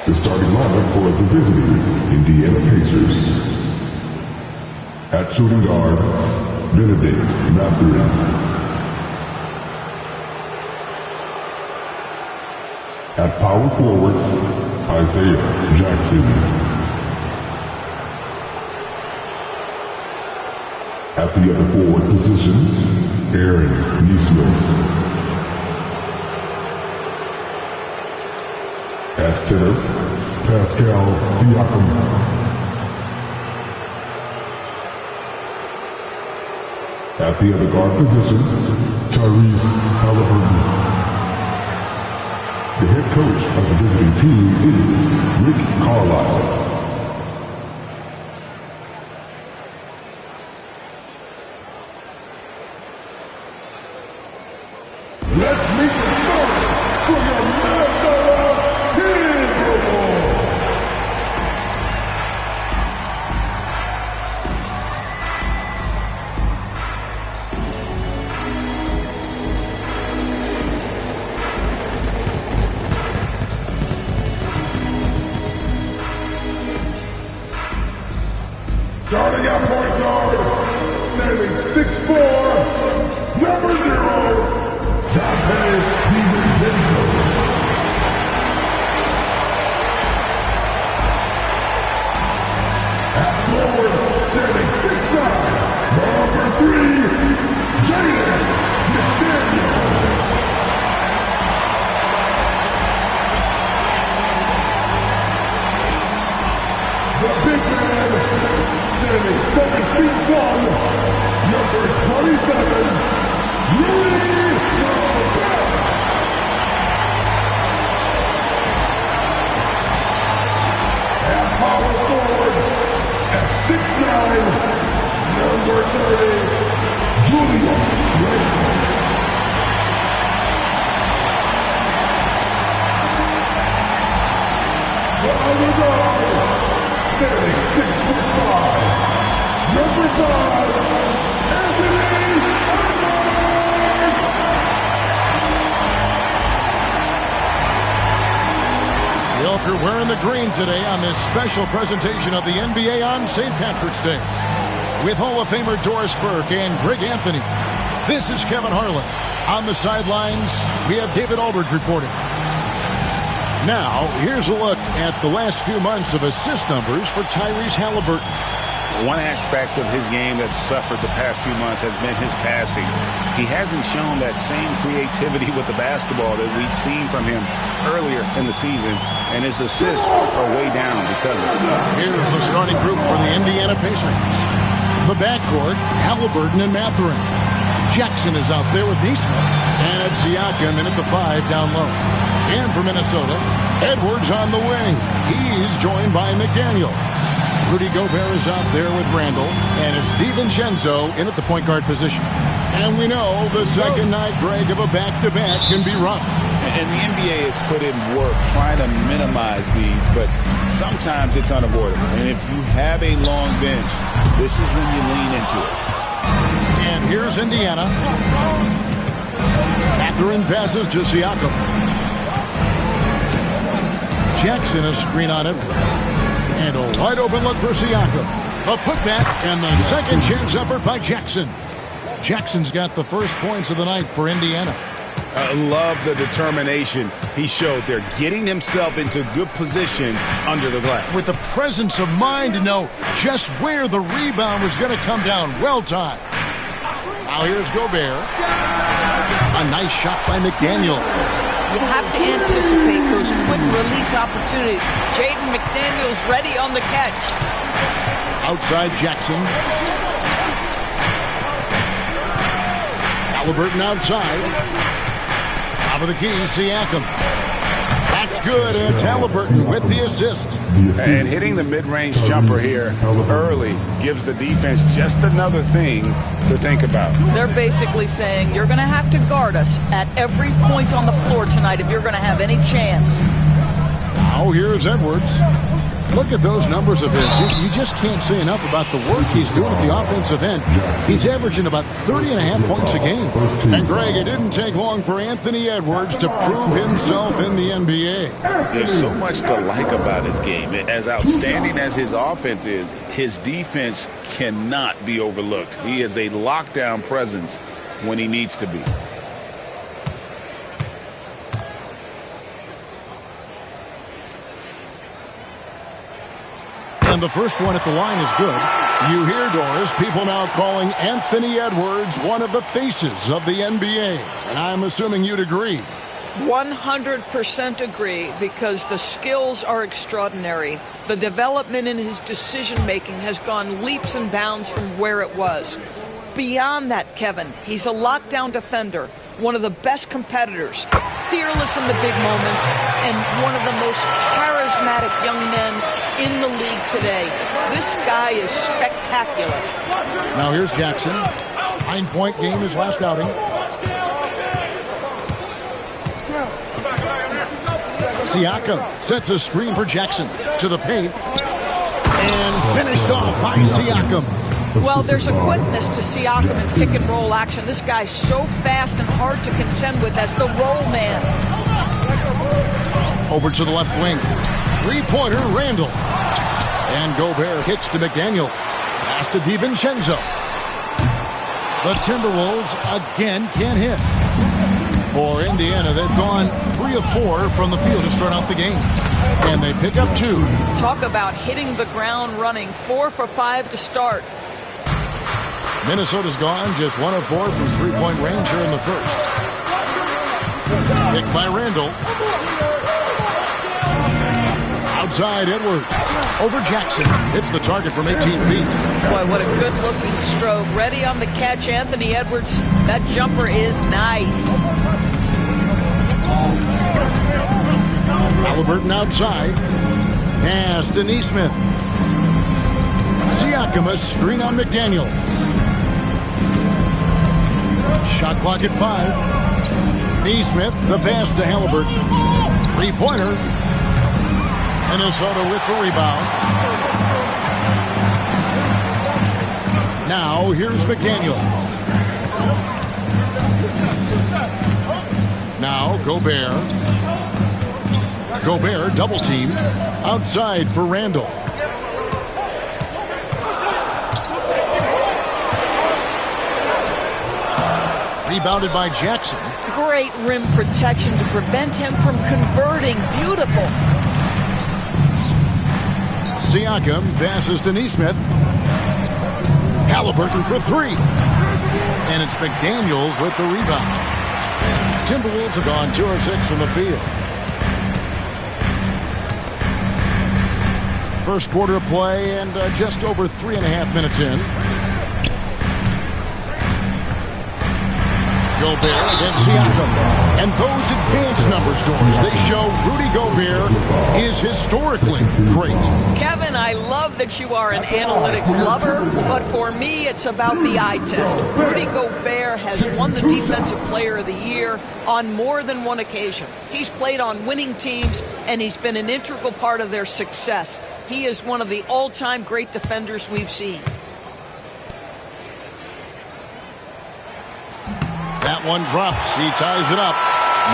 The starting lineup for the visiting Indiana Pacers. At shooting guard, Benedict Mathurin. At power forward, Isaiah Jackson. At the other forward position, Aaron Nesmith. At center, Pascal Siakam. At the other guard position, Tyrese Halliburton. The head coach of the visiting team is Rick Carlisle. Let's meet the starters for your Minnesota Timberwolves. Starting at point guard, standing 6'4", number 0, Dante DiVincenzo. At forward, standing 6'9", number 3, Jaden McDaniel. The big man, standing 7 feet tall, number 27, Rudy Gobert. At power forward, at 6'9", number 30, Julius Randle. The other guard, standing 6'5", number 5, Anthony Edwards. The Elk are wearing the green today on this special presentation of the NBA on St. Patrick's Day. With Hall of Famer Doris Burke and Greg Anthony, this is Kevin Harlan. On the sidelines, we have David Aldridge reporting. Now, here's a look at the last few months of assist numbers for Tyrese Halliburton. One aspect of his game that's suffered the past few months has been his passing. He hasn't shown that same creativity with the basketball that we'd seen from him earlier in the season, and his assists are way down because of it. Here's the starting group for the Indiana Pacers. The backcourt, Halliburton and Mathurin. Jackson is out there with Nesmith, and Siakam in at the 5 down low. And for Minnesota, Edwards on the wing. He's joined by McDaniel. Rudy Gobert is out there with Randle, and it's DiVincenzo in at the point guard position. And we know the second night, Greg, of a back-to-back can be rough. And the NBA has put in work trying to minimize these, but sometimes it's unavoidable. And if you have a long bench, this is when you lean into it. And here's Indiana. Mathurin passes to Siakam. Jackson a screen on Memphis. And a wide open look for Siakam. A putback and the second chance effort by Jackson. Jackson's got the first points of the night for Indiana. I love the determination he showed there, getting himself into good position under the glass. With the presence of mind to know just where the rebound was going to come down. Well timed. Now here's Gobert. A nice shot by McDaniel. You have to anticipate those quick release opportunities. Jaden McDaniel's ready on the catch. Outside Jackson. Halliburton outside. Top of the key, Siakam. That's good, and it's Halliburton with the assist. And hitting the mid-range jumper here early gives the defense just another thing to think about. They're basically saying you're going to have to guard us at every point on the floor tonight if you're going to have any chance. Now here's Edwards. Look at those numbers of his. You just can't say enough about the work he's doing at the offensive end. He's averaging about 30.5 points a game. And, Greg, it didn't take long for Anthony Edwards to prove himself in the NBA. There's so much to like about his game. As outstanding as his offense is, his defense cannot be overlooked. He is a lockdown presence when he needs to be. And the first one at the line is good. You hear, Doris, people now calling Anthony Edwards one of the faces of the NBA. And I'm assuming you'd agree. 100% agree, because the skills are extraordinary. The development in his decision-making has gone leaps and bounds from where it was. Beyond that, Kevin, he's a lockdown defender, one of the best competitors, fearless in the big moments, and one of the most charismatic young men in the league today. This guy is spectacular. Now here's Jackson. 9-point game his last outing. Siakam sets a screen for Jackson to the paint. And finished off by Siakam. Well, there's a quickness to Siakam in pick-and-roll action. This guy's so fast and hard to contend with as the roll man. Over to the left wing. Three-pointer, Randall. And Gobert kicks to McDaniels. Pass to DiVincenzo. The Timberwolves again can't hit. For Indiana, they've gone 3 of 4 from the field to start out the game. And they pick up 2. Talk about hitting the ground running. 4 for 5 to start. Minnesota's gone just 1 of 4 from three-point range here in the first. Picked by Randall. Outside Edwards. Over Jackson. Hits the target from 18 feet. Boy, what a good-looking stroke. Ready on the catch, Anthony Edwards. That jumper is nice. Halliburton outside. Pass to Nesmith. Siakam, a screen on McDaniels. Shot clock at 5. Nesmith, the pass to Halliburton. Three-pointer. Minnesota with the rebound. Now, here's McDaniels. Now, Gobert. Gobert, double team. Outside for Randall. Rebounded by Jackson. Great rim protection to prevent him from converting. Beautiful. Siakam passes to Nesmith. Halliburton for 3. And it's McDaniels with the rebound. Timberwolves have gone 2 of 6 from the field. First quarter of play and just over 3.5 minutes in. Gobert against Siakam. And those advanced numbers, Doris, they show Rudy Gobert is historically great. Kevin, I love that you are an analytics lover, but for me, it's about the eye test. Rudy Gobert has won the Defensive Player of the Year on more than one occasion. He's played on winning teams, and he's been an integral part of their success. He is one of the all-time great defenders we've seen. That one drops. He ties it up.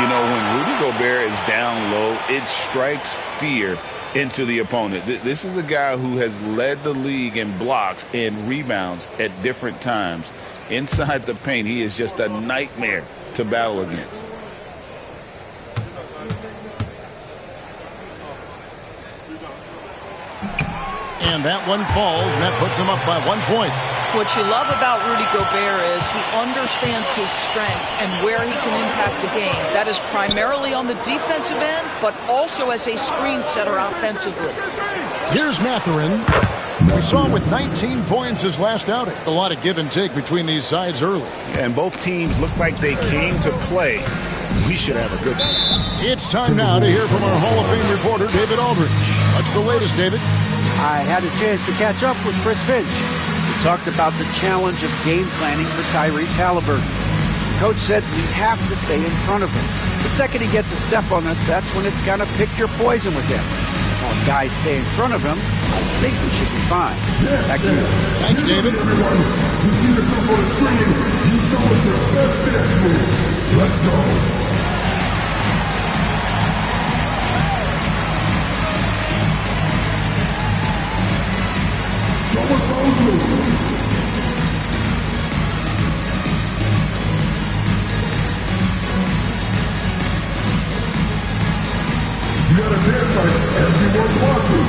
You know, when Rudy Gobert is down low, it strikes fear into the opponent. This is a guy who has led the league in blocks and rebounds at different times. Inside the paint, he is just a nightmare to battle against. And that one falls, and that puts him up by 1 point. What you love about Rudy Gobert is he understands his strengths and where he can impact the game. That is primarily on the defensive end, but also as a screen setter offensively. Here's Mathurin. We saw him with 19 points his last outing. A lot of give and take between these sides early. And both teams look like they came to play. We should have a good one. It's time now to hear from our Hall of Fame reporter, David Aldridge. What's the latest, David? I had a chance to catch up with Chris Finch. We talked about the challenge of game planning for Tyrese Halliburton. The coach said we have to stay in front of him. The second he gets a step on us, that's when it's going to pick your poison with him. While guys stay in front of him, I think we should be fine. Back to you. Thanks, David. Everyone, you see the top on the screen? You know it's the best dance move. Let's go. Show us those moves. You gotta dance like everyone's watching.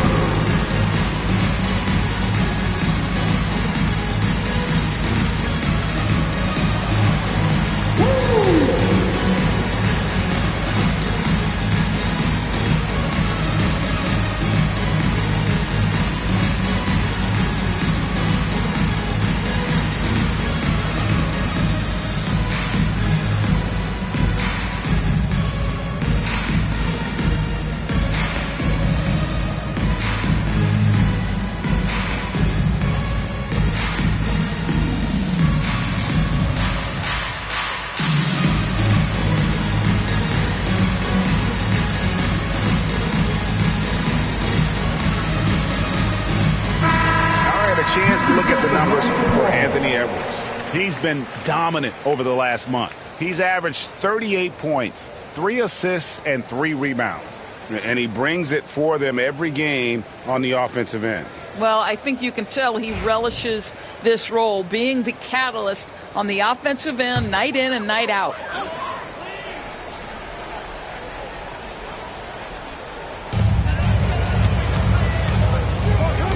Chance to look at the numbers for Anthony Edwards. He's been dominant over the last month. He's averaged 38 points, 3 assists, and 3 rebounds. And he brings it for them every game on the offensive end. Well, I think you can tell he relishes this role, being the catalyst on the offensive end, night in and night out.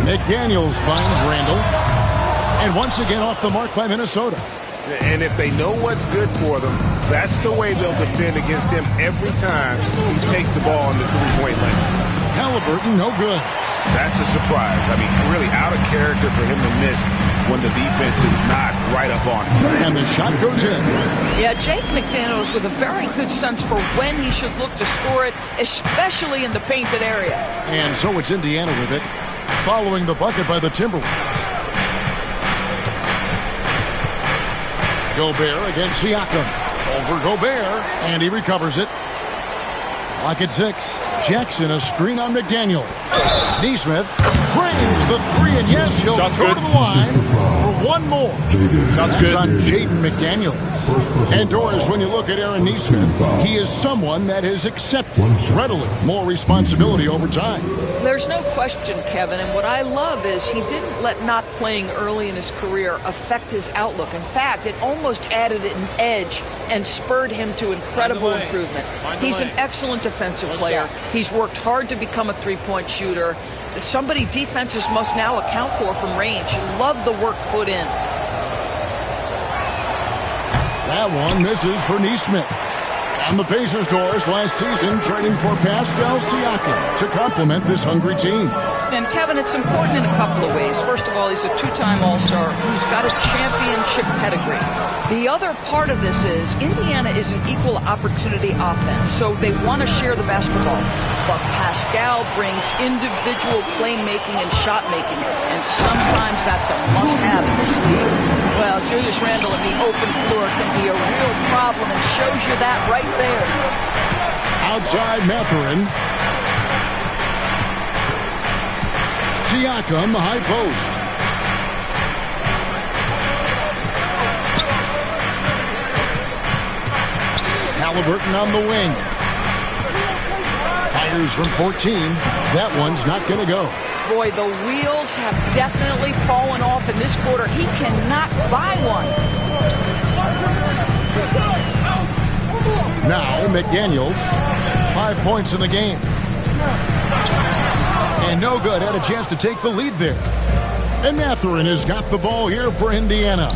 McDaniels finds Randall. And once again off the mark by Minnesota. And if they know what's good for them, that's the way they'll defend against him every time he takes the ball in the three-point lane. Halliburton, no good. That's a surprise. I mean, really out of character for him to miss when the defense is not right up on him. And the shot goes in. Yeah, Jake McDaniels with a very good sense for when he should look to score it, especially in the painted area. And so it's Indiana with it, following the bucket by the Timberwolves. Gobert against Siakam. Over Gobert, and he recovers it. Lock at 6. Jackson, a screen on McDaniel. Neesmith drains the 3, and yes, he'll go to the line for one more. Shots That's on Jaden McDaniel. And Doris, when you look at Aaron Neesmith, he is someone that has accepted readily more responsibility over time. There's no question, Kevin, and what I love is he didn't let not playing early in his career affect his outlook. In fact, it almost added an edge and spurred him to incredible improvement. He's an excellent defensive player. He's worked hard to become a three-point shooter. Somebody defenses must now account for from range. Love the work put in. That one misses for Neesmith. And the Pacers, Doris, last season trading for Pascal Siakam to complement this hungry team. And Kevin, it's important in a couple of ways. First of all, he's a two-time All-Star who's got a championship pedigree. The other part of this is Indiana is an equal opportunity offense, so they want to share the basketball. But Pascal brings individual playmaking and shot making, and sometimes that's a must-have in this league. Well, Julius Randle in the open floor can be a real problem and shows you that right there. Outside Mathurin. Siakam, high post. Halliburton on the wing. Fires from 14. That one's not going to go. Boy, the wheels have definitely fallen off in this quarter. He cannot buy one. Now, McDaniels, 5 points in the game. And no good, had a chance to take the lead there. And Mathurin has got the ball here for Indiana.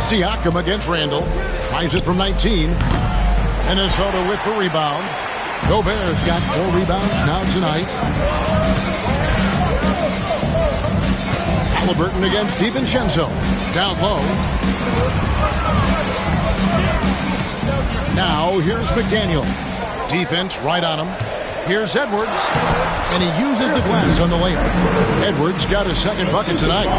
Siakam against Randall. Tries it from 19. Minnesota with the rebound. Gobert's got 4 rebounds now tonight. Halliburton against DiVincenzo. Down low. Now, here's McDaniel. Defense right on him. Here's Edwards. And he uses the glass on the layup. Edwards got his second bucket tonight.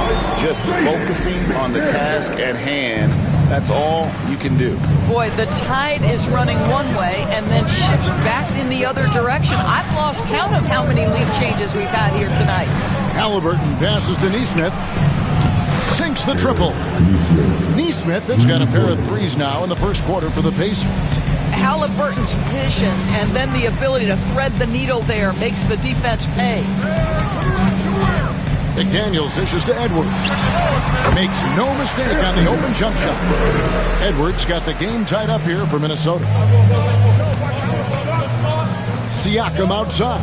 Just focusing on the task at hand That's all you can do. Boy, the tide is running one way and then shifts back in the other direction. I've lost count of how many lead changes we've had here tonight. Halliburton passes to Neesmith. Sinks the triple. Neesmith has got a pair of threes now in the first quarter for the Pacers. Halliburton's vision and then the ability to thread the needle there makes the defense pay. McDaniels dishes to Edwards. Makes no mistake on the open jump shot. Edwards got the game tied up here for Minnesota. Siakam outside.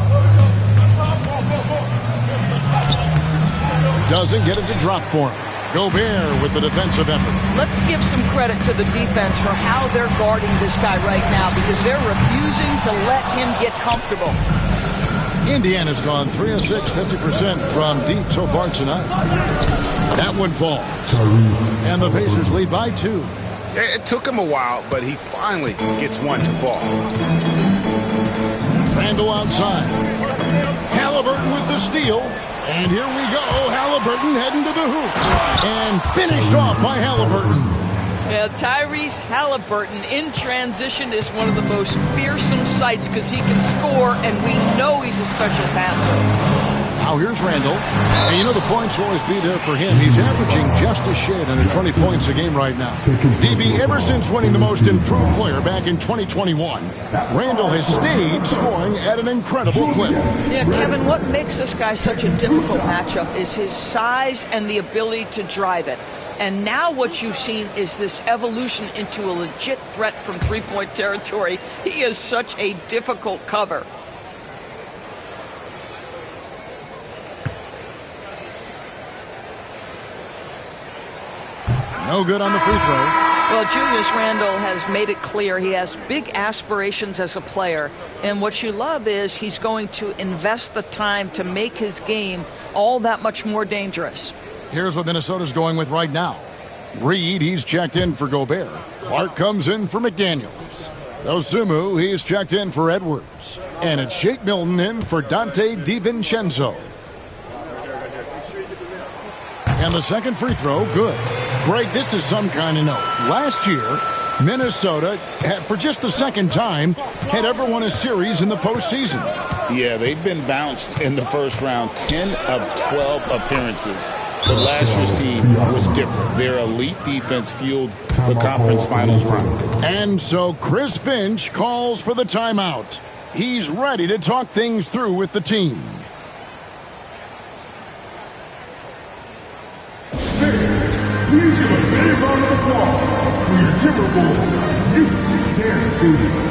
Doesn't get it to drop for him. Gobert with the defensive effort. Let's give some credit to the defense for how they're guarding this guy right now because they're refusing to let him get comfortable. Indiana's gone 3 of 6, 50% from deep so far tonight. That one falls. And the Pacers lead by 2. It took him a while, but he finally gets one to fall. Randall outside. Halliburton with the steal. And here we go. Halliburton heading to the hoop. And finished off by Halliburton. Yeah, Tyrese Halliburton in transition is one of the most fearsome sights because he can score, and we know he's a special passer. Now here's Randall. And you know the points will always be there for him. He's averaging just a shade under 20 points a game right now. DB, ever since winning the most improved player back in 2021, Randall has stayed scoring at an incredible clip. Yeah, Kevin, what makes this guy such a difficult matchup is his size and the ability to drive it. And now what you've seen is this evolution into a legit threat from three-point territory. He is such a difficult cover. No good on the free throw. Well, Julius Randle has made it clear he has big aspirations as a player. And what you love is he's going to invest the time to make his game all that much more dangerous. Here's what Minnesota's going with right now. Reed, he's checked in for Gobert. Clark comes in for McDaniels. Osumu, he's checked in for Edwards. And it's Shake Milton in for Dante DiVincenzo. And the second free throw, good. Greg, this is some kind of note. Last year, Minnesota, for just the second time, had ever won a series in the postseason. Yeah, they've been bounced in the first round, 10 of 12 appearances. But last year's team was different. Their elite defense fueled the conference finals run. And so Chris Finch calls for the timeout. He's ready to talk things through with the team. Please give a big round of applause for your Timberwolves Youth Dance Studio.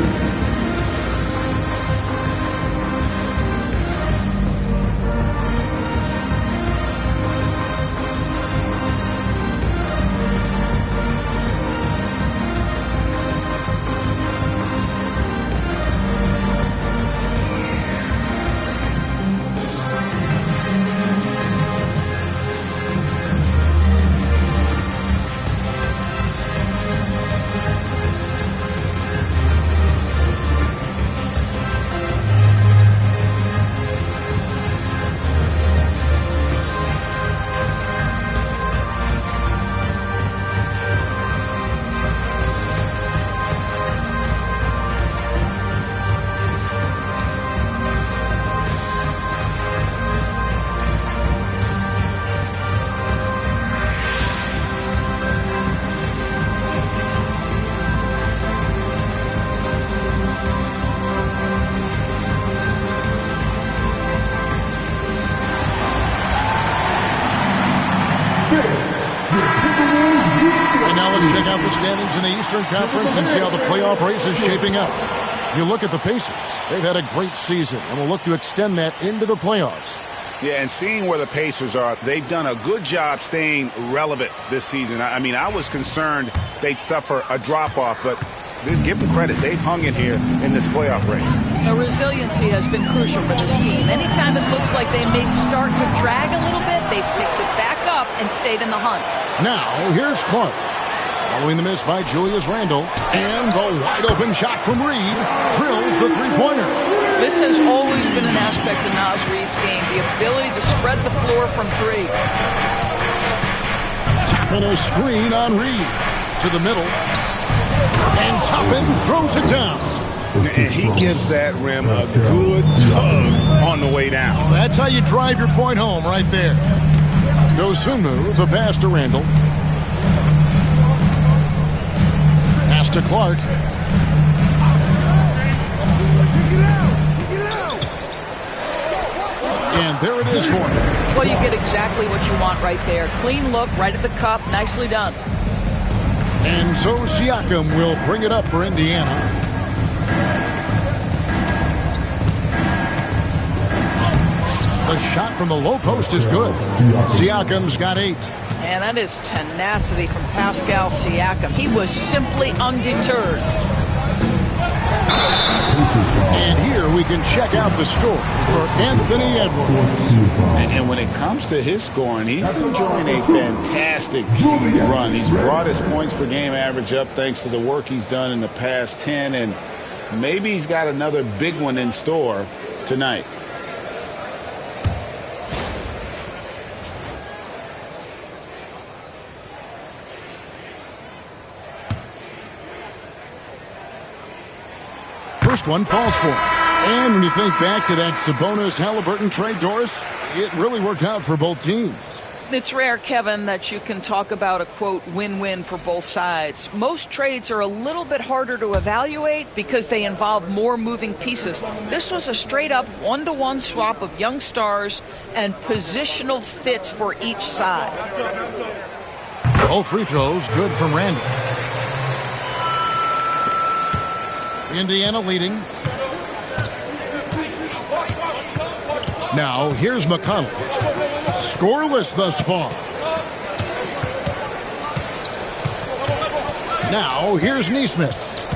Check out the standings in the Eastern Conference and see how the playoff race is shaping up. You look at the Pacers. They've had a great season and will look to extend that into the playoffs. Yeah, and seeing where the Pacers are, they've done a good job staying relevant this season. I mean, I was concerned they'd suffer a drop-off, but give them credit. They've hung in here in this playoff race. Now, resiliency has been crucial for this team. Anytime it looks like they may start to drag a little bit, they've picked it back up and stayed in the hunt. Now, here's Clark. Following the miss by Julius Randle. And the wide-open shot from Reed. Drills the three-pointer. This has always been an aspect of Naz Reed's game, the ability to spread the floor from three. Tapping a screen on Reed. to the middle. And Toppin throws it down. And he gives that rim a good tug on the way down. That's how you drive your point home right there. Dosunmu, the pass to Randall. Pass to Clark. And there it is for him. Well, you get exactly what you want right there. Clean look, right at the cup. Nicely done. And so Siakam will bring it up for Indiana. The shot from the low post is good. Siakam's got 8. And that is tenacity from Pascal Siakam. He was simply undeterred. And here we can check out the score for Anthony Edwards. And when it comes to his scoring, he's enjoying a fantastic run. He's brought his points per game average up thanks to the work he's done in the past 10. And maybe he's got another big one in store tonight. First one falls for him. And when you think back to that Sabonis-Halliburton trade, Doris, it really worked out for both teams. It's rare, Kevin, that you can talk about a, quote, win-win for both sides. Most trades are a little bit harder to evaluate because they involve more moving pieces. This was a straight-up one-to-one swap of young stars and positional fits for each side. Both free throws good from Randall. Indiana leading. Now, here's McConnell. Scoreless thus far. Now, here's Nesmith.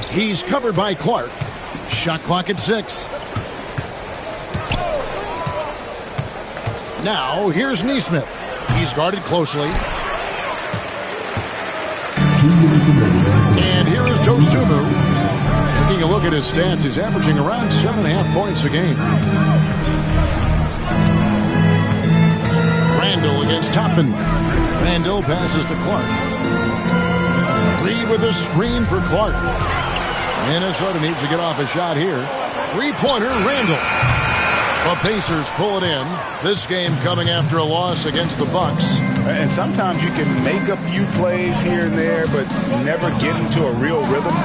He's covered by Clark. Shot clock at 6. Now, here's Nesmith. He's guarded closely. And here is Dosunmu. Taking a look at his stats, he's averaging around 7.5 points a game. Randall against Toppin. Randall passes to Clark. 3 with a screen for Clark. Minnesota needs to get off a shot here. 3-pointer, Randall. The Pacers pull it in. This game coming after a loss against the Bucks. And sometimes you can make a few plays here and there, but never get into a real rhythm.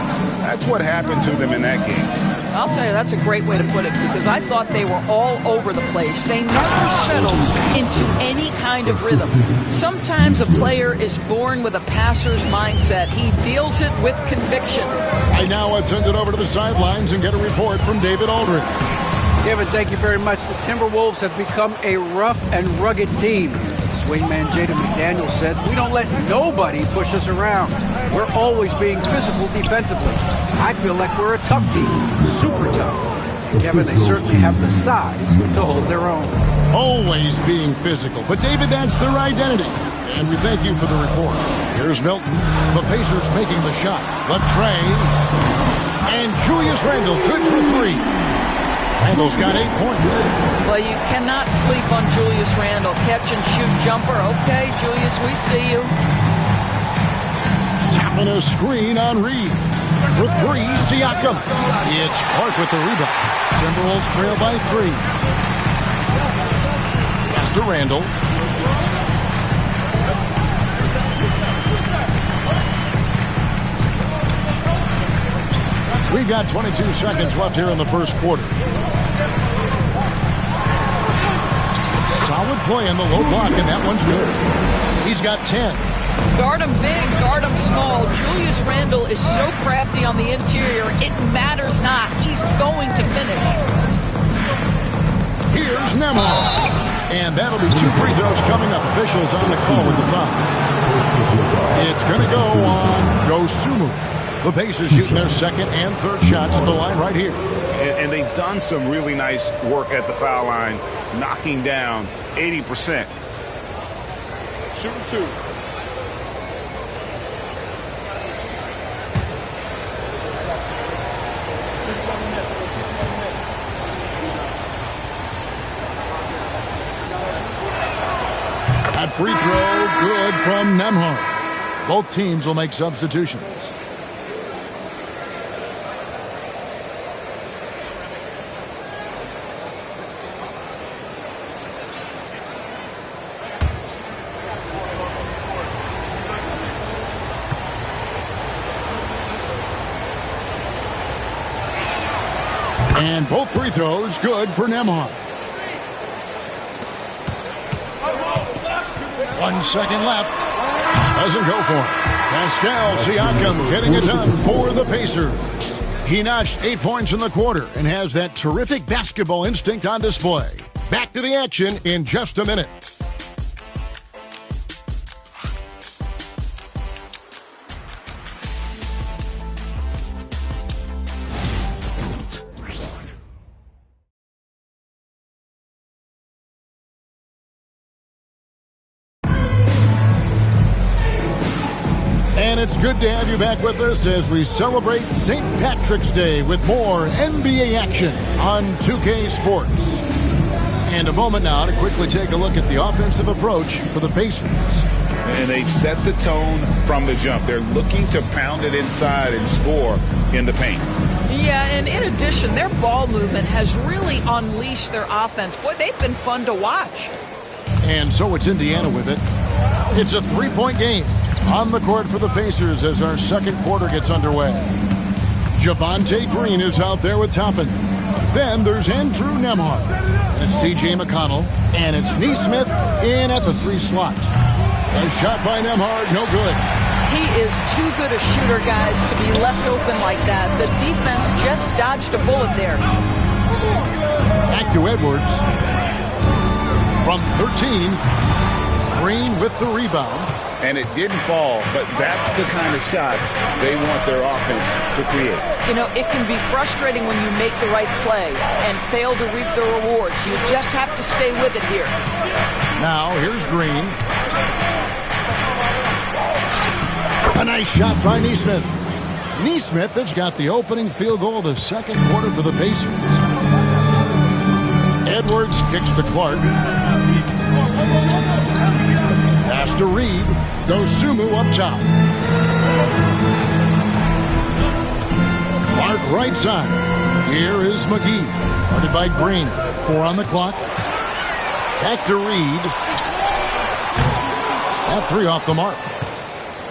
That's what happened to them in that game. I'll tell you, that's a great way to put it, because I thought they were all over the place. They never settled into any kind of rhythm. Sometimes a player is born with a passer's mindset. He deals it with conviction. Right now, let's send it over to the sidelines and get a report from David Aldridge. Kevin, thank you very much. The Timberwolves have become a rough and rugged team. Swingman Jaden McDaniels said, "We don't let nobody push us around. We're always being physical defensively. I feel like we're a tough team, super tough." And Kevin, they certainly have the size to hold their own. Always being physical. But, David, that's their identity. And we thank you for the report. Here's Milton. The Pacers making the shot. Latrey. And Julius Randle, good for 3. Randall's got 8 points. Well, you cannot sleep on Julius Randle. Catch and shoot jumper. Okay, Julius, we see you. Tapping a screen on Reed. For 3, Siakam. It's Clark with the rebound. Timberwolves trail by 3. Pass to Randall. We've got 22 seconds left here in the first quarter. Solid play in the low block, and that one's good. He's got 10. Guard him big, guard him small. Julius Randle is so crafty on the interior, it matters not. He's going to finish. Here's Nembhard. And that'll be 2 free throws coming up. Officials on the call with the foul. It's going to go on Dosunmu. The Pacers shooting their second and third shots at the line right here. And they've done some really nice work at the foul line, knocking down 80%. Shooting 2. That free throw good from Nembhard. Both teams will make substitutions. And both free throws good for Nembhard. 1 second left. Doesn't go for it. Pascal Siakam getting it done for the Pacers. He notched 8 points in the quarter and has that terrific basketball instinct on display. Back to the action in just a minute. And it's good to have you back with us as we celebrate St. Patrick's Day with more NBA action on 2K Sports. And a moment now to quickly take a look at the offensive approach for the Pacers. And they've set the tone from the jump. They're looking to pound it inside and score in the paint. Yeah, and in addition, their ball movement has really unleashed their offense. Boy, they've been fun to watch. And so it's Indiana with it. It's a 3-point game on the court for the Pacers as our second quarter gets underway. Javonte Green is out there with Toppin. Then there's Andrew Nembhard. And it's T.J. McConnell. And it's Neesmith in at the 3 slot. A shot by Nembhard, no good. He is too good a shooter, guys, to be left open like that. The defense just dodged a bullet there. Back to Edwards. From 13, Green with the rebound. And it didn't fall, but that's the kind of shot they want their offense to create. You know, it can be frustrating when you make the right play and fail to reap the rewards. You just have to stay with it here. Now, here's Green. A nice shot by Neesmith. Neesmith has got the opening field goal of the second quarter for the Pacers. Edwards kicks to Clark. Pass to Reed. Dosunmu up top. Clark right side. Here is McGee. Guarded by Green. 4 on the clock. Back to Reed. That 3 off the mark.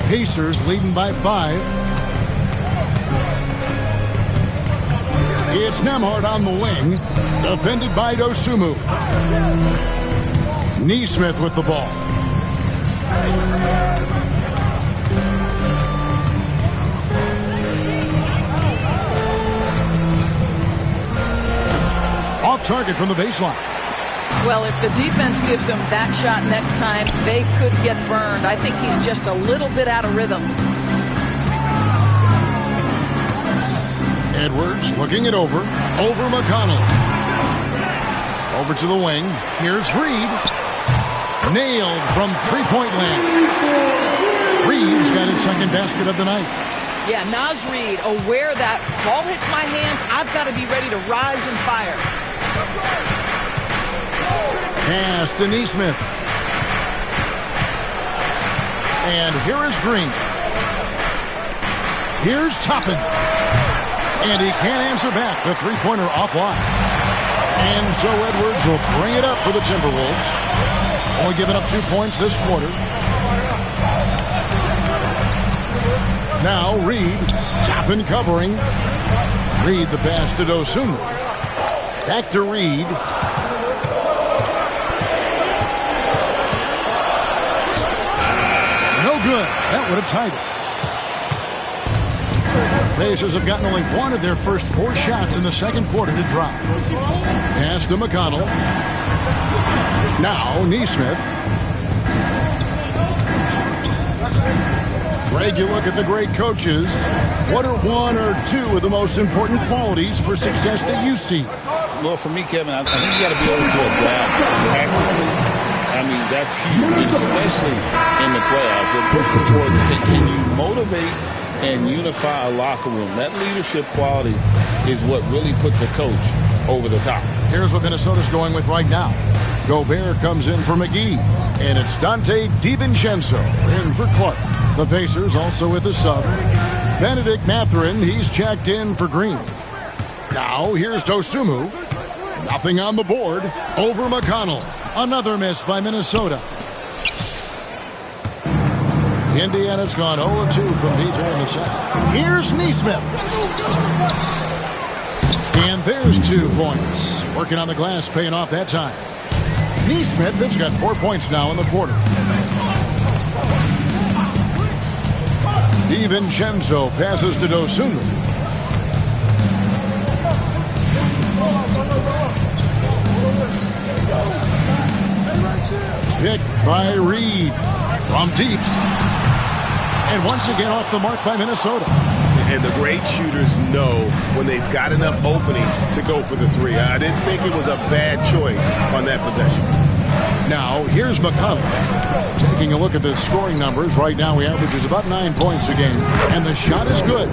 Pacers leading by 5. It's Nembhard on the wing. Defended by Dosunmu. Neesmith with the ball. Off target from the baseline. Well, if the defense gives him that shot next time, they could get burned. I think he's just a little bit out of rhythm. Edwards looking it over. Over McConnell. Over to the wing. Here's Reed. Nailed from 3-point land. Reed's got his second basket of the night. Yeah, Naz Reed, aware that ball hits my hands, I've got to be ready to rise and fire. Pass to Neesmith. And here is Green. Here's Toppin. And he can't answer back. The 3-pointer offline. And so Edwards will bring it up for the Timberwolves. Only giving up 2 points this quarter. Now Reed. Toppin covering. Reed the pass to Dosunmu. Back to Reed. No good. That would have tied it. Pacers have gotten only one of their first 4 shots in the second quarter to drop. Pass to McConnell. Now Neesmith. Greg, you look at the great coaches. What are 1 or 2 of the most important qualities for success that you see? Well, for me, Kevin, I think you got to be able to adapt tactically. I mean, that's huge, especially in the playoffs. What's most important, can you motivate and unify a locker room? That leadership quality is what really puts a coach over the top. Here's what Minnesota's going with right now. Gobert comes in for McGee. And it's Dante DiVincenzo in for Clark. The Pacers also with a sub. Benedict Mathurin, he's checked in for Green. Now here's Dosunmu. Nothing on the board. Over McConnell. Another miss by Minnesota. Indiana's gone 0-2 from deep here in the second. Here's Nesmith. And there's 2 points. Working on the glass, paying off that time. Nesmith has got 4 points now in the quarter. DiVincenzo passes to Dosunmu. Picked by Reed from deep. And once again off the mark by Minnesota. And the great shooters know when they've got enough opening to go for the 3. I didn't think it was a bad choice on that possession. Now, here's McConnell. Taking a look at the scoring numbers, right now he averages about 9 points a game. And the shot is good.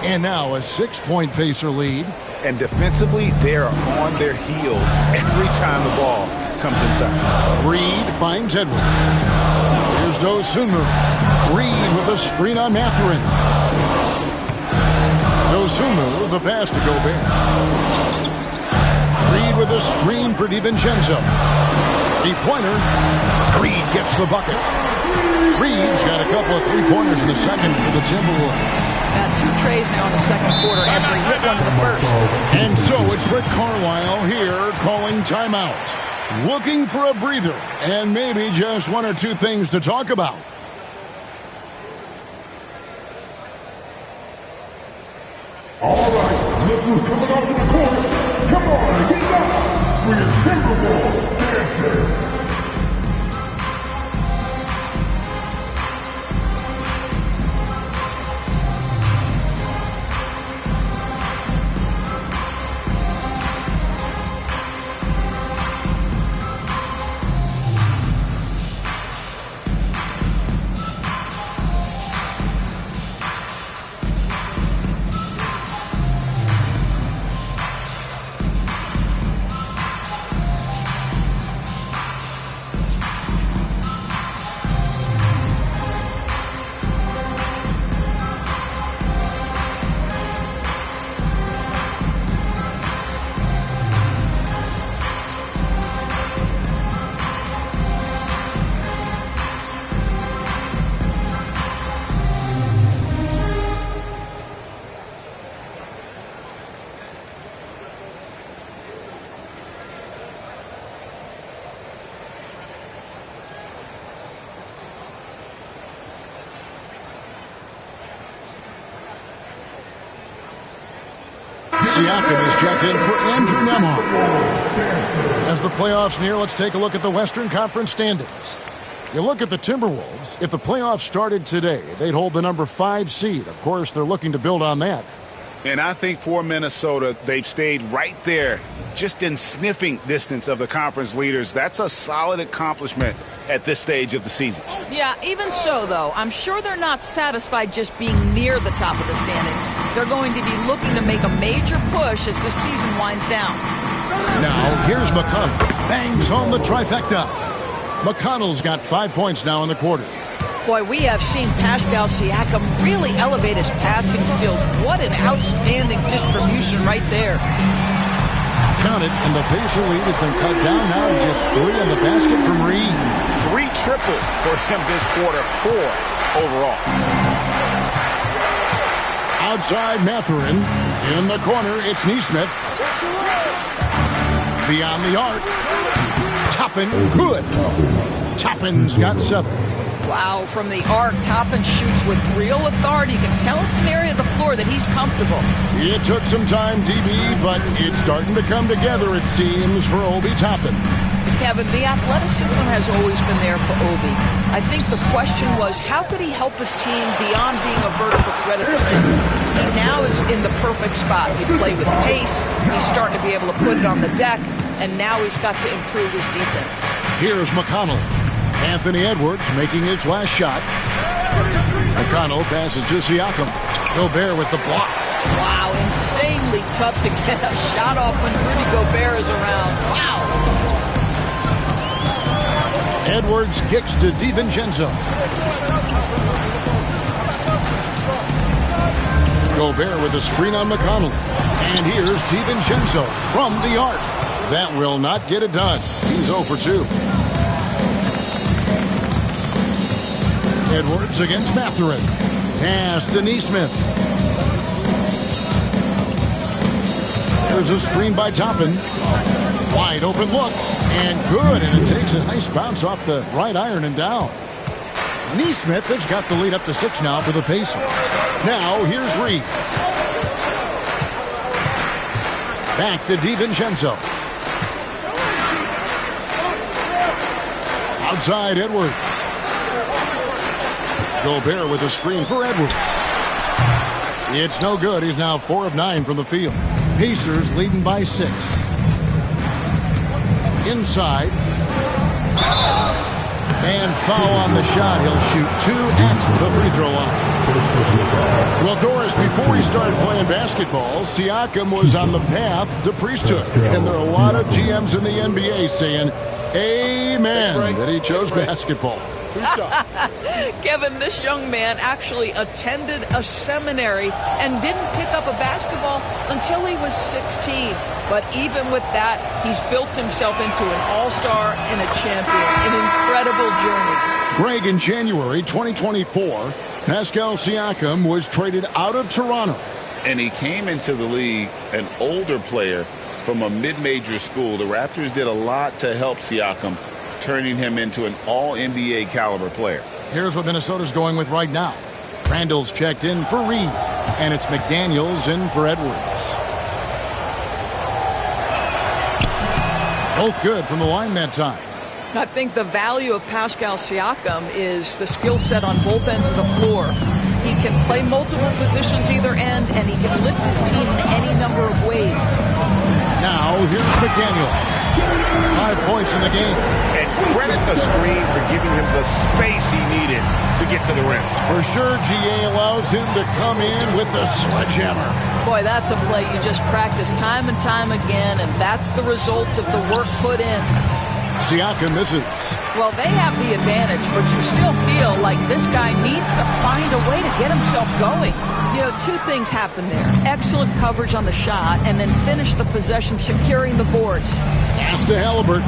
And now a 6-point Pacer lead. And defensively, they're on their heels every time the ball comes inside. Reed finds Edwards. Here's Dosunmu. Reed with a screen on Mathurin. Dosunmu, the pass to Gobert. Reed with a screen for DiVincenzo. 3-pointer. Reed gets the bucket. Reed's got a couple of 3-pointers in the second for the Timberwolves. Got 2 trays now in the second quarter after he hit one in the first. And so it's Rick Carlisle here calling timeout. Looking for a breather and maybe just 1 or 2 things to talk about. All right, look who's coming out to the court. Come on, get up for your Timberwolves dancer. Siakam is checked in for Andrew Nemhart. As the playoffs near, let's take a look at the Western Conference standings. You look at the Timberwolves. If the playoffs started today, they'd hold the number 5 seed. Of course, they're looking to build on that. And I think for Minnesota, they've stayed right there, just in sniffing distance of the conference leaders. That's a solid accomplishment at this stage of the season. Yeah, even so, though, I'm sure they're not satisfied just being near the top of the standings. They're going to be looking to make a major push as the season winds down. Now, here's McConnell. Bangs home the trifecta. McConnell's got 5 points now in the quarter. Boy, we have seen Pascal Siakam really elevate his passing skills. What an outstanding distribution right there. Count it, and the Pacer lead has been cut down now to just 3 in the basket from Reed. 3 triples for him this quarter, 4 overall. Outside Mathurin. In the corner, it's Nesmith. Beyond the arc. Toppin, good. Toppin's got 7. Wow, from the arc, Toppin shoots with real authority. You can tell it's an area of the floor that he's comfortable. It took some time, DB, but it's starting to come together, it seems, for Obi Toppin. Kevin, the athleticism has always been there for Obi. I think the question was, how could he help his team beyond being a vertical threat at the rim? He now is in the perfect spot. He played with pace. He's starting to be able to put it on the deck, and now he's got to improve his defense. Here's McConnell. Anthony Edwards making his last shot. McConnell passes to Siakam. Gobert with the block. Wow, insanely tough to get a shot off when Rudy Gobert is around. Wow. Edwards kicks to DiVincenzo. Gobert with a screen on McConnell. And here's DiVincenzo from the arc. That will not get it done. He's 0 for 2. Edwards against Mathurin. Pass to Neesmith. There's a screen by Toppin. Wide open look. And good. And it takes a nice bounce off the right iron and down. Neesmith has got the lead up to 6 now for the Pacers. Now here's Reed. Back to DiVincenzo. Outside Edwards. Gobert with a screen for Edwards. It's no good. He's now 4 of 9 from the field. Pacers leading by 6. Inside. And foul on the shot. He'll shoot 2 at the free throw line. Well, Doris, before he started playing basketball, Siakam was on the path to priesthood. And there are a lot of GMs in the NBA saying, amen, that he chose basketball. Kevin, this young man actually attended a seminary and didn't pick up a basketball until he was 16. But even with that, he's built himself into an all-star and a champion. An incredible journey. Greg, in January 2024, Pascal Siakam was traded out of Toronto. And he came into the league an older player from a mid-major school. The Raptors did a lot to help Siakam, turning him into an all-NBA caliber player. Here's what Minnesota's going with right now. Randall's checked in for Reed, and it's McDaniels in for Edwards. Both good from the line that time. I think the value of Pascal Siakam is the skill set on both ends of the floor. He can play multiple positions either end, and he can lift his team in any number of ways. Now, here's McDaniel. 5 points in the game. And credit the screen for giving him the space he needed to get to the rim. For sure, GA allows him to come in with the sledgehammer. Boy, that's a play you just practice time and time again, and that's the result of the work put in. Siakam misses. Well, they have the advantage, but you still feel like this guy needs to find a way to get himself going. You know, 2 things happen there. Excellent coverage on the shot, and then finish the possession securing the boards. Pass to Halliburton.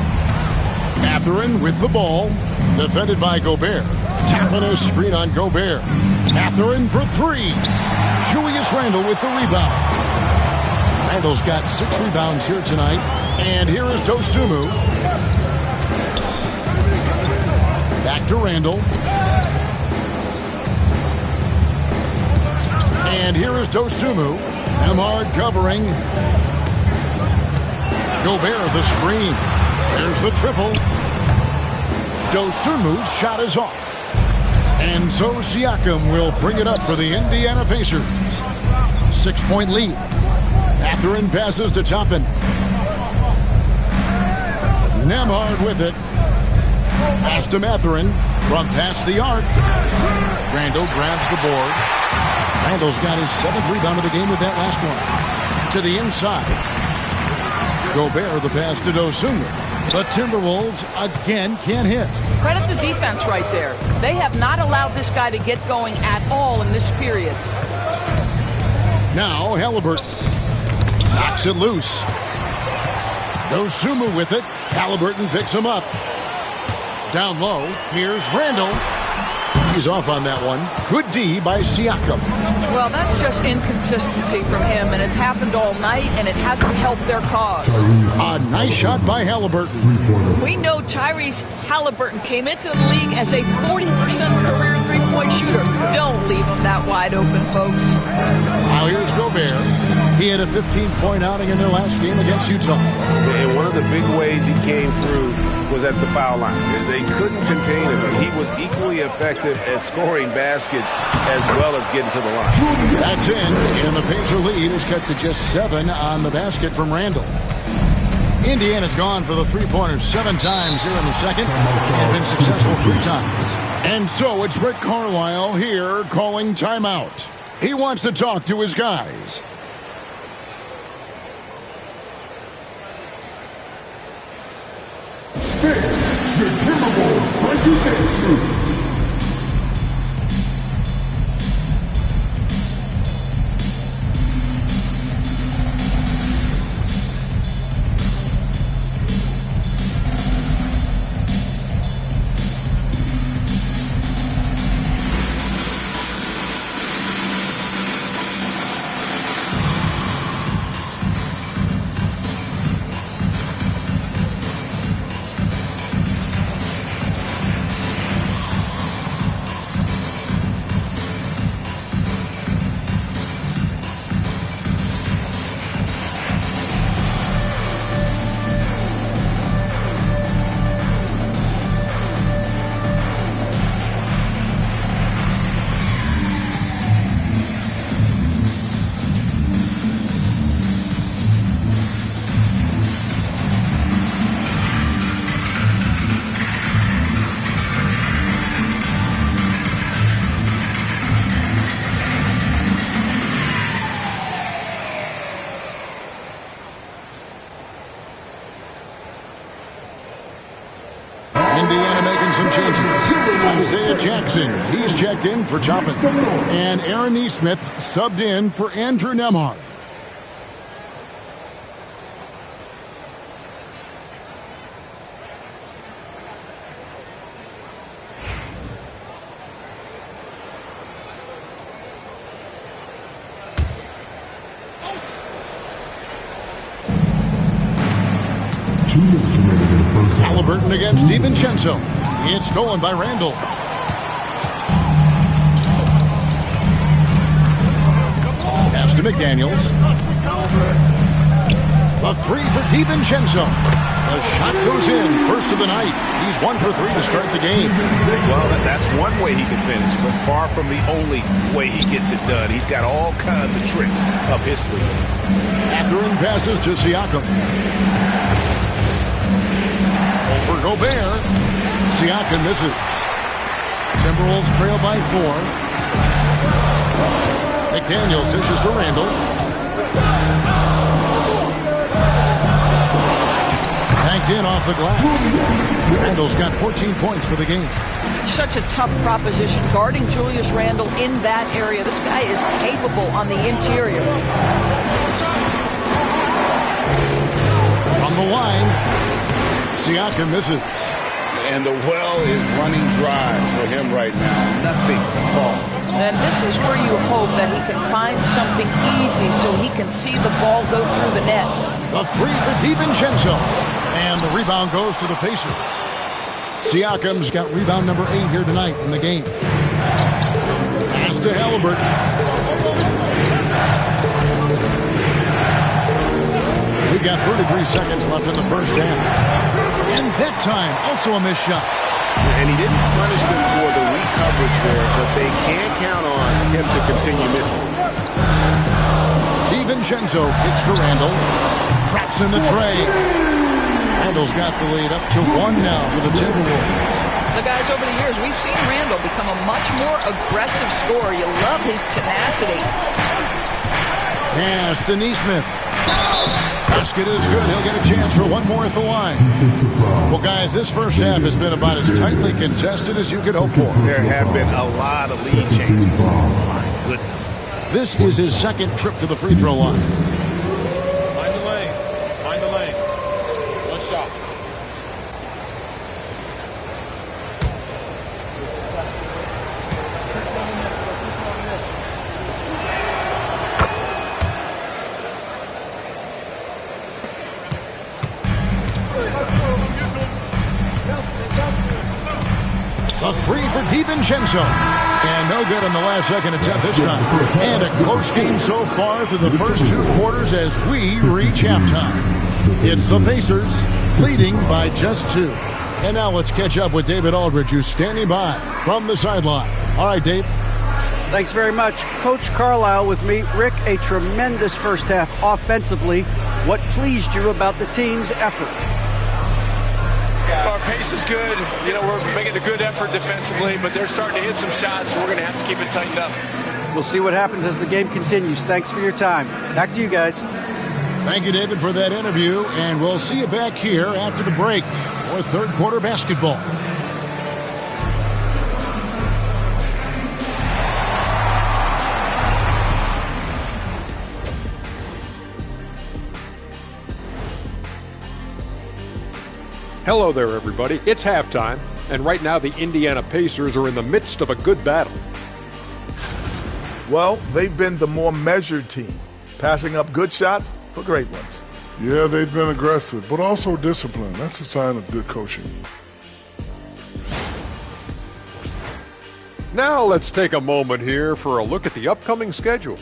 Mathurin with the ball. Defended by Gobert. Tapping a screen on Gobert. Mathurin for 3. Julius Randle with the rebound. Randle's got 6 rebounds here tonight. And here is Dosunmu. Back to Randle. And here is Dosunmu. Emard covering. Gobert the screen. There's the triple. Dosunmu's shot is off. And so Siakam will bring it up for the Indiana Pacers. 6-point lead. Mathurin passes to Toppin. Nemhard with it. Pass to Mathurin from past the arc. Randle grabs the board. Randle's got his 7th rebound of the game with that last one. To the inside. Gobert the pass to Dosunmu. The Timberwolves again can't hit. Credit the defense right there. They have not allowed this guy to get going at all in this period. Now Halliburton knocks it loose. Dosunmu with it. Halliburton picks him up. Down low, here's Randle. He's off on that one. Good D by Siakam. Well, that's just inconsistency from him, and it's happened all night, and it hasn't helped their cause. A nice shot by Halliburton. We know Tyrese Halliburton came into the league as a 40% career three-point shooter. Don't leave him that wide open, folks. Now here's Gobert. He had a 15-point outing in their last game against Utah. And one of the big ways he came through was at the foul line. They couldn't contain him. He was equally effective at scoring baskets as well as getting to the line. That's in, and the Pacer lead is cut to just 7 on the basket from Randle. Indiana's gone for the three-pointers 7 times here in the second and been successful 3 times. And so it's Rick Carlisle here calling timeout. He wants to talk to his guys. The Timberwolves presentation. some changes. Isaiah Jackson, he's checked in for Choppin. And Aaron Neesmith subbed in for Andrew Nemhard. Halliburton against DiVincenzo. It's stolen by Randall. Pass to McDaniels. The three for DiVincenzo. The shot goes in. First of the night. He's 1 for 3 to start the game. Well, that's one way he can finish, but far from the only way he gets it done. He's got all kinds of tricks up his sleeve. Mathurin passes to Siakam. For Gobert. Siakam misses. Timberwolves trail by 4. McDaniels dishes to Randall. Banked in off the glass. Randall's got 14 points for the game. Such a tough proposition guarding Julius Randle in that area. This guy is capable on the interior. From the line, Siakam misses. And the well is running dry for him right now. Nothing falling. And this is where you hope that he can find something easy so he can see the ball go through the net. The three for DiVincenzo. And the rebound goes to the Pacers. Siakam's got rebound number 8 here tonight in the game. Pass to Halliburton. We've got 33 seconds left in the first half. And that time, also a missed shot. And he didn't punish them for the weak coverage there, but they can't count on him to continue missing. DiVincenzo kicks to Randall. Traps in the tray. Randall's got the lead up to 1 now for the Timberwolves. The guys, over the years, we've seen Randall become a much more aggressive scorer. You love his tenacity. Pass to Neesmith. Basket is good. He'll get a chance for one more at the line. Well, guys, this first half has been about as tightly contested as you could hope for. There have been a lot of lead changes. My goodness. This is his second trip to the free throw line. Find the lane. Find the lane. One shot. A three for DiVincenzo. And no good on the last second attempt this time. And a close game so far through the first 2 quarters as we reach halftime. It's the Pacers leading by just 2. And now let's catch up with David Aldridge, who's standing by from the sideline. All right, Dave. Thanks very much. Coach Carlisle with me. Rick, a tremendous first half offensively. What pleased you about the team's effort? Our pace is good. You know, we're making a good effort defensively, but they're starting to hit some shots, so we're going to have to keep it tightened up. We'll see what happens as the game continues. Thanks for your time. Back to you guys. Thank you, David, for that interview, and we'll see you back here after the break for third quarter basketball. Hello there, everybody. It's halftime, and right now the Indiana Pacers are in the midst of a good battle. Well, they've been the more measured team, passing up good shots for great ones. Yeah, they've been aggressive, but also disciplined. That's a sign of good coaching. Now let's take a moment here for a look at the upcoming schedule.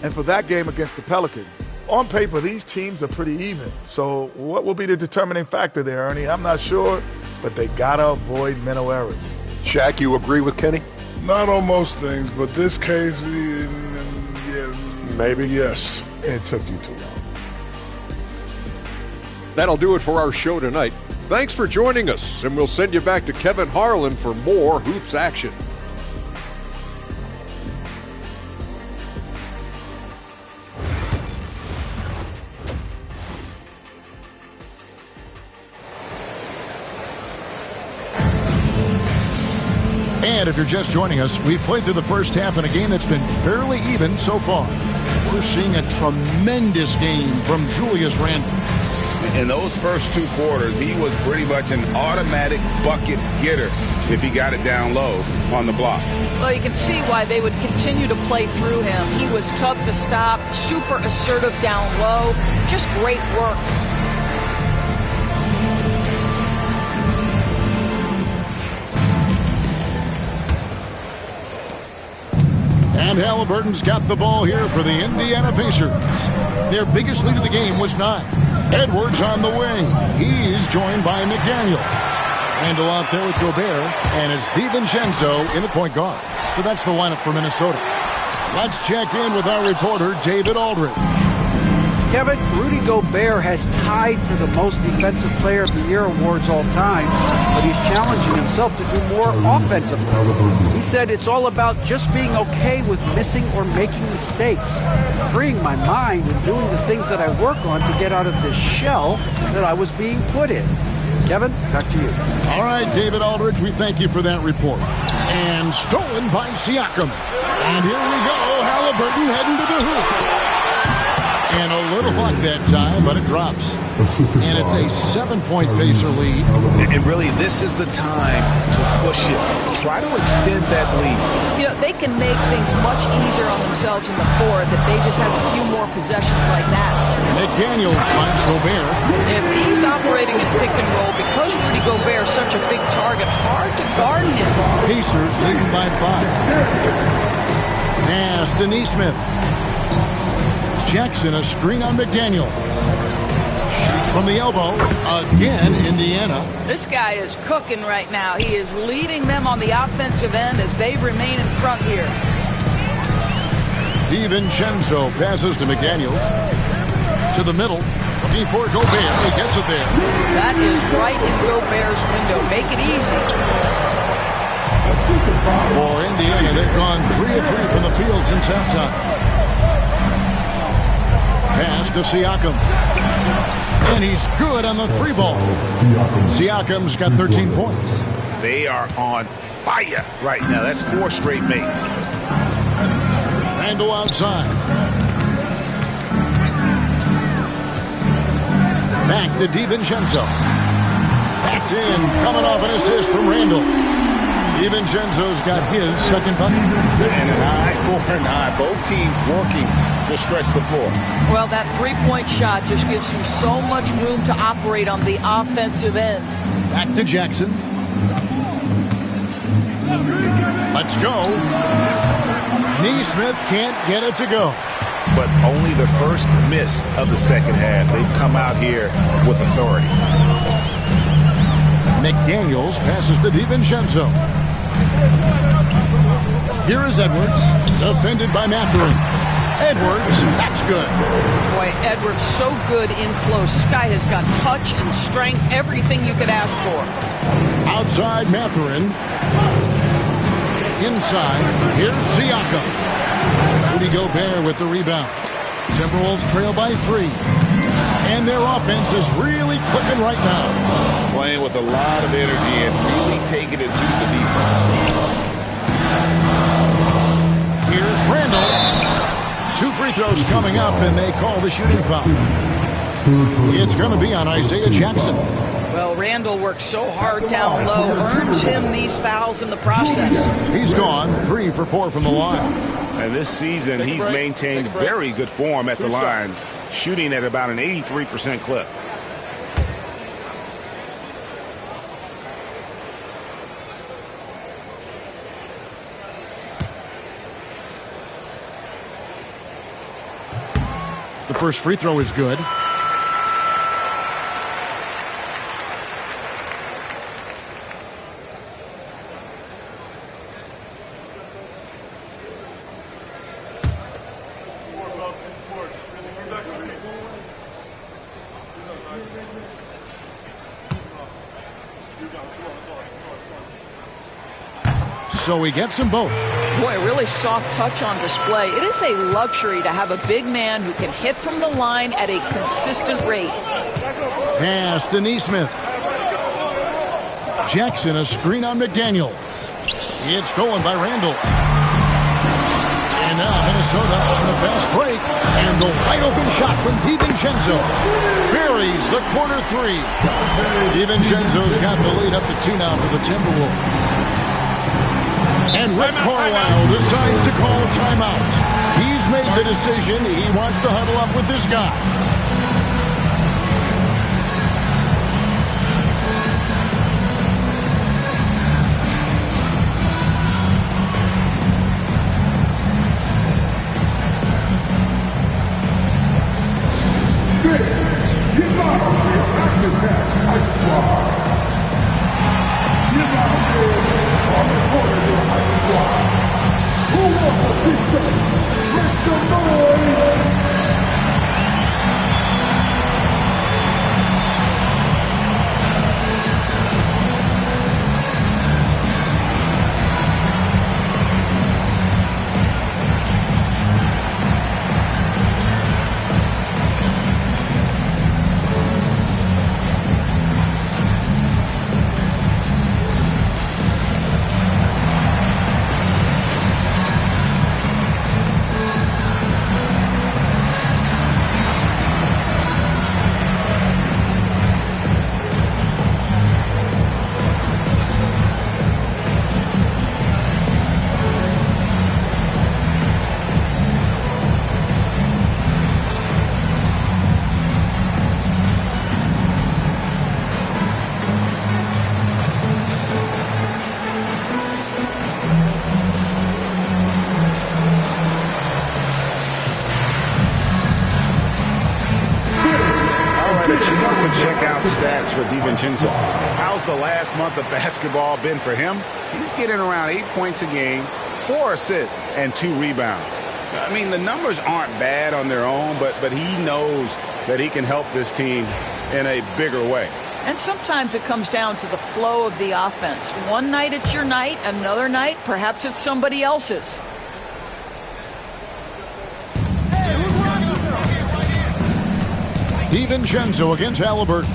And for that game against the Pelicans, on paper, these teams are pretty even. So what will be the determining factor there, Ernie? I'm not sure, but they got to avoid mental errors. Shaq, you agree with Kenny? Not on most things, but this case, yeah, Maybe. yes. It took you too long. That'll do it for our show tonight. Thanks for joining us, and we'll send you back to Kevin Harlan for more Hoops action. And if you're just joining us, we've played through the first half in a game that's been fairly even so far. We're seeing a tremendous game from Julius Randle. In those first 2 quarters, he was pretty much an automatic bucket getter if he got it down low on the block. Well, you can see why they would continue to play through him. He was tough to stop, super assertive down low, just great work. And Halliburton's got the ball here for the Indiana Pacers. Their biggest lead of the game was 9. Edwards on the wing. He's joined by McDaniel. Randle out there with Gobert, and it's DiVincenzo in the point guard. So that's the lineup for Minnesota. Let's check in with our reporter, David Aldridge. Kevin, Rudy Gobert has tied for the most Defensive Player of the Year awards all time, but he's challenging himself to do more offensively. He said it's all about just being okay with missing or making mistakes, freeing my mind and doing the things that I work on to get out of this shell that I was being put in. Kevin, back to you. All right, David Aldridge, we thank you for that report. And stolen by Siakam. And here we go, Halliburton heading to the hoop. And a little luck that time, but it drops. And it's a 7-point Pacer lead. And really, this is the time to push it. Try to extend that lead. You know, they can make things much easier on themselves in the fourth if they just have a few more possessions like that. McDaniels finds Gobert. If he's operating in pick and roll, because Rudy Gobert is such a big target, hard to guard him. Pacers leading by 5. Pass to Nesmith. Jackson, a screen on McDaniel. Shoots from the elbow. Again, Indiana. This guy is cooking right now. He is leading them on the offensive end as they remain in front here. DiVincenzo passes to McDaniels. To the middle. Before Gobert. He gets it there. That is right in Gobert's window. Make it easy. For Indiana, they've gone 3 of 3 from the field since halftime. Pass to Siakam. And he's good on the 3-ball. Siakam's got 13 points. They are on fire right now. That's 4 straight makes. Randle outside. Back to DiVincenzo. That's in. Coming off an assist from Randle. DiVincenzo's got his second bucket. And an eye for an eye. Both teams working to stretch the floor. Well, that 3-point shot just gives you so much room to operate on the offensive end. Back to Jackson. Let's go. Nesmith can't get it to go. But only the first miss of the second half. They've come out here with authority. McDaniels passes to DiVincenzo. Here is Edwards, defended by Mathurin. Edwards, that's good. Boy, Edwards so good in close. This guy has got touch and strength, everything you could ask for. Outside Mathurin. Inside, here's Siakam. Rudy Gobert with the rebound. Timberwolves trail by 3. And their offense is really clicking right now. Playing with a lot of energy and really taking it to the defense. Here's Randle. 2 free throws coming up, and they call the shooting foul. It's going to be on Isaiah Jackson. Well, Randle works so hard down low, earns him these fouls in the process. He's gone 3 for 4 from the line. And this season, he's maintained very good form at the line, shooting at about an 83% clip. The first free throw is good. So he gets them both. Boy, really soft touch on display. It is a luxury to have a big man who can hit from the line at a consistent rate. Pass to Nesmith. Jackson, a screen on McDaniels. It's stolen by Randall. And now Minnesota on the fast break. And the wide open shot from DiVincenzo. Buries the corner three. DiVincenzo's got the lead up to 2 now for the Timberwolves. And Rick Carlisle decides to call a timeout. He's made the decision. He wants to huddle up with this guy. For DiVincenzo. How's the last month of basketball been for him? He's getting around 8 points a game, 4 assists, and 2 rebounds. I mean, the numbers aren't bad on their own, but he knows that he can help this team in a bigger way. And sometimes it comes down to the flow of the offense. One night it's your night, another night perhaps it's somebody else's. DiVincenzo against Halliburton.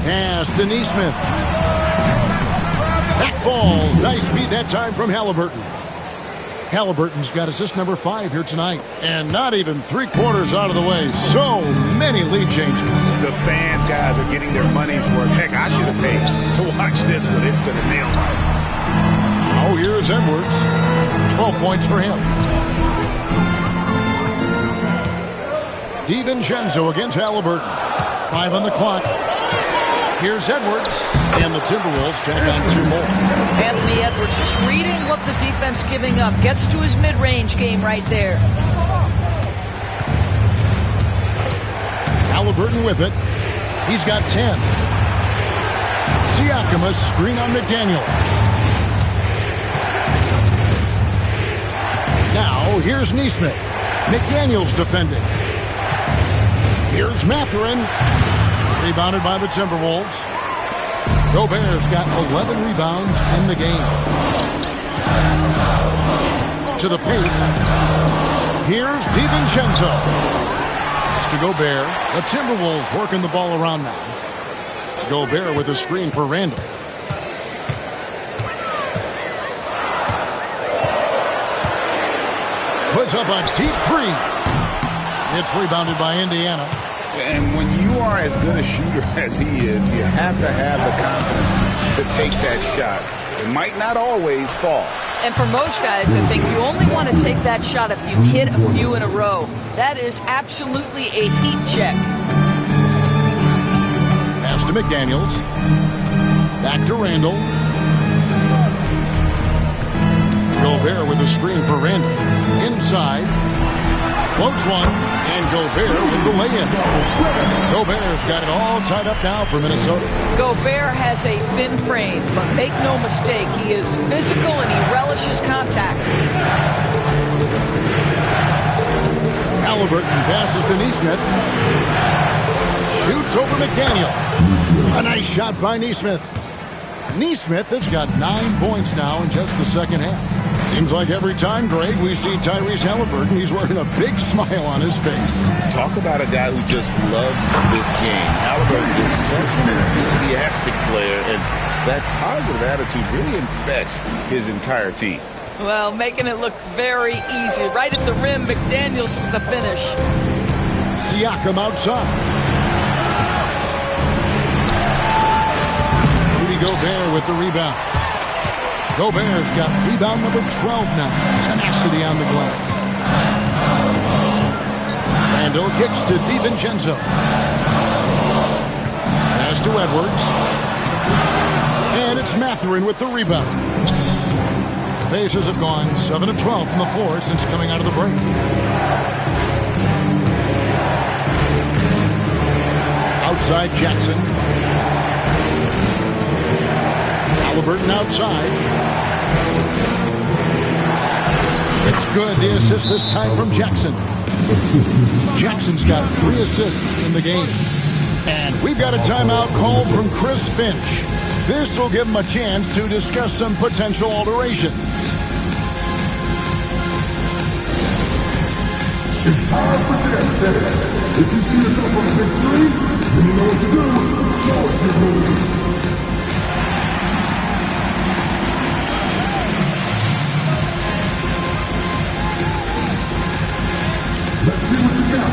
Pass to Neesmith. That falls. Nice feed that time from Halliburton. Halliburton's got assist number 5 here tonight. And not even 3/4 out of the way. So many lead changes. The fans, guys, are getting their money's worth. Heck, I should have paid to watch this one. It's been a nail biter. Oh, here's Edwards. 12 points for him. DiVincenzo against Halliburton. 5 on the clock. Here's Edwards, and the Timberwolves tack on 2 more. Anthony Edwards just reading what the defense giving up. Gets to his mid-range game right there. Halliburton with it. He's got 10. Siakam, a screen on McDaniel. Now, here's Neesmith. McDaniel's defending. Here's Mathurin. Rebounded by the Timberwolves. Gobert's got 11 rebounds in the game. To the paint. Here's DiVincenzo. It's to Gobert. The Timberwolves working the ball around now. Gobert with a screen for Randall. Puts up a deep 3. It's rebounded by Indiana. And when you are as good a shooter as he is, you have to have the confidence to take that shot. It might not always fall. And for most guys, I think you only want to take that shot if you hit a few in a row. That is absolutely a heat check. Pass to McDaniels. Back to Randall. Gobert with a screen for Randall. Inside. Floats one, and Gobert with the lay-in. Gobert's got it all tied up now for Minnesota. Gobert has a thin frame, but make no mistake, he is physical and he relishes contact. Halliburton passes to Neesmith. Shoots over McDaniel. A nice shot by Neesmith. Neesmith has got 9 points now in just the second half. Seems like every time, Greg, we see Tyrese Halliburton, he's wearing a big smile on his face. Talk about a guy who just loves this game. Halliburton is such an enthusiastic player, and That positive attitude really infects his entire team. Well, making it look very easy. Right at the rim, McDaniels with the finish. Siakam outside. Rudy Gobert with the rebound. Gobert's got rebound number 12 now. Tenacity on the glass. Randall kicks to DiVincenzo. Pass to Edwards. And it's Mathurin with the rebound. The Pacers have gone 7 of 12 from the floor since coming out of the break. Outside Jackson. Halliburton outside. It's good. The assist this time from Jackson. Jackson's got 3 assists in the game. And we've got a timeout called from Chris Finch. This will give him a chance to discuss some potential alterations. It's time for dance day. If you see yourself on the big screen, then you know what to do. Show us your moves. Let's see what you got.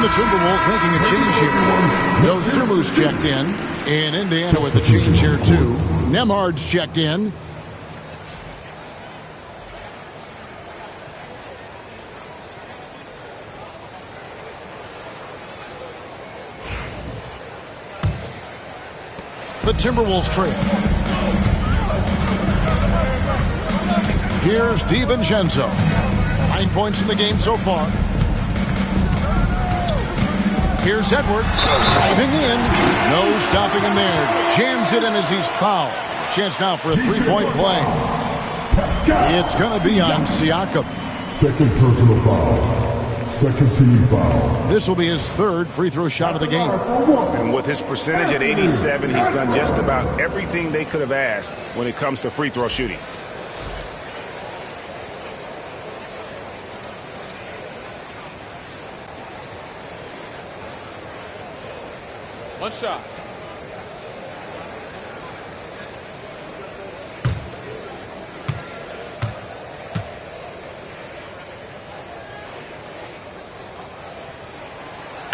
Timberwolves making a change here. Dosunmu's checked in Indiana with the change here too. Nembhard's checked in. The Timberwolves trail. Here's DiVincenzo. 9 points in the game so far. Here's Edwards, driving in. No stopping him there. Jams it in as he's fouled. Chance now for a three-point play. It's going to be on Siakam. Second personal foul. Second team foul. This will be his 3rd free throw shot of the game. And with his percentage at 87, he's done just about everything they could have asked when it comes to free throw shooting. One shot.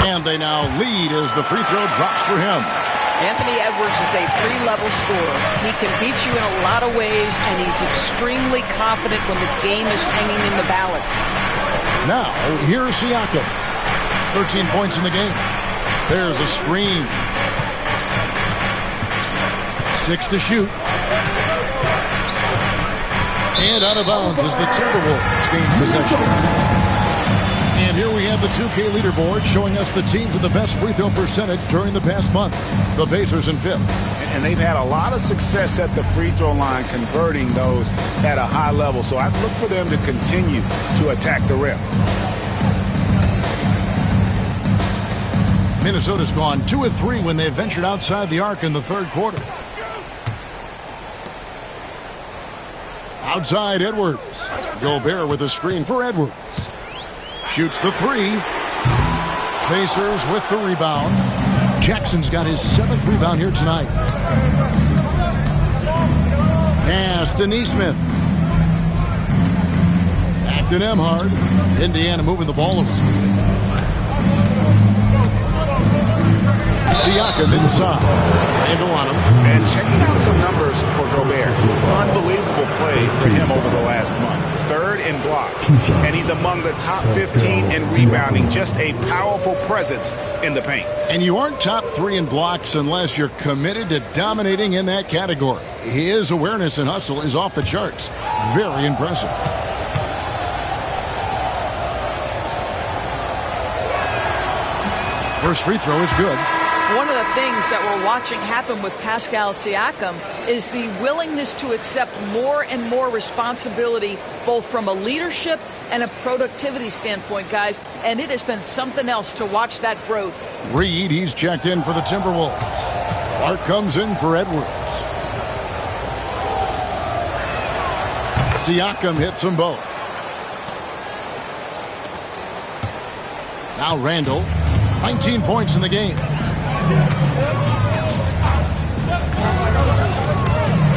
And they now lead as the free throw drops for him. Anthony Edwards is a 3-level scorer. He can beat you in a lot of ways, and he's extremely confident when the game is hanging in the balance. Now, here's Siakam. 13 points in the game. There's a screen. 6 to shoot. And out of bounds as the Timberwolves gain possession. And here we have the 2K leaderboard showing us the teams with the best free throw percentage during the past month. The Pacers in 5th. And they've had a lot of success at the free throw line converting those at a high level. So I look for them to continue to attack the rim. Minnesota's gone 2 of 3 when they ventured outside the arc in the 3rd quarter. Outside Edwards. Gobert with a screen for Edwards. Shoots the 3. Pacers with the rebound. Jackson's got his 7th rebound here tonight. Pass to Nesmith. Back to Nembhard. Indiana moving the ball around. Siakam inside. Randall on him. And checking out some numbers for Gobert. Unbelievable play for him over the last month. 3rd in blocks. And he's among the top 15 in rebounding. Just a powerful presence in the paint. And you aren't top 3 in blocks unless you're committed to dominating in that category. His awareness and hustle is off the charts. Very impressive. First free throw is good. One of the things that we're watching happen with Pascal Siakam is the willingness to accept more and more responsibility, both from a leadership and a productivity standpoint, guys. And it has been something else to watch that growth. Reed, he's checked in for the Timberwolves. Clark comes in for Edwards. Siakam hits them both. Now Randall. 19 points in the game.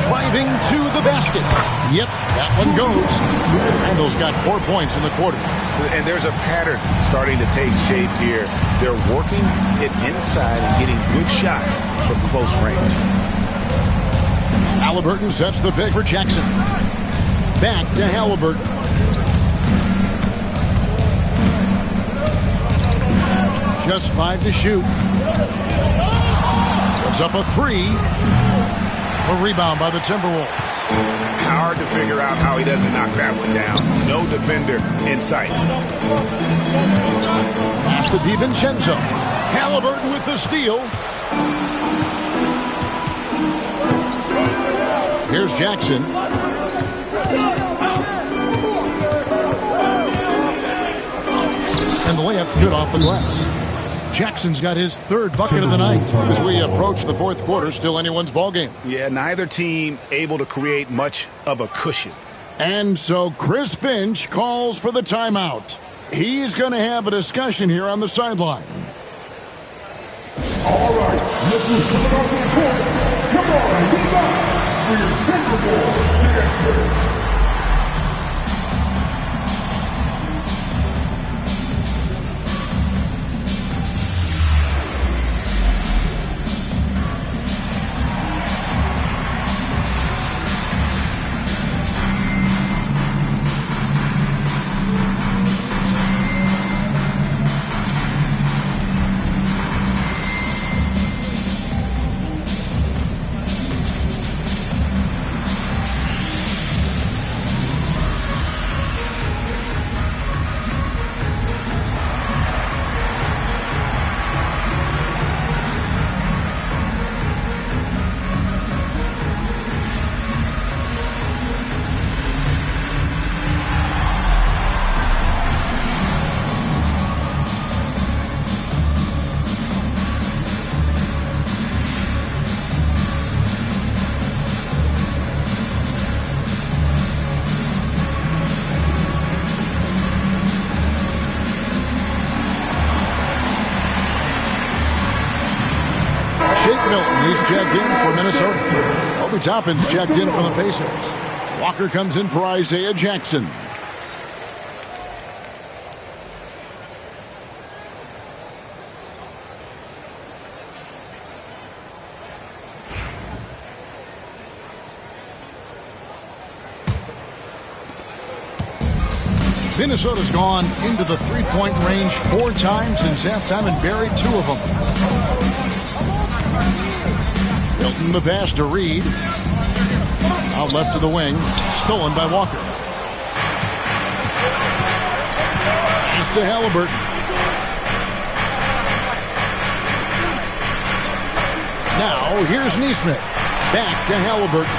Driving to the basket. Yep, that one goes. Randall's got 4 points in the quarter. And there's a pattern starting to take shape here. They're working it inside and getting good shots from close range. Halliburton sets the pick for Jackson. Back to Halliburton. Just 5 to shoot. Puts up a 3. A rebound by the Timberwolves. Hard to figure out how he doesn't knock that one down. No defender in sight. Pass to DiVincenzo. Halliburton with the steal. Here's Jackson. And the layup's good off the glass. Jackson's got his 3rd bucket of the night as we approach the 4th quarter. Still anyone's ball game. Yeah, neither team able to create much of a cushion. And so Chris Finch calls for the timeout. He's going to have a discussion here on the sideline. All right, look who's coming off the court. Come on, get back for your Timberwolves dancer. Milton, he's checked in for Minnesota. Obi Toppin's checked in for the Pacers. Walker comes in for Isaiah Jackson. Minnesota's gone into the three-point range 4 times since halftime and buried 2 of them. Milton the pass to Reed. Out left to the wing. Stolen by Walker. Pass to Halliburton. Now here's Neesmith. Back to Halliburton.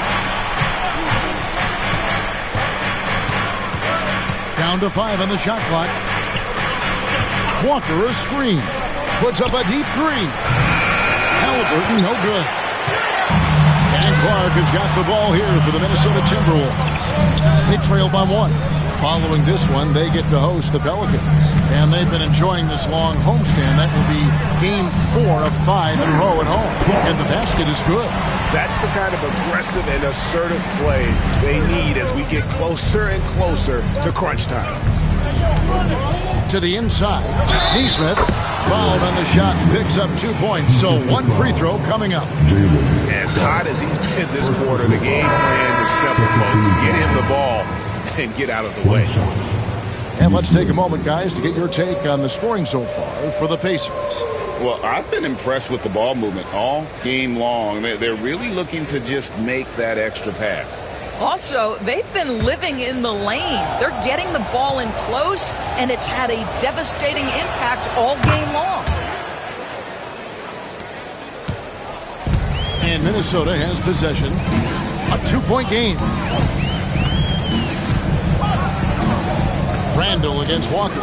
Down to 5 on the shot clock. Walker a screen. Puts up a deep 3. Halliburton no good. And Clark has got the ball here for the Minnesota Timberwolves. They trail by 1. Following this one, they get to host the Pelicans. And they've been enjoying this long homestand. That will be game 4 of 5 in a row at home. And the basket is good. That's the kind of aggressive and assertive play they need as we get closer and closer to crunch time. To the inside. Neesmith fouled on the shot and picks up 2 points. So one free throw coming up. As hot as he's been this quarter, the game plan is simple, folks. Get him the ball and get out of the way. And let's take a moment, guys, to get your take on the scoring so far for the Pacers. Well, I've been impressed with the ball movement all game long. They're really looking to just make that extra pass. Also, they've been living in the lane. They're getting the ball in close, and it's had a devastating impact all game long. And Minnesota has possession. A 2-point game. Randall against Walker.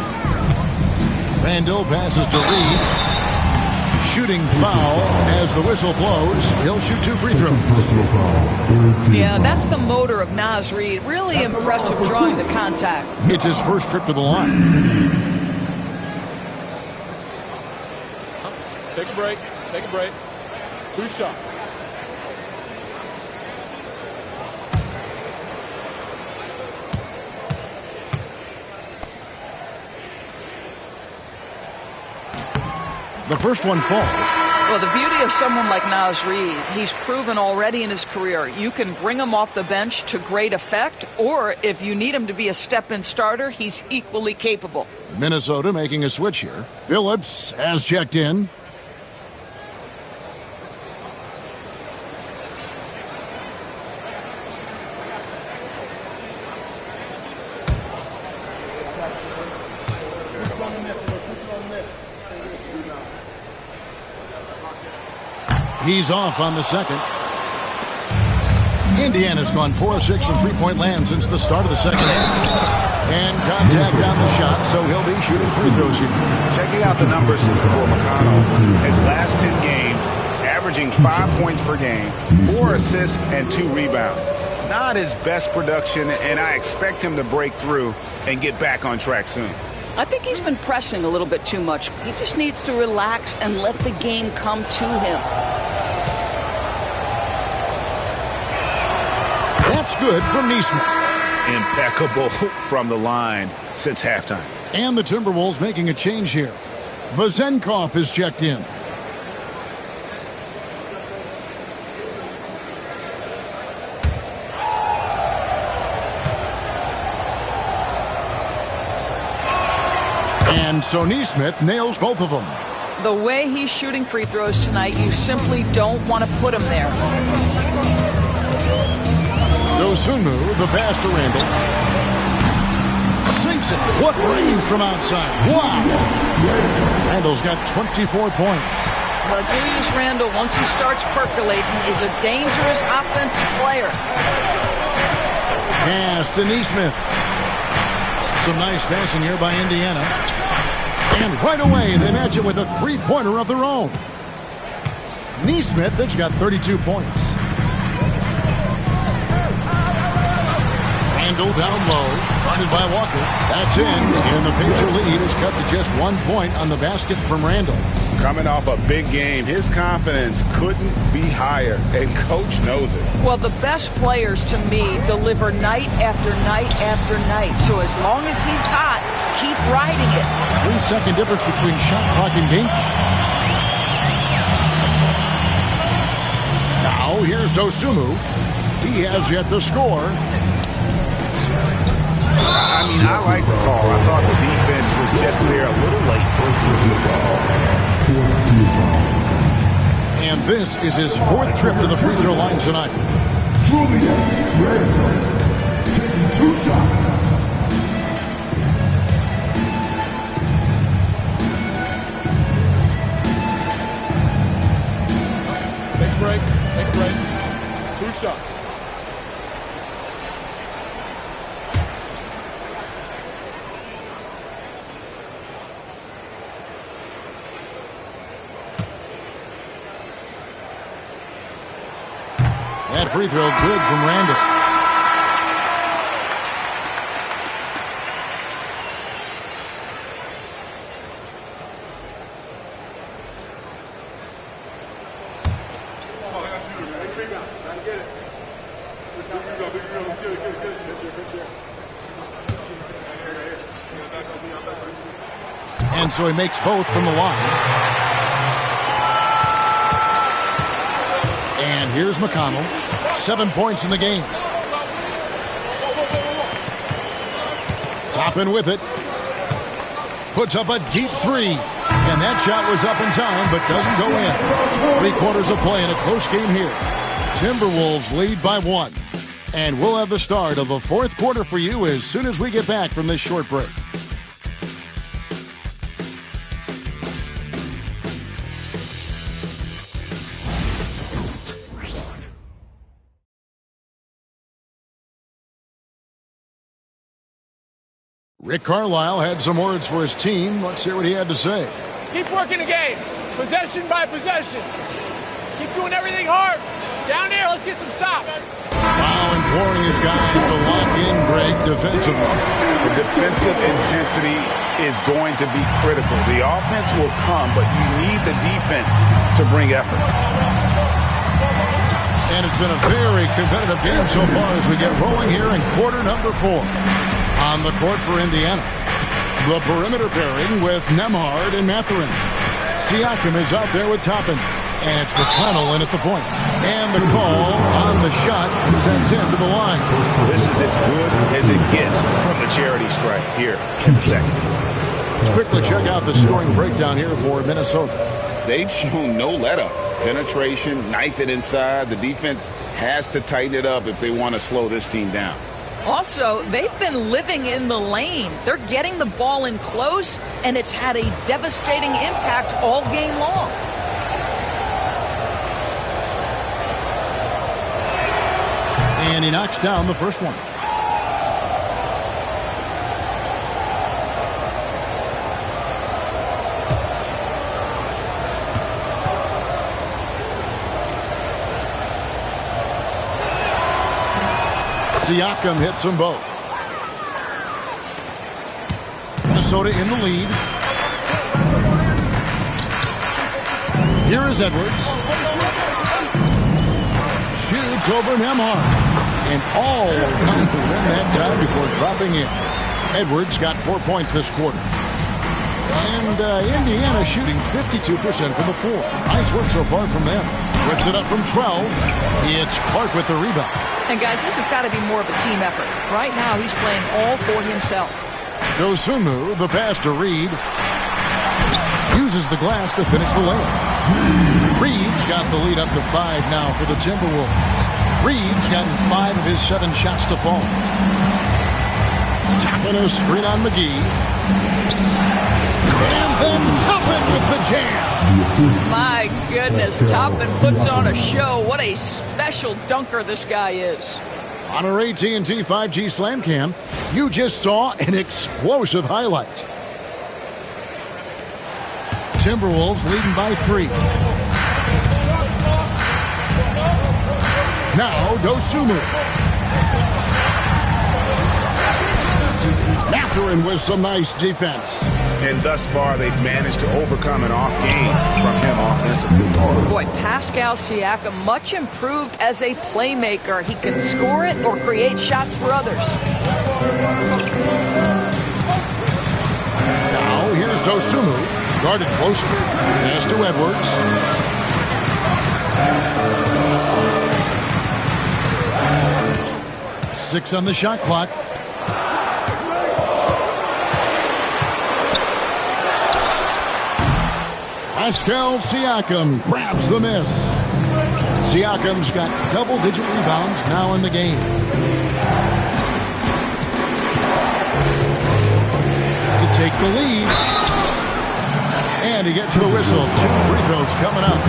Randall passes to Reed. Shooting foul as the whistle blows. He'll shoot 2 free throws. Yeah, that's the motor of Naz Reid. Really impressive drawing the contact. It's his first trip to the line. Take a break. Take a break. 2 shots. The first one falls. Well, the beauty of someone like Naz Reid, he's proven already in his career, you can bring him off the bench to great effect, or if you need him to be a step-in starter, he's equally capable. Minnesota making a switch here. Phillips has checked in. He's off on the second. Indiana's gone 4 of 6 from three-point land since the start of the second half. And contact on the shot, so he'll be shooting free throws here. Checking out the numbers for McConnell. His last 10 games, averaging 5 points per game, 4 assists, and 2 rebounds. Not his best production, and I expect him to break through and get back on track soon. I think he's been pressing a little bit too much. He just needs to relax and let the game come to him. That's good from Neesmith. Impeccable from the line since halftime. And the Timberwolves making a change here. Vezenkov is checked in. And so Neesmith nails both of them. The way he's shooting free throws tonight, you simply don't want to put him there. Dosunmu, the pass to Randall. Sinks it. What range from outside. Wow. Randall's got 24 points. Well, Julius Randall, once he starts percolating, is a dangerous offensive player. Pass to Neesmith. Some nice passing here by Indiana. And right away, they match it with a three-pointer of their own. Neesmith has got 32 points. Randall down low, guarded by Walker. That's in, and the Pacer lead is cut to just 1 point on the basket from Randall. Coming off a big game, his confidence couldn't be higher, and Coach knows it. Well, the best players, to me, deliver night after night after night. So as long as he's hot, keep riding it. 3-second difference between shot clock and game clock. Now, here's Dosunmu. He has yet to score. I mean, I like the call. I thought the defense was just there a little late. And this is his 4th trip to the free throw line tonight. Julius Randle taking 2 shots. Take a break. Take a break. 2 shots. That free throw good from Randall. And so he makes both from the line. And here's McConnell. 7 points in the game. Toppin with it. Puts up a deep three. And that shot was up in time, but doesn't go in. 3/4 of play in a close game here. Timberwolves lead by 1. And we'll have the start of the fourth quarter for you as soon as we get back from this short break. Rick Carlisle had some words for his team. Let's hear what he had to say. Keep working the game, possession by possession. Keep doing everything hard. Down there, let's get some stops. Wow, imploring his guys to lock in, Greg, defensively. The defensive intensity is going to be critical. The offense will come, but you need the defense to bring effort. And it's been a very competitive game so far as we get rolling here in quarter number 4. On the court for Indiana, the perimeter pairing with Nembhard and Mathurin. Siakam is out there with Toppin. And it's McConnell in at the point. And the call on the shot sends him to the line. This is as good as it gets from the charity stripe here in the second. Let's quickly check out the scoring breakdown here for Minnesota. They've shown no let-up. Penetration, knife it inside. The defense has to tighten it up if they want to slow this team down. Also, they've been living in the lane. They're getting the ball in close, and it's had a devastating impact all game long. And he knocks down the first one. Siakam hits them both. Minnesota in the lead. Here is Edwards. Shoots over Nembhard. And all around the rim that time before dropping in. Edwards got 4 points this quarter. And Indiana shooting 52% from the floor. Nice work so far from them. Rips it up from 12. It's Clark with the rebound. And guys, this has got to be more of a team effort. Right now, he's playing all for himself. Dosunmu, the pass to Reed. Uses the glass to finish the layup. Reed's got the lead up to 5 now for the Timberwolves. Reed's gotten 5 of his 7 shots to fall. Toppin a screen on McGee. And then Toppin with the jam. My goodness, Toppin puts on a show. What a special dunker this guy is. On our AT&T 5G Slam Cam, you just saw an explosive highlight. Timberwolves leading by 3. Now Dosunmu. Mathurin with some nice defense. And thus far, they've managed to overcome an off game from him offensively. Boy, Pascal Siakam much improved as a playmaker. He can score it or create shots for others. Now here's Dosunmu. Guarded closely. Pass to Edwards. Six on the shot clock. Pascal Siakam grabs the miss. Siakam's got double-digit rebounds now in the game. To take the lead. And he gets the whistle. 2 free throws coming up.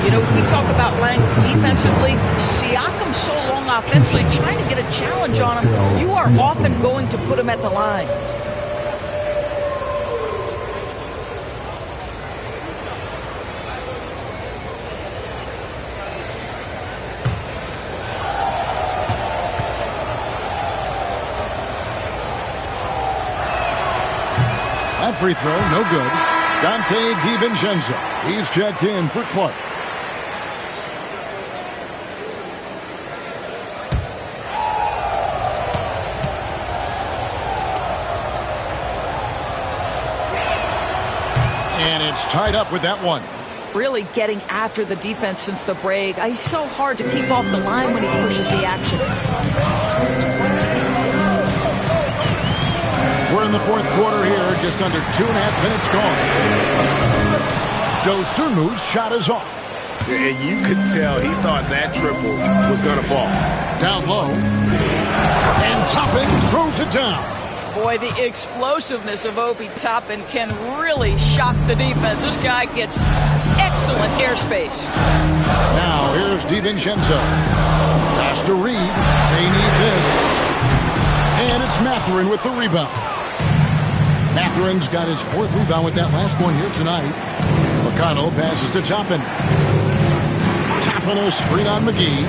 You know, we talk about length defensively. Siakam's so long offensively, trying to get a challenge on him. You are often going to put him at the line. That free throw, no good. Dante DiVincenzo. He's checked in for Clark. It's tied up with that one. Really getting after the defense since the break. He's so hard to keep off the line when he pushes the action. We're in the fourth quarter here, just under 2.5 minutes gone. Dosunmu's shot is off. And you could tell he thought that triple was going to fall. Down low. And Toppin throws it down. Boy, the explosiveness of Obi Toppin can really shock the defense. This guy gets excellent airspace. Now, here's DiVincenzo. Pass to Reed. They need this. And it's Mathurin with the rebound. Mathurin's got his 4th rebound with that last one here tonight. McConnell passes to Toppin. Toppin a screen on McGee.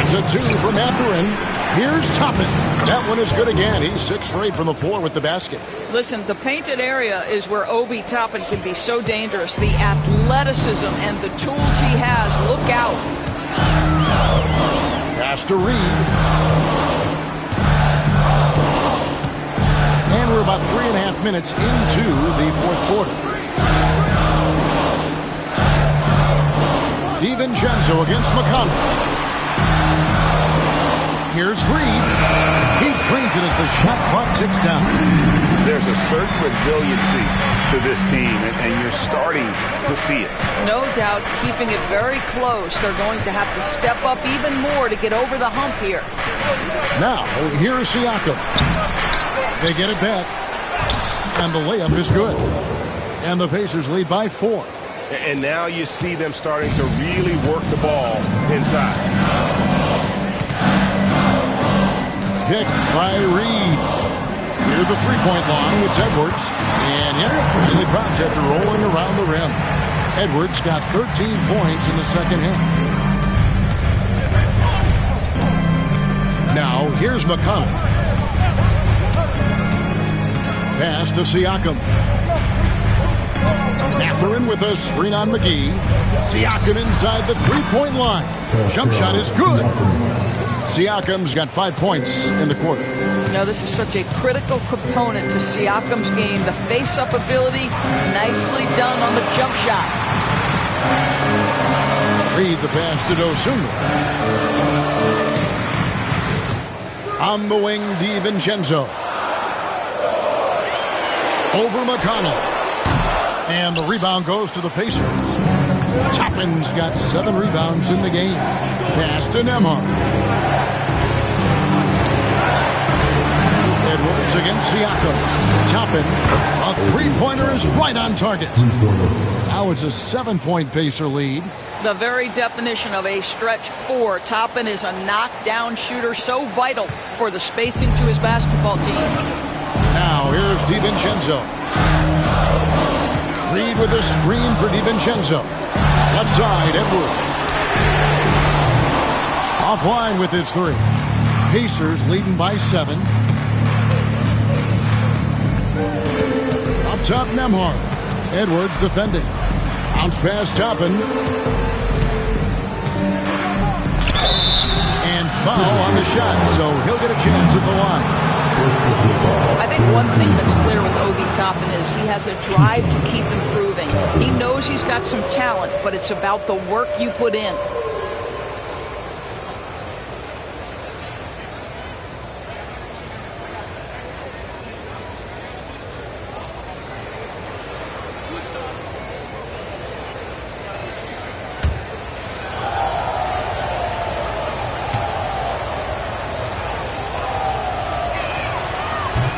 It's a 2 for Mathurin. Here's Toppin. That one is good again. He's 6 for 8 from the floor with the basket. Listen, the painted area is where Obi Toppin can be so dangerous. The athleticism and the tools he has. Look out. Pass to Reed. And we're about 3.5 minutes into the fourth quarter. DiVincenzo against McConnell. Here's Reed. He trains it as the shot clock ticks down. There's a certain resiliency to this team, and you're starting to see it. No doubt, keeping it very close. They're going to have to step up even more to get over the hump here. Now, here's Siakam. They get it back. And the layup is good. And the Pacers lead by 4. And now you see them starting to really work the ball inside. Picked by Reed. Near the three-point line, it's Edwards. And finally drops after rolling around the rim. Edwards got 13 points in the second half. Now, here's McConnell. Pass to Siakam. Mathurin with a screen on McGee. Siakam inside the three-point line. Jump shot is good. Siakam's got 5 points in the quarter. Now, this is such a critical component to Siakam's game. The face-up ability, nicely done on the jump shot. Read the pass to Dosunmu. On the wing, DiVincenzo. Over McConnell. And the rebound goes to the Pacers. Toppin's got 7 rebounds in the game. Pass to Nembhard. Edwards against Siakam. Toppin. A three-pointer is right on target. Now it's a 7-point Pacer lead. The very definition of a stretch 4. Toppin is a knockdown shooter, so vital for the spacing to his basketball team. Now here's DiVincenzo. Reed with a screen for DiVincenzo. Left side, Edwards. Offline with his 3. Pacers leading by 7. Up top, Nembhard. Edwards defending. Bounce pass, Toppin. And foul on the shot, so he'll get a chance at the line. I think one thing that's clear with Obi Toppin is he has a drive to keep improving. He knows he's got some talent, but it's about the work you put in.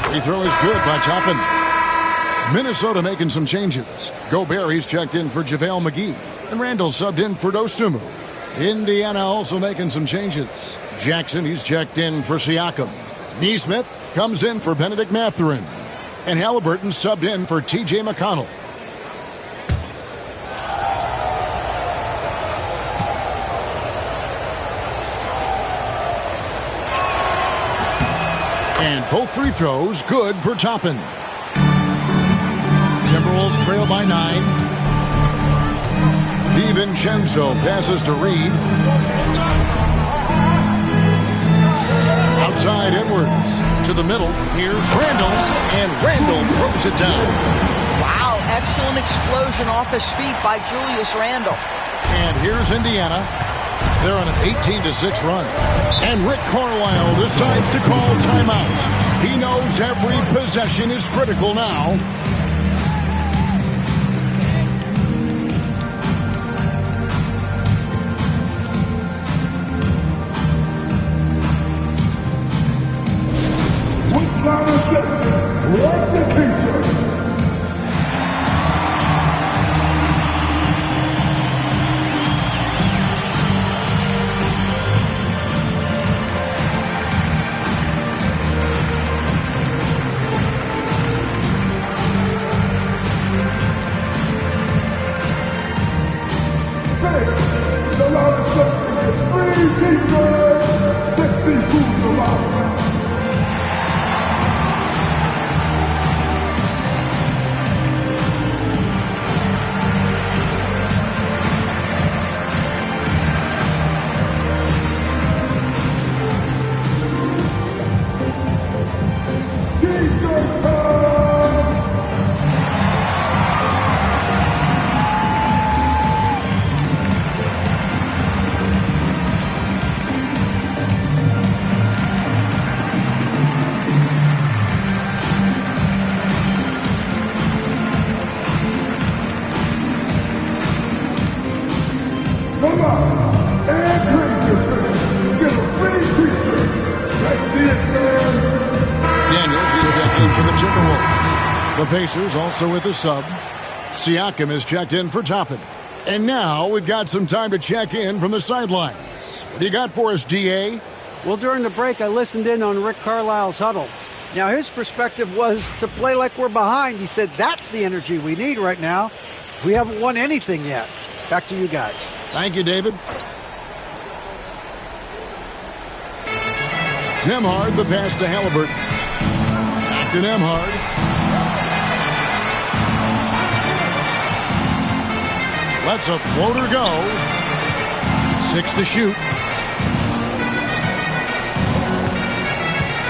Free throw is good by Toppin. Minnesota making some changes. Gobert, he's checked in for JaVale McGee. And Randall subbed in for Dosunmu. Indiana also making some changes. Jackson, he's checked in for Siakam. Nesmith comes in for Benedict Mathurin. And Halliburton subbed in for T.J. McConnell. And both free throws good for Toppin. Timberwolves trail by 9. DiVincenzo passes to Reed. Outside Edwards. To the middle. Here's Randall. And Randall throws it down. Wow, excellent explosion off his feet by Julius Randle. And here's Indiana. They're on an 18-6 run. And Rick Carlisle decides to call timeout. He knows every possession is critical now. The Pacers also with a sub. Siakam is checked in for Toppin. And now we've got some time to check in from the sidelines. What do you got for us, DA? Well, during the break, I listened in on Rick Carlisle's huddle. Now, his perspective was to play like we're behind. He said that's the energy we need right now. We haven't won anything yet. Back to you guys. Thank you, David. Nembhard, the pass to Halliburton. Back to Nembhard. Lets a floater go. 6 to shoot.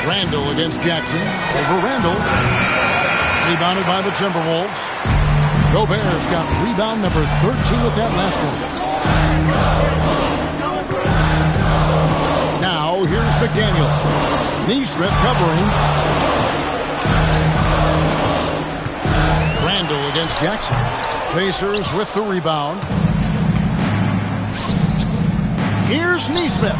Randle against Jackson. Over Randle. Rebounded by the Timberwolves. Gobert's got rebound number 13 with that last one. Now here's McDaniel. Neesmith covering. Randle against Jackson. Pacers with the rebound. Here's Neesmith.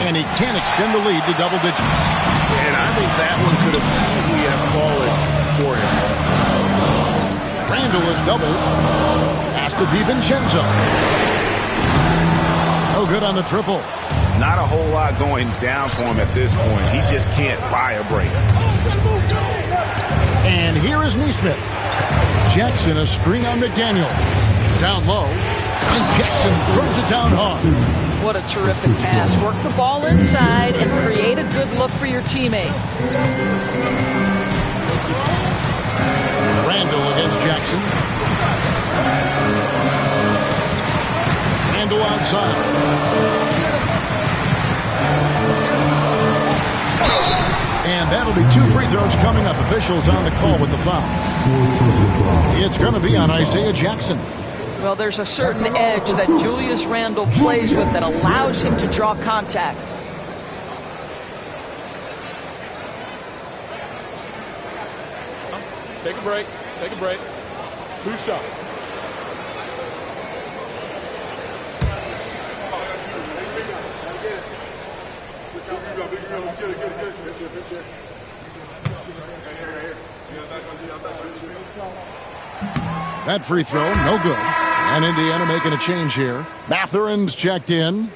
And he can't extend the lead to double digits. And I think that one could have easily have fallen for him. Randle is doubled. Pass to DiVincenzo. No good on the triple. Not a whole lot going down for him at this point. He just can't buy a break. And here is Neesmith. Jackson a screen on McDaniel. Down low. And Jackson throws it down hard. What a terrific pass. Work the ball inside and create a good look for your teammate. Randle against Jackson. Randle outside. And that'll be 2 free throws coming up. Officials on the call with the foul. It's going to be on Isaiah Jackson. Well, there's a certain edge that Julius Randle plays with that allows him to draw contact. Take a break. Take a break. 2 shots. That free throw, no good. And Indiana making a change here. Mathurin's checked in.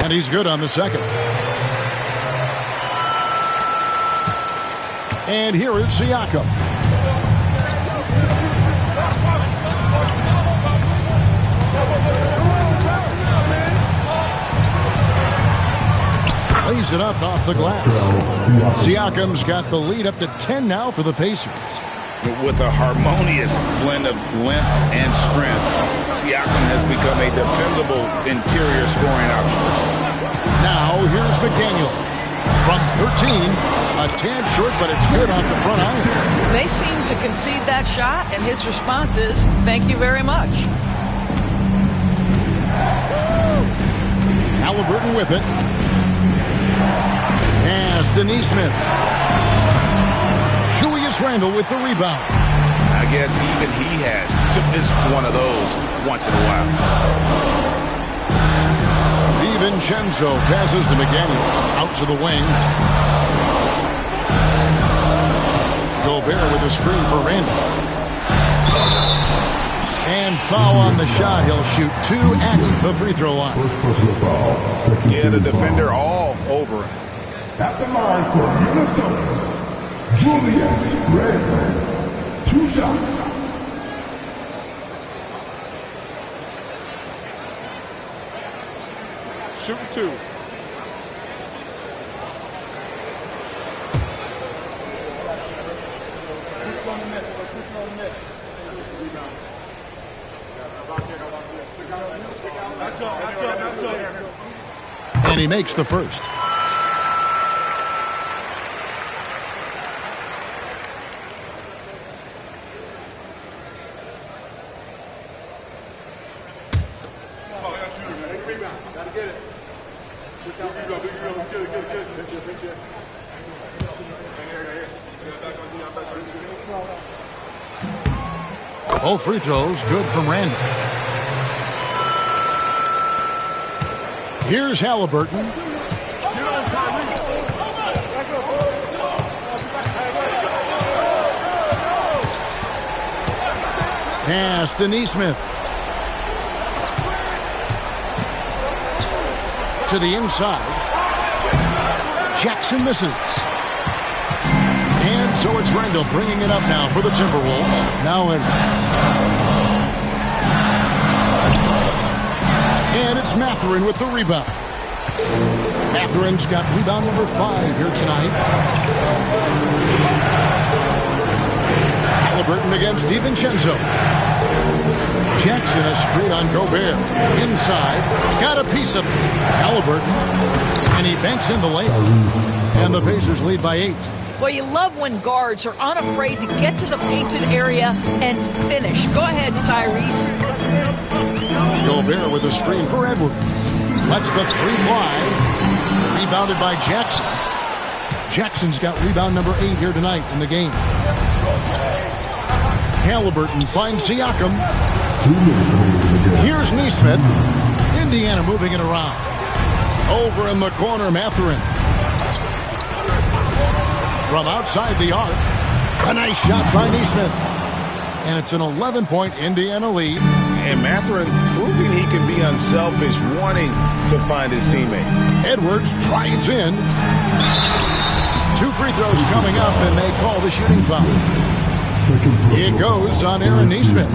And he's good on the second. And here is Siakam. Lays it up off the glass. Siakam's got the lead up to 10 now for the Pacers. With a harmonious blend of length and strength, Siakam has become a dependable interior scoring option. Now here's McDaniels. From 13, a tad short, but it's good off the front iron. They seem to concede that shot, and his response is, thank you very much. Halliburton with it. As Denise Smith. Julius Randle with the rebound. I guess even he has to miss one of those once in a while. DiVincenzo passes to McDaniels. Out to the wing. Gobert with a screen for Randle. And foul on the shot. He'll shoot 2 at the free throw line. Yeah, the defender all over him. At the line for Minnesota, Julius Randle. 2 shots. Shooting 2. And he makes the first. Both free throws good from Randle. Here's Halliburton. Pass to Neesmith. To the inside. Jackson misses. And so it's Randle bringing it up now for the Timberwolves. Now and it's Mathurin with the rebound. Mathurin's got rebound number 5 here tonight. Halliburton against DiVincenzo. Jackson a screen on Gobert. Inside. Got a piece of it. Halliburton. And he banks in the layup. And the Pacers lead by 8. Well, you love when guards are unafraid to get to the painted area and finish. Go ahead, Tyrese. Gobert with a screen for Edwards. Lets the 3 fly. Rebounded by Jackson. Jackson's got rebound number 8 here tonight in the game. Halliburton finds Siakam. Here's Neesmith. Indiana moving it around. Over in the corner, Mathurin. From outside the arc. A nice shot by Neesmith. And it's an 11-point Indiana lead. And Mathurin proving he can be unselfish, wanting to find his teammates. Edwards drives in. 2 free throws coming up, and they call the shooting foul. It goes on Aaron Neesmith.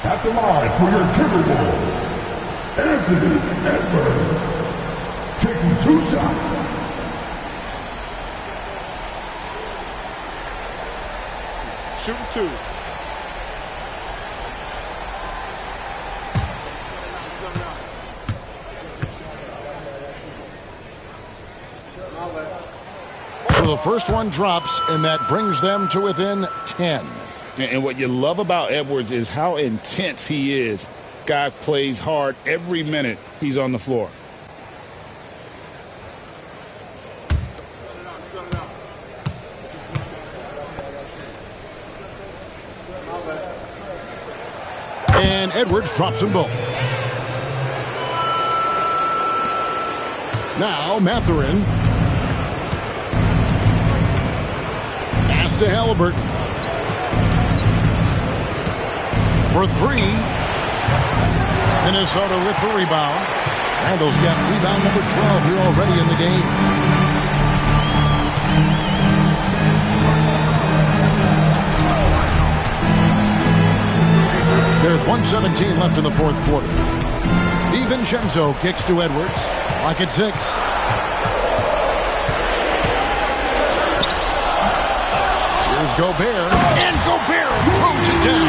At the line for your Timberwolves, Anthony Edwards. Taking 2 shots. Shooting 2. So the first one drops, and that brings them to within 10. And what you love about Edwards is how intense he is. Guy plays hard every minute he's on the floor. And Edwards drops them both. Now Mathurin. Pass to Halliburton. For 3. Minnesota with the rebound. Randle's got rebound number 12 here already in the game. There's 1:17 left in the fourth quarter. DiVincenzo kicks to Edwards. Clock at 6. Here's Gobert. And Gobert throws it down.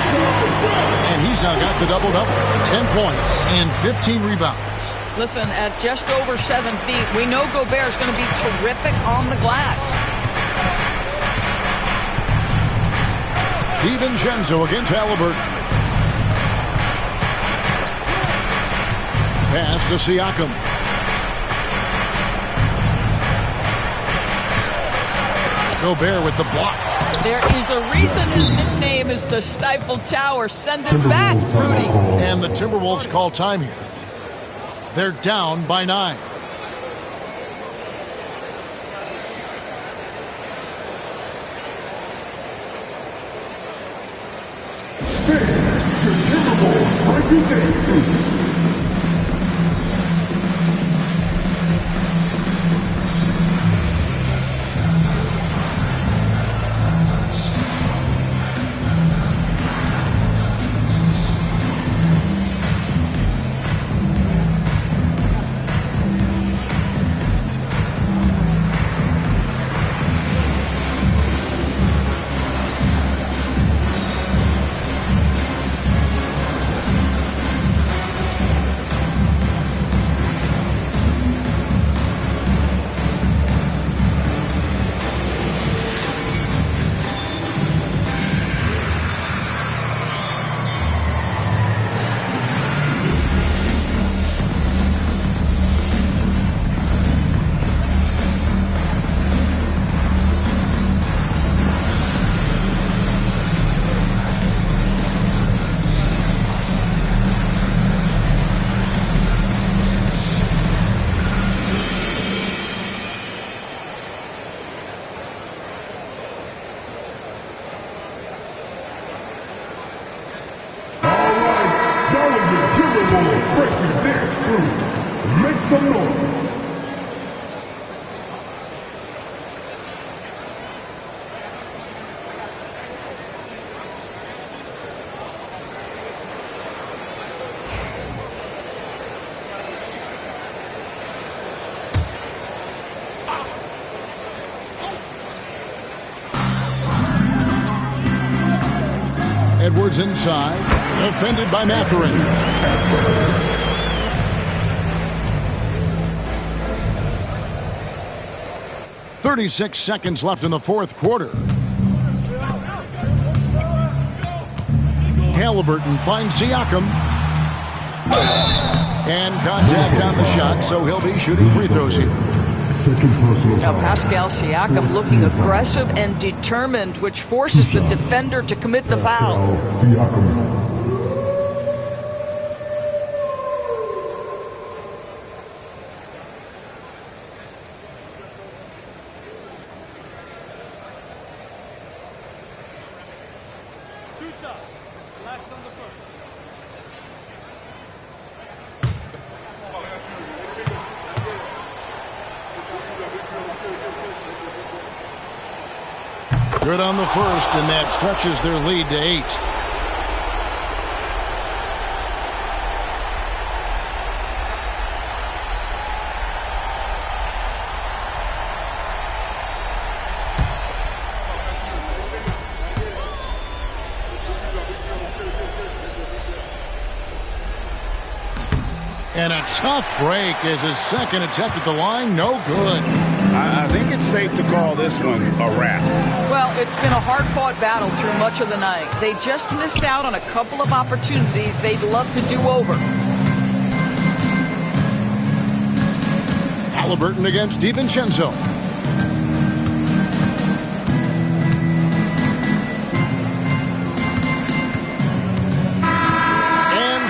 And he's now got the double-double. 10 points and 15 rebounds. Listen, at just over 7 feet, we know Gobert's going to be terrific on the glass. DiVincenzo against Halliburton. Pass to Siakam. Gobert with the block. There is a reason his nickname is the Stifle Tower. Send it back, Rudy. And the Timberwolves call time here. They're down by 9. Edwards inside, defended by Mathurin. 36 seconds left in the fourth quarter. Halliburton finds Siakam. And contact on the shot, so he'll be shooting free throws here. Now Pascal Siakam looking aggressive and determined, which forces the defender to commit the foul. Good on the first, and that stretches their lead to 8. And a tough break as his second attempt at the line, no good. I think it's safe to call this one a wrap. Well, it's been a hard-fought battle through much of the night. They just missed out on a couple of opportunities they'd love to do over. Halliburton against DiVincenzo.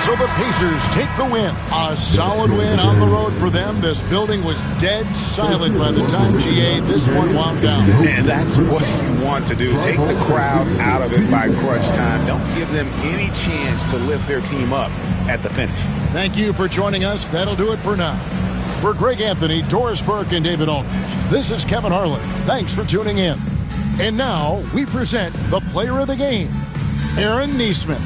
So the Pacers take the win. A solid win on the road for them. This building was dead silent by the time GA this one wound down. And that's what you want to do. Take the crowd out of it by crunch time. Don't give them any chance to lift their team up at the finish. Thank you for joining us. That'll do it for now. For Greg Anthony, Doris Burke, and David Aldridge, this is Kevin Harlan. Thanks for tuning in. And now we present the player of the game, Aaron Nesmith.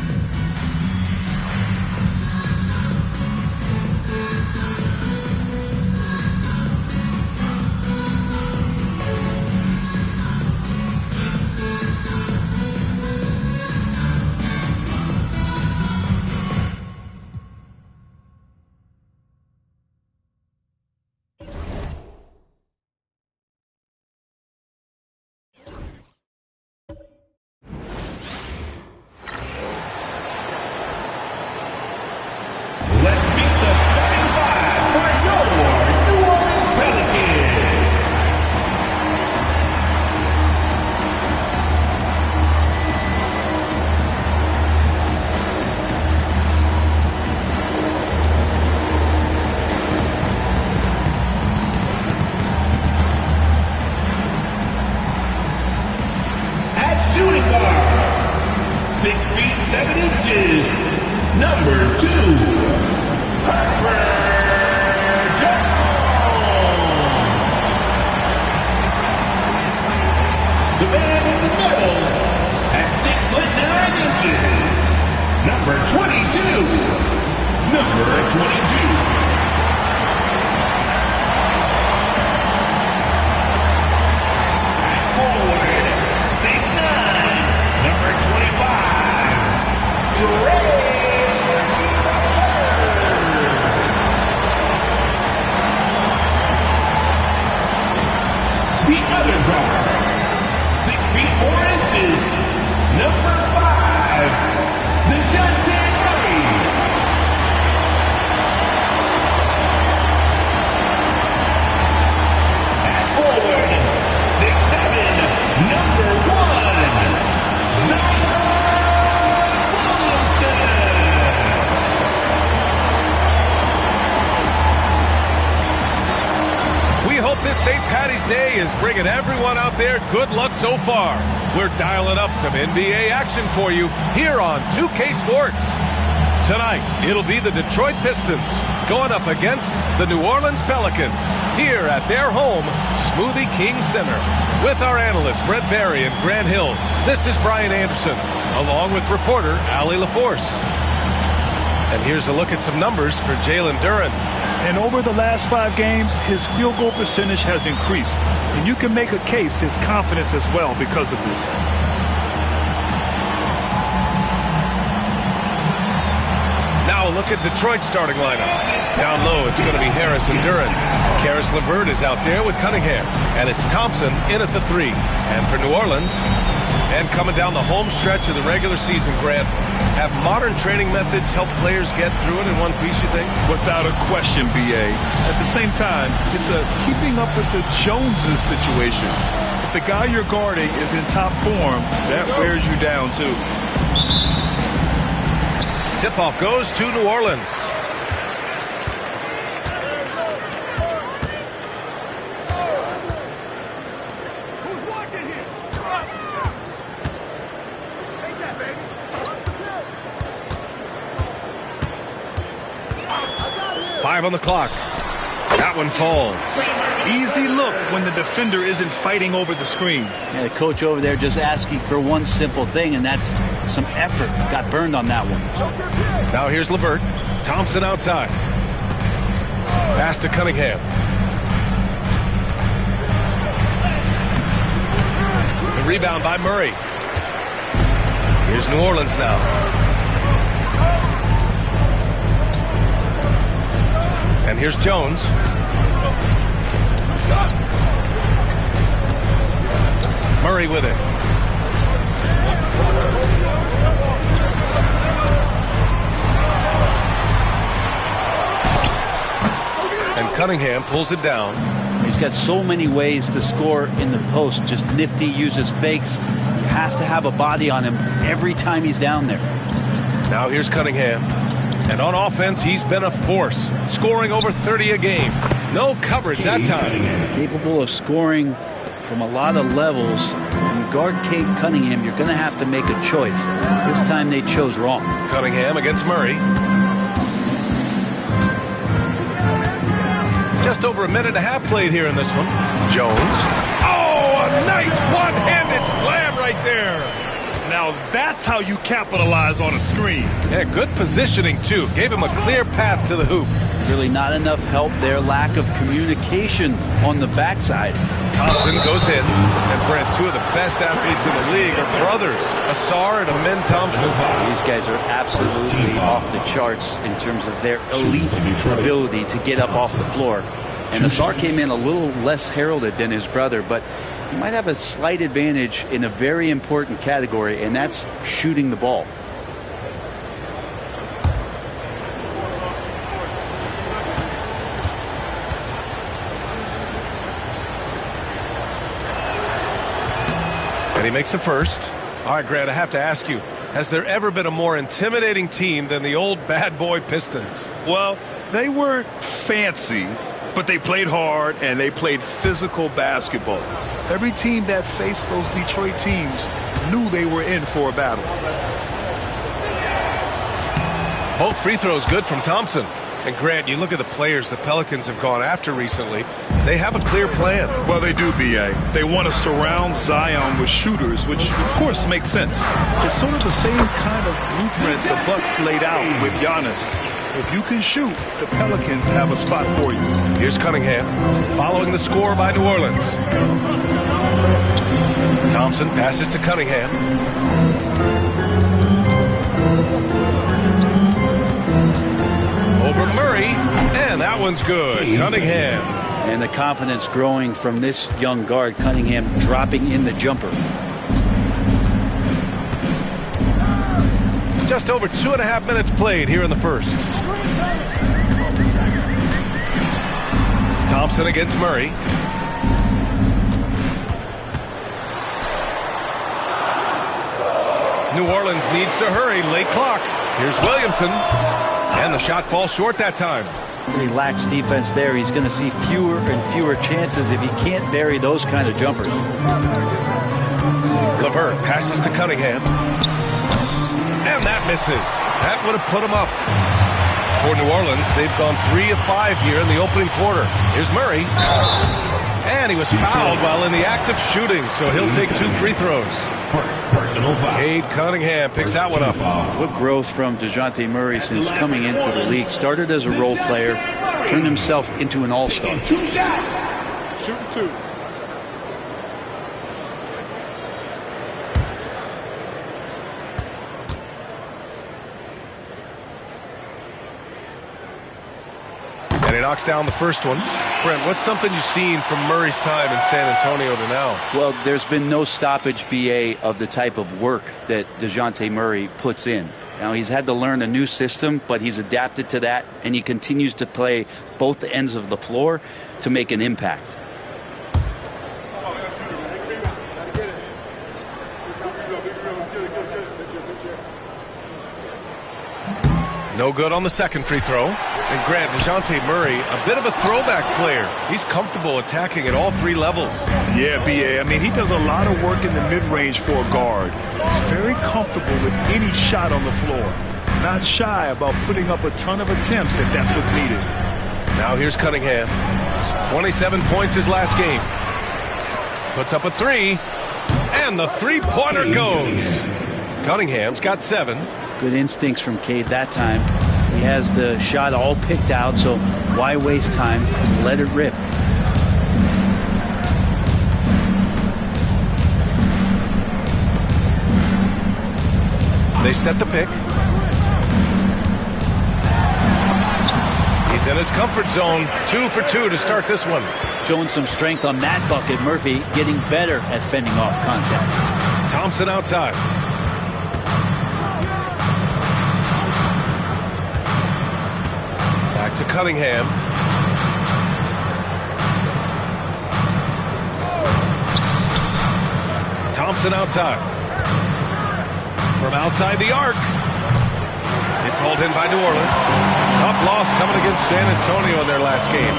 number 2, the man in the middle at 6'9", number 22. At forward, 6'9", number 25, the other guard, 6 feet 4 inches, number 5, the Shante Murray. At forward, 6'7", number 1, Zion Williamson. We hope this St. Patty's Day is bringing everyone out there good luck so far. We're dialing up some NBA action for you here on 2K Sports. Tonight, it'll be the Detroit Pistons going up against the New Orleans Pelicans here at their home, Smoothie King Center. With our analysts, Brent Barry and Grant Hill, this is Brian Anderson, along with reporter Allie LaForce. And here's a look at some numbers for Jalen Duren. And over the last 5 games, his field goal percentage has increased. And you can make a case his confidence as well because of this. Now a look at Detroit's starting lineup. Down low, it's going to be Harris and Duren. Karis LeVert is out there with Cunningham. And it's Thompson in at the 3. And for New Orleans, and coming down the home stretch of the regular season, Grant, have modern training methods helped players get through it in one piece, you think? Without a question, B.A. At the same time, it's a keeping up with the Joneses situation. If the guy you're guarding is in top form, that wears you down, too. Tip-off goes to New Orleans. Who's watching here? Take that, baby. 5 on the clock. That one falls. Easy look when the defender isn't fighting over the screen. Yeah, the coach over there just asking for one simple thing, and that's some effort. Got burned on that one. Now here's LeVert. Thompson outside. Pass to Cunningham. The rebound by Murray. Here's New Orleans now. And here's Jones. Murray with it. And Cunningham pulls it down. He's got so many ways to score in the post. Just nifty, uses fakes. You have to have a body on him every time he's down there. Now here's Cunningham. And on offense, he's been a force, scoring over 30 a game. No coverage that time. Capable of scoring from a lot of levels. When you guard Cade Cunningham, you're going to have to make a choice. This time they chose wrong. Cunningham against Murray. Just over a minute and a half played here in this one. Jones. Oh, a nice one-handed slam right there. Now that's how you capitalize on a screen. Yeah, good positioning, too. Gave him a clear path to the hoop. Really not enough help there. Lack of communication on the backside. Thompson goes in. And Brent, 2 of the best athletes in the league are brothers. Asar and Amin Thompson. These guys are absolutely off the charts in terms of their elite ability to get up off the floor. And Asar came in a little less heralded than his brother, but he might have a slight advantage in a very important category, and that's shooting the ball. And he makes the first. All right, Grant, I have to ask you, has there ever been a more intimidating team than the old bad boy Pistons? Well, they were fancy, but they played hard and they played physical basketball. Every team that faced those Detroit teams knew they were in for a battle. Both free throws good from Thompson. And Grant, you look at the players the Pelicans have gone after recently. They have a clear plan. Well, they do, B.A. They want to surround Zion with shooters, which, of course, makes sense. It's sort of the same kind of blueprint the Bucks laid out with Giannis. If you can shoot, the Pelicans have a spot for you. Here's Cunningham, following the score by New Orleans. Thompson passes to Cunningham. Over Murray, and that one's good. Cunningham. And the confidence growing from this young guard, Cunningham, dropping in the jumper. Just over 2.5 minutes played here in the first. Thompson against Murray. New Orleans needs to hurry. Late clock. Here's Williamson. And the shot falls short that time. Relaxed defense there. He's going to see fewer and fewer chances if he can't bury those kind of jumpers. LeVert passes to Cunningham. And that misses. That would have put him up. For New Orleans, they've gone 3 of 5 here in the opening quarter. Here's Murray. And he was fouled while in the act of shooting, so he'll take 2 free throws. Cade Cunningham picks that one up. What growth from DeJounte Murray since coming into the league. Started as a role player, turned himself into an all-star. 2 shots. Shooting 2. And he knocks down the first one. Brent, what's something you've seen from Murray's time in San Antonio to now? Well, there's been no stoppage, BA, of the type of work that DeJounte Murray puts in. Now, he's had to learn a new system, but he's adapted to that, and he continues to play both ends of the floor to make an impact. No good on the second free throw. And Grant, DeJounte Murray, a bit of a throwback player. He's comfortable attacking at all 3 levels. Yeah, B.A. I mean, he does a lot of work in the mid-range for a guard. He's very comfortable with any shot on the floor. Not shy about putting up a ton of attempts if that's what's needed. Now here's Cunningham. 27 points his last game. Puts up a 3. And the three-pointer goes. Cunningham's got 7. Good instincts from Cade that time. He has the shot all picked out, so why waste time? Let it rip. They set the pick. He's in his comfort zone. 2 for 2 to start this one. Showing some strength on that bucket. Murphy getting better at fending off contact. Thompson outside. Back to Cunningham. Thompson outside. From outside the arc. It's hauled in by New Orleans. Tough loss coming against San Antonio in their last game.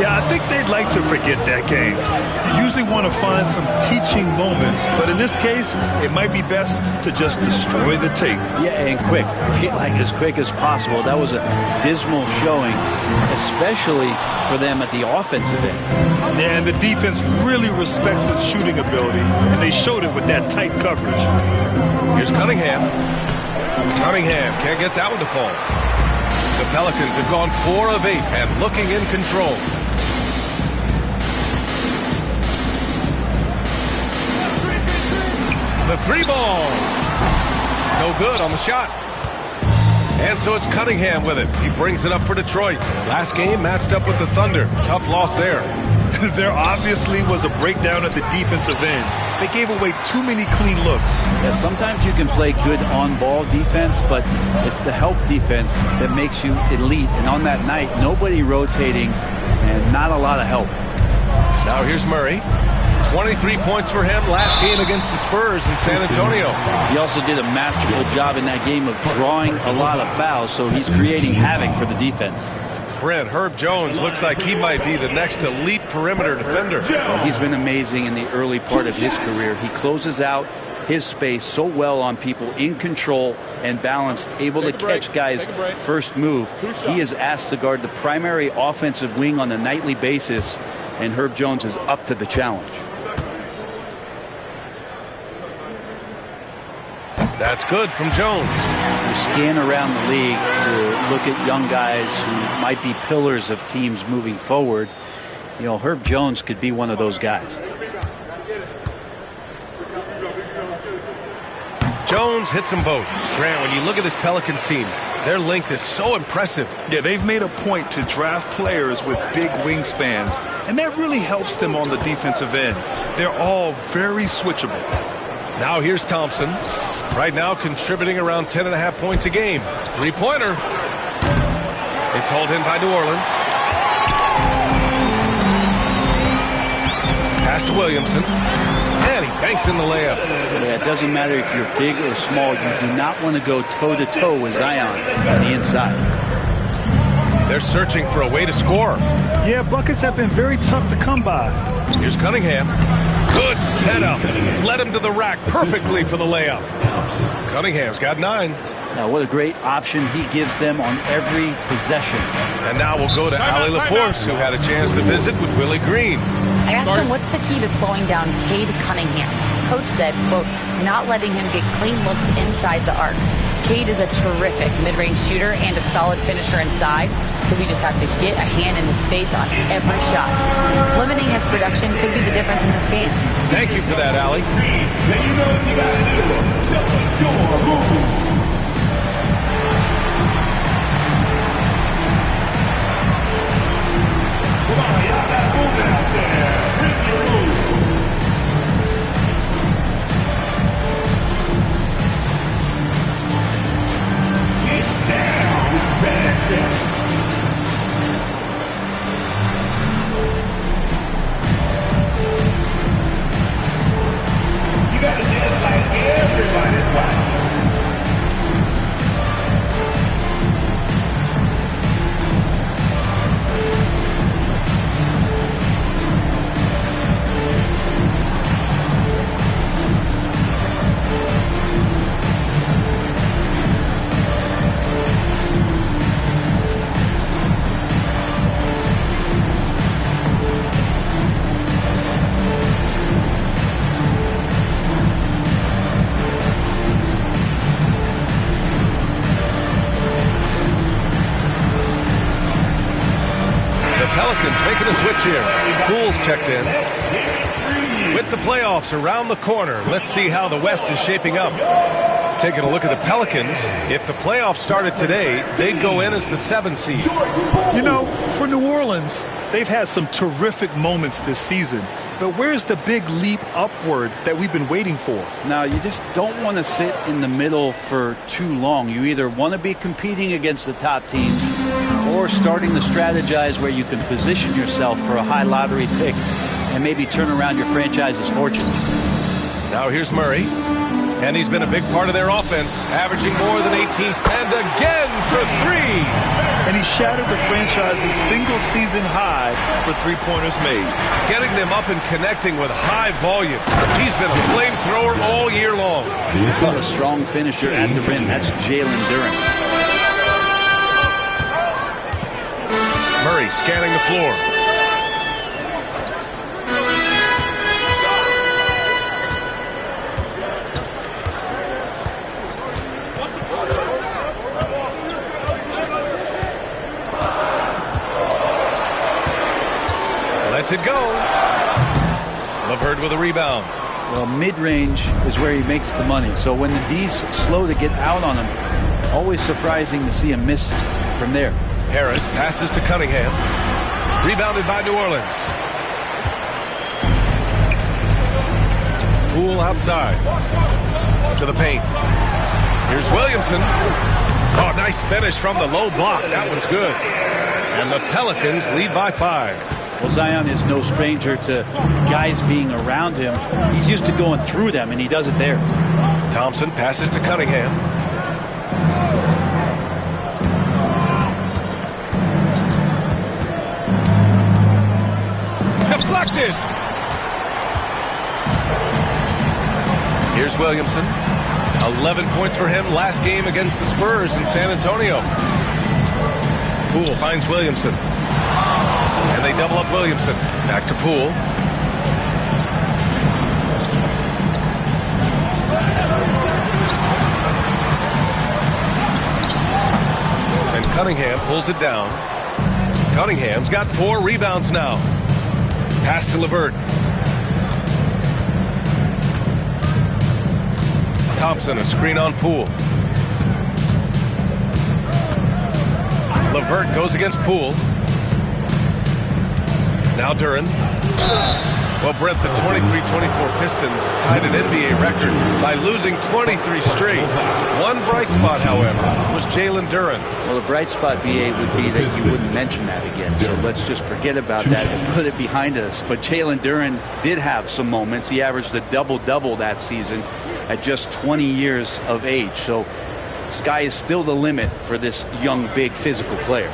Yeah, I think they'd like to forget that game. You usually want to find some teaching moments, but in this case, it might be best to just destroy the tape. Yeah, and quick. Like as quick as possible. That was a dismal showing, especially for them at the offensive end. Yeah, and the defense really respects his shooting ability, and they showed it with that tight coverage. Here's Cunningham. Cunningham can't get that one to fall. The Pelicans have gone 4 of 8 and looking in control. The 3 ball. No good on the shot. And so it's Cunningham with it. He brings it up for Detroit. Last game matched up with the Thunder. Tough loss there. There obviously was a breakdown at the defensive end. They gave away too many clean looks. Yeah, sometimes you can play good on-ball defense, but it's the help defense that makes you elite. And on that night, nobody rotating and not a lot of help. Now here's Murray. 23 points for him last game against the Spurs in San Antonio. He also did a masterful job in that game of drawing a lot of fouls, so he's creating havoc for the defense. Brent, Herb Jones looks like he might be the next elite perimeter defender. He's been amazing in the early part of his career. He closes out his space so well on people, in control and balanced, able to catch guys' first move. He is asked to guard the primary offensive wing on a nightly basis, and Herb Jones is up to the challenge. That's good from Jones. You scan around the league to look at young guys who might be pillars of teams moving forward. You know, Herb Jones could be one of those guys. Jones hits them both. Grant, when you look at this Pelicans team, their length is so impressive. Yeah, they've made a point to draft players with big wingspans, and that really helps them on the defensive end. They're all very switchable. Now here's Thompson. Right now contributing around 10.5 points a game. Three-pointer. It's hauled in by New Orleans. Pass to Williamson. And he banks in the layup. Yeah, it doesn't matter if you're big or small. You do not want to go toe-to-toe with Zion on the inside. They're searching for a way to score. Yeah, buckets have been very tough to come by. Here's Cunningham. Good setup. Led him to the rack perfectly for the layup. Cunningham's got 9. Now, what a great option he gives them on every possession. And now we'll go to Ali LaForce, who had a chance to visit with Willie Green. I asked him what's the key to slowing down Cade Cunningham. Coach said, quote, not letting him get clean looks inside the arc. Cade is a terrific mid-range shooter and a solid finisher inside, so we just have to get a hand in his face on every shot. Limiting his production could be the difference in this game. Thank you for that, Ali. Now you know what you gotta do. So your move. Come on, y'all gotta move it out there. Bring your move. Get down with bad steps. You gotta dance like everybody's watching. Pelicans making a switch here. Poole's checked in. With the playoffs around the corner, let's see how the West is shaping up. Taking a look at the Pelicans, if the playoffs started today, they'd go in as the 7th seed. You know, for New Orleans, they've had some terrific moments this season. But where's the big leap upward that we've been waiting for? Now, you just don't want to sit in the middle for too long. You either want to be competing against the top teams or starting to strategize where you can position yourself for a high lottery pick and maybe turn around your franchise's fortunes. Now here's Murray. And he's been a big part of their offense, averaging more than 18. And again for 3. And he shattered the franchise's single-season high for three-pointers made. Getting them up and connecting with high volume. He's been a flamethrower all year long. A strong finisher at the rim. That's Jalen Duren. Murray scanning the floor. Lets it go. LeVert with a rebound. Well, mid-range is where he makes the money. So when the D's slow to get out on him, always surprising to see him miss from there. Harris passes to Cunningham. Rebounded by New Orleans. Poole outside. To the paint. Here's Williamson. Oh, nice finish from the low block. That one's good. And the Pelicans lead by 5. Well, Zion is no stranger to guys being around him. He's used to going through them, and he does it there. Thompson passes to Cunningham. Deflected. Here's Williamson. 11 points for him last game against the Spurs in San Antonio. Poole finds Williamson. And they double up Williamson. Back to Poole. And Cunningham pulls it down. Cunningham's got 4 rebounds now. Pass to LeVert. Thompson, a screen on Poole. LeVert goes against Poole. Now Duren. Well, Brent, the 23-24 Pistons tied an NBA record by losing 23 straight. One bright spot, however, was Jalen Duren. Well, the bright spot, BA, would be that you wouldn't mention that again. So let's just forget about that and put it behind us. But Jalen Duren did have some moments. He averaged a double-double that season at just 20 years of age. So sky is still the limit for this young, big, physical player.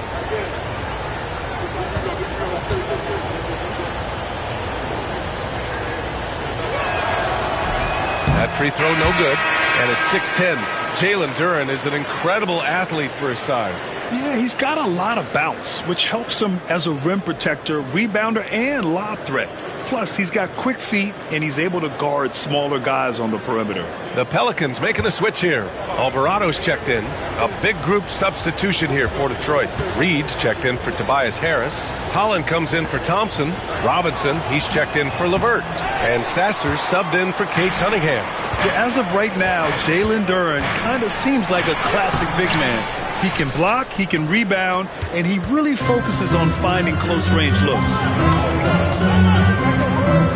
That free throw no good, and it's 6-10. Jalen Duren is an incredible athlete for his size. Yeah, he's got a lot of bounce, which helps him as a rim protector, rebounder, and lob threat. Plus, he's got quick feet, and he's able to guard smaller guys on the perimeter. The Pelicans making a switch here. Alvarado's checked in. A big group substitution here for Detroit. Reed's checked in for Tobias Harris. Holland comes in for Thompson. Robinson, he's checked in for LeVert. And Sasser's subbed in for Cade Cunningham. Yeah, as of right now, Jalen Duren kind of seems like a classic big man. He can block, he can rebound, and he really focuses on finding close-range looks.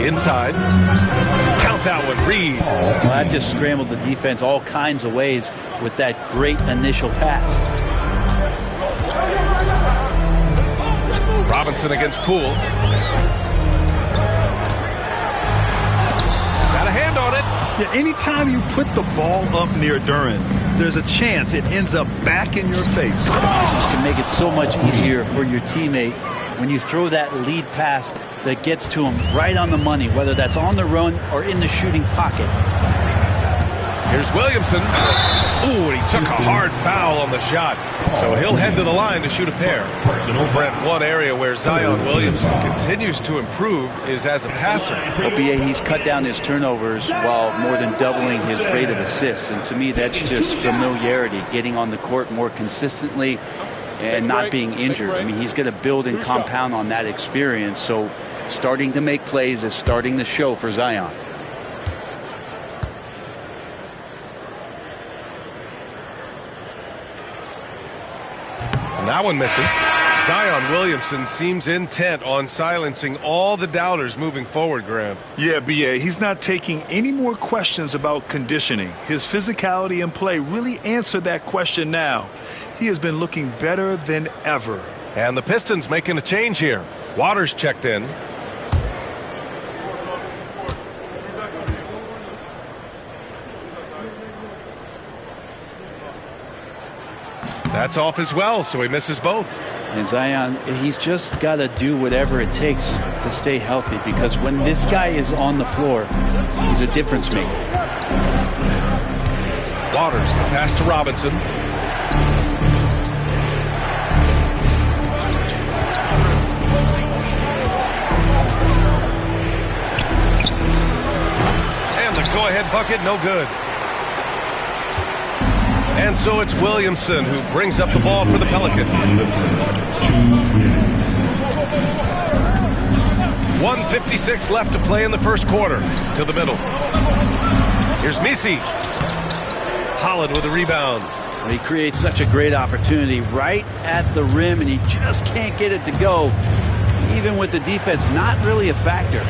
Inside. Count that one, Reed. Well, that just scrambled the defense all kinds of ways with that great initial pass. Robinson against Poole. Got a hand on it. Yeah, anytime you put the ball up near Duren, there's a chance it ends up back in your face. Just can make it so much easier for your teammate when you throw that lead pass that gets to him right on the money, whether that's on the run or in the shooting pocket. Here's Williamson. Ooh, and he took a hard foul on the shot. So he'll head to the line to shoot a pair. Brent, one area where Zion Williamson continues to improve is as a passer. Well, BA, he's cut down his turnovers while more than doubling his rate of assists. And to me, that's just familiarity, getting on the court more consistently and not being injured. I mean, he's going to build and compound on that experience. So starting to make plays is starting to show for Zion. And that one misses. Zion Williamson seems intent on silencing all the doubters moving forward, Graham. Yeah, BA, he's not taking any more questions about conditioning. His physicality and play really answer that question now. He has been looking better than ever. And the Pistons making a change here. Waters checked in. That's off as well, so he misses both. And Zion, he's just got to do whatever it takes to stay healthy, because when this guy is on the floor, he's a difference maker. Waters, the pass to Robinson. And the go-ahead bucket, no good. And so it's Williamson who brings up the ball for the Pelicans. 1:56 left to play in the first quarter. To the middle. Here's Misi. Holland with a rebound. Well, he creates such a great opportunity right at the rim, and he just can't get it to go. Even with the defense not really a factor.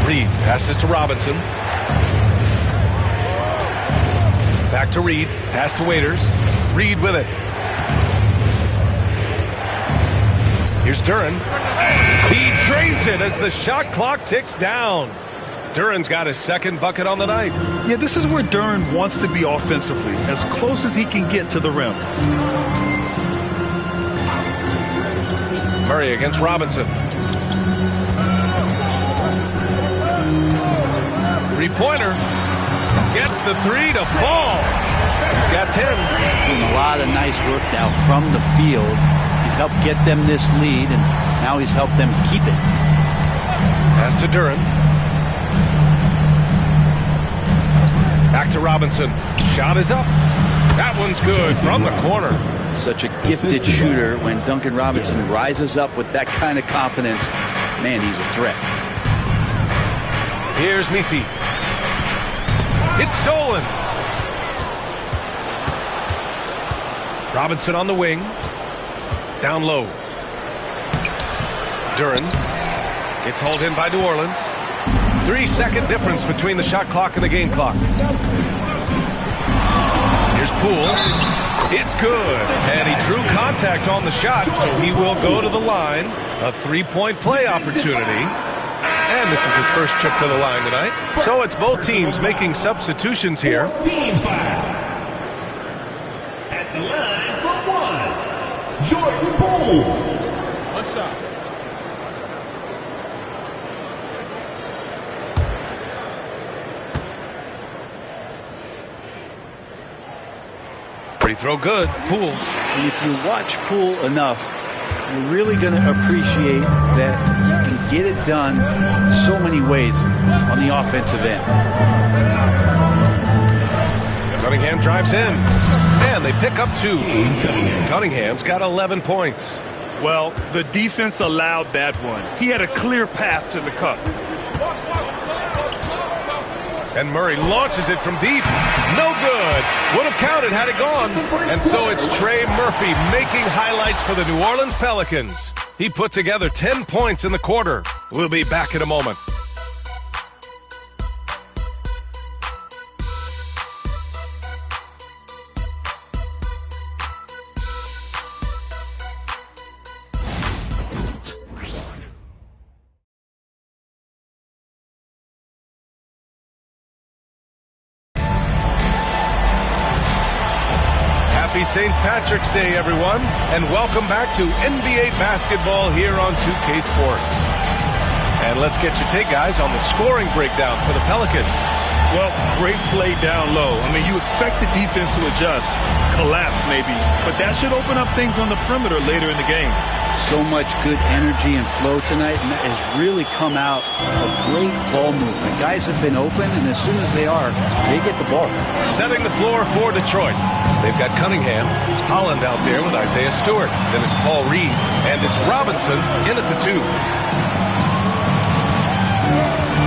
Reed passes to Robinson. Back to Reed. Pass to Waiters. Reed with it. Here's Duren. He drains it as the shot clock ticks down. Duren's got his second bucket on the night. Yeah, this is where Duren wants to be offensively, as close as he can get to the rim. Murray against Robinson. three-pointer. Gets the three to fall. He's got 10. Doing a lot of nice work now from the field. He's helped get them this lead, and now he's helped them keep it. Pass to Duran. Back to Robinson. Shot is up. That one's good from the corner. Such a gifted shooter. When Duncan Robinson rises up with that kind of confidence, man, he's a threat. Here's Misi. It's stolen. Robinson on the wing. Down low. Duran. It's hauled in by New Orleans. 3-second difference between the shot clock and the game clock. Here's Poole. It's good. And he drew contact on the shot, so he will go to the line. A three-point play opportunity. And this is his first trip to the line tonight. So it's both teams making substitutions here. Team foul. At the line for 1, George Poole. What's up? Free throw good. Poole. And if you watch Poole enough, you're really going to appreciate that he can get it done so many ways on the offensive end. Cunningham drives in. And they pick up 2. Cunningham's got 11 points. Well, the defense allowed that one. He had a clear path to the cup. And Murray launches it from deep. No good. Would have counted had it gone. And so it's Trey Murphy making highlights for the New Orleans Pelicans. He put together 10 points in the quarter. We'll be back in a moment. Happy St. Patrick's Day, everyone, and welcome back to NBA basketball here on 2K Sports. And let's get your take, guys, on the scoring breakdown for the Pelicans. Well, great play down low. I mean, you expect the defense to adjust, collapse maybe, but that should open up things on the perimeter later in the game. So much good energy and flow tonight, and that has really come out of great ball movement. Guys have been open, and as soon as they are, they get the ball. Setting the floor for Detroit. They've got Cunningham, Holland out there with Isaiah Stewart. Then it's Paul Reed, and it's Robinson in at the 2.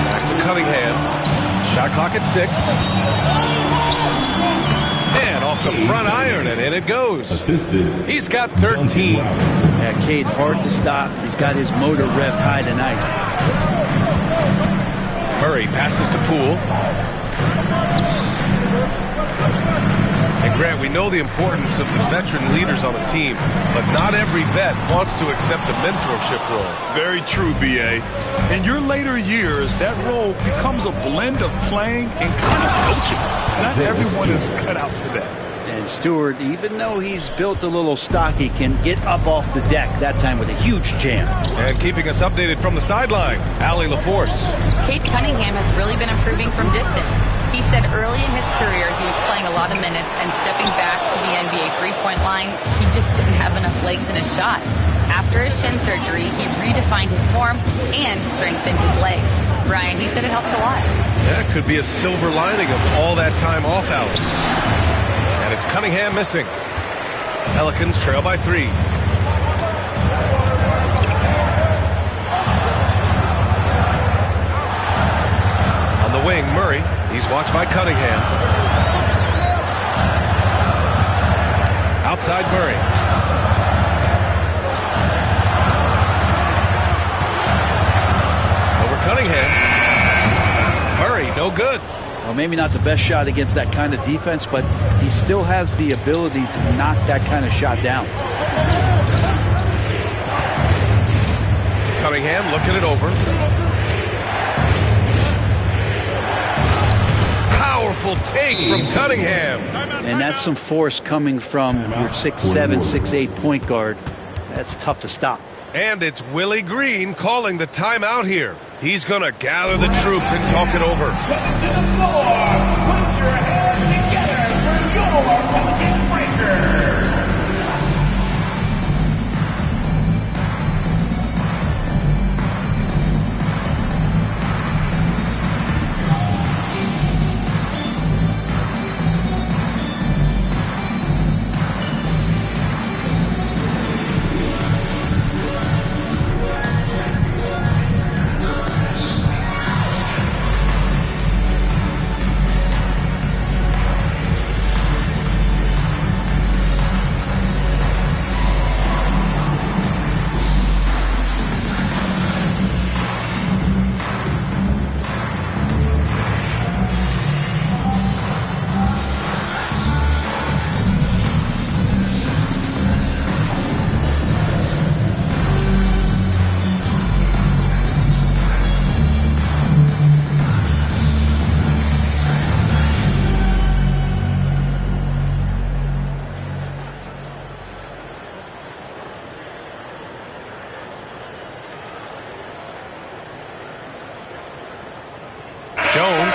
Back to Cunningham. Shot clock at 6. And off the front iron, and in it goes. He's got 13. Yeah, Cade, hard to stop. He's got his motor revved high tonight. Murray passes to Poole. And Grant, we know the importance of the veteran leaders on a team, but not every vet wants to accept a mentorship role. Very true, B.A. In your later years, that role becomes a blend of playing and kind of coaching. Not everyone is cut out for that. And Stewart, even though he's built a little stocky, can get up off the deck, that time with a huge jam. And keeping us updated from the sideline, Allie LaForce. Cade Cunningham has really been improving from distance. He said early in his career he was playing a lot of minutes, and stepping back to the NBA three-point line, he just didn't have enough legs in his shot. After his shin surgery, he redefined his form and strengthened his legs. Brian, he said it helped a lot. That could be a silver lining of all that time off, Allie. And it's Cunningham missing. Pelicans trail by 3. On the wing, Murray. He's watched by Cunningham. Outside Murray. Over Cunningham. Murray, no good. Well, maybe not the best shot against that kind of defense, but he still has the ability to knock that kind of shot down. Cunningham looking it over. Powerful take from Cunningham. And that's some force coming from your 6'7", 6'8" point guard. That's tough to stop. And it's Willie Green calling the timeout here. He's going to gather the troops and talk it over. Coming to the floor. Put your hands together for your Pelican Breaker.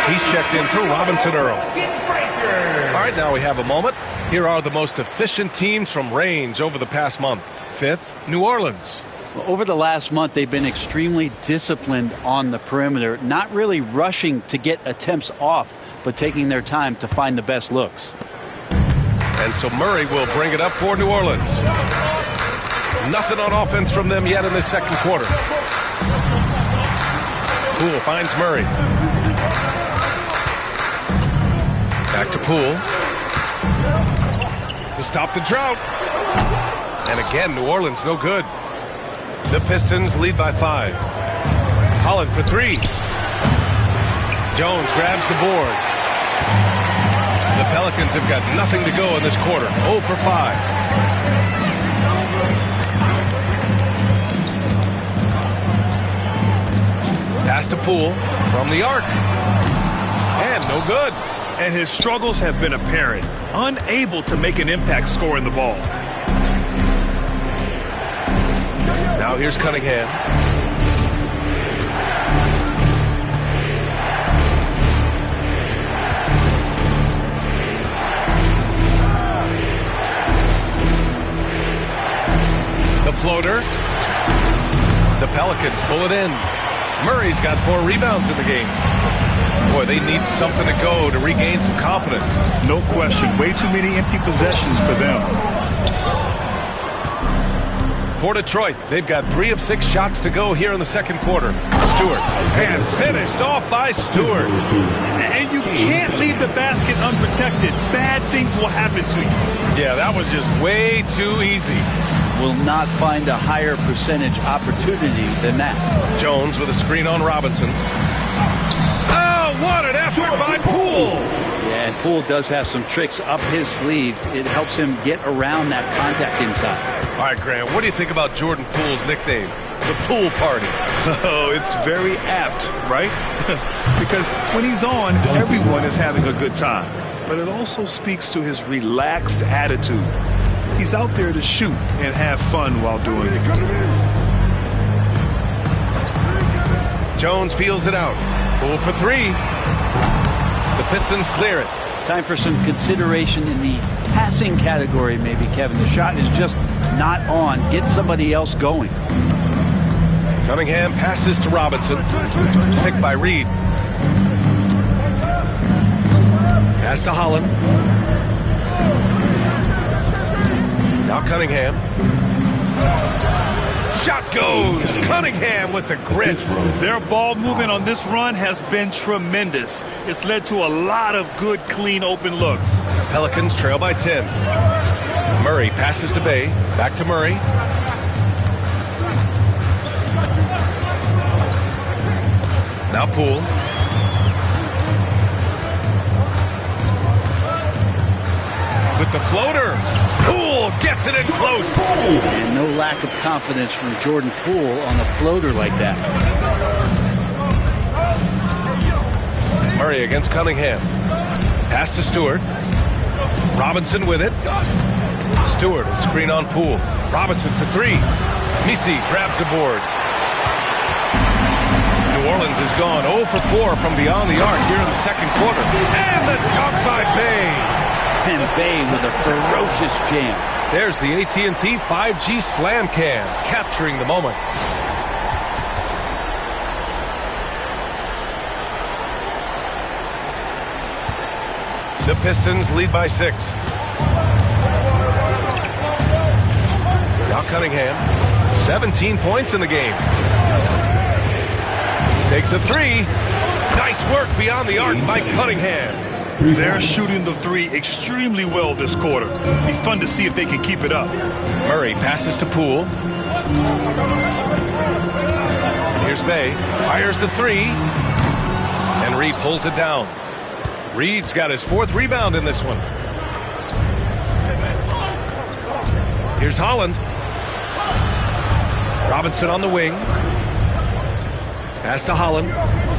He's checked in for Robinson Earl. All right, now we have a moment. Here are the most efficient teams from range over the past month. Fifth, New Orleans. Well, over the last month, they've been extremely disciplined on the perimeter, not really rushing to get attempts off, but taking their time to find the best looks. And so Murray will bring it up for New Orleans. Nothing on offense from them yet in this second quarter. Poole finds Murray. Back to Poole. To stop the drought. And again, New Orleans no good. The Pistons lead by 5. Holland for 3. Jones grabs the board. The Pelicans have got nothing to go in this quarter. 0 for 5. Pass to Poole from the arc. And no good. And his struggles have been apparent. Unable to make an impact scoring the ball. Now here's Cunningham. The floater. The Pelicans pull it in. Murray's got 4 rebounds in the game. Boy, they need something to go to regain some confidence. No question. Way too many empty possessions for them. For Detroit, they've got 3 of 6 shots to go here in the second quarter. Stewart, and finished off by Stewart. And you can't leave the basket unprotected. Bad things will happen to you. Yeah, that was just way too easy. Will not find a higher percentage opportunity than that. Jones with a screen on Robinson. What an effort by Poole! Yeah, and Poole does have some tricks up his sleeve. It helps him get around that contact inside. All right, Graham, what do you think about Jordan Poole's nickname? The Poole Party. Oh, it's very apt, right? Because when he's on, everyone is having a good time. But it also speaks to his relaxed attitude. He's out there to shoot and have fun while doing it. Jones feels it out. Poole for 3. The Pistons clear it. Time for some consideration in the passing category, maybe, Kevin. The shot is just not on. Get somebody else going. Cunningham passes to Robinson. Picked by Reed. Pass to Holland. Now Cunningham. Shot goes. Cunningham with the grit. Their ball movement on this run has been tremendous. It's led to a lot of good, clean, open looks. Pelicans trail by 10. Murray passes to Bay. Back to Murray. Now Poole. With the floater. Poole gets it in close. And no lack of confidence from Jordan Poole on the floater like that. Murray against Cunningham. Pass to Stewart. Robinson with it. Stewart, a screen on Poole. Robinson for 3. Misi grabs the board. New Orleans has gone 0 for 4 from beyond the arc here in the second quarter. And the dunk by Bay. And Bay with a ferocious jam. There's the AT&T 5G Slam Cam, capturing the moment. The Pistons lead by 6. Now Cunningham, 17 points in the game. Takes a 3. Nice work beyond the arc by Cunningham. They're shooting the 3 extremely well this quarter. Be fun to see if they can keep it up. Murray passes to Poole. Here's Bay. Fires the 3. And Reed pulls it down. Reed's got his 4th rebound in this one. Here's Holland. Robinson on the wing. Pass to Holland.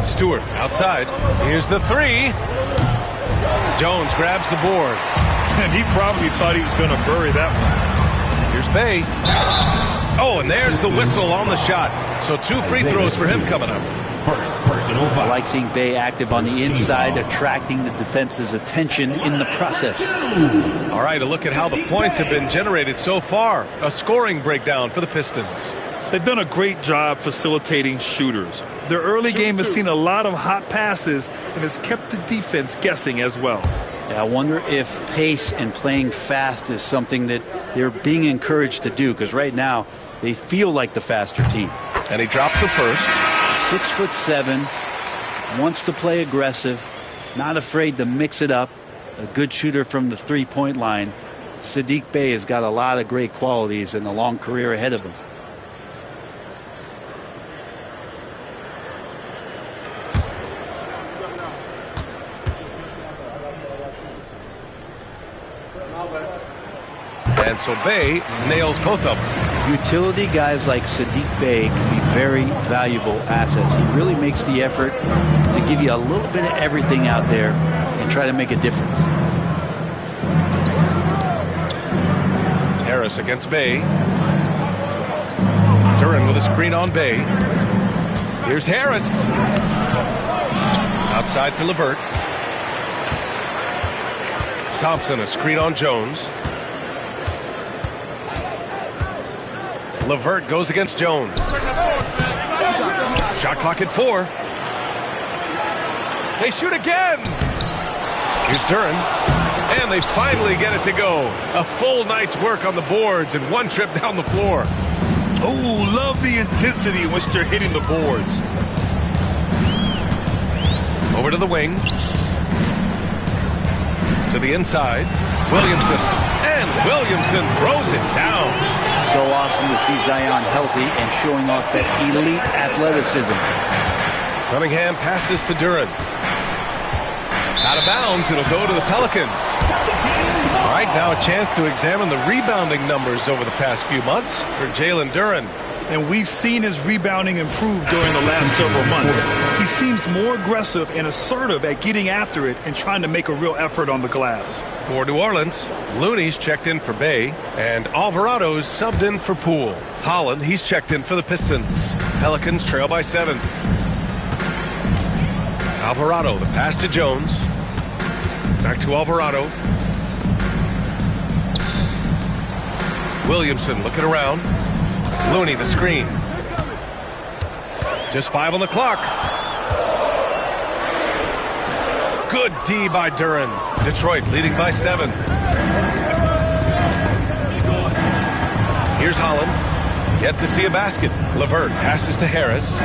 Stewart outside. Here's the 3. Jones grabs the board. And he probably thought he was going to bury that one. Here's Bay. Oh, and there's the whistle on the shot. So 2 free throws for him coming up. I like seeing Bay active on the inside, attracting the defense's attention in the process. All right, a look at how the points have been generated so far. A scoring breakdown for the Pistons. They've done a great job facilitating shooters. Their early game has seen a lot of hot passes and has kept the defense guessing as well. Yeah, I wonder if pace and playing fast is something that they're being encouraged to do, because right now they feel like the faster team. And he drops the first. 6'7", wants to play aggressive, not afraid to mix it up. A good shooter from the three-point line. Saddiq Bey has got a lot of great qualities and a long career ahead of him. And so Bey nails both of them. Utility guys like Saddiq Bey can be very valuable assets. He really makes the effort to give you a little bit of everything out there and try to make a difference. Harris against Bey. Duran with a screen on Bey. Here's Harris. Outside for LeVert. Thompson, a screen on Jones. LeVert goes against Jones. Shot clock at 4. They shoot again. Here's Duran. And they finally get it to go. A full night's work on the boards and 1 trip down the floor. Oh, love the intensity in which they're hitting the boards. Over to the wing. To the inside. Williamson. And Williamson throws it down. So awesome to see Zion healthy and showing off that elite athleticism. Cunningham passes to Duran. Out of bounds, it'll go to the Pelicans. All right, now a chance to examine the rebounding numbers over the past few months for Jalen Duran. And we've seen his rebounding improve during the last several months. He seems more aggressive and assertive at getting after it and trying to make a real effort on the glass. For New Orleans, Looney's checked in for Bey, and Alvarado's subbed in for Poole. Holland, he's checked in for the Pistons. Pelicans trail by 7. Alvarado, the pass to Jones. Back to Alvarado. Williamson looking around. Looney, the screen. Just 5 on the clock. Good D by Duran. Detroit leading by 7. Here's Holland. Yet to see a basket. LeVert passes to Harris.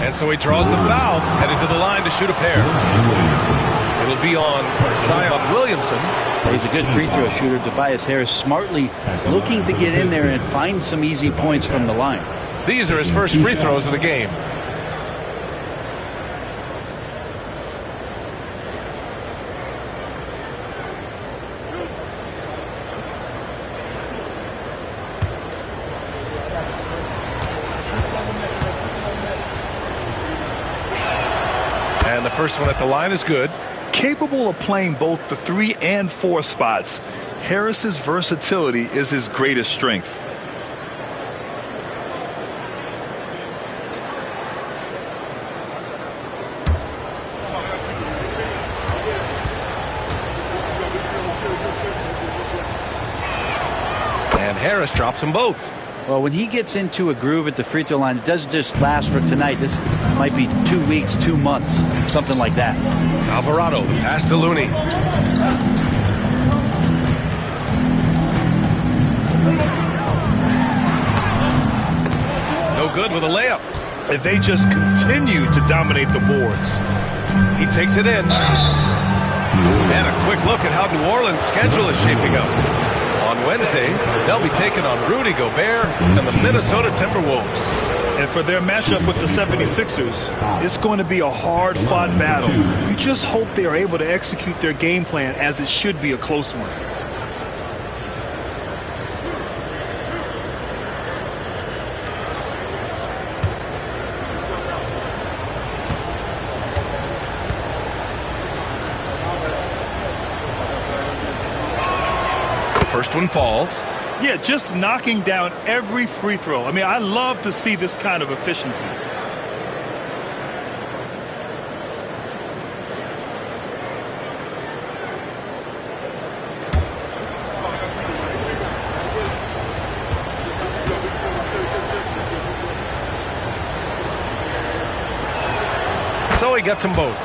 And so he draws the foul, headed to the line to shoot a pair. It'll be on Zion Williamson. He's a good free throw shooter. Tobias Harris smartly looking to get in there and find some easy points from the line. These are his first free throws of the game. The first one at the line is good. Capable of playing both the 3 and 4 spots. Harris's versatility is his greatest strength. And Harris drops them both. Well, when he gets into a groove at the free throw line, it doesn't just last for tonight. This might be 2 weeks, 2 months, something like that. Alvarado, pass to Looney. No good with a layup. If they just continue to dominate the boards. He takes it in. And a quick look at how New Orleans' schedule is shaping up. On Wednesday, they'll be taking on Rudy Gobert and the Minnesota Timberwolves. And for their matchup with the 76ers, it's going to be a hard-fought battle. You just hope they are able to execute their game plan as it should be a close one. First one falls. Yeah, just knocking down every free throw. I mean, I love to see this kind of efficiency. So he gets them both.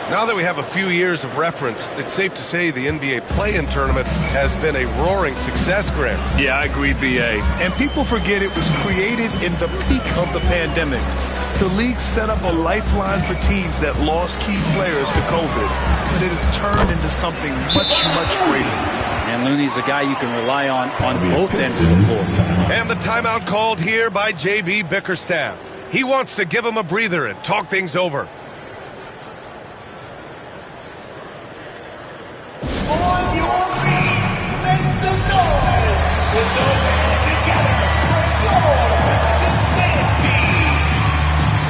Now that we have a few years of reference, it's safe to say the NBA play-in tournament has been a roaring success, Grant. Yeah, I agree, B.A. And people forget it was created in the peak of the pandemic. The league set up a lifeline for teams that lost key players to COVID, but it has turned into something much, much greater. And Looney's a guy you can rely on both ends of the floor. And the timeout called here by J.B. Bickerstaff. He wants to give him a breather and talk things over. On your feet, make some noise with those hands together for your defense team.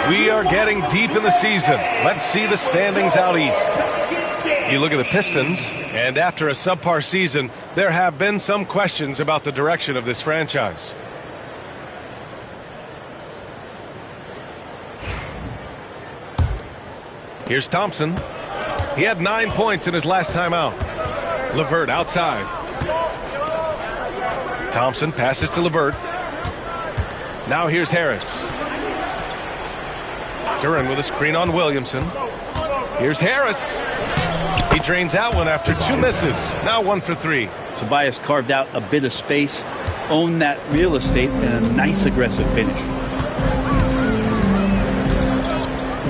We are getting deep in the season. Let's see the standings out east. You look at the Pistons, and after a subpar season, there have been some questions about the direction of this franchise. Here's Thompson. He had 9 points in his last time out. LeVert outside. Thompson passes to LeVert. Now here's Harris. Duran with a screen on Williamson. Here's Harris. He drains out one after 2 misses. Now 1 for 3. Tobias carved out a bit of space, owned that real estate, and a nice aggressive finish.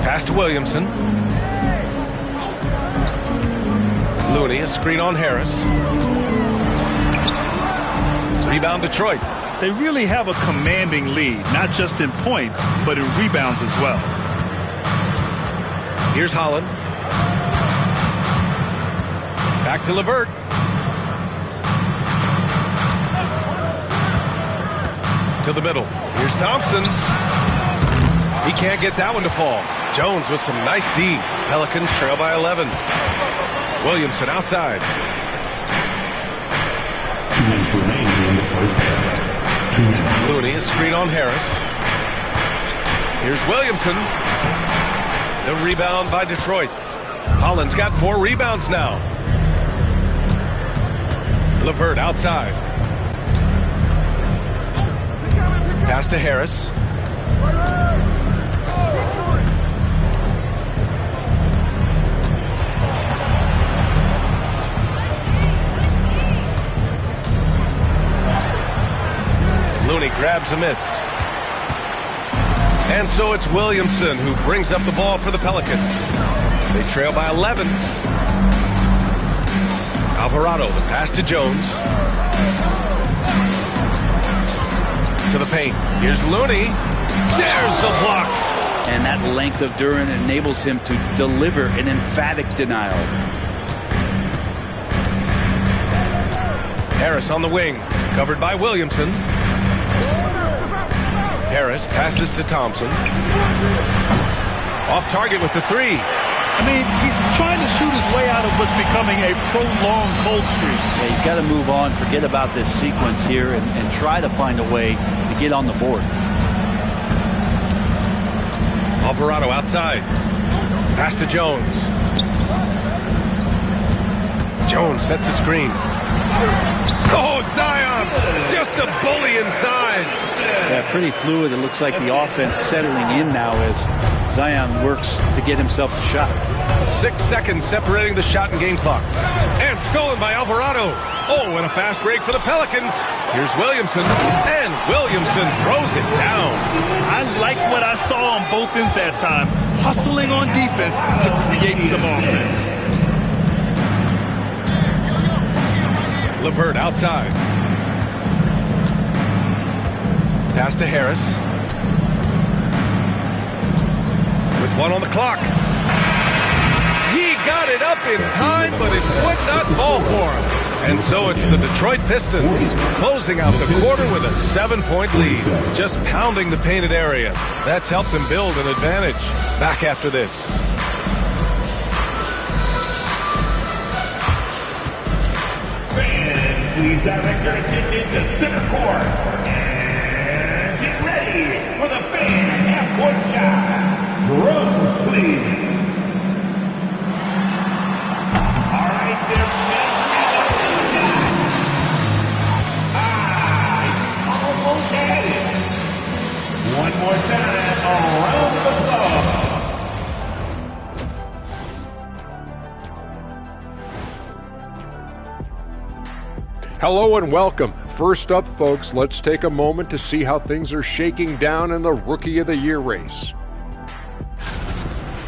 Pass to Williamson. Looney, a screen on Harris. Rebound Detroit. They really have a commanding lead, not just in points, but in rebounds as well. Here's Holland. Back to LeVert. To the middle. Here's Thompson. He can't get that one to fall. Jones with some nice D. Pelicans trail by 11. Williamson outside. 2 minutes remaining in the first half. 2 minutes. Looney, a screen on Harris. Here's Williamson. The rebound by Detroit. Holland's got 4 rebounds now. LeVert outside. Pass to Harris. Looney grabs a miss. And so it's Williamson who brings up the ball for the Pelicans. They trail by 11. Alvarado, the pass to Jones. To the paint. Here's Looney. There's the block. And that length of Duren enables him to deliver an emphatic denial. Harris on the wing. Covered by Williamson. Harris passes to Thompson. Off target with the 3. I mean, he's trying to shoot his way out of what's becoming a prolonged cold streak. Yeah, he's got to move on, forget about this sequence here, and try to find a way to get on the board. Alvarado outside. Pass to Jones. Jones sets a screen. Oh, Zion! Just a bully inside. Yeah, pretty fluid. It looks like the offense settling in now as Zion works to get himself a shot. 6 seconds separating the shot and game clock. And stolen by Alvarado. Oh, and a fast break for the Pelicans. Here's Williamson. And Williamson throws it down. I like what I saw on both ends that time. Hustling on defense to create some offense. LeVert outside. Pass to Harris. With 1 on the clock. He got it up in time, but it would not fall for him. And so it's the Detroit Pistons closing out the quarter with a 7-point lead. Just pounding the painted area. That's helped them build an advantage. Back after this. Please direct your attention to center court and get ready for the fan half-court shot. Drums, please. All right, they're measuring up the shot. Almost had it. One more time around the floor. Hello and welcome. First up, folks, let's take a moment to see how things are shaking down in the Rookie of the Year race.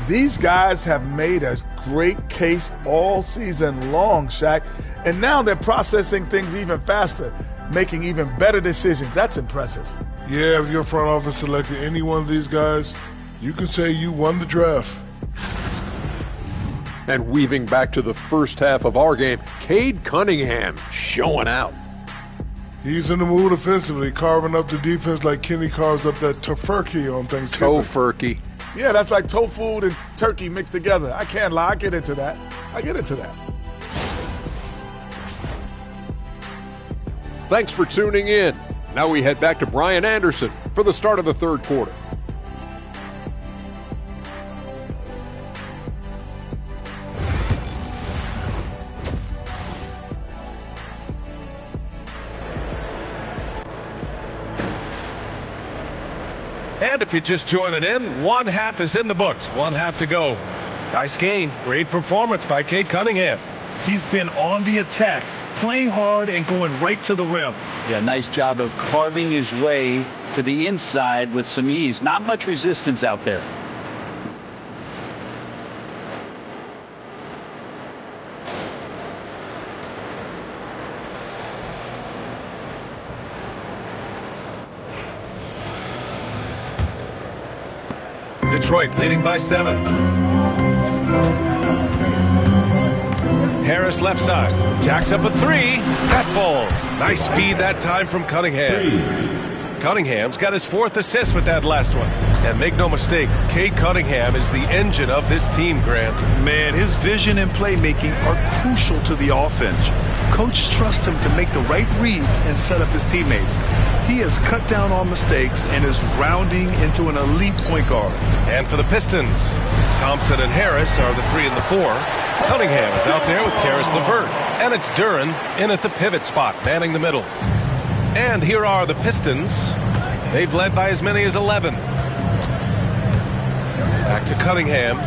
These guys have made a great case all season long, Shaq, and now they're processing things even faster, making even better decisions. That's impressive. Yeah, if your front office selected any one of these guys, you could say you won the draft. And weaving back to the first half of our game, Cade Cunningham showing out. He's in the mood offensively, carving up the defense like Kenny carves up that tofurkey on Thanksgiving. Tofurkey. Yeah, that's like tofu and turkey mixed together. I can't lie. I get into that. Thanks for tuning in. Now we head back to Brian Anderson for the start of the third quarter. And if you're just joining in, 1 half is in the books. 1 half to go. Nice game. Great performance by Cade Cunningham. He's been on the attack, playing hard and going right to the rim. Yeah, nice job of carving his way to the inside with some ease. Not much resistance out there. Detroit leading by 7. Harris left side. Jacks up a 3. That falls. Nice feed that time from Cunningham. Cunningham's got his 4th assist with that last one. And make no mistake, Cade Cunningham is the engine of this team, Grant. Man, his vision and playmaking are crucial to the offense. Coach trusts him to make the right reads and set up his teammates. He has cut down on mistakes and is rounding into an elite point guard. And for the Pistons, Thompson and Harris are the 3 and the 4. Cunningham is out there with Karis LeVert. And it's Duren in at the pivot spot, manning the middle. And here are the Pistons. They've led by as many as 11. Back to Cunningham.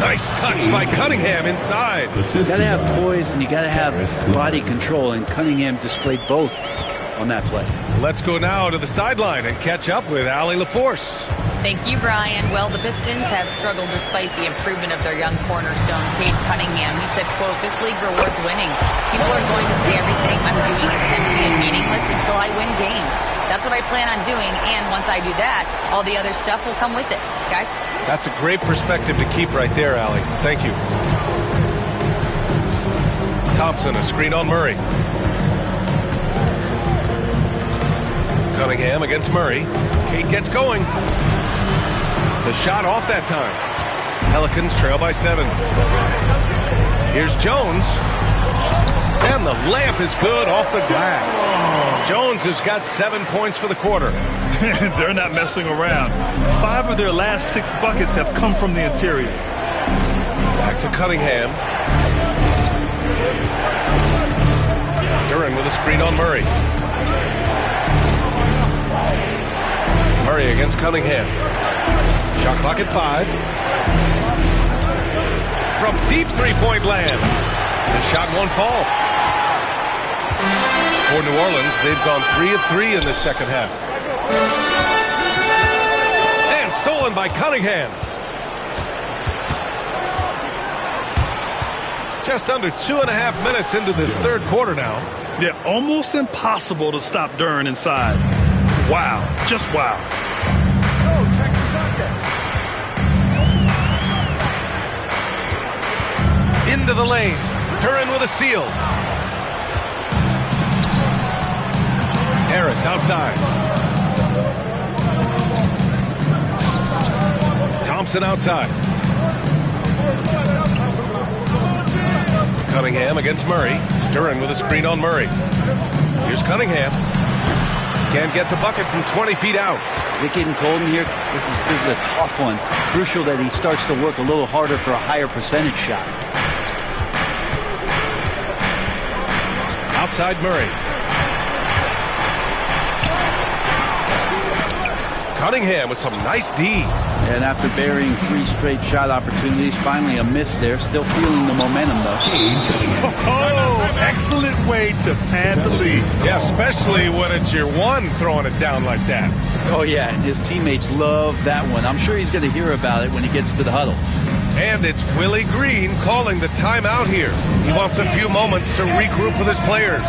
Nice touch by Cunningham inside. You got to have poise and you got to have body control, and Cunningham displayed both on that play. Let's go now to the sideline and catch up with Allie LaForce. Thank you, Brian. Well, the Pistons have struggled despite the improvement of their young cornerstone, Cade Cunningham. He said, quote, "This league rewards winning. People are going to say everything I'm doing is empty and meaningless until I win games. That's what I plan on doing, and once I do that, all the other stuff will come with it." Guys? That's a great perspective to keep right there, Allie. Thank you. Thompson, a screen on Murray. Cunningham against Murray. Cade gets going. The shot off that time. Pelicans trail by 7. Here's Jones. And the layup is good off the glass. Jones has got 7 points for the quarter. They're not messing around. 5 of their last 6 buckets have come from the interior. Back to Cunningham. Duren with a screen on Murray. Murray against Cunningham. Shot clock at 5. From deep three-point land. The shot won't fall. For New Orleans, they've gone 3 of 3 in the second half. And stolen by Cunningham. Just under 2.5 minutes into this third quarter now. Yeah, almost impossible to stop Duren inside. Wow, just wow. Into the lane. Duren with a steal. Harris outside. Thompson outside. Cunningham against Murray. Duren with a screen on Murray. Here's Cunningham. Can't get the bucket from 20 feet out. Is it getting cold in here? This is a tough one. Crucial that he starts to work a little harder for a higher percentage shot. Outside Murray. Cunningham with some nice D. And after burying 3 straight shot opportunities, finally a miss there. Still feeling the momentum, though. Oh, excellent way to pad the lead. Yeah, especially when it's your one throwing it down like that. Oh, yeah, and his teammates love that one. I'm sure he's going to hear about it when he gets to the huddle. And it's Willie Green calling the timeout here. He wants a few moments to regroup with his players.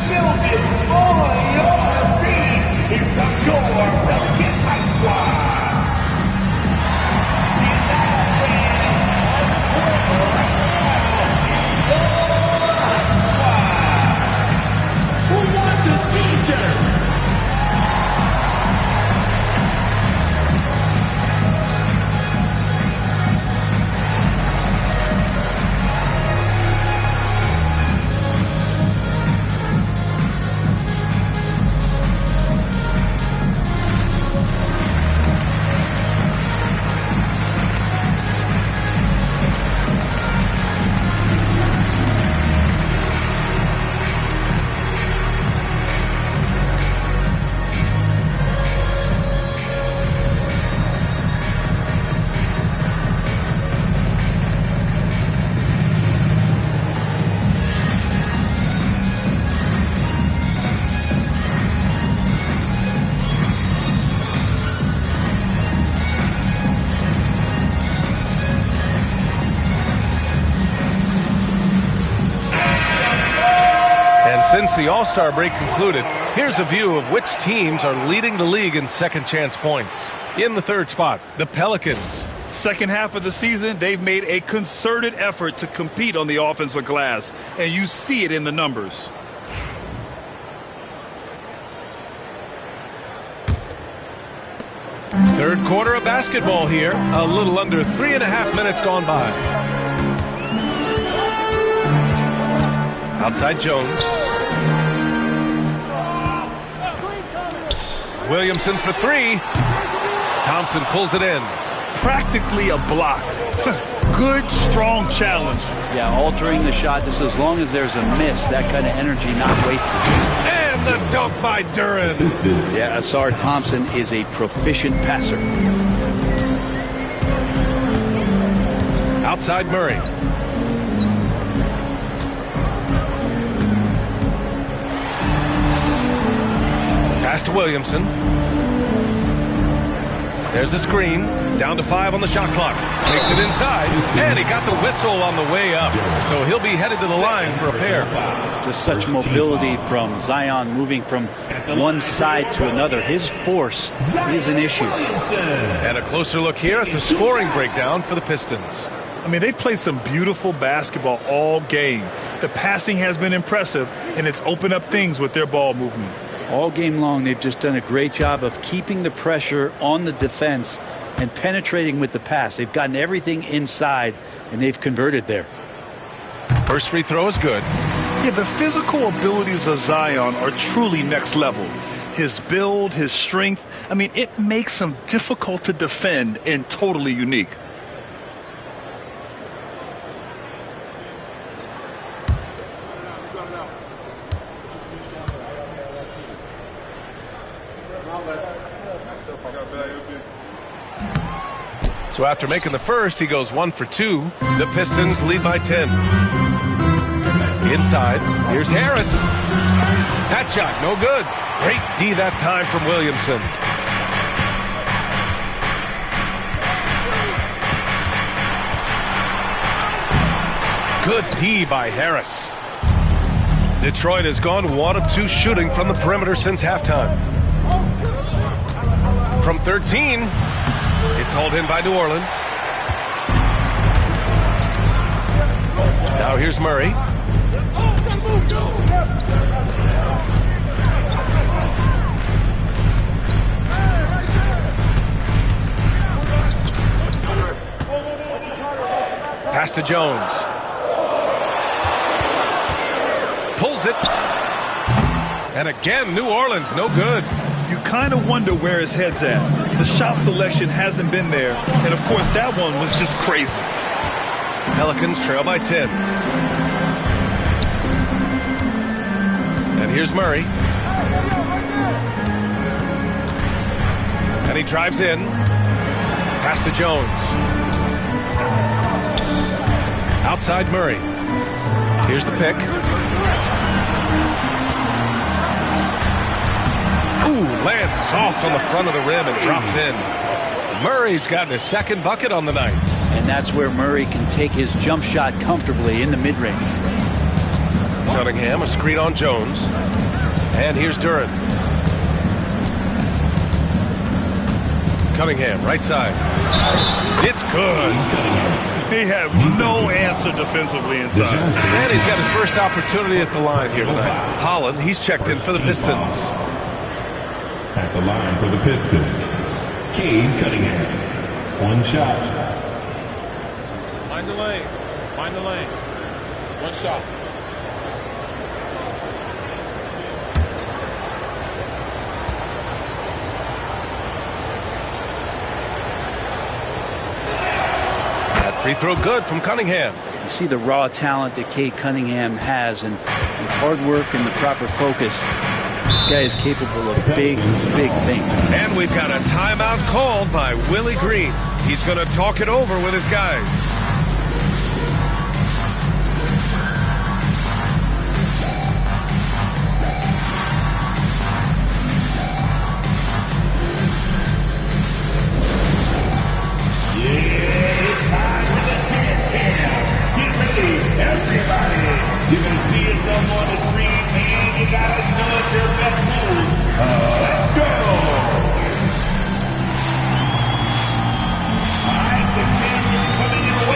Since the All-Star break concluded, here's a view of which teams are leading the league in second chance points. In the third spot, the Pelicans. Second half of the season, they've made a concerted effort to compete on the offensive glass, and you see it in the numbers. Third quarter of basketball here. A little under 3.5 minutes gone by. Outside Jones. Williamson for three. Thompson pulls it in. Practically a block. Good, strong challenge. Yeah, altering the shot just as long as there's a miss. That kind of energy not wasted. And the dunk by Duran. Yeah, Asar Thompson is a proficient passer. Outside Murray. Pass to Williamson. There's a screen. Down to 5 on the shot clock. Takes it inside. And he got the whistle on the way up. So he'll be headed to the line for a pair. Just such mobility from Zion moving from one side to another. His force is an issue. And a closer look here at the scoring breakdown for the Pistons. I mean, they've played some beautiful basketball all game. The passing has been impressive, and it's opened up things with their ball movement. All game long, they've just done a great job of keeping the pressure on the defense and penetrating with the pass. They've gotten everything inside, and they've converted there. First free throw is good. Yeah, the physical abilities of Zion are truly next level. His build, his strength, I mean, it makes him difficult to defend and totally unique. So after making the first, he goes 1 for 2. The Pistons lead by 10. Inside, here's Harris. That shot, no good. Great D that time from Williamson. Good D by Harris. Detroit has gone 1 of 2 shooting from the perimeter since halftime. From 13. It's hauled in by New Orleans. Now here's Murray. Pass to Jones. Pulls it. And again, New Orleans, no good. You kind of wonder where his head's at. The shot selection hasn't been there. And, of course, that one was just crazy. Pelicans trail by 10. And here's Murray. And he drives in. Pass to Jones. Outside Murray. Here's the pick. Ooh, lands soft on the front of the rim and drops in. Murray's gotten his second bucket on the night. And that's where Murray can take his jump shot comfortably in the mid-range. Cunningham, a screen on Jones. And here's Duran. Cunningham, right side. It's good. They have no answer defensively inside. And he's got his first opportunity at the line here tonight. Holland, he's checked in for the Pistons. At the line for the Pistons, Cade Cunningham. 1 shot. Mind the lanes. Mind the lanes. 1 shot. That free throw good from Cunningham. You see the raw talent that Cade Cunningham has, and with hard work and the proper focus, this guy is capable of big, big things. And we've got a timeout called by Willie Green. He's going to talk it over with his guys. You're going to see yourself on the screen, man. You got to know it's your best move. Let's go. All right, the champion coming your way.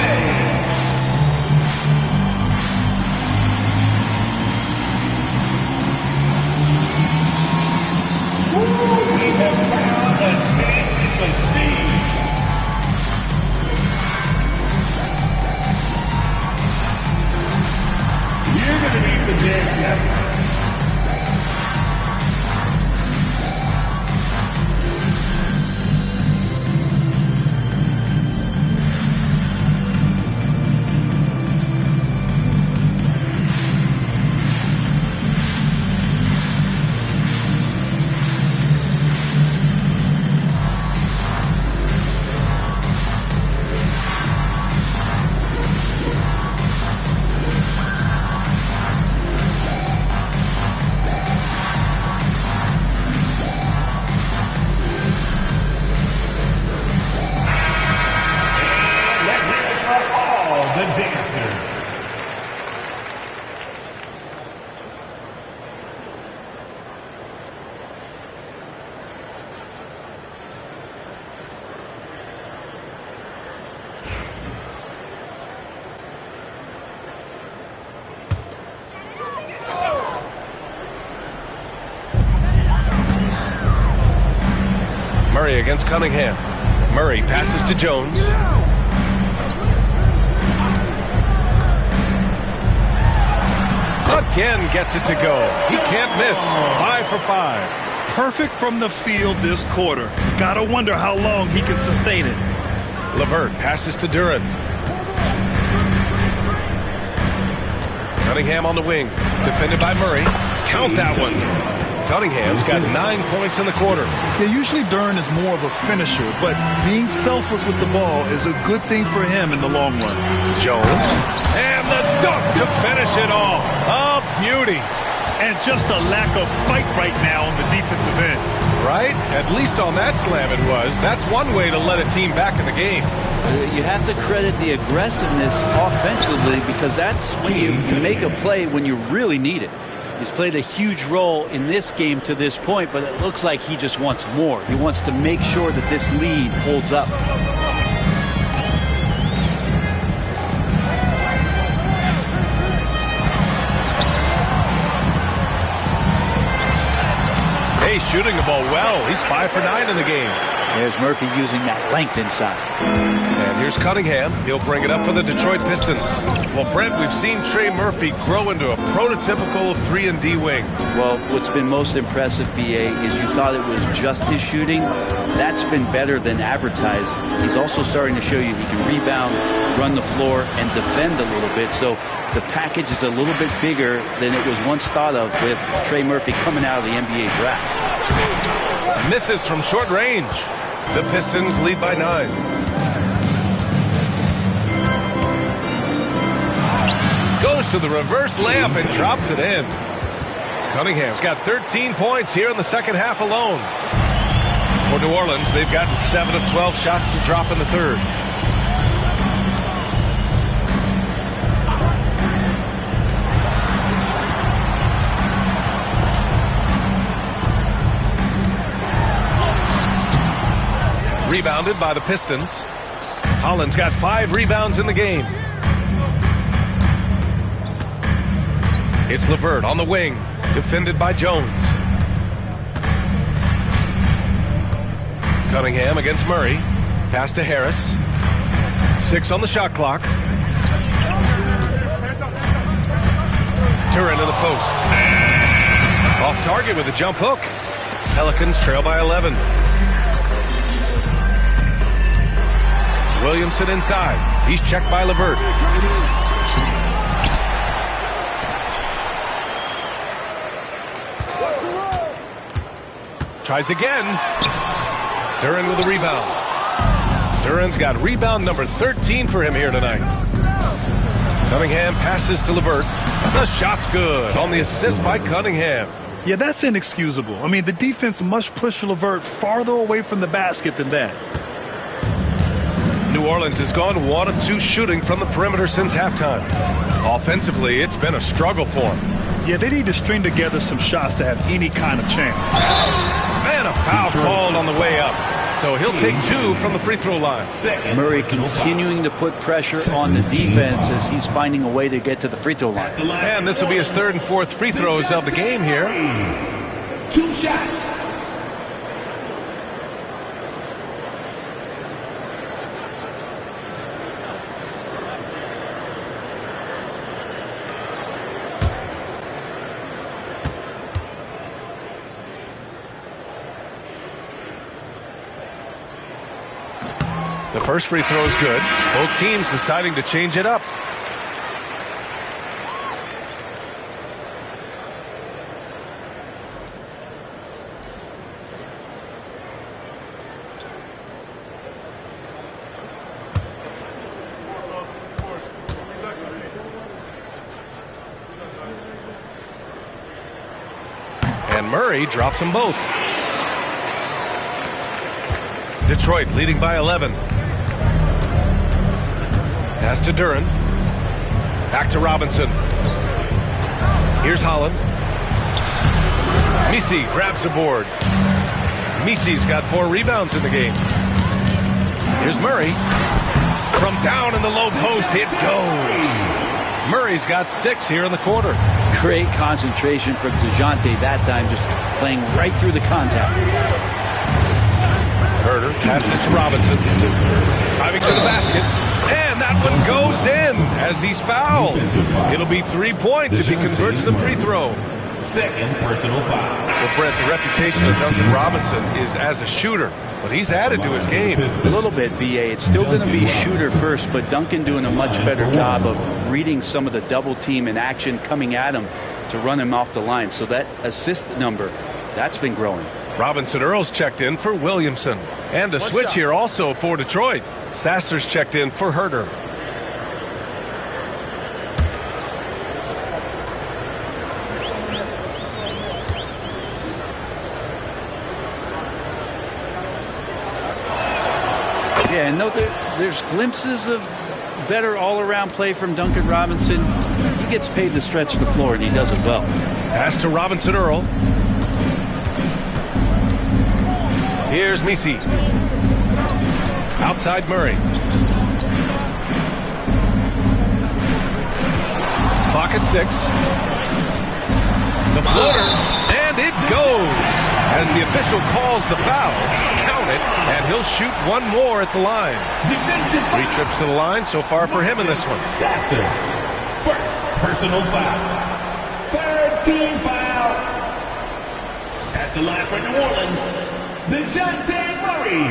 Murray against Cunningham. Murray passes to Jones. Again gets it to go. He can't miss. 5 for 5. Perfect from the field this quarter. Gotta wonder how long he can sustain it. LeVert passes to Duran. Cunningham on the wing. Defended by Murray. Count that one. Cunningham's got 9 points in the quarter. Yeah, usually Duran is more of a finisher, but being selfless with the ball is a good thing for him in the long run. Jones. And the dunk to finish it off. A beauty. And just a lack of fight right now on the defensive end. Right? At least on that slam it was. That's one way to let a team back in the game. You have to credit the aggressiveness offensively because that's when you make a play when you really need it. He's played a huge role in this game to this point, but it looks like he just wants more. He wants to make sure that this lead holds up. Hey, shooting the ball well. He's 5 for 9 in the game. There's Murphy using that length inside. And here's Cunningham. He'll bring it up for the Detroit Pistons. Well, Brent, we've seen Trey Murphy grow into a prototypical 3-and-D wing. Well, what's been most impressive, BA, is you thought it was just his shooting. That's been better than advertised. He's also starting to show you he can rebound, run the floor, and defend a little bit. So the package is a little bit bigger than it was once thought of with Trey Murphy coming out of the NBA draft. Misses from short range. The Pistons lead by 9. Goes to the reverse layup and drops it in. Cunningham's got 13 points here in the second half alone. For New Orleans, they've gotten 7 of 12 shots to drop in the third. Rebounded by the Pistons. Holland's got 5 rebounds in the game. It's LeVert on the wing, defended by Jones. Cunningham against Murray. Pass to Harris. 6 on the shot clock. Duran to the post. Off target with a jump hook. Pelicans trail by 11. Williamson inside. He's checked by LeVert. Tries again. Duran with a rebound. Duran's got rebound number 13 for him here tonight. Cunningham passes to LeVert. The shot's good on the assist by Cunningham. Yeah, that's inexcusable. I mean, the defense must push LeVert farther away from the basket than that. New Orleans has gone 1 of 2 shooting from the perimeter since halftime. Offensively, it's been a struggle for them. Yeah, they need to string together some shots to have any kind of chance. And a foul called on the way up. So he'll take 2 from the free throw line. Murray continuing to put pressure on the defense as he's finding a way to get to the free throw line. And this will be his 3rd and 4th free throws of the game here. 2 shots. The first free throw is good. Both teams deciding to change it up. And Murray drops them both. Detroit leading by 11. Pass to Duran. Back to Robinson. Here's Holland. Misi grabs the board. Misi's got 4 rebounds in the game. Here's Murray. From down in the low post, it goes. Murray's got 6 here in the quarter. Great concentration from DeJounte that time, just playing right through the contact. Herter passes to Robinson. Driving to the basket. And that one goes in as he's fouled. It'll be 3 points if he converts the free throw. Second personal foul. Well, Brett, the reputation of Duncan Robinson is as a shooter, but he's added to his game. A little bit, BA. It's still going to be shooter first, but Duncan doing a much better job of reading some of the double team in action coming at him to run him off the line. So that assist number, that's been growing. Robinson Earls checked in for Williamson. And a switch here also for Detroit. Sasser's checked in for Herter. Yeah, no, there's glimpses of better all-around play from Duncan Robinson. He gets paid to stretch the floor, and he does it well. Pass to Robinson Earl. Here's Misi. Outside Murray. Clock at 6. The floater, and it goes. As the official calls the foul, count it, and he'll shoot one more at the line. 3 trips to the line so far for him in this one. First personal foul. Third team foul. At the line for New Orleans, DeJounte Murray.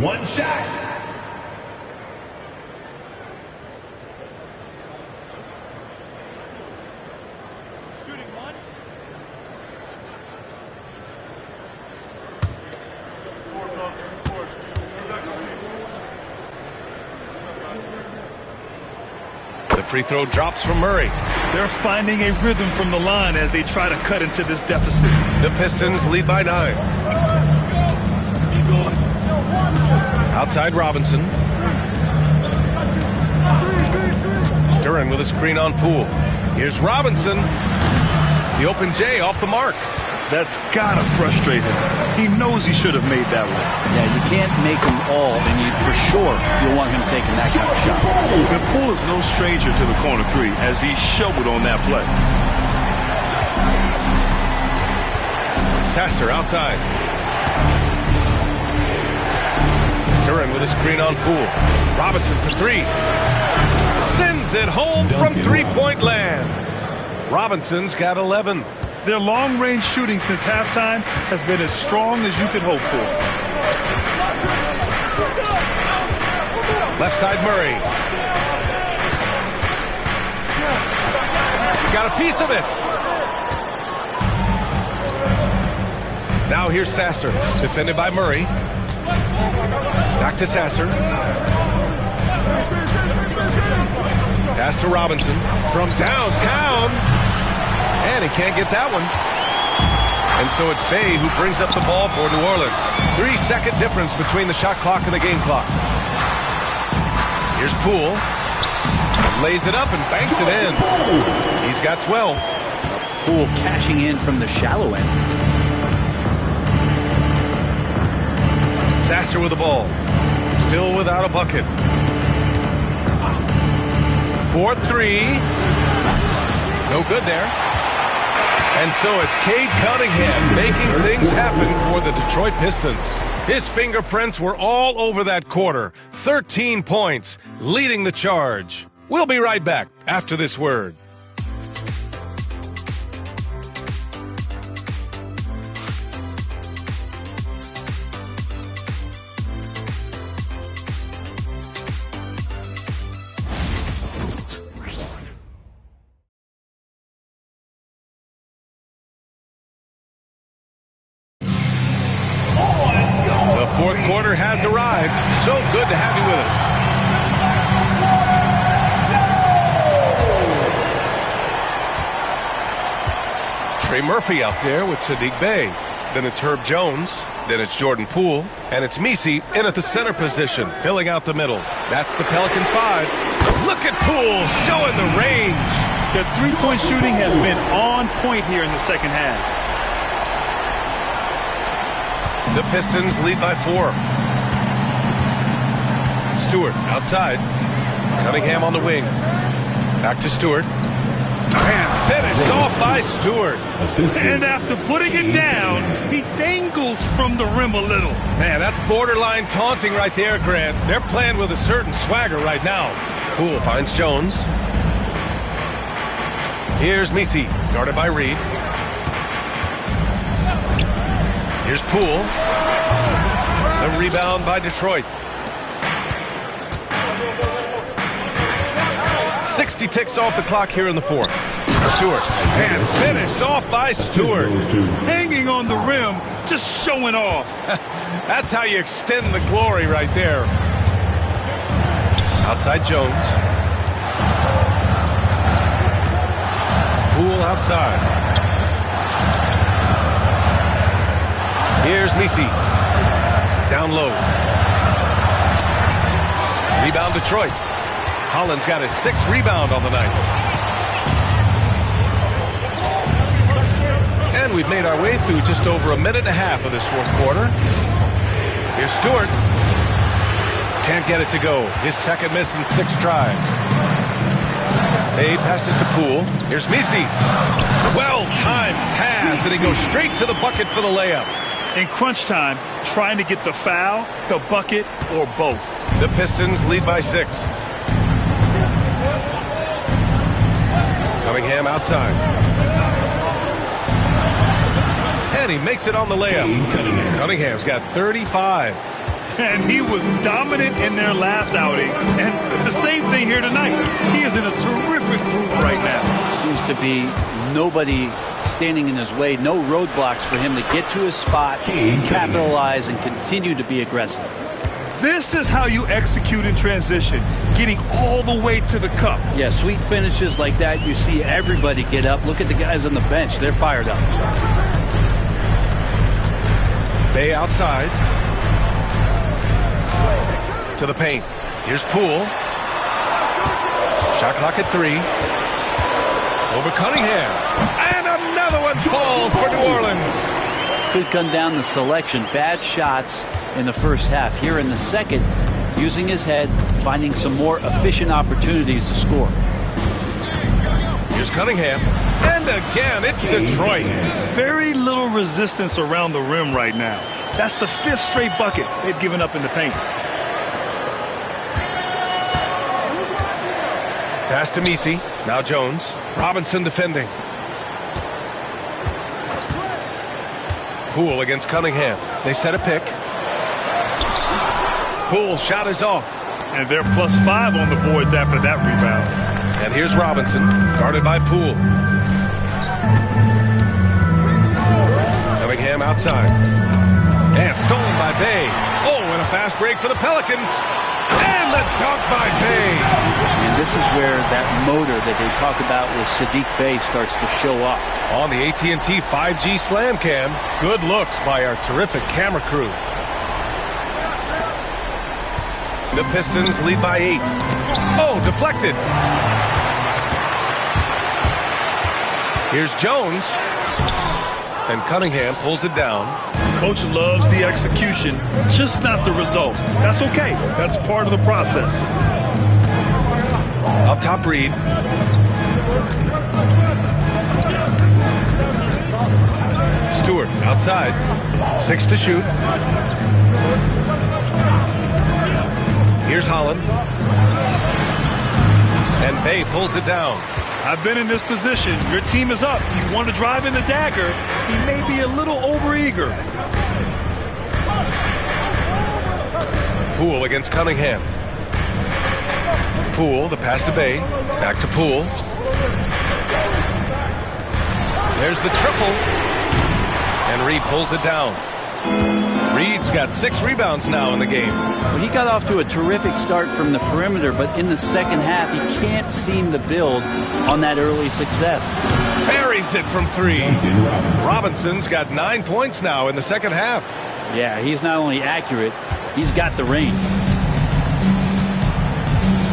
One shot. Shooting one. The free throw drops from Murray. They're finding a rhythm from the line as they try to cut into this deficit. The Pistons lead by 9. Outside Robinson. Duran with a screen on Poole. Here's Robinson. The open J off the mark. That's gotta frustrate him. He knows he should have made that one. Yeah, you can't make them all, and for sure you'll want him taking that kind of shot. And Poole is no stranger to the corner 3 as he showed on that play. Sasser outside. Duran with a screen on Poole. Robinson for 3. Sends it home from three-point land. Robinson's got 11. Their long-range shooting since halftime has been as strong as you could hope for. Left side Murray. Got a piece of it. Now here's Sasser, defended by Murray. Back to Sasser. Pass to Robinson from downtown. And he can't get that one. And so it's Bay who brings up the ball for New Orleans. 3-second difference between the shot clock and the game clock. Here's Poole. Lays it up and banks it in. He's got 12. Poole cashing in from the shallow end. Sasser with the ball. Still without a bucket. 4-3. No good there. And so it's Cade Cunningham making things happen for the Detroit Pistons. His fingerprints were all over that quarter. 13 points, leading the charge. We'll be right back after this word. to have you with us. Trey Murphy out there with Sadiq Bey. Then it's Herb Jones. Then it's Jordan Poole. And it's Misi in at the center position, filling out the middle. That's the Pelicans 5. Look at Poole showing the range. Their three-point shooting has been on point here in the second half. The Pistons lead by 4. Stewart outside. Cunningham on the wing. Back to Stewart. And finished off by Stewart. And after putting it down, he dangles from the rim a little. Man, that's borderline taunting right there, Grant. They're playing with a certain swagger right now. Poole finds Jones. Here's Misi, guarded by Reed. Here's Poole. The rebound by Detroit. 60 ticks off the clock here in the fourth. Stewart, and finished off by Stewart. Hanging on the rim, just showing off. That's how you extend the glory right there. Outside Jones. Poole outside. Here's Misi. Down low. Rebound Detroit. Holland's got his 6th rebound on the night. And we've made our way through just over a minute and a half of this fourth quarter. Here's Stewart. Can't get it to go. His second miss in 6 tries. Bay passes to Poole. Here's Misi. Well-timed pass, and he goes straight to the bucket for the layup. In crunch time, trying to get the foul, the bucket, or both. The Pistons lead by 6. Cunningham outside. And he makes it on the layup. Cunningham's got 35. And he was dominant in their last outing. And the same thing here tonight. He is in a terrific groove right now. Seems to be nobody standing in his way. No roadblocks for him to get to his spot, capitalize, and continue to be aggressive. This is how you execute in transition, getting all the way to the cup. Yeah, sweet finishes like that, you see everybody get up. Look at the guys on the bench. They're fired up. Bay outside. To the paint. Here's Poole. Shot clock at 3. Over Cunningham. And another one falls for New Orleans. Could come down to selection. Bad shots in the first half. Here in the second, using his head, finding some more efficient opportunities to score. Here's Cunningham. And again, it's Detroit. Very little resistance around the rim right now. That's the 5th straight bucket they've given up in the paint. Pass to Misi. Now Jones. Robinson defending. Poole against Cunningham. They set a pick. Poole shot is off. And they're +5 on the boards after that rebound. And here's Robinson, guarded by Poole. Cunningham outside. And stolen by Bay. Oh, and a fast break for the Pelicans. And the dunk by Bay. And this is where that motor that they talk about with Sadiq Bey starts to show up. On the AT&T 5G Slam Cam, good looks by our terrific camera crew. The Pistons lead by 8. Oh, deflected. Here's Jones. And Cunningham pulls it down. Coach loves the execution, just not the result. That's okay. That's part of the process. Up top, Reed. Stewart outside. 6 to shoot. Here's Holland. And Bay pulls it down. I've been in this position. Your team is up. You want to drive in the dagger. He may be a little overeager. Poole against Cunningham. Poole, the pass to Bay. Back to Poole. There's the triple. And Reed pulls it down. Reed Reed's got 6 rebounds now in the game. Well, he got off to a terrific start from the perimeter, but in the second half, he can't seem to build on that early success. Buries it from 3. Robinson's got 9 points now in the second half. Yeah, he's not only accurate, he's got the range.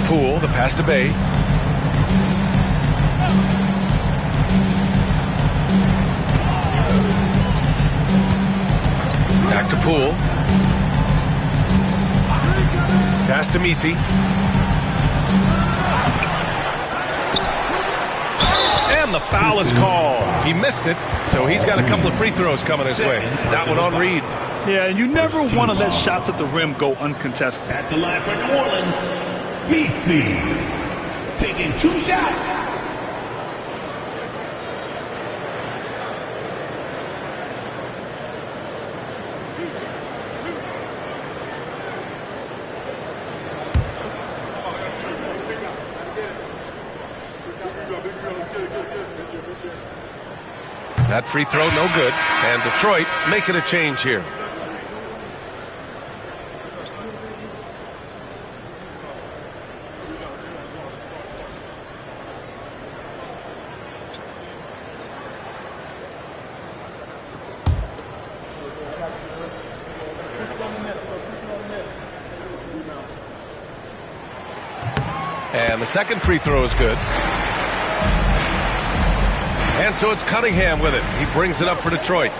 Poole, the pass to Bay. Back to Poole. Pass to Misi. And the foul is called. He missed it, so he's got a couple of free throws coming his way. That one on Reed. Yeah, and you never want to let shots at the rim go uncontested. At the line for New Orleans, BC taking 2 shots. That free throw no good, and Detroit making a change here. And the second free throw is good. And so it's Cunningham with it. He brings it up for Detroit.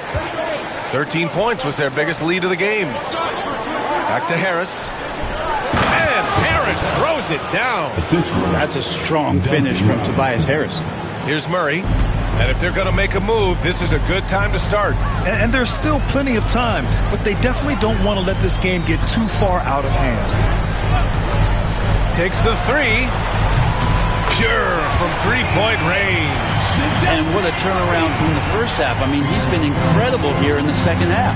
13 points was their biggest lead of the game. Back to Harris. And Harris throws it down. That's a strong finish from Tobias Harris. Here's Murray. And if they're going to make a move, this is a good time to start. And there's still plenty of time, but they definitely don't want to let this game get too far out of hand. Takes the 3. Pure from 3-point range. And what a turnaround from the first half. I mean, he's been incredible here in the second half.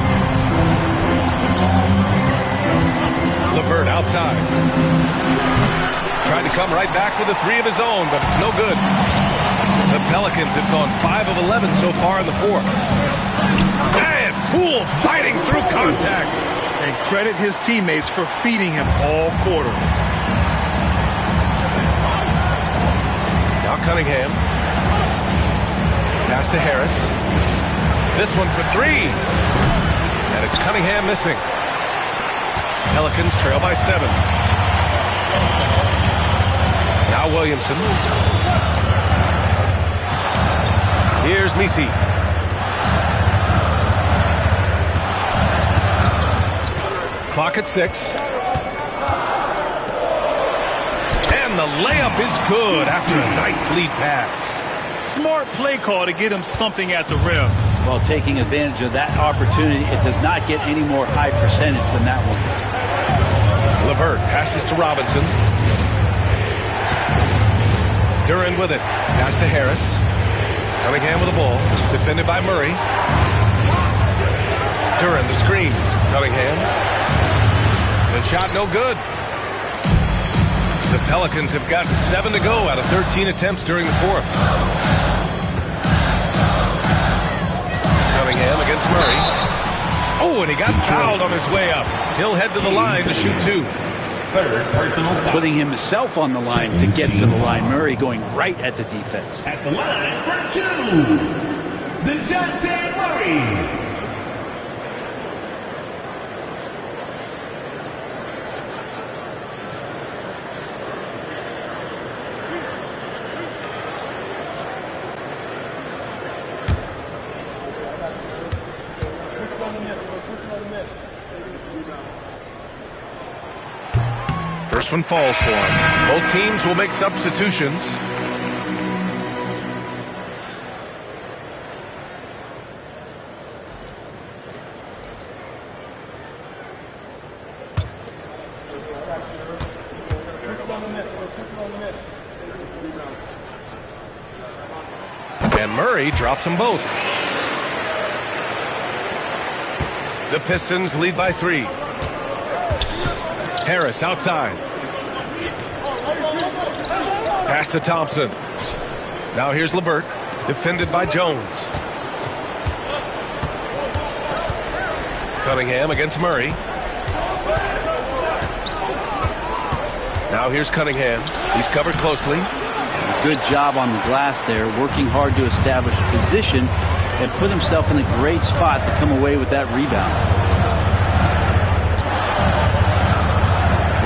LeVert outside. Tried to come right back with a 3 of his own, but it's no good. The Pelicans have gone 5 of 11 so far in the fourth. And Poole fighting through contact. And credit his teammates for feeding him all quarter. Now Cunningham. Pass to Harris. This one for 3. And it's Cunningham missing. Pelicans trail by 7. Now Williamson. Here's Misi. Clock at 6. And the layup is good after a nice lead pass. Smart play call to get him something at the rim. Well, taking advantage of that opportunity, it does not get any more high percentage than that one. LeVert passes to Robinson. Duran with it. Pass to Harris. Cunningham with the ball. Defended by Murray. Duran the screen. Cunningham. The shot no good. The Pelicans have got 7 to go out of 13 attempts during the fourth. Cunningham against Murray. Oh, and he got fouled on his way up. He'll head to the line to shoot 2. Putting himself on the line to get to the line. Murray going right at the defense. At the line for 2, DeJounte Murray. First one falls for him. Both teams will make substitutions. And Murray drops them both. The Pistons lead by 3. Harris outside. Pass to Thompson. Now here's LeVert. Defended by Jones. Cunningham against Murray. Now here's Cunningham. He's covered closely. Good job on the glass there, working hard to establish a position and put himself in a great spot to come away with that rebound.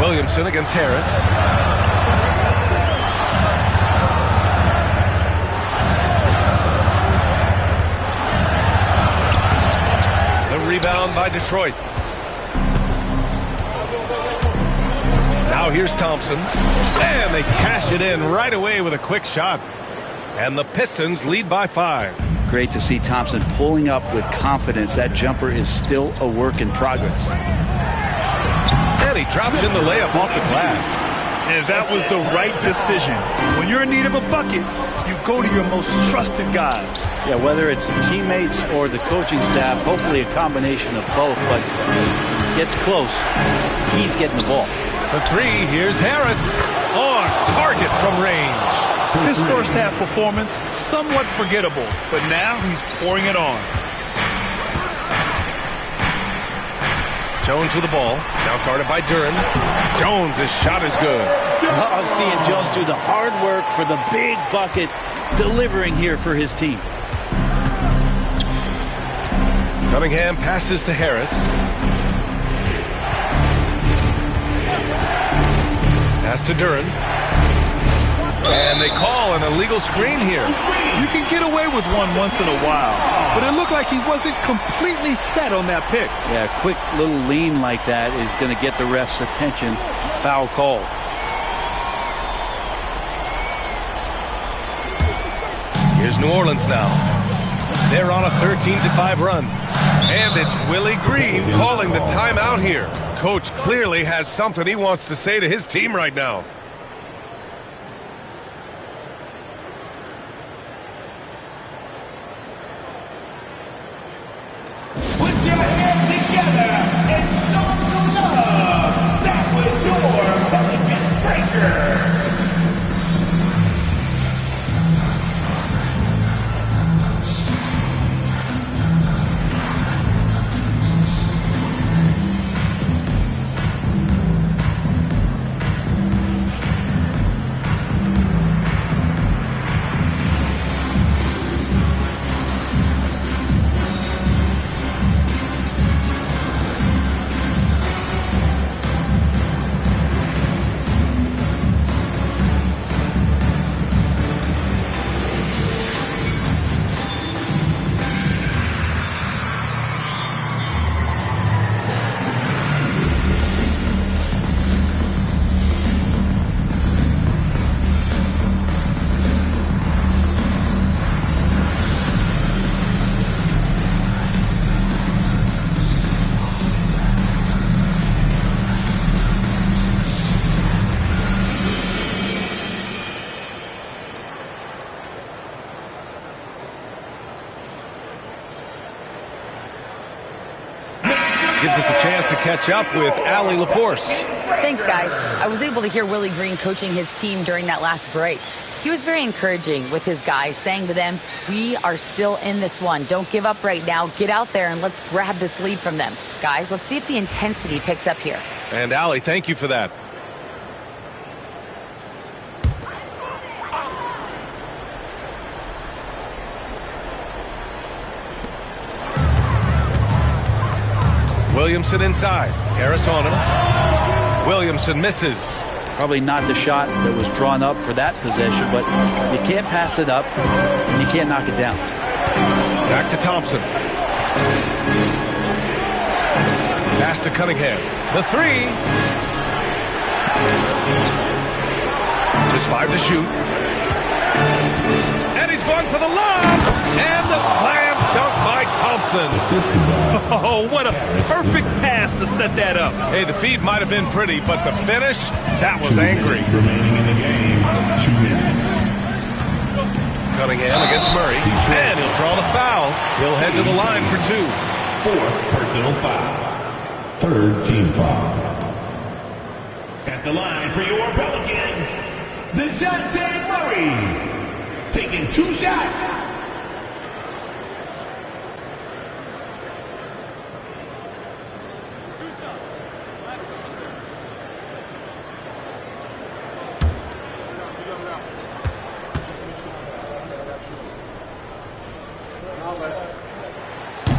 Williamson against Harris. The rebound by Detroit. Now here's Thompson. And they cash it in right away with a quick shot. And the Pistons lead by 5. Great to see Thompson pulling up with confidence. That jumper is still a work in progress. And he drops in the layup off the glass. And that was the right decision. When you're in need of a bucket, you go to your most trusted guys. Yeah, whether it's teammates or the coaching staff, hopefully a combination of both, but gets close, he's getting the ball. For 3, here's Harris on target from range. His first half performance, somewhat forgettable, but now he's pouring it on. Jones with the ball, now guarded by Duren. Jones' shot is good. I'm seeing Jones do the hard work for the big bucket, delivering here for his team. Cunningham passes to Harris. Pass to Duren. And they call an illegal screen here. You can get away with one once in a while, but it looked like he wasn't completely set on that pick. Yeah, a quick little lean like that is going to get the ref's attention. Foul call. Here's New Orleans now. They're on a 13-5 run. And it's Willie Green calling the timeout here. Coach clearly has something he wants to say to his team right now. Put your hands together and show some love. That was your Pelicans Breakers. Gives us a chance to catch up with Allie LaForce. Thanks, guys. I was able to hear Willie Green coaching his team during that last break. He was very encouraging with his guys, saying to them, we are still in this one. Don't give up right now. Get out there and let's grab this lead from them. Guys, let's see if the intensity picks up here. And Allie, thank you for that. Williamson inside. Harris on him. Williamson misses. Probably not the shot that was drawn up for that possession, but you can't pass it up and you can't knock it down. Back to Thompson. Pass to Cunningham. The 3. Just 5 to shoot. And he's going for the lob. And the slam dunk by Thompson. Oh, what a perfect pass to set that up. Hey, the feed might have been pretty, but the finish, that was angry. Remaining in the game. 2 minutes. Cunningham against Murray. And he'll draw the foul. He'll head to the line for 2. 4th personal foul. 3rd team foul. At the line for your Pelicans, DeJounte Murray. Taking 2 shots.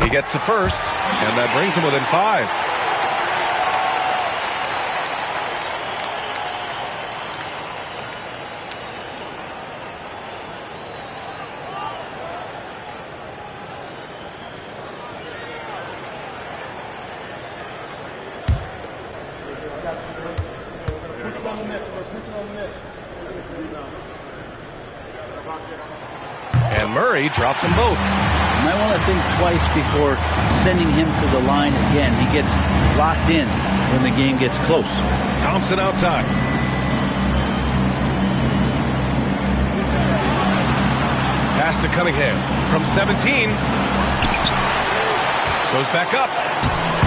He gets the first, and that brings him within 5. And Murray drops them both. You might want to think twice before sending him to the line again. He gets locked in when the game gets close. Thompson outside. Pass to Cunningham from 17. Goes back up.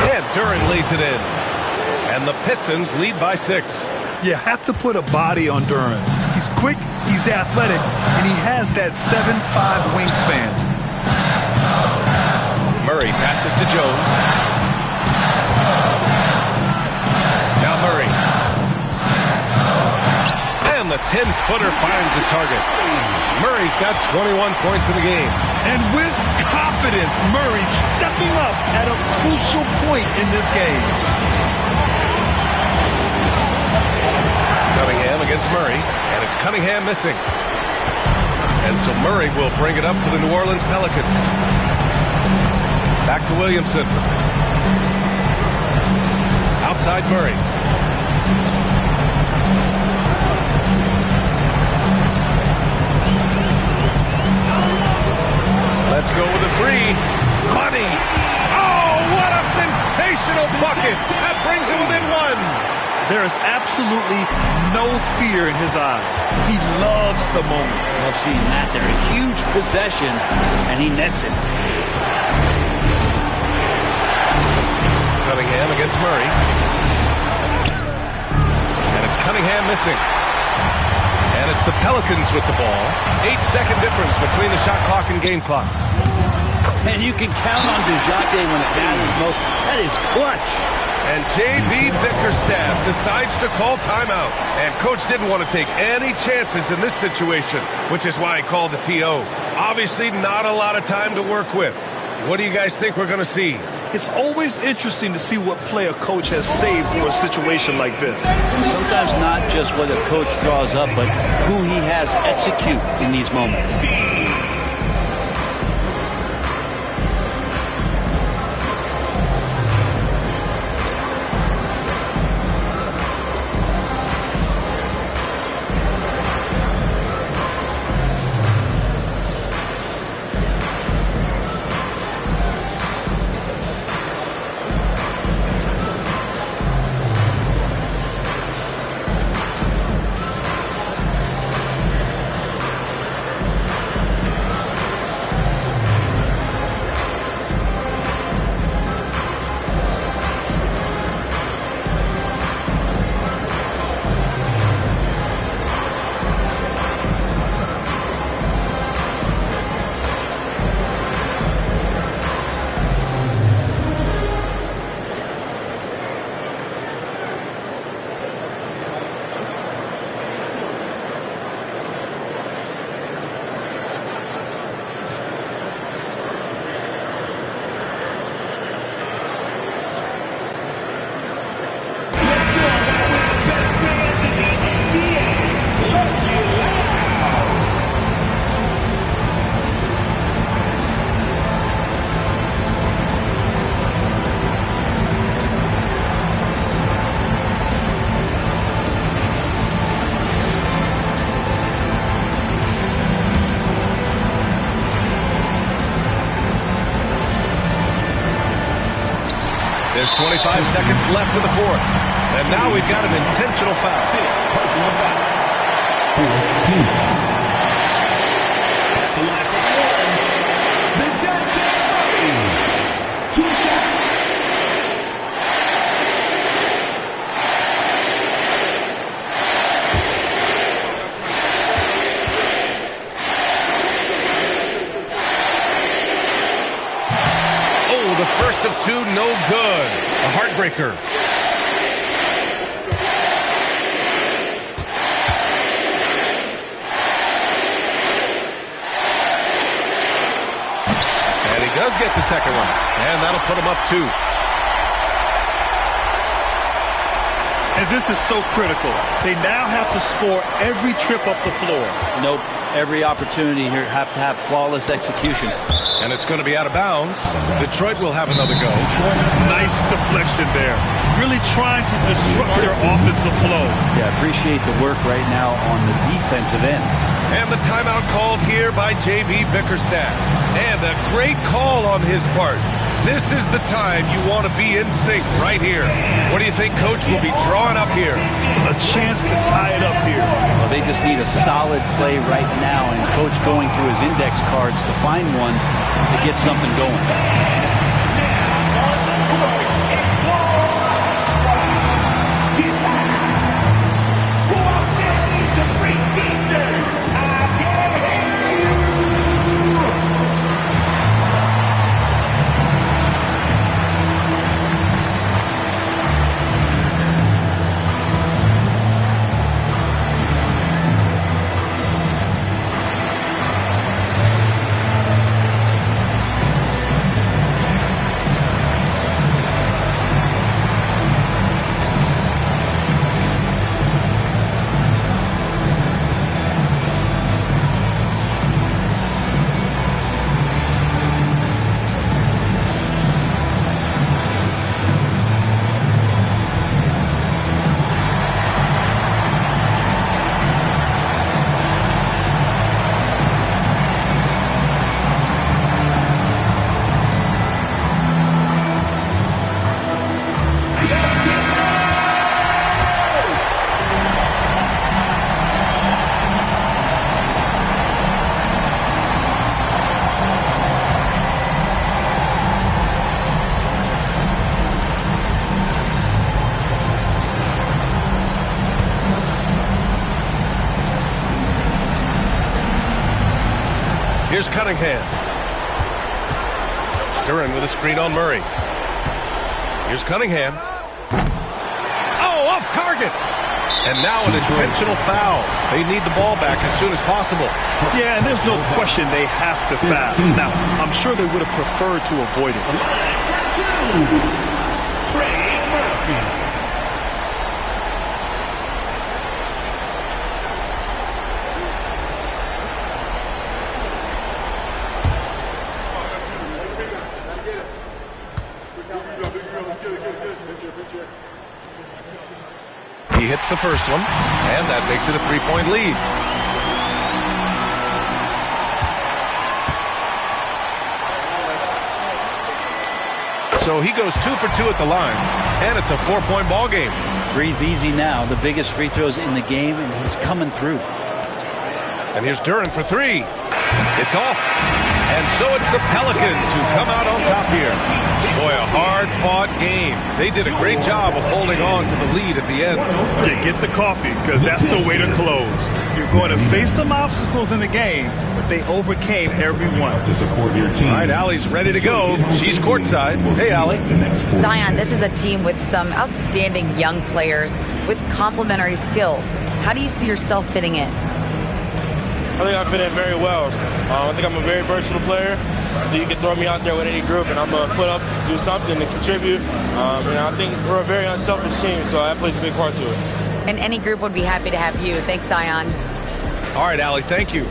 And Duren lays it in. And the Pistons lead by 6. You have to put a body on Duren. He's quick, he's athletic, and he has that 7'5" wingspan. Murray passes to Jones. Now Murray. And the 10-footer finds the target. Murray's got 21 points in the game. And with confidence, Murray stepping up at a crucial point in this game. Cunningham against Murray, and it's Cunningham missing. And so Murray will bring it up for the New Orleans Pelicans. Back to Williamson. Outside Murray. Let's go with a 3. Money. Oh, what a sensational bucket. That brings him within 1. There is absolutely no fear in his eyes. He loves the moment. Love seeing that there. A huge possession, and he nets it. Cunningham against Murray. And it's Cunningham missing. And it's the Pelicans with the ball. 8-second difference between the shot clock and game clock. And you can count on DeJounte when it matters most. That is clutch. And J.B. Bickerstaff decides to call timeout. And Coach didn't want to take any chances in this situation, which is why he called the TO. Obviously, not a lot of time to work with. What do you guys think we're going to see? It's always interesting to see what play a coach has saved for a situation like this. Sometimes not just what a coach draws up, but who he has execute in these moments. There's 25 seconds left in the fourth. And now we've got an intentional foul. Oh, the first of two, no good. A heartbreaker. Does get the second one, and that'll put him up 2. And this is so critical. They now have to score every trip up the floor. Nope. Every opportunity here have to have flawless execution. And it's going to be out of bounds. Detroit will have another go. Nice deflection there. Really trying to disrupt their offensive flow. Yeah, appreciate the work right now on the defensive end. And the timeout called here by J.B. Bickerstaff. And a great call on his part. This is the time you want to be in sync right here. What do you think Coach will be drawing up here? A chance to tie it up here. Well, they just need a solid play right now, and Coach going through his index cards to find one to get something going. Here's Cunningham. Duran with a screen on Murray. Here's Cunningham. Oh, off target. And now an intentional foul. They need the ball back as soon as possible. Yeah, and there's no question they have to foul. Now, I'm sure they would have preferred to avoid it. He hits the first one, and that makes it a 3-point lead. So he goes 2 for 2 at the line, and it's a 4-point ball game. Breathe easy now. The biggest free throws in the game, and he's coming through. And here's Duran for 3. It's off. And so it's the Pelicans who come out on top here. Boy, a hard-fought game. They did a great job of holding on to the lead at the end. Yeah, get the coffee, because that's the way to close. You're going to face some obstacles in the game, but they overcame every one. All right, Allie's ready to go. She's courtside. Hey, Allie. Zion, this is a team with some outstanding young players with complementary skills. How do you see yourself fitting in? I think I fit in very well. I think I'm a very versatile player. You can throw me out there with any group, and I'm going to put up, do something, and contribute. And I think we're a very unselfish team, so that plays a big part to it. And any group would be happy to have you. Thanks, Zion. All right, Allie, thank you.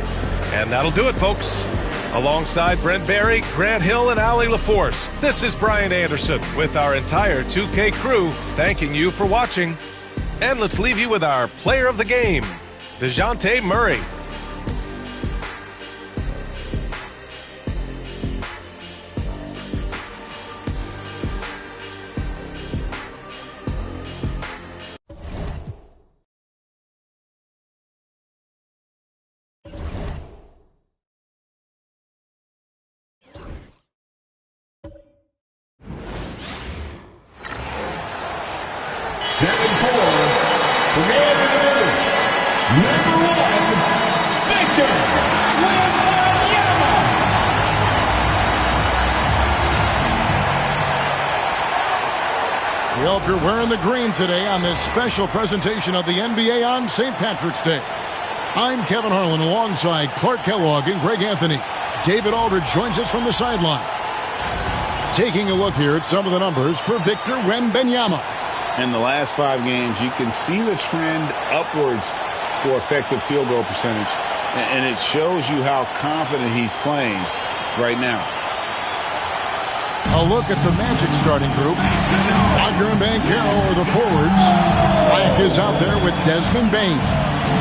And that'll do it, folks. Alongside Brent Barry, Grant Hill, and Allie LaForce, this is Brian Anderson with our entire 2K crew thanking you for watching. And let's leave you with our player of the game, DeJounte Murray. We hope you're wearing the green today on this special presentation of the NBA on St. Patrick's Day. I'm Kevin Harlan alongside Clark Kellogg and Greg Anthony. David Aldridge joins us from the sideline. Taking a look here at some of the numbers for Victor Wembanyama. In the last 5 games, you can see the trend upwards for effective field goal percentage. And it shows you how confident he's playing right now. A look at the Magic starting group. Wagner and Banchero are the forwards. Black is out there with Desmond Bane.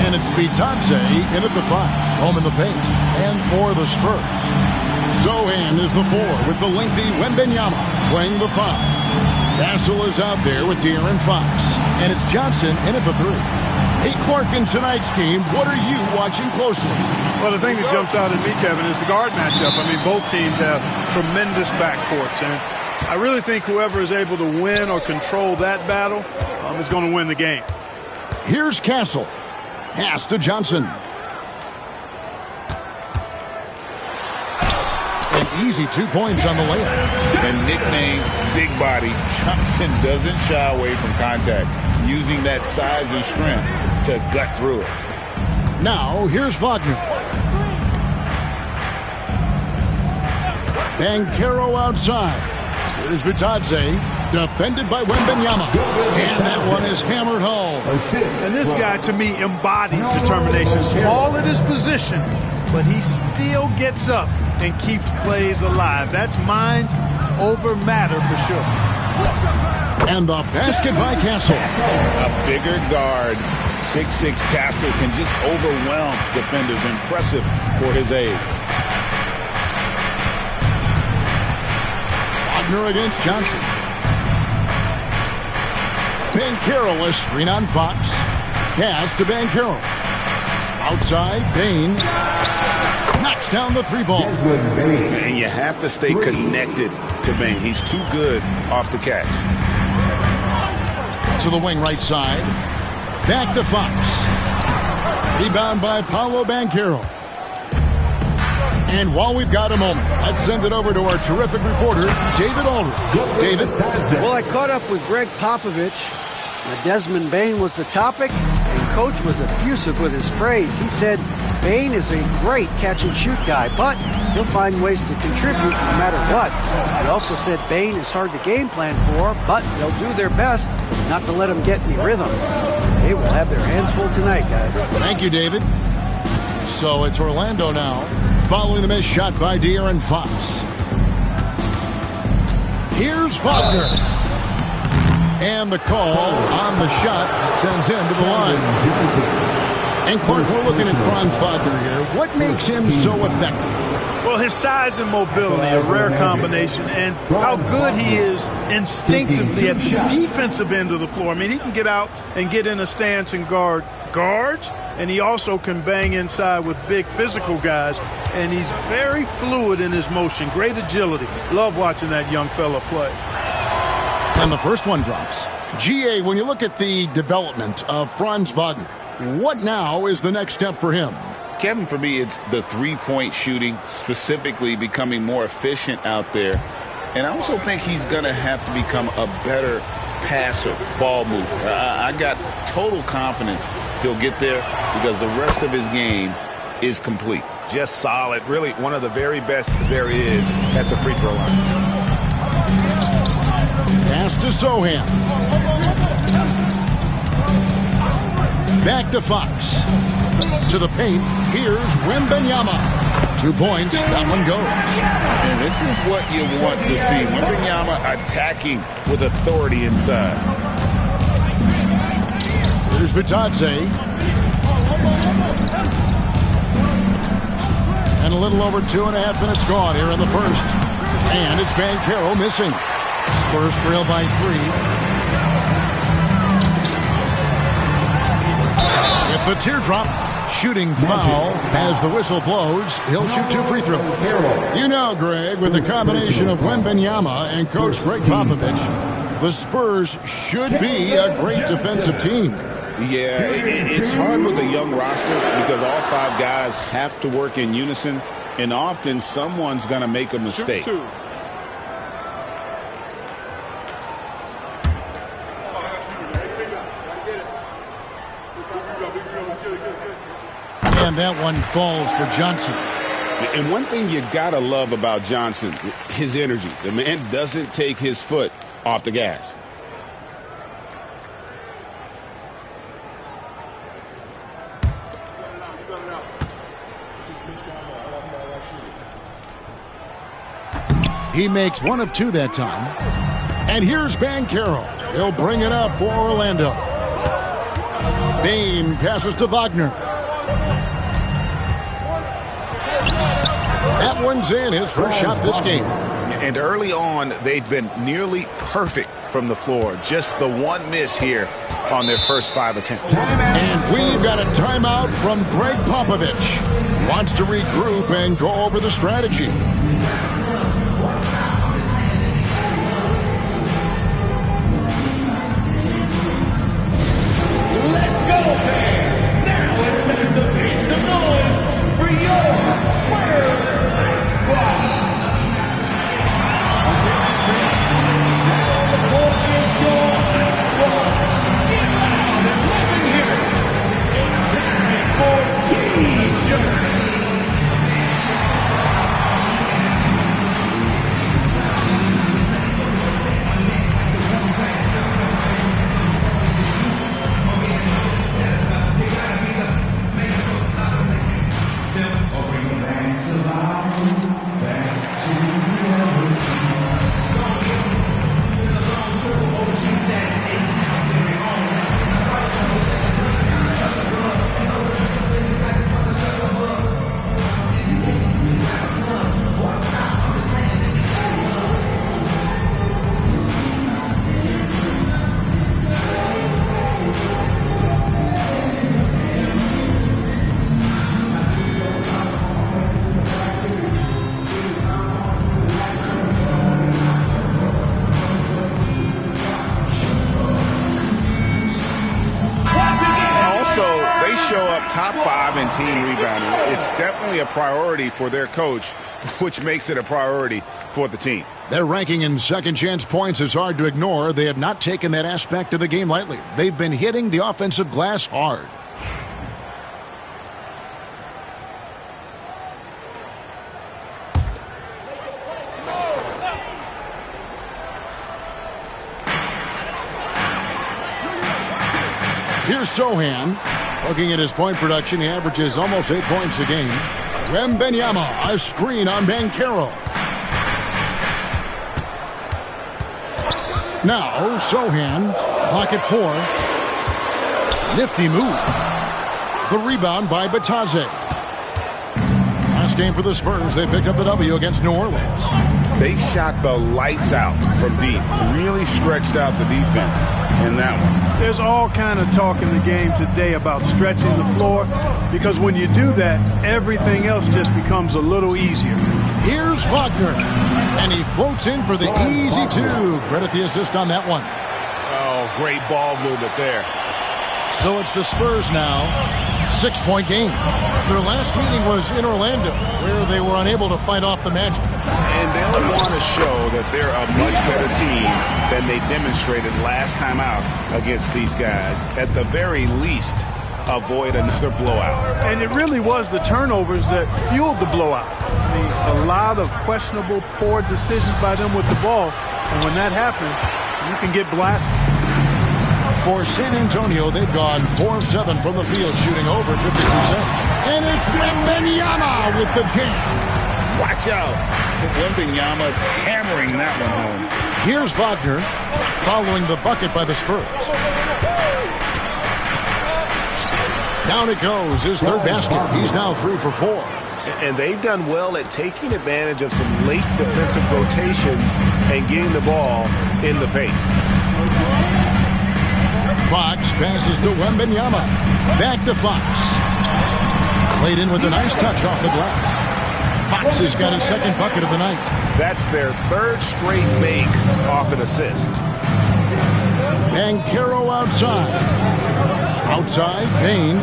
And it's Bitadze in at the 5, home in the paint. And for the Spurs, Zohan is the 4 with the lengthy Wembanyama playing the 5. Castle is out there with De'Aaron Fox. And it's Johnson in at the 3. Hey, Clark, in tonight's game, what are you watching closely? Well, the thing that jumps out at me, Kevin, is the guard matchup. I mean, both teams have tremendous backcourts. And I really think whoever is able to win or control that battle is going to win the game. Here's Castle. Pass to Johnson. An easy 2 points on the layup. And nicknamed Big Body, Johnson doesn't shy away from contact, using that size and strength to gut through it. Now, here's Wagner. Banchero outside. Here's Bitadze, defended by Wembanyama. And that one is hammered home. And this guy, to me, embodies determination. Small at his position, but he still gets up and keeps plays alive. That's mind over matter for sure. And the basket by Castle. A bigger guard, 6'6" Castle, can just overwhelm defenders. Impressive for his age. Wagner against Johnson. Banchero, a screen on Fox. Pass to Banchero. Outside, Bane knocks down the 3 ball. And you have to stay connected to Bane. He's too good off the catch. To the wing right side. Back to Fox. Rebound by Paolo Banchero. And while we've got a moment, let's send it over to our terrific reporter, David Aldridge. David? Well, I caught up with Greg Popovich. Desmond Bane was the topic, and Coach was effusive with his praise. He said Bane is a great catch-and-shoot guy, but he'll find ways to contribute no matter what. He also said Bane is hard to game plan for, but they'll do their best not to let him get any rhythm. They will have their hands full tonight, guys. Thank you, David. So it's Orlando now, following the missed shot by De'Aaron Fox. Here's Wagner. And the call on the shot that sends him to the line. And Clark, we're looking at Franz Wagner here. What makes him so effective? Well, his size and mobility, a rare combination, and how good he is instinctively at the defensive end of the floor. I mean, he can get out and get in a stance and guard guards, and he also can bang inside with big physical guys, and he's very fluid in his motion, great agility. Love watching that young fella play. And the first one drops. GA, when you look at the development of Franz Wagner, what now is the next step for him? Kevin, for me, it's the three-point shooting, specifically becoming more efficient out there. And I also think he's going to have to become a better passer, ball mover. I got total confidence he'll get there because the rest of his game is complete. Just solid. Really one of the very best there is at the free throw line. Pass to Zohan. Back to Fox. To the paint. Here's Wembanyama. 2 points. That one goes. And this is what you want to see. Wembanyama attacking with authority inside. Here's Bitadze. And a little over 2.5 minutes gone here in the first. And it's Banchero missing. Spurs trail by 3. With the teardrop, shooting foul as the whistle blows. He'll shoot 2 free throws. You know, Greg, with the combination of Wembanyama and Coach Greg Popovich, the Spurs should be a great defensive team. Yeah, it's hard with a young roster because all 5 guys have to work in unison, and often someone's going to make a mistake. And that one falls for Johnson. And one thing you got to love about Johnson, his energy. The man doesn't take his foot off the gas. He makes one of two that time. And here's Banchero. He'll bring it up for Orlando. Bain passes to Wagner. That one's in, his first shot this game. And early on, they've been nearly perfect from the floor. Just the one miss here on their first 5 attempts. And we've got a timeout from Greg Popovich. Wants to regroup and go over the strategy. Now it's time to make some noise for your first squad. Get loud and let me hear it. It's time for T-shirt. Top 5 in team rebounding. It's definitely a priority for their coach, which makes it a priority for the team. Their ranking in second chance points is hard to ignore. They have not taken that aspect of the game lightly. They've been hitting the offensive glass hard. Here's Sohan. Looking at his point production, he averages almost 8 points a game. Wembanyama, a screen on Banchero. Now, Sohan, clock at 4. Nifty move. The rebound by Batadze. Last game for the Spurs, they picked up the W against New Orleans. They shot the lights out from deep. Really stretched out the defense in that one. There's all kind of talk in the game today about stretching the floor, because when you do that, everything else just becomes a little easier. Here's Wagner, and he floats in for the easy 2. Credit the assist on that one. Oh, great ball movement there. So it's the Spurs now. 6-point game. Their last meeting was in Orlando, where they were unable to fight off the Magic. And they'll want to show that they're a much better team than they demonstrated last time out against these guys. At the very least, avoid another blowout. And it really was the turnovers that fueled the blowout. I mean, a lot of questionable, poor decisions by them with the ball. And when that happens, you can get blasted. For San Antonio, they've gone 4 of 7 from the field, shooting over 50%. And it's Wembanyama with the jam. Watch out. Wembanyama hammering that one home. Here's Wagner following the bucket by the Spurs. Down it goes, his third basket. He's now 3 for 4. And they've done well at taking advantage of some late defensive rotations and getting the ball in the paint. Fox passes to Wembanyama. Back to Fox. Clayton with a nice touch off the glass. Fox has got his second bucket of the night. That's their 3rd straight make off an assist. Banchero outside. Outside, Bain.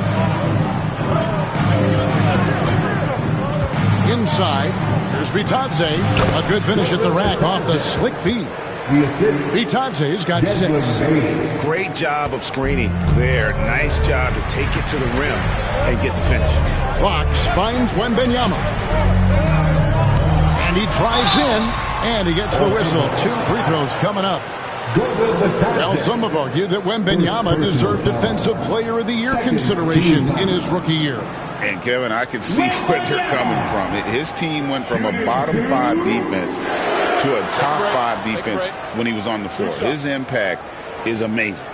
Inside, here's Batadze. A good finish at the rack off the slick feed. Batadze's got 6. Great job of screening there. Nice job to take it to the rim and get the finish. Fox finds Wembanyama. he drives in, and he gets the whistle. 2 free throws coming up. Now, some have argued that Wembanyama deserved Defensive Player of the Year consideration in his rookie year. And, Kevin, I can see where they're coming from. His team went from a bottom 5 defense to a top 5 defense when he was on the floor. His impact is amazing.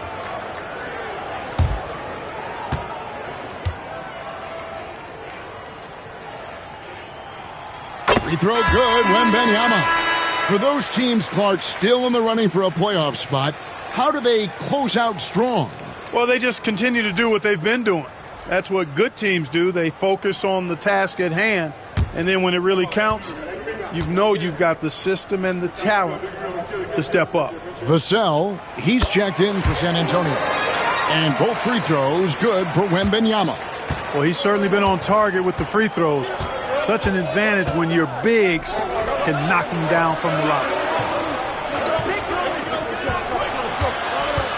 Free throw good, Wembanyama. For those teams, Clark, still in the running for a playoff spot, how do they close out strong? Well, they just continue to do what they've been doing. That's what good teams do. They focus on the task at hand, and then when it really counts, you know you've got the system and the talent to step up. Vassell, he's checked in for San Antonio. And both free throws good for Wembanyama. Well, he's certainly been on target with the free throws. Such an advantage when your bigs can knock him down from the line.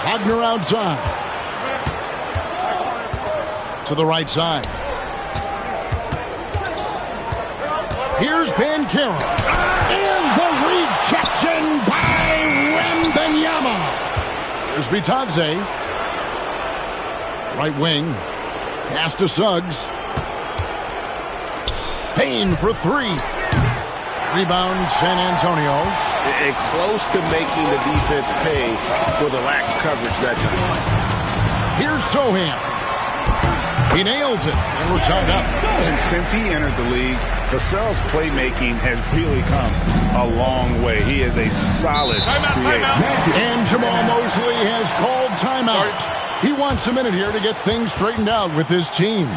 Wagner outside. To the right side. Here's Banchero. And the rejection by Wembanyama. Here's Bitadze. Right wing. Pass to Suggs. Payne for 3. Rebound, San Antonio. And close to making the defense pay for the lax coverage that time. Here's Sohan. He nails it, and we're tied up. And since he entered the league, Vassell's playmaking has really come a long way. He is a solid creator. And Jamal Mosley has called timeout. He wants a minute here to get things straightened out with his team.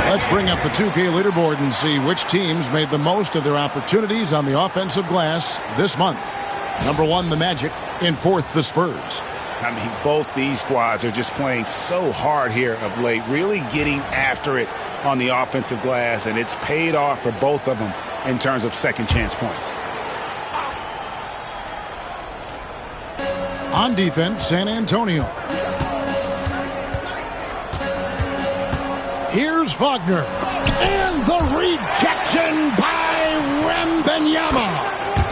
Let's bring up the 2K leaderboard and see which teams made the most of their opportunities on the offensive glass this month. Number 1, the Magic. In 4th, the Spurs. I mean, both these squads are just playing so hard here of late, really getting after it on the offensive glass, and it's paid off for both of them in terms of second chance points. On defense, San Antonio. Here's Wagner. And the rejection by Wembanyama.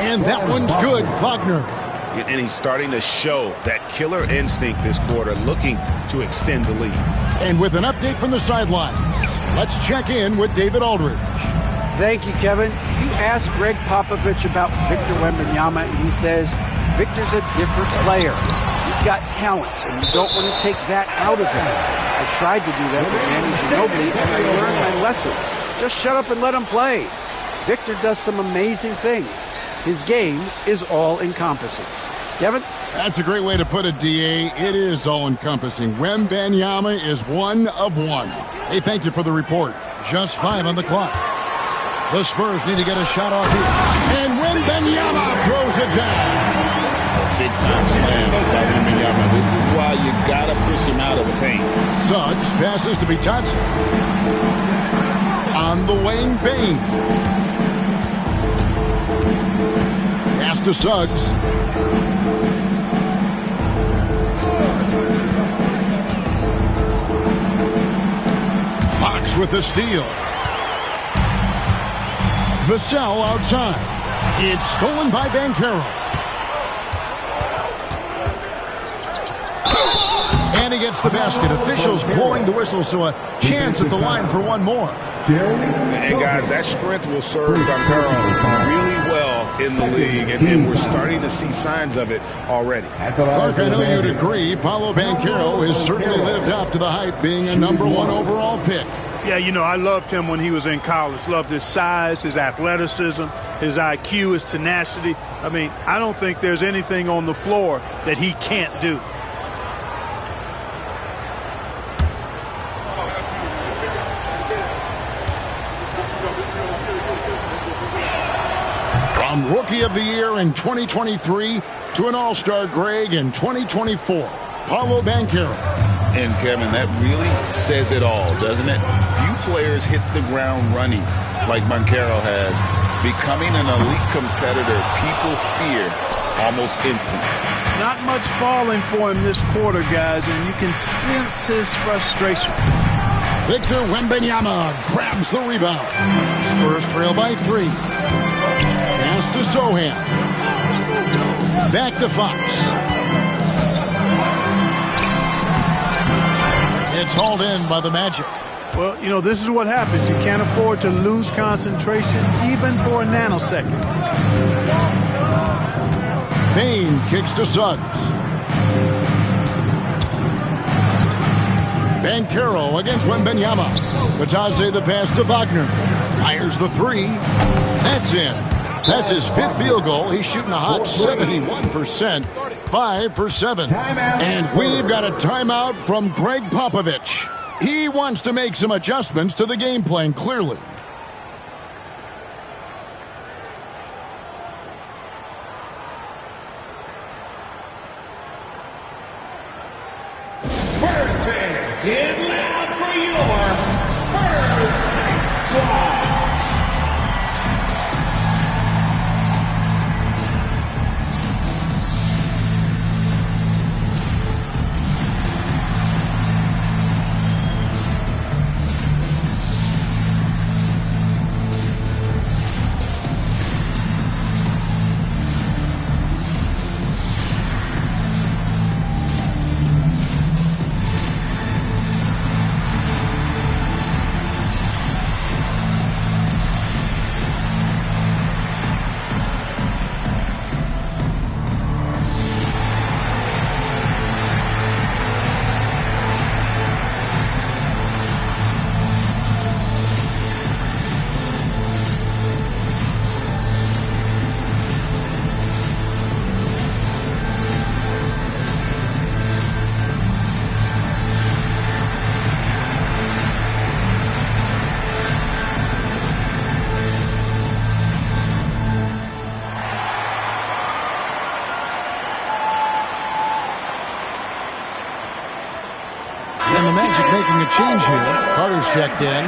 And that one's good, Wagner. And he's starting to show that killer instinct this quarter, looking to extend the lead. And with an update from the sidelines, let's check in with David Aldridge. Thank you, Kevin. You asked Greg Popovich about Victor Wembanyama, and he says Victor's a different player. He's got talent, and you don't want to take that out of him. I tried to do that with Manu Ginobili, and I learned my lesson. Just shut up and let him play. Victor does some amazing things. His game is all-encompassing. Kevin? That's a great way to put it, D.A. It is all-encompassing. Wembanyama is one of one. Hey, thank you for the report. Just 5 on the clock. The Spurs need to get a shot off here. And Wembanyama throws it down. Big-time slam by Wembanyama. This is why you got to push him out of the paint. Suggs passes to Bitadze. on the wing, Bain. Pass to Suggs. Fox with the steal. Vassell outside. It's stolen by Banchero. And he gets the basket. Officials blowing the whistle, so a chance at the line for one more. And guys, that strength will serve Banchero really well in the league, and we're starting to see signs of it already. Clark, I know you'd agree, Paolo Banchero has certainly lived up to the hype, being a #1 overall pick. Yeah, you know, I loved him when he was in college. Loved his size, his athleticism, his IQ, his tenacity. I mean, I don't think there's anything on the floor that he can't do. From Rookie of the Year in 2023 to an All-Star Greg in 2024, Paolo Banchero. And Kevin, that really says it all, doesn't it? Few players hit the ground running like Banchero has. Becoming an elite competitor, people fear almost instantly. Not much falling for him this quarter, guys, and you can sense his frustration. Victor Wembanyama grabs the rebound. Spurs trail by 3. Pass to Sohan. Back to Fox. It's hauled in by the Magic. Well, you know, this is what happens. You can't afford to lose concentration even for a nanosecond. Bain kicks to Suggs. Banchero against Wembanyama. Batadze the pass to Wagner. Fires the 3. That's in. That's his 5th field goal. He's shooting a hot 71%. 5 for 7. And we've got a timeout from Greg Popovich. He wants to make some adjustments to the game plan, clearly. Get loud for your first squad. And the Magic making a change here. Carter's checked in.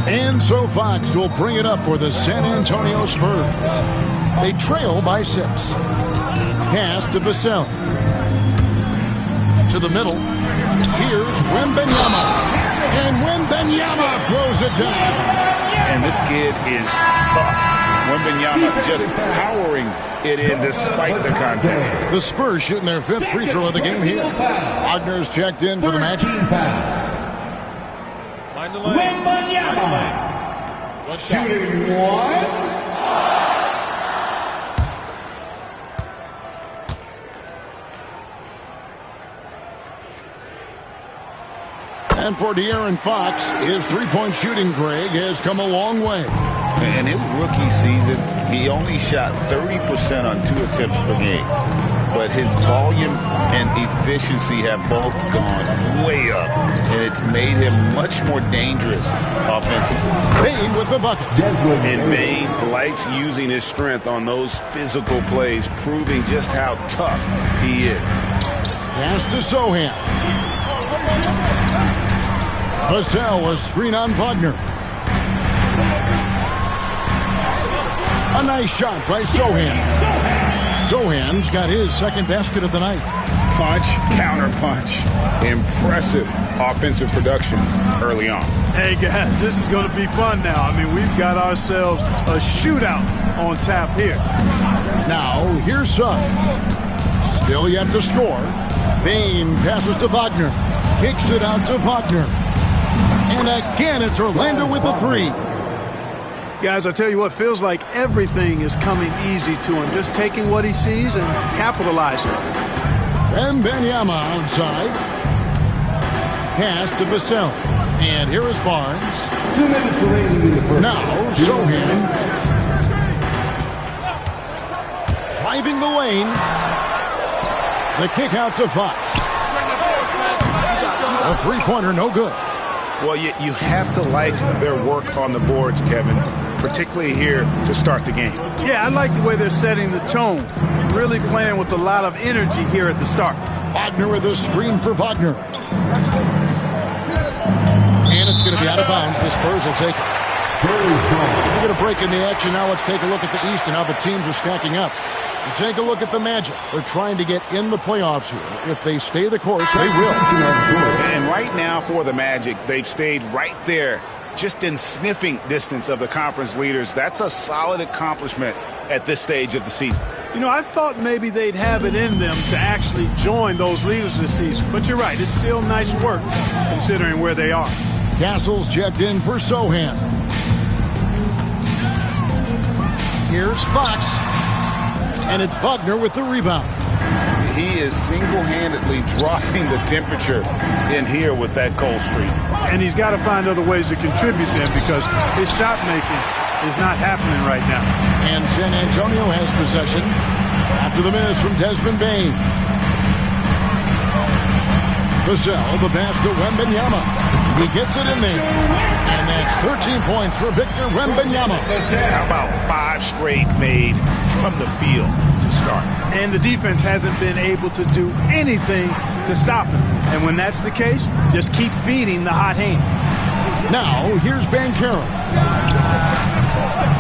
And so Fox will bring it up for the San Antonio Spurs. They trail by 6. Pass to Vassell. To the middle. Here's Wembanyama. And Wembanyama throws it down. And this kid is tough. Wembanyama just powering it in despite the contact. The Spurs shooting their 5th free throw of the game here. Wagner's checked in for the Magic. Mind the lane. Wembanyama. Shooting 1. And for De'Aaron Fox, his three-point shooting, Greg, has come a long way. In his rookie season, he only shot 30% on 2 attempts per game. but his volume and efficiency have both gone way up, and it's made him much more dangerous offensively. Bain with the bucket. And Bain likes using his strength on those physical plays, proving just how tough he is. Pass to Sohan. Vassell, a screen on Wagner. A nice shot by Sohan. Sohan's got his second basket of the night. Punch, counter punch. Impressive offensive production early on. Hey, guys, this is going to be fun now. I mean, we've got ourselves a shootout on tap here. Now, here's Suggs. Still yet to score. Bain passes to Wagner. Kicks it out to Wagner. And again, it's Orlando with a three. Guys, I tell you what, feels like everything is coming easy to him. Just taking what he sees and capitalizing. Wembanyama outside. Pass to Vassell. And here is Barnes. 2 minutes remaining in the first. Now, Sohan. Driving the lane. The kick out to Fox. A three-pointer, no good. Well, you have to like their work on the boards, Kevin, particularly here to start the game. Yeah, I like the way they're setting the tone. Really playing with a lot of energy here at the start. Wagner with a screen for Wagner. And it's going to be out of bounds. The Spurs will take it. We're going to break in the action now. Let's take a look at the East and how the teams are stacking up. You take a look at the Magic. They're trying to get in the playoffs here. If they stay the course, they will. And right now for the Magic, they've stayed right there, just in sniffing distance of the conference leaders. That's a solid accomplishment at this stage of the season. You know, I thought maybe they'd have it in them to actually join those leaders this season. But you're right, it's still nice work considering where they are. Castle's checked in for Sohan. Here's Fox. And it's Wagner with the rebound. He is single-handedly dropping the temperature in here with that cold streak. And he's got to find other ways to contribute then because his shot making is not happening right now. And San Antonio has possession after the miss from Desmond Bain. Vassell, the pass to Wembanyama. He gets it in there. And that's 13 points for Victor Wembanyama. How about 5 straight made from the field to start? And the defense hasn't been able to do anything to stop him. And when that's the case, just keep feeding the hot hand. Now, here's Banchero.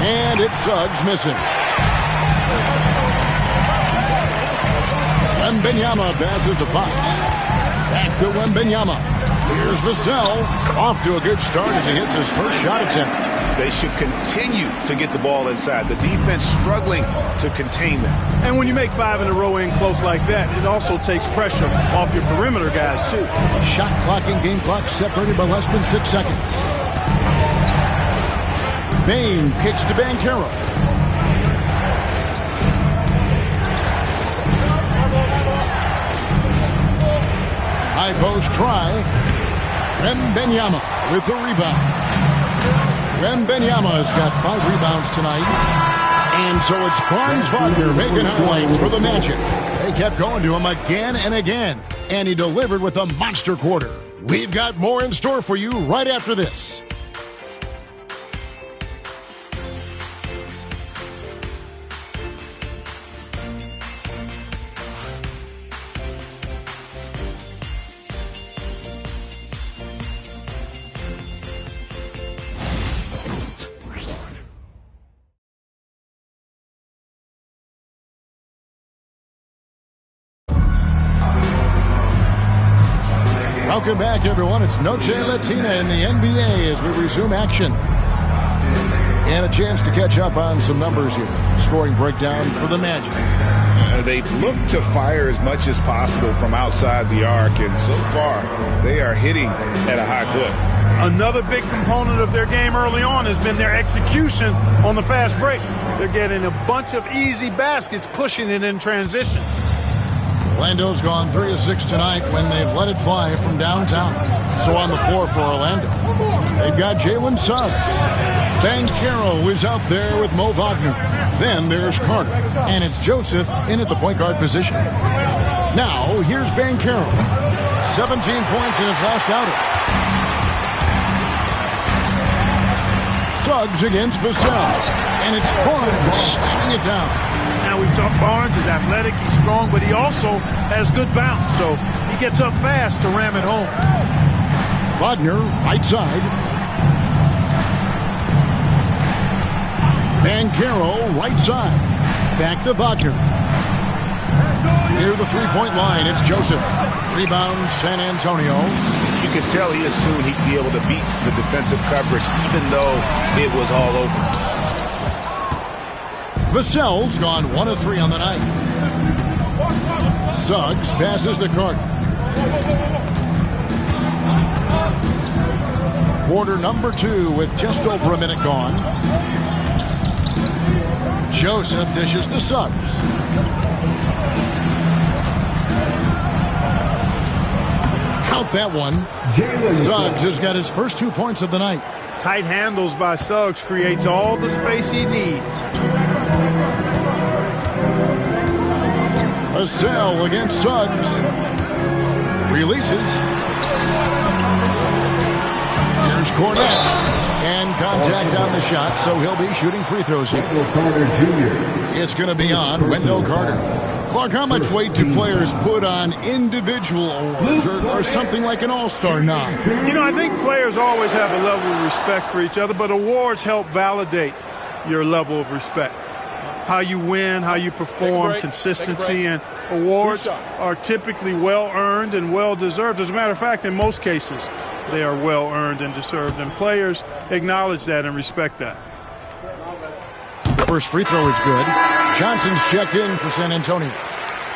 And it's Suggs missing. Wembanyama passes to Fox. Back to Wembanyama. Here's Vassell. Off to a good start as he hits his first shot attempt. They should continue to get the ball inside. The defense struggling to contain them. And when you make 5 in a row in close like that, it also takes pressure off your perimeter guys, too. Shot clock and game clock separated by less than 6 seconds. Bain kicks to Banchero. High post try. Wembanyama with the rebound. Wembanyama's got 5 rebounds tonight. And so it's Franz Wagner making highlights for the Magic. They kept going to him again and again. And he delivered with a monster quarter. We've got more in store for you right after this. Welcome back, everyone. It's Noche Latina in the NBA as we resume action. And a chance to catch up on some numbers here. Scoring breakdown for the Magic. They look to fire as much as possible from outside the arc, and so far they are hitting at a high clip. Another big component of their game early on has been their execution on the fast break. They're getting a bunch of easy baskets, pushing it in transition. Orlando's gone 3 of 6 tonight when they've let it fly from downtown. So on the floor for Orlando, they've got Jalen Suggs. Banchero is out there with Mo Wagner. Then there's Carter, and it's Joseph in at the point guard position. Now, here's Banchero. 17 points in his last outing. Suggs against Vassell, and it's Barnes slamming it down. Now we've talked Barnes is athletic, he's strong, but he also has good bounce, so he gets up fast to ram it home. Wagner, right side. Banchero, right side. Back to Wagner. Near the three-point line, it's Joseph. Rebound, San Antonio. You could tell he assumed he'd be able to beat the defensive coverage, even though it was all over. Vassell's gone 1 of 3 on the night. Suggs passes to Carter. Quarter number 2 with just over a minute gone. Joseph dishes to Suggs. Count that one. Suggs has got his first 2 points of the night. Tight handles by Suggs creates all the space he needs. Vassell against Suggs. Releases. Here's Cornette. And contact on the shot, so he'll be shooting free throws here. It's going to be on Wendell Carter. Clark, how much weight do players put on individual awards or something like an all-star nod? You know, I think players always have a level of respect for each other, but awards help validate your level of respect. How you win, how you perform, consistency, and awards are typically well-earned and well-deserved. As a matter of fact, in most cases, they are well-earned and deserved, and players acknowledge that and respect that. First free throw is good. Johnson's checked in for San Antonio.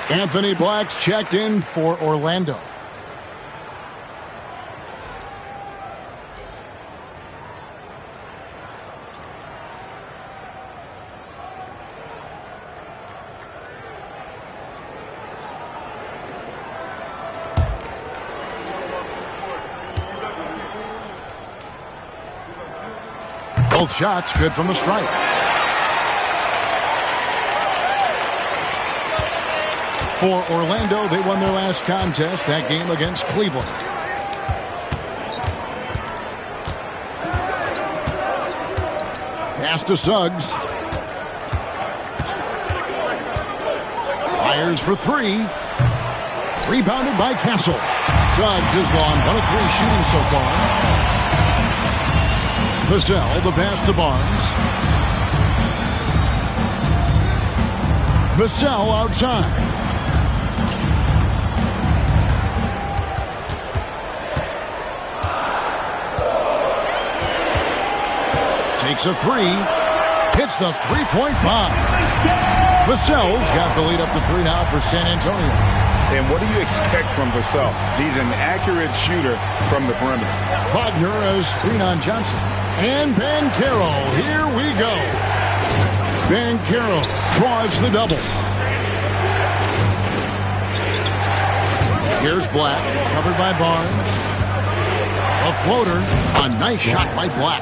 Anthony Black's checked in for Orlando. Both shots good from the stripe. For Orlando, they won their last contest, that game against Cleveland. Pass to Suggs. Fires for 3. Rebounded by Castle. Suggs has gone 1 of 3 shooting so far. Vassell, the pass to Barnes. Vassell outside. Takes a 3. Hits the three-point bomb. Vassell's got the lead up to 3 now for San Antonio. And what do you expect from Vassell? He's an accurate shooter from the perimeter. Wagner has screen on Johnson. And Banchero, here we go. Banchero draws the double. Here's Black, covered by Barnes. A floater, a nice shot by Black.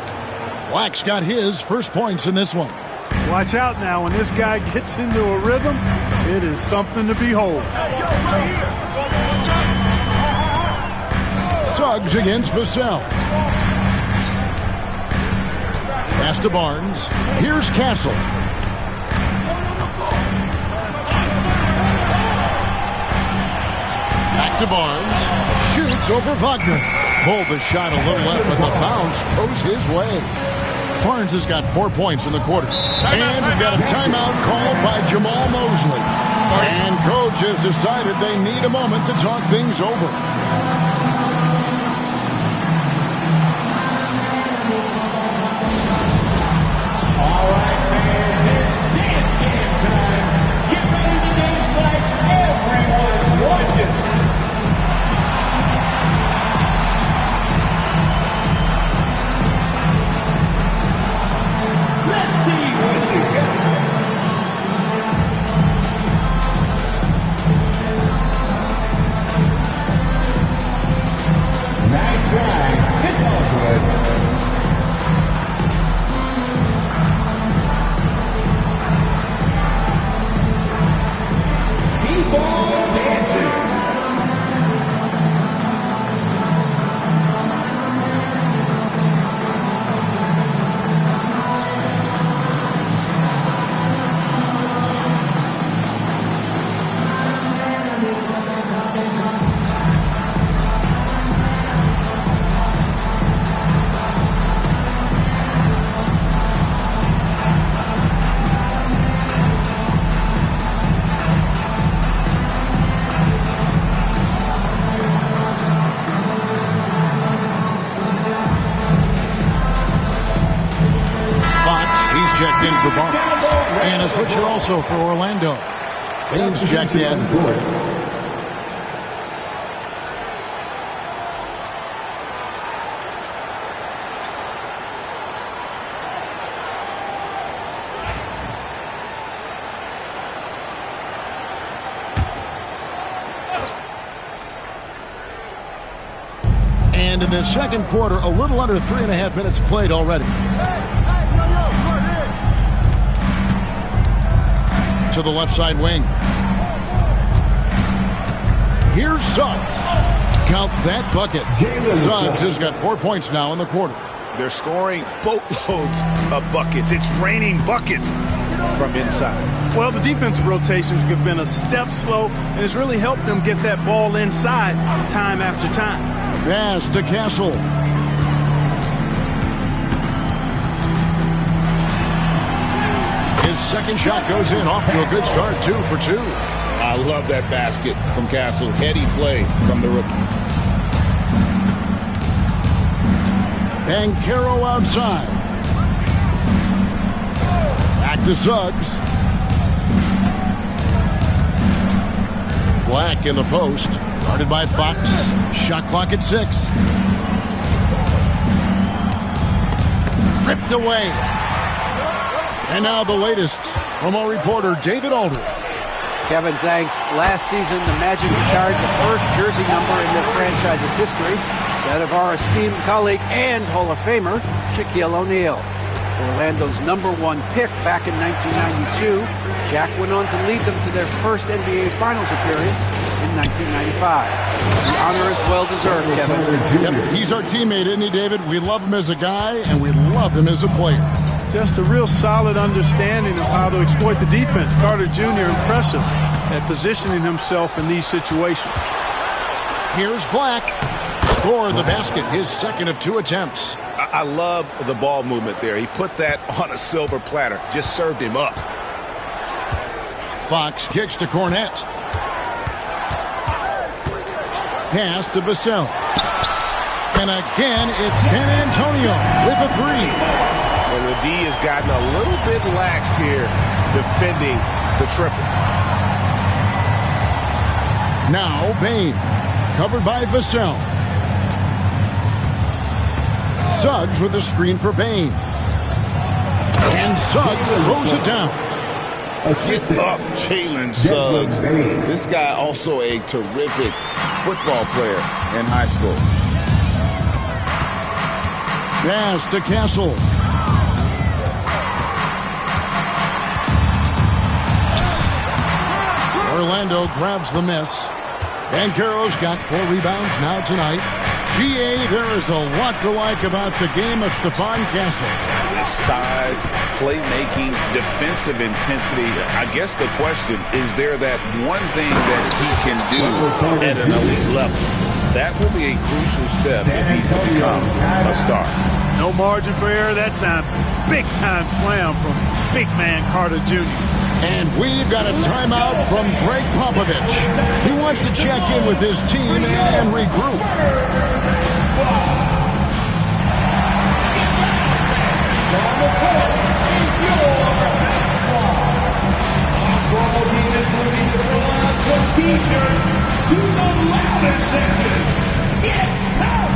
Black's got his first points in this one. Watch out now. When this guy gets into a rhythm, it is something to behold. Suggs against Vassell. Pass to Barnes. Here's Castle. Back to Barnes. Shoots over Wagner. Pulled the shot a little left, but the bounce goes his way. Barnes has got 4 points in the quarter. And we've got a timeout called by Jamal Mosley. And coach has decided they need a moment to talk things over. All right, fans, it's dance game time. Get ready to dance like everyone's watching. Let's see what you got. checked in for Barnes. And a switcher also for Orlando. Haynes checked in. And in the second quarter, a little under 3.5 minutes played already. To the left side wing. Here's Suggs. Count that bucket. Suggs has got 4 points now in the quarter. They're scoring boatloads of buckets. It's raining buckets from inside. Well, the defensive rotations have been a step slow, and it's really helped them get that ball inside time after time. Pass to Castle. His second shot goes in, off to a good start, 2 for 2. I love that basket from Castle. Heady play from the rookie. Banchero outside. Back to Suggs. Black in the post. Guarded by Fox. Shot clock at 6. Ripped away. And now the latest from our reporter, David Aldridge. Kevin, thanks. Last season, the Magic retired the first jersey number in their franchise's history, that of our esteemed colleague and Hall of Famer, Shaquille O'Neal. Orlando's #1 pick back in 1992, Shaq went on to lead them to their first NBA Finals appearance in 1995. The honor is well-deserved, Kevin. Yep, he's our teammate, isn't he, David? We love him as a guy, and we love him as a player. Just a real solid understanding of how to exploit the defense. Carter Jr. impressive at positioning himself in these situations. Here's Black. Score the basket, his second of 2 attempts. I love the ball movement there. He put that on a silver platter. Just served him up. Fox kicks to Cornette. Pass to Vassell. And again, it's San Antonio with a 3. And the D has gotten a little bit laxed here defending the triple. Now Bain, covered by Vassell. Suggs with a screen for Bain. And Suggs throws it down. Get up, Jalen Suggs. This guy also a terrific football player in high school. Pass to Castle. Orlando grabs the miss. Banchero's got 4 rebounds now tonight. GA, there is a lot to like about the game of Stephon Castle. His size, playmaking, defensive intensity. I guess the question, is there that one thing that he can do at an elite level? That will be a crucial step if he's to become a star. No margin for error that time. Big-time slam from big man Carter Jr. And we've got a timeout from Greg Popovich. He wants to check in with his team and regroup. T-shirts to the louder section. Get out!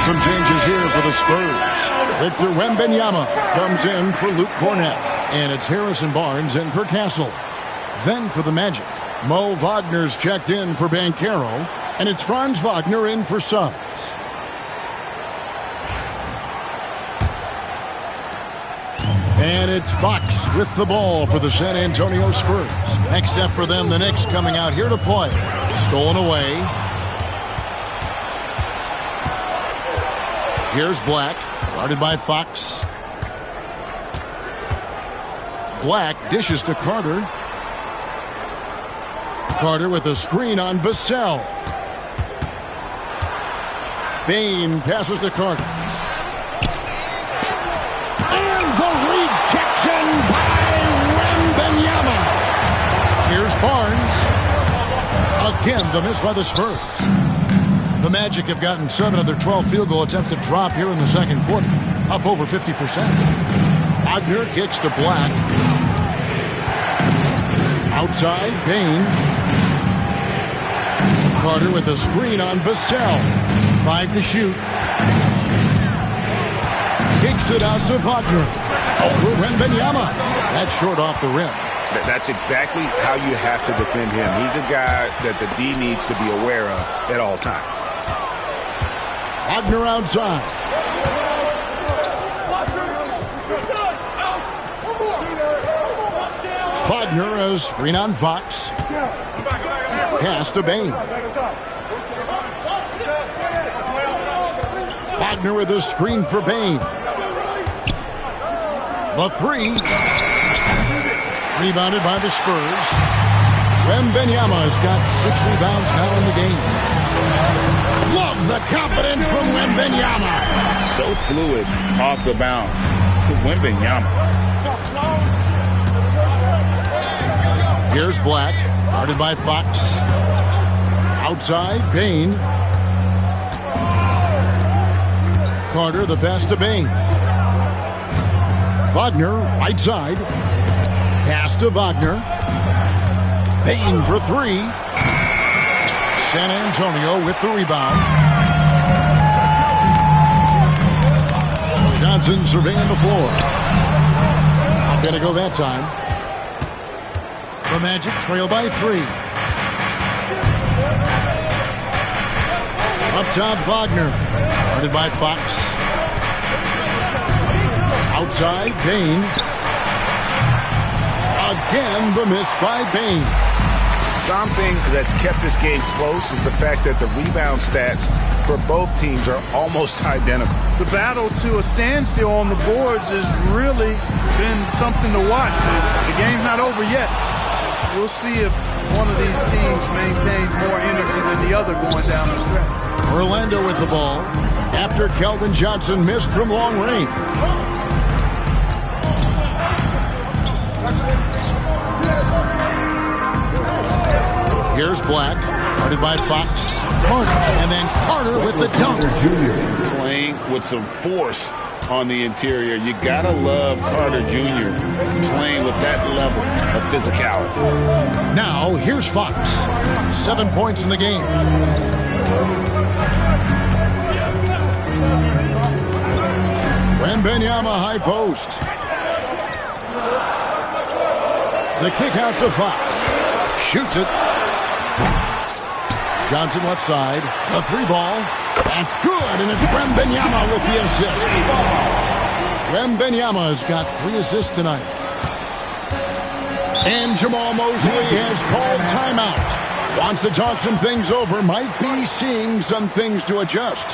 Some changes here for the Spurs. Victor Wembanyama comes in for Luke Cornette. And it's Harrison Barnes in for Castle. Then for the Magic, Mo Wagner's checked in for Banchero, and it's Franz Wagner in for Suggs. And it's Fox with the ball for the San Antonio Spurs. Next step for them, the Knicks coming out here to play. Stolen away. Here's Black, guarded by Fox. Black dishes to Carter. Carter with a screen on Vassell. Bain passes to Carter. And the rejection by Wembanyama. Here's Barnes. Again, the miss by the Spurs. The Magic have gotten 7 of their 12 field goal attempts to drop here in the second quarter, up over 50%. Wagner kicks to Black. Outside, Bain. Carter with a screen on Vassell. 5 to shoot. Kicks it out to Wagner. Over Wembanyama. That's short off the rim. That's exactly how you have to defend him. He's a guy that the D needs to be aware of at all times. Wagner outside. Wagner has screen on Fox. Pass to Bain. Wagner with a screen for Bain. The 3. Rebounded by the Spurs. Wembanyama has got 6 rebounds now in the game. Love the confidence from Wembanyama. So fluid off the bounce. Wembanyama. Here's Black, guarded by Fox. Outside, Bain. Carter, the pass to Bain. Wagner, right side. Pass to Wagner. Bain for 3. San Antonio with the rebound. Johnson surveying the floor. Not going to go that time. The Magic trail by 3. Up top, Wagner. Guarded by Fox. Outside, Bain. Again, the miss by Bain. Something that's kept this game close is the fact that the rebound stats for both teams are almost identical. The battle to a standstill on the boards has really been something to watch. The game's not over yet. We'll see if one of these teams maintains more energy than the other going down the stretch. Orlando with the ball after Keldon Johnson missed from long range. Here's Black, guarded by Fox. And then Carter with the dunk. Playing with some force on the interior. You gotta love Carter Jr. playing with that level of physicality. Now, here's Fox. 7 points in the game. Wembanyama high post. The kick out to Fox. Shoots it. Johnson left side. The 3 ball. That's good, and it's Wembanyama with the assist. Wembanyama's got 3 assists tonight. And Jamal Mosley has called timeout. Wants to talk some things over. Might be seeing some things to adjust.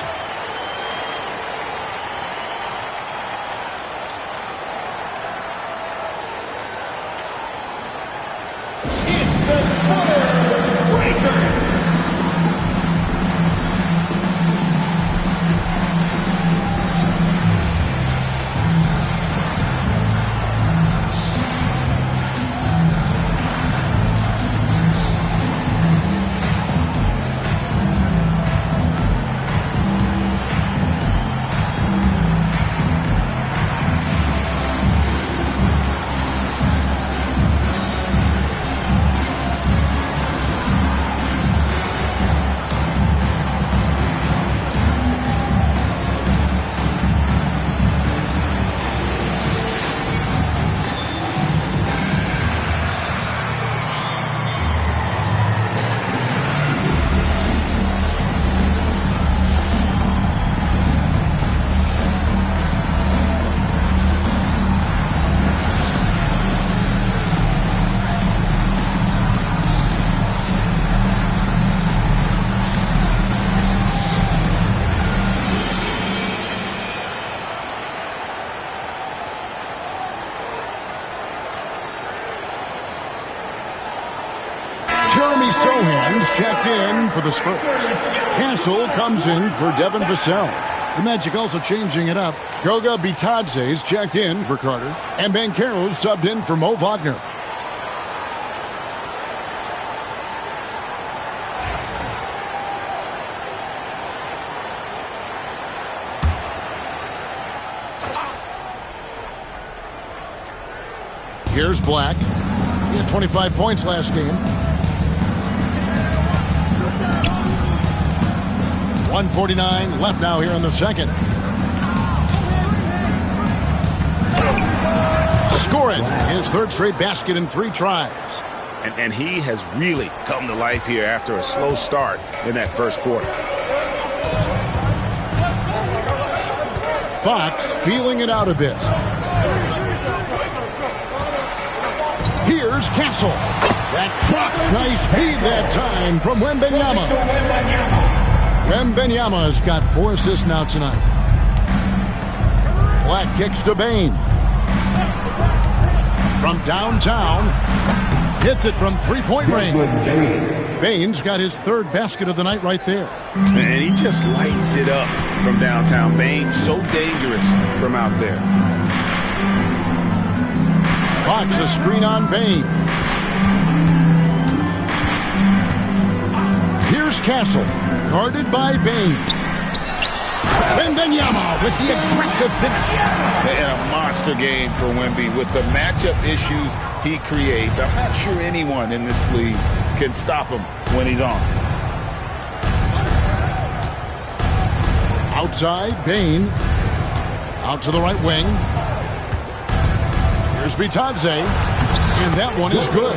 Sohan's checked in for the Spurs. Castle comes in for Devin Vassell. The Magic also changing it up. Goga Bitadze's checked in for Carter. And Banchero's subbed in for Mo Wagner. Here's Black. He had 25 points last game. 1:49 left now here in the second. Score it. His third straight basket in 3 tries. And he has really come to life here after a slow start in that first quarter. Fox feeling it out a bit. Here's Castle. That Fox, nice feed that time from Wembanyama. Wembanyama's got 4 assists now tonight. Black kicks to Bane. From downtown, hits it from 3-point range. Bane's got his 3rd basket of the night right there. And he just lights it up from downtown. Bane, so dangerous from out there. Fox a screen on Bane. Here's Castle, guarded by Bane. Wembanyama with the aggressive finish. And a monster game for Wemby with the matchup issues he creates. I'm not sure anyone in this league can stop him when he's on. Outside, Bane. Out to the right wing. Here's Bitadze, and that one is good.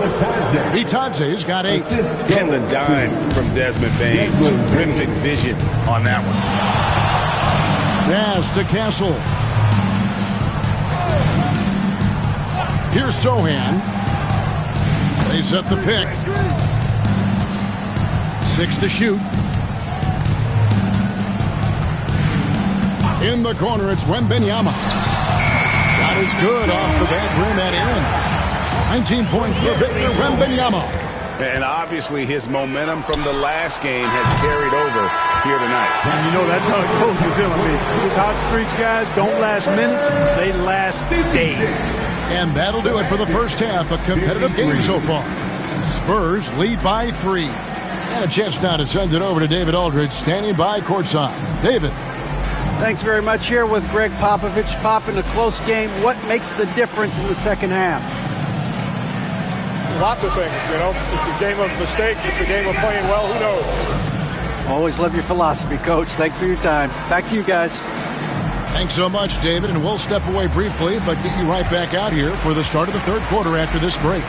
Bitadze's got 8. And the dime from Desmond Bane. Terrific vision on that one. Pass to Castle. Here's Sohan. They set the pick. 6 to shoot. In the corner, it's Wembanyama. Shot is good off the back rim at end. 19 points for Victor Wembanyama. And obviously his momentum from the last game has carried over here tonight. And you know, that's how it goes with him. I mean, these hot streaks, guys, don't last minutes. They last days. And that'll do it for the first half. A competitive game so far. Spurs lead by 3. And a chance now to send it over to David Aldridge, standing by courtside. David. Thanks very much. Here with Greg Popovich. Pop, in a close game, what makes the difference in the second half? Lots of things, you know. It's a game of mistakes. It's a game of playing well. Who knows? Always love your philosophy, Coach. Thanks for your time. Back to you guys. Thanks so much, David. And we'll step away briefly, but get you right back out here for the start of the third quarter after this break.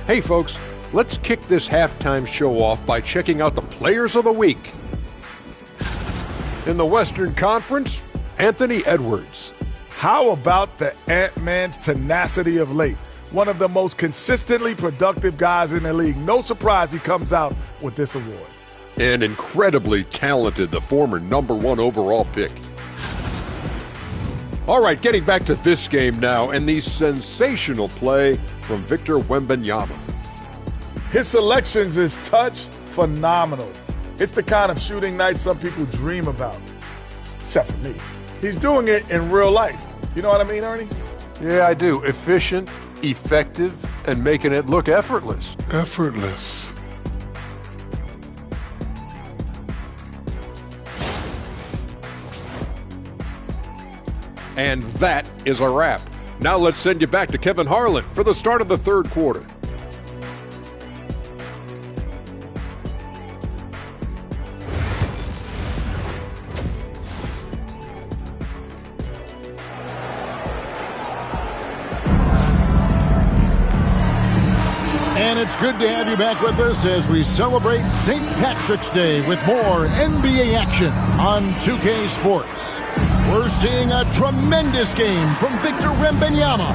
Hey folks, let's kick this halftime show off by checking out the Players of the Week. In the Western Conference, Anthony Edwards. How about the Ant-Man's tenacity of late? One of the most consistently productive guys in the league. No surprise he comes out with this award. And incredibly talented, the former #1 overall pick. All right, getting back to this game now, and the sensational play from Victor Wembanyama. His selections is touch phenomenal. It's the kind of shooting night some people dream about, except for me. He's doing it in real life. You know what I mean, Ernie? Yeah, I do. Efficient, effective, and making it look effortless. Effortless. And that is a wrap. Now let's send you back to Kevin Harlan for the start of the third quarter. And it's good to have you back with us as we celebrate St. Patrick's Day with more NBA action on 2K Sports. We're seeing a tremendous game from Victor Wembanyama.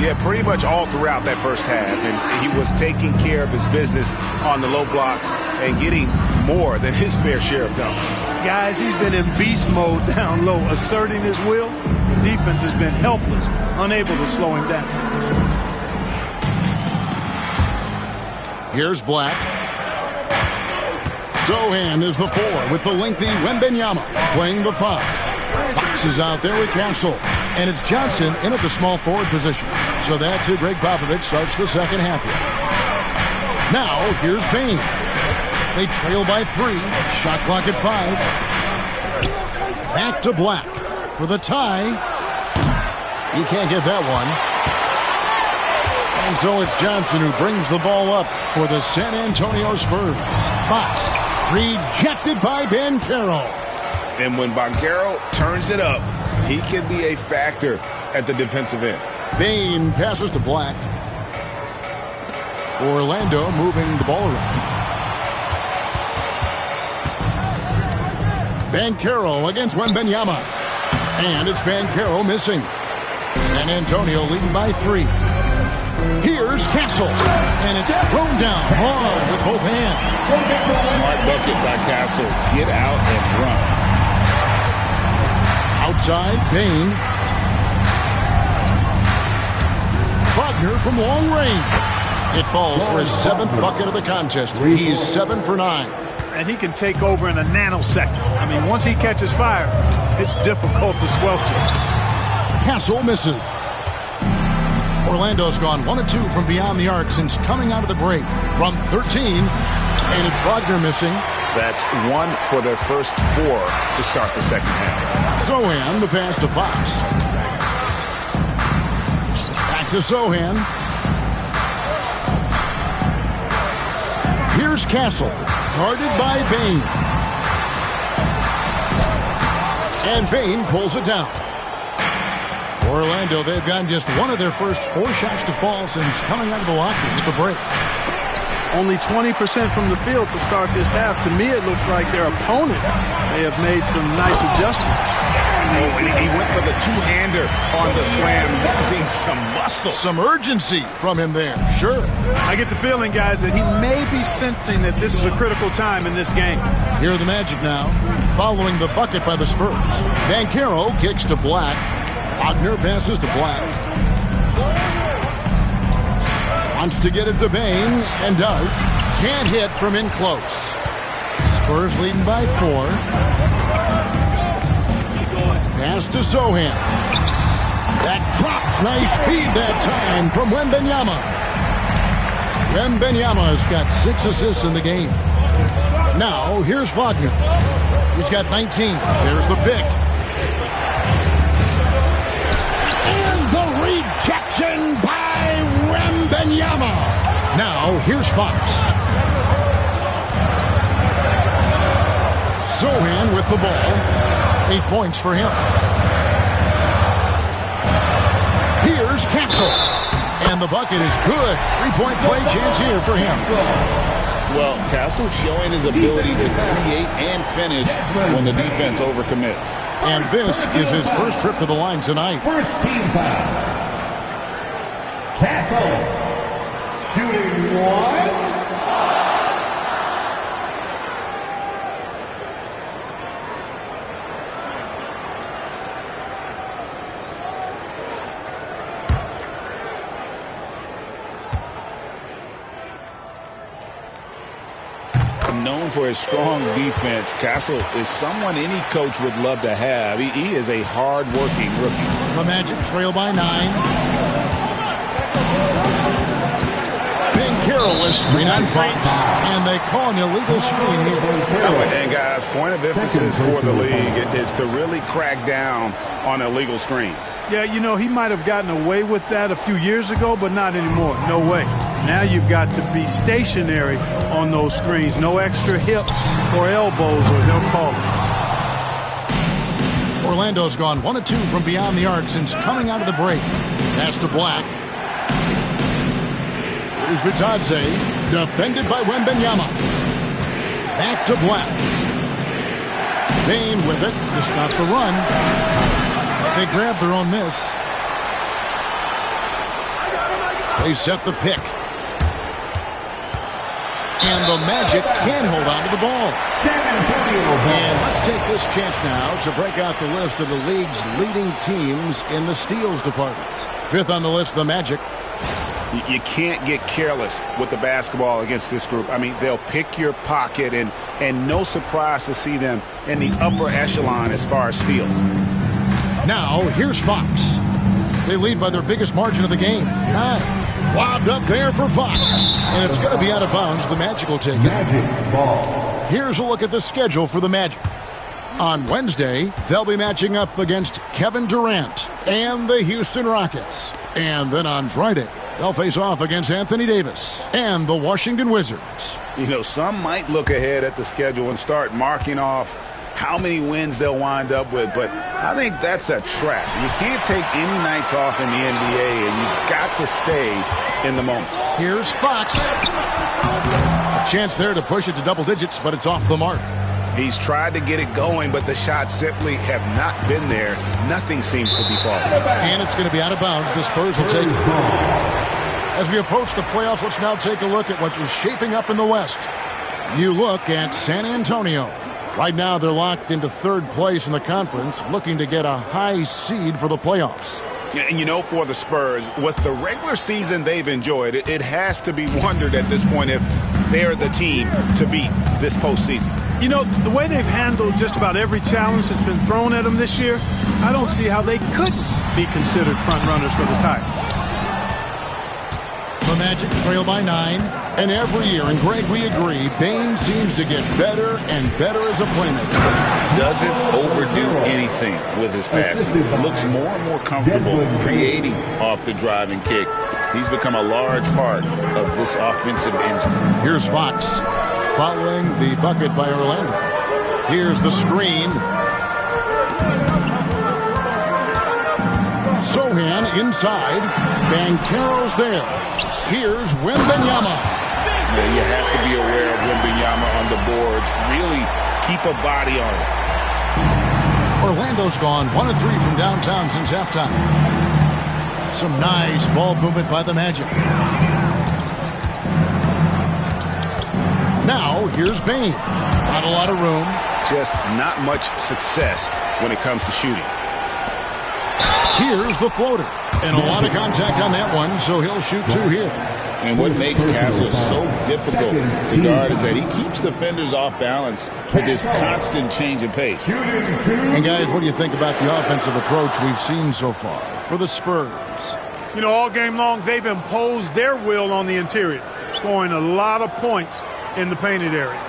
Yeah, pretty much all throughout that first half. And he was taking care of his business on the low blocks and getting more than his fair share of dunks. Guys, he's been in beast mode down low, asserting his will. The defense has been helpless, unable to slow him down. Here's Black. Sohan is the 4 with the lengthy Wembanyama playing the 5. Fox is out there with Castle. And it's Johnson in at the small forward position. So that's who Greg Popovich starts the second half with. Now, here's Bain. They trail by 3. Shot clock at 5. Back to Black for the tie. He can't get that one. And so it's Johnson who brings the ball up for the San Antonio Spurs. Fox rejected by Banchero. And when Banchero turns it up, he can be a factor at the defensive end. Bain passes to Black. Orlando moving the ball around. Banchero against Wembanyama. And it's Banchero missing. San Antonio leading by 3. Here's Castle. And it's thrown down hard with both hands. Smart bucket by Castle. Get out and run. Outside, Bain. Wagner from long range. It falls for his 7th bucket of the contest. He's 7 for 9. And he can take over in a nanosecond. I mean, once he catches fire, it's difficult to squelch it. Castle misses. Orlando's gone 1 of 2 from beyond the arc since coming out of the break. From 13, and it's Wagner missing. That's 1 for their first 4 to start the second half. Sohan, the pass to Fox. Back to Sohan. Here's Castle, guarded by Bain. And Bain pulls it down. Orlando, they've gotten just 1 of their first 4 shots to fall since coming out of the locker room with the break. Only 20% from the field to start this half. To me, it looks like their opponent may have made some nice adjustments. Oh, and he went for the two-hander on the slam, using some muscle. Some urgency from him there, sure. I get the feeling, guys, that he may be sensing that this is a critical time in this game. Here are the Magic now, following the bucket by the Spurs. Banchero kicks to Black. Wagner passes to Black. Wants to get it to Bain, and does. Can't hit from in close. Spurs leading by 4. Pass to Sohan. That drops. Nice feed that time from Wembanyama. Wembanyama's got 6 assists in the game. Now, here's Wagner. He's got 19. There's the pick. And the rejection by Wembanyama. Now, here's Fox. Sohan with the ball. 8 points for him. Here's Castle. And the bucket is good. 3-point play chance here for him. Well, Castle showing his ability to create and finish when the defense overcommits. And this is his first trip to the line tonight. First team foul. Castle. Shooting 1. Known for his strong defense, Castle is someone any coach would love to have. He is a hard-working rookie. The Magic trail by 9. Banchero is screen on Fox, and they call an illegal screen here. And guys, point of emphasis for the league is to really crack down on illegal screens. Yeah, you know, he might have gotten away with that a few years ago, but not anymore. No way. Now you've got to be stationary on those screens. No extra hips or elbows, or they'll call it. Orlando's gone 1 of 2 from beyond the arc since coming out of the break. Pass to Black. Here's Bitadze, defended by Wembanyama. Back to Black. Bain with it to stop the run. They grab their own miss. They set the pick. And the Magic can hold on to the ball. And let's take this chance now to break out the list of the league's leading teams in the steals department. Fifth on the list, the Magic. You can't get careless with the basketball against this group. I mean, they'll pick your pocket, and no surprise to see them in the upper echelon as far as steals. Now, here's Fox. They lead by their biggest margin of the game, 9. Lobbed up there for Fox. And it's going to be out of bounds. The Magic will take it. Magic ball. Here's a look at the schedule for the Magic. On Wednesday, they'll be matching up against Kevin Durant and the Houston Rockets. And then on Friday, they'll face off against Anthony Davis and the Washington Wizards. You know, some might look ahead at the schedule and start marking off how many wins they'll wind up with, but I think that's a trap. You can't take any nights off in the NBA, and you've got to stay in the moment. Here's Fox. A chance there to push it to double digits, but it's off the mark. He's tried to get it going, but the shots simply have not been there. Nothing seems to be falling. And it's going to be out of bounds. The Spurs will take it. As we approach the playoffs, let's now take a look at what is shaping up in the West. You look at San Antonio. Right now, they're locked into third place in the conference, looking to get a high seed for the playoffs. And you know, for the Spurs, with the regular season they've enjoyed, it has to be wondered at this point if they're the team to beat this postseason. You know, the way they've handled just about every challenge that's been thrown at them this year, I don't see how they couldn't be considered front runners for the title. The Magic trail by 9. And every year, and Greg, we agree, Bane seems to get better and better as a playmaker. Doesn't overdo anything with his passing. Looks more and more comfortable creating off the driving kick. He's become a large part of this offensive engine. Here's Fox following the bucket by Orlando. Here's the screen. Sohan inside. Banchero's there. Here's Wembanyama. Yeah, you have to be aware of Wembanyama on the boards. Really keep a body on it. Orlando's gone 1 of 3 from downtown since halftime. Some nice ball movement by the Magic. Now, here's Bane. Not a lot of room. Just not much success when it comes to shooting. Here's the floater. And a lot of contact on that one, so he'll shoot 2 here. And what makes Castle so difficult to guard is that he keeps defenders off balance with this constant change of pace. And guys, what do you think about the offensive approach we've seen so far for the Spurs? You know, all game long, they've imposed their will on the interior, scoring a lot of points in the painted area.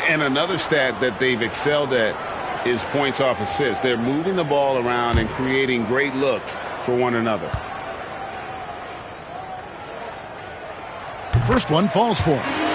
And another stat that they've excelled at is points off assists. They're moving the ball around and creating great looks for one another. First one falls for him.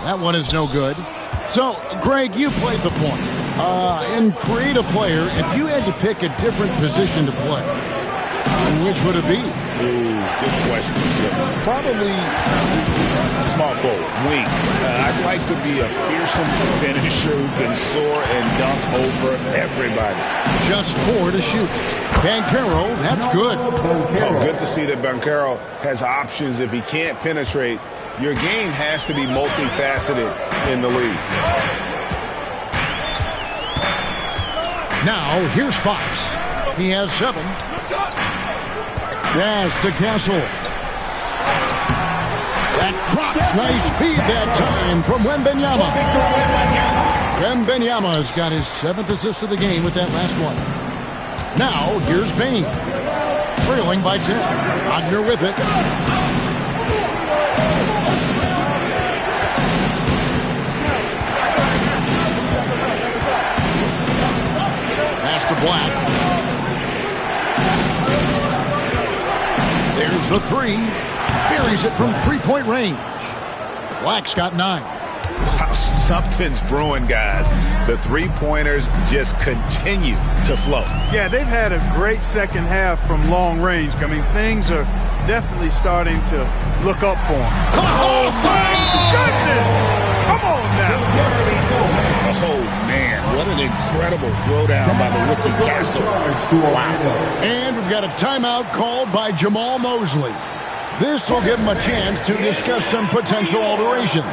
That one is no good. So, Greg, you played the point. And create a player, if you had to pick a different position to play, which would it be? Ooh, good question, Jim. Probably small forward, wing. I'd like to be a fearsome finisher who can soar and dunk over everybody. Just 4 to shoot. Banchero, that's good. Oh, good to see that Banchero has options if he can't penetrate. Your game has to be multifaceted in the league. Now, here's Fox. He has 7. Pass to Castle. That drops. Nice feed that time from Wembanyama. Wembanyama's got his 7th assist of the game with that last one. Now, here's Bane. Trailing by 10. Wagner with it. Pass to Black. Here's the three. Buries it from three-point range. Black's got 9. Wow, something's brewing, guys. The three-pointers just continue to flow. Yeah, they've had a great second half from long range. I mean, things are definitely starting to look up for them. Oh, my goodness! Come on now. Oh, man, what an incredible throwdown by the rookie Castle. Wow. And we've got a timeout called by Jamal Mosley. This will give him a chance to discuss some potential alterations.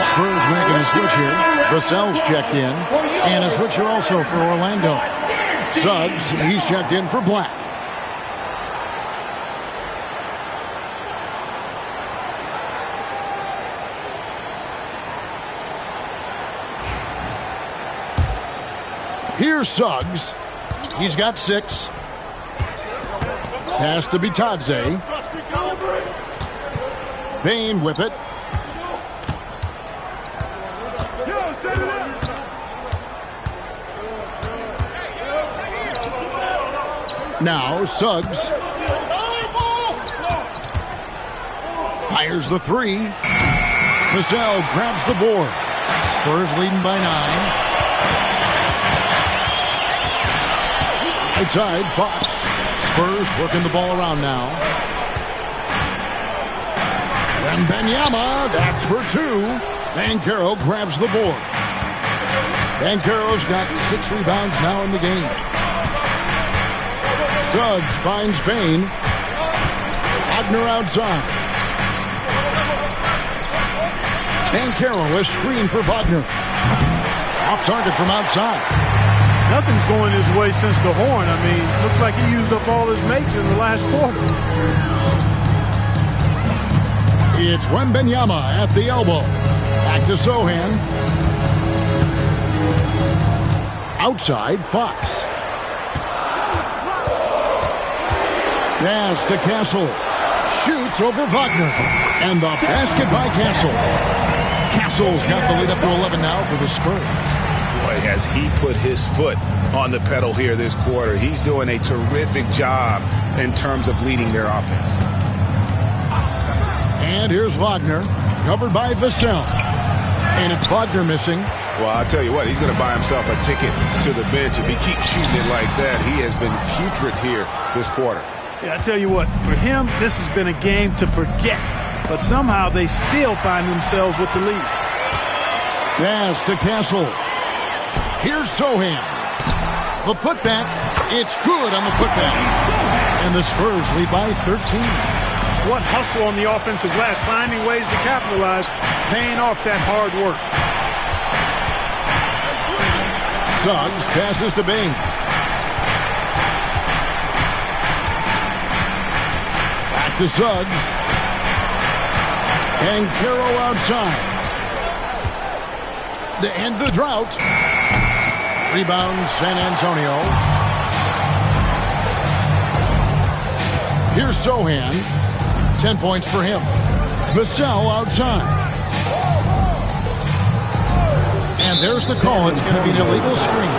Spurs making a switch here. Vassell's checked in. And a switch here also for Orlando. Suggs, he's checked in for Black. Here's Suggs. He's got 6. Pass to Bitadze. Bain with it. Now Suggs fires the 3. Vassell grabs the board. Spurs leading by 9. Right side, Fox. Spurs working the ball around now. Wembanyama, that's for 2. Banchero grabs the board. Banchero's got 6 rebounds now in the game. Suggs finds Bain. Wagner outside. Banchero is screen for Wagner. Off target from outside. Nothing's going his way since the horn. I mean, looks like he used up all his mates in the last quarter. It's Wembanyama at the elbow. Back to Sohan. Outside, Fox. Pass to Castle. Shoots over Wagner. And the basket by Castle. Castle's got the lead up to 11 now for the Spurs. Boy, has he put his foot on the pedal here this quarter. He's doing a terrific job in terms of leading their offense. And here's Wagner, covered by Vassell. And it's Wagner missing. Well, I'll tell you what, he's going to buy himself a ticket to the bench. If he keeps shooting it like that, he has been putrid here this quarter. Yeah, I tell you what, for him, this has been a game to forget. But somehow they still find themselves with the lead. Pass to Castle. Here's Sohan. The putback. It's good on the putback. And the Spurs lead by 13. What hustle on the offensive glass, finding ways to capitalize, paying off that hard work. Suggs passes to Bain. Back to Suggs. Banchero outside. To end the drought. Rebound San Antonio. Here's Sohan. 10 points for him. Vassell outside. And there's the call. It's going to be an illegal screen.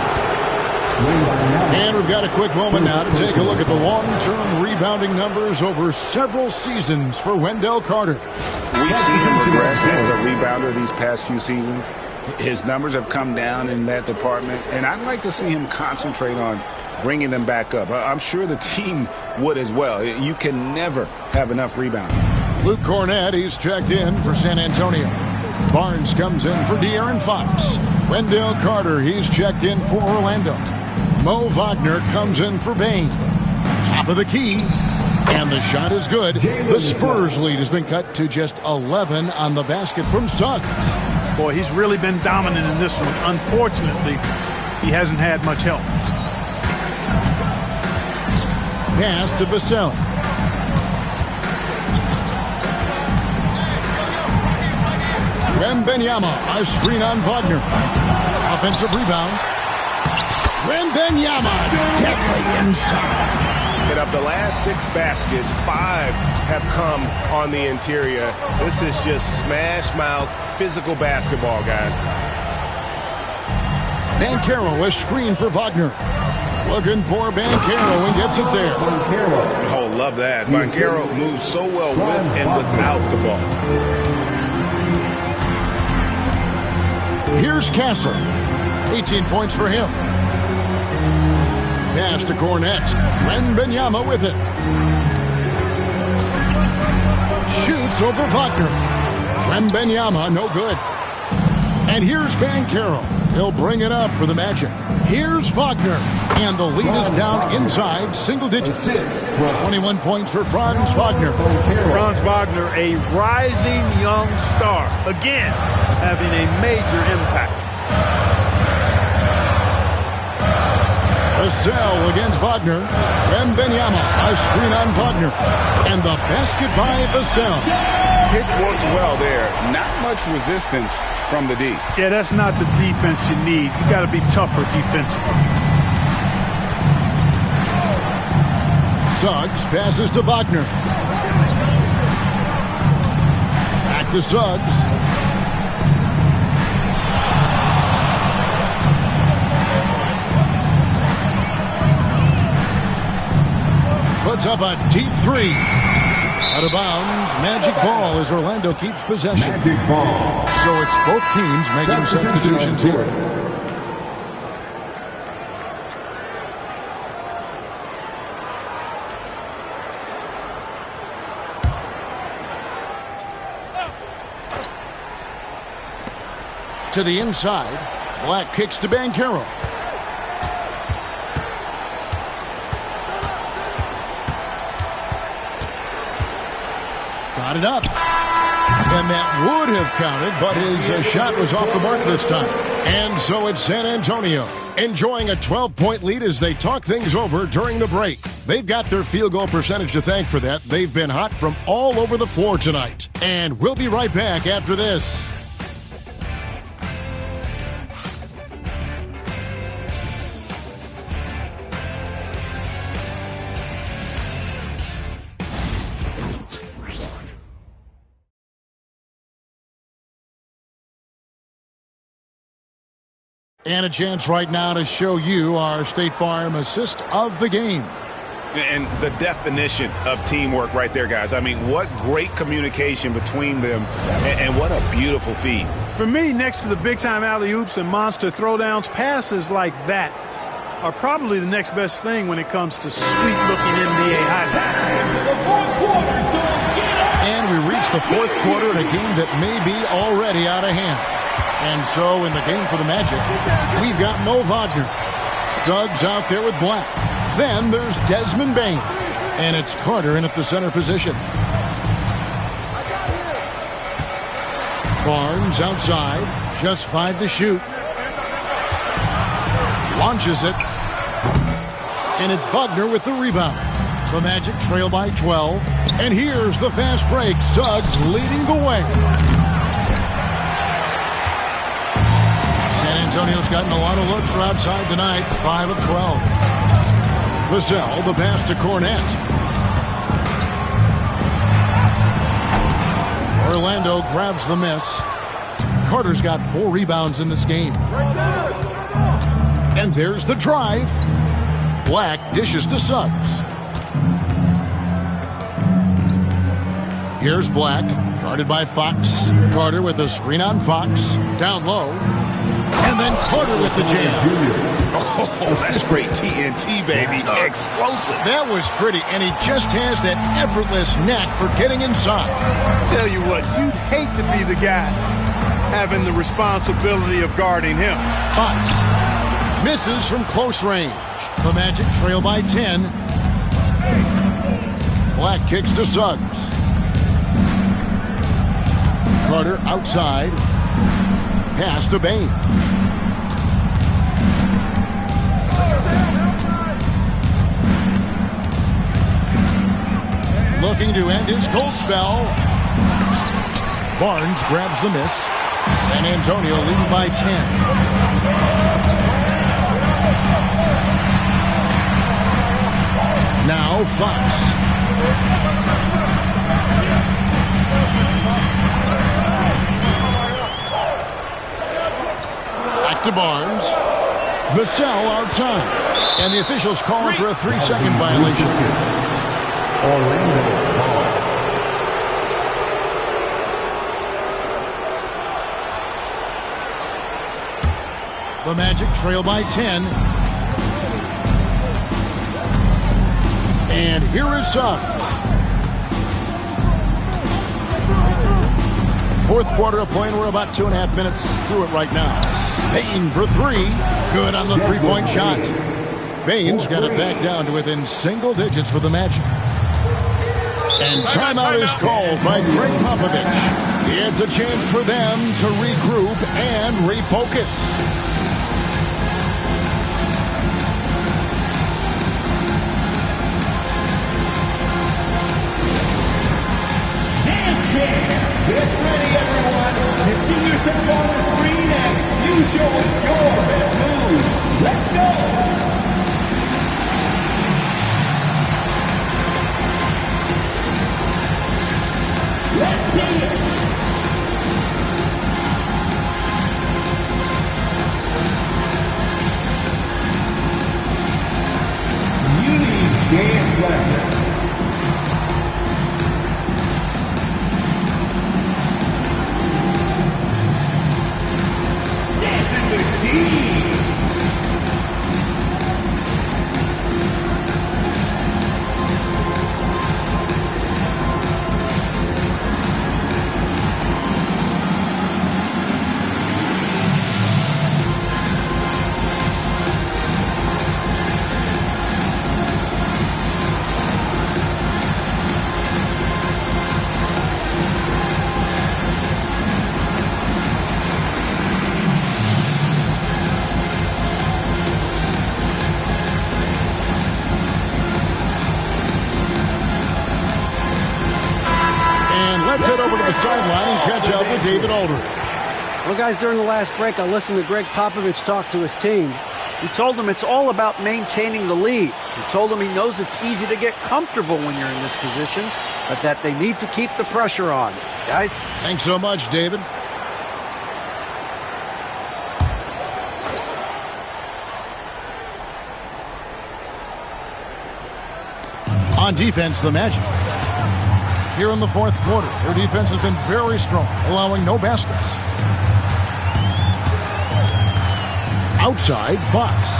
And we've got a quick moment now to take a look at the long-term rebounding numbers over several seasons for Wendell Carter. We've seen him progress as a rebounder these past few seasons. His numbers have come down in that department, and I'd like to see him concentrate on bringing them back up. I'm sure the team would as well. You can never have enough rebounding. Luke Cornett, he's checked in for San Antonio. Barnes comes in for De'Aaron Fox. Wendell Carter, he's checked in for Orlando. Mo Wagner comes in for Bain. Top of the key, and the shot is good. The Spurs lead has been cut to just 11 on the basket from Suggs. Boy, he's really been dominant in this one. Unfortunately, he hasn't had much help. Pass to Vassell. Wembanyama, a screen on Wagner. Offensive rebound. Wembanyama, deadly inside. And of the last 6 baskets, 5 have come on the interior. This is just smash mouth, physical basketball, guys. Banchero, a screen for Wagner. Looking for Banchero and gets it there. Oh, love that. Banchero moves so well with and without the ball. Here's Castle. 18 points for him. Pass to Cornett. Wembanyama with it. Shoots over Wagner. Wembanyama, no good. And here's Banchero. He'll bring it up for the Magic. Here's Wagner. And the lead is down inside single digits. 21 points for Franz Wagner. Franz Wagner, a rising young star. Again, having a major impact. Vassell against Wagner. Wembanyama, a screen on Wagner. And the basket by Vassell. Pick works well there. Not much resistance from the D. Yeah, that's not the defense you need. You got to be tougher defensively. Suggs passes to Wagner. Back to Suggs. Puts up a deep 3. Out of bounds, magic ball as Orlando keeps possession. Magic ball. So it's both teams making substitutions here. To the inside, Black kicks to Banchero. Got it up. And that would have counted, but his shot was off the mark this time. And so it's San Antonio enjoying a 12-point lead as they talk things over during the break. They've got their field goal percentage to thank for that. They've been hot from all over the floor tonight. And we'll be right back after this. And a chance right now to show you our State Farm assist of the game. And the definition of teamwork right there, guys. I mean, what great communication between them, and what a beautiful feed. For me, next to the big-time alley-oops and monster throwdowns, passes like that are probably the next best thing when it comes to sweet-looking NBA highlights. And we reach the fourth quarter in a game that may be already out of hand. And so in the game for the Magic, we've got Mo Wagner. Suggs out there with Black. Then there's Desmond Bain. And it's Carter in at the center position. Barnes outside. Just 5 to shoot. Launches it. And it's Wagner with the rebound. The Magic trail by 12. And here's the fast break. Suggs leading the way. San Antonio's gotten a lot of looks from outside tonight. 5 of 12. Vassell, the pass to Cornett. Orlando grabs the miss. Carter's got 4 rebounds in this game. And there's the drive. Black dishes to Suggs. Here's Black, guarded by Fox. Carter with a screen on Fox. Down low. And then Carter with the jam. Oh, that's great TNT, baby. Explosive. That was pretty, and he just has that effortless knack for getting inside. Tell you what, you'd hate to be the guy having the responsibility of guarding him. Fox misses from close range. The Magic trail by 10. Black kicks to Suggs. Carter outside. Pass to Bain. Looking to end his cold spell. Barnes grabs the miss. San Antonio leading by 10. Now Fox. Back to Barnes. Vassell outside. And the officials calling for a 3-second violation. The Magic trail by 10. And here is Suggs. Fourth quarter of play, and we're about 2.5 minutes through it right now. Bain for 3. Good on the three-point shot. Bain's got it back down to within single digits for the Magic. And timeout is called by Greg Popovich. It's a chance for them to regroup and refocus. Get ready, everyone. You see yourself on the screen and you show us your best move. Let's go. Let's see it. You need dance lessons. Sideline and catch up with David Aldridge. Well, guys, during the last break, I listened to Greg Popovich talk to his team. He told them it's all about maintaining the lead. He told them he knows it's easy to get comfortable when you're in this position, but that they need to keep the pressure on. Guys? Thanks so much, David. On defense, the Magic. Here in the fourth quarter, their defense has been very strong, allowing no baskets. Outside, Fox.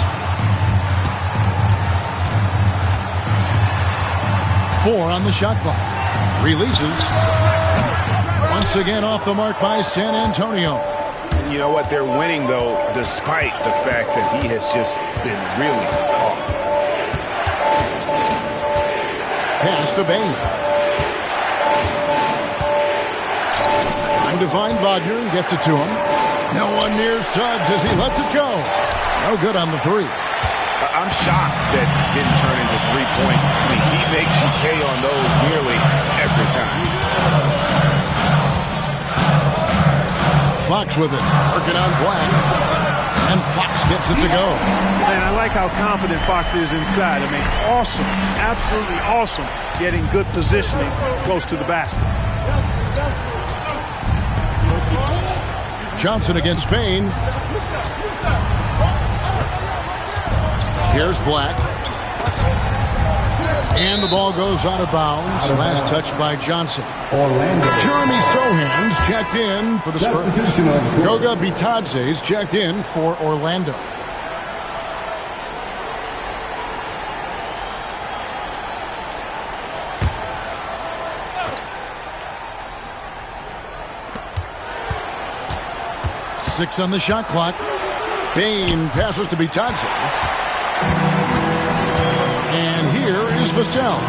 Four on the shot clock. Releases. Once again off the mark by San Antonio. You know what? They're winning, though, despite the fact that he has just been really off. Pass to Bain. To find Wagner and gets it to him. No one near Suggs as he lets it go. No good on the three. I'm shocked that didn't turn into 3 points. I mean, he makes you pay on those nearly every time. Fox with it, working on Black. And Fox gets it to go. Man, I like how confident Fox is inside. I mean, awesome, absolutely awesome, getting good positioning close to the basket. Johnson against Bain. Here's Black. And the ball goes out of bounds. Last touch by Johnson. Jeremy Sohan's checked in for the Spurs. Goga Bitadze's checked in for Orlando. Six on the shot clock. Bane passes to Bitadze. And here is Vassell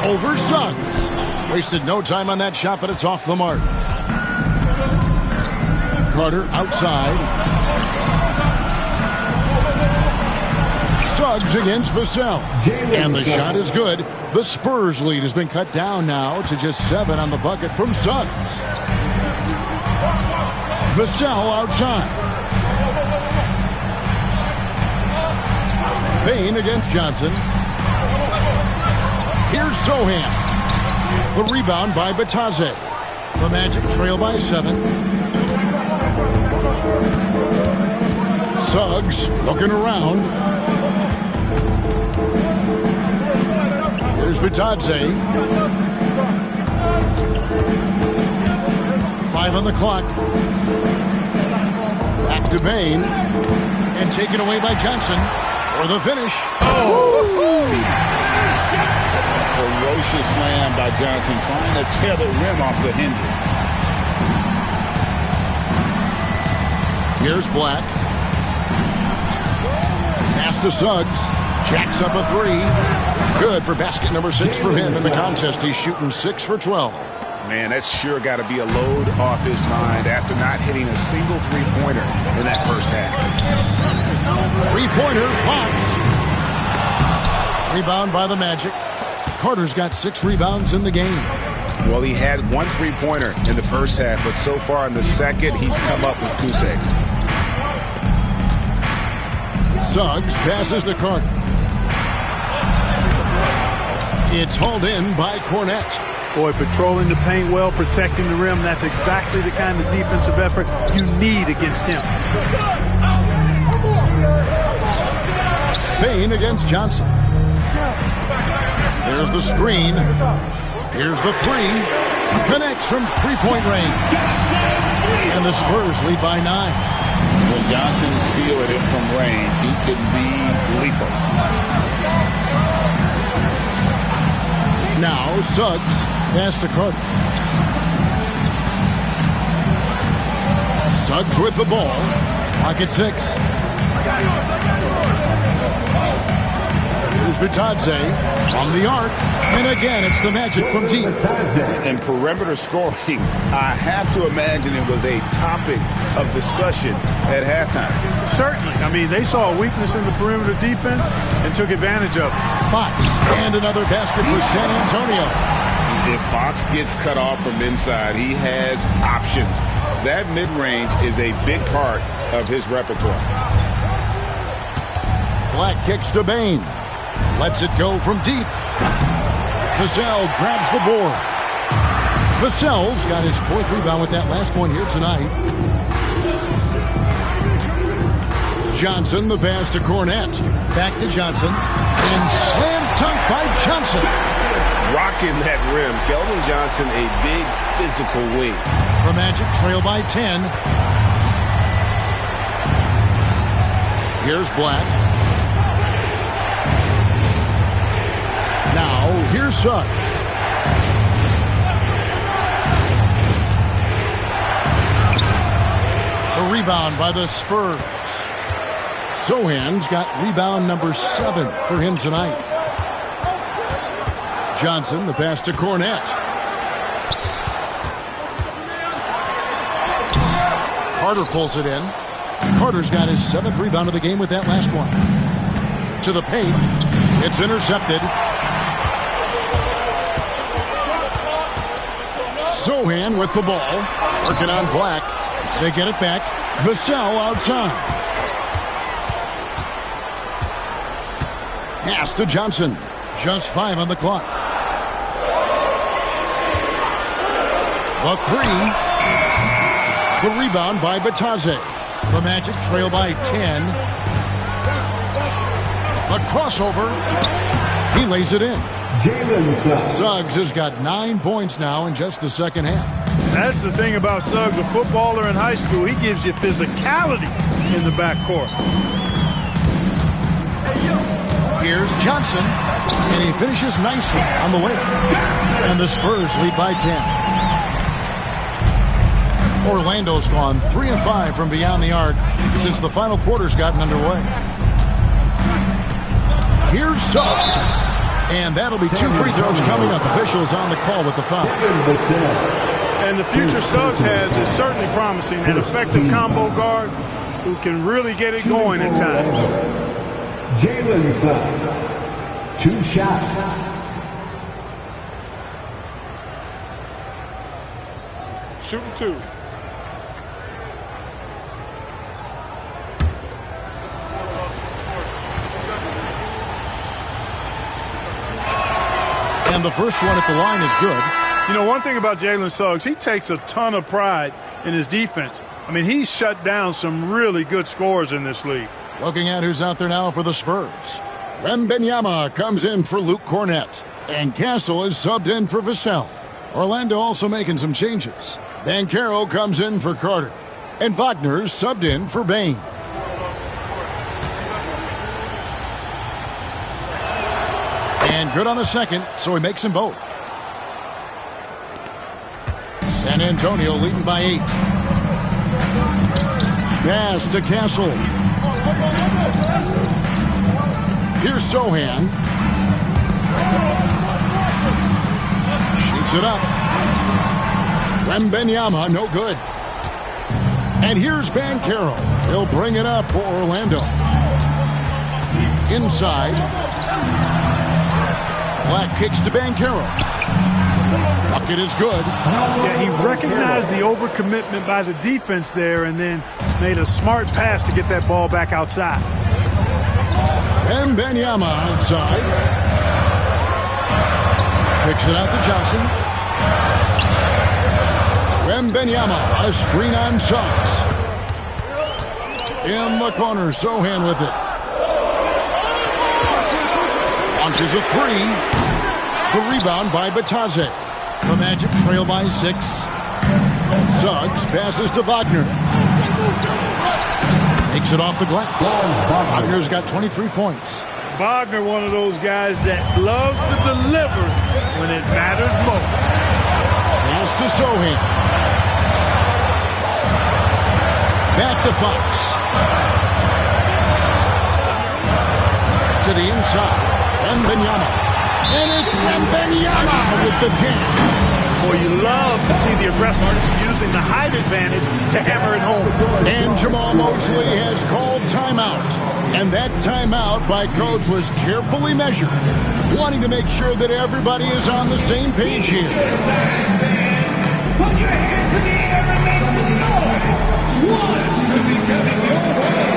over Suggs. Wasted no time on that shot, but it's off the mark. Carter outside. Suggs against Vassell. And the shot is good. The Spurs lead has been cut down now to just 7 on the bucket from Suggs. Vassell outside. Bane against Johnson. Here's Sohan. The rebound by Bitadze. The Magic trail by 7. Suggs looking around. Here's Bitadze. 5 on the clock. Back to Bane. And taken away by Johnson. For the finish. Ferocious slam by Johnson, trying to tear the rim off the hinges. Here's Black. Pass to Suggs. Jacks up a 3. Good for basket number 6 from him in the contest. He's shooting 6 for 12. Man, that's sure got to be a load off his mind after not hitting a single three-pointer in that first half. Three-pointer, Fox. Rebound by the Magic. Carter's got 6 rebounds in the game. Well, he had 1 three-pointer in the first half, but so far in the second, he's come up with goose eggs. Suggs passes to Carter. It's hauled in by Cornette. Boy, patrolling the paint well, protecting the rim. That's exactly the kind of defensive effort you need against him. Bane against Johnson. There's the screen. Here's the 3. Connects from three-point range. And the Spurs lead by 9. When Johnson's feeling it from range, he could be lethal. Now Suggs pass to Carter. Suggs with the ball. Pocket 6. Here's Bitadze from the arc. And again, it's the Magic from deep. And perimeter scoring, I have to imagine it was a topic of discussion at halftime. Certainly. I mean, they saw a weakness in the perimeter defense and took advantage of it. Fox, and another basket for San Antonio. If Fox gets cut off from inside, he has options. That mid-range is a big part of his repertoire. Black kicks to Bane. Lets it go from deep. Vassell grabs the board. Vassell's got his 4th rebound with that last one here tonight. Johnson, the pass to Cornette. Back to Johnson. And slam dunk by Johnson. Rocking that rim. Keldon Johnson, a big physical wing. The Magic trail by 10. Here's Black. Now, here's Suggs. A rebound by the Spurs. Sohan's got rebound number 7 for him tonight. Johnson, the pass to Cornette. Carter pulls it in. Carter's got his 7th rebound of the game with that last one. To the paint. It's intercepted. Sohan with the ball. Working on Black. They get it back. Vassell outside. Pass to Johnson. Just 5 on the clock. The 3. The rebound by Bitadze. The Magic trail by 10. A crossover. He lays it in. Jalen Suggs. Suggs has got 9 points now in just the second half. That's the thing about Suggs, a footballer in high school. He gives you physicality in the backcourt. Here's Johnson, and he finishes nicely on the way. And the Spurs lead by 10. Orlando's gone 3 of 5 from beyond the arc since the final quarter's gotten underway. Here's Suggs. And that'll be 2 free throws coming up. Officials on the call with the foul. And the future Suggs has is certainly promising. An effective combo guard who can really get it going at times. Jalen Suggs. 2 shots. Shooting 2. And the first one at the line is good. You know, one thing about Jalen Suggs, he takes a ton of pride in his defense. I mean, he's shut down some really good scorers in this league. Looking at who's out there now for the Spurs. Wembanyama comes in for Luke Cornett. And Castle is subbed in for Vassell. Orlando also making some changes. Banchero comes in for Carter. And Wagner's subbed in for Bain. And good on the second, so he makes them both. San Antonio leading by 8. Pass to Castle. Here's Sohan. Shoots it up. Wembanyama, no good. And here's Banchero. He'll bring it up for Orlando. Inside. Black kicks to Banchero. Bucket is good. Yeah, he recognized the overcommitment by the defense there and then made a smart pass to get that ball back outside. Wembanyama outside. Kicks it out to Johnson. Wembanyama, a screen on Suggs. In the corner, Sohan with it. Launches a 3. The rebound by Batadze. The Magic trail by 6. Suggs passes to Wagner. Takes it off the glass. Wagner's got 23 points. Wagner, one of those guys that loves to deliver when it matters most. Pass to Sohan. Back to Fox. To the inside. Wembanyama. And it's Wembanyama with the jam. Boy, you love to see the aggressors using the height advantage to hammer it home. And Jamal Mosley has called timeout. And that timeout by coach was carefully measured, wanting to make sure that everybody is on the same page here. Put your hands in the air and make some noise. One to be coming your way.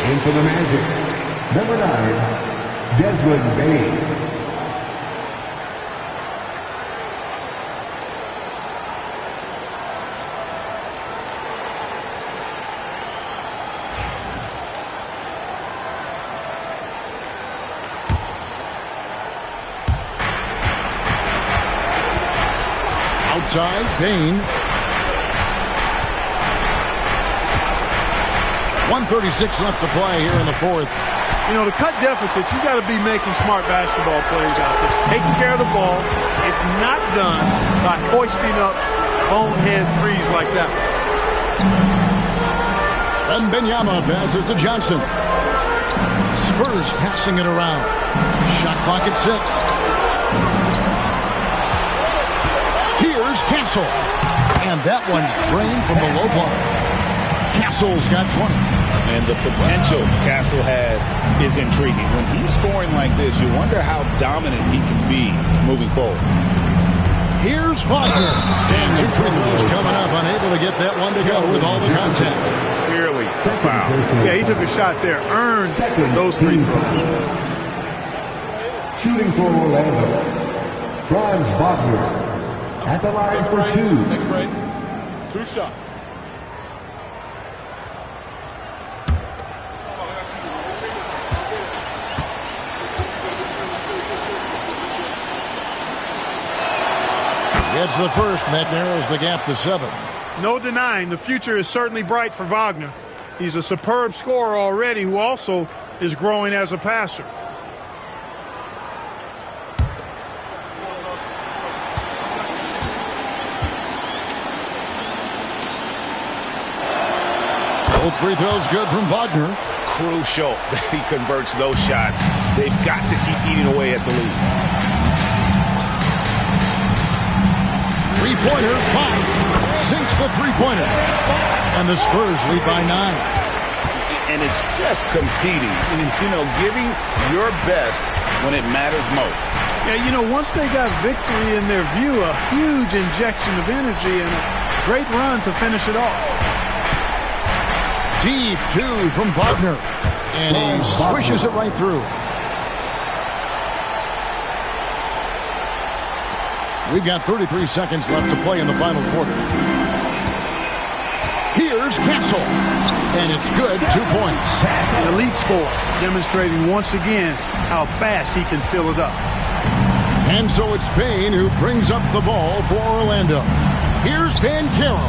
In for the Magic, number 9, Desmond Bain. side. Bain. 1:36 left to play here in the fourth. You know, to cut deficits, you got to be making smart basketball plays out there. Taking care of the ball. It's not done by hoisting up bonehead threes like that. And Benyama passes to Johnson. Spurs passing it around. Shot clock at 6. Here's Castle. And that one's drained from the low block. Castle's got 20. And the potential Castle has is intriguing. When he's scoring like this, you wonder how dominant he can be moving forward. Here's Wagner. And 2 free throws coming up. Unable to get that one to go with all the contact. Clearly foul. Yeah, he took a shot there. Earned those free throws. Shooting for Orlando, Franz Wagner. At the line for 2. Take a break. 2 shots. Gets the first, and that narrows the gap to 7. No denying the future is certainly bright for Wagner. He's a superb scorer already who also is growing as a passer. Both free throws good from Wagner. Crucial that he converts those shots. They've got to keep eating away at the lead. Three-pointer, Fox sinks the three-pointer. And the Spurs lead by 9. And it's just competing, you know, giving your best when it matters most. Yeah, you know, once they got victory in their view, a huge injection of energy and a great run to finish it off. Deep 2 from Wagner. And he swishes it right through. We've got 33 seconds left to play in the final quarter. Here's Castle. And it's good. 2 points. An elite score, demonstrating once again how fast he can fill it up. And so it's Bain who brings up the ball for Orlando. Here's Banchero.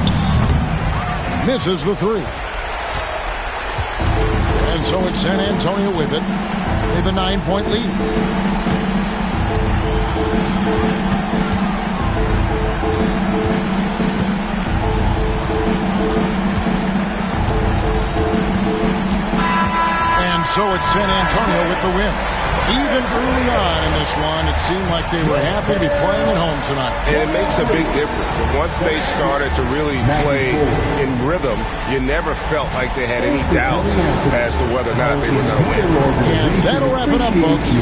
Misses the 3. And so it's San Antonio with it. They have a 9-point lead. So it's San Antonio with the win. Even early on in this one, it seemed like they were happy to be playing at home tonight. And it makes a big difference. And once they started to really play in rhythm, you never felt like they had any doubts as to whether or not they were going to win. And that'll wrap it up, folks.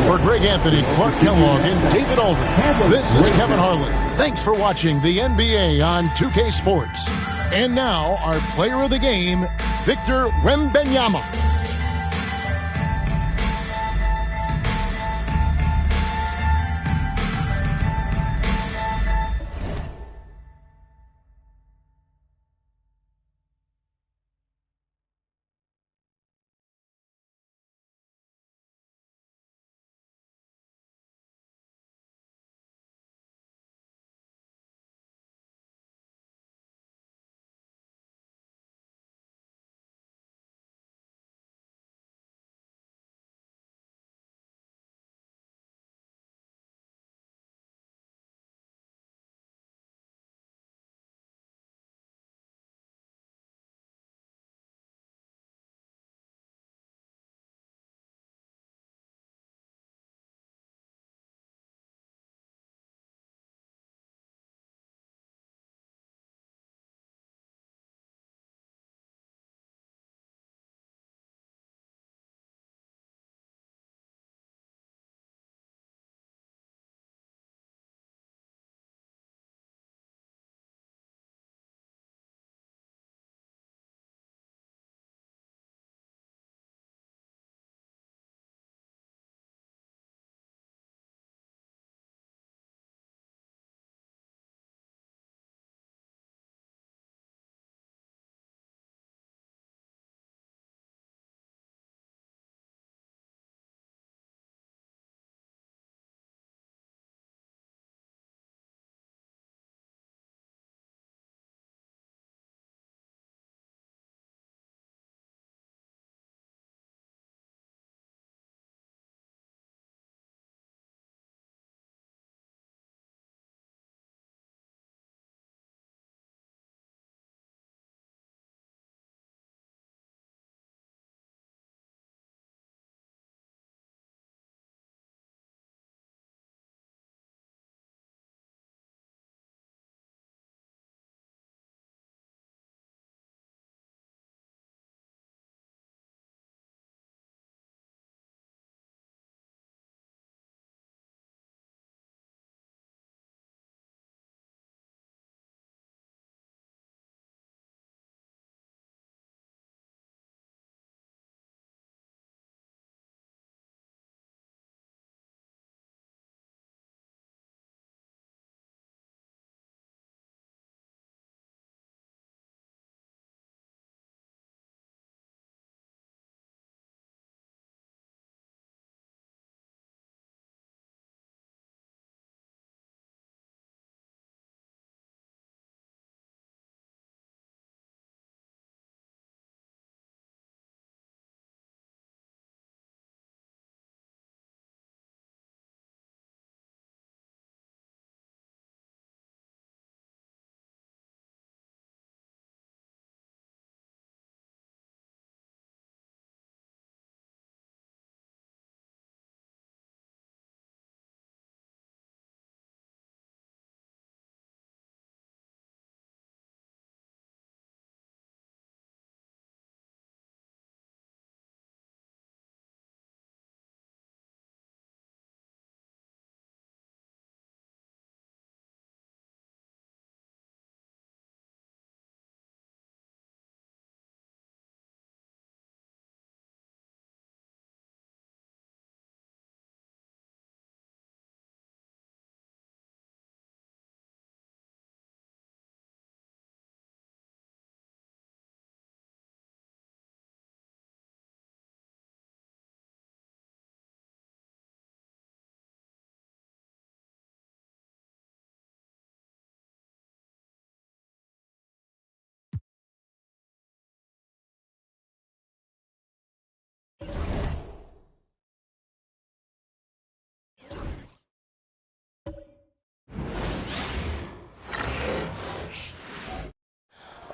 For Greg Anthony, Clark Kellogg, and David Aldridge, this is Kevin Harlan. Thanks for watching the NBA on 2K Sports. And now, our player of the game, Victor Wembanyama.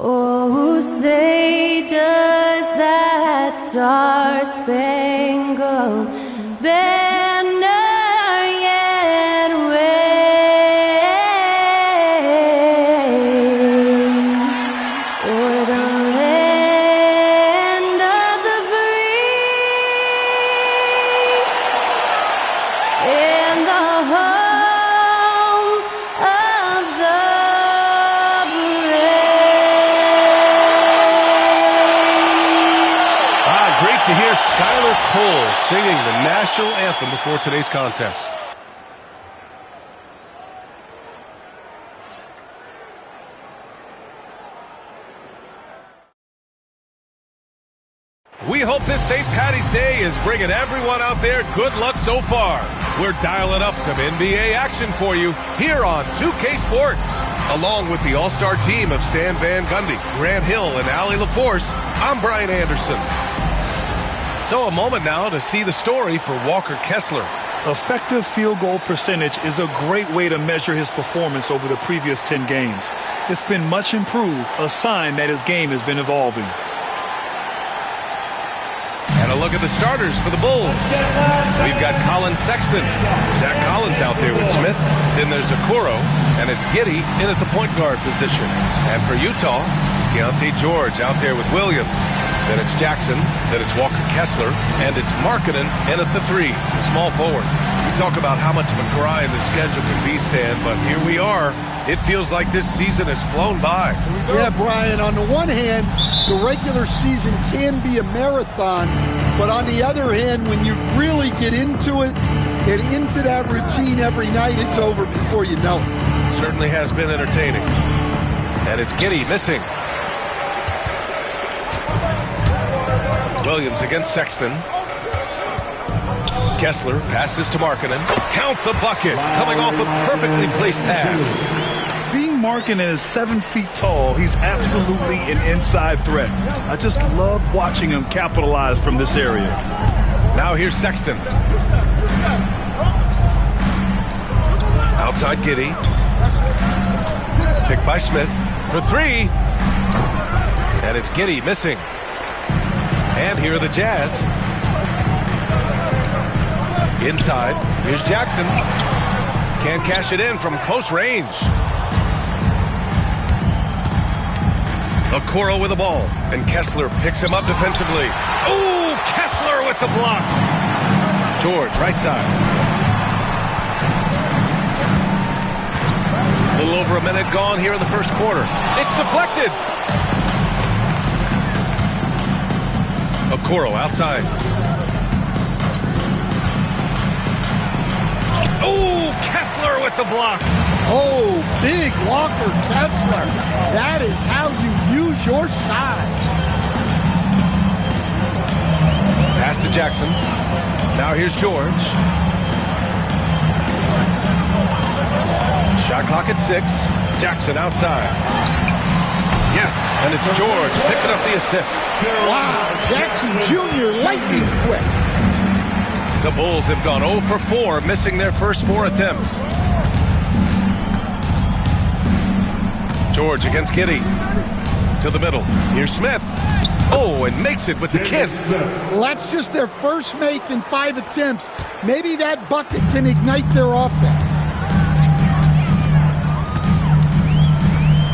Oh, say does that star-spangled banner yet wave o'er the land of the free and the home of the Great to hear Skylar Cole singing the national anthem before today's contest. We hope this St. Patty's Day is bringing everyone out there good luck so far. We're dialing up some NBA action for you here on 2K Sports. Along with the all-star team of Stan Van Gundy, Grant Hill, and Allie LaForce, I'm Brian Anderson. So a moment now to see the story for Walker Kessler. Effective field goal percentage is a great way to measure his performance over the previous 10 games. It's been much improved, a sign that his game has been evolving. And a look at the starters for the Bulls. We've got Colin Sexton. Zach Collins out there with Smith. Then there's Okoro, and it's Giddey in at the point guard position. And for Utah, Keontae George out there with Williams. Then it's Jackson, then it's Walker Kessler, and it's Markkanen in at the 3, the small forward. We talk about how much of a grind the schedule can be, Stan, but here we are. It feels like this season has flown by. Yeah, Brian, on the one hand, the regular season can be a marathon, but on the other hand, when you really get into it and into that routine every night, it's over before you know it. Certainly has been entertaining. And it's Giddey missing. Williams against Sexton. Kessler passes to Markkanen. Count the bucket. Coming off a perfectly placed pass. Being Markkanen is 7 feet tall, he's absolutely an inside threat. I just love watching him capitalize from this area. Now here's Sexton. Outside Giddey. Picked by Smith for 3. And it's Giddey missing. And here are the Jazz. Inside, here's Jackson. Can't cash it in from close range. Okoro with the ball, and Kessler picks him up defensively. Ooh, Kessler with the block. George, right side. A little over a minute gone here in the first quarter. It's deflected. Okoro outside. Oh, Kessler with the block. Oh, big Walker Kessler. That is how you use your size. Pass to Jackson. Now here's George. Shot clock at 6. Jackson outside. Yes, and it's George picking up the assist. Wow, Jackson Jr. lightning quick. The Bulls have gone 0 for 4, missing their first 4 attempts. George against Giddey. To the middle. Here's Smith. Oh, and makes it with the kiss. Well, that's just their first make in 5 attempts. Maybe that bucket can ignite their offense.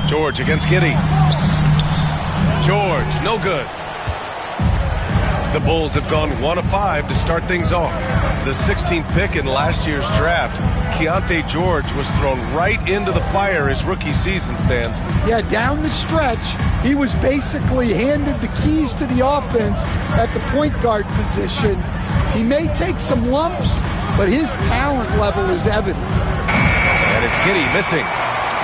George against Giddey. George, no good. The Bulls have gone 1 of 5 to start things off. The 16th pick in last year's draft, Keontae George was thrown right into the fire his rookie season, Stan. Yeah, down the stretch, he was basically handed the keys to the offense at the point guard position. He may take some lumps, but his talent level is evident. And it's Giddey missing.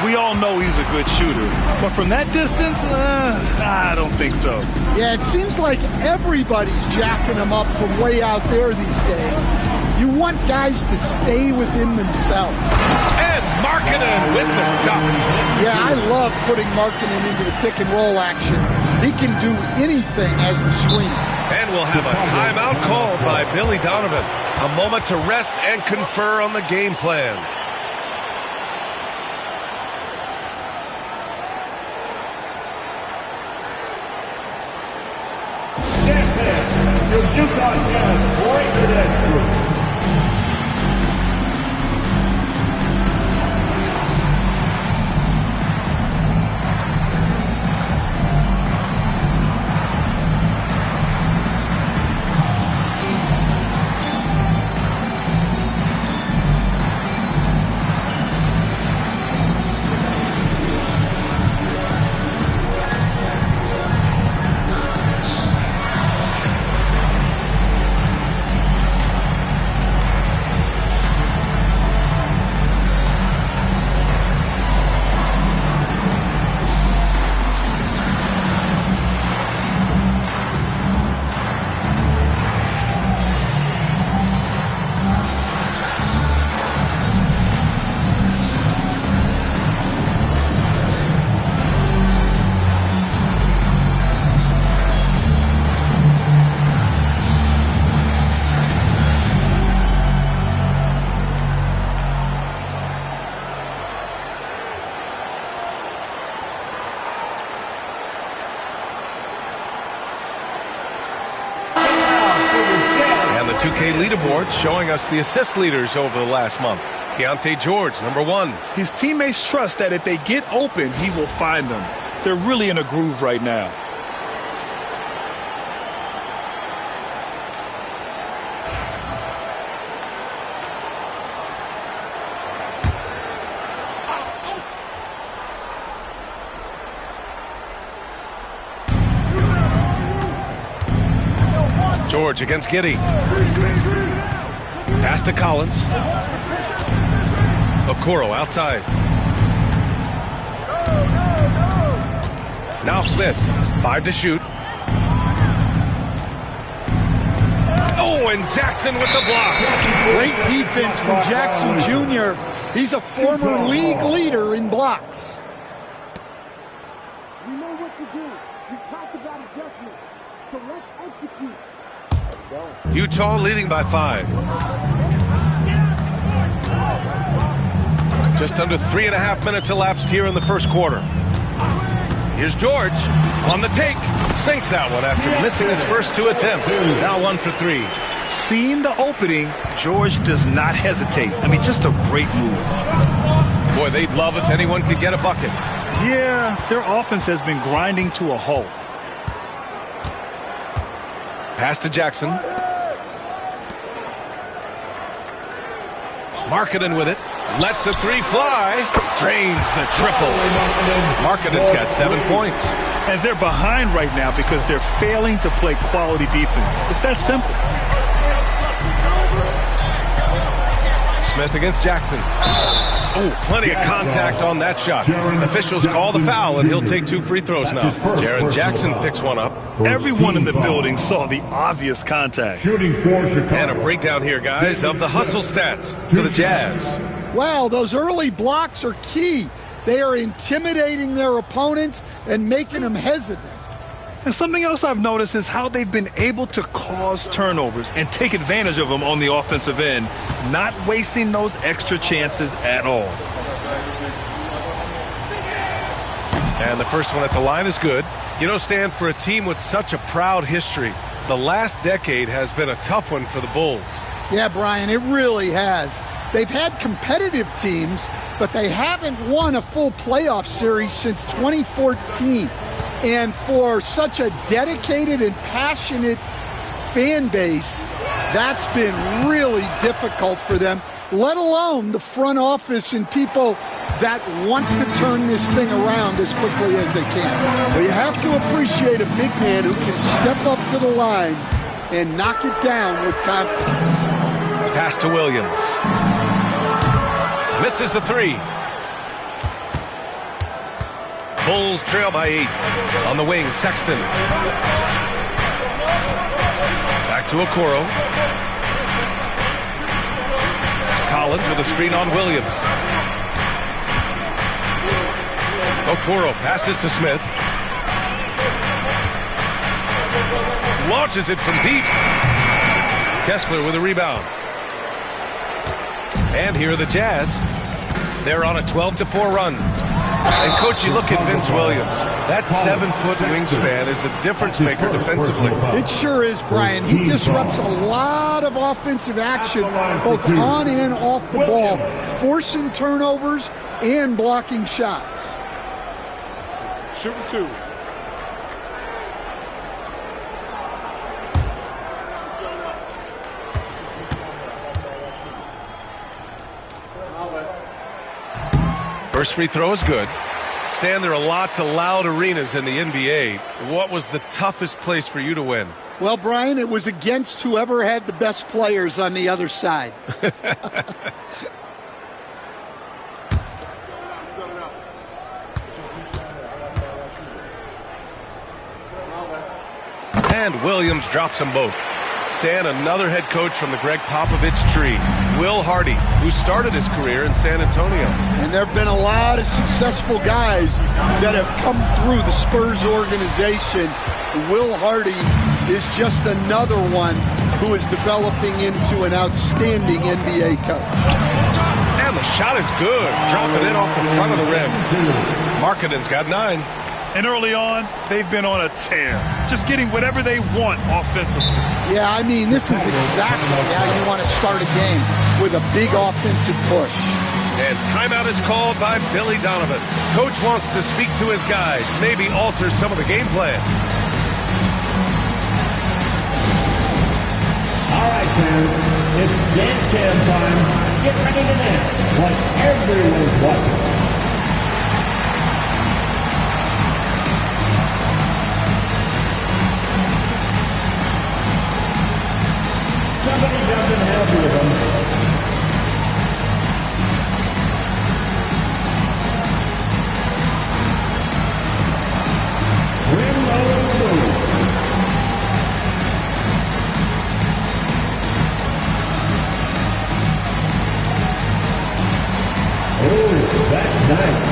We all know he's a good shooter, but from that distance, I don't think so. Yeah, it seems like everybody's jacking him up from way out there these days. You want guys to stay within themselves. And Markkanen with the stop. Yeah, I love putting Markkanen into the pick and roll action. He can do anything as the screener. And we'll have a timeout called by Billy Donovan. A moment to rest and confer on the game plan. Utah Jazz breaking that group. And the 2K leaderboard showing us the assist leaders over the last month. Keontae George, #1. His teammates trust that if they get open, he will find them. They're really in a groove right now. George against Giddey. Pass to Collins. Okoro outside. Now Smith. 5 to shoot. Oh, and Jackson with the block. Great defense from Jackson Jr. He's a former league leader in blocks. You know what to do. You talked about adjustments. So let's execute. Utah leading by 5. Just under 3.5 minutes elapsed here in the first quarter. Here's George on the take. Sinks that one after missing his first 2 attempts. Now 1 for 3. Seeing the opening, George does not hesitate. I mean, just a great move. Boy, they'd love if anyone could get a bucket. Yeah, their offense has been grinding to a halt. Pass to Jackson. Markkanen with it. Lets the 3 fly. Drains the triple. Markkanen's got 7 points. And they're behind right now because they're failing to play quality defense. It's that simple. Smith against Jackson. Oh, plenty of contact on that shot. Officials call the foul, and he'll take 2 free throws now. Jaren Jackson picks one up. Everyone in the building saw the obvious contact. And a breakdown here, guys, of the hustle stats for the Jazz. Wow, those early blocks are key. They are intimidating their opponents and making them hesitant. And something else I've noticed is how they've been able to cause turnovers and take advantage of them on the offensive end, not wasting those extra chances at all. And the first one at the line is good. You know, Stan, for a team with such a proud history, the last decade has been a tough one for the Bulls. Yeah, Brian, it really has. They've had competitive teams, but they haven't won a full playoff series since 2014. And for such a dedicated and passionate fan base, that's been really difficult for them, let alone the front office and people that want to turn this thing around as quickly as they can. But you have to appreciate a big man who can step up to the line and knock it down with confidence. Pass to Williams. Misses the 3. Bulls trail by 8. On the wing, Sexton. Back to Okoro. Collins with a screen on Williams. Okoro passes to Smith. Launches it from deep. Kessler with a rebound. And here are the Jazz. They're on a 12-4 run. And, Coach, you look at Vince Williams. That 7-foot wingspan is a difference maker defensively. It sure is, Brian. He disrupts a lot of offensive action, both on and off the ball, forcing turnovers and blocking shots. Shooting 2. First free throw is good. Stan, there are lots of loud arenas in the NBA. What was the toughest place for you to win? Well, Brian, it was against whoever had the best players on the other side. And Williams drops them both. Stan, another head coach from the Greg Popovich tree, Will Hardy, who started his career in San Antonio. And there have been a lot of successful guys that have come through the Spurs organization. Will Hardy is just another one who is developing into an outstanding NBA coach. And the shot is good, dropping it off the front of the rim. Markkanen's got 9. And early on, they've been on a tear, just getting whatever they want offensively. Yeah, I mean, this is exactly how you want to start a game, with a big offensive push. And timeout is called by Billy Donovan. Coach wants to speak to his guys, maybe alter some of the game plan. All right, fans, it's dance cam time. Get ready to dance like everyone's watching. Somebody doesn't help with them. Rim roll blue. Oh, that's nice.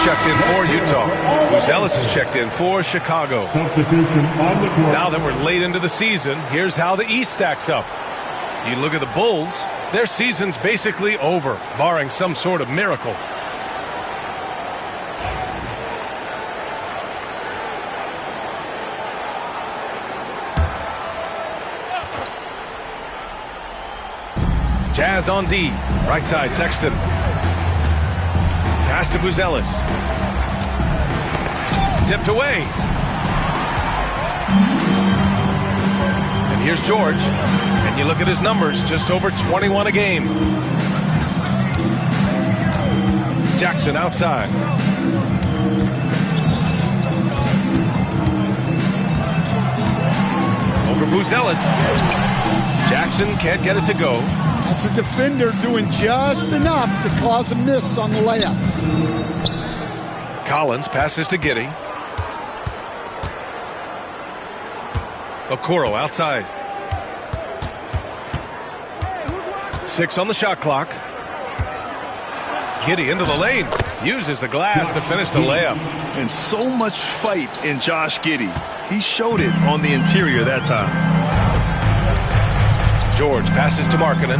Checked in for Utah. Bruce Ellis is checked in for Chicago. Substitution on the court. Now that we're late into the season, here's how the East stacks up. You look at the Bulls, their season's basically over, barring some sort of miracle. Jazz on D. Right side, Sexton. Pass to Buzelis. Tipped away. And here's George. And you look at his numbers, just over 21 a game. Jackson outside. Over Buzelis. Jackson can't get it to go. That's a defender doing just enough to cause a miss on the layup. Collins passes to Giddey. Okoro outside. 6 on the shot clock. Giddey into the lane. Uses the glass to finish the layup. And so much fight in Josh Giddey. He showed it on the interior that time. George passes to Markkanen.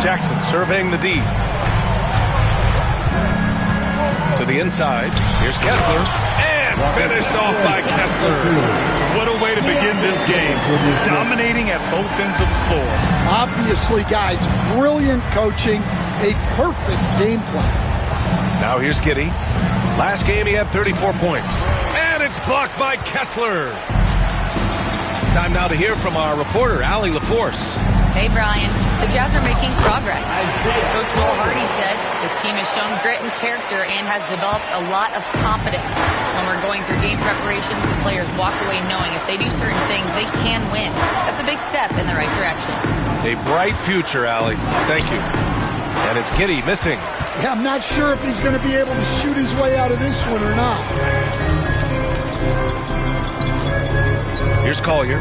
Jackson surveying the D. To the inside. Here's Kessler. And finished off by Kessler. What a way to begin this game. Dominating at both ends of the floor. Obviously, guys, brilliant coaching. A perfect game plan. Now here's Giddey. Last game he had 34 points. And it's blocked by Kessler. Time now to hear from our reporter, Allie LaForce. Hey, Brian. The Jazz are making progress. Coach Will Hardy said his team has shown grit and character and has developed a lot of confidence. When we're going through game preparations, the players walk away knowing if they do certain things, they can win. That's a big step in the right direction. A bright future, Allie. Thank you. And it's Giddey missing. Yeah, I'm not sure if he's going to be able to shoot his way out of this one or not. Here's Collier.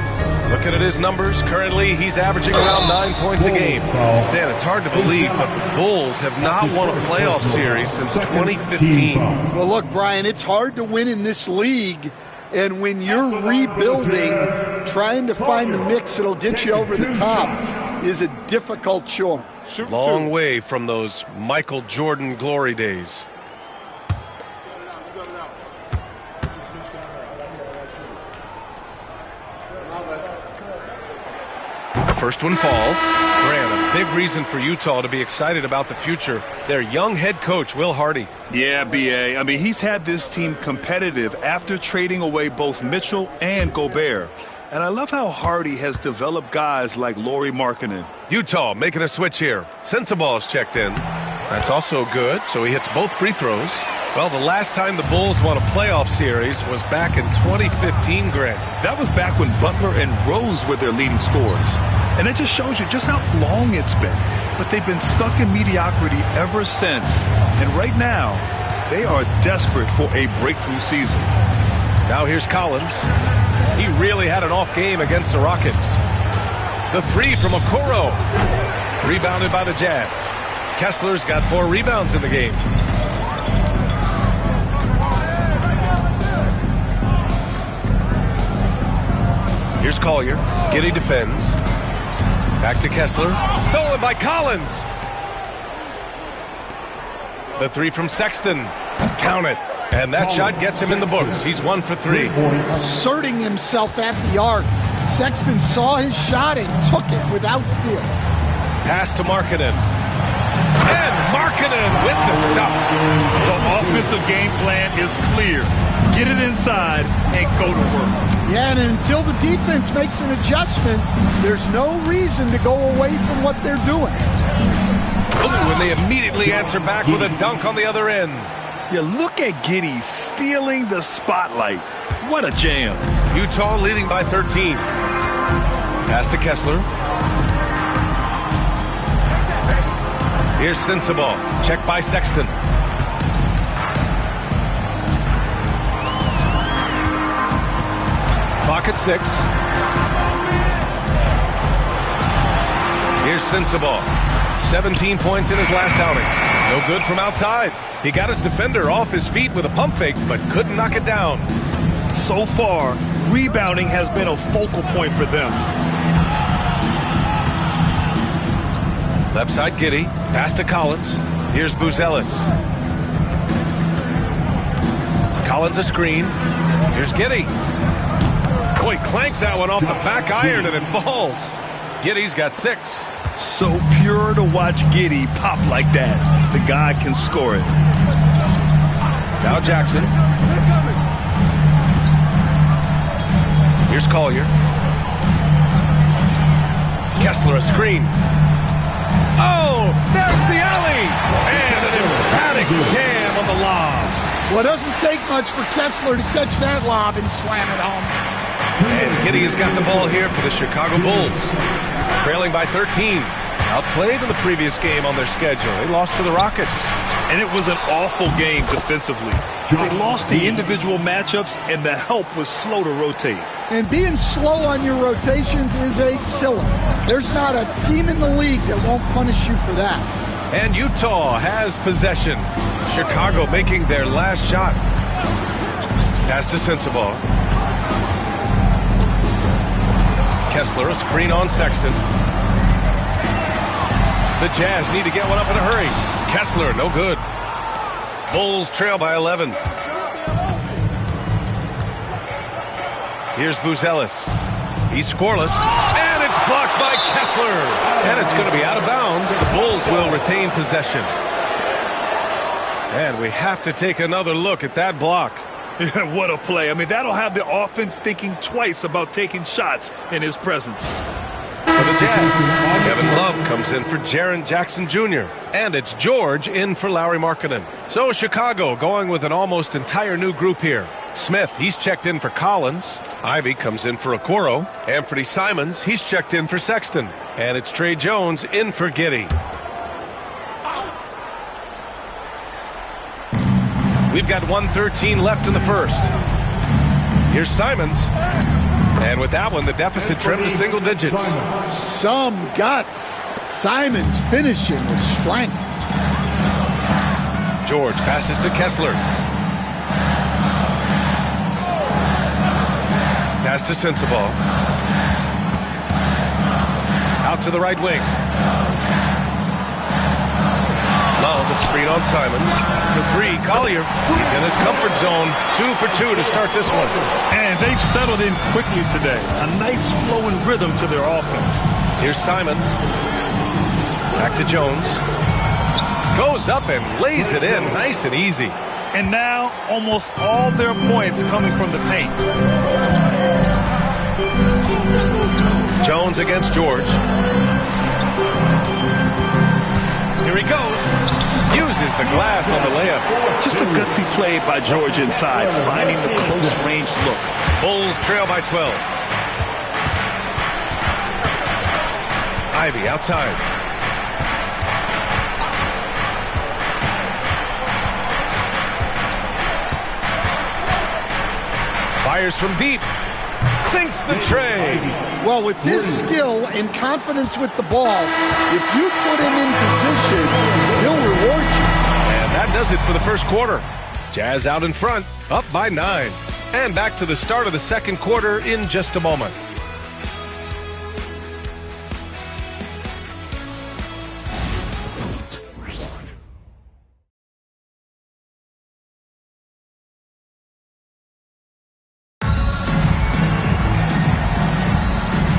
Looking at his numbers, currently he's averaging around 9 points a game. Stan, it's hard to believe, but the Bulls have not won a playoff series since 2015. Well, look, Brian, it's hard to win in this league. And when you're rebuilding, trying to find the mix that'll get you over the top is a difficult chore. Long way from those Michael Jordan glory days. First one falls. Grant, a big reason for Utah to be excited about the future. Their young head coach, Will Hardy. Yeah, B.A. I mean, he's had this team competitive after trading away both Mitchell and Gobert. And I love how Hardy has developed guys like Lauri Markkanen. Utah making a switch here. Sensabaugh's checked in. That's also good, so he hits both free throws. Well, the last time the Bulls won a playoff series was back in 2015, Grant. That was back when Butler and Rose were their leading scorers. And it just shows you just how long it's been. But they've been stuck in mediocrity ever since. And right now, they are desperate for a breakthrough season. Now here's Collins. He really had an off game against the Rockets. The three from Okoro. Rebounded by the Jazz. Kessler's got 4 rebounds in the game. Here's Collier. Giddey defends. Back to Kessler. Stolen by Collins. The three from Sexton. Count it. And that shot gets him in the books. He's 1 for 3. Asserting himself at the arc. Sexton saw his shot and took it without fear. Pass to Markkanen. And Markkanen with the stuff. The offensive game plan is clear. Get it inside and go to work. Yeah, and until the defense makes an adjustment, there's no reason to go away from what they're doing. Ooh, and they immediately answer back with a dunk on the other end. Yeah, look at Giddey stealing the spotlight. What a jam. Utah leading by 13. Pass to Kessler. Here's Sensabaugh. Check by Sexton. Clock at 6. Here's Sensabaugh. 17 points in his last outing. No good from outside. He got his defender off his feet with a pump fake, but couldn't knock it down. So far, rebounding has been a focal point for them. Left side, Giddey. Pass to Collins. Here's Buzelis. Collins a screen. Here's Giddey. Oh, he clanks that one off the back iron and it falls. Giddey's got 6. So pure to watch Giddey pop like that. The guy can score it. Now Jackson. Here's Collier. Kessler a screen. Oh, there's the alley. And an emphatic jam on the lob. Well, it doesn't take much for Kessler to catch that lob and slam it home. And Giddey has got the ball here for the Chicago Bulls. Trailing by 13. Outplayed in the previous game on their schedule. They lost to the Rockets. And it was an awful game defensively. They lost the individual matchups, and the help was slow to rotate. And being slow on your rotations is a killer. There's not a team in the league that won't punish you for that. And Utah has possession. Chicago making their last shot. Pass to Sensabaugh. Kessler, a screen on Sexton. The Jazz need to get one up in a hurry. Kessler, no good. Bulls trail by 11. Here's Buzelis. He's scoreless. And it's blocked by Kessler. And it's going to be out of bounds. The Bulls will retain possession. And we have to take another look at that block. What a play. I mean, that'll have the offense thinking twice about taking shots in his presence. For the Jazz, Kevin Love comes in for Jaren Jackson Jr. And it's George in for Lauri Markkanen. So Chicago going with an almost entire new group here. Smith, he's checked in for Collins. Ivy comes in for Okoro. Anthony Simons, he's checked in for Sexton. And it's Trey Jones in for Giddey. We've got 1:13 left in the first. Here's Simons. And with that one, the deficit trimmed to single digits. Some guts. Simons finishing with strength. George passes to Kessler. Pass to Sensabaugh. Out to the right wing. Love, a screen on Simons. The three, Collier. He's in his comfort zone. 2 for 2 to start this one. And they've settled in quickly today. A nice flowing rhythm to their offense. Here's Simons. Back to Jones. Goes up and lays it in nice and easy. And now almost all their points coming from the paint. Jones against George. Here he goes. Uses the glass on the layup. Just a gutsy play by George inside, finding the close range look. Bulls trail by 12. Ivy outside. Fires from deep. Sinks the tray. Well, with his skill and confidence with the ball, if you put him in position, he'll reward you. And that does it for the first quarter. Jazz out in front, up by 9. And back to the start of the second quarter in just a moment.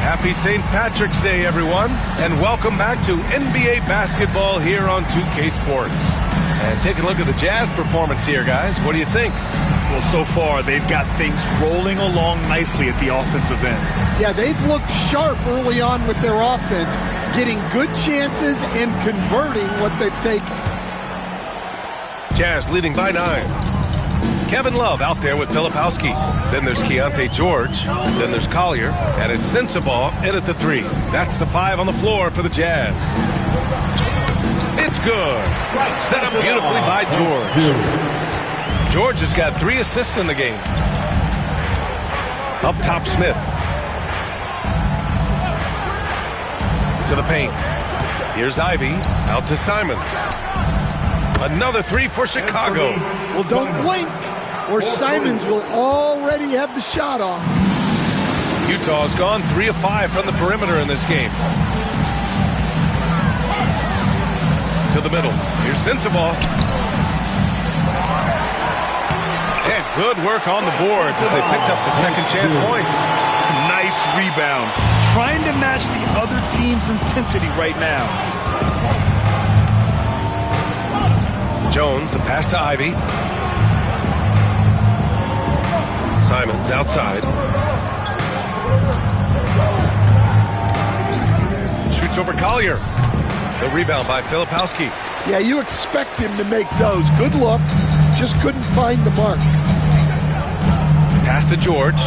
Happy St. Patrick's Day, everyone, and welcome back to NBA basketball here on 2K Sports. And take a look at the Jazz performance here, guys. What do you think? Well, so far, they've got things rolling along nicely at the offensive end. Yeah, they've looked sharp early on with their offense, getting good chances and converting what they've taken. Jazz leading by 9. Kevin Love out there with Filipowski. Then there's Keontae George. Then there's Collier. And it's Sensabaugh in at the 3. That's the 5 on the floor for the Jazz. It's good. Set up beautifully by George. George has got 3 assists in the game. Up top, Smith. To the paint. Here's Ivy. Out to Simons. Another 3 for Chicago. Well, don't blink, or Simons will already have the shot off. Utah's gone 3 of 5 from the perimeter in this game. To the middle. Here's Sensabaugh. And good work on the boards as they picked up the second chance points. Nice rebound. Trying to match the other team's intensity right now. Jones, the pass to Ivy. Simons outside. Shoots over Collier. The rebound by Filipowski. Yeah, you expect him to make those. Good look. Just couldn't find the mark. Pass to George.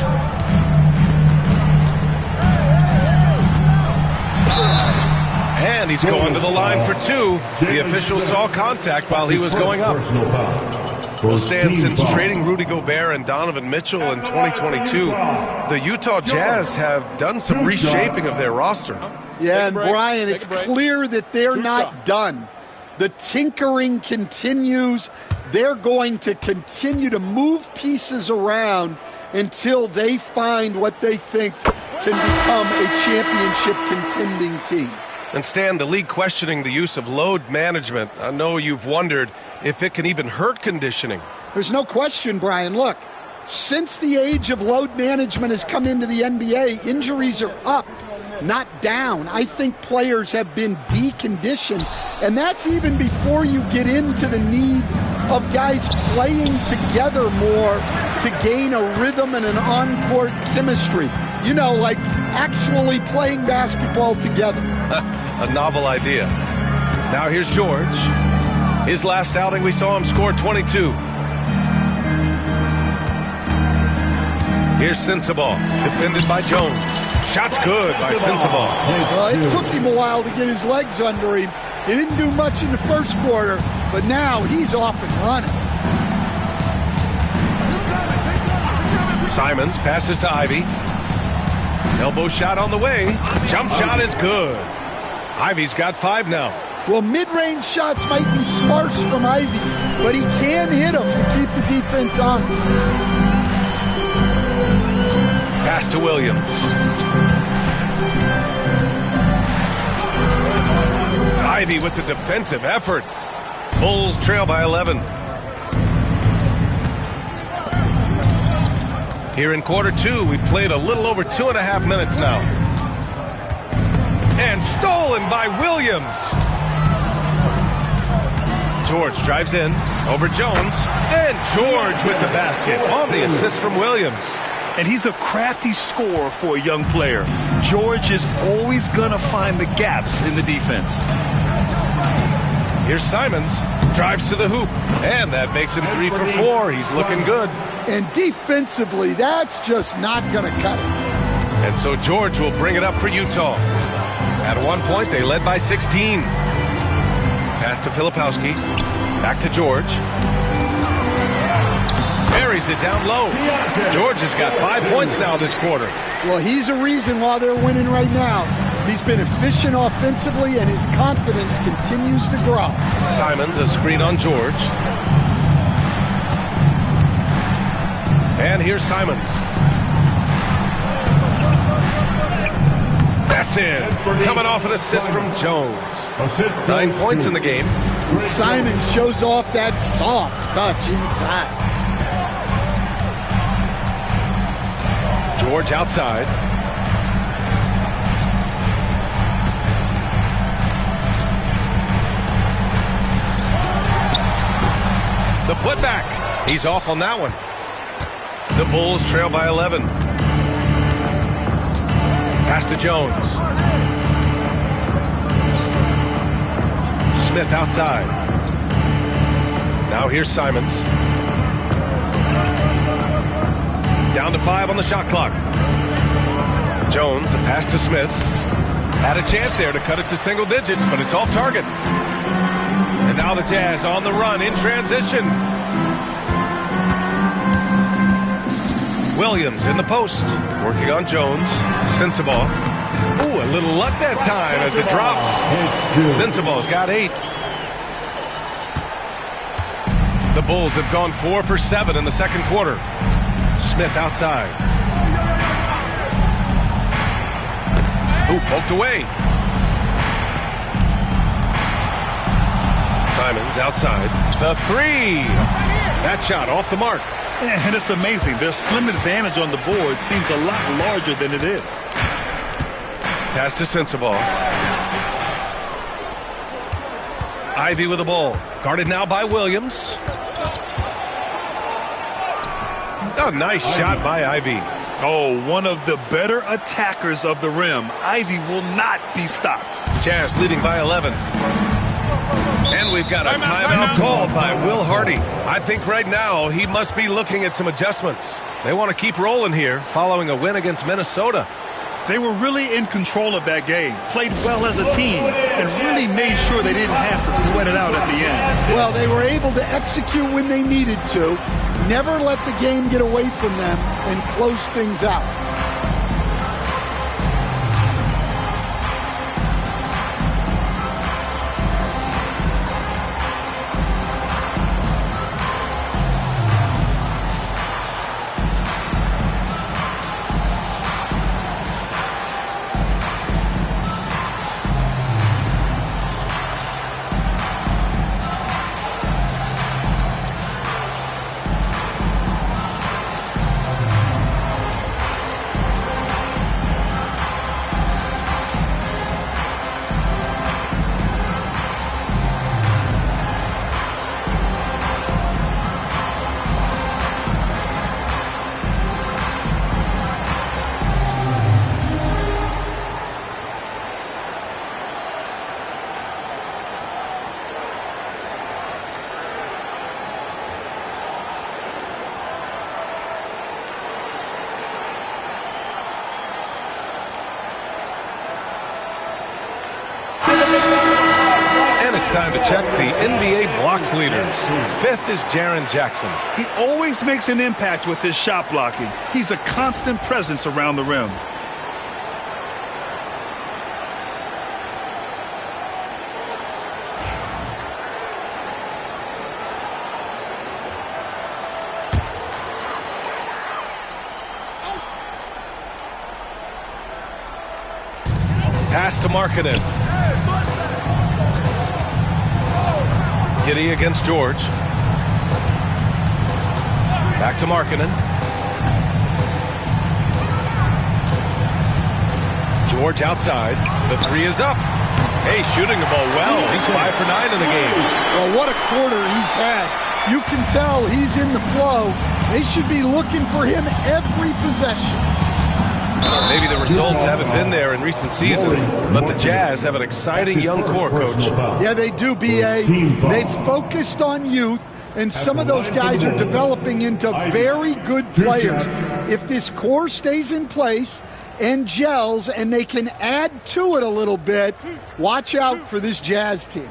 And he's going to the line for 2. The official saw contact while he was going up. Well, Stan, since trading Rudy Gobert and Donovan Mitchell in 2022, the Utah Jazz have done some reshaping of their roster. Yeah, and Brian, it's clear that they're not done. The tinkering continues. They're going to continue to move pieces around until they find what they think can become a championship contending team. And Stan, the league questioning the use of load management. I know you've wondered if it can even hurt conditioning. There's no question, Brian. Look, since the age of load management has come into the NBA, injuries are up, not down. I think players have been deconditioned, and that's even before you get into the need of guys playing together more to gain a rhythm and an on-court chemistry. You know, like actually playing basketball together. a novel idea. Now here's George. His last outing, we saw him score 22. Here's Sensabaugh, defended by Jones. Shot's good by Sensabaugh. It took him a while to get his legs under him. He didn't do much in the first quarter, but now he's off and running. Simons passes to Ivy. Elbow shot on the way. Jump shot is good. Ivy's got 5 now. Well, mid-range shots might be sparse from Ivy, but he can hit them to keep the defense honest. Pass to Williams. Ivy with the defensive effort. Bulls trail by 11. Here in quarter 2, we played a little over 2.5 minutes now. And stolen by Williams. George drives in over Jones. And George with the basket on the assist from Williams. And he's a crafty scorer for a young player. George is always going to find the gaps in the defense. Here's Simons. Drives to the hoop. And that makes him 3 for 4. He's looking good. And defensively, that's just not going to cut it. And so George will bring it up for Utah. At one point, they led by 16. Pass to Filipowski. Back to George. Buries it down low. George has got 5 points now this quarter. Well, he's a reason why they're winning right now. He's been efficient offensively, and his confidence continues to grow. Simons, a screen on George. And here's Simons. That's in. Coming off an assist from Jones. 9 points in the game. Simons shows off that soft touch inside. George outside. The putback. He's off on that one. The Bulls trail by 11. Pass to Jones. Smith outside. Now here's Simons. Down to 5 on the shot clock. Jones, the pass to Smith. Had a chance there to cut it to single digits, but it's off target. And now the Jazz on the run in transition. Williams in the post. Working on Jones. Sensabaugh. Ooh, a little luck that time as it drops. Sensabaugh's got 8. The Bulls have gone 4 for 7 in the second quarter. Smith outside. Ooh, poked away. Simons outside. The 3. That shot off the mark. And it's amazing. Their slim advantage on the board seems a lot larger than it is. Pass to Sensabaugh. Ivy with the ball. Guarded now by Williams. Oh, nice shot by Ivy. Oh, one of the better attackers of the rim. Ivy will not be stopped. Jazz leading by 11. And we've got a timeout called by Will Hardy. I think right now he must be looking at some adjustments. They want to keep rolling here following a win against Minnesota. They were really in control of that game, played well as a team, and really made sure they didn't have to sweat it out at the end. Well, they were able to execute when they needed to, never let the game get away from them, and close things out. time to check the NBA blocks leaders. 5th is Jaren Jackson. He always makes an impact with his shot blocking. He's a constant presence around the rim. Pass to Markkanen. Giddey against George. Back to Markkanen. George outside. The 3 is up. Hey, shooting the ball well. He's 5 for 9 in the game. Well, what a quarter he's had. You can tell he's in the flow. They should be looking for him every possession. Maybe the results haven't been there in recent seasons, but the Jazz have an exciting young core, Coach. Yeah, they do, B.A. They've focused on youth, and some of those guys are developing into very good players. If this core stays in place and gels and they can add to it a little bit, watch out for this Jazz team.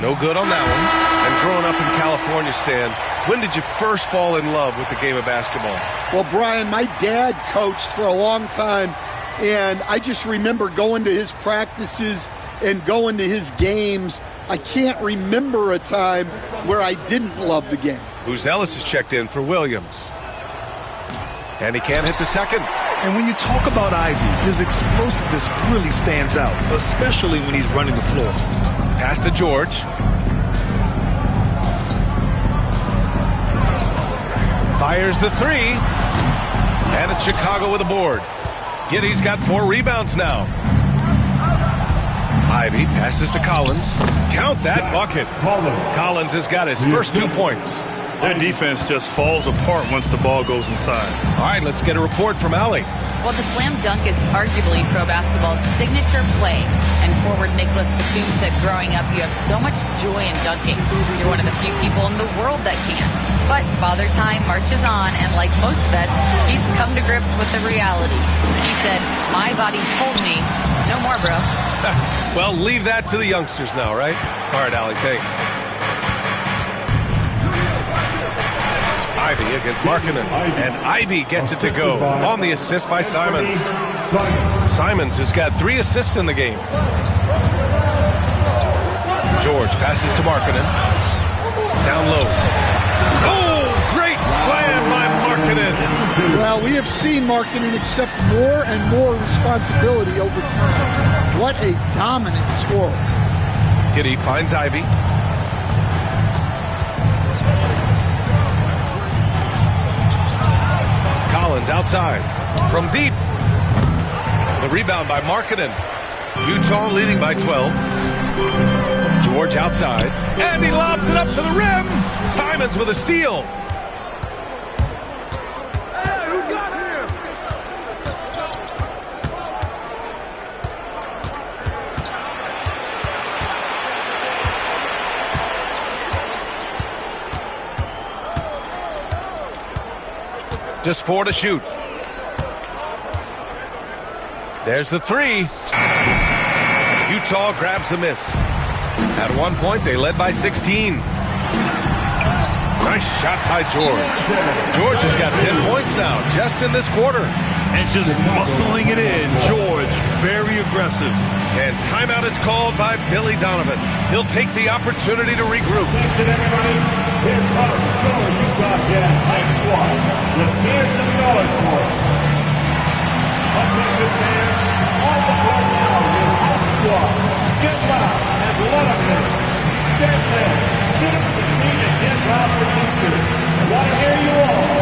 No good on that one. And growing up in California, Stan, when did you first fall in love with the game of basketball? Well, Brian, my dad coached for a long time, and I just remember going to his practices and going to his games. I can't remember a time where I didn't love the game. Booz Ellis is checked in for Williams. And he can't hit the second. And when you talk about Ivy, his explosiveness really stands out, especially when he's running the floor. Pass to George. Fires the 3. And it's Chicago with a board. Giddey's got 4 rebounds now. Ivy passes to Collins. Count that bucket. Collins has got his first 2 points. Their defense just falls apart once the ball goes inside. All right, let's get a report from Allie. Well, the slam dunk is arguably pro basketball's signature play. And forward Nicholas Batum said growing up, you have so much joy in dunking. You're one of the few people in the world that can. But Father Time marches on, and like most vets, he's come to grips with the reality. He said, my body told me, no more, bro. Well, leave that to the youngsters now, right? All right, Allie, thanks. Ivy against Markkanen, and Ivy gets it to go on the assist by Simons. Simons has got 3 assists in the game. George passes to Markkanen. Down low. Oh, great slam by Markkanen. Well, we have seen Markkanen accept more and more responsibility over time. What a dominant scorer. Giddey finds Ivy. Collins outside from deep. The rebound by Markkanen. Utah leading by 12. George outside. And he lobs it up to the rim. Simons with a steal. Hey, who got here? Just 4 to shoot. There's the 3. Utah grabs the miss. At one point, they led by 16. Nice shot by George. George has got 10 points now, just in this quarter. And just muscling it in. George, very aggressive. And timeout is called by Billy Donovan. He'll take the opportunity to regroup. Attention, everybody. Here comes your Utah Jazz High Squad. Let's hear some noise for it. On Memphis fans, on the floor now, your High Squad. Get loud and let them know. Get there. Sit up the feet and get loud for Houston. I want to hear you all.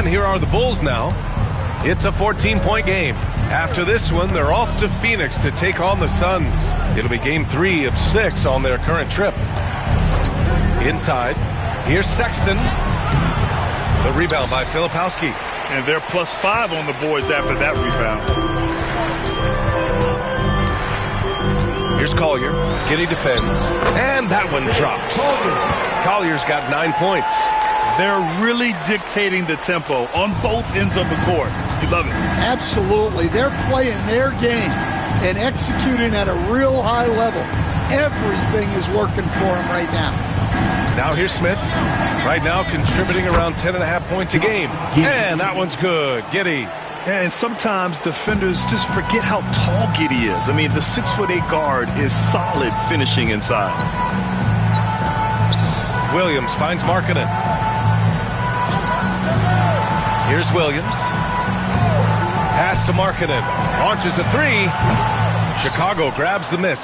And here are the Bulls now. It's a 14-point game. After this one, they're off to Phoenix to take on the Suns. It'll be game 3 of 6 on their current trip. Inside, here's Sexton. The rebound by Filipowski. And they're +5 on the boards after that rebound. Here's Collier. Giddey defends. And that one drops. Collier's got 9 points. They're really dictating the tempo on both ends of the court. You love it. Absolutely. They're playing their game and executing at a real high level. Everything is working for them right now. Now here's Smith. Right now contributing around 10.5 points a game. And that one's good. Giddey. And sometimes defenders just forget how tall Giddey is. I mean, the 6'8" guard is solid finishing inside. Williams finds Markkanen. Here's Williams. Pass to Markkanen. Launches a 3. Chicago grabs the miss.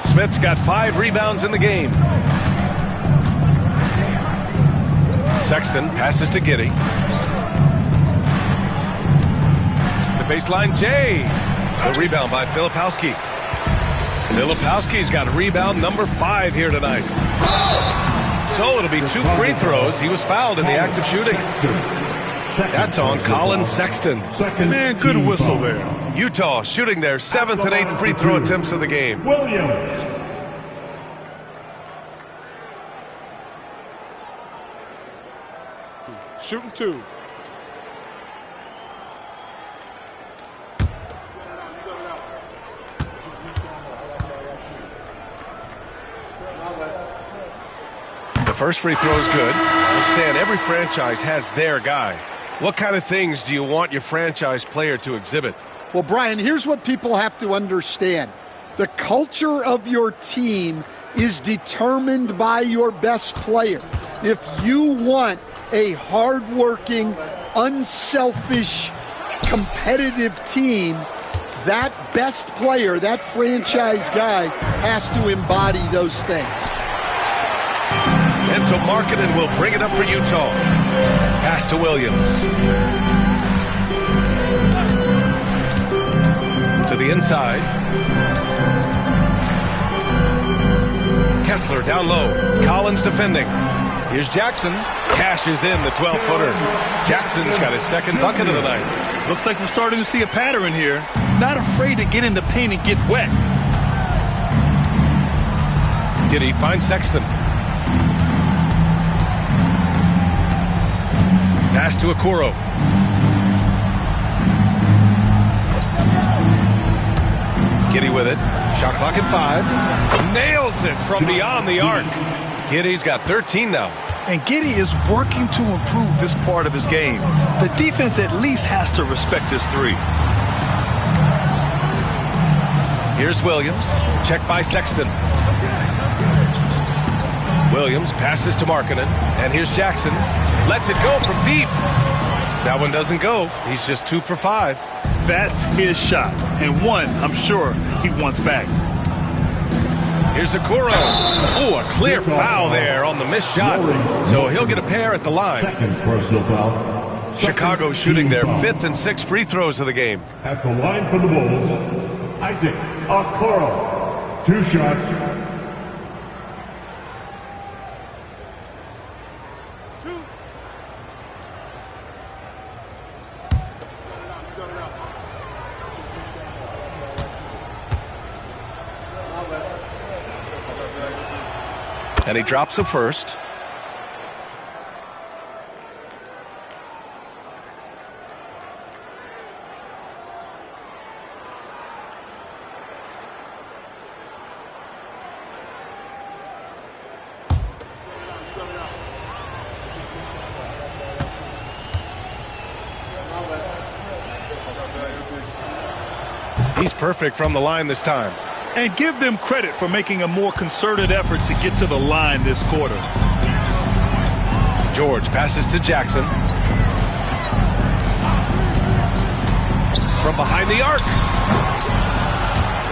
Smith's got 5 rebounds in the game. Sexton passes to Giddey. The baseline, Jay. The rebound by Filipowski. Filipowski's got rebound number 5 here tonight. So it'll be 2 free throws. He was fouled in the act of shooting. That's on Colin Sexton. Man, good whistle there. Utah shooting their 7th and 8th free throw attempts of the game. Williams. Shooting 2. The first free throw is good. Understand, every franchise has their guy. What kind of things do you want your franchise player to exhibit? Well, Brian, here's what people have to understand. The culture of your team is determined by your best player. If you want a hardworking, unselfish, competitive team, that best player, that franchise guy, has to embody those things. And so Markkanen will bring it up for Utah. Pass to Williams. To the inside. Kessler down low. Collins defending. Here's Jackson. Cashes in the 12-footer. Jackson's got his 2nd bucket of the night. Looks like we're starting to see a pattern here. Not afraid to get in the paint and get wet. Giddey finds Sexton. Pass to Okoro. Giddey with it. Shot clock at 5. Nails it from beyond the arc. Giddey's got 13 now. And Giddey is working to improve this part of his game. The defense at least has to respect his 3. Here's Williams. Checked by Sexton. Williams passes to Markkanen. And here's Jackson. Lets it go from deep. That one doesn't go. He's just 2 for 5. That's his shot. And one, I'm sure, he wants back. Here's Okoro. Oh, a clear foul there on the missed shot. So he'll get a pair at the line. 2nd personal foul. Chicago shooting their 5th and 6th free throws of the game. At the line for the Bulls, Isaac Okoro. 2 shots. And he drops the first. He's perfect from the line this time. And give them credit for making a more concerted effort to get to the line this quarter. George passes to Jackson. From behind the arc.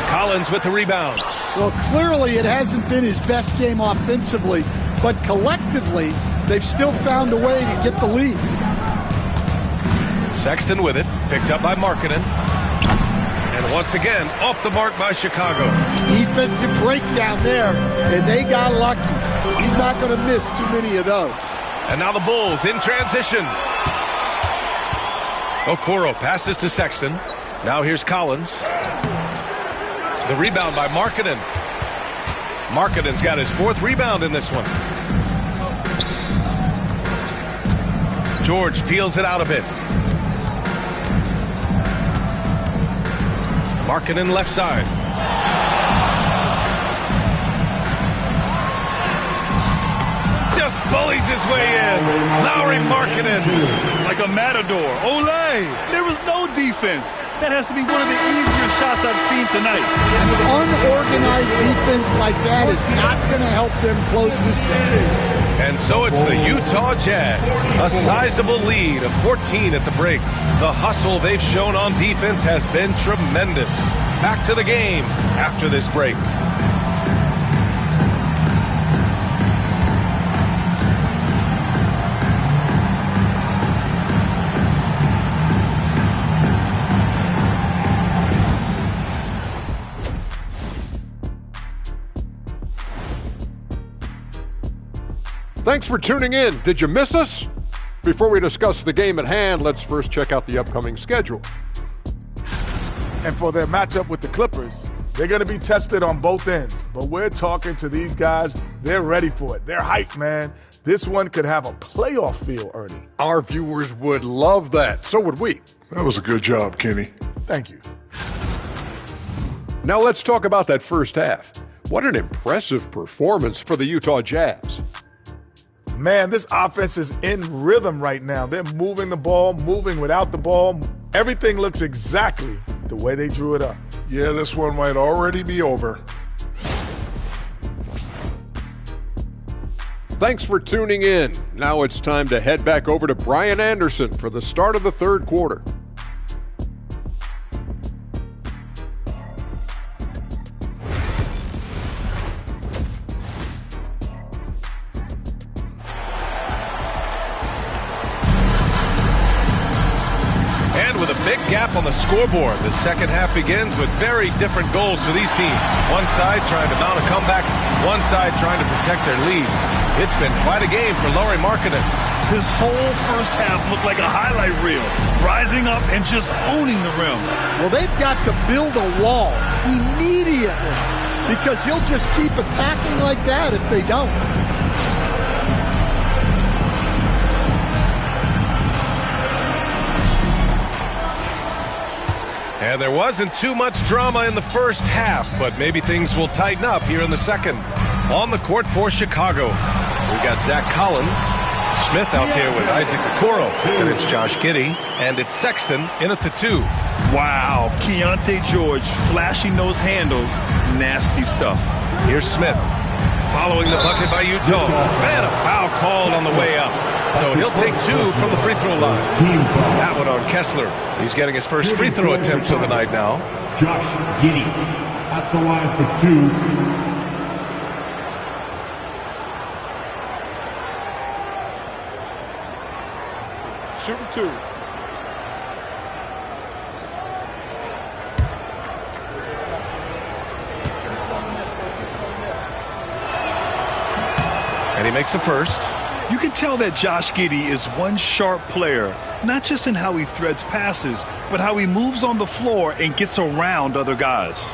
Collins with the rebound. Well, clearly it hasn't been his best game offensively, but collectively, they've still found a way to get the lead. Sexton with it, picked up by Markkanen. And once again, off the mark by Chicago. Defensive breakdown there, and they got lucky. He's not going to miss too many of those. And now the Bulls in transition. Okoro passes to Sexton. Now here's Collins. The rebound by Markkanen. Markkanen's got his 4th rebound in this one. George feels it out a bit. Markkanen left side. Just bullies his way in. Lauri Markkanen. Like a matador. Olay! There was no defense. That has to be one of the easier shots I've seen tonight. Unorganized defense like that is not going to help them close this deficit. And so it's the Utah Jazz. A sizable lead of 14 at the break. The hustle they've shown on defense has been tremendous. Back to the game after this break. Thanks for tuning in. Did you miss us? Before we discuss the game at hand, let's first check out the upcoming schedule. And for their matchup with the Clippers, they're going to be tested on both ends. But we're talking to these guys. They're ready for it. They're hyped, man. This one could have a playoff feel, Ernie. Our viewers would love that. So would we. That was a good job, Kenny. Thank you. Now let's talk about that first half. What an impressive performance for the Utah Jazz. Man, this offense is in rhythm right now. They're moving the ball, moving without the ball. Everything looks exactly the way they drew it up. Yeah, this one might already be over. Thanks for tuning in. Now it's time to head back over to Brian Anderson for the start of the third quarter. With a big gap on the scoreboard, the second half begins with very different goals for these teams. One side trying to mount a comeback, one side trying to protect their lead. It's been quite a game for Lauri Markkanen. His whole first half looked like a highlight reel, rising up and just owning the rim. Well, they've got to build a wall immediately because he'll just keep attacking like that if they don't. And there wasn't too much drama in the first half, but maybe things will tighten up here in the second. On the court for Chicago, we got Zach Collins, Smith out there with Isaac Okoro, and it's Josh Giddey, and it's Sexton in at the 2. Wow, Keontae George flashing those handles, nasty stuff. Here's Smith, following the bucket by Utah. Man, a foul called on the way up. So he'll take 2 from the free throw line. That one on Kessler. He's getting his first free throw attempts of the night now. Josh Giddey at the line for 2. Shooting 2. And he makes the first. You can tell that Josh Giddey is one sharp player, not just in how he threads passes, but how he moves on the floor and gets around other guys.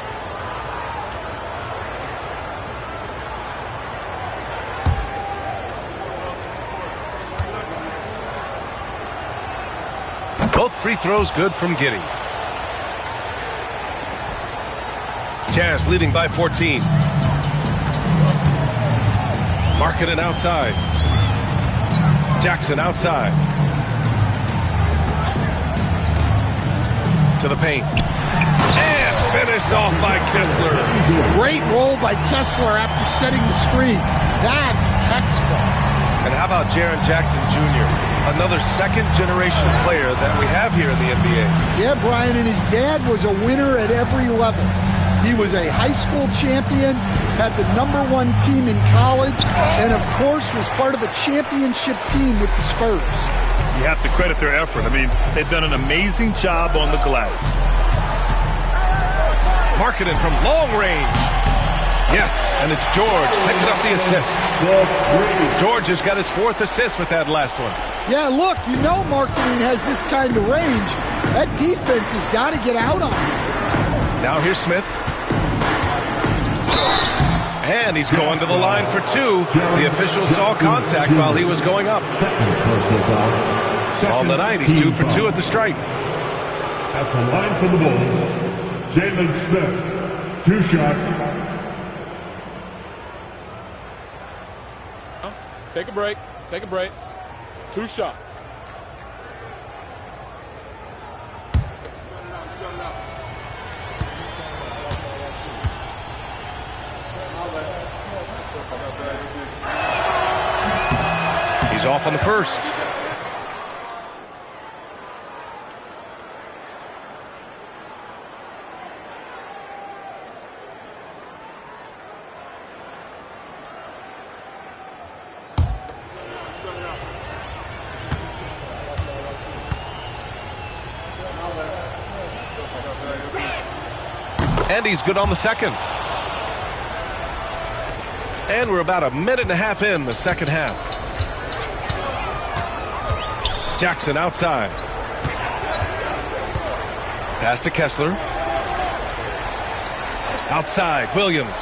Both free throws good from Giddey. Jazz leading by 14. Markkanen outside. Jackson outside. To the paint. And finished off by Kessler. Great roll by Kessler after setting the screen. That's textbook. And how about Jaren Jackson Jr., another second-generation player that we have here in the NBA? Yeah, Brian, and his dad was a winner at every level. He was a high school champion, had the #1 team in college, and of course was part of a championship team with the Spurs. you have to credit their effort. I mean, they've done an amazing job on the glass. Markkanen from long range. Yes, and it's George picking up the assist. George has got his 4th assist with that last one. Yeah, look, you know Markkanen has this kind of range. That defense has got to get out on him. Now here's Smith. And he's going to the line for 2. The official saw contact while he was going up. On the night, he's 2 for 2 at the stripe. At the line for the Bulls, Jalen Smith, 2 shots. Take a break. Take a break. 2 shots. He's off on the first. And he's good on the second. And we're about a minute and a half in the second half. Jackson outside. Pass to Kessler. Outside, Williams.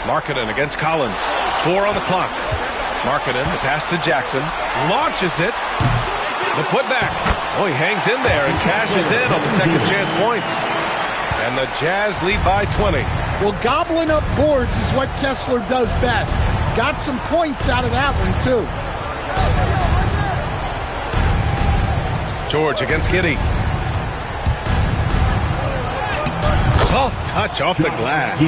Markkanen against Collins. 4 on the clock. Markkanen, the pass to Jackson. Launches it. The putback. Oh, he hangs in there and cashes in on the second chance points. And the Jazz lead by 20. Well, gobbling up boards is what Kessler does best. Got some points out of that one, too. George against Giddey. Soft touch off the glass.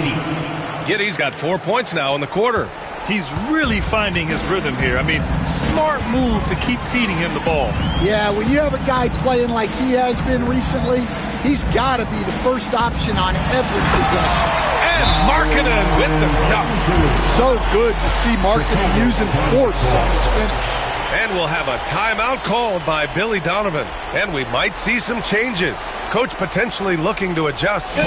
Giddey's got 4 points now in the quarter. He's really finding his rhythm here. I mean, smart move to keep feeding him the ball. Yeah, when you have a guy playing like he has been recently, he's got to be the first option on every possession. And Markkanen with the stuff. So good to see Markkanen using force on his finish. And we'll have a timeout called by Billy Donovan. And we might see some changes. Coach potentially looking to adjust.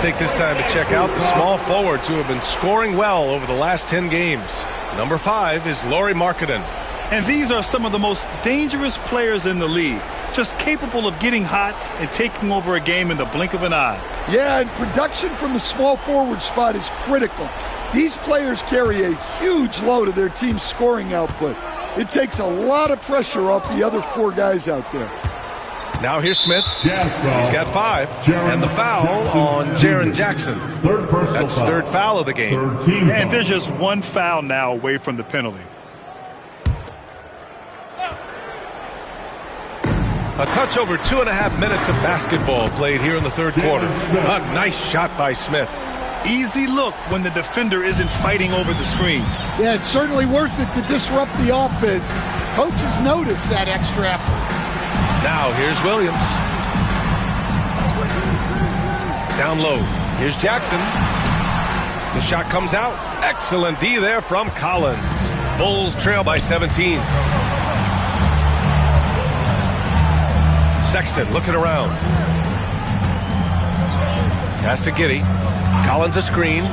Take this time to check out the small forwards who have been scoring well over the last 10 games. Number 5 is Lauri Markkanen. And these are some of the most dangerous players in the league. Just capable of getting hot and taking over a game in the blink of an eye. Yeah, and production from the small forward spot is critical. These players carry a huge load of their team's scoring output. It takes a lot of pressure off the other 4 guys out there. Now here's Smith. He's got 5. And the foul on Jaren Jackson. That's his 3rd foul of the game. And there's just 1 foul now away from the penalty. A touch over 2.5 minutes of basketball played here in the 3rd quarter. A nice shot by Smith. Easy look when the defender isn't fighting over the screen. Yeah, it's certainly worth it to disrupt the offense. Coaches notice that extra effort. Now here's Williams. Down low. Here's Jackson. The shot comes out. Excellent D there from Collins. Bulls trail by 17. Sexton looking around. Pass to Giddey. Collins a screen.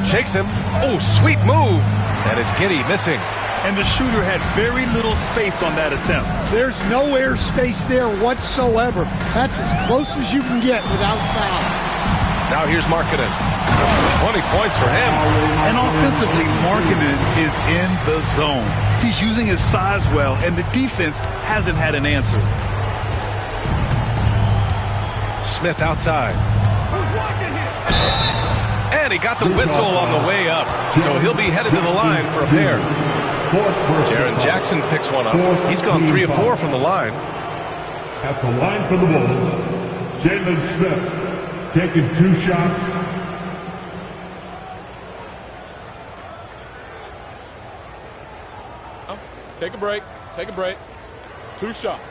Shakes him. Oh, sweet move. And it's Giddey missing. And the shooter had very little space on that attempt. There's no air space there whatsoever. That's as close as you can get without foul. Now here's Markkanen. 20 points for him. And offensively, Markkanen is in the zone. He's using his size well, and the defense hasn't had an answer. Smith outside. And he got the whistle on the way up. So he'll be headed to the line for a pair. Jaren Jackson picks one up. He's gone 3 of 4 from the line. At the line for the Bulls, Jalen Smith taking 2 shots. Take a break. Take a break. 2 shots.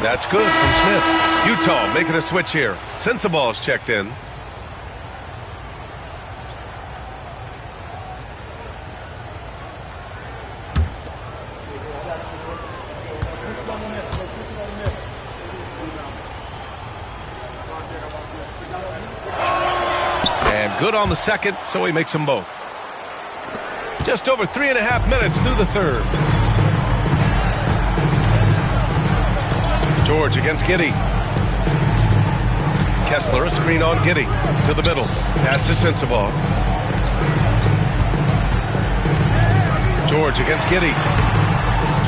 That's good from Smith. Utah making a switch here. Sensaball's checked in. And good on the second, so he makes them both. Just over 3.5 minutes through the third. George against Giddey. Kessler, a screen on Giddey. To the middle. Pass to Sensaball. George against Giddey.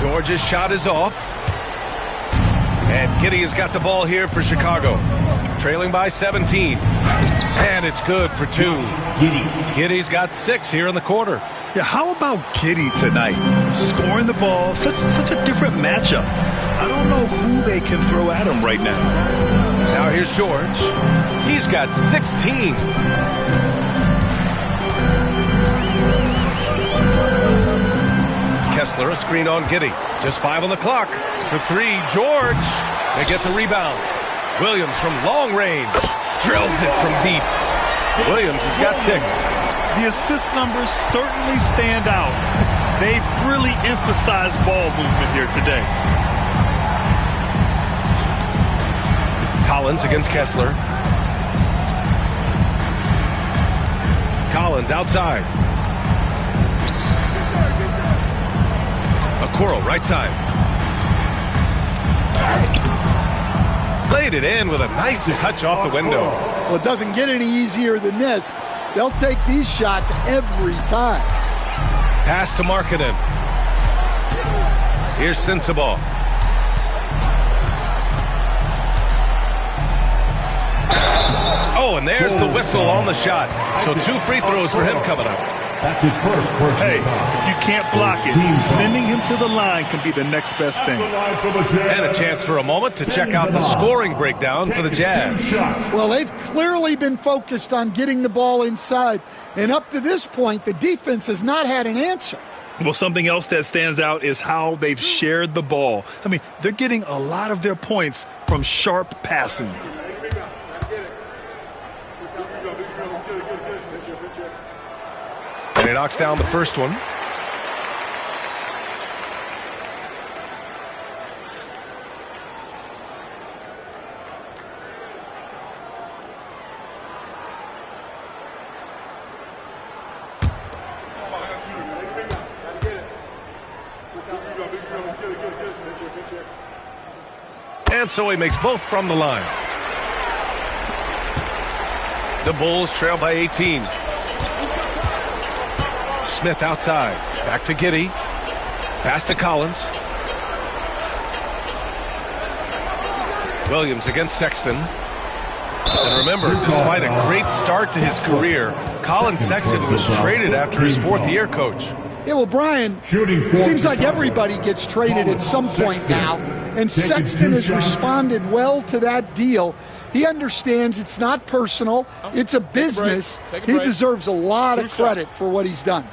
George's shot is off. And Giddey has got the ball here for Chicago. Trailing by 17. And it's good for 2. Giddey's got 6 here in the quarter. Yeah, how about Giddey tonight? Scoring the ball, such a different matchup. I don't know who they can throw at him right now. Now here's George. He's got 16. Kessler, a screen on Giddey. Just 5 on the clock. For 3, George. They get the rebound. Williams from long range. Drills it from deep. Williams has got 6. The assist numbers certainly stand out. They've really emphasized ball movement here today. Collins against Kessler. Collins outside. Okoro right side. Laid it in with a nice touch off the window. Well, it doesn't get any easier than this. They'll take these shots every time. Pass to Markkanen. Here's Sensaball. Oh, and there's the whistle on the shot. So 2 free throws for him coming up. That's his first personal Hey, foul. if you can't block it, sending him to the line can be the next best thing. And a chance for a moment to check out the scoring breakdown for the Jazz. Well, they've clearly been focused on getting the ball inside. And up to this point, the defense has not had an answer. Well, something else that stands out is how they've shared the ball. I mean, they're getting a lot of their points from sharp passing. And he knocks down the first one. And so he makes both from the line. The Bulls trail by 18. Smith outside. Back to Giddey. Pass to Collins. Williams against Sexton. And remember, despite a great start to his career, Colin Sexton was traded after his 4th year, Coach. Yeah, well, Brian, it seems like everybody gets traded at some point now, and Sexton has responded well to that deal. He understands it's not personal, it's a business. He deserves a lot of credit for what he's done.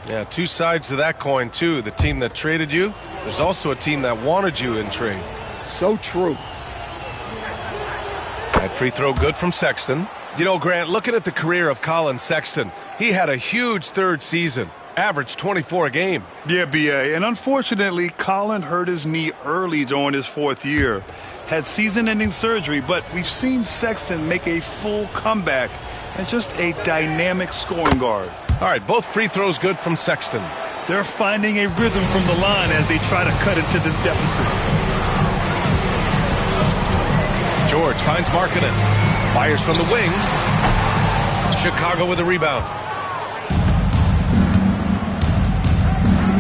Yeah, two sides to that coin, too. The team that traded you, there's also a team that wanted you in trade. So true. That free throw good from Sexton. You know, Grant, looking at the career of Colin Sexton, he had a huge third season, averaged 24 a game. Yeah, B.A., and unfortunately, Colin hurt his knee early during his fourth year. Had season-ending surgery, but we've seen Sexton make a full comeback and just a dynamic scoring guard. All right, both free throws good from Sexton. They're finding a rhythm from the line as they try to cut into this deficit. George finds Markkanen. Fires from the wing. Chicago with a rebound.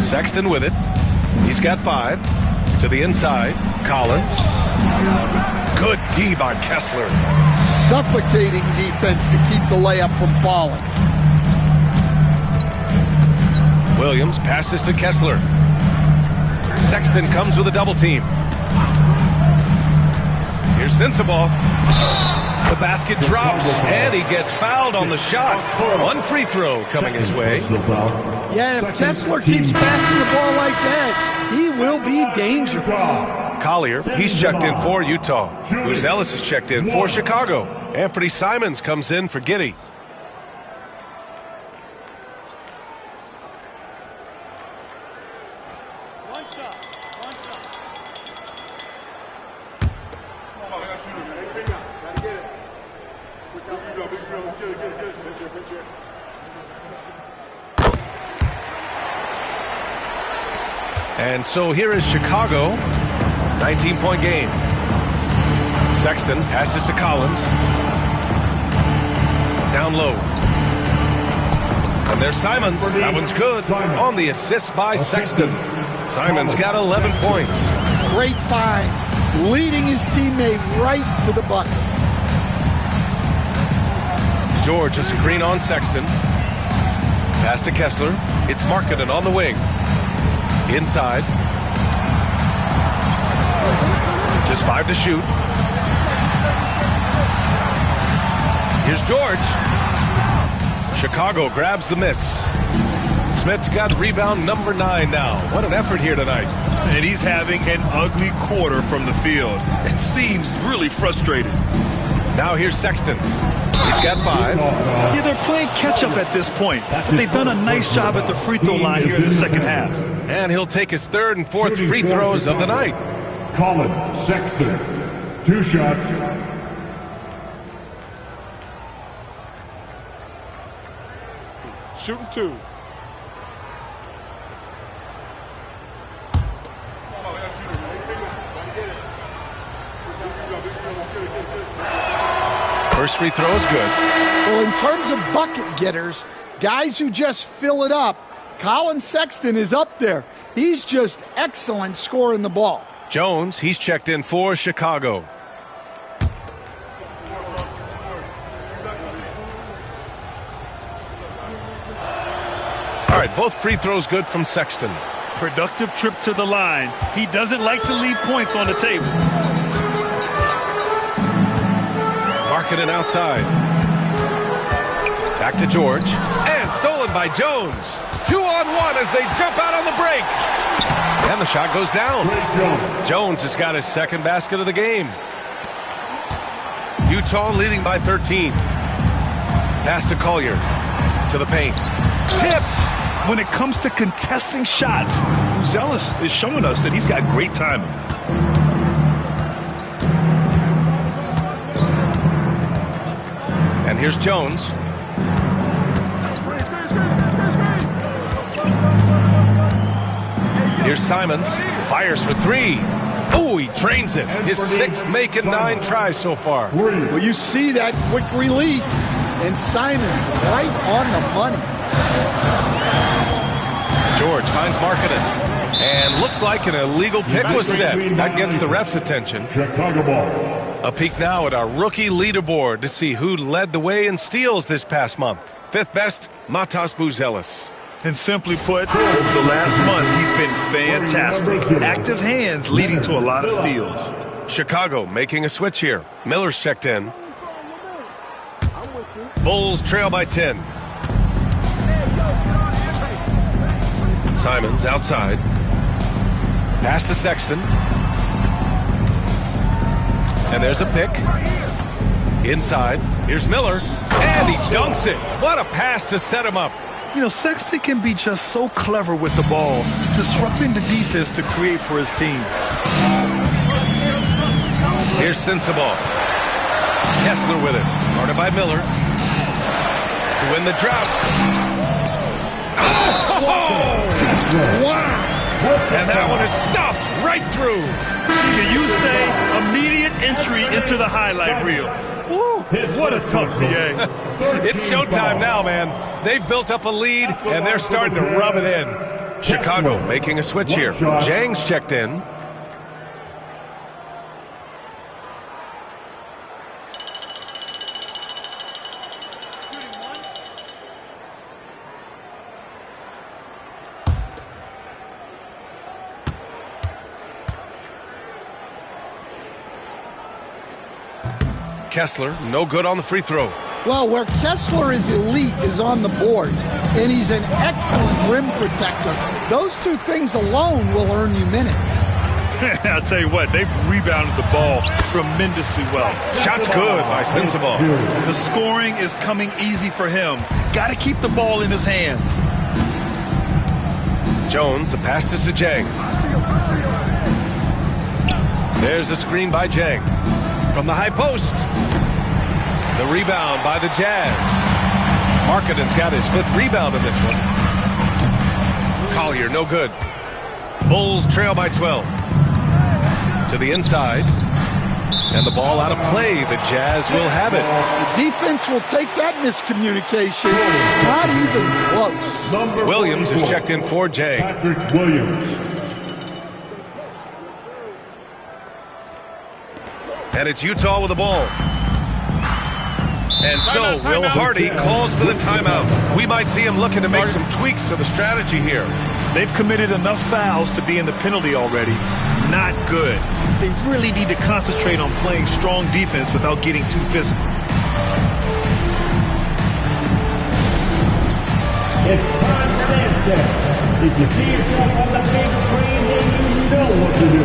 Sexton with it. He's got 5. To the inside. Collins. Good D by Kessler. Suffocating defense to keep the layup from falling. Williams passes to Kessler. Sexton comes with a double team. Here's Sensabaugh. The basket drops, and he gets fouled on the shot. One free throw coming his way. Yeah, if Kessler keeps passing the ball like that, he will be dangerous. Collier, he's checked in for Utah. Buzelis is checked in for Chicago. Anthony Simons comes in for Giddey. And so here is Chicago, 19-point game. Sexton passes to Collins. Down low. And there's Simons. That one's good. On the assist by Sexton. Simons got 11 points. Great find. Leading his teammate right to the bucket. George, a screen on Sexton. Pass to Kessler. It's Markkanen on the wing. Inside. Just 5 to shoot. Here's George. Chicago grabs the miss. Smith's got rebound number 9 now. What an effort here tonight. And he's having an ugly quarter from the field. It seems really frustrated. Now here's Sexton. He's got 5. Yeah, they're playing catch-up at this point. But they've done a nice job at the free throw line here in the second half. And he'll take his 3rd and 4th free throws of the night. Colin Sexton, 2 shots. Shooting 2. First free throw is good. Well, in terms of bucket getters, guys who just fill it up, Colin Sexton is up there. He's just excellent scoring the ball. Jones, he's checked in for Chicago. All right, both free throws good from Sexton. Productive trip to the line. He doesn't like to leave points on the table. Markkanen outside. Back to George. And stolen by Jones. 2-on-1 as they jump out on the break. And the shot goes down. Jones has got his 2nd basket of the game. Utah leading by 13. Pass to Collier. To the paint. Tipped. When it comes to contesting shots, Buzelis is showing us that he's got great timing. And here's Jones. Here's Simons. Fires for 3. Oh, he drains it. His 6th make it 9 tries so far. Well, you see that quick release. And Simon right on the money. George finds Markkanen. And looks like an illegal pick was set. That gets the ref's attention. Chicago ball. A peek now at our rookie leaderboard to see who led the way in steals this past month. 5th best, Matas Buzelis. And simply put, over the last month, he's been fantastic. Active hands leading to a lot of steals. Chicago making a switch here. Miller's checked in. Bulls trail by 10. Simons outside. Pass to Sexton. And there's a pick. Inside. Here's Miller. And he dunks it. What a pass to set him up. You know, Sexton can be just so clever with the ball, disrupting the defense to create for his team. Here's Sensabaugh. Kessler with it. Guarded by Miller. To win the drought. Oh! Wow! And that one is stuffed right through. Can you say immediate entry into the highlight reel? Woo, what a tough PA. It's showtime now, man. They've built up a lead, and they're starting to rub it in. Chicago making a switch here. Jang's checked in. Kessler, no good on the free throw. Well, where Kessler is elite is on the boards, and he's an excellent rim protector. Those two things alone will earn you minutes. I'll tell you what, they've rebounded the ball tremendously well. Shot's good by Sensabaugh. The scoring is coming easy for him. Got to keep the ball in his hands. Jones, the pass to Jang. There's a screen by Jang. From the high post. The rebound by the Jazz. Markkanen's got his 5th rebound in this one. Collier, no good. Bulls trail by 12. To the inside. And the ball out of play. The Jazz will have it. The defense will take that miscommunication. Not even close. Williams is checked in for Jang. Patrick Williams. And it's Utah with the ball. And so Will Hardy calls for the timeout. We might see him looking to make some tweaks to the strategy here. They've committed enough fouls to be in the penalty already. Not good. They really need to concentrate on playing strong defense without getting too physical. It's time for dance step. If you see yourself on the big screen, then you know what to do.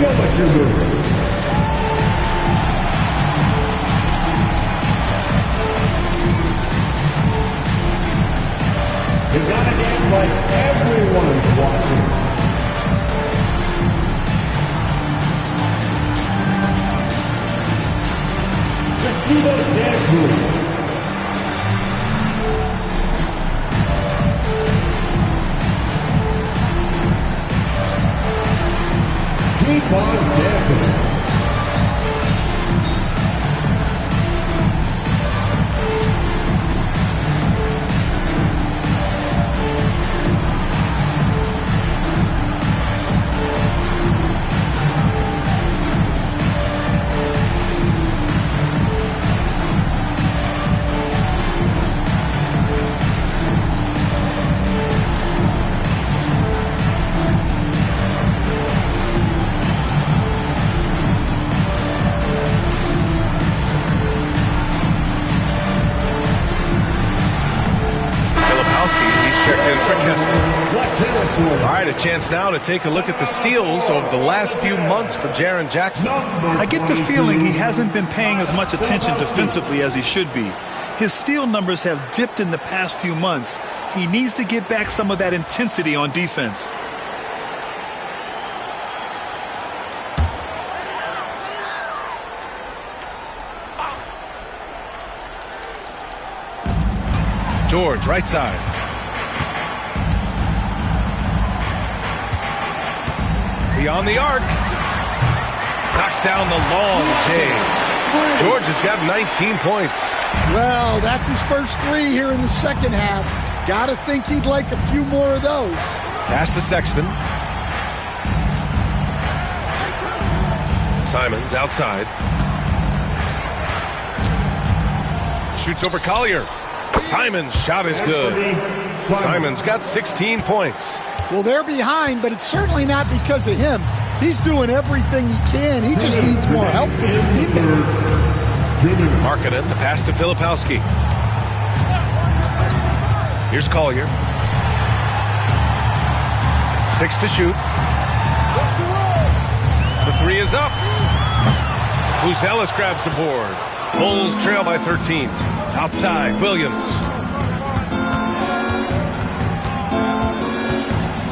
Show us your move. You gotta dance like everyone's watching. Let's see those dance moves. Keep on dancing. A chance now to take a look at the steals over the last few months for Jaren Jackson. I get the feeling he hasn't been paying as much attention defensively as he should be. His steal numbers have dipped in the past few months. He needs to get back some of that intensity on defense. George, right side. Beyond the arc. Knocks down the long J. George has got 19 points. Well, that's his first 3 here in the second half. Gotta think he'd like a few more of those. Pass to Sexton. Simons outside. Shoots over Collier. Simons' shot is good. Simons got 16 points. Well, they're behind, but it's certainly not because of him. He's doing everything he can. He just needs more help from his teammates. Markkanen, the pass to Filipowski. Here's Collier. 6 to shoot. The three is up. Buzelis grabs the board. Bulls trail by 13. Outside, Williams.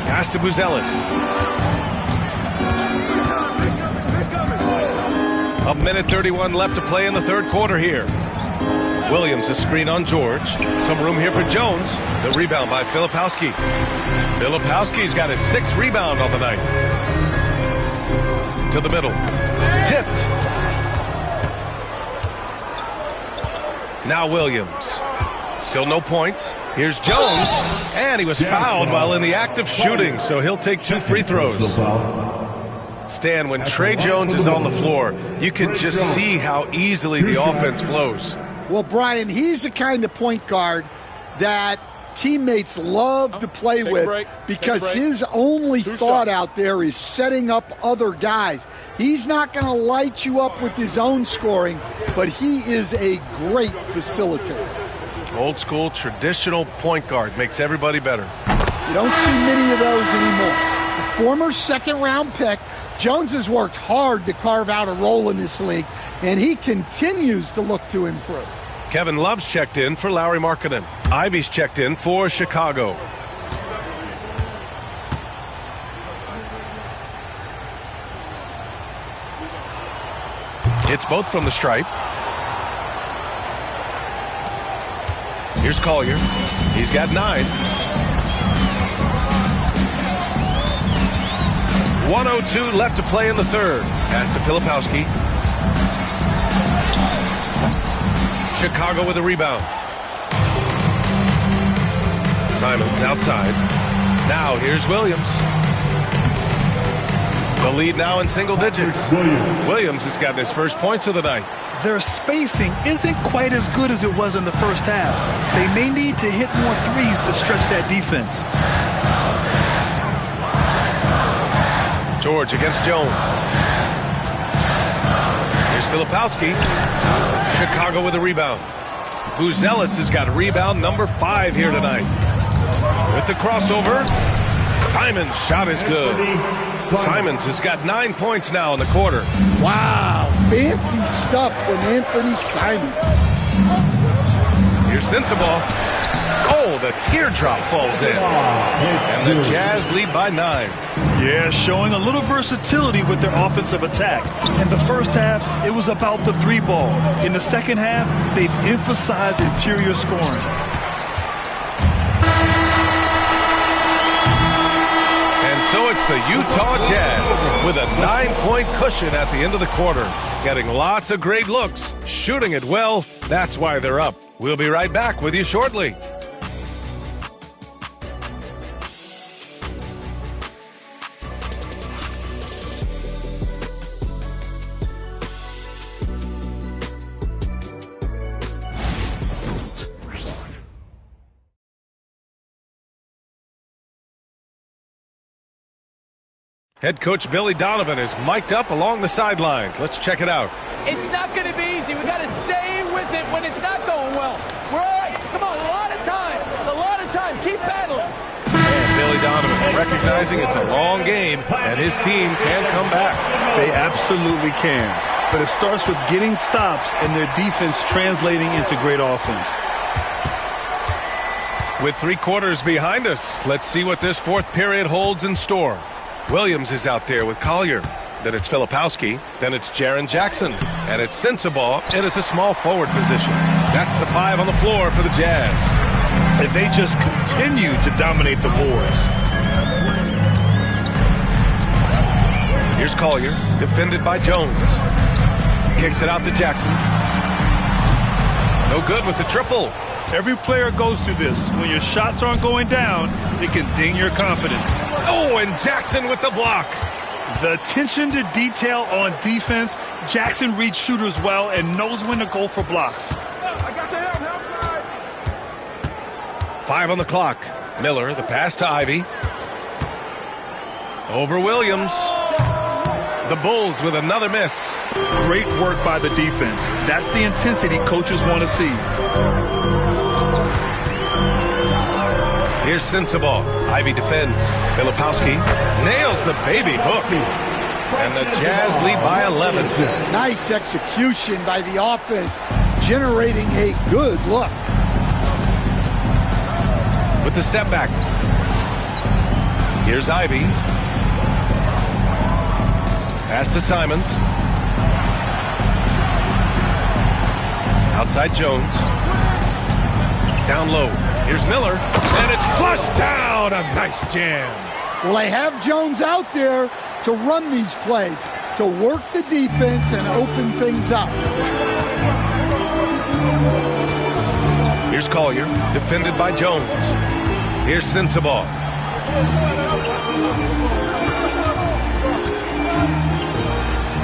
Pass to Buzelis. A minute 31 left to play in the third quarter here. Williams, a screen on George. Some room here for Jones. The rebound by Filipowski. Filipowski's got his 6th rebound on the night. To the middle. Tipped. Now Williams. Still no points. Here's Jones. And he was fouled while in the act of shooting, so he'll take 2 free throws. Stan, when Trey Jones is on the floor, you can just see how easily the offense flows. Well, Brian, he's the kind of point guard that teammates love to play with because his only thought out there is setting up other guys. He's not going to light you up with his own scoring, but he is a great facilitator. Old school, traditional point guard makes everybody better. You don't see many of those anymore. The former second-round pick, Jones has worked hard to carve out a role in this league, and he continues to look to improve. Kevin Love's checked in for Lauri Markkanen. Ivy's checked in for Chicago. It's both from the stripe. Here's Collier. He's got 9. 1:02 left to play in the third. Pass to Filipowski. Chicago with a rebound. Simons outside. Now here's Williams. The lead now in single digits. Williams has gotten his first points of the night. Their spacing isn't quite as good as it was in the first half. They may need to hit more threes to stretch that defense. George against Jones. Here's Filipowski. Chicago with a rebound. Buzelis has got rebound number 5 here tonight. With the crossover, Simons' shot is good. Simons has got 9 points now in the quarter. Wow, fancy stuff from Anthony Simons. Here's Sensabaugh. Oh, the teardrop falls in. And the Jazz lead by 9. Yeah, showing a little versatility with their offensive attack. In the first half, it was about the 3 ball. In the second half, they've emphasized interior scoring. So it's the Utah Jazz with a 9-point cushion at the end of the quarter. Getting lots of great looks, shooting it well. That's why they're up. We'll be right back with you shortly. Head coach Billy Donovan is mic'd up along the sidelines. Let's check it out. It's not going to be easy. We got to stay with it when it's not going well. We're all right. Come on, a lot of time. It's a lot of time. Keep battling. And Billy Donovan recognizing it's a long game and his team can come back. They absolutely can. But it starts with getting stops and their defense translating into great offense. With 3 quarters behind us, let's see what this fourth period holds in store. Williams is out there with Collier. Then it's Filipowski. Then it's Jaren Jackson. And it's Sensabaugh in at the small forward position. That's the 5 on the floor for the Jazz. If they just continue to dominate the boards. Here's Collier, defended by Jones. Kicks it out to Jackson. No good with the triple. Every player goes through this. When your shots aren't going down, it can ding your confidence. Oh, and Jackson with the block. The attention to detail on defense. Jackson reads shooters well and knows when to go for blocks. 5 on the clock. Miller, the pass to Ivy. Over Williams. The Bulls with another miss. Great work by the defense. That's the intensity coaches want to see. Here's Sensabaugh. Ivy defends. Filipowski nails the baby hook. And the Jazz lead by 11. Nice execution by the offense, generating a good look. With the step back. Here's Ivy. Pass to Simons. Outside Jones. Down low. Here's Miller. And it's flushed down. A nice jam. Well, they have Jones out there to run these plays, to work the defense and open things up. Here's Collier, defended by Jones. Here's Sensabaugh.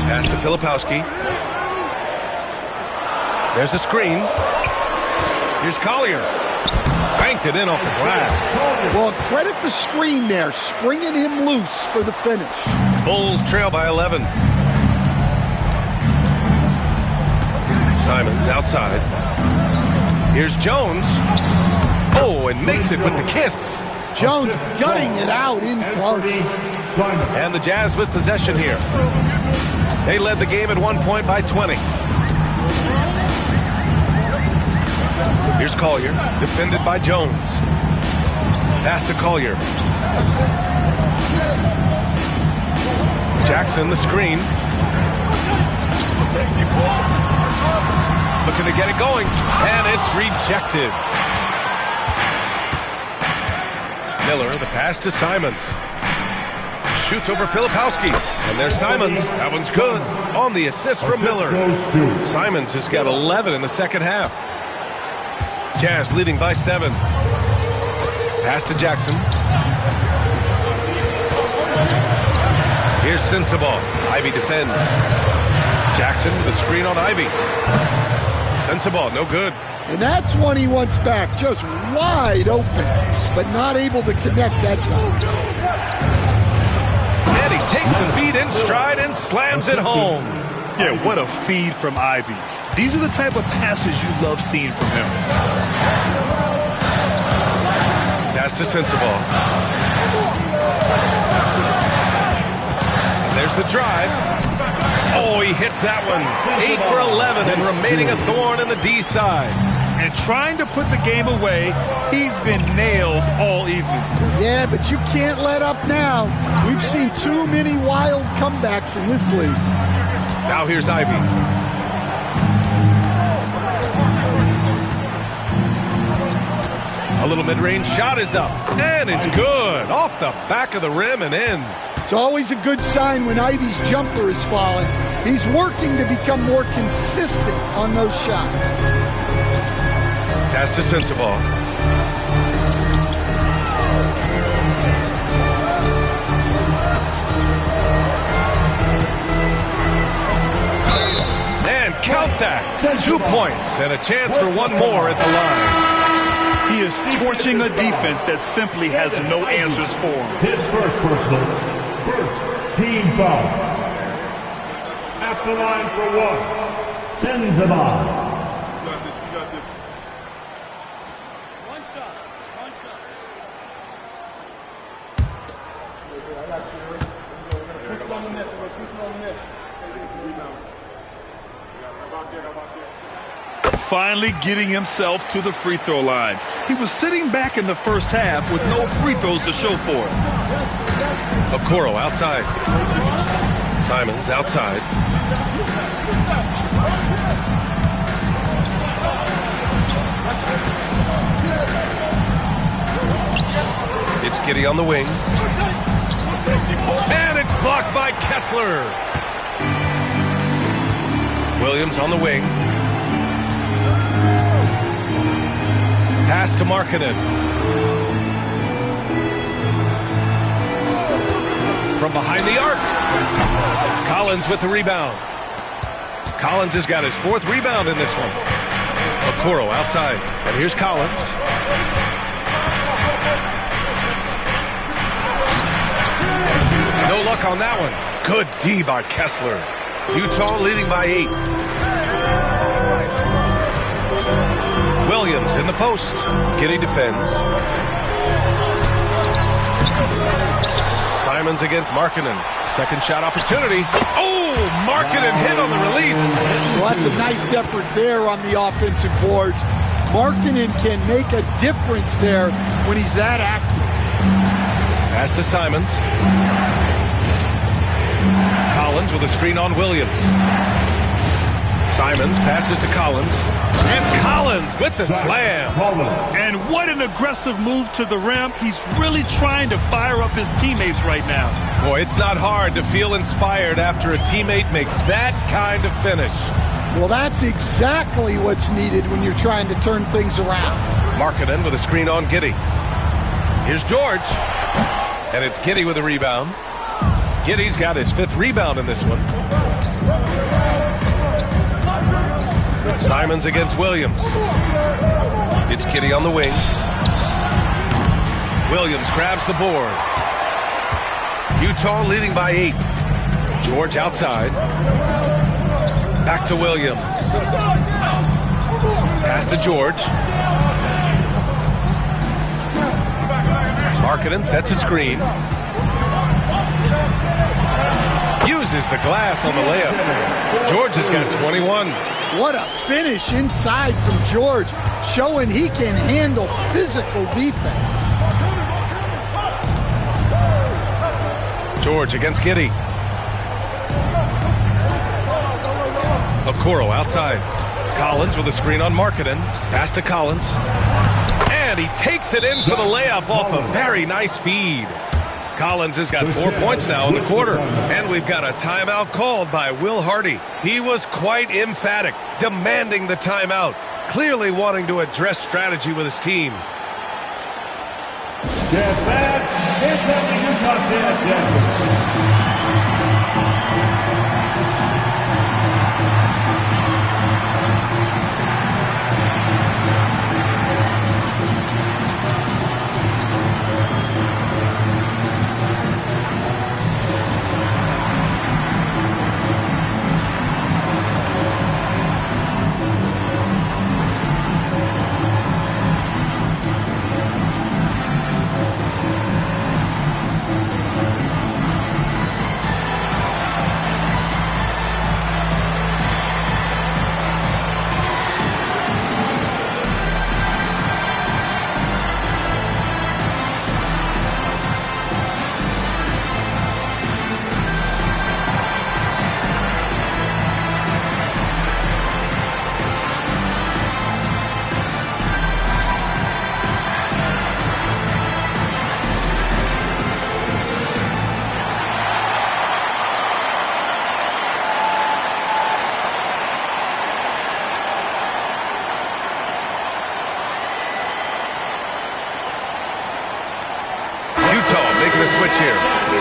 Pass to Filipowski. There's a screen. Here's Collier. Banked it in off the glass. Well, credit the screen there, springing him loose for the finish. Bulls trail by 11. Simons outside. Here's Jones. Oh, and makes it with the kiss. Jones gutting it out in close. And the Jazz with possession here. They led the game at 1 point by 20. Here's Collier, defended by Jones. Pass to Collier. Jackson, the screen. Looking to get it going, and it's rejected. Miller, the pass to Simons. Shoots over Filipowski, and there's Simons. That one's good. On the assist from Miller. Simons has got 11 in the second half. Jazz leading by 7. Pass to Jackson. Here's Sensabaugh. Ivy defends. Jackson with a screen on Ivy. Sensabaugh, no good. And that's one he wants back, just wide open, but not able to connect that time. And he takes the feed in stride and slams it home. Yeah, what a feed from Ivy. These are the type of passes you love seeing from him. Pass to Sensabaugh. There's the drive. Oh, he hits that one. 8 for 11 and remaining a thorn in the D side. And trying to put the game away, he's been nailed all evening. Yeah, but you can't let up now. We've seen too many wild comebacks in this league. Now here's Ivy. A little mid-range shot is up, and it's good. Off the back of the rim and in. It's always a good sign when Ivy's jumper is falling. He's working to become more consistent on those shots. Pass to Sensabaugh. And count that. 2 points and a chance for one more at the line. He is torching a defense that simply has no answers for him. His first personal, team foul. At the line for one, Sensabaugh. You got this, you got this. One shot. Push it on the net. Push it on the net. Finally getting himself to the free throw line. He was sitting back in the first half with no free throws to show for it. Okoro outside. Simons outside. It's Giddey on the wing. And it's blocked by Kessler. Williams on the wing. Pass to Markkanen. From behind the arc. Collins with the rebound. Collins has got his 4th rebound in this one. Okoro outside. And here's Collins. No luck on that one. Good D by Kessler. Utah leading by 8. Williams in the post. Giddey defends. Simons against Markkanen. Second shot opportunity. Oh, Markkanen hit on the release. Well, that's a nice effort there on the offensive boards. Markkanen can make a difference there when he's that active. Pass to Simons. Collins with a screen on Williams. Simons passes to Collins. And Collins with the slam. And what an aggressive move to the rim. He's really trying to fire up his teammates right now. Boy, it's not hard to feel inspired after a teammate makes that kind of finish. Well, that's exactly what's needed when you're trying to turn things around. Markkanen with a screen on Giddey. Here's George. And it's Giddey with a rebound. Giddey's got his 5th rebound in this one. Simons against Williams. It's Giddey on the wing. Williams grabs the board. Utah leading by 8. George outside. Back to Williams. Pass to George. Markkanen sets a screen. Uses the glass on the layup. George has got 21. What a finish inside from George, showing he can handle physical defense. George against Giddey. Okoro outside. Collins with a screen on Markkanen. Pass to Collins. And he takes it in for the layup off a very nice feed. Collins has got 4 points now in the quarter. And we've got a timeout called by Will Hardy. He was quite emphatic, demanding the timeout, clearly wanting to address strategy with his team. Step back, it's up to Utah Jazz.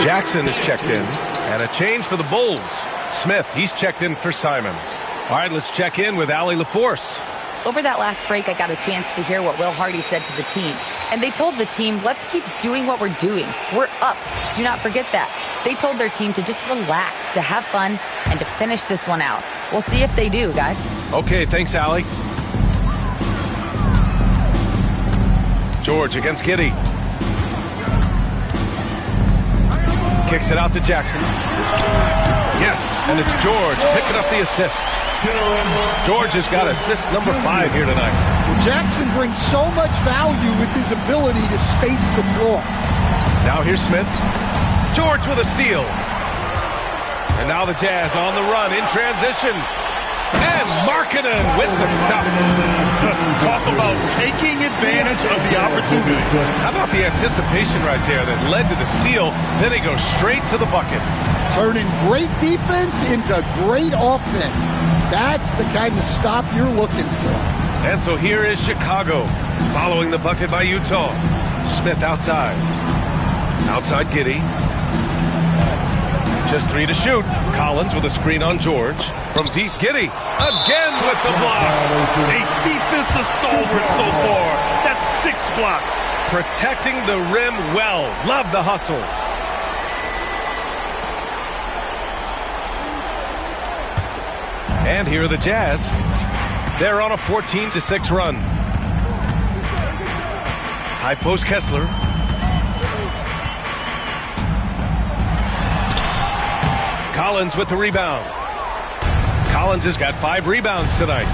Jackson is checked in, and a change for the Bulls. Smith, he's checked in for Simons. All right, let's check in with Allie LaForce. Over that last break, I got a chance to hear what Will Hardy said to the team. And they told the team, let's keep doing what we're doing. We're up. Do not forget that. They told their team to just relax, to have fun, and to finish this one out. We'll see if they do, guys. Okay, thanks, Allie. George against Giddey. Kicks it out to Jackson. Yes, and it's George picking up the assist. George has got assist number 5 here tonight. Well, Jackson brings so much value with his ability to space the floor. Now here's Smith. George with a steal. And now the Jazz on the run in transition. And Markkanen with the stop. Talk about taking advantage of the opportunity. How about the anticipation right there that led to the steal? Then he goes straight to the bucket. Turning great defense into great offense. That's the kind of stop you're looking for. And so here is Chicago, following the bucket by Utah. Smith outside. Outside Giddey. Just 3 to shoot. Collins with a screen on George. From deep, Giddey again with the block. A defensive stalwart so far. That's 6 blocks. Protecting the rim well. Love the hustle. And here are the Jazz. They're on a 14-6 run. High post Kessler. Collins with the rebound. Collins has got 5 rebounds tonight.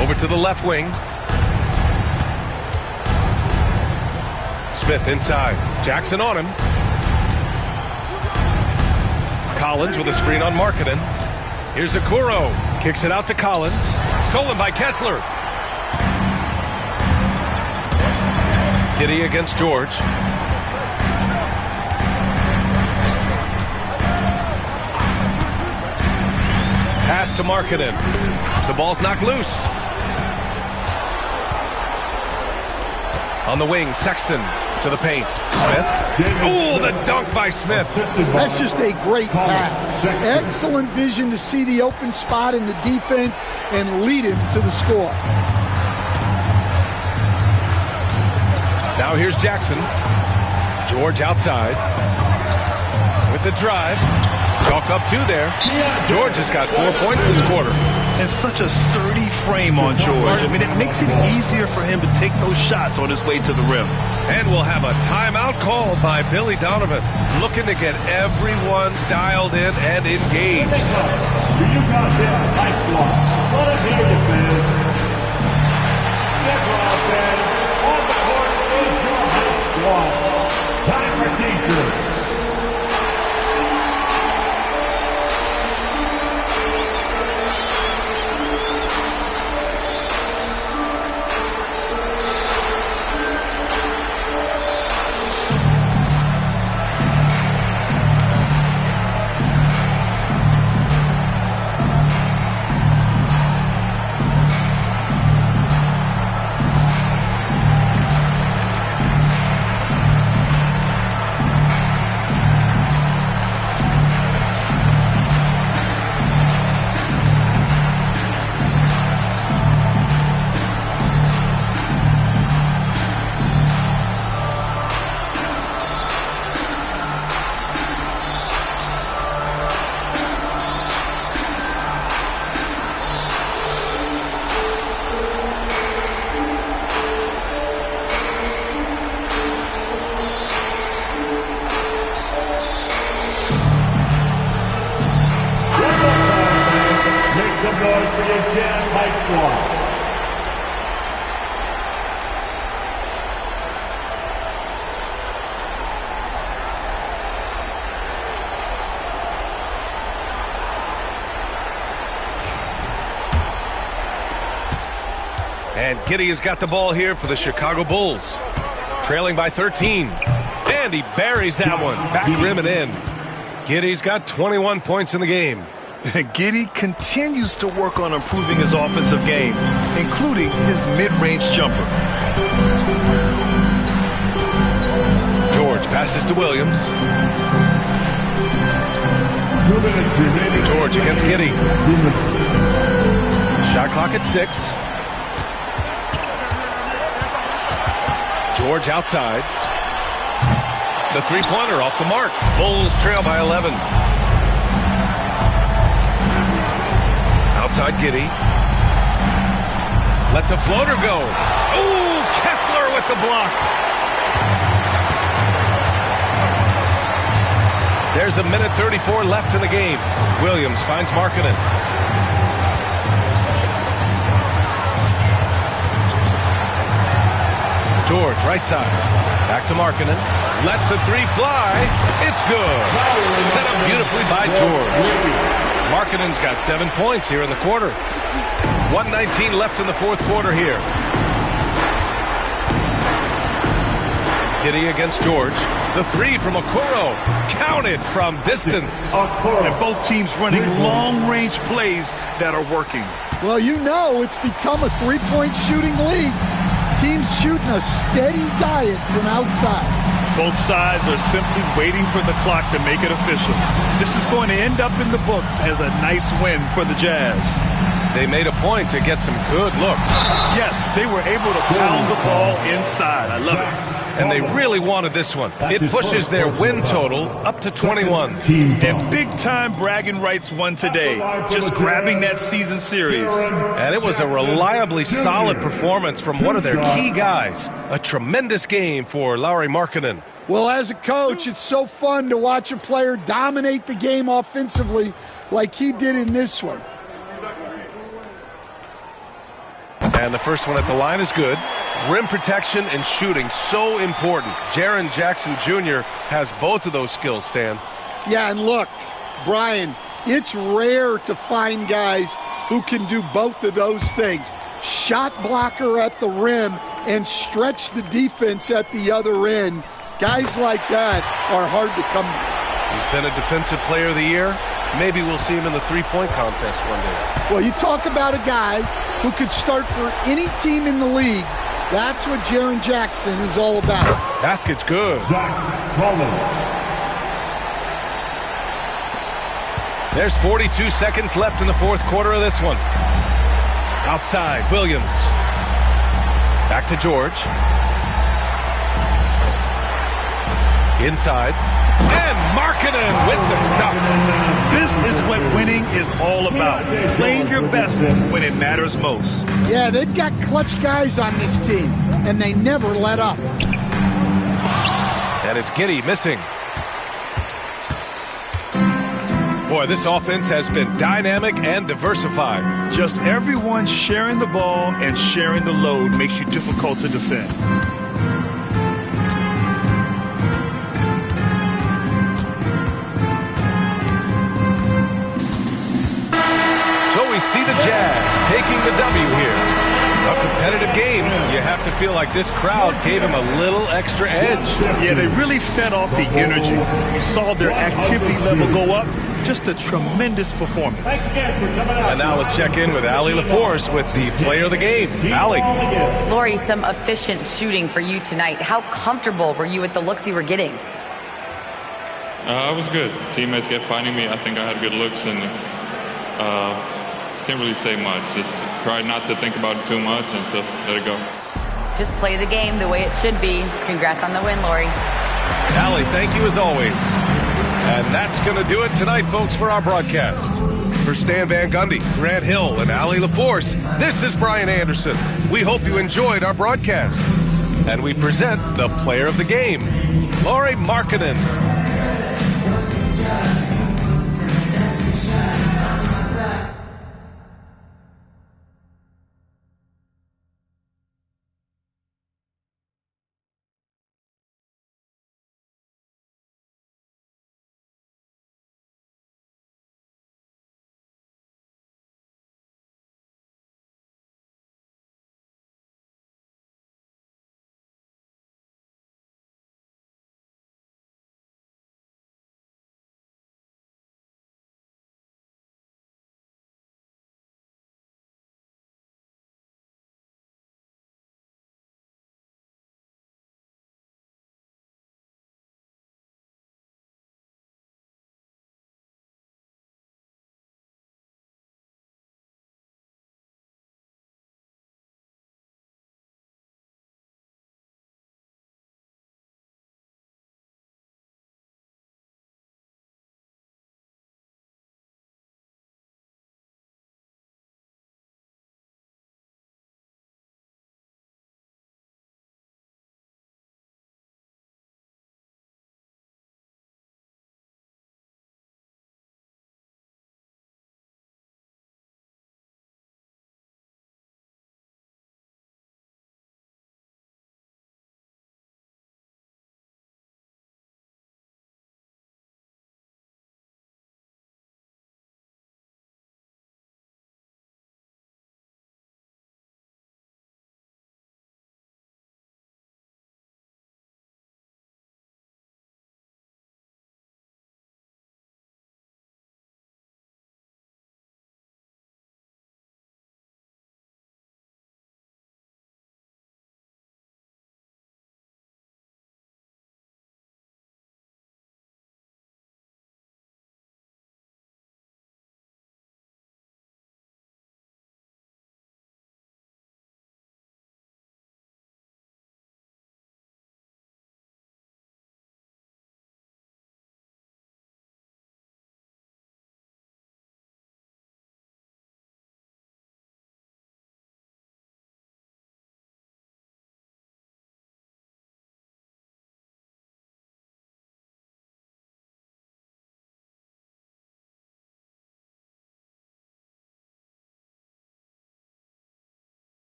Over to the left wing. Smith inside. Jackson on him. Collins with a screen on Markkanen. Here's Okoro. Kicks it out to Collins. Stolen by Kessler. Giddey against George. Pass to Markkanen. The ball's knocked loose. On the wing, Sexton to the paint. Smith. Ooh, the dunk by Smith. That's just a great pass. Excellent vision to see the open spot in the defense and lead him to the score. Now here's Jackson. George outside. With the drive. Chalk up 2 there. George has got 4 points this quarter. And such a sturdy frame on George. I mean, it makes it easier for him to take those shots on his way to the rim. And we'll have a timeout called by Billy Donovan, looking to get everyone dialed in and engaged. Let us hear you, fans. Never fans. On the court is your high squad. Time for defense. And Giddey has got the ball here for the Chicago Bulls. Trailing by 13. And he buries that one. Back rim and in. Giddey's got 21 points in the game. Giddey continues to work on improving his offensive game, including his mid-range jumper. George passes to Williams. 2 minutes remaining. George against Giddey. Shot clock at 6. George outside. The three-pointer off the mark. Bulls trail by 11. Outside Giddey. Lets a floater go. Ooh, Kessler with the block. There's a minute 34 left in the game. Williams finds Markkanen. George, right side. Back to Markkanen. Lets the 3 fly. It's good. Set up beautifully by George. Markkanen's got 7 points here in the quarter. 1:19 left in the fourth quarter here. Giddey against George. The 3 from Okoro. Counted from distance. And both teams running long-range plays that are working. Well, you know it's become a three-point shooting league. Teams shooting a steady diet from outside. Both sides are simply waiting for the clock to make it official. This is going to end up in the books as a nice win for the Jazz. They made a point to get some good looks. Yes, they were able to pound the ball inside. I love it. And they really wanted this one. It pushes their win total up to 21. And big-time bragging rights won today, just grabbing that season series. And it was a reliably solid performance from one of their key guys. A tremendous game for Lauri Markkanen. Well, as a coach, it's so fun to watch a player dominate the game offensively like he did in this one. And the first one at the line is good. Rim protection and shooting, so important. Jaren Jackson Jr. has both of those skills, Stan. Yeah, and look, Brian, it's rare to find guys who can do both of those things. Shot blocker at the rim and stretch the defense at the other end. Guys like that are hard to come by. He's been a defensive player of the year. Maybe we'll see him in the three-point contest one day. Well, you talk about a guy who could start for any team in the league. That's what Jaren Jackson is all about. Basket's good. There's 42 seconds left in the fourth quarter of this one. Outside, Williams. Back to George. Inside. And Markkanen with the stuff. This is what winning is all about. Playing your best when it matters most. Yeah, they've got clutch guys on this team, and they never let up. And it's Giddey missing. Boy, this offense has been dynamic and diversified. Just everyone sharing the ball and sharing the load makes you difficult to defend. So we see the Jazz taking the W here. A competitive game. You have to feel like this crowd gave him a little extra edge. Yeah, they really fed off the energy. You saw their activity level go up. Just a tremendous performance. And now let's check in with Allie LaForce with the player of the game. Allie. Lori, some efficient shooting for you tonight. How comfortable were you with the looks you were getting? It was good. Teammates kept finding me. I think I had good looks, and can't really say much. Just try not to think about it too much and just let it go. Just play the game the way it should be. Congrats on the win, Lori. Allie, thank you as always. And that's going to do it tonight, folks, for our broadcast. For Stan Van Gundy, Grant Hill, and Allie LaForce, this is Brian Anderson. We hope you enjoyed our broadcast. And we present the player of the game, Lauri Markkanen.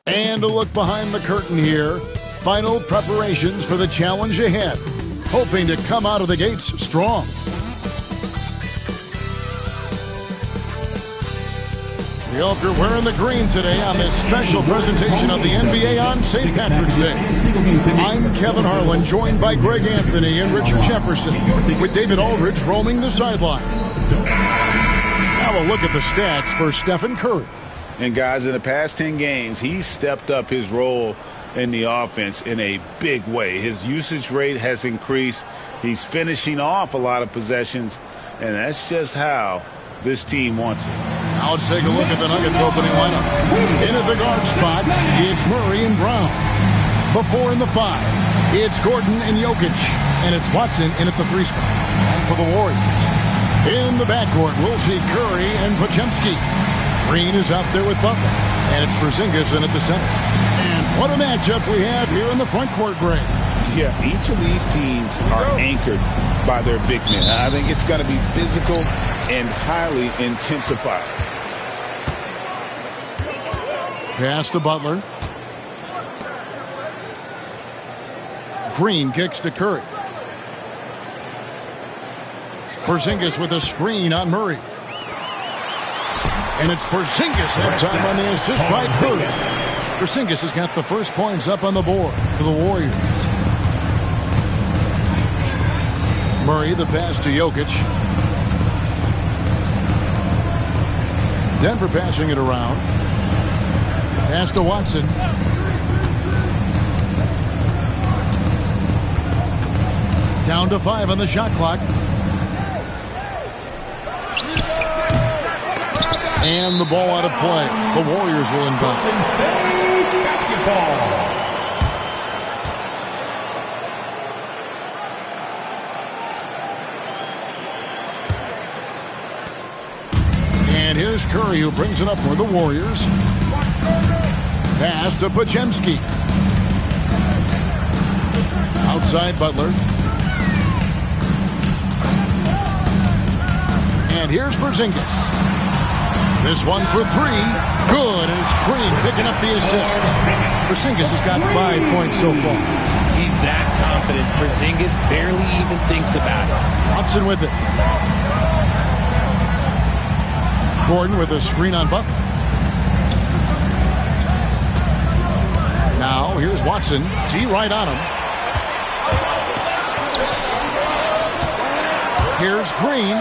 And a look behind the curtain here. Final preparations for the challenge ahead. Hoping to come out of the gates strong. The Elk are wearing the green today on this special presentation of the NBA on St. Patrick's Day. I'm Kevin Harlan, joined by Greg Anthony and Richard Jefferson, with David Aldridge roaming the sideline. Now a look at the stats for Stephen Curry. And guys, in the past 10 games, he's stepped up his role in the offense in a big way. His usage rate has increased. He's finishing off a lot of possessions, and that's just how this team wants it. Now let's take a look at the Nuggets opening lineup. In at the guard spots, it's Murray and Brown. Before in the 5, it's Gordon and Jokic, and it's Watson in at the 3 spot. And for the Warriors, in the backcourt, we'll see Curry and Podziemski. Green is out there with Butler, and it's Porzingis in at the center. And what a matchup we have here in the front court, Greg. Yeah, each of these teams are anchored by their big men. I think it's going to be physical and highly intensified. Pass to Butler. Green kicks to Curry. Porzingis with a screen on Murray. And it's Porzingis that time on the assist by Curry. Porzingis has got the first points up on the board for the Warriors. Murray, the pass to Jokic. Denver passing it around. Pass to Watson. Down to 5 on the shot clock. And the ball out of play. The Warriors will inbound. Stage basketball. And here's Curry, who brings it up for the Warriors. Pass to Podziemski. Outside Butler. And here's Porzingis. This one for 3. Good, and it's Green picking up the assist. Porzingis has got 5 points so far. He's that confident. Porzingis barely even thinks about it. Watson with it. Gordon with a screen on Butler. Now here's Watson. D right on him. Here's Green.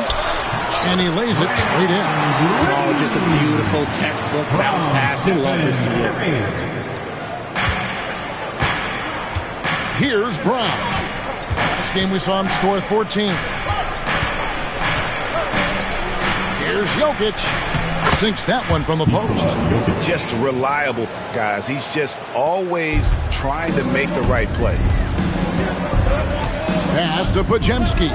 And he lays it straight in. Oh, just a beautiful textbook bounce pass. You love to see it. Here's Brown. Last game we saw him score 14. Here's Jokic. Sinks that one from the post. Just reliable, guys. He's just always trying to make the right play. Pass to Podziemski.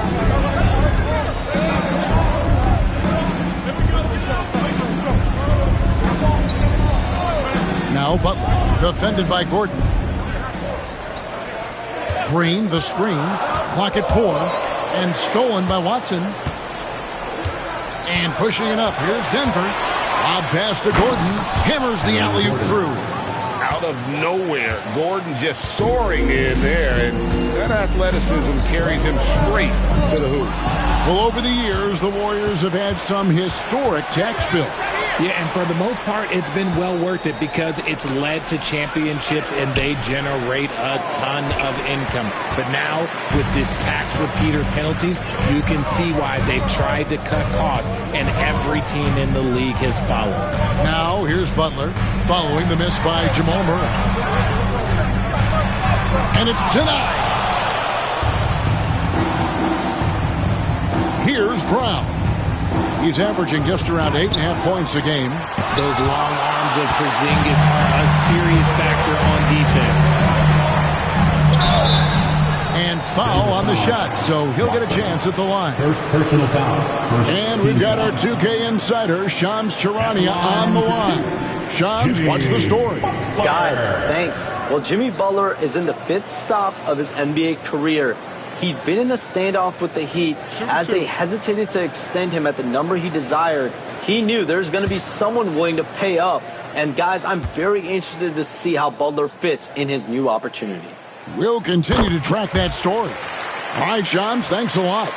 Now Butler, defended by Gordon. Green, the screen, clock at 4, and stolen by Watson. And pushing it up, here's Denver. Lob pass to Gordon, hammers the alley-oop through. Out of nowhere, Gordon just soaring in there, and that athleticism carries him straight to the hoop. Well, over the years, the Warriors have had some historic tax bills. Yeah, and for the most part, it's been well worth it because it's led to championships and they generate a ton of income. But now, with this tax repeater penalties, you can see why they've tried to cut costs, and every team in the league has followed. Now, here's Butler, following the miss by Jamal Murray. And it's denied. Here's Brown. He's averaging just around 8.5 points a game. Those long arms of Porzingis are a serious factor on defense. And foul on the shot, so he'll get a chance at the line. First personal foul. And we've got our 2K insider, Shams Charania, on the line. Shams, what's the story? Guys, thanks. Well, Jimmy Butler is in the 5th stop of his NBA career. He'd been in a standoff with the Heat. As they hesitated to extend him at the number he desired, he knew there's going to be someone willing to pay up And guys, I'm very interested to see how Butler fits in his new opportunity. We'll continue to track that story. All right, Shams, thanks a lot.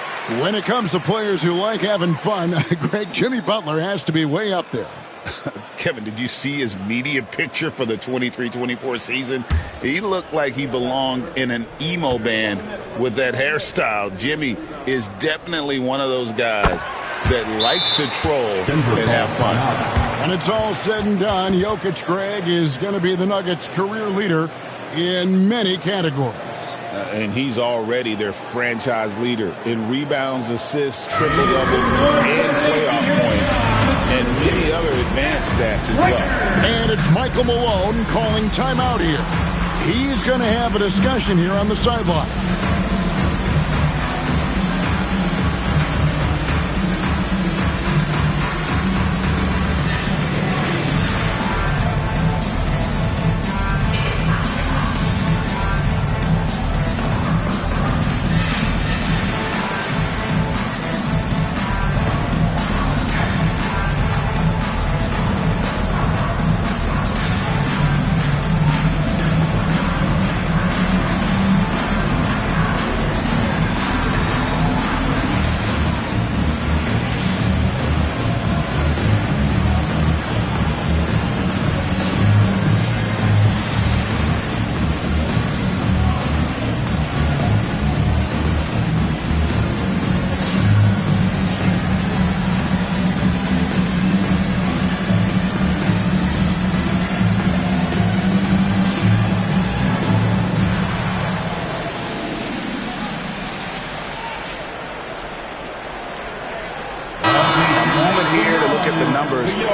When it comes to players who like having fun, Greg, Jimmy Butler has to be way up there. Kevin, did you see his media picture for the 23-24 season? He looked like he belonged in an emo band with that hairstyle. Jimmy is definitely one of those guys that likes to troll and have fun. When it's all said and done, Jokic, Greg, is going to be the Nuggets' career leader in many categories. And he's already their franchise leader in rebounds, assists, triple-doubles, and playoff points, and many other advanced stats as well. And it's Michael Malone calling timeout here. He's going to have a discussion here on the sideline.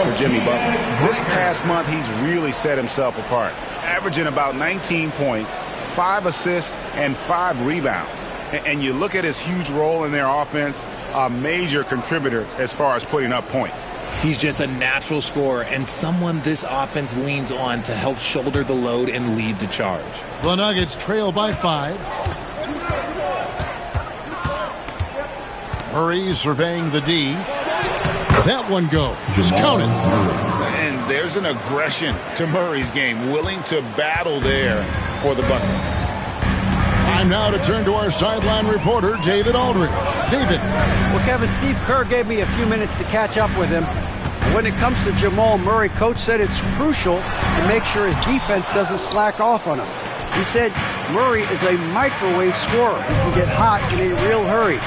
For Jimmy Butler. This past month, he's really set himself apart, averaging about 19 points, 5 assists, and 5 rebounds. And you look at his huge role in their offense, a major contributor as far as putting up points. He's just a natural scorer and someone this offense leans on to help shoulder the load and lead the charge. The Nuggets trail by 5. Murray surveying the D. That one goes. Just count it. And there's an aggression to Murray's game, willing to battle there for the bucket. Time now to turn to our sideline reporter, David Aldridge. David. Well, Kevin, Steve Kerr gave me a few minutes to catch up with him. When it comes to Jamal Murray, Coach said it's crucial to make sure his defense doesn't slack off on him. He said Murray is a microwave scorer who can get hot in a real hurry.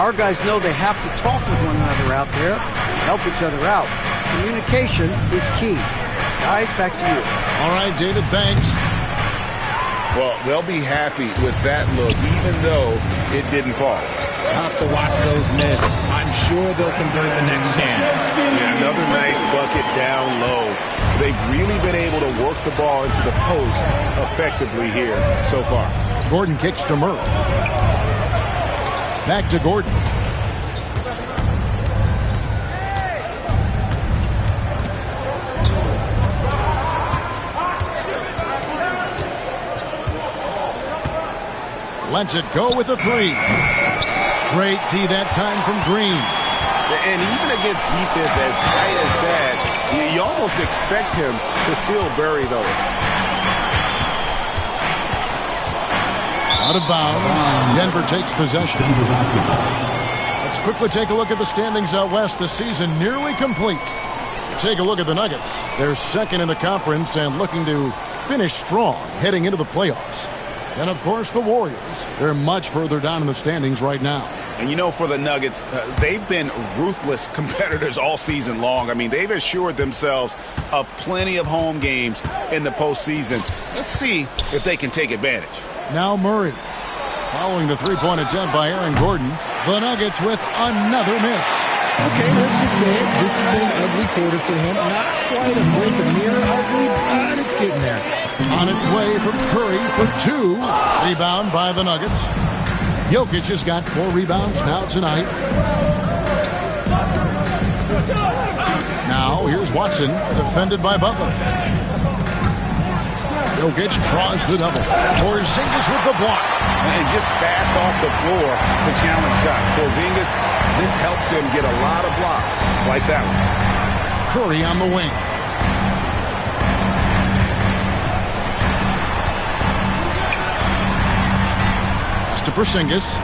Our guys know they have to talk with one another out there, help each other out. Communication is key. Guys, back to you. All right, David, thanks. Well, they'll be happy with that look, even though it didn't fall. Tough to watch those miss. I'm sure they'll convert the next chance. Yeah, another nice bucket down low. They've really been able to work the ball into the post effectively here so far. Gordon kicks to Murray. Back to Gordon. Lets it go with a 3. Great tee that time from Green. And even against defense as tight as that, you almost expect him to still bury those. Out of bounds. Denver takes possession. Let's quickly take a look at the standings out west. The season nearly complete. Take a look at the Nuggets. They're second in the conference and looking to finish strong heading into the playoffs. And, of course, the Warriors. They're much further down in the standings right now. And, you know, for the Nuggets, they've been ruthless competitors all season long. I mean, they've assured themselves of plenty of home games in the postseason. Let's see if they can take advantage. Now Murray. Following the three-point attempt by Aaron Gordon, the Nuggets with another miss. Okay, let's just say it. This has been an ugly quarter for him. Not quite a break the mirror ugly, but it's getting there. On its way from Curry for 2. Rebound by the Nuggets. Jokic has got 4 rebounds now tonight. Now here's Watson, defended by Butler. Jokic draws the double. Porzingis with the block. And just fast off the floor to challenge shots. Porzingis, this helps him get a lot of blocks like that one. Curry on the wing. to Porzingis.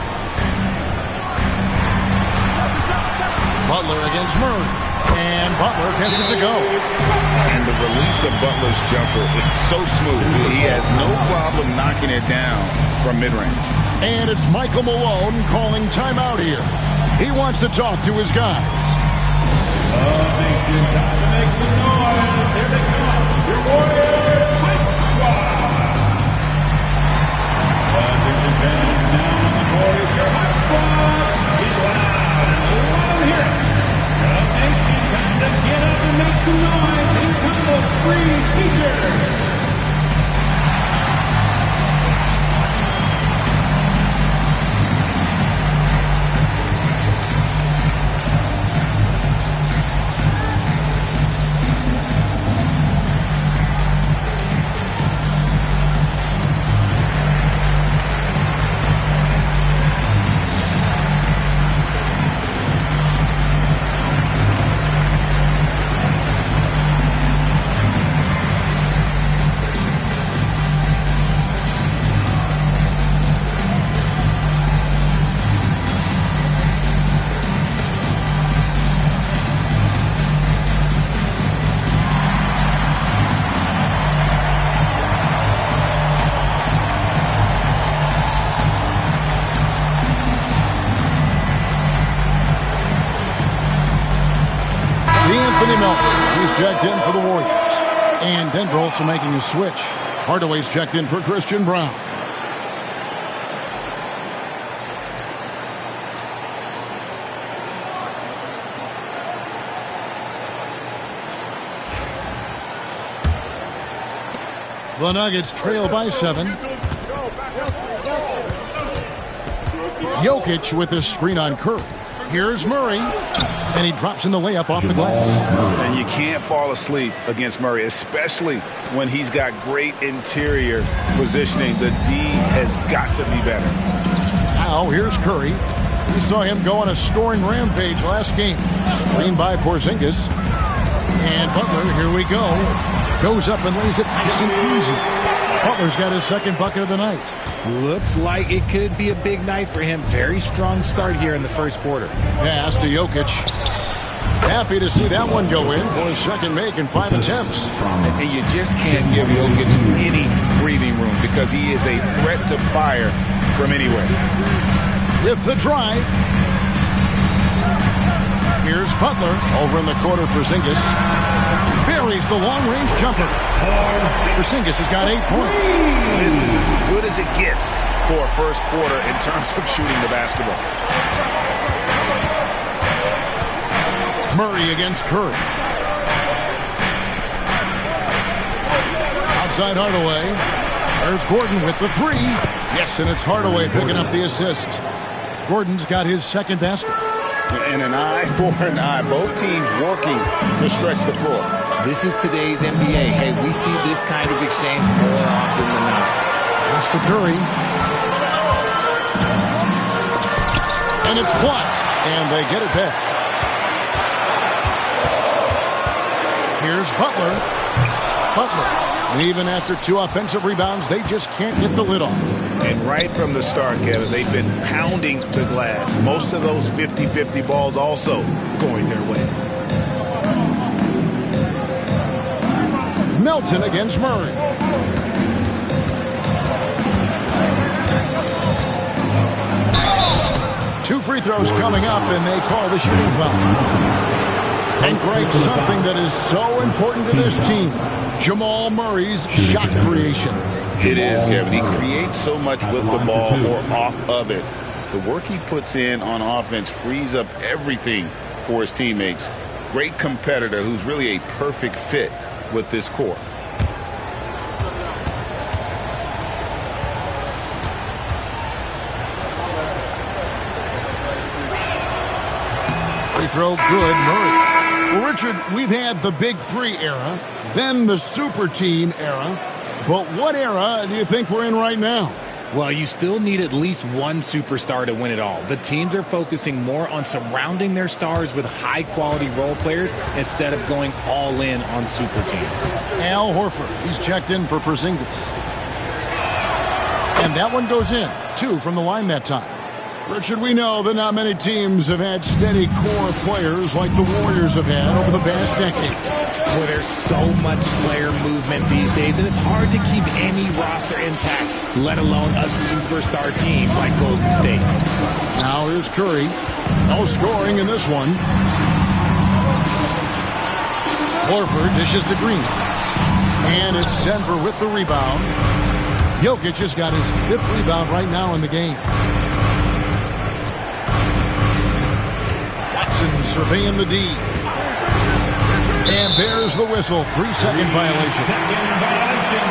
Butler against Murray. And Butler gets it to go. And the release of Butler's jumper is so smooth. He has no problem knocking it down from mid-range. And it's Michael Malone calling timeout here. He wants to talk to his guys. Time to make some noise. Here they come. Your Warriors Fight Squad. Attention fans, now on the board is your Hot Squad. Be loud and let them hear it. Time to get up and make some noise. Here come the free features. He's checked in for the Warriors. And Denver also making a switch. Hardaway's checked in for Christian Brown. The Nuggets trail by 7. Jokic with his screen on Curry. Here's Murray, and he drops in the layup off the glass. And you can't fall asleep against Murray, especially when he's got great interior positioning. The D has got to be better. Now, here's Curry. We saw him go on a scoring rampage last game. Screened by Porzingis. And Butler, here we go. Goes up and lays it nice and easy. Butler's got his second bucket of the night. Looks like it could be a big night for him. Very strong start here in the first quarter. Pass to Jokic. Happy to see that one go in for his second make in 5 attempts. And you just can't give Jokic any breathing room because he is a threat to fire from anywhere. With the drive. Here's Butler over in the corner. Porzingis buries the long-range jumper. Porzingis has got 8 points. This is as good as it gets for a first quarter in terms of shooting the basketball. Murray against Curry. Outside Hardaway. There's Gordon with the 3. Yes, and it's Hardaway picking up the assist. Gordon's got his second basket. And an eye for an eye. Both teams working to stretch the floor. This is today's NBA. Hey, we see this kind of exchange more often than not. Pass to Curry. And it's blocked. And they get it back. Here's Butler. And even after 2 offensive rebounds, they just can't get the lid off. And right from the start, Kevin, they've been pounding the glass. Most of those 50-50 balls also going their way. Melton against Murray. Two free throws coming up, and they call the shooting foul. And Greg, something that is so important to this team, Jamal Murray's shot creation. It is, Kevin. He creates so much with the ball or off of it. The work he puts in on offense frees up everything for his teammates. Great competitor who's really a perfect fit with this core. Free throw good, Murray. Well, Richard, we've had the Big 3 era, then the Super Team era. But what era do you think we're in right now? Well, you still need at least one superstar to win it all. The teams are focusing more on surrounding their stars with high-quality role players instead of going all in on super teams. Al Horford, he's checked in for Porzingis. And And that one goes in. 2 from the line that time. Richard, we know that not many teams have had steady core players like the Warriors have had over the past decade. Well, there's so much player movement these days, and it's hard to keep any roster intact, let alone a superstar team like Golden State. Now here's Curry. No scoring in this one. Horford dishes to Green. And it's Denver with the rebound. Jokic has got his 5th rebound right now in the game. Watson surveying the D. And there's the whistle. 3-second violation.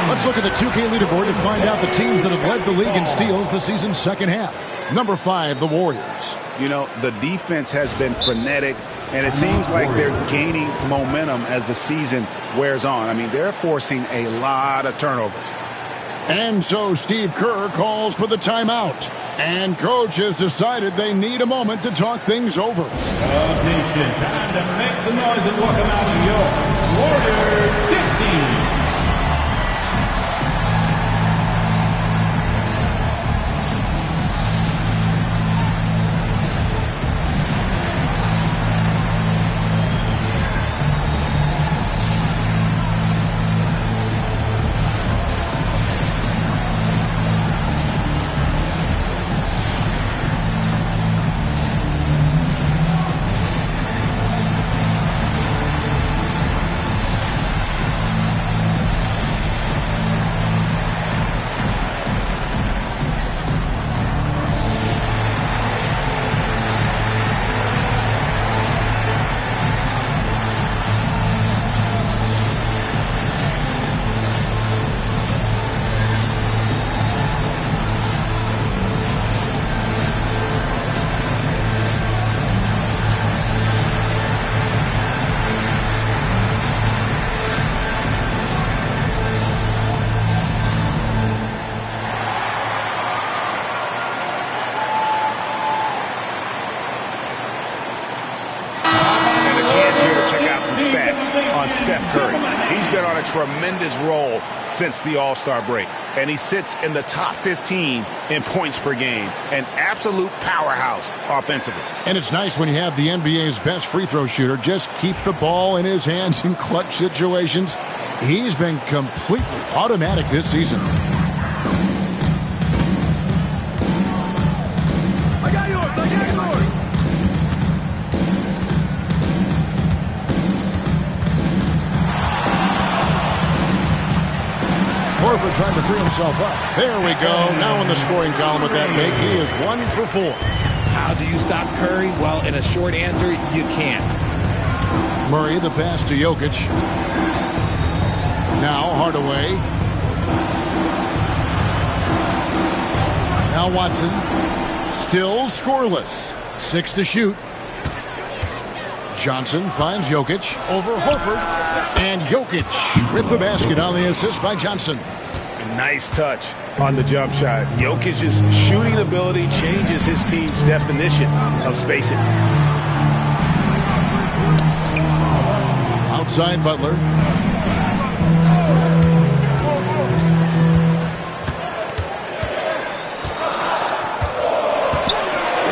Let's look at the 2K leaderboard to find out the teams that have led the league in steals the season's second half. Number 5, the Warriors. You know, the defense has been frenetic, and it seems like they're gaining momentum as the season wears on. I mean, they're forcing a lot of turnovers. And so Steve Kerr calls for the timeout. And coach has decided they need a moment to talk things over. Nation, time to make some noise and welcome out to your Warriors 15. Tremendous role since the All-Star break, and he sits in the top 15 in points per game. An absolute powerhouse offensively. And it's nice when you have the NBA's best free throw shooter just keep the ball in his hands in clutch situations. He's been completely automatic this season. Horford trying to free himself up. There we go. Now in the scoring column with that make, he is 1 for 4. How do you stop Curry? Well, in a short answer, you can't. Murray, the pass to Jokic. Now Hardaway. Now Watson. Still scoreless. 6 to shoot. Johnson finds Jokic over Horford. And Jokic with the basket on the assist by Johnson. Nice touch on the jump shot. Jokic's shooting ability changes his team's definition of spacing. Outside Butler.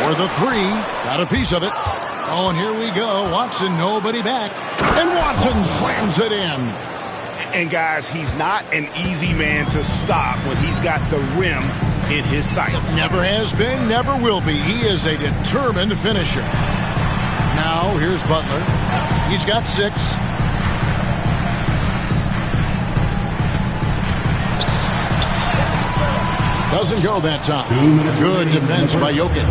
For the 3. Got a piece of it. Oh, and here we go. Watson, nobody back. And Watson slams it in. And, guys, he's not an easy man to stop when he's got the rim in his sights. Never has been, never will be. He is a determined finisher. Now, here's Butler. He's got 6. Doesn't go that time. Good defense by Jokic.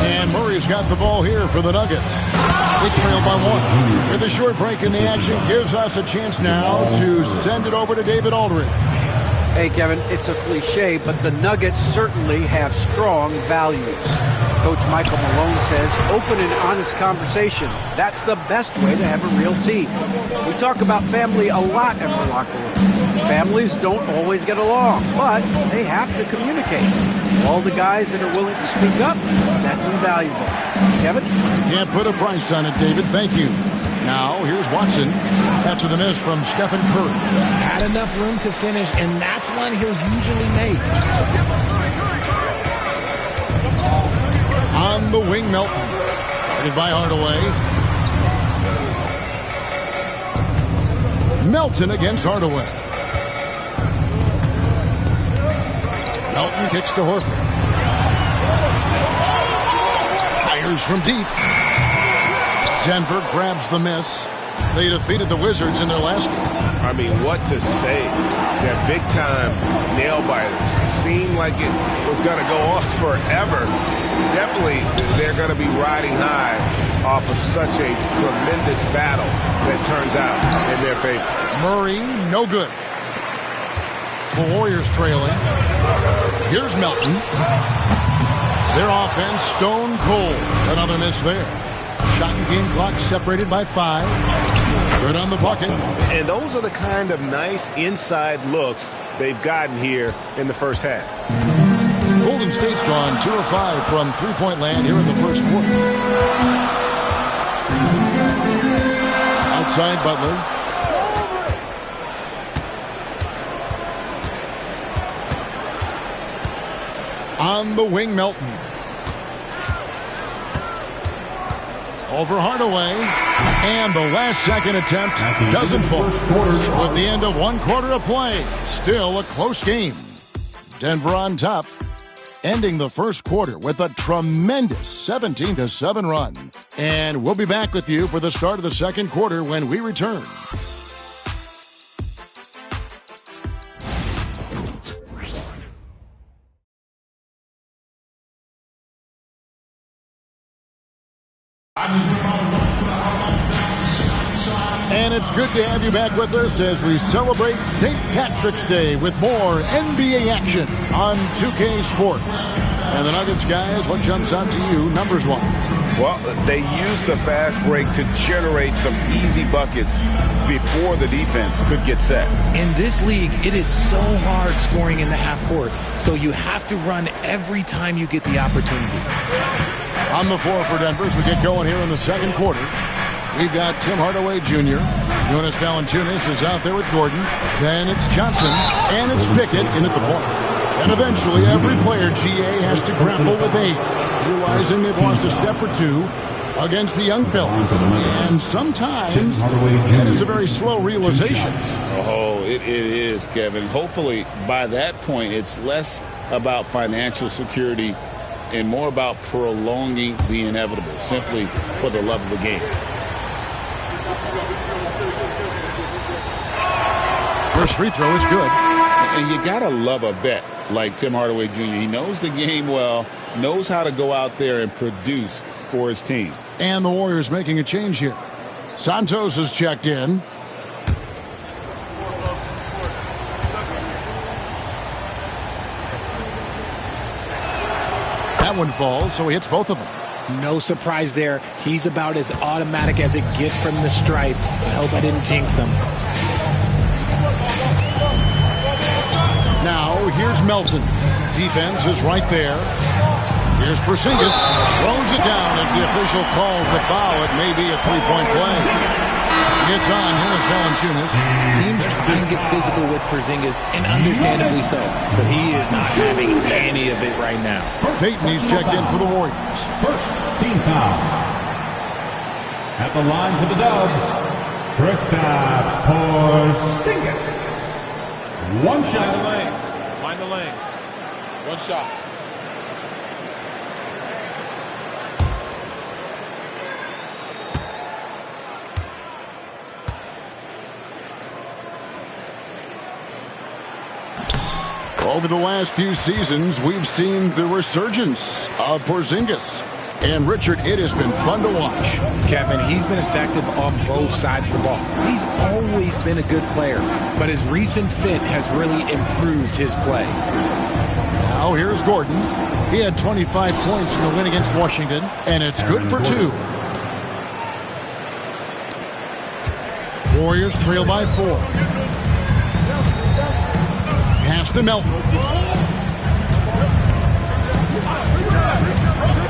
And Murray's got the ball here for the Nuggets. They trail by 1. With a short break in the action, gives us a chance now to send it over to David Aldridge. Hey, Kevin, it's a cliche, but the Nuggets certainly have strong values. Coach Michael Malone says, open and honest conversation. That's the best way to have a real team. We talk about family a lot in our locker room. Families don't always get along, but they have to communicate. All the guys that are willing to speak up, that's invaluable. Kevin? Can't put a price on it, David. Thank you. Now, here's Watson after the miss from Stephen Curry. Had enough room to finish, and that's one he'll usually make. On the wing, Melton. Guarded by Hardaway. Melton against Hardaway. Melton kicks to Horford. Fires from deep. Denver grabs the miss. They defeated the Wizards in their last game. I mean, what to say? They're big-time nail-biters. Seemed like it was going to go on forever. Definitely, they're going to be riding high off of such a tremendous battle that turns out in their favor. Murray, no good. The Warriors trailing. Here's Melton. Their offense stone cold. Another miss there. Shot and game clock separated by 5. Good on the bucket. And those are the kind of nice inside looks they've gotten here in the first half. Golden State's gone 2 of 5 from three-point land here in the first quarter. Outside Butler. On the wing, Melton. Over Hardaway. And the last-second attempt doesn't fall. With the end of 1 quarter of play, still a close game. Denver on top, ending the first quarter with a tremendous 17-7 run. And we'll be back with you for the start of the second quarter when we return. And it's good to have you back with us as we celebrate St. Patrick's Day with more NBA action on 2K Sports. And the Nuggets, guys, what jumps out to you numbers-wise? Well, they use the fast break to generate some easy buckets before the defense could get set. In this league, it is so hard scoring in the half court, so you have to run every time you get the opportunity. On the floor for Denver as we get going here in the second quarter. We've got Tim Hardaway Jr. Jonas Valanciunas is out there with Gordon. Then it's Johnson, and it's Pickett in at the point. And eventually, every player, GA, has to grapple with age, realizing they've lost a step or two against the young fellas. And sometimes that is a very slow realization. Oh, it is, Kevin. Hopefully, by that point, it's less about financial security and more about prolonging the inevitable, simply for the love of the game. First free throw is good. And you got to love a vet like Tim Hardaway Jr. He knows the game well, knows how to go out there and produce for his team. And the Warriors making a change here. Santos is checked in. That one falls, so he hits both of them. No surprise there. He's about as automatic as it gets from the stripe. I hope I didn't jinx him. Now, here's Melton. Defense is right there. Here's Porzingis. Throws it down as the official calls the foul. It may be a three-point play. Gets on Jonas Valanciunas. Teams trying to get physical with Porzingis, and understandably so. But he is not having any of it right now. Peyton, he's checked in for the Warriors. First team foul. At the line for the Dubs, Kristaps Porzingis. One shot. Mind the lanes. One shot. Over the last few seasons, we've seen the resurgence of Porzingis. And, Richard, it has been fun to watch. Kevin, he's been effective on both sides of the ball. He's always been a good player, but his recent fit has really improved his play. Now, here's Gordon. He had 25 points in the win against Washington, and it's good for 2. Warriors trail by 4. Pass to Melton.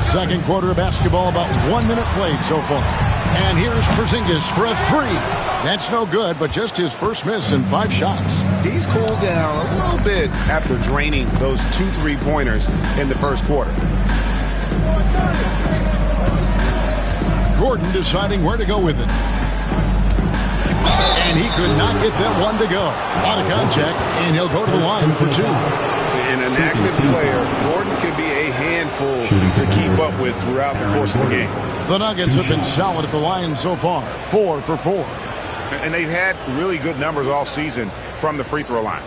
Second quarter of basketball, about 1 minute played so far. And here's Porzingis for a three. That's no good, but just his first miss in 5 shots. He's cooled down a little bit after draining those 2 3-pointers in the first quarter. Gordon deciding where to go with it. And he could not get that one to go. A lot of contact, and he'll go to the line for 2. And an active player, Gordon can be a handful to keep up with throughout the course of the game. The Nuggets have been solid at the line so far, 4 for 4. And they've had really good numbers all season from the free throw line.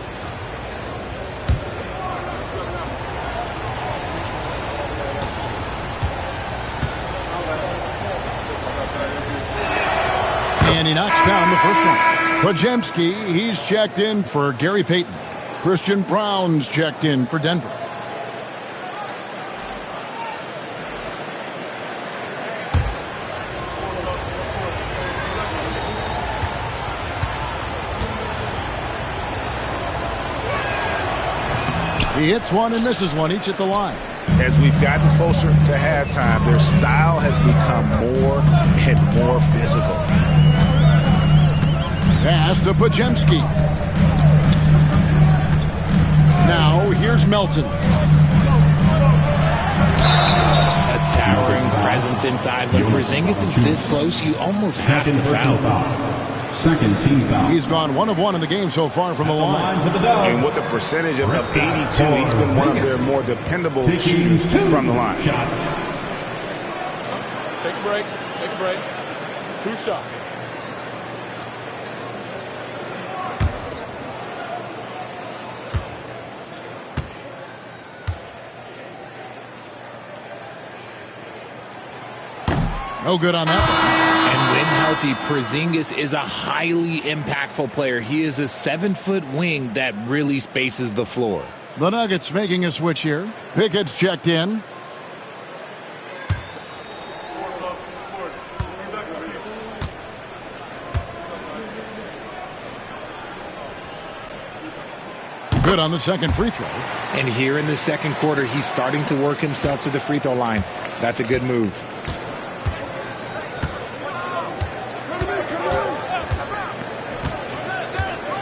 And he knocks down the first one. Podziemski, he's checked in for Gary Payton. Christian Brown's checked in for Denver. He hits one and misses one, each at the line. As we've gotten closer to halftime, their style has become more and more physical. Pass to Podziemski. Now here's Melton. A towering presence inside. When Porzingis is this close, you almost have to foul. Second team foul. He's gone 1 of 1 in the game so far from the line. And with a percentage of 82, he's been one of their more dependable shooters from the line. Take a break. Take a break. 2 shots. No good on that one. And when healthy, Porzingis is a highly impactful player. He is a 7-foot wing that really spaces the floor. The Nuggets making a switch here. Pickett's checked in. Good on the second free throw. And here in the second quarter, he's starting to work himself to the free throw line. That's a good move.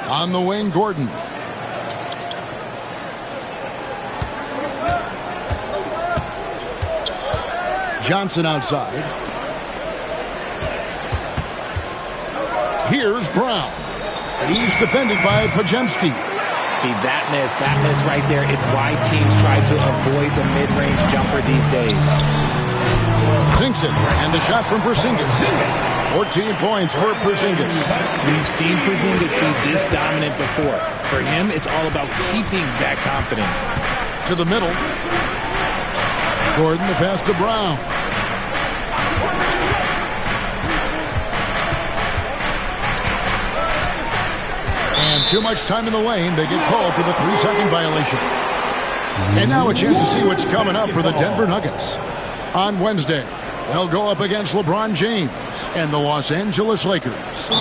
On the wing, Gordon. Johnson outside. Here's Brown. He's defended by Podziemski. See, that miss right there. It's why teams try to avoid the mid-range jumper these days. Sinks it, and the shot from Porzingis. 14 points for Porzingis. We've seen Porzingis be this dominant before. For him, it's all about keeping that confidence. To the middle. Gordon, the pass to Brown. And too much time in the lane. They get called for the 3-second violation. And now a chance to see what's coming up for the Denver Nuggets. On Wednesday, they'll go up against LeBron James and the Los Angeles Lakers.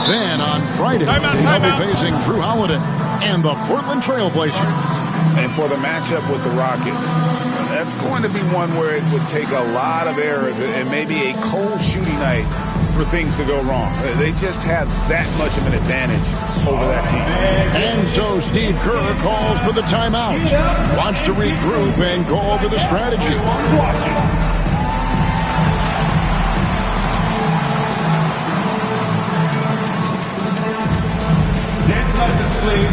Then on Friday, they'll be facing Drew Holiday and the Portland Trail Blazers. And for the matchup with the Rockets, that's going to be one where it would take a lot of errors and maybe a cold shooting night for things to go wrong. They just have that much of an advantage over that team. And so Steve Kerr calls for the timeout. Wants to regroup and go over the strategy. Next lesson, please.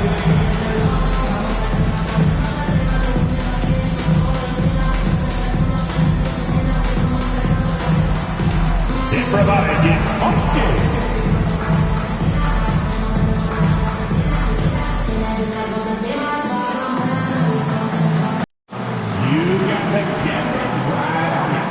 Provided you got the camera right on it.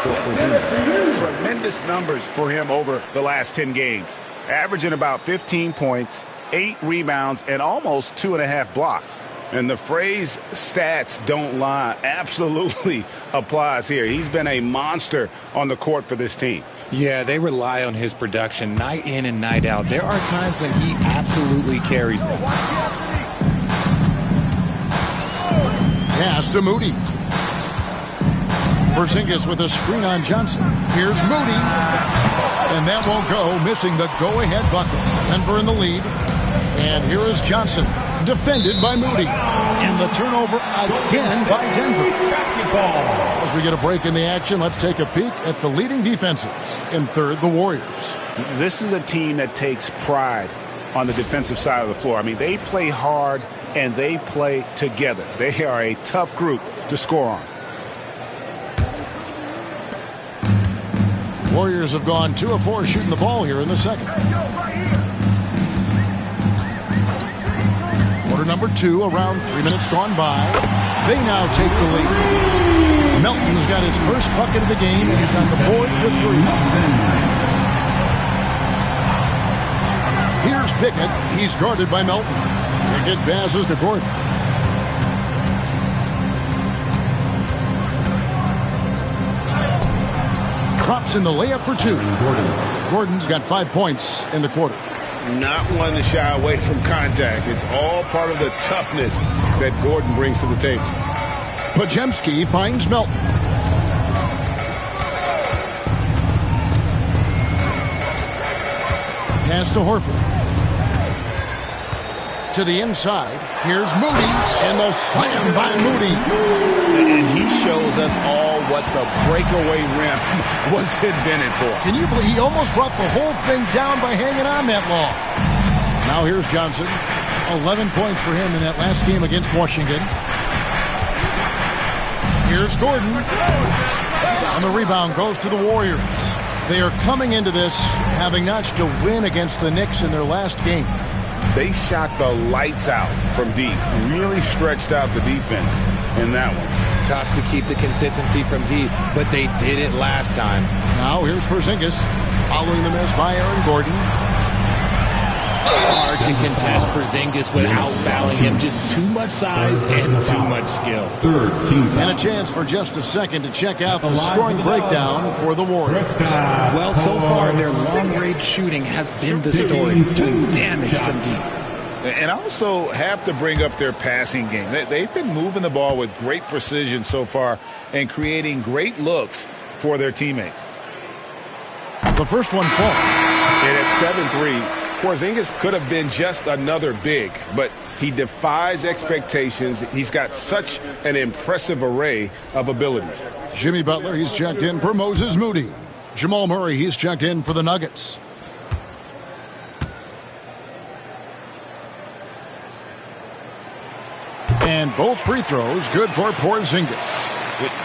for Porzingis. Tremendous numbers for him over the last 10 games. Averaging about 15 points, 8 rebounds, and almost 2.5 blocks. And the phrase stats don't lie absolutely applies here. He's been a monster on the court for this team. Yeah, they rely on his production night in and night out. There are times when he absolutely carries them. Pass to Moody. Porzingis with a screen on Johnson. Here's Moody. And that won't go, missing the go-ahead bucket. Denver in the lead. And here is Johnson, defended by Moody. And the turnover again by Denver. As we get a break in the action, let's take a peek at the leading defenses. In third, the Warriors. This is a team that takes pride on the defensive side of the floor. I mean, they play hard and they play together. They are a tough group to score on. Warriors have gone 2 of 4 shooting the ball here in the second. Quarter number 2, around 3 minutes gone by. They now take the lead. Melton's got his first bucket of the game, and he's on the board for 3. Here's Pickett. He's guarded by Melton. Pickett passes to Gordon. Drops in the layup for 2. Gordon's got 5 points in the quarter. Not one to shy away from contact. It's all part of the toughness that Gordon brings to the table. Podziemski finds Melton. Pass to Horford. To the inside. Here's Moody. And the slam by Moody. And he shows us all what the breakaway rim was invented for. Can you believe he almost brought the whole thing down by hanging on that long? Now here's Johnson. 11 points for him in that last game against Washington. Here's Gordon. And the rebound goes to the Warriors. They are coming into this having notched a win against the Knicks in their last game. They shot the lights out from deep. Really stretched out the defense in that one. Tough to keep the consistency from deep, but they did it last time. Now here's Porzingis, following the miss by Aaron Gordon. Hard to contest Porzingis without fouling him. Just too much size and too much skill. And a chance for just a second to check out the scoring breakdown for the Warriors. Well, so far, their long-range shooting has been the story. Doing damage from deep. And I also have to bring up their passing game. They've been moving the ball with great precision so far and creating great looks for their teammates. The first one falls. And at 7-3, Porzingis could have been just another big, but he defies expectations. He's got such an impressive array of abilities. Jimmy Butler, he's checked in for Moses Moody. Jamal Murray, he's checked in for the Nuggets. And both free throws good for Porzingis.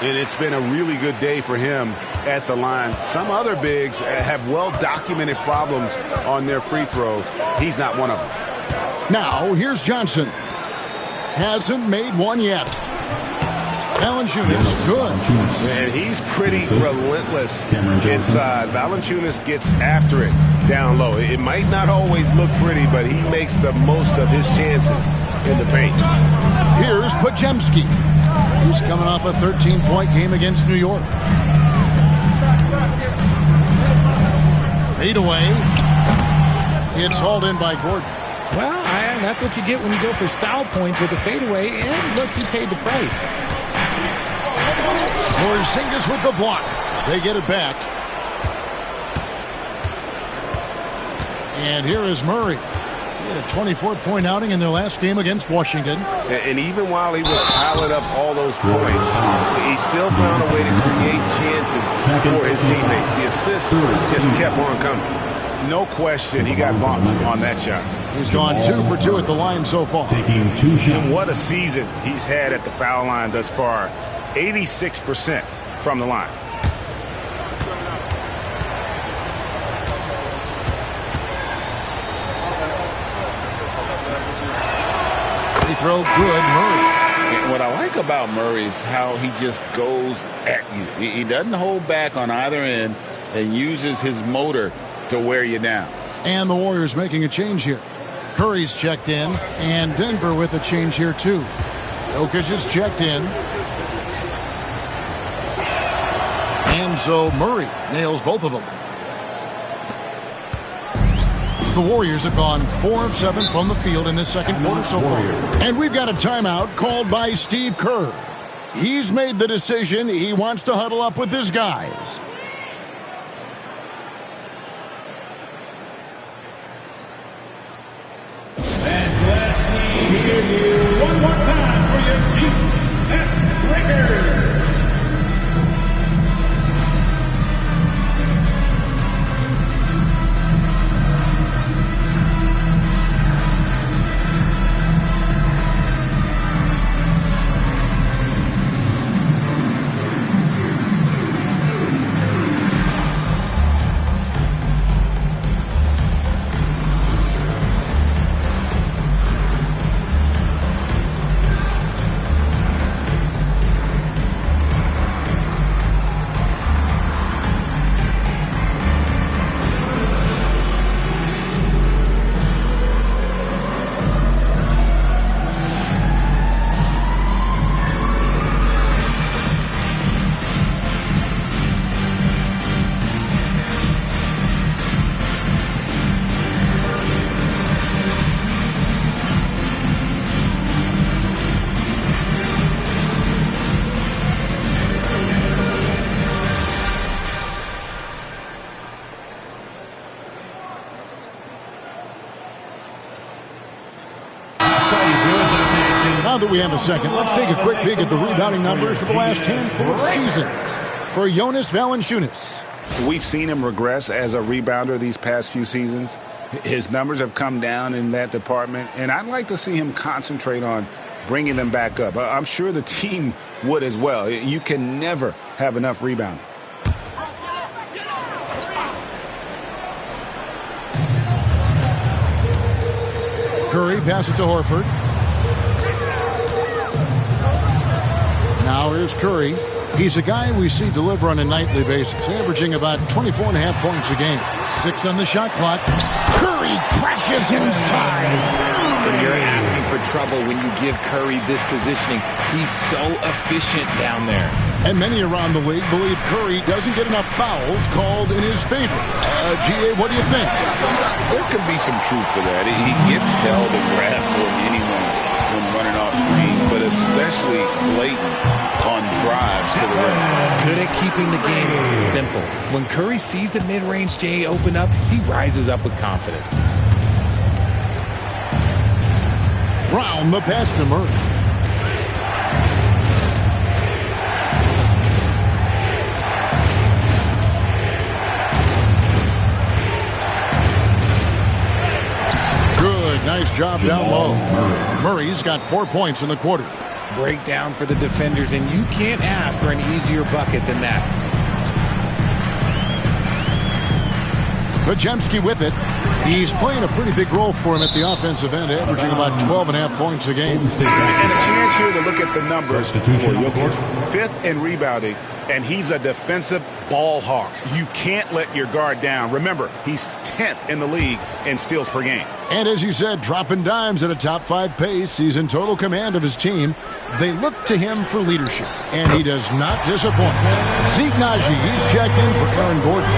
And it's been a really good day for him at the line. Some other bigs have well-documented problems on their free throws. He's not one of them. Now, here's Johnson. Hasn't made one yet. Valanciunas, good. And he's pretty relentless inside. Valanciunas gets after it down low. It might not always look pretty, but he makes the most of his chances in the paint. Here's Podziemski. He's coming off a 13-point game against New York. Fade away. It's hauled in by Gordon. Well, that's what you get when you go for style points with the fadeaway. And look, he paid the price. Porzingis with the block. They get it back. And here is Murray. He had a 24-point outing in their last game against Washington. And even while he was piling up all those points, he still found a way to create chances for his teammates. The assists just kept on coming. No question he got bumped on that shot. He's gone 2 for 2 at the line so far. Taking 2 shots. And what a season he's had at the foul line thus far. 86% from the line. Free throw good, Murray. And what I like about Murray is how he just goes at you. He doesn't hold back on either end and uses his motor to wear you down. And the Warriors making a change here. Curry's checked in, and Denver with a change here too. Jokic is checked in. And so Murray nails both of them. The Warriors have gone 4 of 7 from the field in this second quarter so far. And we've got a timeout called by Steve Kerr. He's made the decision. He wants to huddle up with his guys. And let me hear you one more time for your defense breakers. Now that we have a second, let's take a quick peek at the rebounding numbers for the last handful of seasons for Jonas Valanciunas. We've seen him regress as a rebounder these past few seasons. His numbers have come down in that department, and I'd like to see him concentrate on bringing them back up. I'm sure the team would as well. You can never have enough rebounding. Curry passes to Horford. Now here's Curry. He's a guy we see deliver on a nightly basis, averaging about 24.5 points a game. 6 on the shot clock. Curry crashes inside. But you're asking for trouble when you give Curry this positioning. He's so efficient down there. And many around the league believe Curry doesn't get enough fouls called in his favor. G.A., what do you think? There could be some truth to that. He gets held and grabbed more than anyone when running off screen, but especially blatant on drives to the rim. Good at keeping the game simple. When Curry sees the mid-range J open up, he rises up with confidence. Brown, the pass to Murray. Good, nice job down low. Murray's got 4 points in the quarter. Breakdown for the defenders, and you can't ask for an easier bucket than that. Podziemski with it. He's playing a pretty big role for him at the offensive end, averaging about 12.5 points a game. And a chance here to look at the numbers for Jokic. 5th in rebounding, and he's a defensive ball hawk. You can't let your guard down. Remember, he's 10th in the league in steals per game. And as you said, dropping dimes at a top 5 pace. He's in total command of his team. They look to him for leadership, and he does not disappoint. Zeke Naji, he's checked in for Aaron Gordon.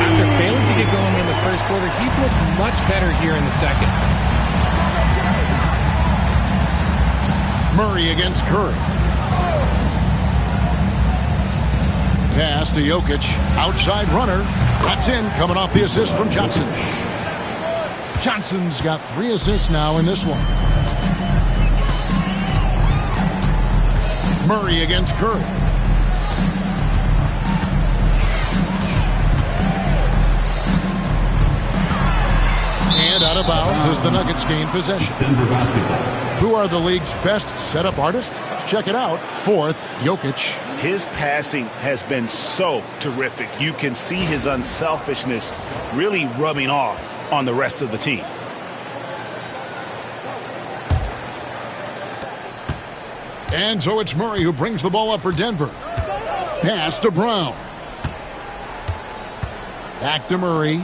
After failing to get going in the first quarter, he's looked much better here in the second. Murray against Curry. Pass to Jokic. Outside runner. That's in, coming off the assist from Johnson. Johnson's got 3 assists now in this one. Murray against Curry. And out of bounds as the Nuggets gain possession. Who are the league's best setup artists? Let's check it out. 4th, Jokic. His passing has been so terrific. You can see his unselfishness really rubbing off on the rest of the team. And so it's Murray who brings the ball up for Denver. Pass to Brown. Back to Murray.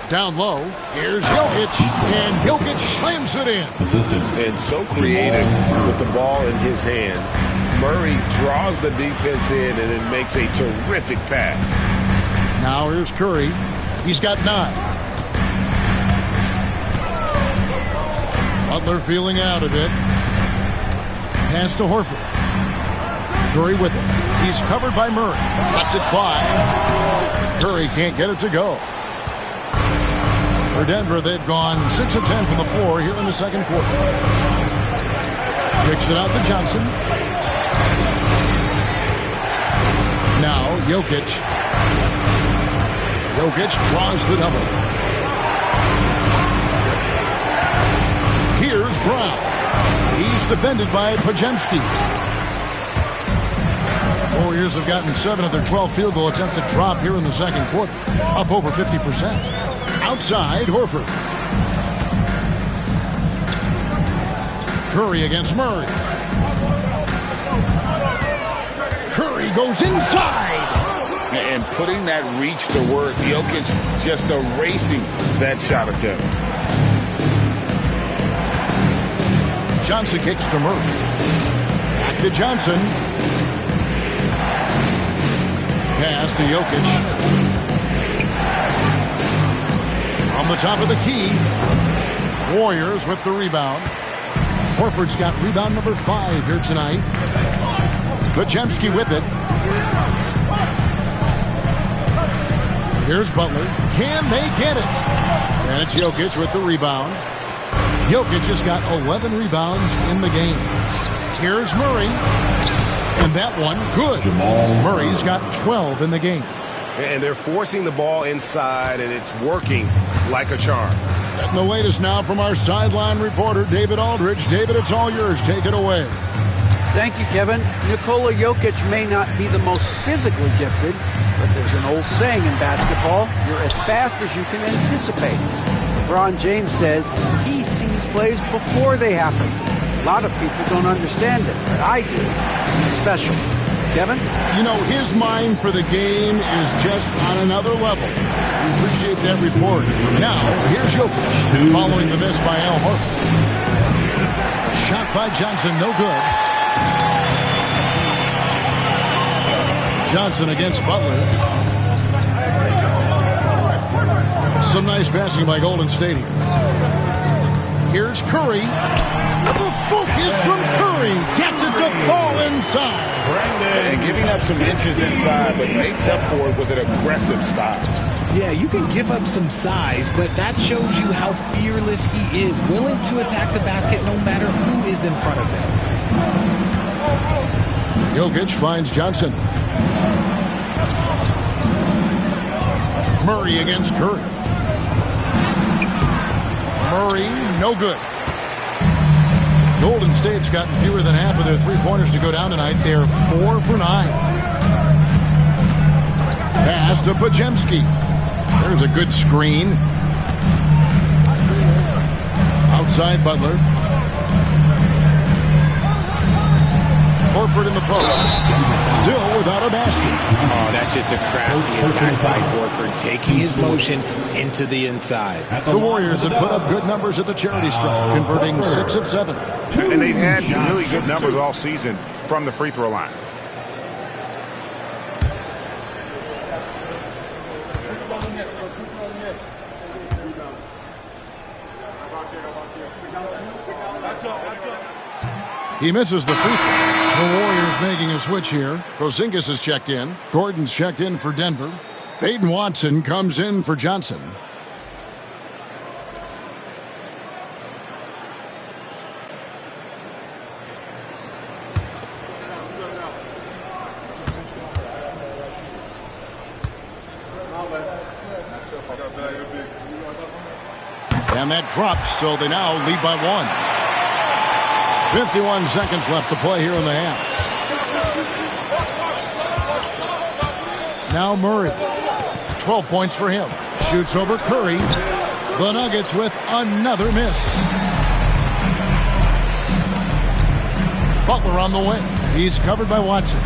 Down low. Here's Jokic. And Jokic slams it in. And so creative with the ball in his hand. Murray draws the defense in and then makes a terrific pass. Now here's Curry. He's got 9. Butler feeling out a bit. Pass to Horford. Curry with it. He's covered by Murray. Lets it fly. Curry can't get it to go. For Denver, they've gone 6 of 10 from the floor here in the second quarter. Kicks it out to Johnson. Now Jokic. Jokic draws the double. Here's Brown. He's defended by Podziemski. Warriors have gotten 7 of their 12 field goal attempts to drop here in the second quarter. Up over 50%. Outside, Horford. Curry against Murray. Curry goes inside. And putting that reach to work, Jokic just erasing that shot attempt. Johnson kicks to Murray. Back to Johnson. Pass to Jokic. On the top of the key. Warriors with the rebound. Horford's got rebound number 5 here tonight. Podziemski with it. Here's Butler. Can they get it? And it's Jokic with the rebound. Jokic has got 11 rebounds in the game. Here's Murray. And that one, good. Murray's got 12 in the game. And they're forcing the ball inside, and it's working like a charm. And the latest now from our sideline reporter, David Aldridge. David, it's all yours. Take it away. Thank you, Kevin. Nikola Jokic may not be the most physically gifted, but there's an old saying in basketball, you're as fast as you can anticipate. LeBron James says he sees plays before they happen. A lot of people don't understand it, but I do. He's special. Kevin? You know, his mind for the game is just on another level. We appreciate that report. Now, here's Jokic following the miss by Al Horford. Shot by Johnson, no good. Johnson against Butler. Some nice passing by Golden State here. Here's Curry. The focus from Curry. Gets it to fall inside. And giving up some inches inside, but makes up for it with an aggressive stop. Yeah, you can give up some size, but that shows you how fearless he is, willing to attack the basket no matter who is in front of him. Jokic finds Johnson. Murray against Curry. Murray, no good. Golden State's gotten fewer than half of their three-pointers to go down tonight. They're 4 for 9. Pass to Podziemski. There's a good screen. Outside Butler. Horford in the post. Still without a basket. Oh, that's just a crafty attack by Horford, taking his motion into the inside. The Warriors have put up good numbers at the charity stripe, converting 6 of 7. And they've had really good numbers all season from the free throw line. He misses the free throw. The Warriors making a switch here. Porzingis is checked in. Gordon's checked in for Denver. Peyton Watson comes in for Johnson. And that drops, so they now lead by 1. 51 seconds left to play here in the half. Now Murray. 12 points for him. Shoots over Curry. The Nuggets with another miss. Butler on the wing. He's covered by Watson.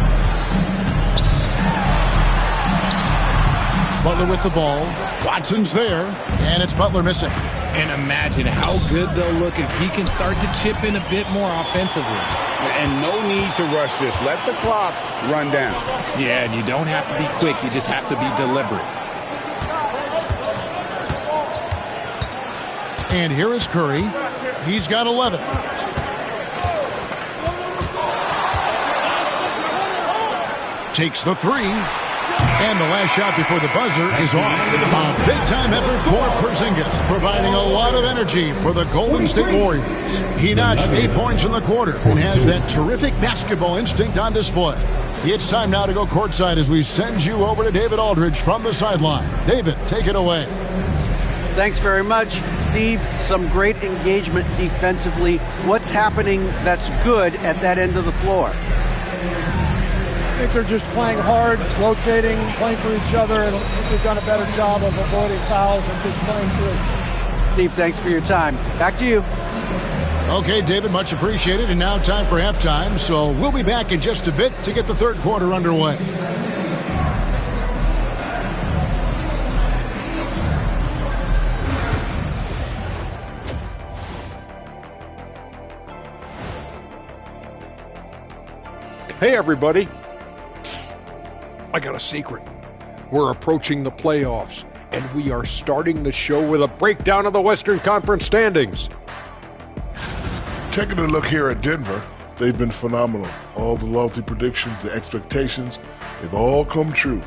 Butler with the ball. Watson's there, and it's Butler missing. And imagine how good they'll look if he can start to chip in a bit more offensively. And no need to rush this. Let the clock run down. Yeah, you don't have to be quick. You just have to be deliberate. And here is Curry. He's got 11. Takes the three. And the last shot before the buzzer is off. A big-time effort for Porzingis, providing a lot of energy for the Golden State Warriors. He notched 8 points in the quarter and has that terrific basketball instinct on display. It's time now to go courtside as we send you over to David Aldridge from the sideline. David, take it away. Thanks very much, Steve. Some great engagement defensively. What's happening that's good at that end of the floor? I think they're just playing hard, rotating, playing for each other, and I think they've done a better job of avoiding fouls and just playing through. Steve, thanks for your time. Back to you. Okay, David, much appreciated. And now time for halftime, so we'll be back in just a bit to get the third quarter underway. Hey, everybody. I got a secret. We're approaching the playoffs, and we are starting the show with a breakdown of the Western Conference standings. Taking a look here at Denver, they've been phenomenal. All the lofty predictions, the expectations, they've all come true.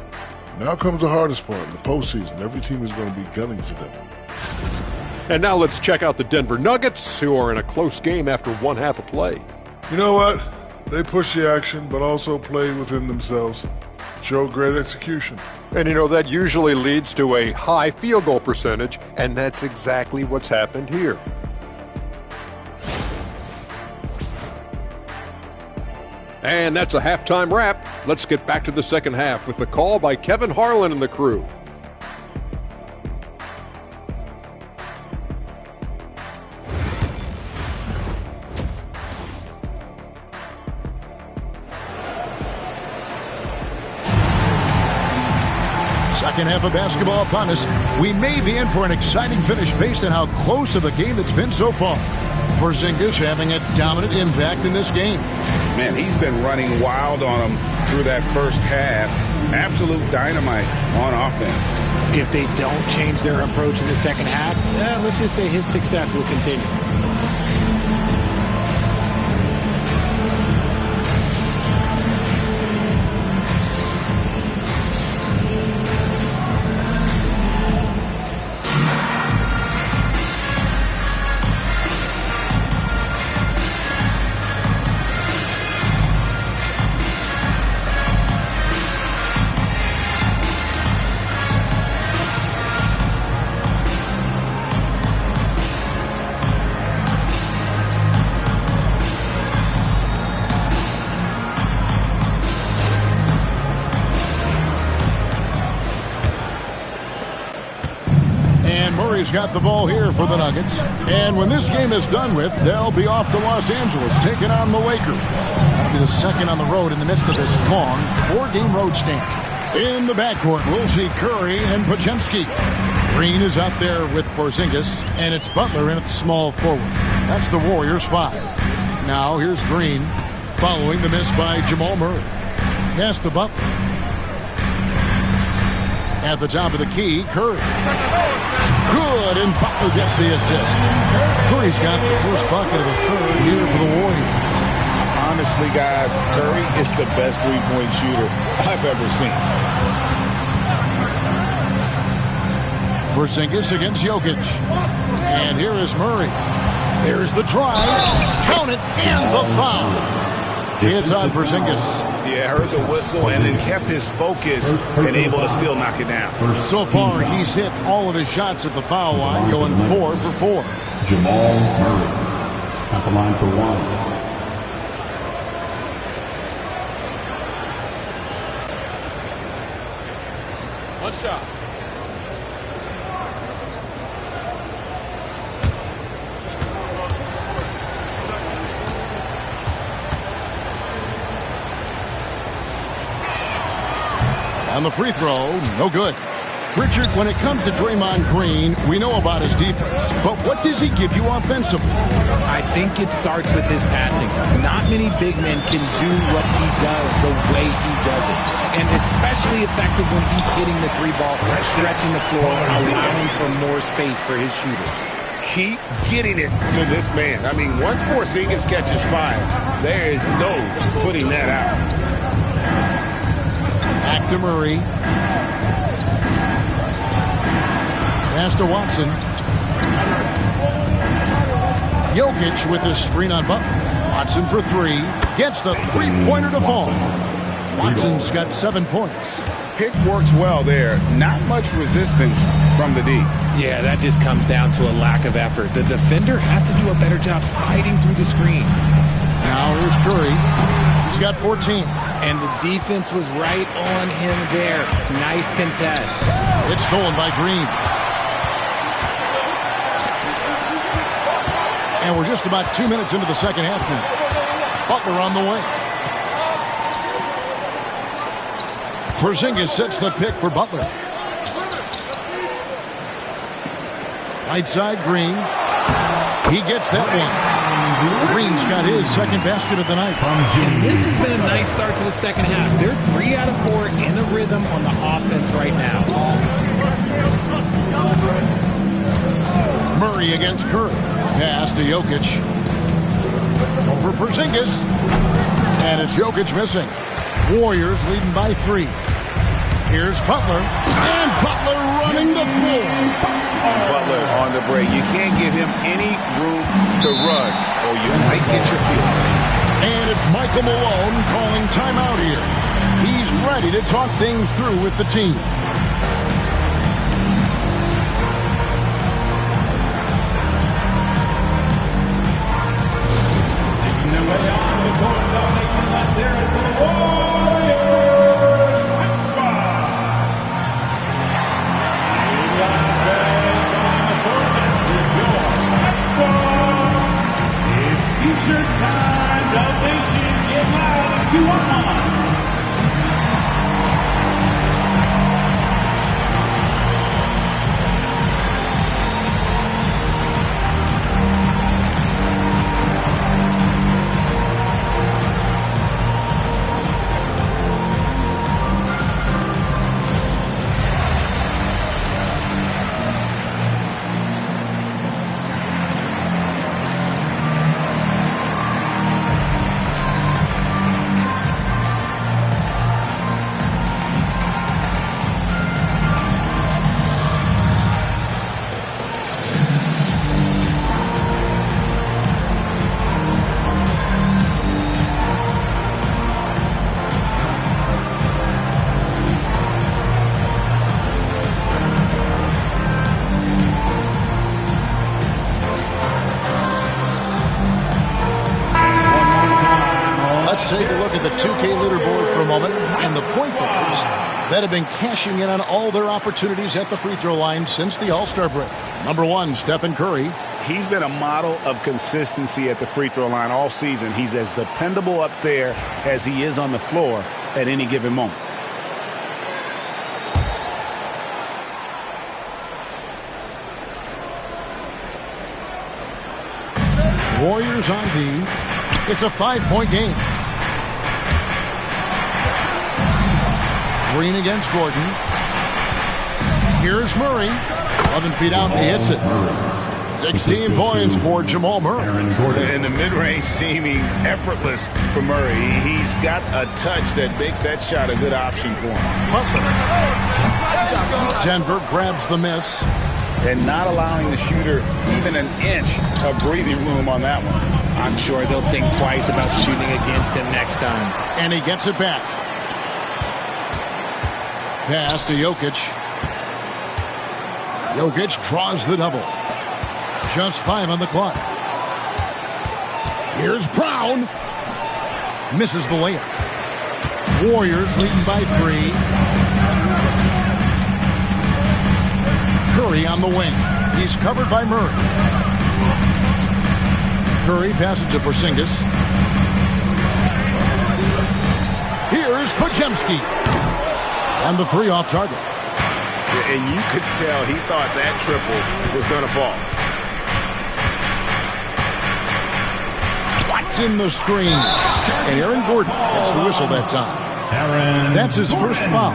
Now comes the hardest part, the postseason. Every team is going to be gunning for them. And now let's check out the Denver Nuggets, who are in a close game after one half of play. You know what? They push the action, but also play within themselves. Show great execution. And you know, that usually leads to a high field goal percentage, and that's exactly what's happened here. And that's a halftime wrap. Let's get back to the second half with the call by Kevin Harlan and the crew. Second half of basketball upon us. We may be in for an exciting finish based on how close of a game it's been so far. Porzingis having a dominant impact in this game. Man, he's been running wild on them through that first half. Absolute dynamite on offense. If they don't change their approach in the second half, let's just say his success will continue. Murray's got the ball here for the Nuggets. And when this game is done with, they'll be off to Los Angeles, taking on the Lakers. That'll be the second on the road in the midst of this long 4-game road stand. In the backcourt, we'll see Curry and Podziemski. Green is out there with Porzingis, and it's Butler in at small forward. That's the Warriors' 5. Now here's Green, following the miss by Jamal Murray. Pass to Butler. At the top of the key, Curry. Good, and Butler gets the assist. Curry's got the first bucket of the third here for the Warriors. Honestly, guys, Curry is the best three-point shooter I've ever seen. Porzingis against Jokic. And here is Murray. There's the drive. Count it, and the foul. It's on Porzingis. Yeah, heard the whistle and then kept his focus and able to still knock it down. So far, he's hit all of his shots at the foul line, going 4 for 4. Jamal Murray at the line for 1. One shot. On the free throw, no good. Richard, when it comes to Draymond Green, we know about his defense, but what does he give you offensively? I think it starts with his passing. Not many big men can do what he does the way he does it. And especially effective when he's hitting the three ball, stretching the floor, allowing for more space for his shooters. Keep getting it to this man. I mean, once Porzingis catches fire, there is no putting that out. Back to Murray. Pass to Watson. Jokic with his screen on Butler. Watson for three. Gets the three-pointer to fall. Watson's got 7 points. Pick works well there. Not much resistance from the D. Yeah, that just comes down to a lack of effort. The defender has to do a better job fighting through the screen. Now here's Curry. He's got 14. And the defense was right on him there. Nice contest. It's stolen by Green. And we're just about 2 minutes into the second half now. Butler on the way. Porzingis sets the pick for Butler. Right side, Green. He gets that one. Green's got his second basket of the night. And this has been a nice start to the second half. They're 3 out of 4 in a rhythm on the offense right now. Murray against Curry. Pass to Jokic. Over Porzingis. And it's Jokic missing. Warriors leading by 3. Here's Butler. And Butler running the floor. Butler on the break. You can't give him any room to run or you might get your feelings. And it's Michael Malone calling timeout here. He's ready to talk things through with the team. Take a look at the 2K leaderboard for a moment, and the point guards that have been cashing in on all their opportunities at the free throw line since the All-Star break. Number 1, Stephen Curry. He's been a model of consistency at the free throw line all season. He's as dependable up there as he is on the floor at any given moment. Warriors on D. It's a 5-point game. Green against Gordon. Here's Murray. 11 feet out, and he hits it. 16 points for Jamal Murray. And the mid-range seeming effortless for Murray. He's got a touch that makes that shot a good option for him. Denver grabs the miss. And not allowing the shooter even an inch of breathing room on that one. I'm sure they'll think twice about shooting against him next time. And he gets it back. Pass to Jokic. Jokic draws the double. Just 5 on the clock. Here's Brown. Misses the layup. Warriors leading by 3. Curry on the wing. He's covered by Murray. Curry passes to Porzingis. Here's Podziemski. And the three off target. And you could tell he thought that triple was going to fall. Watson the screen. And Aaron Gordon gets the whistle that time. That's his first foul.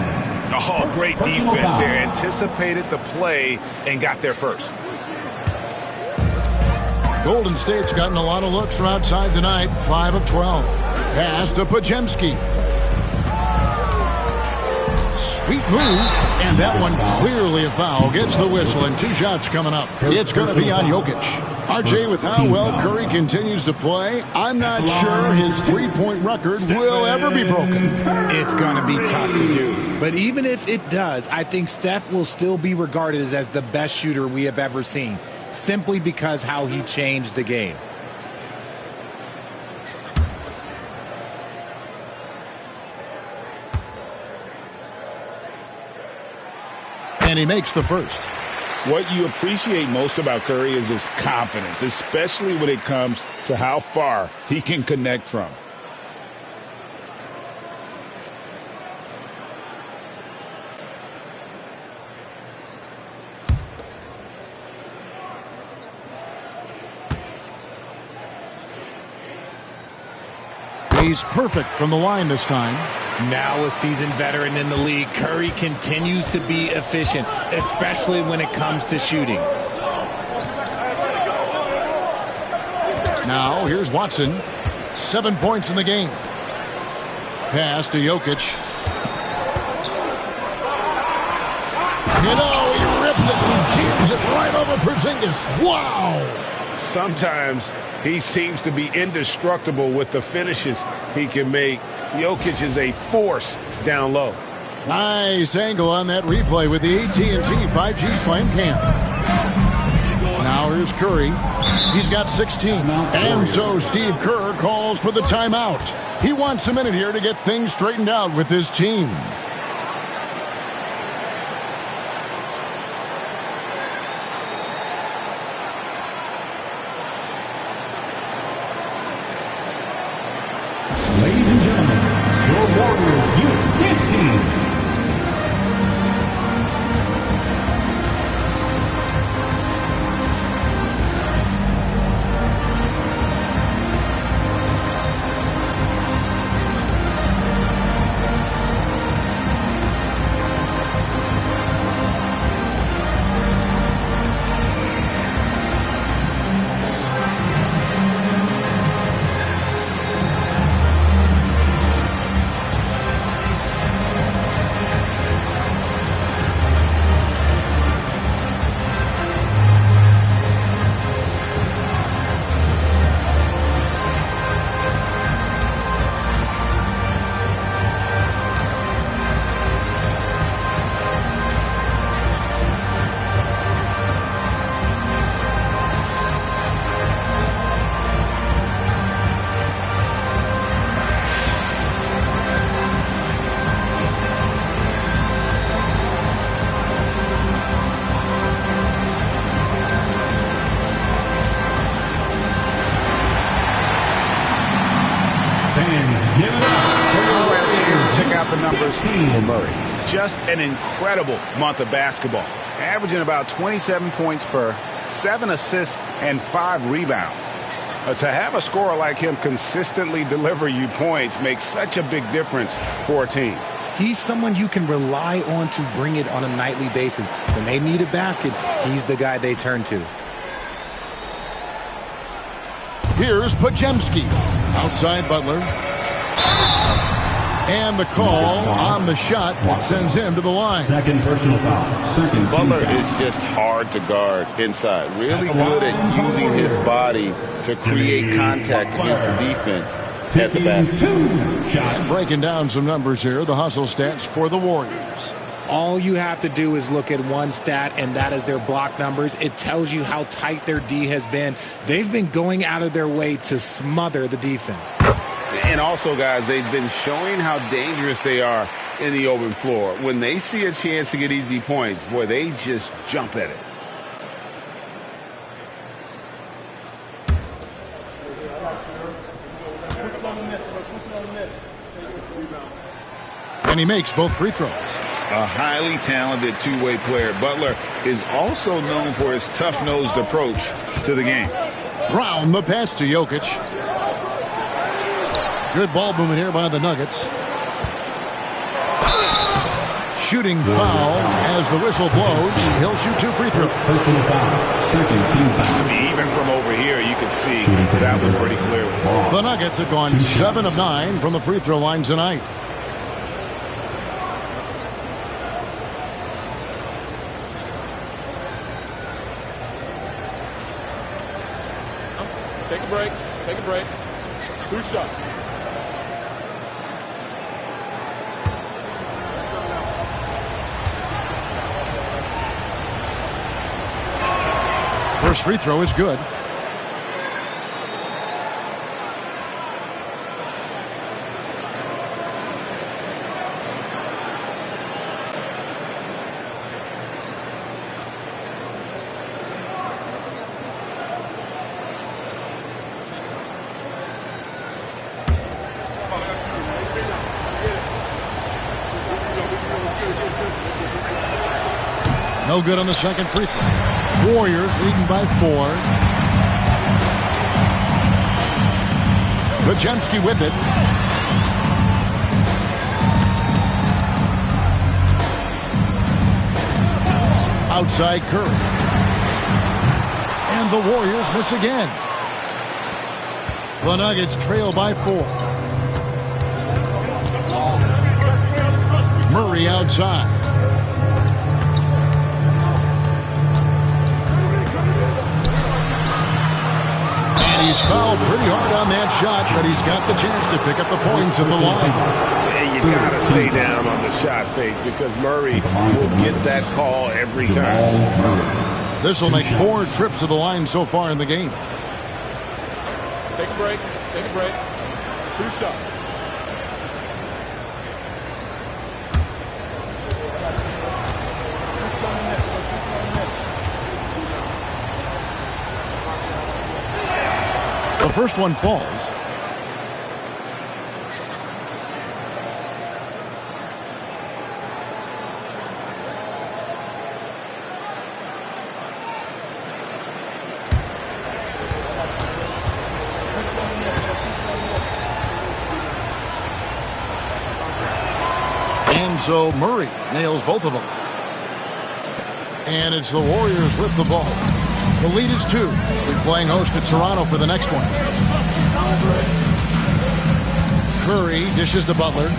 Oh, great defense there. Anticipated the play and got there first. Golden State's gotten a lot of looks from outside tonight. 5 of 12. Pass to Podziemski. Sweet move. And that one clearly a foul. Gets the whistle and 2 shots coming up. It's going to be on Jokic. RJ, with how well Curry continues to play, I'm not sure his three-point record will ever be broken. It's going to be tough to do. But even if it does, I think Steph will still be regarded as the best shooter we have ever seen, simply because how he changed the game. And he makes the first. What you appreciate most about Curry is his confidence, especially when it comes to how far he can connect from. He's perfect from the line this time. Now a seasoned veteran in the league, Curry continues to be efficient, especially when it comes to shooting. Now here's Watson. 7 points in the game. Pass to Jokic. He rips it and jams it right over Porzingis. Wow! Sometimes he seems to be indestructible with the finishes he can make. Jokic is a force down low. Nice angle on that replay with the AT&T 5G Slam Cam. Now here's Curry. He's got 16. And so Steve Kerr calls for the timeout. He wants a minute here to get things straightened out with his team. Ladies and gentlemen, your Warriors U15. The numbers for Murray. Just an incredible month of basketball, averaging about 27 points per, 7 assists, and 5 rebounds. To have a scorer like him consistently deliver you points makes such a big difference for a team. He's someone you can rely on to bring it on a nightly basis. When they need a basket, he's the guy they turn to. Here's Podziemski. Outside Butler. And the call on the shot that sends him to the line. Second personal foul. Butler is just hard to guard inside. Really good at using his body to create contact against the defense at the basket. And breaking down some numbers here, the hustle stats for the Warriors. All you have to do is look at one stat, and that is their block numbers. It tells you how tight their D has been. They've been going out of their way to smother the defense. And also, guys, they've been showing how dangerous they are in the open floor. When they see a chance to get easy points, boy, they just jump at it. And he makes both free throws. a highly talented two-way player. Butler is also known for his tough-nosed approach to the game. Brown, the pass to Jokic. Good ball movement here by the Nuggets. Shooting foul as the whistle blows. He'll shoot 2 free throws. I mean, even from over here, you can see that one pretty clearly. The Nuggets have gone 7 of 9 from the free throw line tonight. Take a break. Take a break. 2 shots. First free throw is good. No good on the second free throw. Warriors leading by 4. Podziemski with it. Outside Curry. And the Warriors miss again. The Nuggets trail by 4. Murray outside. He's fouled pretty hard on that shot, but he's got the chance to pick up the points at the line. And you got to stay down on the shot fake because Murray will get that call every time. This will make 4 trips to the line so far in the game. Take a break. Take a break. 2 shots. The first one falls. And so Murray nails both of them. And it's the Warriors with the ball. The lead is 2. We're playing host to Toronto for the next one. Curry dishes to Butler.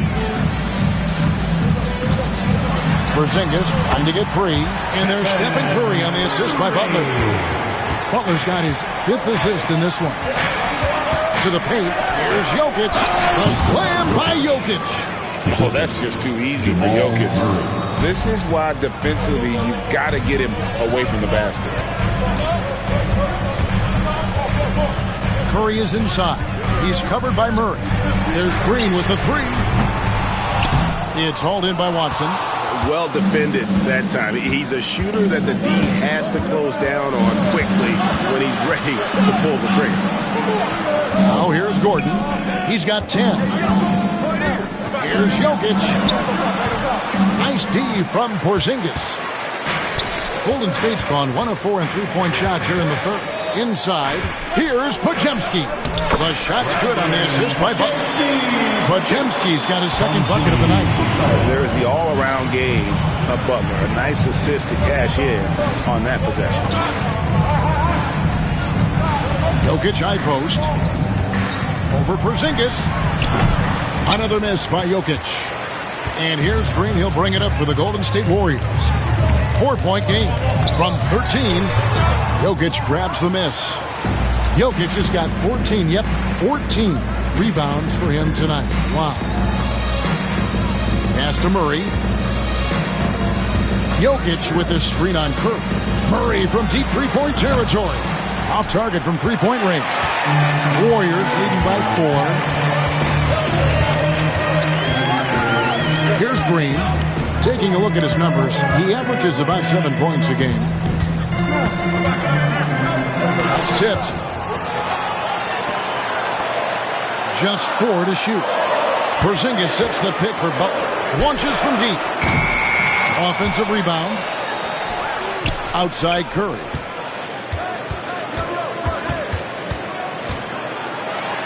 Porzingis trying to get free. And there's Stephen Curry on the assist by Butler. Butler's got his 5th assist in this one. To the paint. Here's Jokic. The slam by Jokic. Oh, that's just too easy for Jokic. This is why defensively you've got to get him away from the basket. Curry is inside. He's covered by Murray. There's Green with the 3. It's hauled in by Watson. Well defended that time. He's a shooter that the D has to close down on quickly when he's ready to pull the trigger. Now here's Gordon. He's got 10. Here's Jokic. Nice D from Porzingis. Golden State's gone 1 of 4 in 3-point shots here in the third. Inside, here's Podziemski. The shot's good on the assist by Butler. Podziemski's got his 2nd bucket of the night. There is the all-around game of Butler. A nice assist to cash in on that possession. Jokic high post. Over Porzingis. Another miss by Jokic. And here's Green. He'll bring it up for the Golden State Warriors. 4-point game from 13. Jokic grabs the miss. Jokic has got 14 rebounds for him tonight. Wow. Pass to Murray. Jokic with the screen on Curry. Murray from deep 3-point territory. Off target from 3-point range. Warriors leading by 4. Here's Green. Taking a look at his numbers, he averages about 7 points a game. That's tipped. Just 4 to shoot. Porzingis sets the pick for Butler. Launches from deep. Offensive rebound. Outside Curry.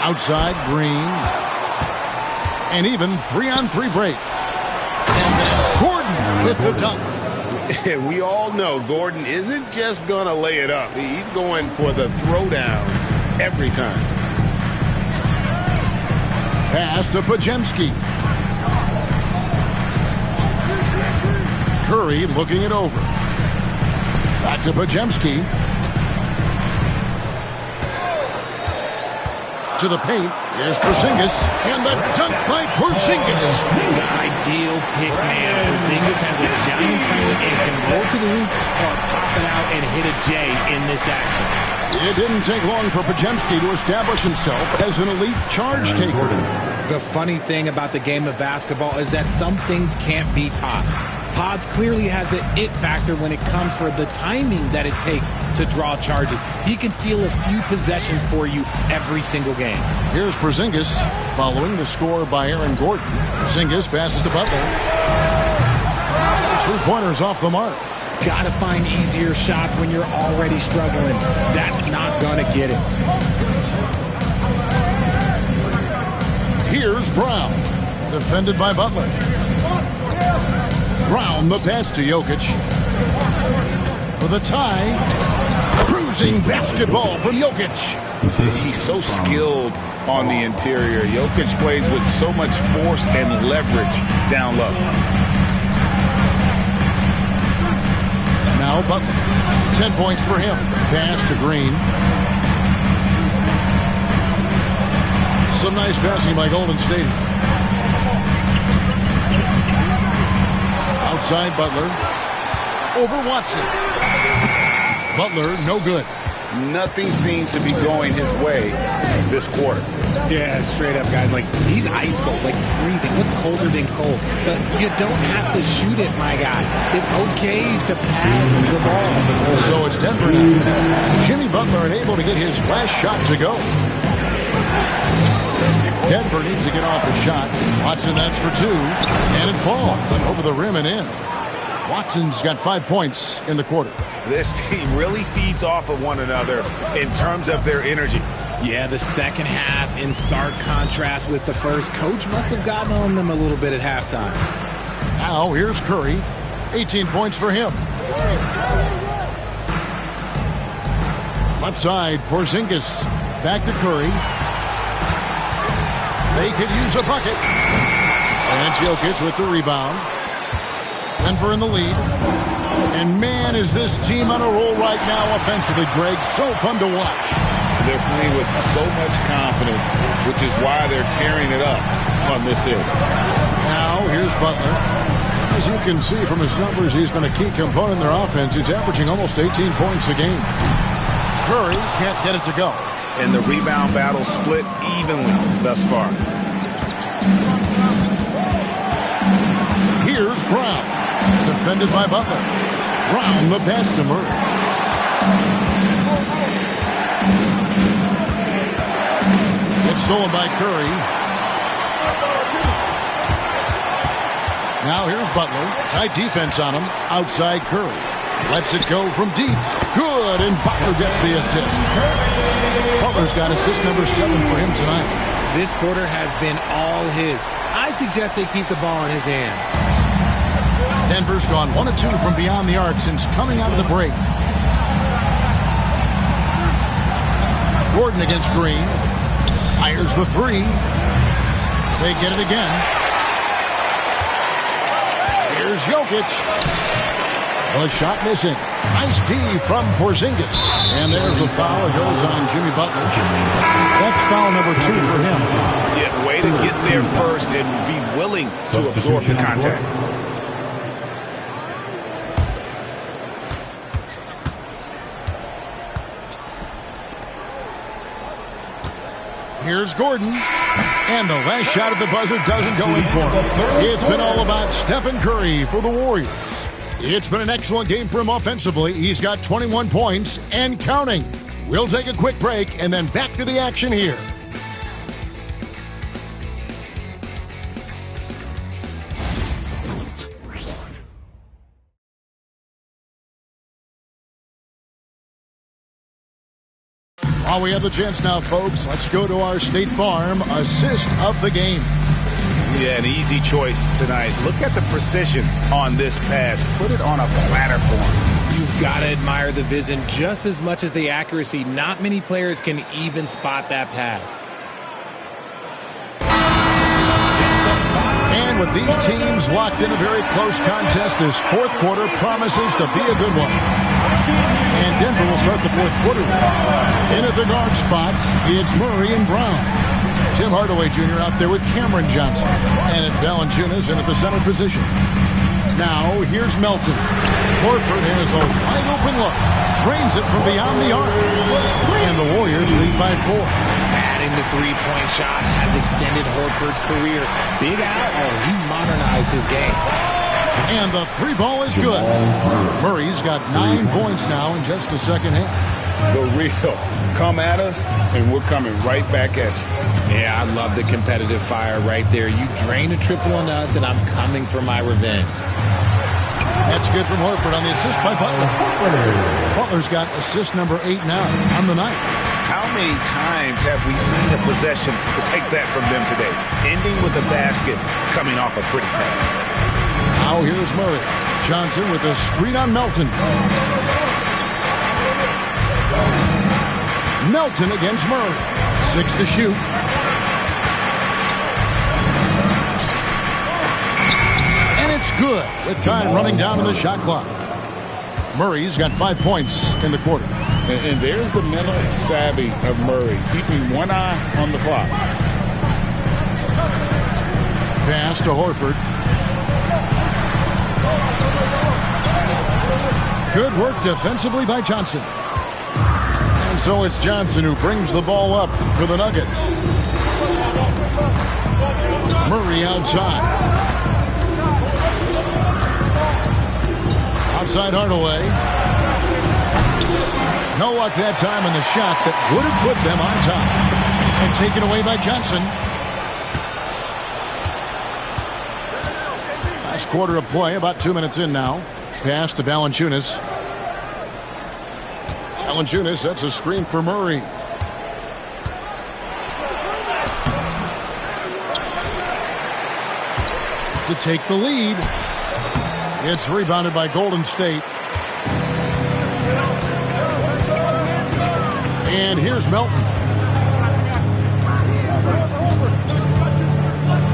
Outside Green. And even 3-on-3 break. And then Gordon with the dunk. And we all know Gordon isn't just going to lay it up. He's going for the throwdown every time. Pass to Pajemski. Curry looking it over. Back to Pajemski. To the paint. Here's Porzingis. And the dunk by Porzingis. The ideal pick man. Porzingis has a giant frame and can roll to the hoop or pop it out and hit a J in this action. It didn't take long for Pajemski to establish himself as an elite charge taker. The funny thing about the game of basketball is that some things can't be taught. Pods clearly has the it factor when it comes for the timing that it takes to draw charges. He can steal a few possessions for you every single game. Here's Porzingis following the score by Aaron Gordon. Porzingis passes to Butler. Those 3-pointers off the mark. Gotta find easier shots when you're already struggling. That's not gonna get it. Here's Brown, defended by Butler. Brown, the pass to Jokic. For the tie, cruising basketball from Jokic. He's so skilled on the interior. Jokic plays with so much force and leverage down low. Now Butler, 10 points for him. Pass to Green. Some nice passing by Golden State. Outside Butler. Over Watson. Butler, no good. Nothing seems to be going his way this quarter. Yeah, straight up, guys. Like, he's ice cold, like freezing. What's colder than cold? But you don't have to shoot it, my guy. It's okay to pass the ball. So it's Denver now. Jimmy Butler unable to get his last shot to go. Denver needs to get off the shot. Watson, that's for 2. And it falls over the rim and in. Watson's got 5 points in the quarter. This team really feeds off of one another in terms of their energy. Yeah, the second half in stark contrast with the first. Coach must have gotten on them a little bit at halftime. Now here's Curry. 18 points for him. Left side, Porzingis. Back to Curry. They could use a bucket. And Jokic with the rebound. Denver in the lead. And man, is this team on a roll right now offensively, Greg. So fun to watch. They're playing with so much confidence, which is why they're tearing it up on this end. Now, here's Butler. As you can see from his numbers, he's been a key component in their offense. He's averaging almost 18 points a game. Curry can't get it to go. And the rebound battle split evenly thus far. Here's Brown, defended by Butler. Brown, the pass to Murray. It's stolen by Curry. Now here's Butler. Tight defense on him. Outside Curry. Lets it go from deep. Good, and Butler gets the assist. Butler's got assist number 7 for him tonight. This quarter has been all his. I suggest they keep the ball in his hands. Denver's gone 1 of 2 from beyond the arc since coming out of the break. Gordon against Green. Fires the 3. They get it again. Here's Jokic. The shot missing. Nice D from Porzingis. And there's a foul. It goes on Jimmy Butler. That's foul number 2 for him. Yeah, way to get there first and be willing to absorb the contact. Here's Gordon. And the last shot at the buzzer doesn't go in for him. It's been all about Stephen Curry for the Warriors. It's been an excellent game for him offensively. He's got 21 points and counting. We'll take a quick break and then back to the action here. While we have the chance now, folks, let's go to our State Farm assist of the game. Yeah, an easy choice tonight. Look at the precision on this pass. Put it on a platter form. You've got to admire the vision just as much as the accuracy. Not many players can even spot that pass. And with these teams locked in a very close contest, this fourth quarter promises to be a good one. And Denver will start the fourth quarter. In at the guard spots, it's Murray and Brown. Tim Hardaway Jr. out there with Cameron Johnson. And it's Valanciunas in at the center position. Now, here's Melton. Horford has a wide open look. Drains it from beyond the arc. And the Warriors lead by 4. Adding the three-point shot has extended Horford's career. Big Al, he's modernized his game. And the three ball is good. Murray's got 9 points now in just the second half. The real. Come at us, and we're coming right back at you. Yeah, I love the competitive fire right there. You drain a triple on us, and I'm coming for my revenge. That's good from Horford on the assist by Butler. Butler's got assist number 8 now on the night. How many times have we seen a possession like that from them today? Ending with a basket, coming off a pretty pass. Now here's Murray. Johnson with a screen on Melton. Melton against Murray. 6 to shoot. And it's good with time running down to the shot clock. Murray's got 5 points in the quarter. And there's the mental savvy of Murray, keeping one eye on the clock. Pass to Horford. Good work defensively by Johnson. And so it's Johnson who brings the ball up for the Nuggets. Murray outside. Outside Hardaway. No luck that time on the shot that would have put them on top. And taken away by Johnson. Last quarter of play, about 2 minutes in now. Pass to Valanciunas. Valanciunas sets a screen for Murray. To take the lead. It's rebounded by Golden State. And here's Melton.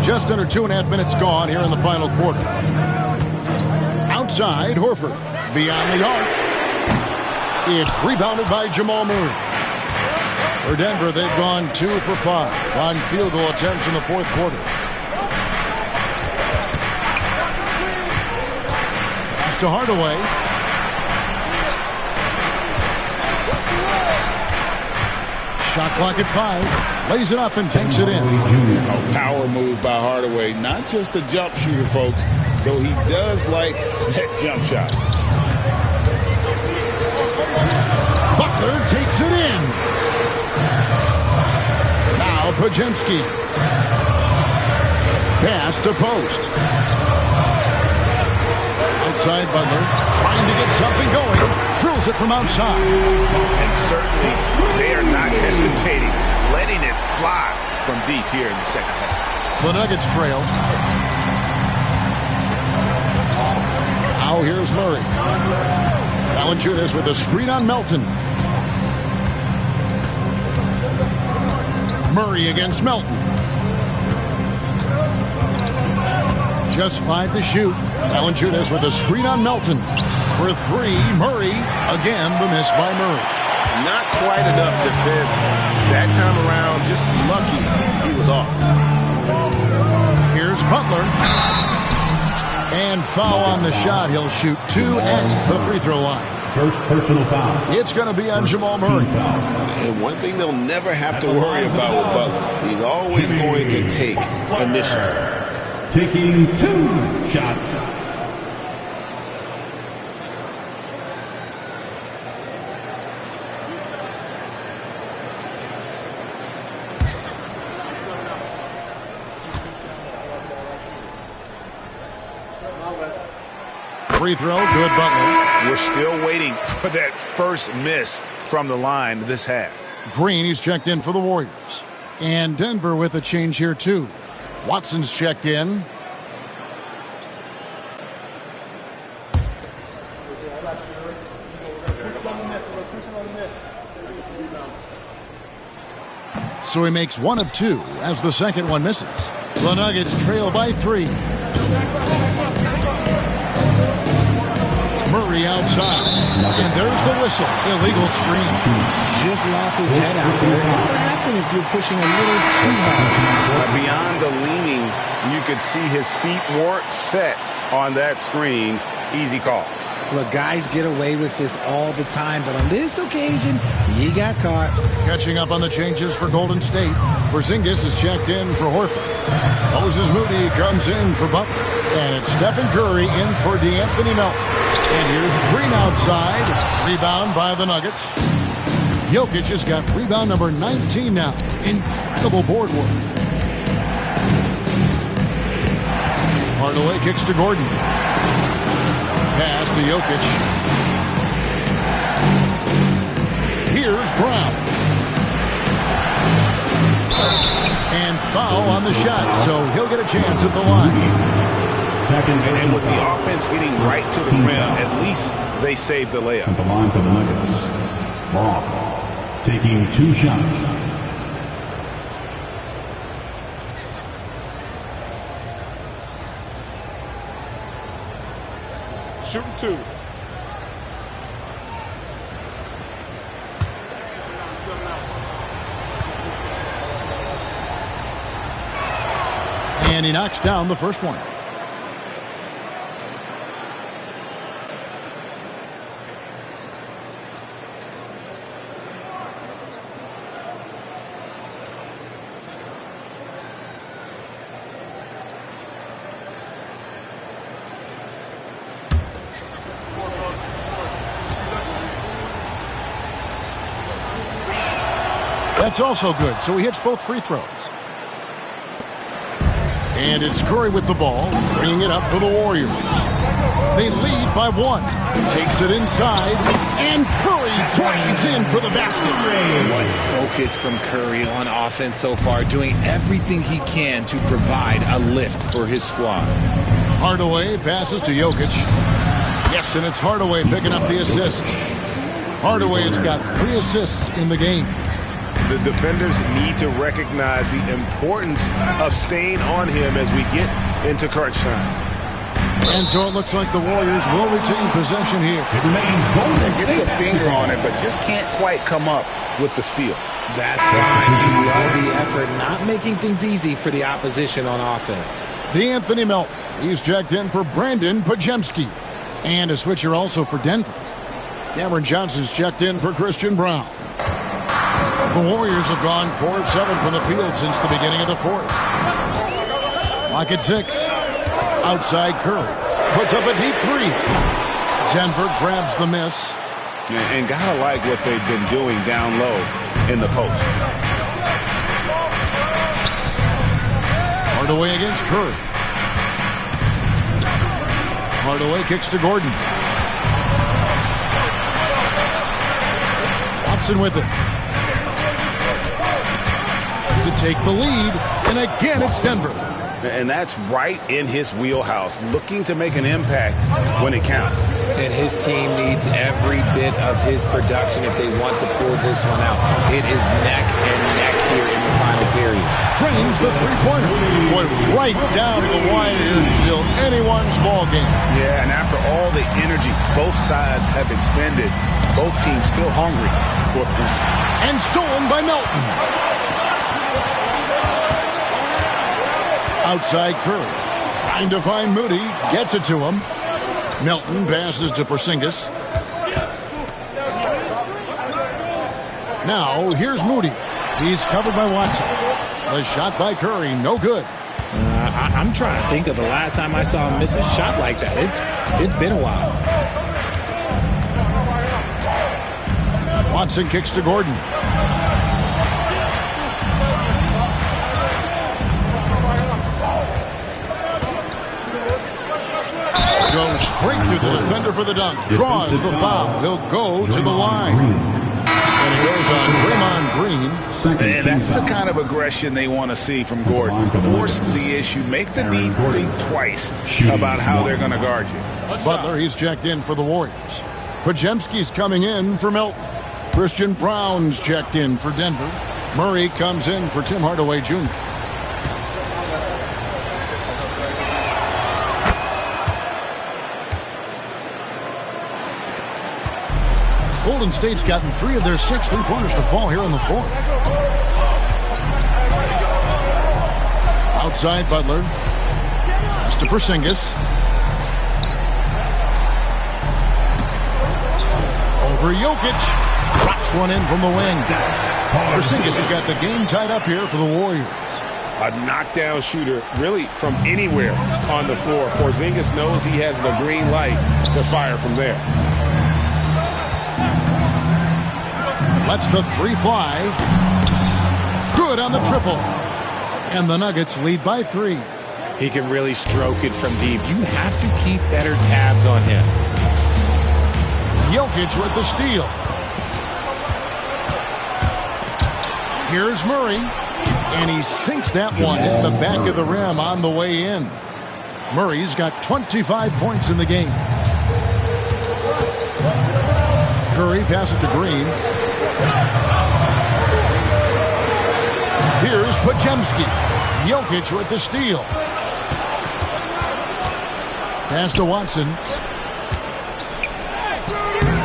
Just under 2.5 minutes gone here in the final quarter. Outside, Horford. Beyond the arc. It's rebounded by Jamal Murray. For Denver, they've gone 2 for 5 on field goal attempts in the fourth quarter. Pass to Hardaway. Shot clock at 5. Lays it up and banks it in. A power move by Hardaway. Not just a jump shooter, folks, though he does like that jump shot. Butler takes it in. Now Pajemski. Pass to post. Outside Butler. Trying to get something going. Drills it from outside. And certainly they are not hesitating. Letting it fly from deep here in the second half. The Nuggets trail. Now here's Murray. Valanciunas with a screen on Melton. Murray against Melton. Just 5 to shoot. Valanciunas with a screen on Melton. For 3, Murray. Again, the miss by Murray. Not quite enough defense. That time around, just lucky he was off. Here's Butler. And foul on the shot. He'll shoot 2 at the free throw line. First personal foul. It's going to be on Jamal Murray. And one thing they'll never have to worry about with Butler, he's always going to take initiative. Taking 2 shots. Free throw, good Butler. We're still waiting for that first miss from the line this half. Green, he's checked in for the Warriors. And Denver with a change here, too. Watson's checked in. So he makes 1 of 2 as the second one misses. The Nuggets trail by 3. Murray outside. And there's the whistle. Illegal screen. Just lost his head out there. What would happen if you're pushing a little too hard? Beyond the leaning, you could see his feet weren't set on that screen. Easy call. Look, guys get away with this all the time, but on this occasion, he got caught. Catching up on the changes for Golden State. Porzingis is checked in for Horford. Moses Moody comes in for Butler. And it's Stephen Curry in for D'Anthony Melton. And here's Green outside. Rebound by the Nuggets. Jokic has got rebound number 19 now. Incredible board work. Hardaway kicks to Gordon. Pass to Jokic. Here's Brown. And foul on the shot, so he'll get a chance at the line. And with the offense getting right to the rim, at least they saved the layup. At the line for the Nuggets. Ball. Taking 2 shots. Shooting 2. And he knocks down the first one. That's also good, so he hits both free throws. And it's Curry with the ball, bringing it up for the Warriors. They lead by 1. Takes it inside, and Curry drives in for the basket. What focus from Curry on offense so far, doing everything he can to provide a lift for his squad. Hardaway passes to Jokic. Yes, and it's Hardaway picking up the assist. Hardaway has got 3 assists in the game. The defenders need to recognize the importance of staying on him as we get into crunch time. And so it looks like the Warriors will retain possession here. Gets a finger on it, but just can't quite come up with the steal. That's fine. You love the effort, not making things easy for the opposition on offense. D'Anthony Melton. He's checked in for Brandon Pajemski. And a switcher also for Denver. Cameron Johnson's checked in for Christian Brown. The Warriors have gone 4 of 7 from the field since the beginning of the 4th. Lock at 6. Outside Curry. Puts up a deep 3. Denver grabs the miss. And gotta like what they've been doing down low in the post. Hardaway against Curry. Hardaway kicks to Gordon. Watson with it. To take the lead, and again it's Denver. And that's right in his wheelhouse, looking to make an impact when it counts. And his team needs every bit of his production if they want to pull this one out. It is neck and neck here in the final period. Trains the three-pointer. Boy, right down to the wire here. Still anyone's ball game. Yeah, and after all the energy both sides have expended, both teams still hungry for the win. And stolen by Melton. Outside Curry, trying to find Moody, gets it to him. Melton passes to Porzingis. Now, here's Moody. He's covered by Watson. The shot by Curry, no good. I'm trying to think of the last time I saw him miss a shot like that. It's been a while. Watson kicks to Gordon. Goes straight to the defender for the dunk. Draws the foul. He'll go to the line. And he goes on Draymond Green. And that's the kind of aggression they want to see from Gordon. Force the issue. Make the D think twice about how they're going to guard you. Butler, he's checked in for the Warriors. Podziemski's coming in for Milton. Christian Brown's checked in for Denver. Murray comes in for Tim Hardaway Jr. Golden State's gotten 3 of their 6 3-pointers to fall here in the fourth. Outside Butler. That's to Porzingis. Over Jokic. Drops one in from the wing. Porzingis has got the game tied up here for the Warriors. A knockdown shooter, really from anywhere on the floor. Porzingis knows he has the green light to fire from there. Lets the 3 fly. Good on the triple. And the Nuggets lead by 3. He can really stroke it from deep. You have to keep better tabs on him. Jokic with the steal. Here's Murray. And he sinks that one in the back of the rim on the way in. Murray's got 25 points in the game. Curry passes to Green. Here's Podziemski. Jokic with the steal. Pass to Watson.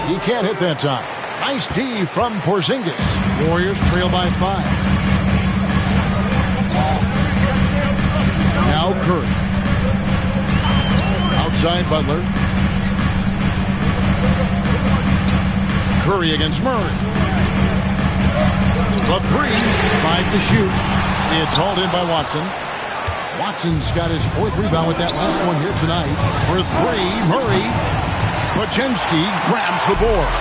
He can't hit that time. Nice D from Porzingis. Warriors trail by 5. Now Curry. Outside Butler. Curry against Murray. The 3, 5 to shoot. It's hauled in by Watson. Watson's got his 4th rebound with that last one here tonight. For 3, Murray. Podziemski grabs the board.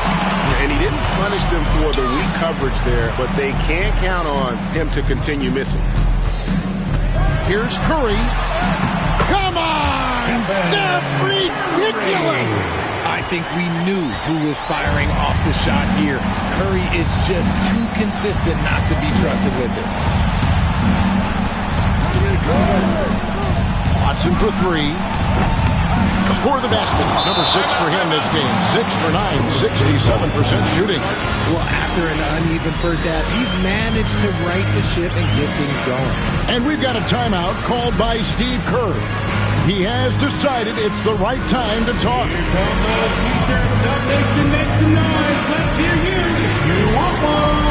And he didn't punish them for the weak coverage there, but they can't count on him to continue missing. Here's Curry. Come on, Steph, ridiculous. I think we knew who was firing off the shot here. Curry is just too consistent not to be trusted with it. Watson for 3. Score the basket. It's number 6 for him this game. 6 for 9, 67% shooting. Well, after an uneven first half, he's managed to right the ship and get things going. And we've got a timeout called by Steve Kerr. He has decided it's the right time to talk. Make some noise. Let's hear you if you want one.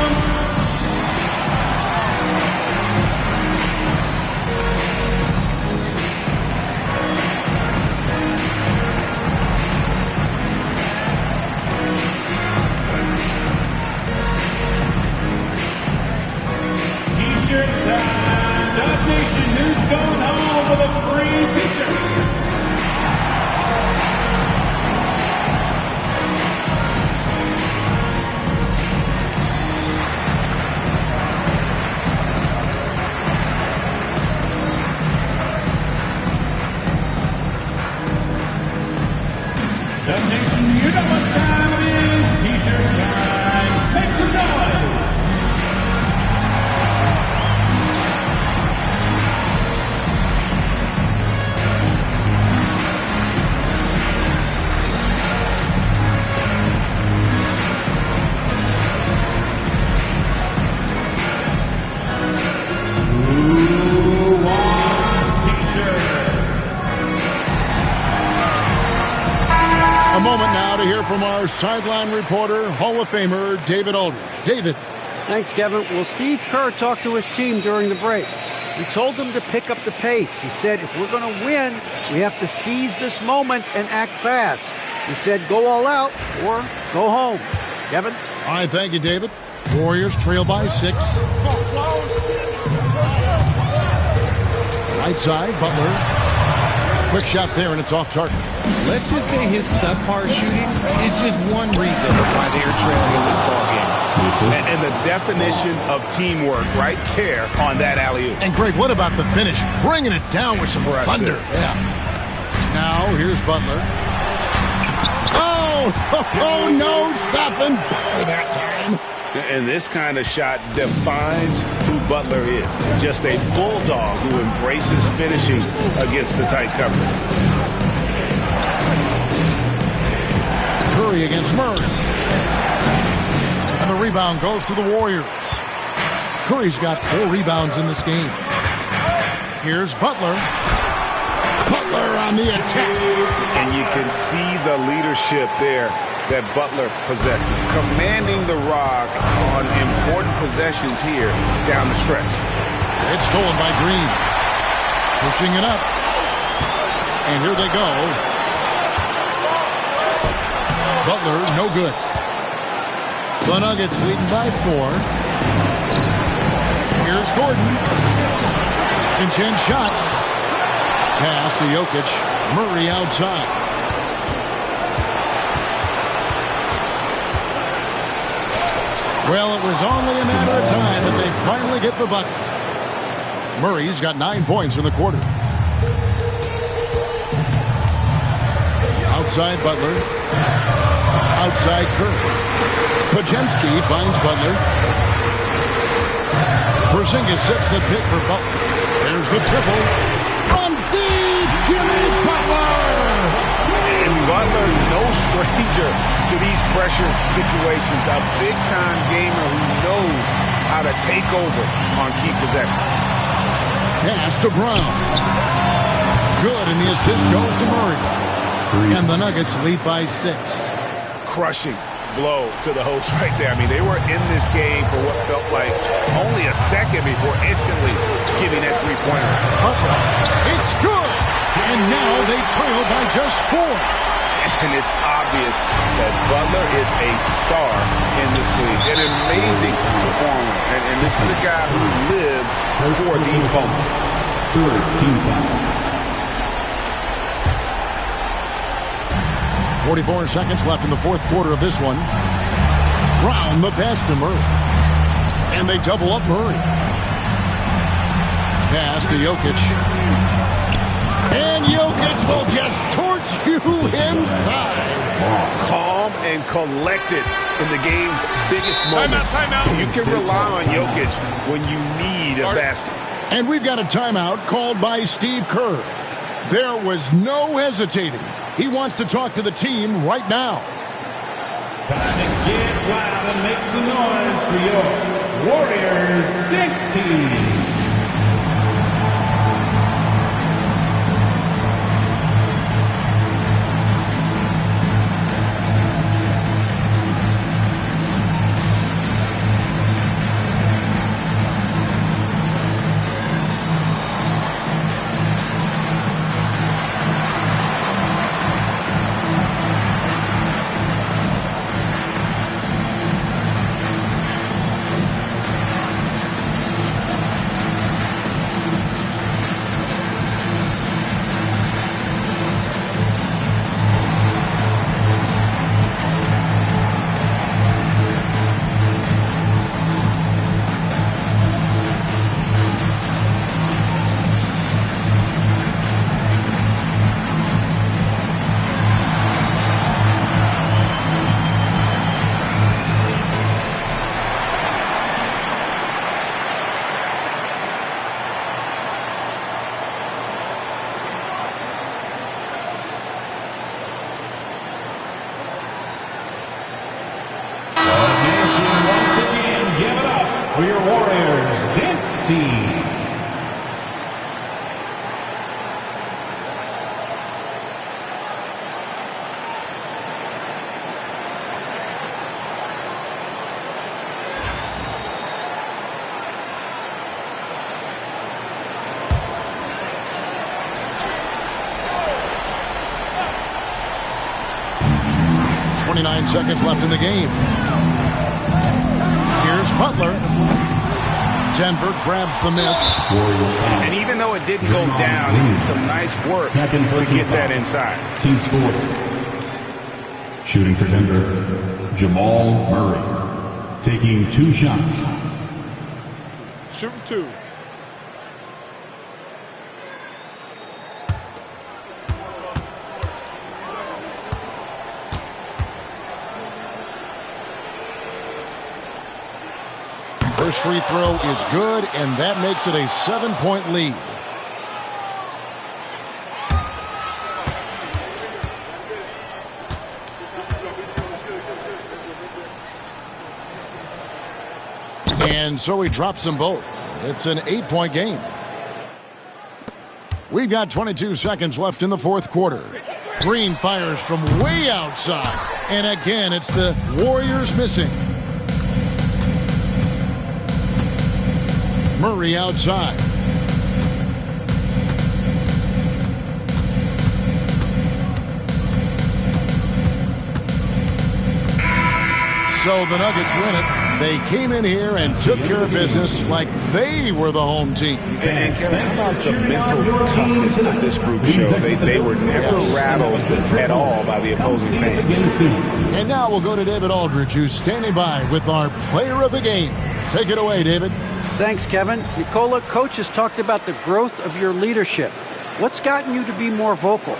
T-shirt time. Dub Nation, who's going home with a free t-shirt? Dub Nation, you know what time it is. T-shirt time. Make some noise. Who wants t-shirt? A moment now to hear from our sideline reporter, Hall of Famer David Aldridge. David. Thanks, Kevin. Well, Steve Kerr talked to his team during the break. He told them to pick up the pace. He said, if we're going to win, we have to seize this moment and act fast. He said, go all out or go home. Kevin? All right, thank you, David. Warriors trail by 6. Right side, Butler. Quick shot there, and it's off target. Let's just say his subpar shooting is just one reason why they are trailing in this ballgame. And the definition of teamwork right there on that alley-oop. And Greg, what about the finish? Bringing it down with some thunder. Yeah. Now, here's Butler. Oh, no, stopping that time. And this kind of shot defines who Butler is. Just a bulldog who embraces finishing against the tight coverage. Curry against Murray. And the rebound goes to the Warriors. Curry's got 4 rebounds in this game. Here's Butler. Butler on the attack. And you can see the leadership there that Butler possesses, commanding the rock on important possessions here down the stretch. It's stolen by Green. Pushing it up. And here they go. Butler, no good. The Nuggets leading by 4. Here's Gordon. Second chance shot. Pass to Jokic. Murray outside. Well, it was only a matter of time, but they finally get the bucket. Murray's got 9 points in the quarter. Outside Butler. Outside Curry. Podziemski finds Butler. Porzingis sets the pick for Butler. There's the triple. From deep, Jimmy Butler! And Butler, no stranger to these pressure situations. A big-time gamer who knows how to take over on key possession. Pass to Brown. Good, and the assist goes to Murray. And the Nuggets lead by 6. Crushing blow to the host right there. I mean, they were in this game for what felt like only a second before instantly giving that three-pointer. It's good! And now they trail by just 4. And it's obvious that Butler is a star in this league. An amazing performer. And this is a guy who lives for these moments. 44 seconds left in the fourth quarter of this one. Brown, the pass to Murray. And they double up Murray. Pass to Jokic. And Jokic will just torch you inside. Calm and collected in the game's biggest moments. Timeout. You can rely on Jokic when you need a basket. And we've got a timeout called by Steve Kerr. There was no hesitating. He wants to talk to the team right now. Time to get loud and make some noise for your Warriors next team. For your Warriors dance team. Seconds left in the game. Here's Butler. Denver grabs the miss. And even though it didn't go down, he did some nice work to get that inside. Team score. Shooting for Denver, Jamal Murray. Taking 2 shots. Shooting 2. first free throw is good, and that makes it a 7-point lead. And so he drops them both. It's an 8-point game. We've got 22 seconds left in the fourth quarter. Green fires from way outside. And again, it's the Warriors missing. Murray outside. So the Nuggets win it. They came in here and took care of business like they were the home team. And Kevin, how about the mental toughness that this group showed? They were never rattled at all by the opposing fans. And now we'll go to David Aldridge, who's standing by with our player of the game. Take it away, David. Thanks, Kevin. Nikola, Coach has talked about the growth of your leadership. What's gotten you to be more vocal?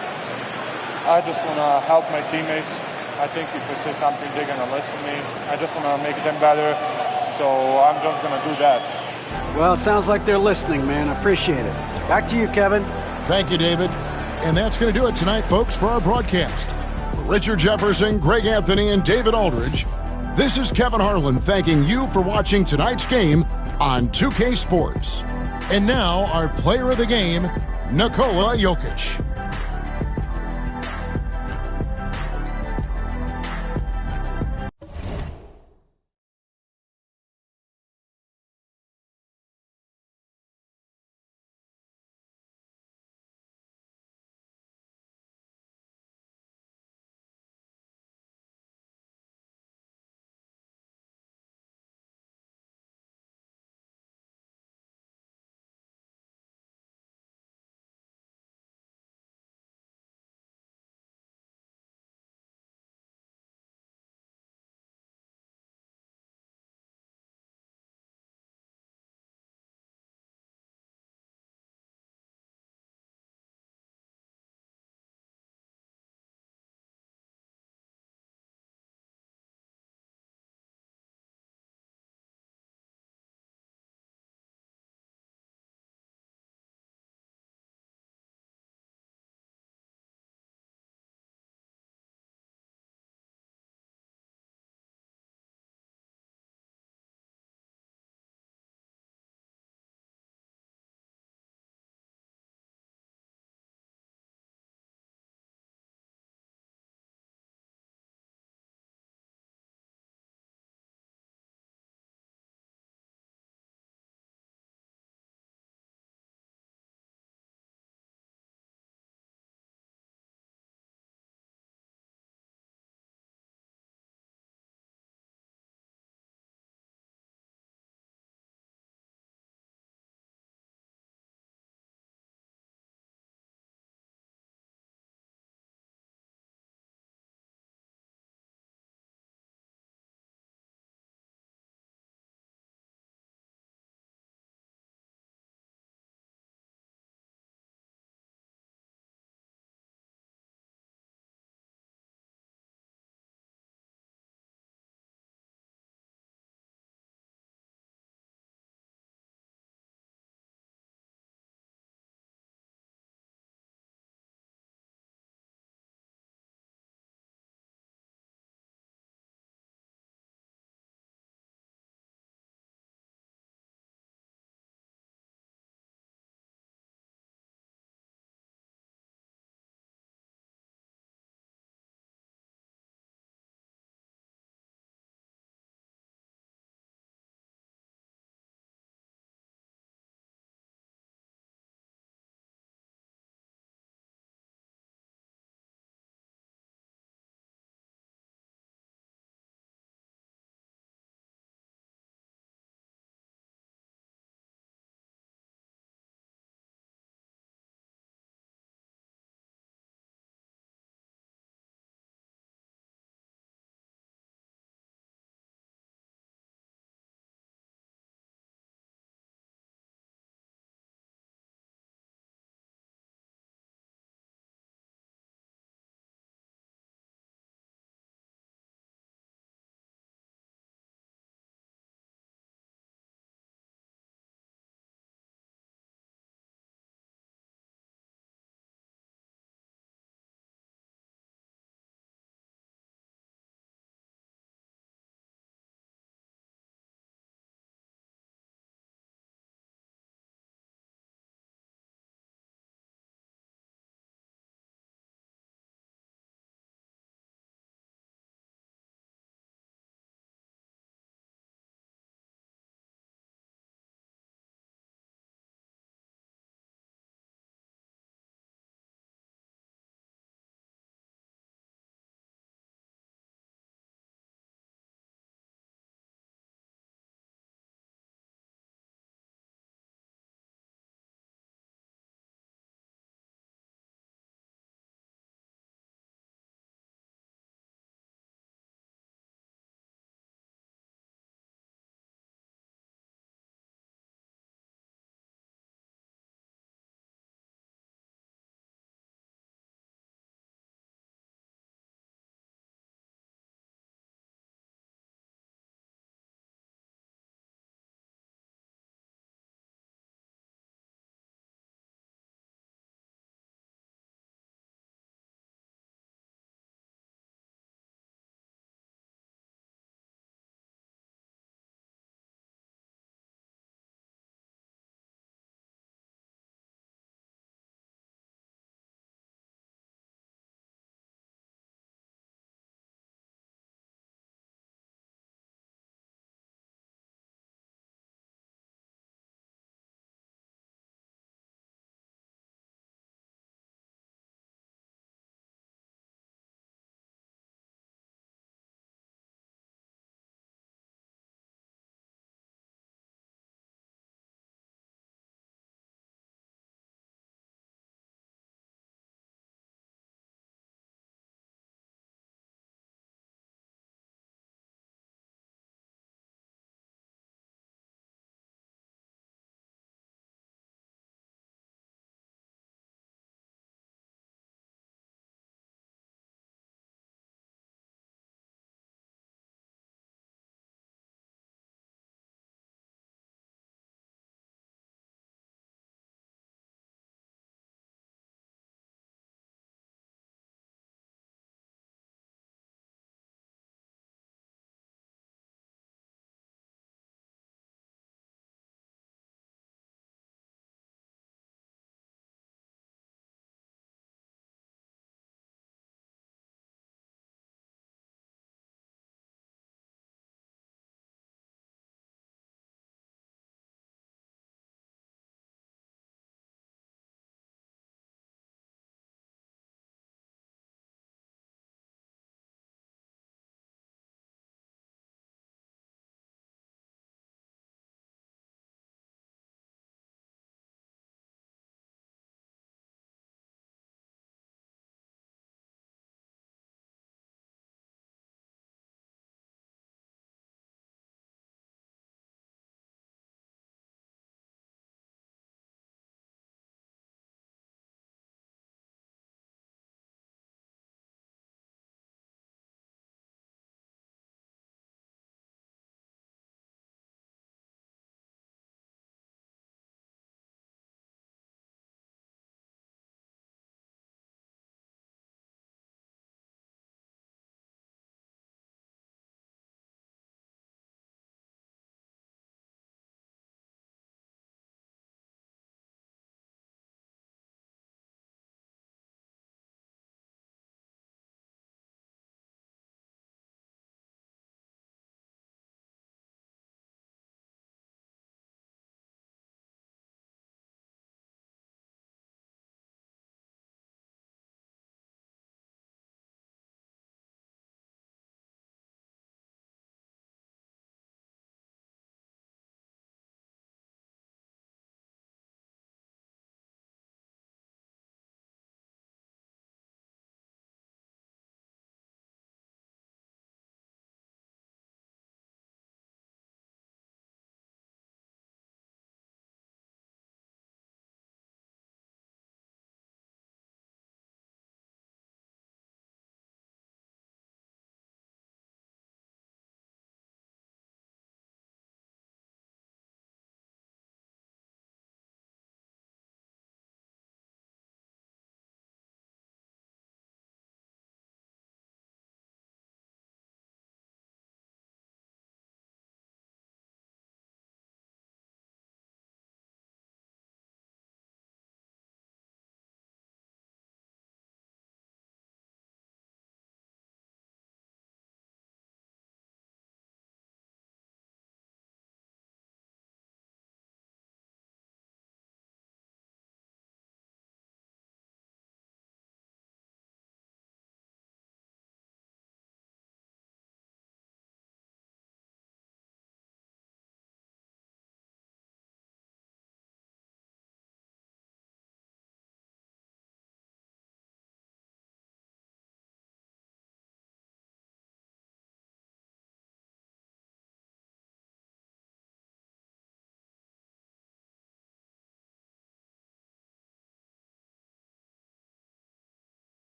I just want to help my teammates. I think if I say something, they're going to listen to me. I just want to make them better, so I'm just going to do that. Well, it sounds like they're listening, man. I appreciate it. Back to you, Kevin. Thank you, David. And that's going to do it tonight, folks, for our broadcast. For Richard Jefferson, Greg Anthony, and David Aldridge, this is Kevin Harlan thanking you for watching tonight's game on 2K Sports. And now, our player of the game, Nikola Jokic.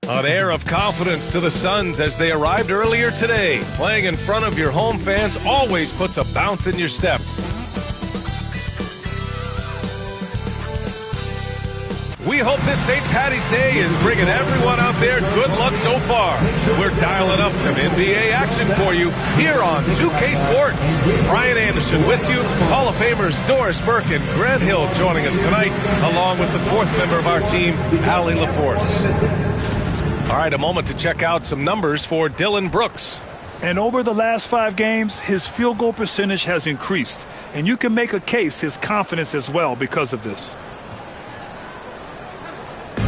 An air of confidence to the Suns as they arrived earlier today. Playing in front of your home fans always puts a bounce in your step. We hope this St. Patty's Day is bringing everyone out there good luck so far. We're dialing up some NBA action for you here on 2K Sports. Brian Anderson with you. Hall of Famers Doris Burke and Grant Hill joining us tonight, along with the fourth member of our team, Allie LaForce. All right, a moment to check out some numbers for Dillon Brooks. And over the last 5 games, his field goal percentage has increased. And you can make a case his confidence as well because of this.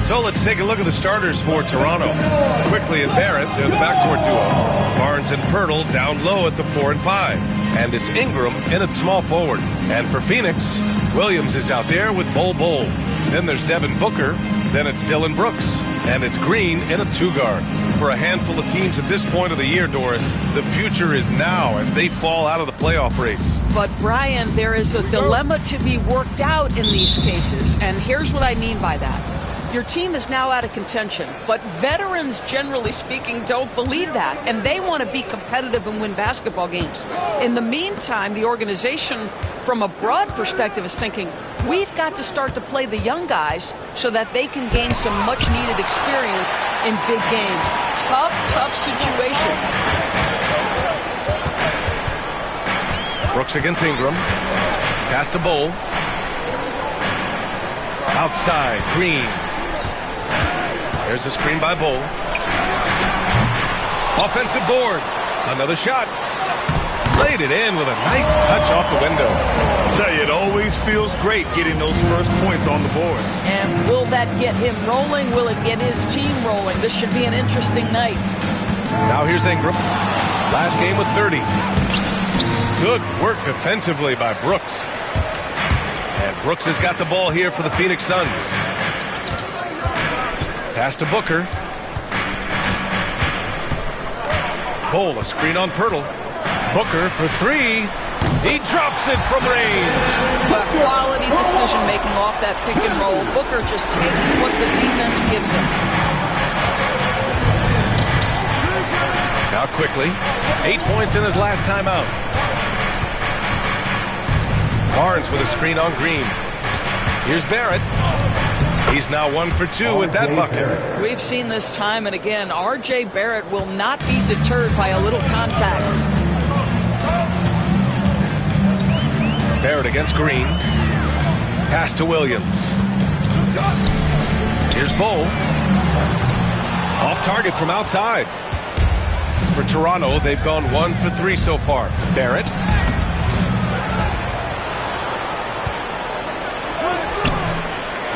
So let's take a look at the starters for Toronto. Quickly and Barrett, they're the backcourt duo. Barnes and Pirtle down low at the 4 and 5. And it's Ingram in at small forward. And for Phoenix, Williams is out there with Bol. Then there's Devin Booker. Then it's Dillon Brooks. And it's Green in a 2-guard. For a handful of teams at this point of the year, Doris, the future is now as they fall out of the playoff race. But, Brian, there is a dilemma to be worked out in these cases. And here's what I mean by that. Your team is now out of contention, but veterans, generally speaking, don't believe that, and they want to be competitive and win basketball games. In the meantime, the organization, from a broad perspective, is thinking, we've got to start to play the young guys so that they can gain some much-needed experience in big games. Tough situation. Brooks against Ingram. Pass to Bol. Outside, Green. There's a screen by Bol. Offensive board. Another shot. Laid it in with a nice touch off the window. I'll tell you, it always feels great getting those first points on the board. And will that get him rolling? Will it get his team rolling? This should be an interesting night. Now here's Ingram. Last game with 30. Good work defensively by Brooks. And Brooks has got the ball here for the Phoenix Suns. Pass to Booker. Bol, a screen on Pirtle. Booker for 3. He drops it from range. But quality decision-making off that pick and roll. Booker just taking what the defense gives him. Now quickly. 8 points in his last time out. Barnes with a screen on Green. Here's Barrett. He's now 1 for 2 with that bucket. We've seen this time and again. R.J. Barrett will not be deterred by a little contact. Barrett against Green. Pass to Williams. Here's Bol. Off target from outside. For Toronto, they've gone 1 for 3 so far. Barrett.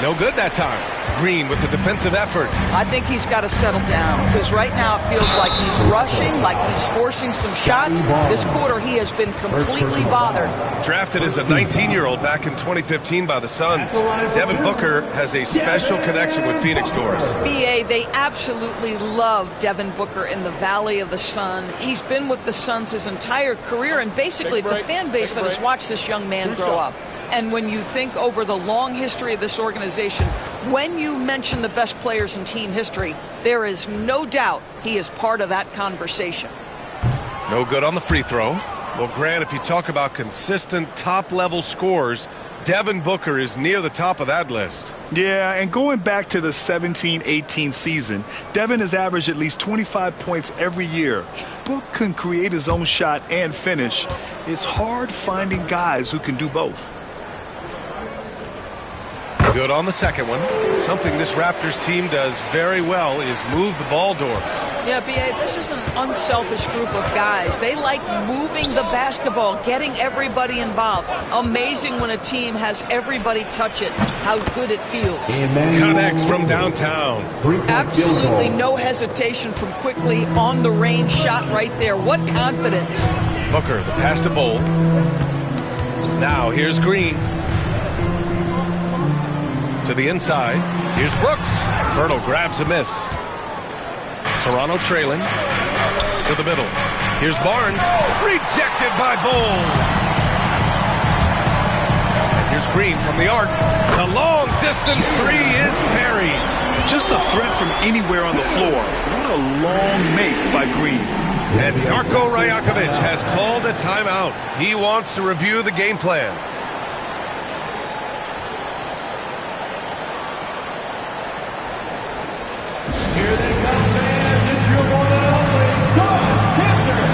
No good that time. Green with the defensive effort. I think he's got to settle down because right now it feels like he's rushing, like he's forcing some shots. This quarter he has been completely bothered. Drafted as a 19-year-old back in 2015 by the Suns, Devin Booker has a special connection with Phoenix, Doris. BA, they absolutely love Devin Booker in the Valley of the Sun. He's been with the Suns his entire career, and basically it's a fan base that has watched this young man grow up. And when you think over the long history of this organization, when you mention the best players in team history, there is no doubt he is part of that conversation. No good on the free throw. Well, Grant, if you talk about consistent top-level scores, Devin Booker is near the top of that list. Yeah, and going back to the 17-18 season, Devin has averaged at least 25 points every year. Book can create his own shot and finish. It's hard finding guys who can do both. Good on the second one. Something this Raptors team does very well is move the ball, Doris. Yeah, B.A., this is an unselfish group of guys. They like moving the basketball, getting everybody involved. Amazing when a team has everybody touch it, how good it feels. Connects from downtown. Absolutely no hesitation from quickly on the range shot right there. What confidence. Booker, the pass to Bol. Now here's Green. To the inside. Here's Brooks. Pirtle grabs a miss. Toronto trailing. To the middle. Here's Barnes. Rejected by Bol. And here's Green from the arc. The long distance three is buried. Just a threat from anywhere on the floor. What a long make by Green. And Darko Rajakovic has called a timeout. He wants to review the game plan. Here they come, fans. It's your one and only John Cantor.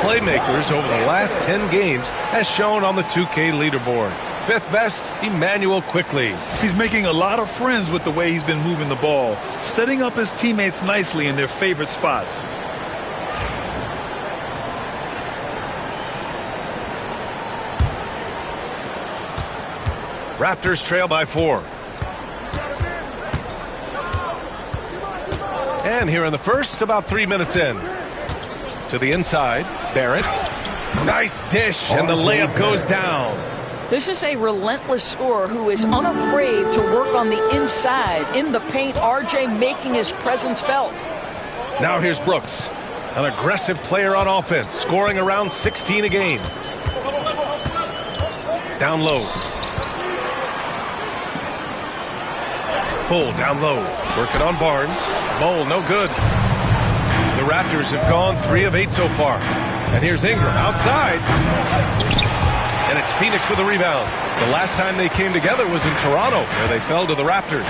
Playmakers over the last 10 games as shown on the 2K leaderboard. Fifth best, Emmanuel Quickly. He's making a lot of friends with the way he's been moving the ball, setting up his teammates nicely in their favorite spots. Raptors trail by 4. And here in the first, about 3 minutes in. To the inside, Barrett. Nice dish, and the layup goes down. This is a relentless scorer who is unafraid to work on the inside. In the paint, RJ making his presence felt. Now here's Brooks, an aggressive player on offense, scoring around 16 a game. Down low. Bull down low, working on Barnes. Bull, no good. The Raptors have gone 3 of 8 so far. And here's Ingram outside. And it's Phoenix with the rebound. The last time they came together was in Toronto, where they fell to the Raptors.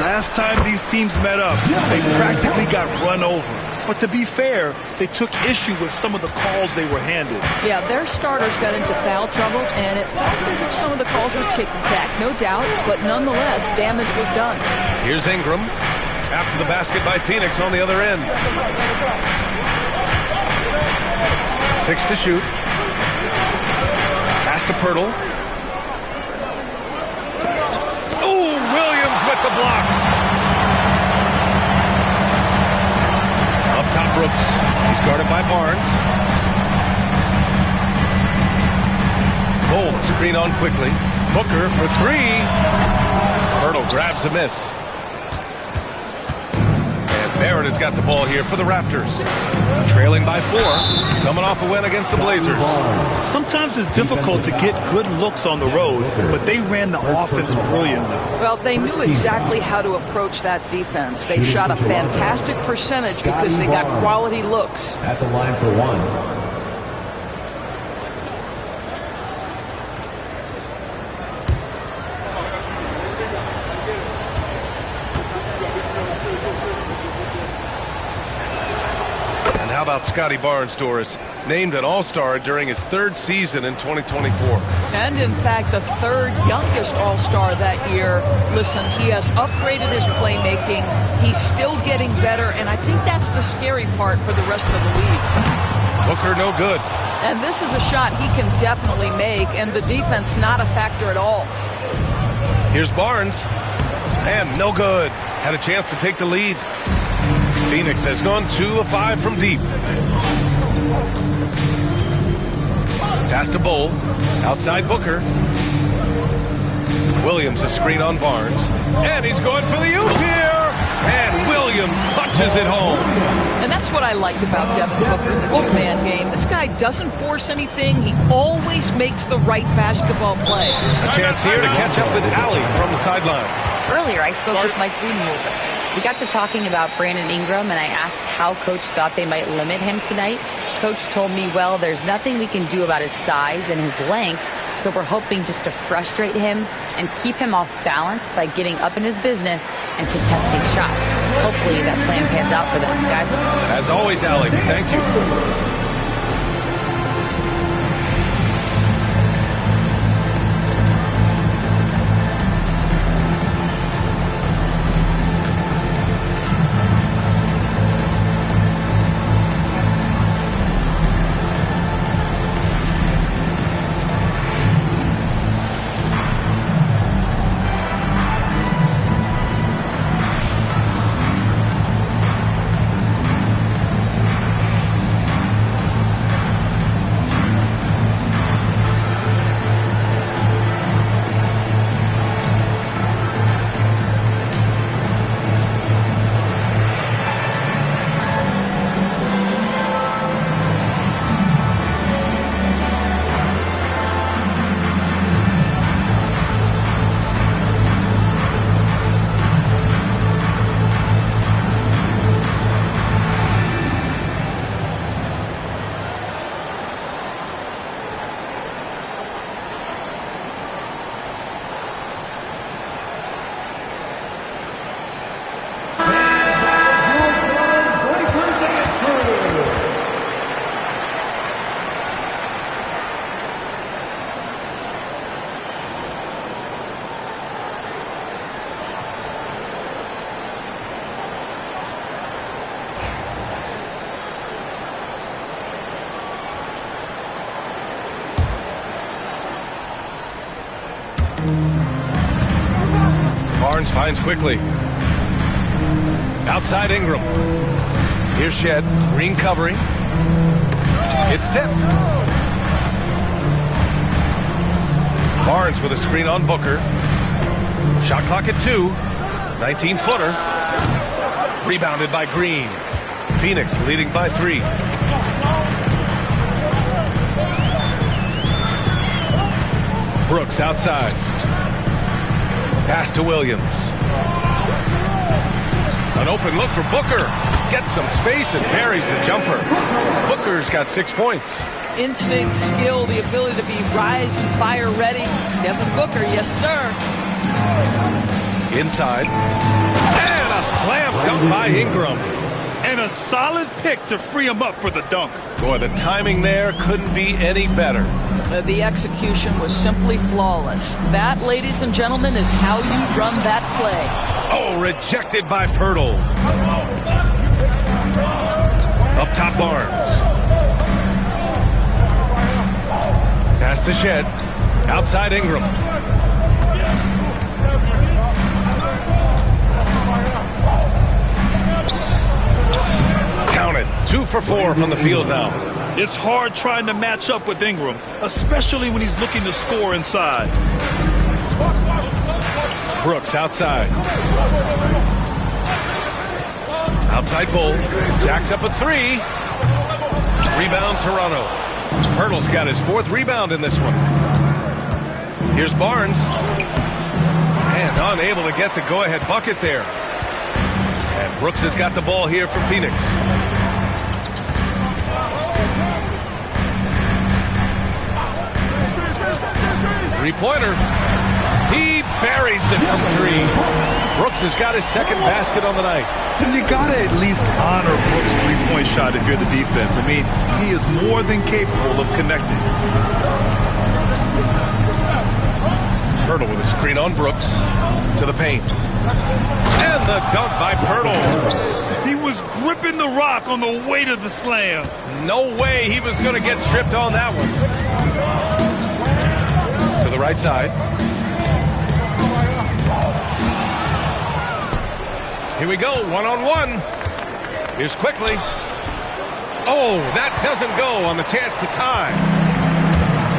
Last time these teams met up, they practically got run over. But to be fair, they took issue with some of the calls they were handed. Yeah, their starters got into foul trouble, and it felt as if some of the calls were tick-tack, no doubt. But nonetheless, damage was done. Here's Ingram. After the basket by Phoenix on the other end. 6 to shoot. Pass to Pirtle. Oh, Williams with the block. Up top, Brooks. He's guarded by Barnes. Cole, screen on quickly. Booker for 3. Pirtle grabs a miss. Barrett has got the ball here for the Raptors. Trailing by 4, coming off a win against the Blazers. Sometimes it's difficult to get good looks on the road, but they ran the offense brilliantly. Well, they knew exactly how to approach that defense. They shot a fantastic percentage because they got quality looks. At the line for 1. How about Scotty Barnes, Doris? Named an All-Star during his 3rd season in 2024. And in fact, the 3rd youngest All-Star that year. Listen, he has upgraded his playmaking. He's still getting better, and I think that's the scary part for the rest of the league. Booker, no good. And this is a shot he can definitely make, and the defense not a factor at all. Here's Barnes. And no good. Had a chance to take the lead. Phoenix has gone 2 of 5 from deep. Pass to Bull. Outside Booker. Williams a screen on Barnes. And he's going for the oop here. And Williams punches it home. And that's what I like about Devin Booker in the two-man game. This guy doesn't force anything. He always makes the right basketball play. A chance here to catch up with Allie from the sideline. Earlier, I spoke with Mike Budenholzer. We got to talking about Brandon Ingram, and I asked how Coach thought they might limit him tonight. Coach told me, well, there's nothing we can do about his size and his length, so we're hoping just to frustrate him and keep him off balance by getting up in his business and contesting shots. Hopefully that plan pans out for them, guys. As always, Allie, thank you. Barnes finds quickly. Outside Ingram. Here's Shed. Green covering. It's tipped. Barnes with a screen on Booker. Shot clock at 2. 19-footer. Rebounded by Green. Phoenix leading by 3. Brooks outside. Pass to Williams. An open look for Booker. Gets some space and buries the jumper. Booker's got 6 points. Instinct, skill, the ability to be rise and fire ready. Devin Booker, yes, sir. Inside. And a slam dunk by Ingram. And a solid pick to free him up for the dunk. Boy, the timing there couldn't be any better. The execution was simply flawless. That, ladies and gentlemen, is how you run that play. Oh, rejected by Pirtle. Up top, Barnes. Pass to Shed. Outside Ingram. Counted. 2 for 4 from the field now. It's hard trying to match up with Ingram, especially when he's looking to score inside. Brooks outside. Outside Bull. Jacks up a 3. Rebound Toronto. Pirtle's got his 4th rebound in this one. Here's Barnes. And unable to get the go-ahead bucket there. And Brooks has got the ball here for Phoenix. Three-pointer. He buries it from 3. Brooks has got his 2nd basket on the night. You got to at least honor Brooks' three-point shot if you're the defense. I mean, he is more than capable of connecting. Pirtle with a screen on Brooks to the paint. And the dunk by Pirtle. He was gripping the rock on the weight of the slam. No way he was going to get stripped on that one. To the right side. Here we go, 1-on-1. Here's quickly. Oh, that doesn't go on the chance to tie.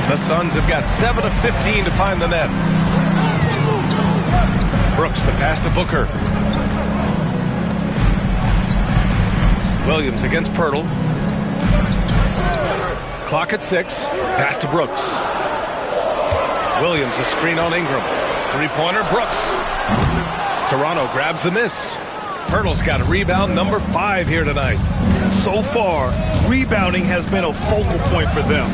The Suns have got 7 of 15 to find the net. Brooks, the pass to Booker. Williams against Pirtle. Clock at 6. Pass to Brooks. Williams a screen on Ingram. Three-pointer, Brooks. Toronto grabs the miss. Pirtle's got a rebound number 5 here tonight. So far, rebounding has been a focal point for them.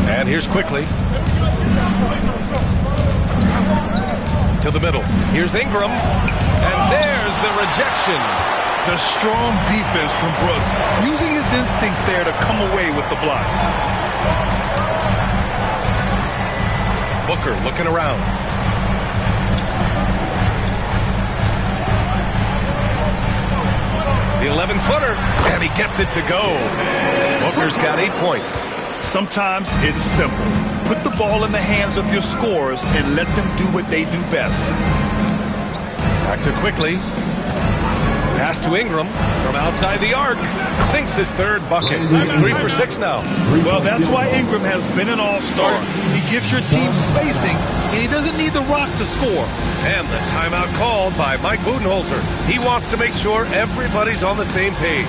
And here's Quickly. To the middle. Here's Ingram. And there's the rejection. The strong defense from Brooks, using his instincts there to come away with the block. Booker looking around. The 11-footer, and he gets it to go. Booker's got 8 points. Sometimes it's simple. Put the ball in the hands of your scorers and let them do what they do best. Back to Quickly. Pass to Ingram from outside the arc. Sinks his 3rd bucket. He's 3 for 6 now. Well, that's why Ingram has been an all-star. He gives your team spacing, and he doesn't need the rock to score. And the timeout called by Mike Budenholzer. He wants to make sure everybody's on the same page.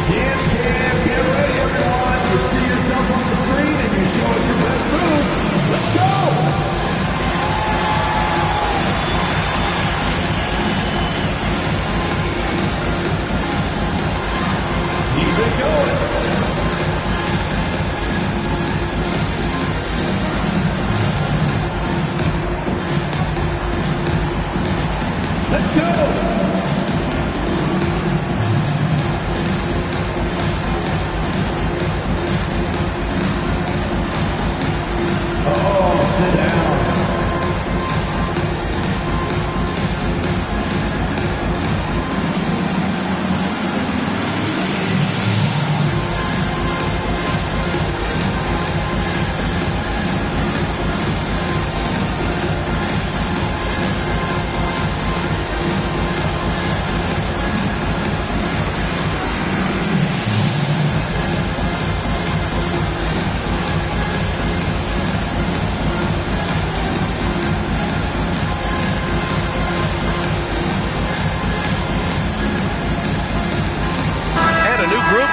Get ready, everyone. You see yourself on the screen and you show us your best move. Let's go! Keep it going. Let's go! Sit down.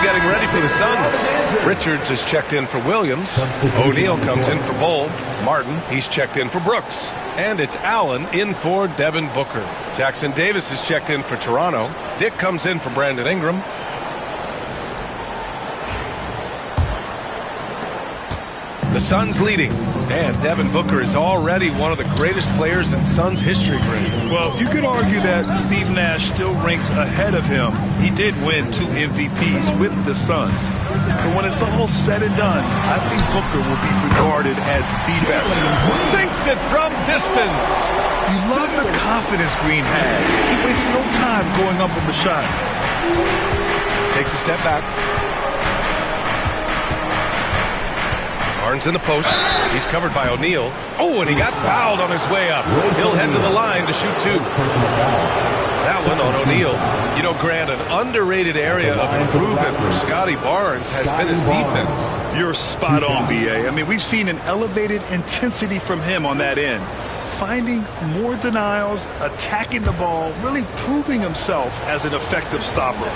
Getting ready for the Suns. Richards is checked in for Williams. O'Neal comes in for Bull. Martin, he's checked in for Brooks. And it's Allen in for Devin Booker. Jackson Davis is checked in for Toronto. Dick comes in for Brandon Ingram. The Suns leading. And Devin Booker is already one of the greatest players in Suns history, Greg. Well, you could argue that Steve Nash still ranks ahead of him. He did win 2 MVPs with the Suns. But when it's all said and done, I think Booker will be regarded as the best. Sinks it from distance. You love the confidence Green has. He wastes no time going up with the shot. Takes a step back. Barnes in the post. He's covered by O'Neal. Oh, and he got fouled on his way up. He'll head to the line to shoot 2. That one on O'Neal. You know, Grant, an underrated area of improvement for Scotty Barnes has been his defense. You're spot on, B.A. I mean, we've seen an elevated intensity from him on that end. Finding more denials, attacking the ball, really proving himself as an effective stopper.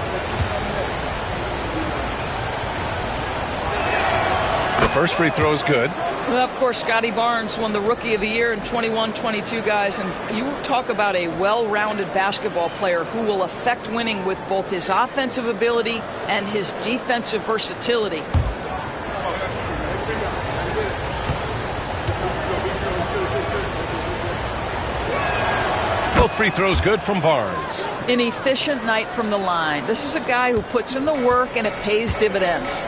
The first free throw is good. Well, of course, Scotty Barnes won the Rookie of the Year in 21-22, guys. And you talk about a well-rounded basketball player who will affect winning with both his offensive ability and his defensive versatility. Both free throws good from Barnes. An efficient night from the line. This is a guy who puts in the work and it pays dividends.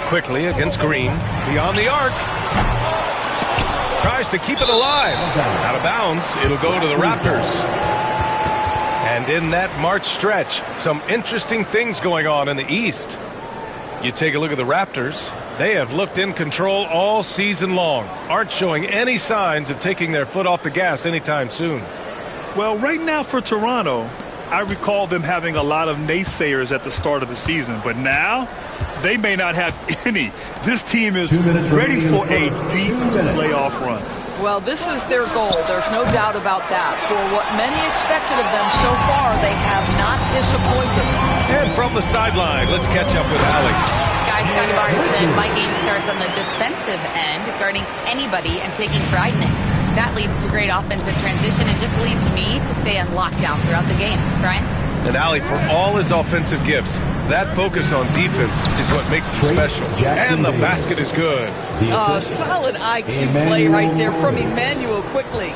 Quickly against Green. Beyond the arc. Tries to keep it alive. Out of bounds. It'll go to the Raptors. And in that March stretch, some interesting things going on in the East. You take a look at the Raptors. They have looked in control all season long. Aren't showing any signs of taking their foot off the gas anytime soon. Well, right now for Toronto, I recall them having a lot of naysayers at the start of the season. But now, they may not have any. This team is ready for a deep playoff run. Well, this is their goal. There's no doubt about that. For what many expected of them so far, they have not disappointed. And from the sideline, let's catch up with Alex. Guys, Scotty Barnes said, my game starts on the defensive end, guarding anybody and taking pride in it. That leads to great offensive transition and just leads me to stay on lockdown throughout the game. Brian? And Ali, for all his offensive gifts, that focus on defense is what makes him special. And the basket is good. Solid IQ play right there from Emmanuel quickly.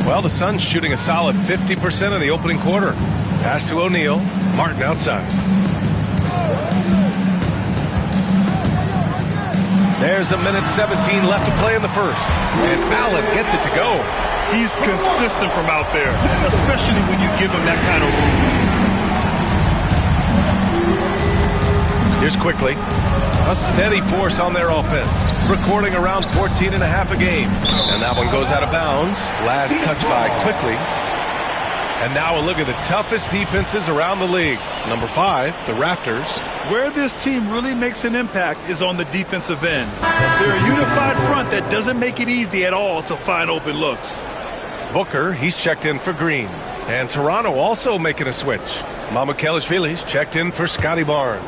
Well, the Suns shooting a solid 50% in the opening quarter. Pass to O'Neal. Martin outside. There's a minute 17 left to play in the first. And Allen gets it to go. He's consistent from out there, especially when you give him that kind of room. Here's quickly. A steady force on their offense, recording around 14 and a half a game. And that one goes out of bounds. Last touch by quickly. And now a look at the toughest defenses around the league. Number 5, the Raptors. Where this team really makes an impact is on the defensive end. They're a unified front that doesn't make it easy at all to find open looks. Booker, he's checked in for Green. And Toronto also making a switch. Mamukelashvili's checked in for Scotty Barnes.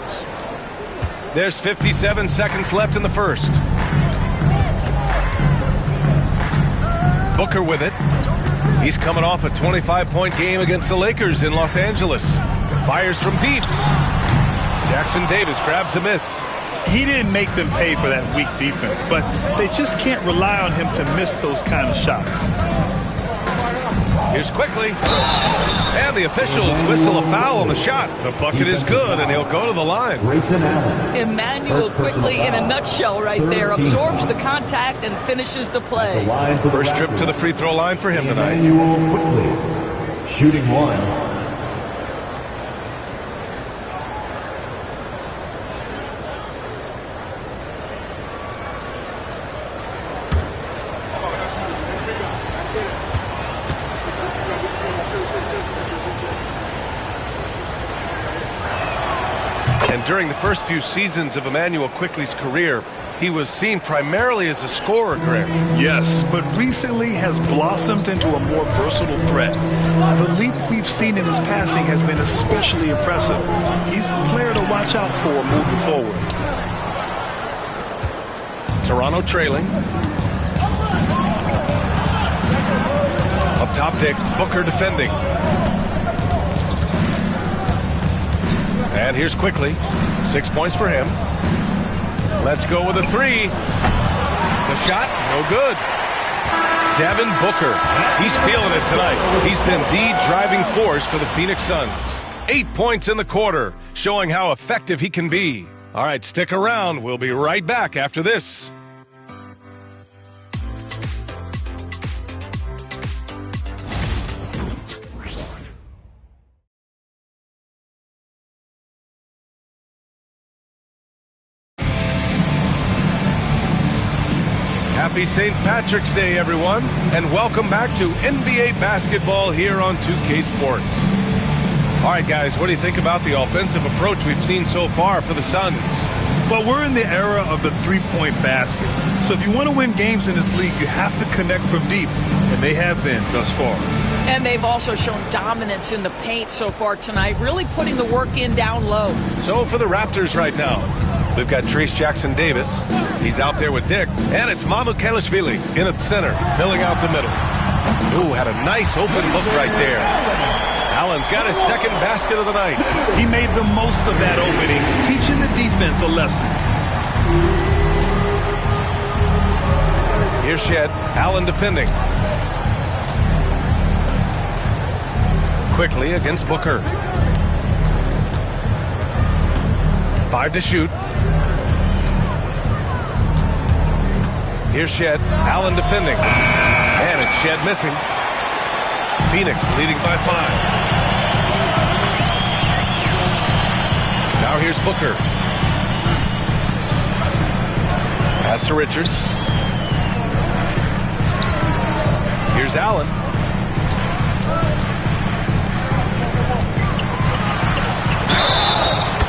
There's 57 seconds left in the first. Booker with it. He's coming off a 25-point game against the Lakers in Los Angeles. Fires from deep. Jackson Davis grabs a miss. He didn't make them pay for that weak defense, but they just can't rely on him to miss those kind of shots. Here's quickly. And the officials whistle a foul on the shot. The bucket is good, and he'll go to the line. Emmanuel quickly, in a nutshell right there, absorbs the contact and finishes the play. First trip to the free throw line for him tonight. Emmanuel quickly shooting one. During the first few seasons of Emmanuel Quickly's career, he was seen primarily as a scorer, Graham. Yes, but recently has blossomed into a more versatile threat. The leap we've seen in his passing has been especially impressive. He's a player to watch out for moving forward. Toronto trailing. Up top Dick, Booker defending. And here's quickly. 6 points for him. Let's go with a 3. The shot, no good. Devin Booker, he's feeling it tonight. He's been the driving force for the Phoenix Suns. 8 points in the quarter, showing how effective he can be. All right, stick around. We'll be right back after this. Happy St. Patrick's Day, everyone, and welcome back to NBA basketball here on 2K Sports. All right, guys, what do you think about the offensive approach we've seen so far for the Suns? Well, we're in the era of the three-point basket. So if you want to win games in this league, you have to connect from deep, and they have been thus far. And they've also shown dominance in the paint so far tonight, really putting the work in down low. So for the Raptors right now, we've got Trace Jackson Davis. He's out there with Dick. And it's Mamukelashvili in at center, filling out the middle. Ooh, had a nice open look right there. Allen's got his second basket of the night. He made the most of that opening, teaching the defense a lesson. Here's Shed. Allen defending. Quickly against Booker. 5 to shoot. Here's Shed. Allen defending. And it's Shed missing. Phoenix leading by 5. Now here's Booker. Pass to Richards. Here's Allen.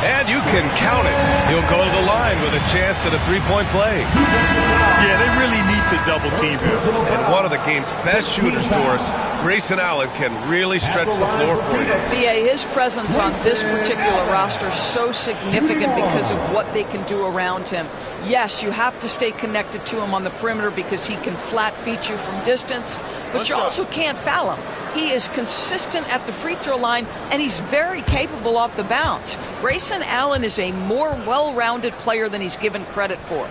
And you can count it. He'll go to the line with a chance at a three-point play. Yeah, they really need to double team him. And one of the game's best shooters, Doris, Grayson Allen, can really stretch the floor for you. B.A., his presence on this particular roster is so significant because of what they can do around him. Yes, you have to stay connected to him on the perimeter because he can flat beat you from distance, but you also can't foul him. He is consistent at the free throw line, and he's very capable off the bounce. Grayson Allen is a more well-rounded player than he's given credit for.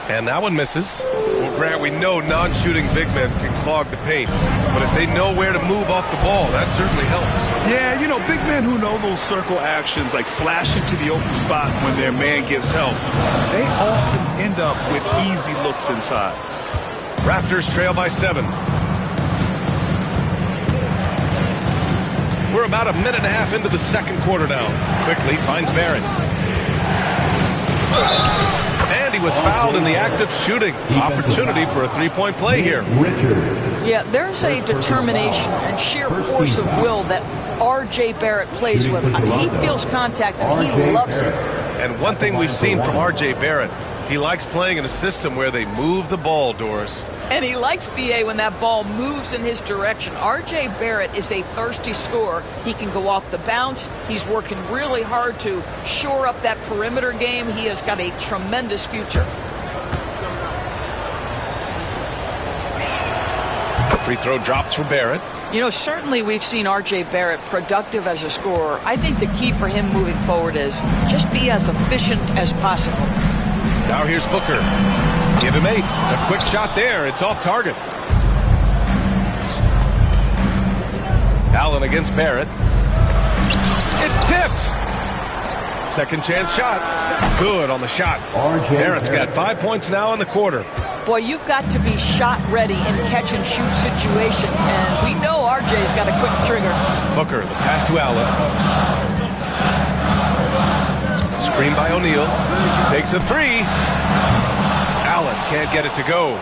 And that one misses. Well, Grant, we know non-shooting big men can clog the paint, but if they know where to move off the ball, that certainly helps. Yeah, you know, big men who know those circle actions, like flashing to the open spot when their man gives help, they often end up with easy looks inside. Raptors trail by 7. We're about a minute and a half into the second quarter now. Quickly finds Barrett. And he was fouled in the act of shooting. Opportunity for a three-point play here. Yeah, there's a determination and sheer force of will that R.J. Barrett plays with. He feels contact and he loves it. And one thing we've seen from R.J. Barrett, he likes playing in a system where they move the ball, Doris. And he likes B.A. when that ball moves in his direction. R.J. Barrett is a thirsty scorer. He can go off the bounce. He's working really hard to shore up that perimeter game. He has got a tremendous future. Free throw drops for Barrett. You know, certainly we've seen R.J. Barrett productive as a scorer. I think the key for him moving forward is just be as efficient as possible. Now here's Booker. Give him 8. A quick shot there. It's off target. Allen against Barrett. It's tipped. Second chance shot. Good on the shot. Barrett's got 5 points now in the quarter. Boy, you've got to be shot ready in catch and shoot situations, and we know RJ's got a quick trigger. Booker, the pass to Allen. Screen by O'Neal. Takes a 3. Allen can't get it to go.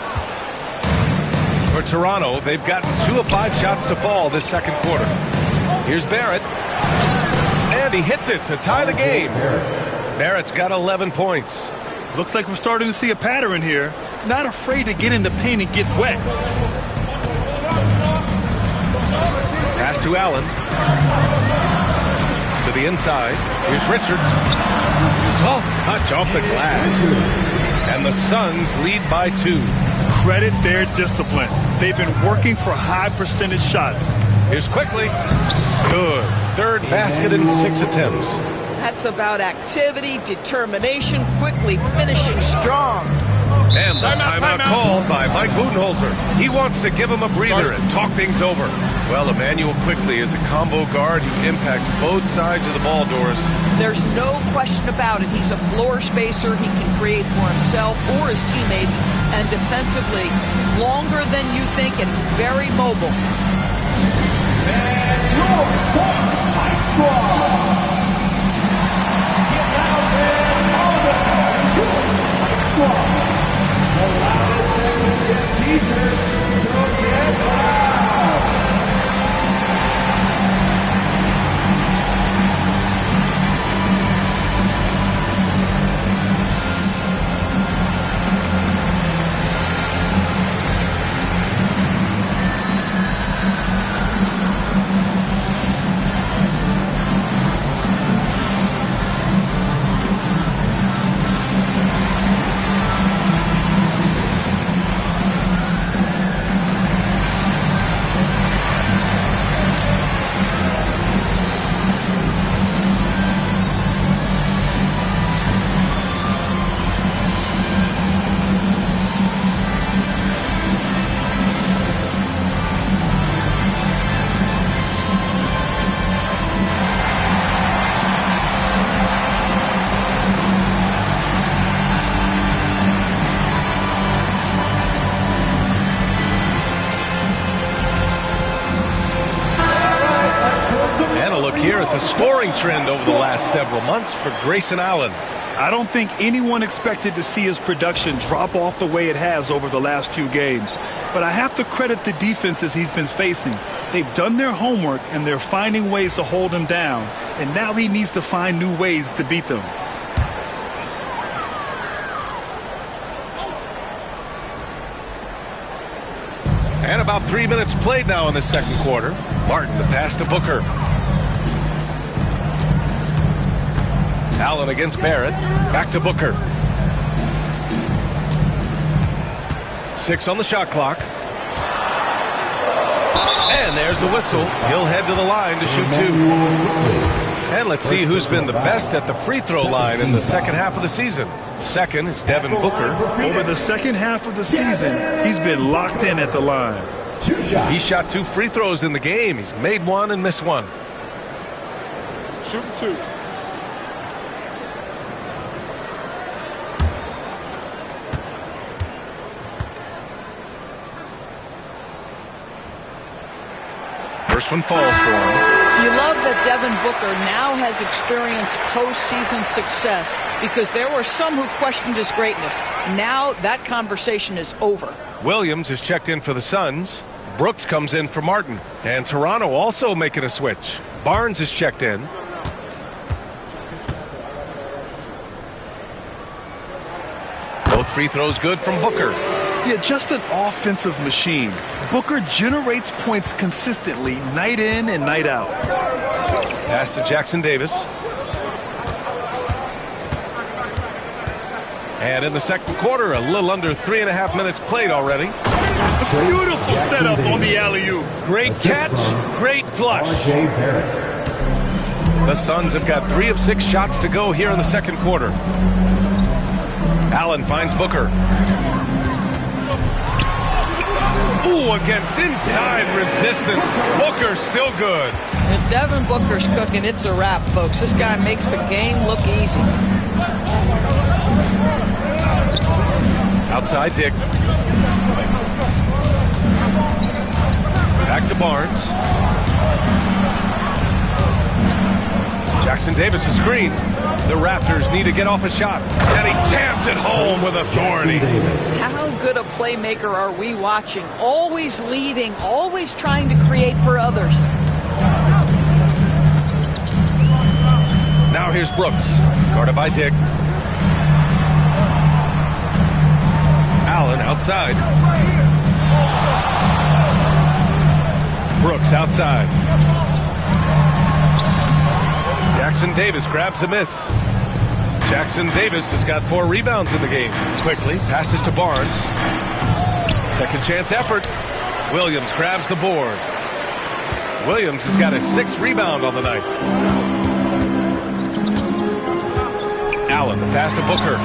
For Toronto, they've gotten 2 of 5 shots to fall this second quarter. Here's Barrett. And he hits it to tie the game. Barrett's got 11 points. Looks like we're starting to see a pattern here. Not afraid to get in the paint and get wet. Pass to Allen. To the inside. Here's Richards. Soft touch off the glass. And the Suns lead by 2. Credit their discipline. They've been working for high percentage shots. Here's Quickly. Good. Third basket in 6 attempts. That's about activity, determination, quickly finishing strong. And the timeout called by Mike Budenholzer. He wants to give him a breather and talk things over. Well, Emmanuel Quickly is a combo guard who impacts both sides of the ball, Doris. There's no question about it. He's a floor spacer. He can create for himself or his teammates. And defensively, longer than you think and very mobile. And your Mike Squad. Get out there, all the Mike Squad. The loudest and defense, so get loud. The scoring trend over the last several months for Grayson Allen. I don't think anyone expected to see his production drop off the way it has over the last few games. But I have to credit the defenses he's been facing. They've done their homework, and they're finding ways to hold him down. And now he needs to find new ways to beat them. And about 3 minutes played now in the second quarter. Martin, the pass to Booker. Allen against Barrett. Back to Booker. 6 on the shot clock. And there's a whistle. He'll head to the line to shoot 2. And let's see who's been the best at the free throw line in the second half of the season. Second is Devin Booker. Over the second half of the season, he's been locked in at the line. He shot 2 free throws in the game. He's made 1 and missed 1. Shooting 2. First one falls for him. You love that Devin Booker now has experienced postseason success because there were some who questioned his greatness. Now that conversation is over. Williams is checked in for the Suns. Brooks comes in for Martin. And Toronto also making a switch. Barnes is checked in. Both free throws good from Booker. Yeah, just an offensive machine. Booker generates points consistently, night in and night out. Pass to Jackson Davis. And in the second quarter, a little under 3.5 minutes played already. Beautiful setup on the alley-oop. Great catch, great flush. The Suns have got 3 of 6 shots to go here in the second quarter. Allen finds Booker. Ooh, against inside resistance. Booker's still good. If Devin Booker's cooking, it's a wrap, folks. This guy makes the game look easy. Outside Dick. Back to Barnes. Jackson Davis a screen. The Raptors need to get off a shot. And he jams it home with authority. How good a playmaker are we watching? Always leading, always trying to create for others. Now here's Brooks. Guarded by Dick. Allen outside. Brooks outside. Jackson Davis grabs a miss. Jackson Davis has got 4 rebounds in the game. Quickly passes to Barnes. Second chance effort. Williams grabs the board. Williams has got a 6th rebound on the night. Allen, the pass to Booker.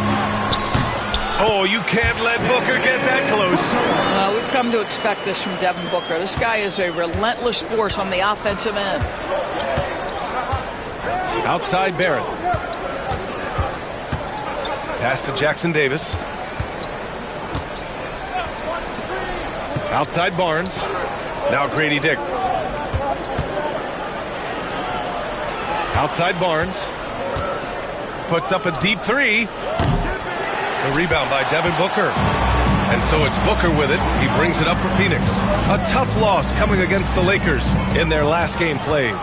Oh, you can't let Booker get that close. We've come to expect this from Devin Booker. This guy is a relentless force on the offensive end. Outside Barrett. Pass to Jackson Davis. Outside Barnes. Now Grady Dick. Outside Barnes. Puts up a deep 3. The rebound by Devin Booker. And so it's Booker with it. He brings it up for Phoenix. A tough loss coming against the Lakers in their last game played.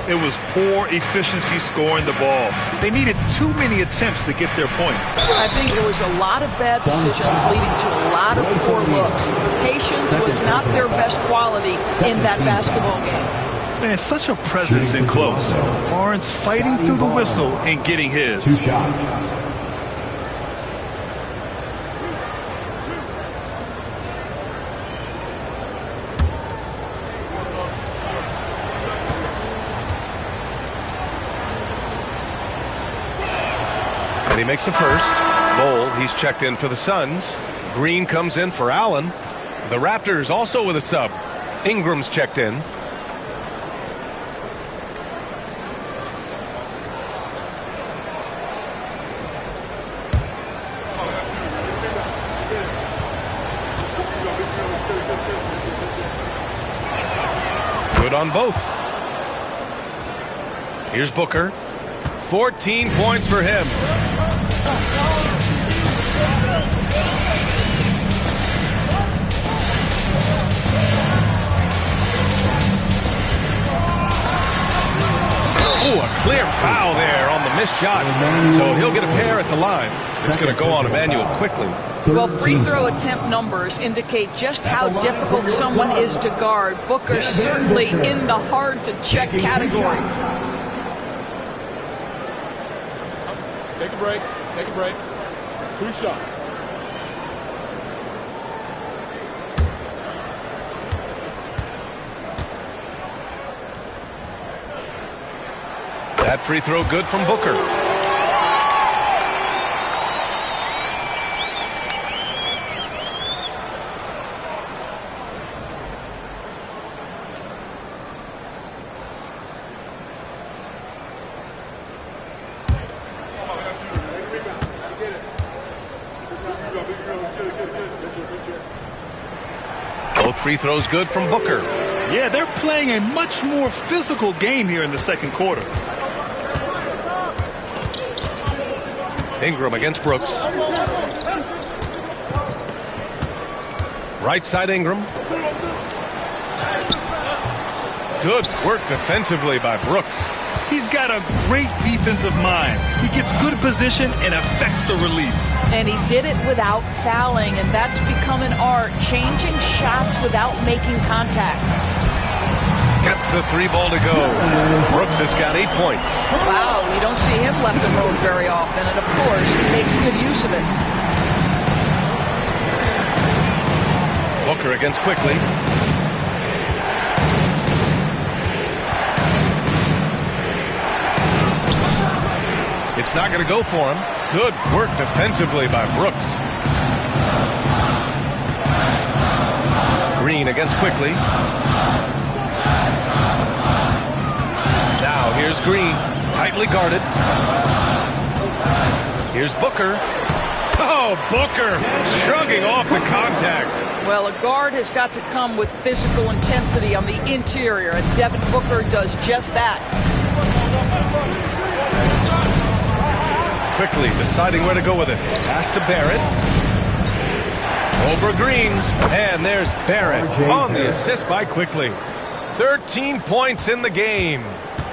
It was poor efficiency scoring the ball. They needed too many attempts to get their points. I think there was a lot of bad decisions leading to a lot of poor looks. Patience was not their best quality in that basketball game. Man, such a presence in close. Barnes fighting through the whistle and getting his. 2 shots. And he makes the first. Bowl, he's checked in for the Suns. Green comes in for Allen. The Raptors also with a sub. Ingram's checked in. Good on both. Here's Booker. 14 points for him. Foul there on the missed shot. So he'll get a pair at the line. It's going to go on Emmanuel quickly. Well, free throw attempt numbers indicate just how difficult someone is to guard. Booker's certainly in the hard-to-check category. Take a break. Take a break. 2 shots. That free throw good from Booker. Both free throws good from Booker. Yeah, they're playing a much more physical game here in the second quarter. Ingram against Brooks. Right side Ingram. Good work defensively by Brooks. He's got a great defensive mind. He gets good position and affects the release. And he did it without fouling, and that's become an art, changing shots without making contact. Gets the 3 ball to go. Brooks has got 8 points. Wow, you don't see him left alone very often, and of course, he makes good use of it. Booker against Quickly. It's not going to go for him. Good work defensively by Brooks. Green against Quickly. Now here's Green, tightly guarded. Here's Booker. Oh, Booker shrugging off the contact. Well, a guard has got to come with physical intensity on the interior, and Devin Booker does just that. Quickly deciding where to go with it. Pass to Barrett. Over Green. And there's Barrett on the assist by Quickly. 13 points in the game.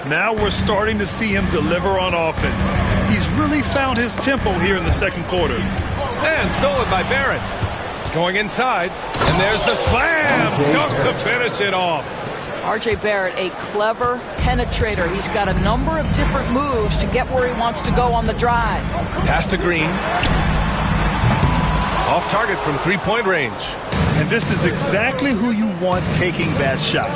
Now we're starting to see him deliver on offense. He's really found his tempo here in the second quarter. And stolen by Barrett. Going inside. And there's the slam. Dunk to finish it off. R.J. Barrett, a clever penetrator. He's got a number of different moves to get where he wants to go on the drive. Pass to Green. Off target from 3-point range. And this is exactly who you want taking that shot.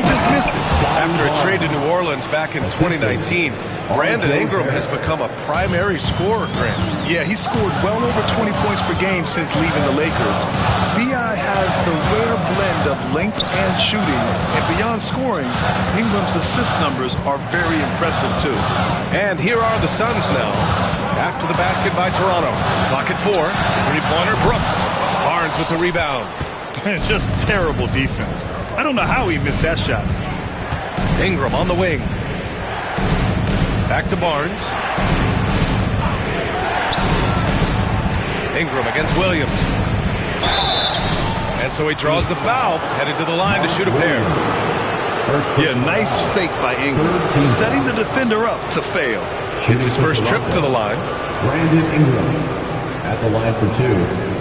He just missed it. After a trade to New Orleans back in 2019, Brandon Ingram has become a primary scorer, Grant. Yeah, he scored well over 20 points per game since leaving the Lakers. B.I. has the rare blend of length and shooting, and beyond scoring, Ingram's assist numbers are very impressive, too. And here are the Suns now. After the basket by Toronto. Clock at 4. Three-pointer Brooks. Barnes with the rebound. Just terrible defense. I don't know how he missed that shot. Ingram on the wing. Back to Barnes. Ingram against Williams. And so he draws the foul, headed to the line to shoot a pair. Yeah, nice fake by Ingram, setting the defender up to fail. It's his first trip to the line. Brandon Ingram at the line for 2.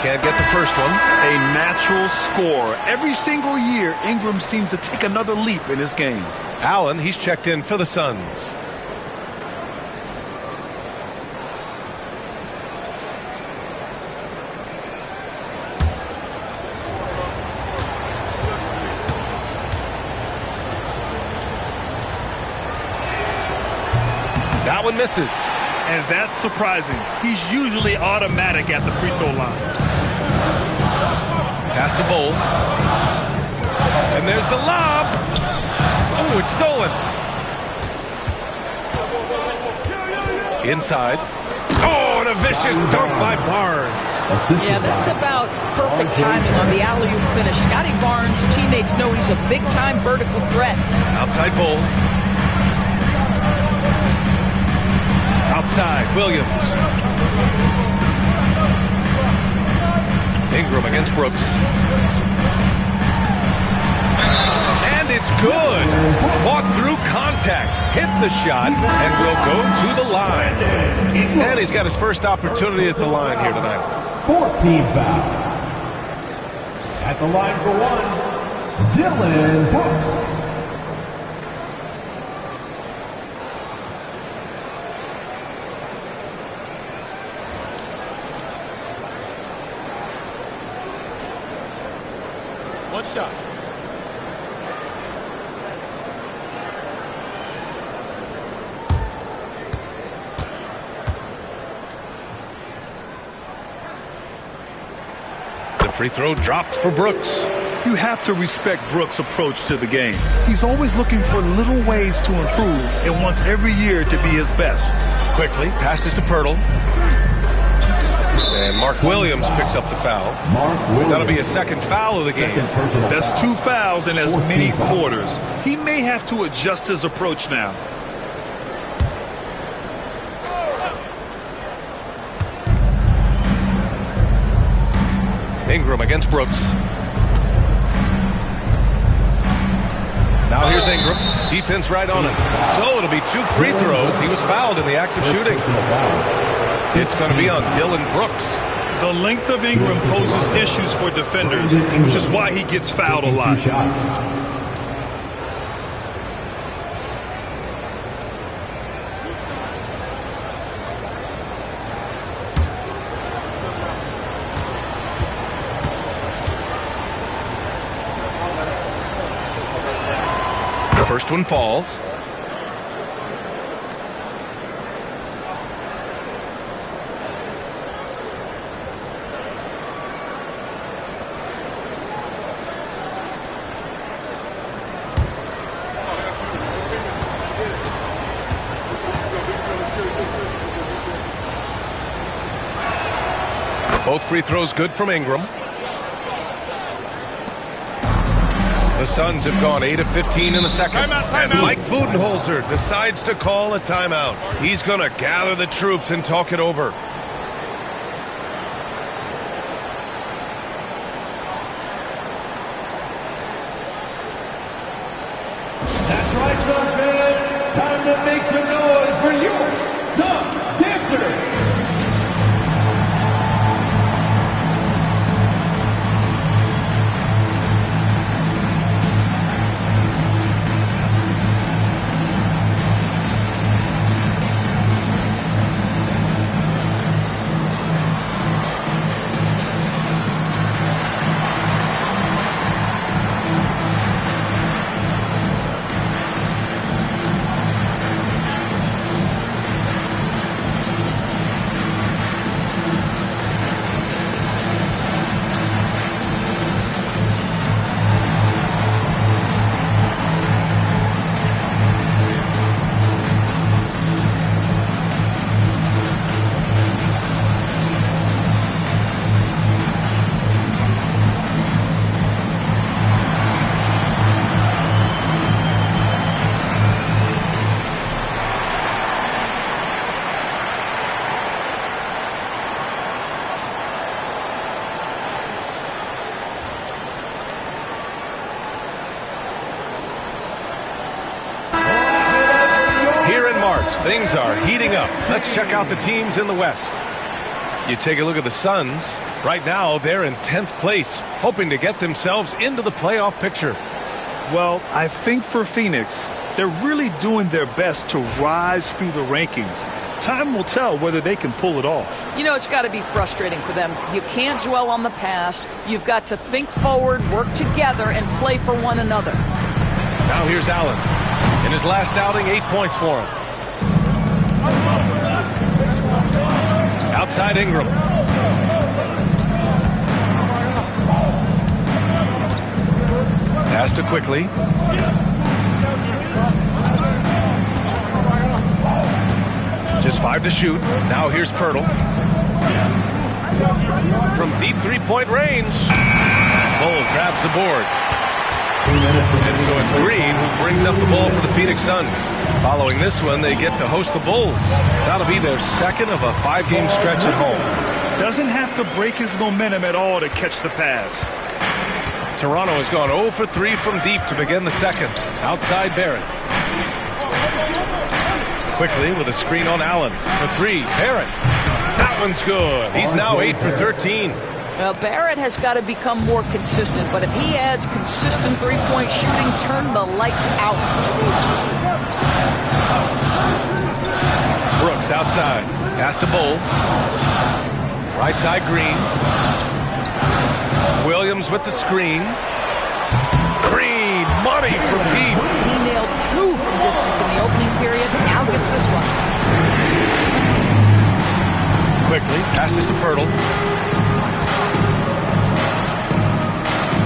Can't get the first one. A natural score. Every single year, Ingram seems to take another leap in his game. Allen, he's checked in for the Suns. That one misses. And that's surprising. He's usually automatic at the free throw line. Pass to Bull. And there's the lob. Oh, it's stolen. Inside. Oh, and a vicious dunk by Barnes. Yeah, that's about perfect timing on the alley-oop finish. Scotty Barnes' teammates know he's a big-time vertical threat. Outside Bull. Outside, Williams. Ingram against Brooks. And it's good. Fought through contact, hit the shot, and will go to the line. And he's got his first opportunity at the line here tonight. 4th team foul. At the line for one, Dylan Brooks. One shot. The free throw dropped for Brooks. You have to respect Brooks' approach to the game. He's always looking for little ways to improve and wants every year to be his best. Quickly, passes to Pirtle. And Mark Williams picks up the foul. That'll be a second foul of the game. That's 2 fouls in as many quarters. He may have to adjust his approach now. Ingram against Brooks. Now here's Ingram. Defense right on it. So it'll be 2 free throws. He was fouled in the act of shooting. It's going to be on Dylan Brooks. The length of Ingram poses issues for defenders, which is why he gets fouled a lot. The first one falls. Both free throws good from Ingram. The Suns have gone 8 of 15 in the second. Timeout. And Mike Budenholzer decides to call a timeout. He's going to gather the troops and talk it over. That's right, Suns fans. Time to make some noise for your Suns dancers. Things are heating up. Let's check out the teams in the West. You take a look at the Suns. Right now, they're in 10th place, hoping to get themselves into the playoff picture. Well, I think for Phoenix, they're really doing their best to rise through the rankings. Time will tell whether they can pull it off. You know, it's got to be frustrating for them. You can't dwell on the past. You've got to think forward, work together, and play for one another. Now here's Allen. In his last outing, 8 points for him. Outside Ingram. Pass to Quickly. Just 5 to shoot. Now here's Pirtle. From deep three-point range. Cole grabs the board. And so it's Green who brings up the ball for the Phoenix Suns. Following this one, they get to host the Bulls. That'll be their second of a 5-game stretch at home. Doesn't have to break his momentum at all to catch the pass. Toronto has gone 0 for 3 from deep to begin the second. Outside Barrett. Quickly with a screen on Allen. For 3, Barrett. That one's good. He's now 8 for 13. Well, Barrett has got to become more consistent, but if he adds consistent three-point shooting, turn the lights out. Brooks outside. Pass to Bull. Right side Green. Williams with the screen. Green, money from deep. He nailed 2 from distance in the opening period. Now gets this one. Quickly, passes to Pirtle.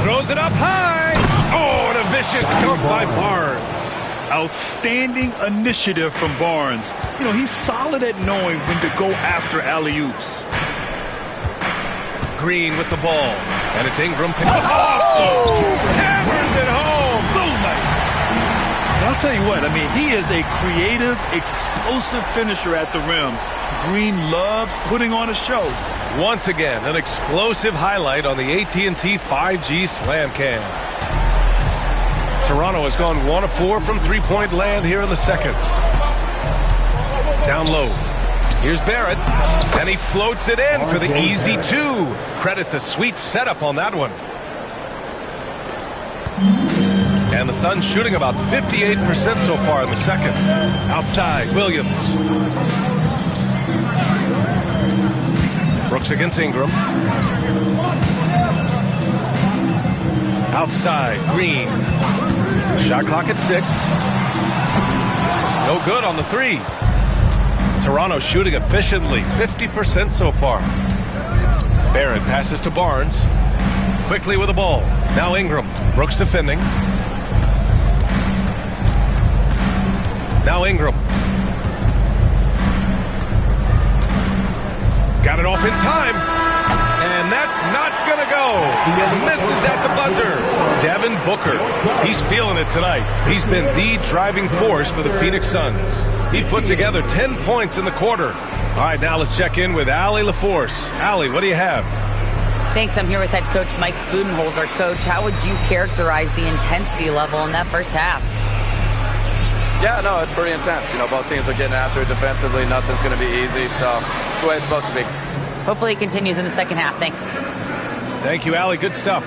Throws it up high. Oh, and a vicious dunk by Barnes. Outstanding initiative from Barnes. You know, he's solid at knowing when to go after alley-oops. Green with the ball. And it's Ingram picking it off. Hammers it home. So nice. And I'll tell you what, I mean, he is a creative, explosive finisher at the rim. Green loves putting on a show. Once again, an explosive highlight on the AT&T 5G Slam Cam. Toronto has gone 1 of 4 from three-point land here in the second. Down low. Here's Barrett, and he floats it in for the easy 2. Credit the sweet setup on that one. And the Suns shooting about 58% so far in the second. Outside, Williams. Brooks against Ingram. Outside, Green. Shot clock at 6. No good on the 3. Toronto shooting efficiently, 50% so far. Barrett passes to Barnes. Quickly with the ball. Now Ingram. Brooks defending. Now Ingram. Got it off in time. And that's not going to go. Misses at the buzzer. Devin Booker. He's feeling it tonight. He's been the driving force for the Phoenix Suns. He put together 10 points in the quarter. All right, now let's check in with Allie LaForce. Allie, what do you have? Thanks. I'm here with head coach Mike Budenholzer. Coach, how would you characterize the intensity level in that first half? Yeah, no, it's pretty intense. You know, both teams are getting after it defensively. Nothing's going to be easy, so it's the way it's supposed to be. Hopefully it continues in the second half. Thanks. Thank you, Allie. Good stuff.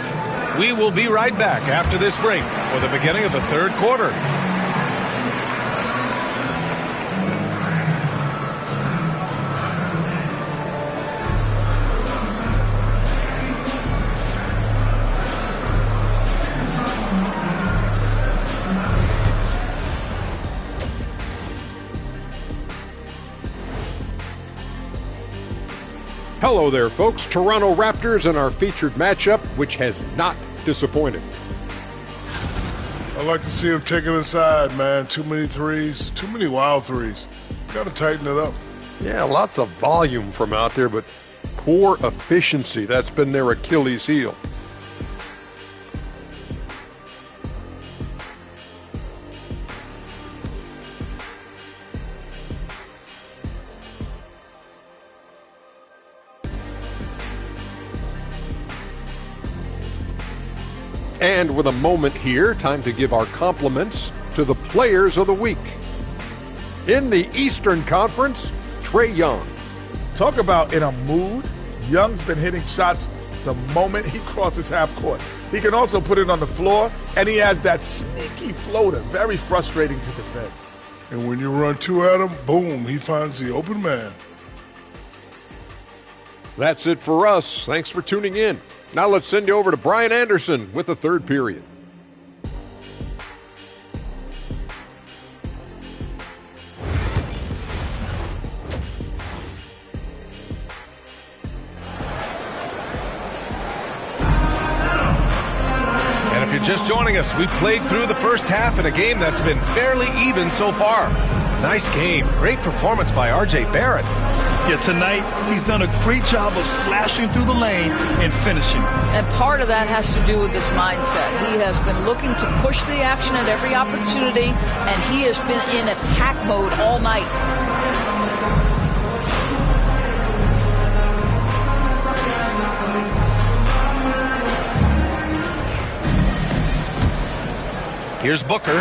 We will be right back after this break for the beginning of the third quarter. Hello there, folks. Toronto Raptors and our featured matchup, which has not disappointed. I like to see him take it inside, man. Too many threes, too many wild threes. Got to tighten it up. Yeah, lots of volume from out there, but poor efficiency. That's been their Achilles heel. And with a moment here, time to give our compliments to the players of the week. In the Eastern Conference, Trae Young. Talk about in a mood. Young's been hitting shots the moment he crosses half court. He can also put it on the floor, and he has that sneaky floater. Very frustrating to defend. And when you run 2 at him, boom, he finds the open man. That's it for us. Thanks for tuning in. Now let's send you over to Brian Anderson with the third period. And if you're just joining us, we've played through the first half in a game that's been fairly even so far. Nice game. Great performance by R.J. Barrett. Yeah, tonight he's done a great job of slashing through the lane and finishing. And part of that has to do with his mindset. He has been looking to push the action at every opportunity, and he has been in attack mode all night. Here's Booker.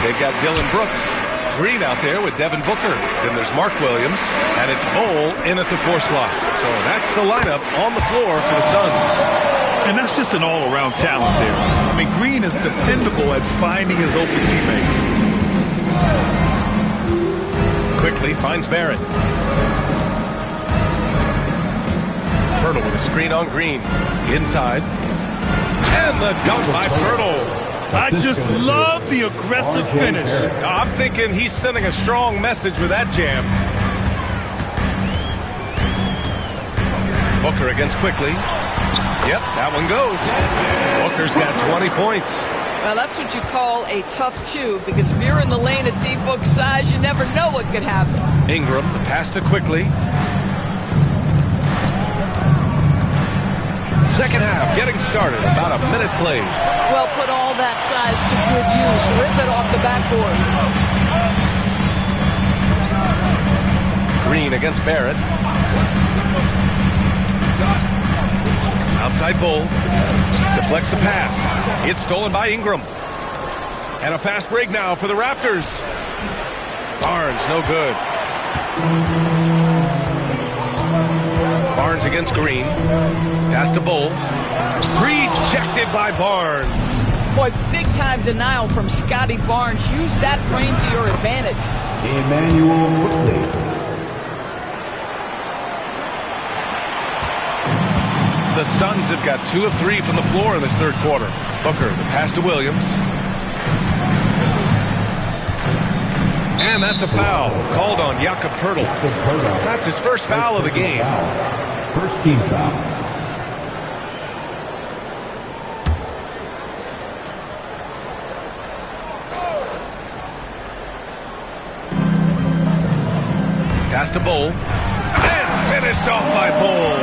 They've got Dylan Brooks. Green out there with Devin Booker. Then there's Mark Williams, and it's Bowl in at the 4 slot. So that's the lineup on the floor for the Suns. And that's just an all-around talent there. I mean, Green is dependable at finding his open teammates. Quickly finds Barrett. Pirtle with a screen on Green. Inside. And the dunk by Pirtle. I just love the aggressive finish. I'm thinking he's sending a strong message with that jam. Booker against Quickly. Yep, that one goes. Booker's got 20 points. Well, that's what you call a tough 2, because if you're in the lane at D-Book size, you never know what could happen. Ingram, the pass to Quickly. Second half getting started. About a minute played. Well, put all that size to good use. Rip it off the backboard. Green against Barrett. Outside Bull. Deflects the pass. It's stolen by Ingram. And a fast break now for the Raptors. Barnes, no good. Barnes against Green. Pass to Bull. Rejected by Barnes. Boy, big-time denial from Scotty Barnes. Use that frame to your advantage. Emmanuel Quickly. The Suns have got 2 of 3 from the floor in this third quarter. Booker, the pass to Williams. And that's a foul called on Jakob Pirtle. That's his first foul of the game. First team foul. Pass to Bull. And finished off by Bull.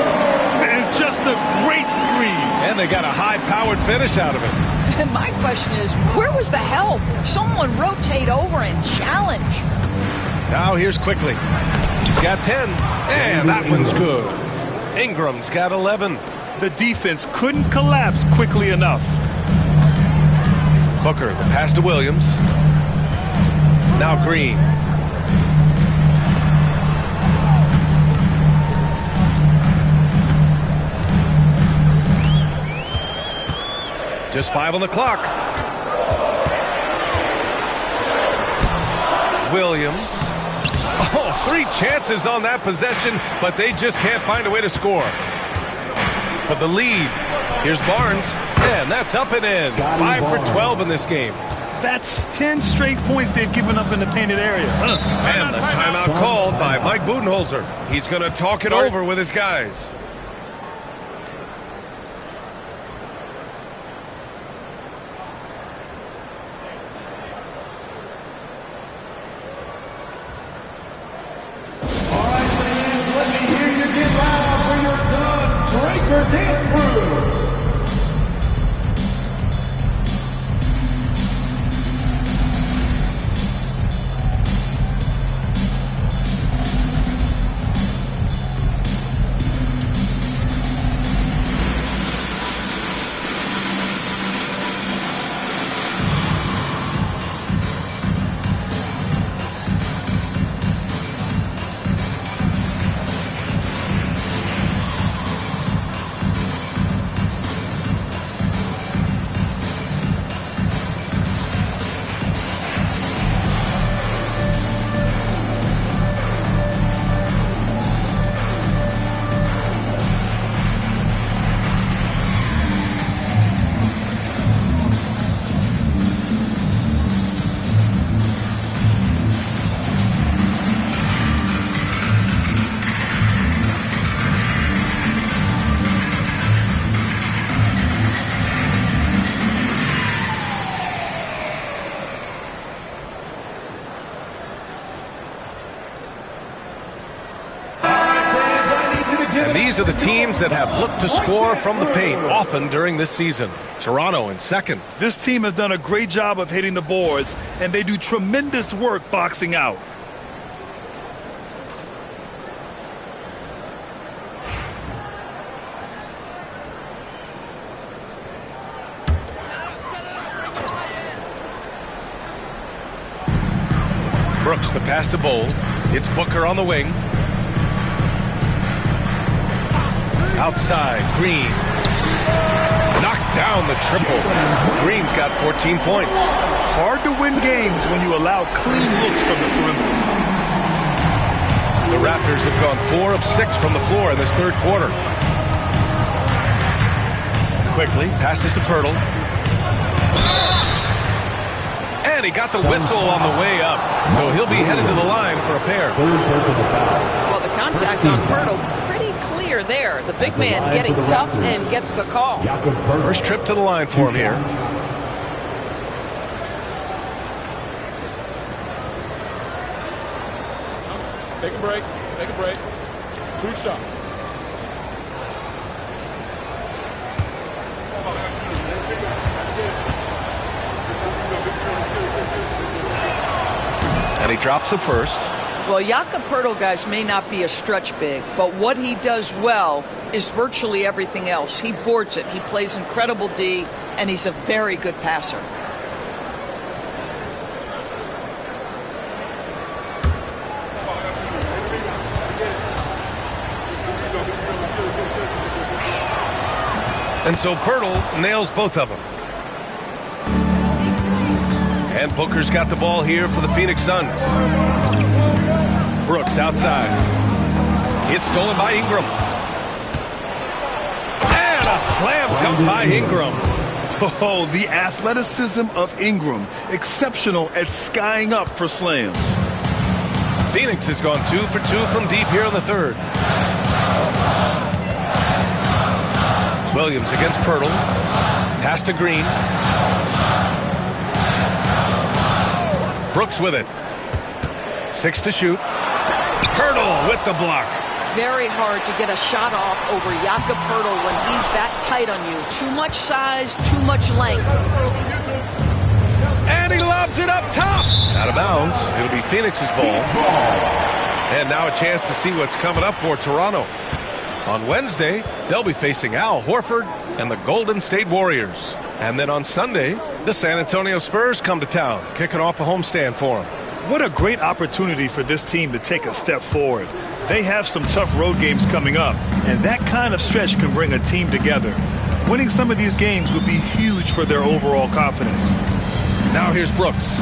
And just a great screen. And they got a high-powered finish out of it. And my question is, where was the help? Someone rotate over and challenge. Now here's Quickly. He's got 10. And that one's good. Ingram's got 11. The defense couldn't collapse quickly enough. Booker, the pass to Williams. Now Green. Just 5 on the clock. Williams. Oh, 3 chances on that possession, but they just can't find a way to score. For the lead, here's Barnes. And that's up and in. 5 for 12 in this game. That's 10 straight points they've given up in the painted area. And the timeout called by Mike Budenholzer. He's going to talk it over with his guys. And these are the teams that have looked to score from the paint often during this season. Toronto in second. This team has done a great job of hitting the boards, and they do tremendous work boxing out. Brooks, the pass to Bowl. It's Booker on the wing. Outside, Green. Knocks down the triple. Green's got 14 points. Hard to win games when you allow clean looks from the perimeter. The Raptors have gone 4 of 6 from the floor in this third quarter. Quickly, passes to Pirtle. And he got the whistle on the way up, so he'll be headed to the line for a pair. Well, the contact on Pirtle, pretty clear there. The big man getting tough and gets the call. First trip to the line for him here. Take a break. Take a break. 2 shots. And he drops the first. Well, Jakob Pirtle, guys, may not be a stretch big, but what he does well is virtually everything else. He boards it. He plays incredible D, and he's a very good passer. And so Pirtle nails both of them. And Booker's got the ball here for the Phoenix Suns. Brooks outside. It's stolen by Ingram. And a slam dunk by Ingram. Oh, the athleticism of Ingram. Exceptional at skying up for slams. Phoenix has gone 2 for 2 from deep here in the third. Williams against Pirtle. Pass to Green. Brooks with it. 6 to shoot. Pirtle with the block. Very hard to get a shot off over Jakob Pirtle when he's that tight on you. Too much size, too much length. And he lobs it up top. Out of bounds. It'll be Phoenix's ball. And now a chance to see what's coming up for Toronto. On Wednesday, they'll be facing Al Horford and the Golden State Warriors. And then on Sunday, the San Antonio Spurs come to town, kicking off a homestand for them. What a great opportunity for this team to take a step forward. They have some tough road games coming up, and that kind of stretch can bring a team together. Winning some of these games would be huge for their overall confidence. Now here's Brooks.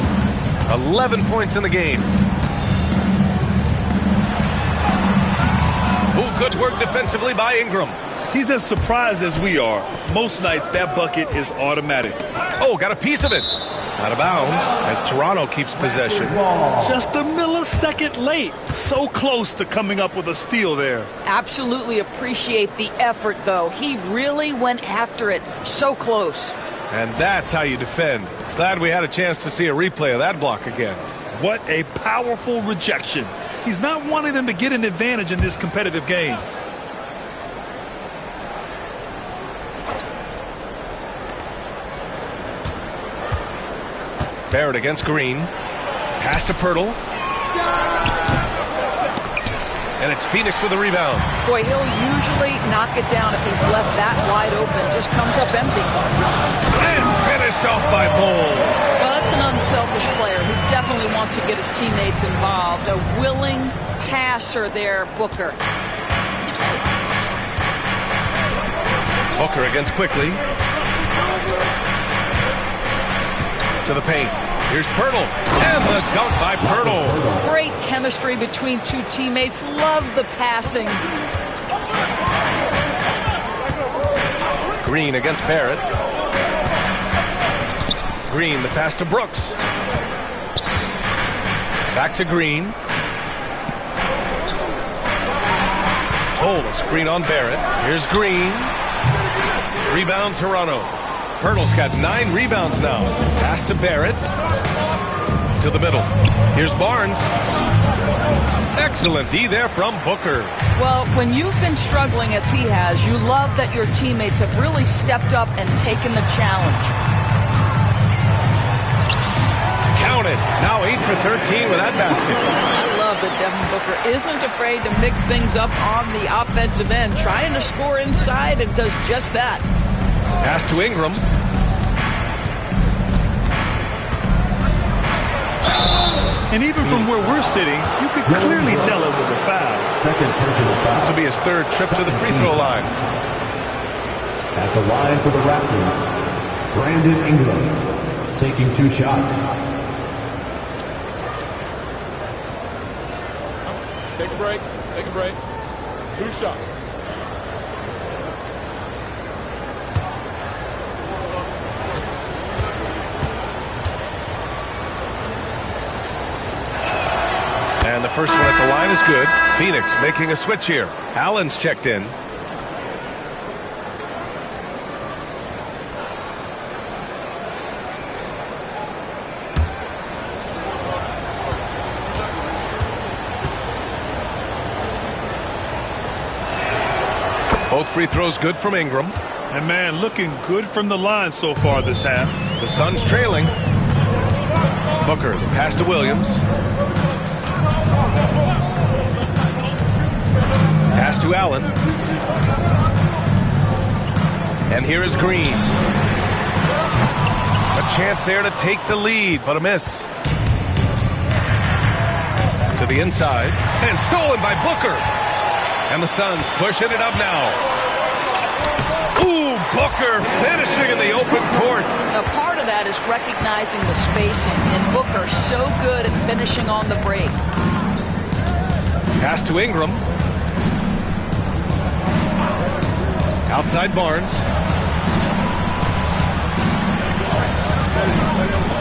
11 points in the game. Good work defensively by Ingram. He's as surprised as we are. Most nights that bucket is automatic. Oh, got a piece of it. Out of bounds as Toronto keeps possession. Just a millisecond late. So close to coming up with a steal there. Absolutely appreciate the effort, though. He really went after it. So close. And that's how you defend. Glad we had a chance to see a replay of that block again. What a powerful rejection. He's not wanting them to get an advantage in this competitive game. Barrett against Green. Pass to Pirtle. And it's Phoenix with a rebound. Boy, he'll usually knock it down if he's left that wide open. Just comes up empty. And finished off by Bowl. Well, that's an unselfish player who definitely wants to get his teammates involved. A willing passer there, Booker. Booker against Quickly. To the paint. Here's Pirtle. And the dunk by Pirtle. Great chemistry between two teammates. Love the passing. Green against Barrett. Green, the pass to Brooks. Back to Green. Hold a screen on Barrett. Here's Green. Rebound Toronto. Pirtle's got 9 rebounds now. Pass to Barrett. To the middle. Here's Barnes. Excellent D there from Booker. Well, when you've been struggling as he has, you love that your teammates have really stepped up and taken the challenge. Counted. Now 8 for 13 with that basket. I love that Devin Booker isn't afraid to mix things up on the offensive end, trying to score inside, and does just that. Pass to Ingram. And even from where we're sitting, you could clearly tell it was a foul. This will be his third trip to the free throw line. At the line for the Raptors, Brandon Ingram taking 2 shots. Take a break. Take a break. 2 shots. And the first one at the line is good. Phoenix making a switch here. Allen's checked in. Both free throws good from Ingram. And man, looking good from the line so far this half. The Suns trailing. Booker, the pass to Williams. Pass to Allen. And here is Green. A chance there to take the lead, but a miss. To the inside. And stolen by Booker. And the Suns pushing it up now. Ooh, Booker finishing in the open court. Now, part of that is recognizing the spacing, and Booker so good at finishing on the break. Pass to Ingram. Outside Barnes.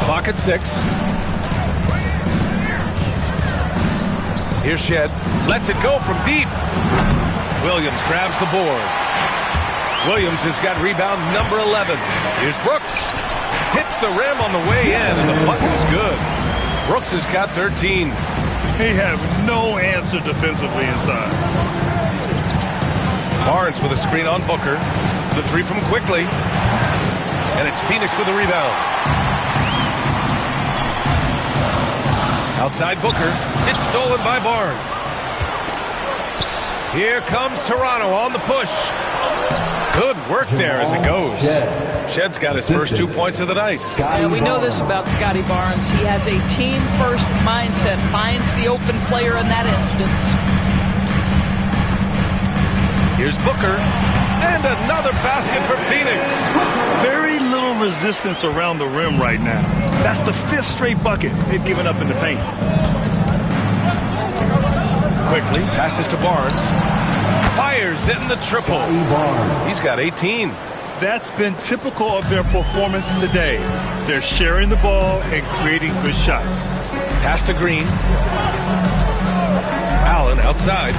Clock at 6. Here's Shed. Lets it go from deep. Williams grabs the board. Williams has got rebound number 11. Here's Brooks. Hits the rim on the way in, and the bucket is good. Brooks has got 13. They have no answer defensively inside. Barnes with a screen on Booker. The 3 from Quickly. And it's Phoenix with a rebound. Outside Booker. It's stolen by Barnes. Here comes Toronto on the push. Good work there as it goes. Shed's got his first 2 points of the night. Yeah, we know this about Scotty Barnes. He has a team-first mindset, finds the open player in that instance. Here's Booker. And another basket for Phoenix. Very little resistance around the rim right now. That's the 5th straight bucket they've given up in the paint. Quickly passes to Barnes. Fires in the triple. He's got 18. That's been typical of their performance today. They're sharing the ball and creating good shots. Pass to Green. Allen outside.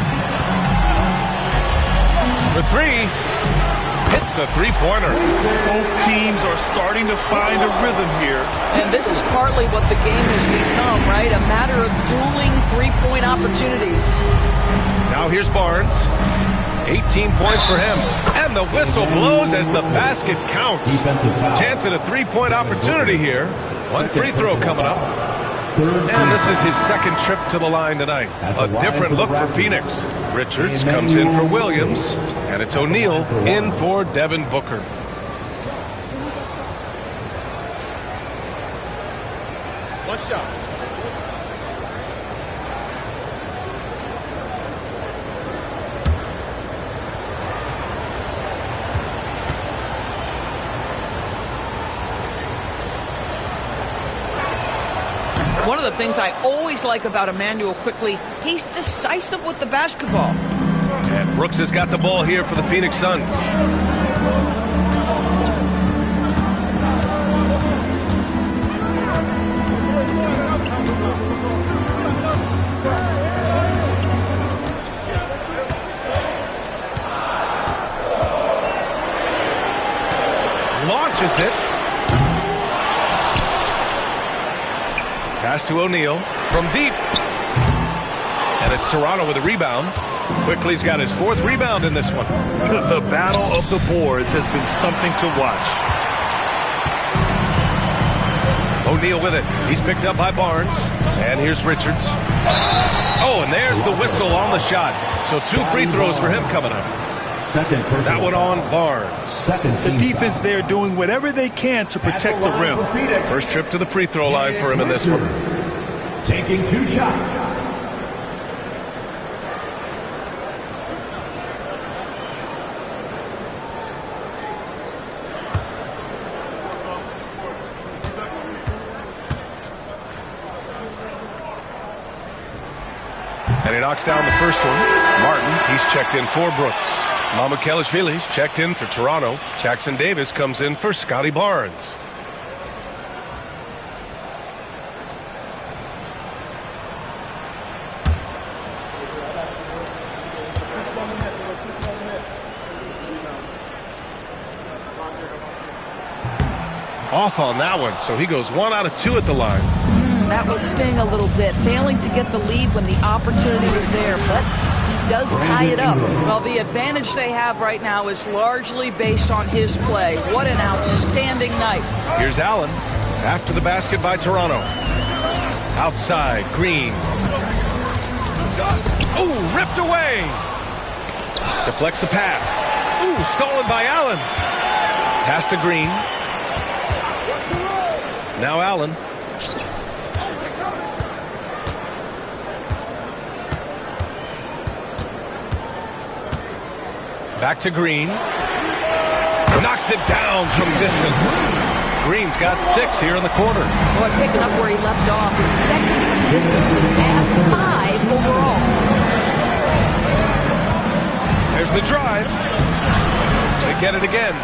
For 3. Hits a 3-pointer. Both teams are starting to find a rhythm here. And this is partly what the game has become, right? A matter of dueling 3-point opportunities. Now here's Barnes. 18 points for him. And the whistle blows as the basket counts. Chance at a 3-point opportunity here. One free throw coming up. And this is his second trip to the line tonight. A different look for Phoenix. Richards comes in for Williams. And it's O'Neal in for Devin Booker. One shot. One of the things I always like about Emmanuel Quickly, he's decisive with the basketball. And Brooks has got the ball here for the Phoenix Suns. Launches it. Pass to O'Neal from deep. And And it's Toronto with a rebound. Quickly's got his 4th rebound in this one. The battle of the boards has been something to watch. O'Neal with it. He's picked up by Barnes. And here's Richards. Oh, and there's the whistle on the shot. So 2 free throws for him coming up. That one on Barnes. The defense there doing whatever they can to protect the rim. First trip to the free throw line for him in this one. Taking 2 shots. And he knocks down the first one. Martin, he's checked in for Brooks. Mamukelashvili's checked in for Toronto. Jackson Davis comes in for Scotty Barnes. Off on that one, so he goes 1 out of 2 at the line. That will sting a little bit, failing to get the lead when the opportunity was there, but he does tie it up. Well, the advantage they have right now is largely based on his play. What an outstanding night. Here's Allen after the basket by Toronto. Outside, Green. Ooh, ripped away. Deflects the pass. Ooh, stolen by Allen. Pass to Green. Now Allen. Back to Green. Knocks it down from distance. Green's got 6 here in the quarter. Boy, picking up where he left off. His 2nd from distance this half, 5 overall. There's the drive. They get it again.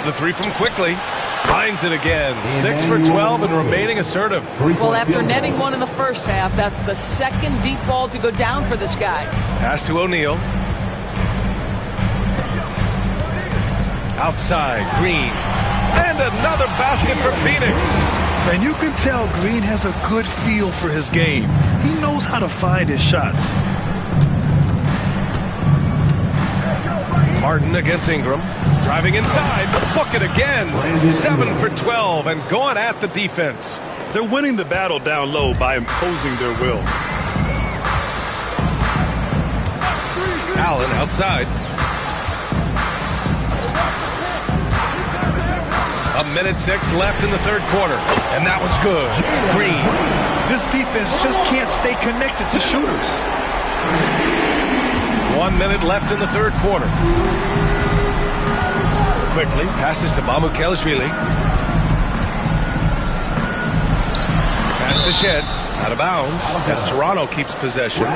The 3 from Quickly. Finds it again. 6 for 12 and remaining assertive. Well, after netting 1 in the first half, that's the 2nd deep ball to go down for this guy. Pass to O'Neal. Outside, Green. And another basket for Phoenix. And you can tell Green has a good feel for his game. He knows how to find his shots. Martin against Ingram. Driving inside. Book it again. 7 for 12 and going at the defense. They're winning the battle down low by imposing their will. Allen outside. 1:06 left in the 3rd quarter. And that one's good. Green. This defense just can't stay connected to shooters. 1 minute left in the 3rd quarter. Quickly passes to Mamukelashvili. Pass to Shed. Out of bounds as Toronto keeps possession.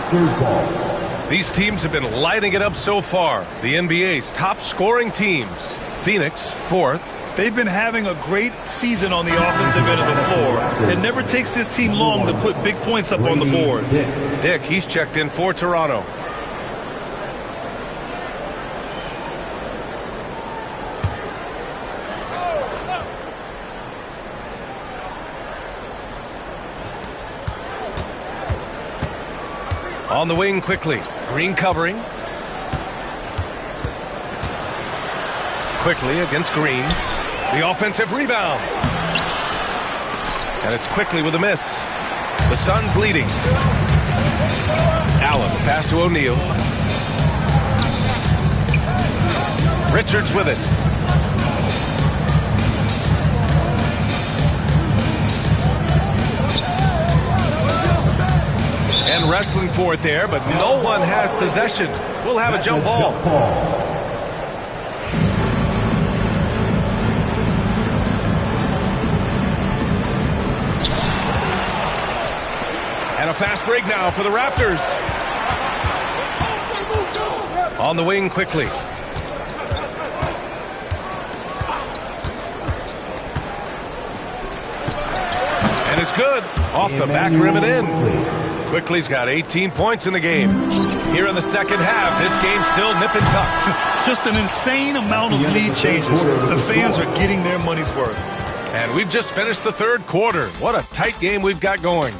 These teams have been lighting it up so far. The NBA's top scoring teams. Phoenix, 4th. They've been having a great season on the offensive end of the floor. It never takes this team long to put big points up on the board. Dick, he's checked in for Toronto. On the wing quickly. Green covering. Quickly against Green. The offensive rebound. And it's Quickly with a miss. The Suns leading. Allen, pass to O'Neal. Richards with it. And wrestling for it there, but no one has possession. We'll have a jump ball. And a fast break now for the Raptors. On the wing quickly. And it's good. Off the back rim and in. Quickly's got 18 points in the game. Here in the 2nd half, this game's still nip and tuck. Just an insane amount of lead changes. The fans are getting their money's worth. And we've just finished the 3rd quarter. What a tight game we've got going.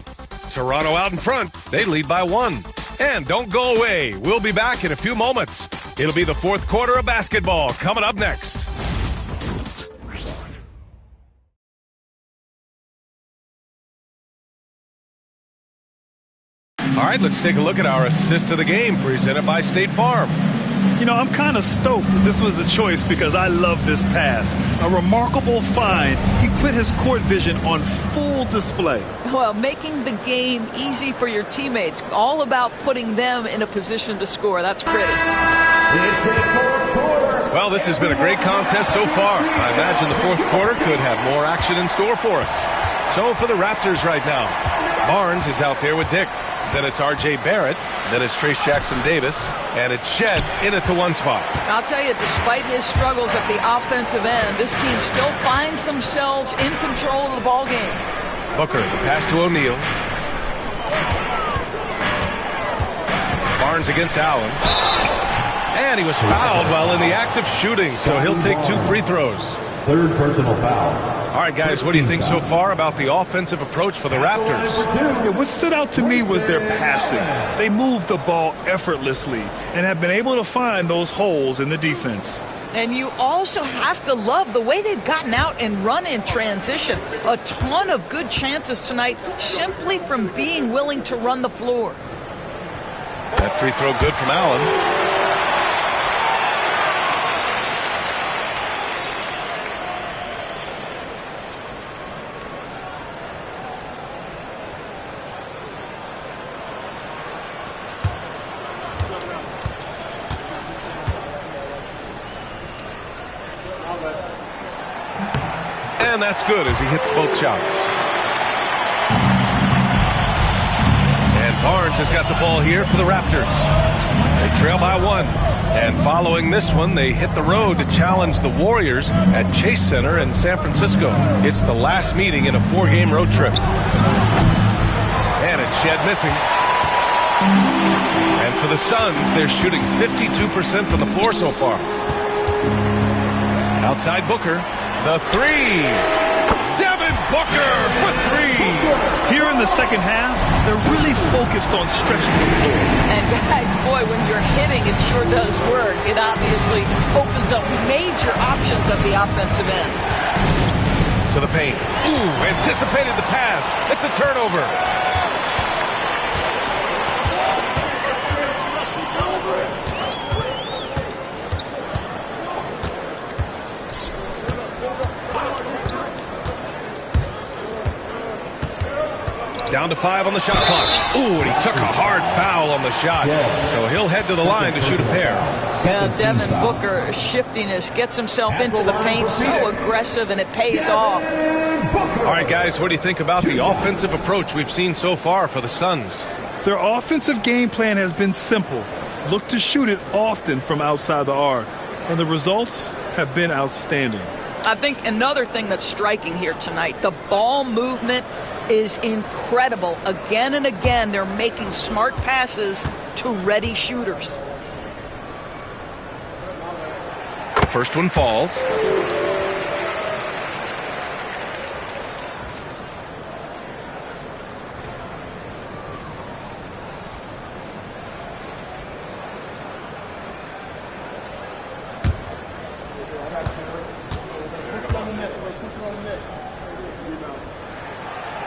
Toronto out in front. They lead by 1. And don't go away. We'll be back in a few moments. It'll be the fourth quarter of basketball coming up next. All right, let's take a look at our assist of the game presented by State Farm. You know, I'm kind of stoked that this was a choice because I love this pass. A remarkable find. He put his court vision on full display. Well, making the game easy for your teammates. All about putting them in a position to score. That's pretty. Well, this has been a great contest so far. I imagine the fourth quarter could have more action in store for us. So for the Raptors right now, Barnes is out there with Dick. Then it's R.J. Barrett. Then it's Trace Jackson-Davis. And it's Shed in at the one spot. I'll tell you, despite his struggles at the offensive end, this team still finds themselves in control of the ball game. Booker, the pass to O'Neal. Barnes against Allen. And he was fouled while in the act of shooting, so he'll take 2 free throws. Third personal foul. All right, guys, what do you think so far about the offensive approach for the Raptors? Yeah, what stood out to me was their passing. They moved the ball effortlessly and have been able to find those holes in the defense. And you also have to love the way they've gotten out and run in transition. A ton of good chances tonight simply from being willing to run the floor. That free throw good from Allen. And that's good as he hits both shots. And Barnes has got the ball here for the Raptors. They trail by 1. And following this one, they hit the road to challenge the Warriors at Chase Center in San Francisco. It's the last meeting in a 4-game road trip. And it's Shed missing. And for the Suns, they're shooting 52% from the floor so far. Outside Booker. The 3. Devin Booker for 3. Here in the second half, they're really focused on stretching the floor. And guys, boy, when you're hitting, it sure does work. It obviously opens up major options at the offensive end. To the paint. Ooh, anticipated the pass. It's a turnover. Down to 5 on the shot clock. Ooh, and he took a hard foul on the shot. So he'll head to the line to shoot a pair. Yeah, Devin Booker, shiftiness, gets himself into the paint, so aggressive, and it pays off. All right, guys, what do you think about the offensive approach we've seen so far for the Suns? Their offensive game plan has been simple. Look to shoot it often from outside the arc. And the results have been outstanding. I think another thing that's striking here tonight, the ball movement is incredible. Again and again, they're making smart passes to ready shooters. The first one falls.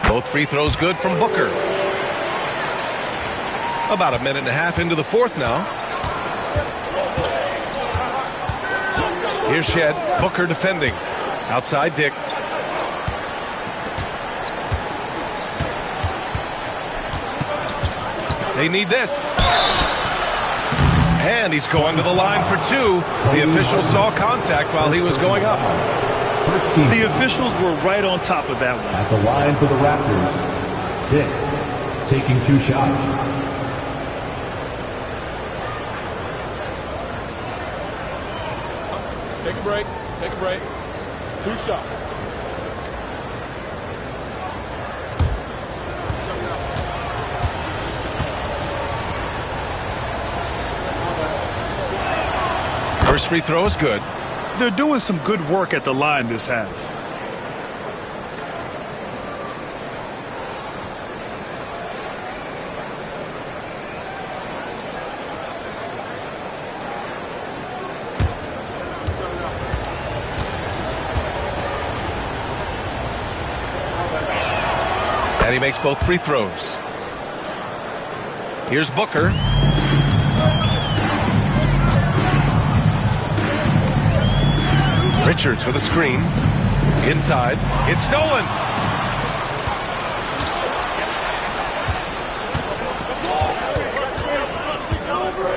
Both free throws good from Booker. About a minute and a half into the fourth now. Here's Shed. Booker defending. Outside Dick. They need this. And he's going to the line for 2. The official saw contact while he was going up. The officials were right on top of that one. At the line for the Raptors, Dick taking 2 shots. Take a break. Take a break. 2 shots. First free throw is good. They're doing some good work at the line this half. And he makes both free throws. Here's Booker. Richards with a screen. Inside. It's stolen.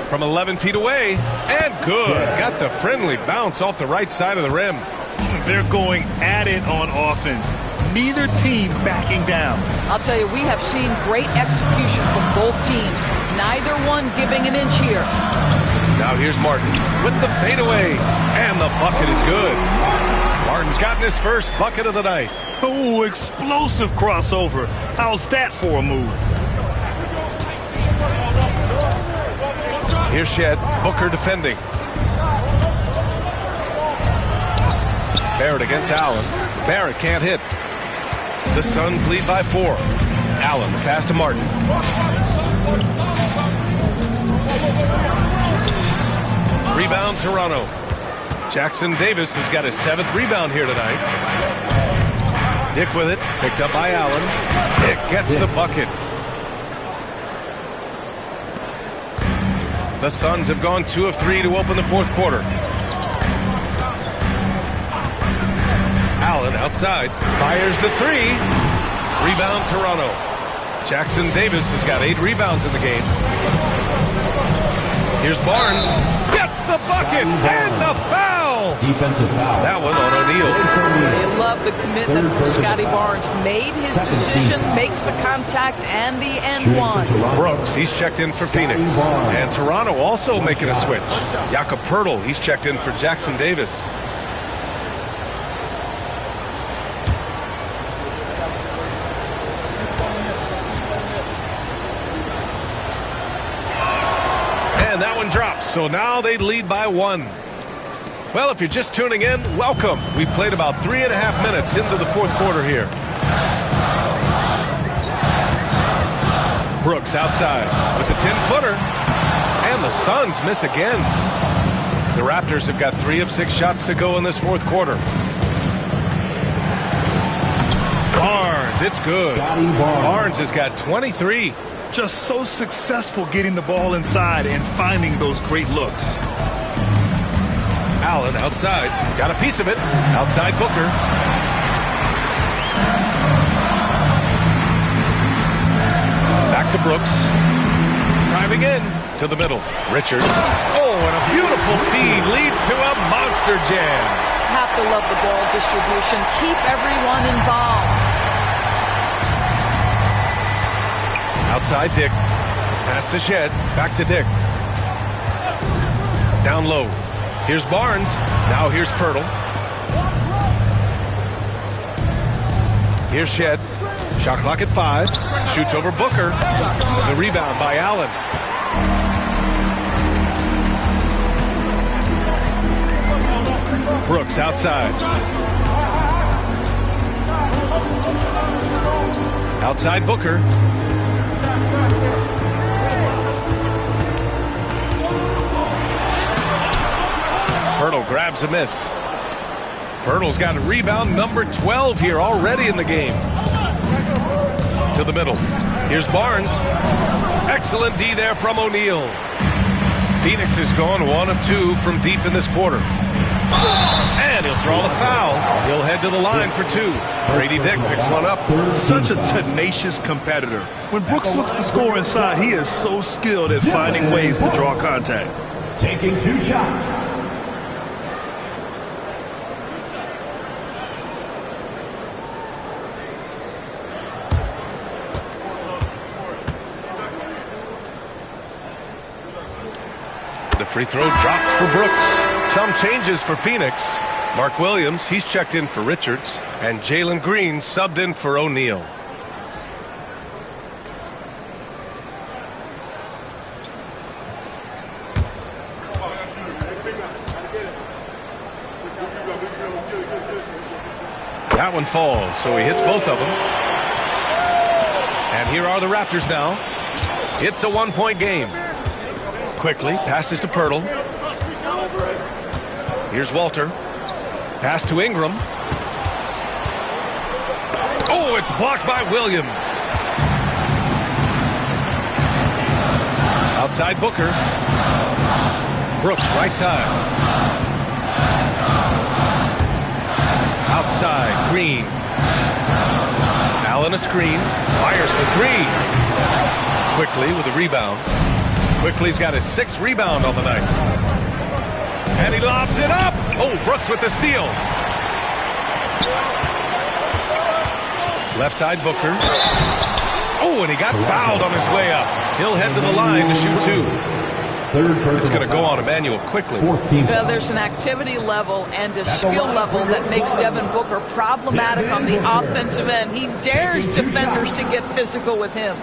From 11 feet away. And good. Got the friendly bounce off the right side of the rim. They're going at it on offense. Neither team backing down. I'll tell you, we have seen great execution from both teams. Neither one giving an inch here. Now here's Martin with the fadeaway. And the bucket is good. Martin's gotten his first bucket of the night. Oh, explosive crossover. How's that for a move? Here's Shed. Booker defending. Barrett against Allen. Barrett can't hit. The Suns lead by 4. Allen, the pass to Martin. Rebound, Toronto. Jackson Davis has got his 7th rebound here tonight. Dick with it. Picked up by Allen. Dick gets the bucket. The Suns have gone 2 of 3 to open the 4th quarter. Allen outside. Fires the 3. Rebound, Toronto. Jackson Davis has got 8 rebounds in the game. Here's Barnes. Gets the bucket and the foul. Defensive foul. That one on O'Neal. They love the commitment from Scotty Barnes. Made his decision, makes the contact, and the end one. Brooks, he's checked in for Phoenix. And Toronto also making a switch. Jakob Poeltl, he's checked in for Jackson Davis. And that one drops, so now they lead by 1. Well, if you're just tuning in, welcome. We've played about 3.5 minutes into the 4th quarter here. Brooks outside with the 10-footer. And the Suns miss again. The Raptors have got 3 of 6 shots to go in this 4th quarter. Barnes, it's good. Barnes has got 23. Just so successful getting the ball inside and finding those great looks. Allen outside. Got a piece of it. Outside Booker. Back to Brooks. Driving in to the middle. Richards. Oh, and a beautiful feed leads to a monster jam. Have to love the ball distribution. Keep everyone involved. Outside Dick. Pass to Shed. Back to Dick. Down low. Here's Barnes. Now here's Poeltl. Here's Shed. Shot clock at 5. Shoots over Booker. The rebound by Allen. Brooks outside. Outside Booker. Poeltl grabs a miss. Poeltl's got a rebound number 12 here already in the game. To the middle. Here's Barnes. Excellent D there from O'Neal. Phoenix has gone 1 of 2 from deep in this quarter. And he'll draw the foul. He'll head to the line for 2. Grady Dick picks one up. Such a tenacious competitor. When Brooks looks to score inside, he is so skilled at finding ways to draw contact. Taking 2 shots. The free throw drops for Brooks. Some changes for Phoenix. Mark Williams, he's checked in for Richards. And Jalen Green subbed in for O'Neal. That one falls, so he hits both of them. And here are the Raptors now. It's a 1-point game. Quickly, passes to Poeltl. Here's Walter. Pass to Ingram. Oh, it's blocked by Williams. Outside Booker. Brooks, right side. Outside, Green. Allen a screen. Fires for three. Quickly with a rebound. Quickly's got his 6th rebound on the night. And he lobs it up. Oh, Brooks with the steal. Left side, Booker. Oh, and he got fouled on his way up. He'll head to the line to shoot 2. It's going to go on Emmanuel quickly. Well, there's an activity level and a skill level that makes Devin Booker problematic on the offensive end. He dares defenders to get physical with him.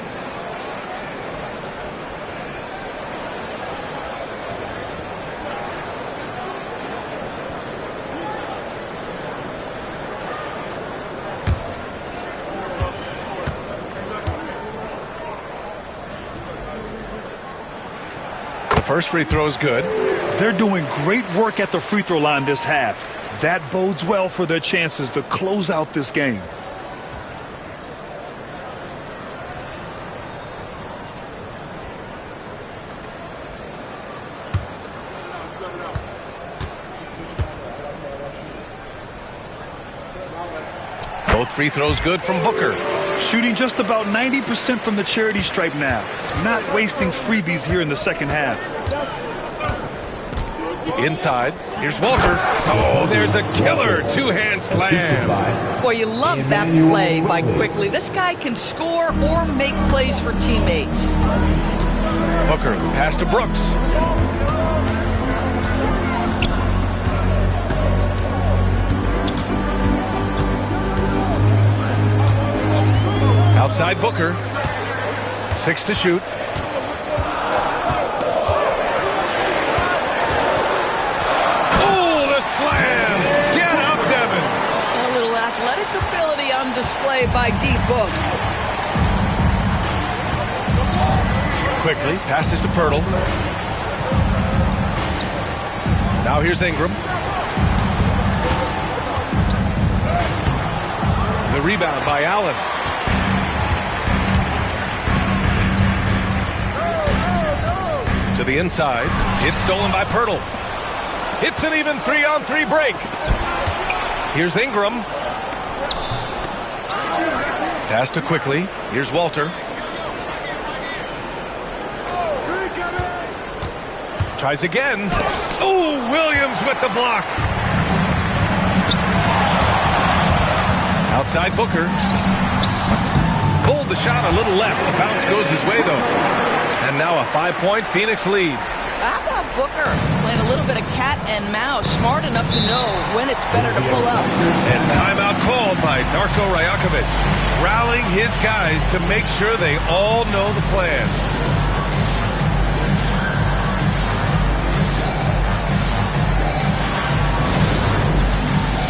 First free throw is good. They're doing great work at the free throw line this half. That bodes well for their chances to close out this game. Both free throws good from Booker. Shooting just about 90% from the charity stripe now. Not wasting freebies here in the second half. Inside. Here's Walter. Oh, there's a killer 2-hand slam. Boy, you love that play by Quickly. This guy can score or make plays for teammates. Booker, pass to Brooks. Outside Booker. 6 to shoot. Oh, the slam! Get up, Devin! A little athletic ability on display by D-Book. Quickly, passes to Pirtle. Now here's Ingram. The rebound by Allen. To the inside. It's stolen by Pirtle. It's an even 3-on-3 break. Here's Ingram. Pass to Quickly. Here's Walter. Tries again. Oh, Williams with the block. Outside Booker. Pulled the shot a little left. The bounce goes his way, though. And now a 5-point Phoenix lead. How about Booker playing a little bit of cat and mouse, smart enough to know when it's better to pull up. And timeout called by Darko Rajakovic, rallying his guys to make sure they all know the plan.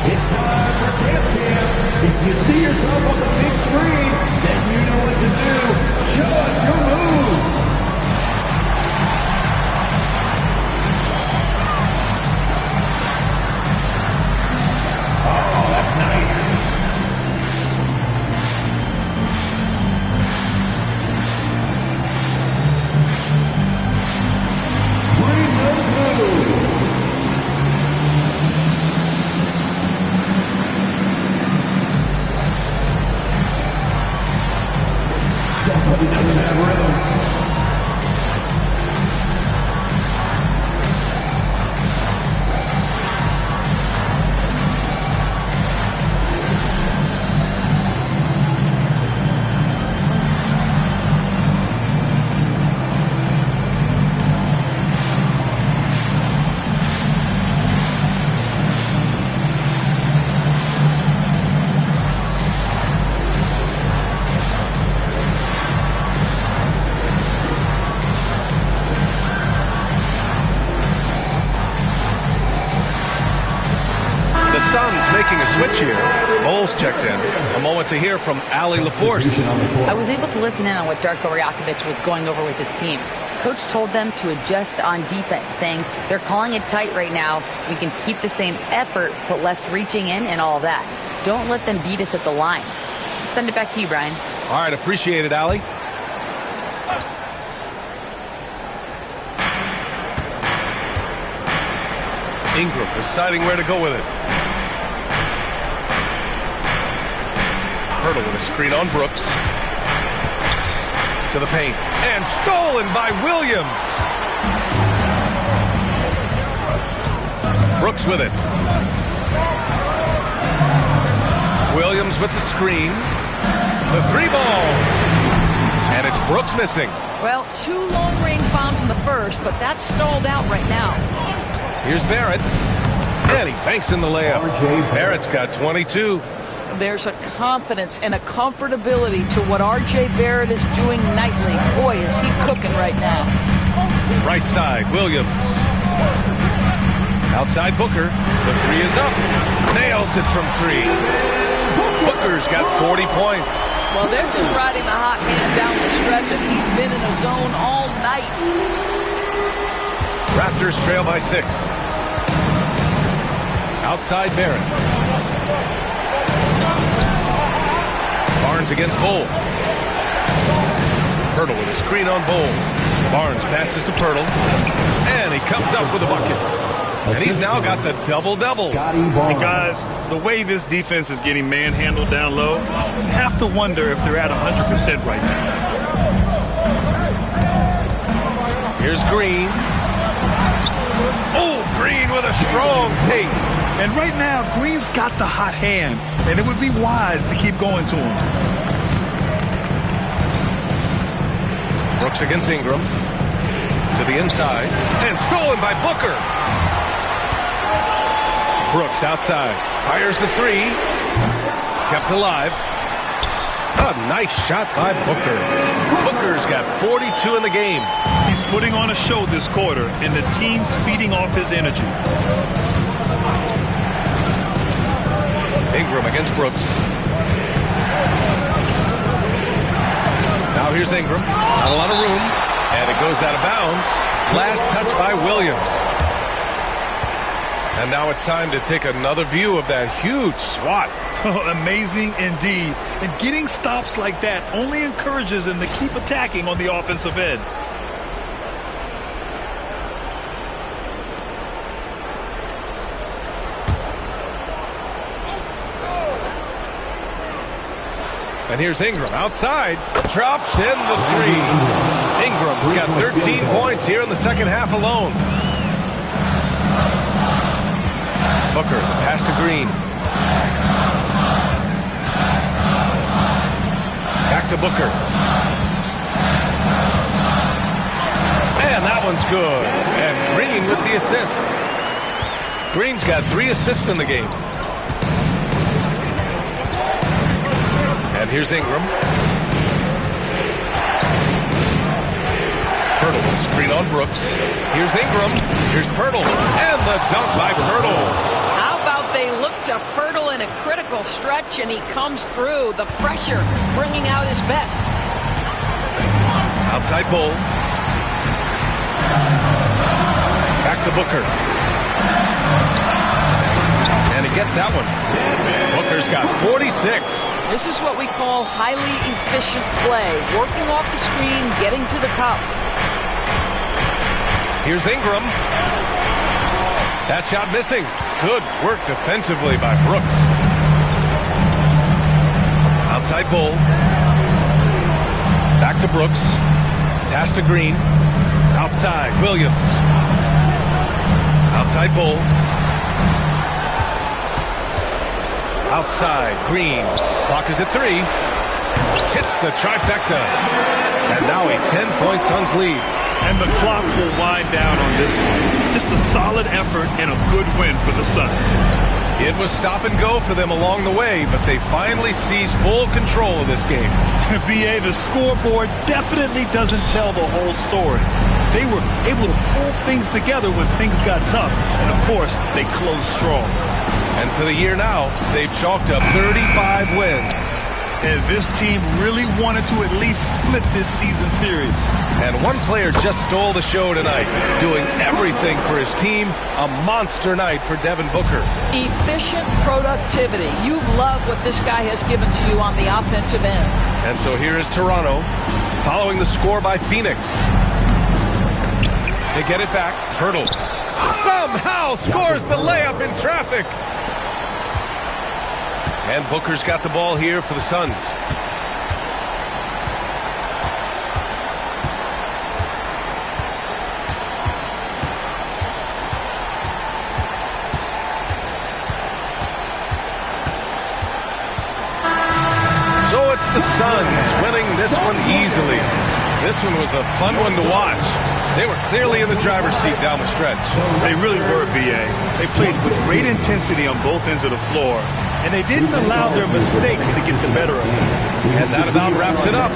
It's time for dance camp. If you see yourself on the big screen, then you know what to do. Show us your move. Oh, that's nice. Bring those moves. Somebody doesn't have rhythm. Making a switch here. Bowles checked in. A moment to hear from Allie LaForce. I was able to listen in on what Darko Rajakovic was going over with his team. Coach told them to adjust on defense, saying they're calling it tight right now. We can keep the same effort, but less reaching in and all that. Don't let them beat us at the line. Send it back to you, Brian. All right, appreciate it, Allie. Ingram deciding where to go with it. Hurdle with a screen on Brooks. To the paint. And stolen by Williams. Brooks with it. Williams with the screen. The 3-ball. And it's Brooks missing. Well, 2 long-range bombs in the first, but that's stalled out right now. Here's Barrett. And he banks in the layup. Barrett's got 22. There's a confidence and a comfortability to what R.J. Barrett is doing nightly. Boy, is he cooking right now. Right side, Williams. Outside Booker. The 3 is up. Nails it from 3. Booker's got 40 points. Well, they're just riding the hot hand down the stretch, and he's been in a zone all night. Raptors trail by 6. Outside Barrett. Barnes against Bull. Pirtle with a screen on Bull. Barnes passes to Pirtle. And he comes up with a bucket. And he's now got the double-double. And guys, the way this defense is getting manhandled down low, you have to wonder if they're at 100% right now. Here's Green. Oh, Green with a strong take. And right now, Green's got the hot hand, and it would be wise to keep going to him. Brooks against Ingram. To the inside. And stolen by Booker. Brooks outside. Fires the 3. Kept alive. A nice shot by Booker. Booker's got 42 in the game. He's putting on a show this quarter, and the team's feeding off his energy. Ingram against Brooks. Now here's Ingram. Not a lot of room. And it goes out of bounds. Last touch by Williams. And now it's time to take another view of that huge swat. Amazing indeed. And getting stops like that only encourages them to keep attacking on the offensive end. And here's Ingram outside. Drops in the 3. Ingram's got 13 points here in the second half alone. Booker, pass to Green. Back to Booker. And that one's good. And Green with the assist. Green's got 3 assists in the game. And here's Ingram. Pirtle with a screen on Brooks. Here's Ingram. Here's Pirtle. And the dunk by Pirtle. How about they look to Pirtle in a critical stretch, and he comes through. The pressure bringing out his best. Outside Bull. Back to Booker. And he gets that one. Booker's got 46. This is what we call highly efficient play. Working off the screen, getting to the cup. Here's Ingram. That shot missing. Good work defensively by Brooks. Outside Bull. Back to Brooks. Pass to Green. Outside Williams. Outside Bull. Outside Green. Clock is at 3. Hits the trifecta. And now a 10-point Suns lead. And the clock will wind down on this one. Just a solid effort and a good win for the Suns. It was stop and go for them along the way, but they finally seized full control of this game. B.A., the scoreboard definitely doesn't tell the whole story. They were able to pull things together when things got tough. And, of course, they closed strong. And for the year now, they've chalked up 35 wins. And this team really wanted to at least split this season series. And one player just stole the show tonight, doing everything for his team. A monster night for Devin Booker. Efficient productivity. You love what this guy has given to you on the offensive end. And so here is Toronto, following the score by Phoenix. They get it back. Pirtle somehow scores the layup in traffic. And Booker's got the ball here for the Suns. So it's the Suns winning this one easily. This one was a fun one to watch. They were clearly in the driver's seat down the stretch. They really were, B.A. They played with great intensity on both ends of the floor, and they didn't allow their mistakes to get the better of them. And that about wraps it up.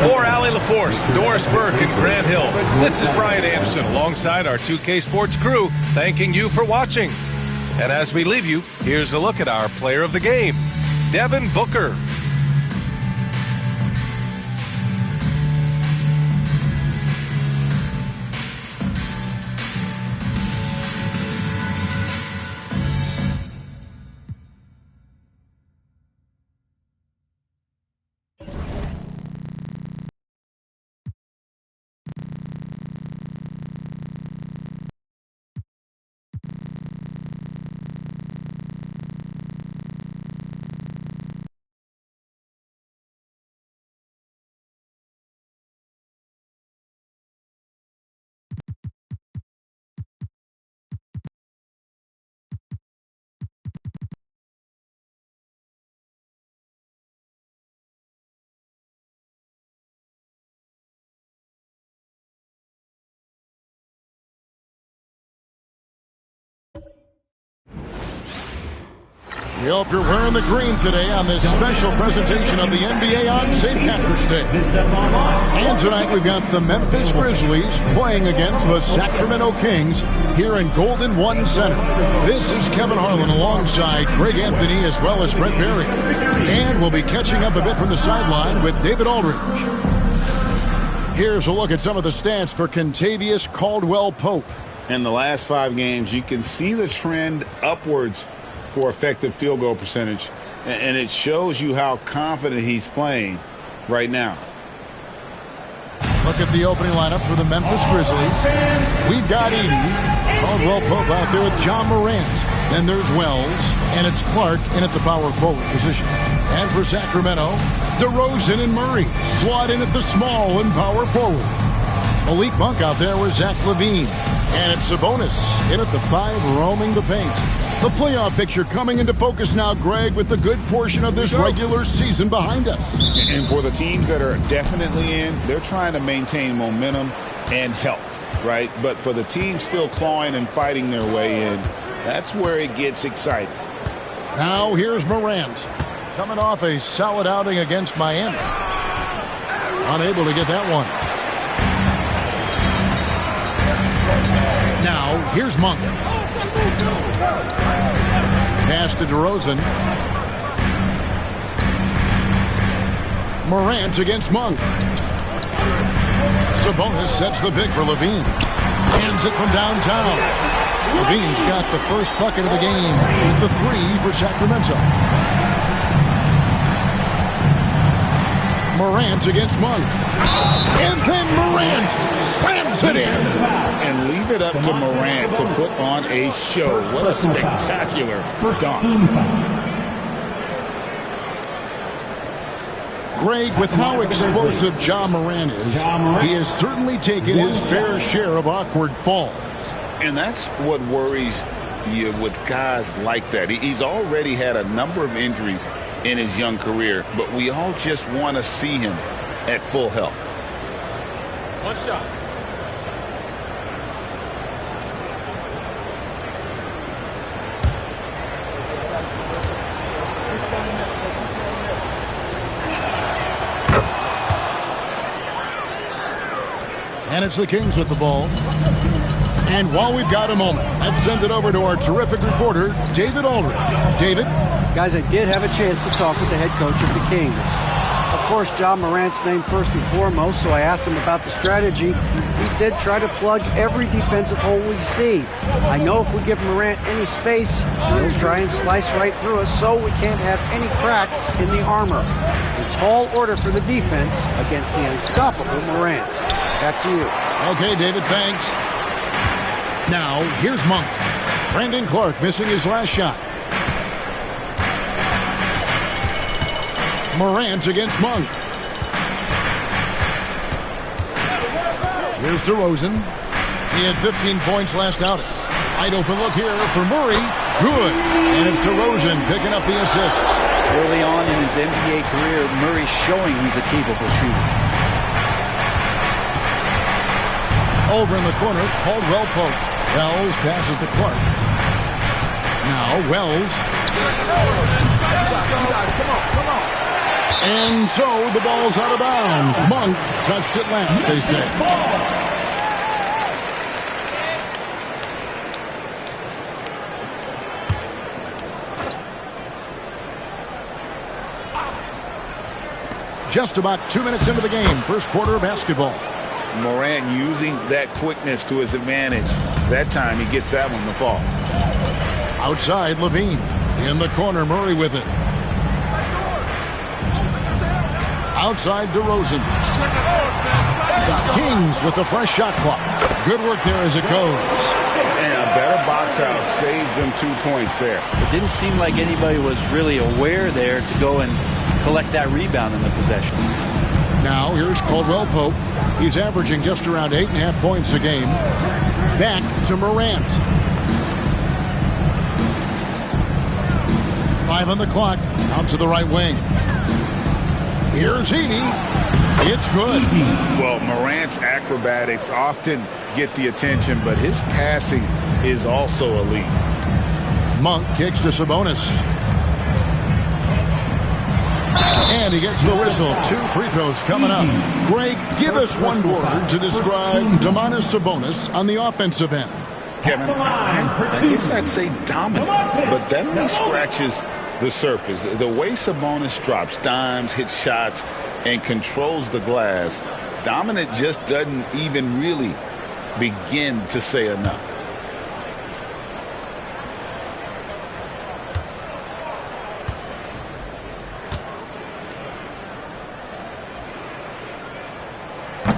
For Allie LaForce, Doris Burke, and Grant Hill, this is Brian Anderson alongside our 2K Sports crew, thanking you for watching. And as we leave you, here's a look at our player of the game, Devin Booker. We hope you're wearing the green today on this special presentation of the NBA on St. Patrick's Day. And tonight we've got the Memphis Grizzlies playing against the Sacramento Kings here in Golden One Center. This is Kevin Harlan alongside Greg Anthony as well as Brent Berry. And we'll be catching up a bit from the sideline with David Aldridge. Here's a look at some of the stats for Kentavious Caldwell-Pope. In the last 5 games, you can see the trend upwards for effective field goal percentage, and it shows you how confident he's playing right now. Look at the opening lineup for the Memphis Grizzlies. We've got Eden, Caldwell-Pope out there with John Morant. Then there's Wells, and it's Clark in at the power forward position. And for Sacramento, DeRozan and Murray slot in at the small and power forward. Malik Monk out there with Zach LaVine. And it's Sabonis in at the 5 roaming the paint. The playoff picture coming into focus now, Greg, with a good portion of this regular season behind us. And for the teams that are definitely in, they're trying to maintain momentum and health, right? But for the teams still clawing and fighting their way in, that's where it gets exciting. Now here's Morant, coming off a solid outing against Miami. Unable to get that one. Now here's Monk. Pass to DeRozan. Morant against Monk. Sabonis sets the pick for LaVine. Hands it from downtown. LaVine's got the first bucket of the game with the 3 for Sacramento. Morant against Monk. And then Morant slams it in. And leave it up to Morant to put on a show. What a spectacular dunk. Greg, with how explosive John Morant is, he has certainly taken his fair share of awkward falls. And that's what worries you with guys like that. He's already had a number of injuries in his young career, but we all just want to see him at full health. One shot. And it's the Kings with the ball. And while we've got a moment, let's send it over to our terrific reporter, David Aldridge. David? Guys, I did have a chance to talk with the head coach of the Kings. Of course, John Morant's named first and foremost, so I asked him about the strategy. He said try to plug every defensive hole we see. I know if we give Morant any space, he'll try and slice right through us, so we can't have any cracks in the armor. A tall order for the defense against the unstoppable Morant. Back to you. Okay, David, thanks. Now, here's Monk. Brandon Clark missing his last shot. Morant against Monk. Here's DeRozan. He had 15 points last outing. Wide open look here for Murray. Good. And it's DeRozan picking up the assist. Early on in his NBA career, Murray's showing he's a capable shooter. Over in the corner, Caldwell Pope. Wells passes to Clark. Now Wells. Come on. And so the ball's out of bounds. Monk touched it last, they say. Just about 2 minutes into the game, first quarter of basketball. Morant using that quickness to his advantage. That time he gets that one to fall. Outside, Levine. In the corner, Murray with it. Outside, DeRozan. Kings with the fresh shot clock. Good work there as it goes. And a better box out saves them 2 points there. It didn't seem like anybody was really aware there to go and collect that rebound in the possession. Now here's Caldwell Pope. He's averaging just around 8.5 points a game. Back to Morant. 5 on the clock. Out to the right wing. Here's Heaney. It's good. Well, Morant's acrobatics often get the attention, but his passing is also elite. Monk kicks to Sabonis. And he gets the whistle. 2 free throws coming up. Greg, give us one word to describe Domantas Sabonis on the offensive end. Kevin, I guess I'd say dominant, but that only scratches the surface. The way Sabonis drops dimes, hits shots, and controls the glass, dominant just doesn't even really begin to say enough.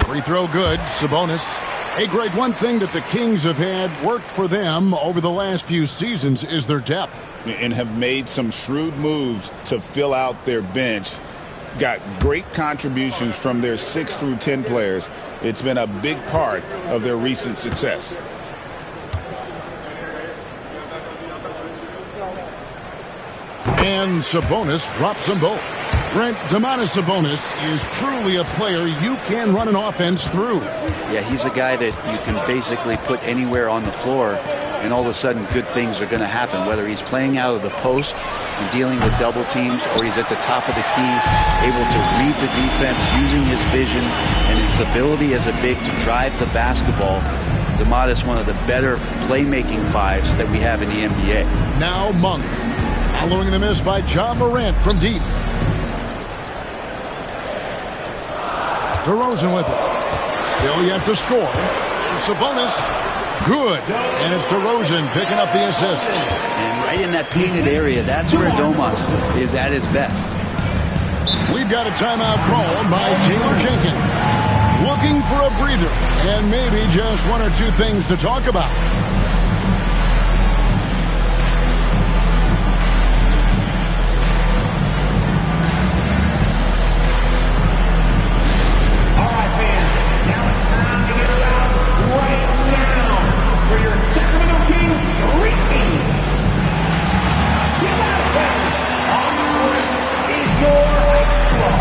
Free throw good. Sabonis. Hey, Greg, one thing that the Kings have had worked for them over the last few seasons is their depth. And have made some shrewd moves to fill out their bench. Got great contributions from their 6 through 10 players. It's been a big part of their recent success. And Sabonis drops them both. Brent, Domantas Sabonis is truly a player you can run an offense through. Yeah, he's a guy that you can basically put anywhere on the floor, and all of a sudden good things are going to happen, whether he's playing out of the post and dealing with double teams, or he's at the top of the key, able to read the defense, using his vision and his ability as a big to drive the basketball. Domantas, one of the better playmaking fives that we have in the NBA. Now Monk, following the miss by John Morant from deep. DeRozan with it. Still yet to score. Sabonis. Good. And it's DeRozan picking up the assist. And right in that painted area, that's where Domas is at his best. We've got a timeout called by Taylor Jenkins. Looking for a breather and maybe just 1 or 2 things to talk about. For your Sacramento Kings street team. Get out of bounds. On the court is your high squad.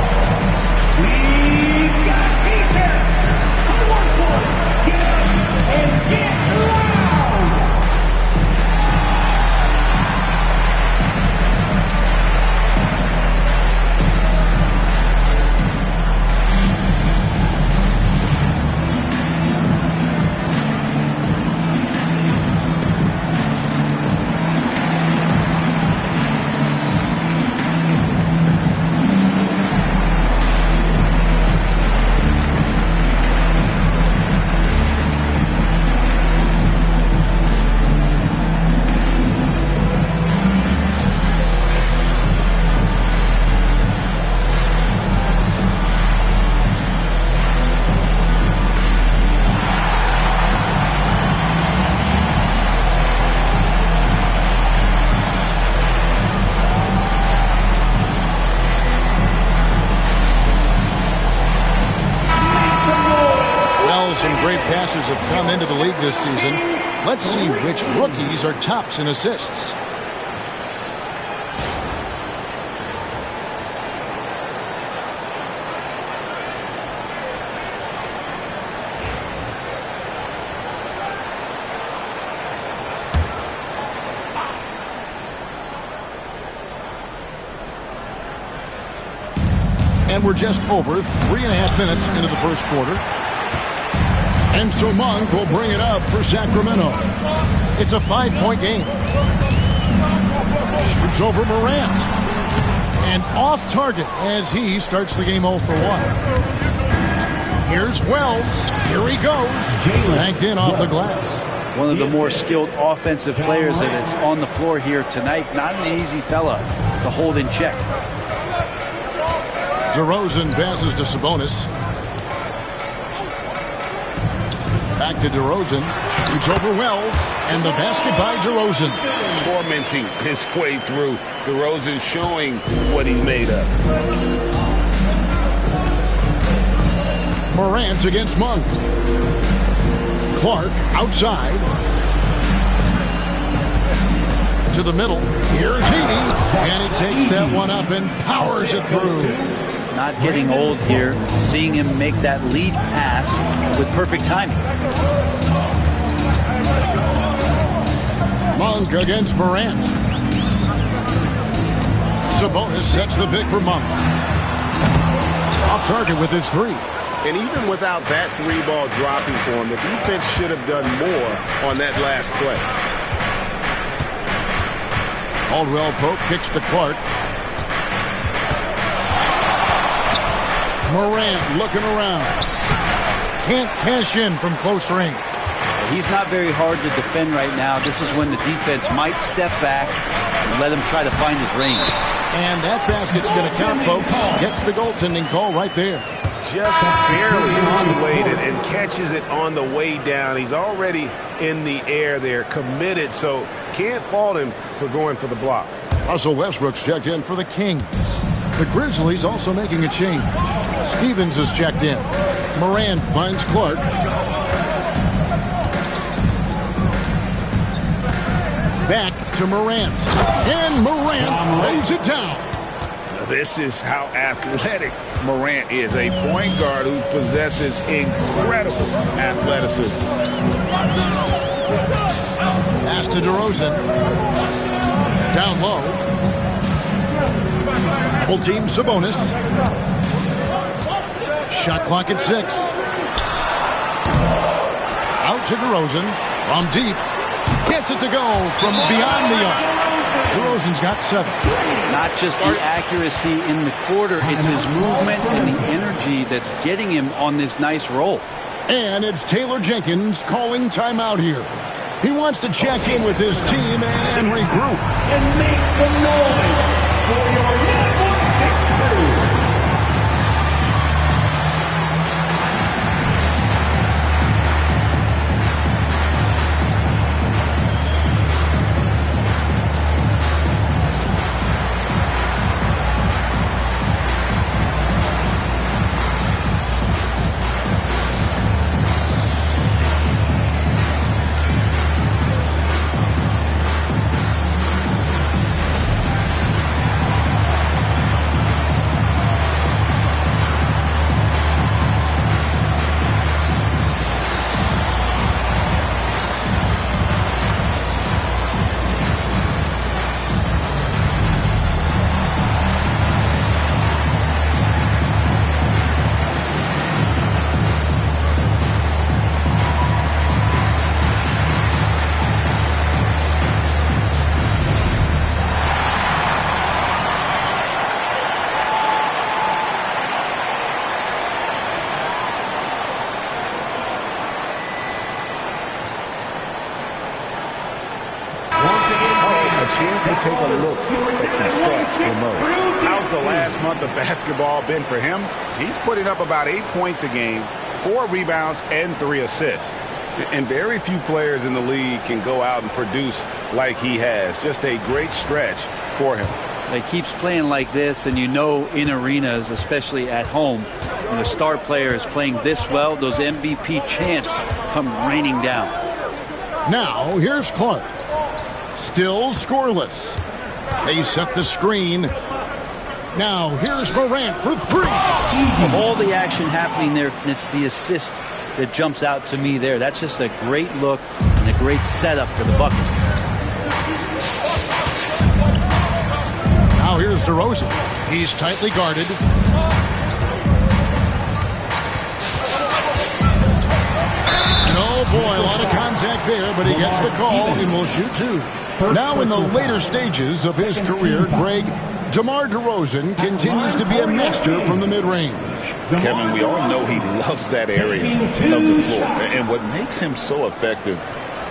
We've got t-shirts. Who wants one? Get up and get loud. passers have come into the league this season. Let's see which rookies are tops in assists. And we're just over 3.5 minutes into the first quarter. And so Monk will bring it up for Sacramento. It's a 5-point game. Shoots over Morant. And off target as he starts the game 0 for 1. Here's Wells. Here he goes. Banked in off the glass. One of the more skilled offensive players that is on the floor here tonight. Not an easy fella to hold in check. DeRozan passes to Sabonis. Back to DeRozan. Shoots over Wells. And the basket by DeRozan. Tormenting his way through. DeRozan showing what he's made of. Morant against Monk. Clark outside. To the middle. Here's Heaney. And he takes that one up and powers it through. Not getting old here. Seeing him make that lead pass with perfect timing. Monk against Morant. Sabonis sets the pick for Monk. Off target with his three. And even without that three ball dropping for him, the defense should have done more on that last play. Caldwell Pope kicks to Clark. Morant looking around. Can't cash in from close range. He's not very hard to defend right now. This is when the defense might step back and let him try to find his range. And that basket's going to count, folks. Gets the goaltending call right there. Just barely insulated and catches it on the way down. He's already in the air there, committed, so can't fault him for going for the block. Russell Westbrook's checked in for the Kings. The Grizzlies also making a change. Stevens is checked in. Morant finds Clark. Back to Morant. And Morant throws it down. This is how athletic Morant is. A point guard who possesses incredible athleticism. Pass to DeRozan. Down low. Full team Sabonis. Shot clock at 6. Out to DeRozan from deep. Gets it to go from beyond the arc. DeRozan's got 7. Not just the accuracy in the quarter, it's his movement and the energy that's getting him on this nice roll. And it's Taylor Jenkins calling timeout here. He wants to check in with his team and regroup. And make some noise for your number 6 crew. Chance to take a look at some stats for Mo. How's the last month of basketball been for him? He's putting up about 8 points a game, 4 rebounds, and 3 assists. And very few players in the league can go out and produce like he has. Just a great stretch for him. He keeps playing like this, and in arenas, especially at home, when the star player is playing this well, those MVP chants come raining down. Now, here's Clark. Still scoreless. They set the screen. Now, here's Morant for three. Of all the action happening there, it's the assist that jumps out to me there. That's just a great look and a great setup for the bucket. Now here's DeRozan. He's tightly guarded. And oh boy, a lot of contact there, but he gets the call and will shoot two. Now in the later stages of his career, Greg, DeMar DeRozan continues to be a master from the mid-range. Kevin, we all know he loves that area of the floor. And what makes him so effective,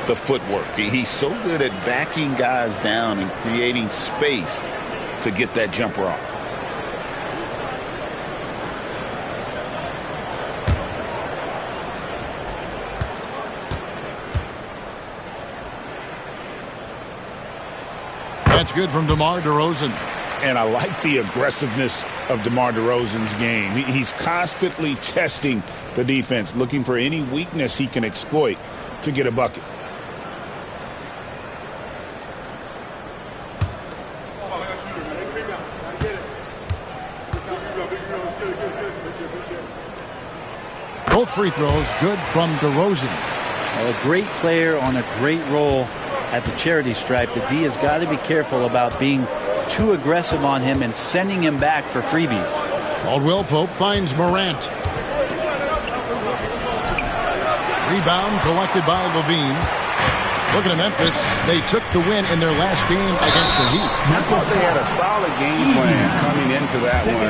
the footwork. He's so good at backing guys down and creating space to get that jumper off. That's good from DeMar DeRozan. And I like the aggressiveness of DeMar DeRozan's game. He's constantly testing the defense, looking for any weakness he can exploit to get a bucket. Both free throws good from DeRozan. A great player on a great role at the charity stripe. The D has got to be careful about being too aggressive on him and sending him back for freebies. Caldwell Pope finds Morant. Rebound collected by Levine. Looking at Memphis, they took the win in their last game against the Heat. I thought they had a solid game plan coming into that one,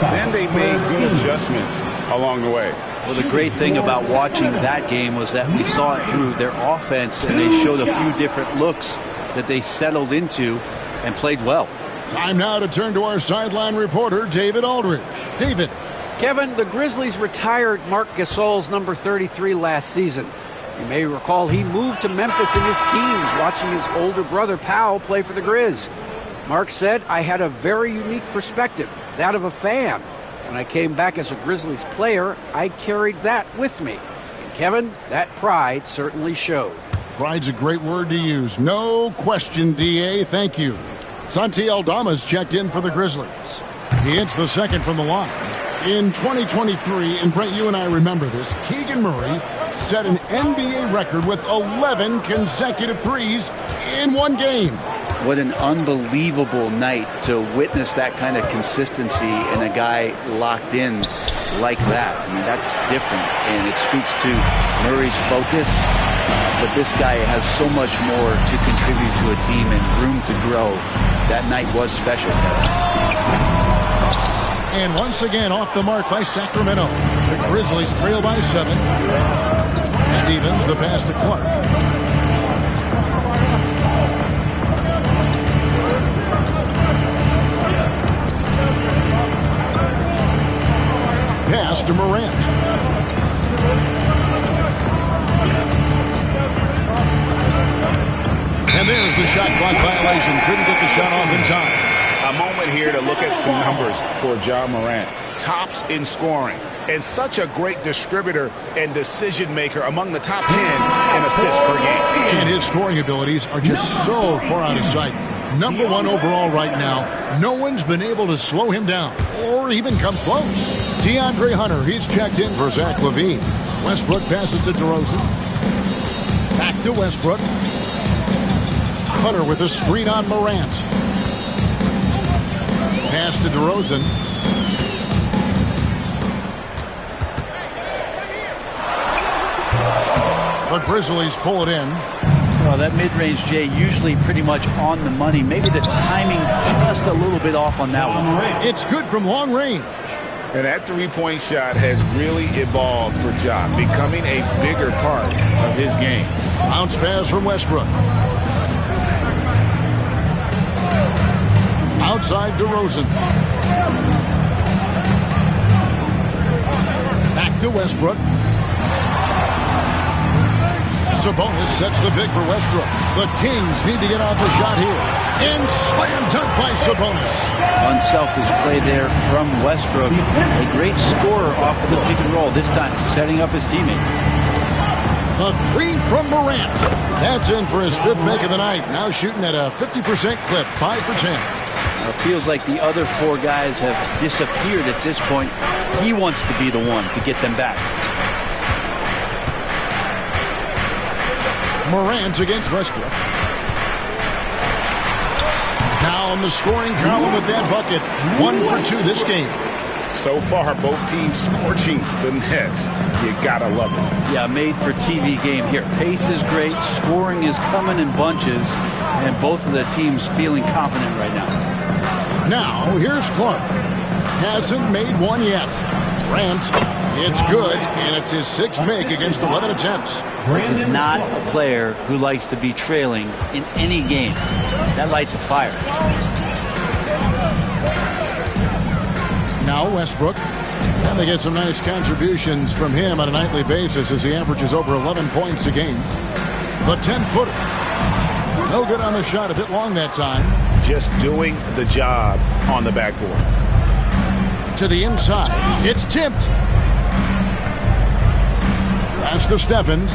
and then they made good adjustments along the way. Well, the great thing about watching that game was that we saw it through their offense, and they showed a few different looks that they settled into and played well. Time now to turn to our sideline reporter, David Aldridge. David. Kevin, the Grizzlies retired Marc Gasol's number 33 last season. You may recall he moved to Memphis in his teens, watching his older brother Powell play for the Grizz. Mark said, "I had a very unique perspective, that of a fan. When I came back as a Grizzlies player, I carried that with me." And Kevin, that pride certainly showed. Pride's a great word to use. No question, DA. Thank you. Santi Aldama's checked in for the Grizzlies. He hits the second from the line. In 2023, and Brent, you and I remember this, Keegan Murray set an NBA record with 11 consecutive threes in one game. What an unbelievable night to witness that kind of consistency and a guy locked in like that. I mean, that's different, and it speaks to Murray's focus. But this guy has so much more to contribute to a team and room to grow. That night was special. And once again, off the mark by Sacramento. The Grizzlies trail by 7. Stevens, the pass to Clark. Pass to Morant. And there's the shot clock violation. Couldn't get the shot off in time. A moment here to look at some numbers for Ja Morant. Tops in scoring. And such a great distributor and decision maker, among the top 10 in assists per game. And his scoring abilities are just so far out of sight. Number 1 overall right now. No one's been able to slow him down or even come close. DeAndre Hunter, he's checked in for Zach LaVine. Westbrook passes to DeRozan. Back to Westbrook. Hunter with a screen on Morant. Pass to DeRozan. The Grizzlies pull it in. Well, that mid-range, Jay, usually pretty much on the money. Maybe the timing just a little bit off on that one. It's good from long range. And that three-point shot has really evolved for Ja, becoming a bigger part of his game. Bounce pass from Westbrook. Outside DeRozan. Back to Westbrook. Sabonis sets the big for Westbrook. The Kings need to get off the shot here. And slam dunk by Sabonis. Unselfish play there from Westbrook. A great scorer off of the pick and roll, this time setting up his teammate. A three from Morant. That's in for his 5th make of the night. Now shooting at a 50% clip, 5 for 10. It feels like the other 4 guys have disappeared at this point. He wants to be the one to get them back. Morant against Westbrook. Now on the scoring column with that bucket. 1 for 2 this game. So far, both teams scorching the Nets. You gotta love it. Yeah, made for TV game here. Pace is great. Scoring is coming in bunches. And both of the teams feeling confident right now. Now, here's Clark. Hasn't made one yet. Grant, it's good, and it's his 6th make against 11 attempts. This is not a player who likes to be trailing in any game. That lights a fire. Now Westbrook. And they get some nice contributions from him on a nightly basis as he averages over 11 points a game. The 10-footer. No good on the shot, a bit long that time. Just doing the job on the backboard. To the inside. It's tipped. Pass to Stephens.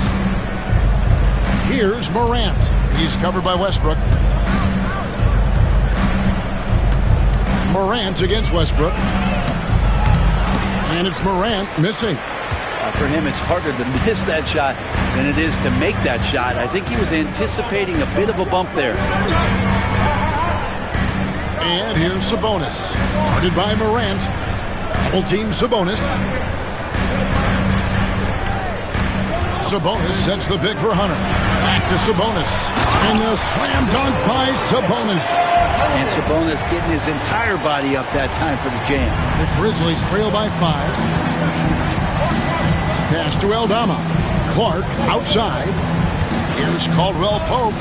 Here's Morant. He's covered by Westbrook. Morant against Westbrook. And it's Morant missing. For him, it's harder to miss that shot than it is to make that shot. I think he was anticipating a bit of a bump there. And here's Sabonis. Guarded by Morant. Double team Sabonis. Sabonis sets the pick for Hunter. Back to Sabonis. And the slam dunk by Sabonis. And Sabonis getting his entire body up that time for the jam. The Grizzlies trail by 5. Pass to Aldama. Clark outside. Here's Caldwell Pope.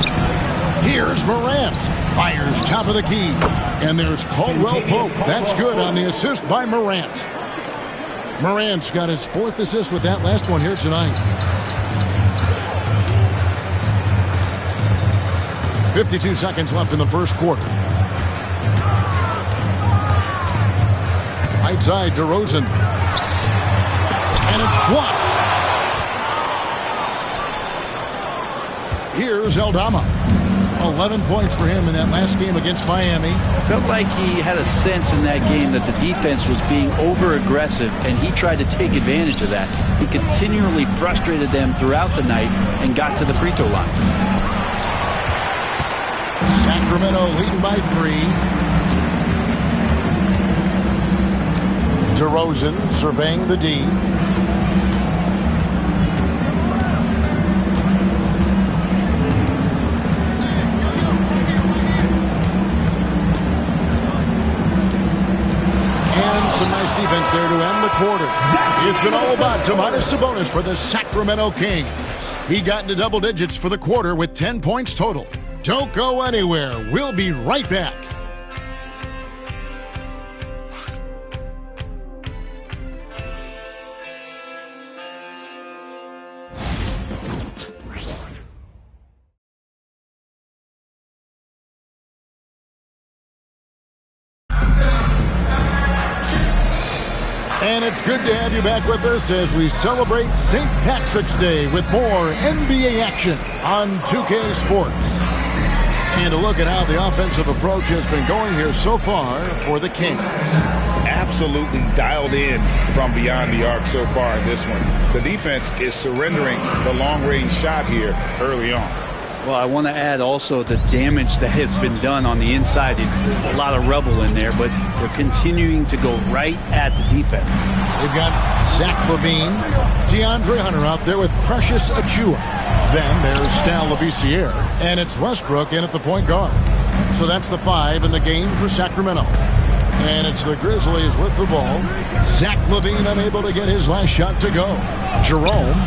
Here's Morant. Fires top of the key. And there's Caldwell Pope. That's good on the assist by Morant. Morant's got his 4th assist with that last one here tonight. 52 seconds left in the first quarter. Right side, DeRozan. And it's blocked. Here's Aldama. 11 points for him in that last game against Miami. Felt like he had a sense in that game that the defense was being over-aggressive, and he tried to take advantage of that. He continually frustrated them throughout the night and got to the free throw line. Sacramento leading by 3. DeRozan surveying the D. And some nice defense there to end the quarter. It's been all about Domantas Sabonis for the Sacramento Kings. He got into double digits for the quarter with 10 points total. Don't go anywhere. We'll be right back. And it's good to have you back with us as we celebrate St. Patrick's Day with more NBA action on 2K Sports. And a look at how the offensive approach has been going here so far for the Kings. Absolutely dialed in from beyond the arc so far in this one. The defense is surrendering the long-range shot here early on. Well, I want to add also the damage that has been done on the inside. It's a lot of rubble in there, but they're continuing to go right at the defense. They've got Zach LaVine, DeAndre Hunter out there with Precious Achiuwa. Then there's Stal Labissiere, and it's Westbrook in at the point guard. So that's the 5 in the game for Sacramento. And it's the Grizzlies with the ball. Zach LaVine unable to get his last shot to go. Jerome,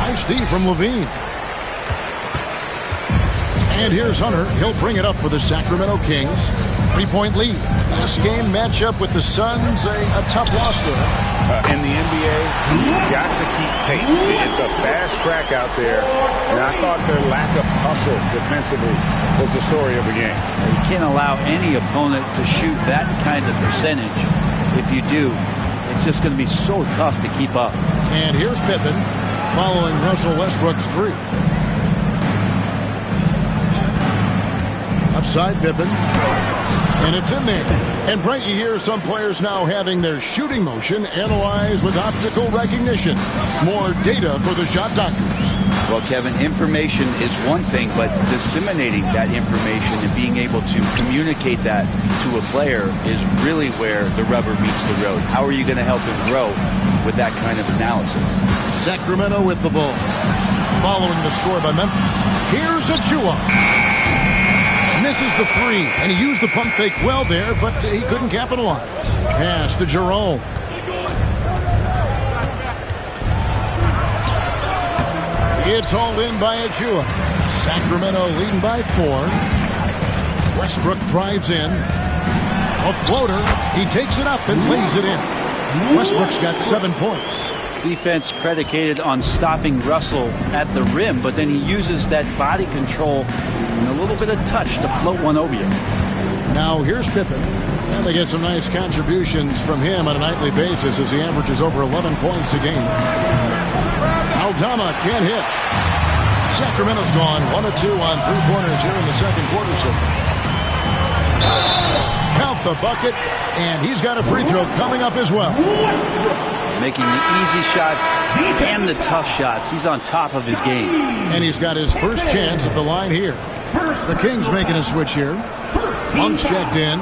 nice D from LaVine. And here's Hunter. He'll bring it up for the Sacramento Kings. 3-point lead. This game matchup with the Suns, a tough loss there. In the NBA, you've got to keep pace. It's a fast track out there. And I thought their lack of hustle defensively was the story of the game. You can't allow any opponent to shoot that kind of percentage. If you do, it's just going to be so tough to keep up. And here's Pippen following Russell Westbrook's three. Upside Pippen. And it's in there. And Brent, you hear some players now having their shooting motion analyzed with optical recognition. More data for the shot doctors. Well, Kevin, information is one thing, but disseminating that information and being able to communicate that to a player is really where the rubber meets the road. How are you going to help him grow with that kind of analysis? Sacramento with the ball. Following the score by Memphis. Here's Achua. Misses the three, and he used the pump fake well there, but he couldn't capitalize. Pass to Jerome. It's all in by Achua. Sacramento leading by 4. Westbrook drives in. A floater. He takes it up and lays it in. Westbrook's got 7 points. Defense predicated on stopping Russell at the rim, but then he uses that body control and a little bit of touch to float one over you. Now here's Pippen. And they get some nice contributions from him on a nightly basis as he averages over 11 points a game. Aldama can't hit. Sacramento's gone 1 of 2 on 3 pointers here in the second quarter so far. Count the bucket, and he's got a free throw coming up as well. Making the easy shots and the tough shots. He's on top of his game. And he's got his first chance at the line here. The Kings making a switch here. Monk's checked in.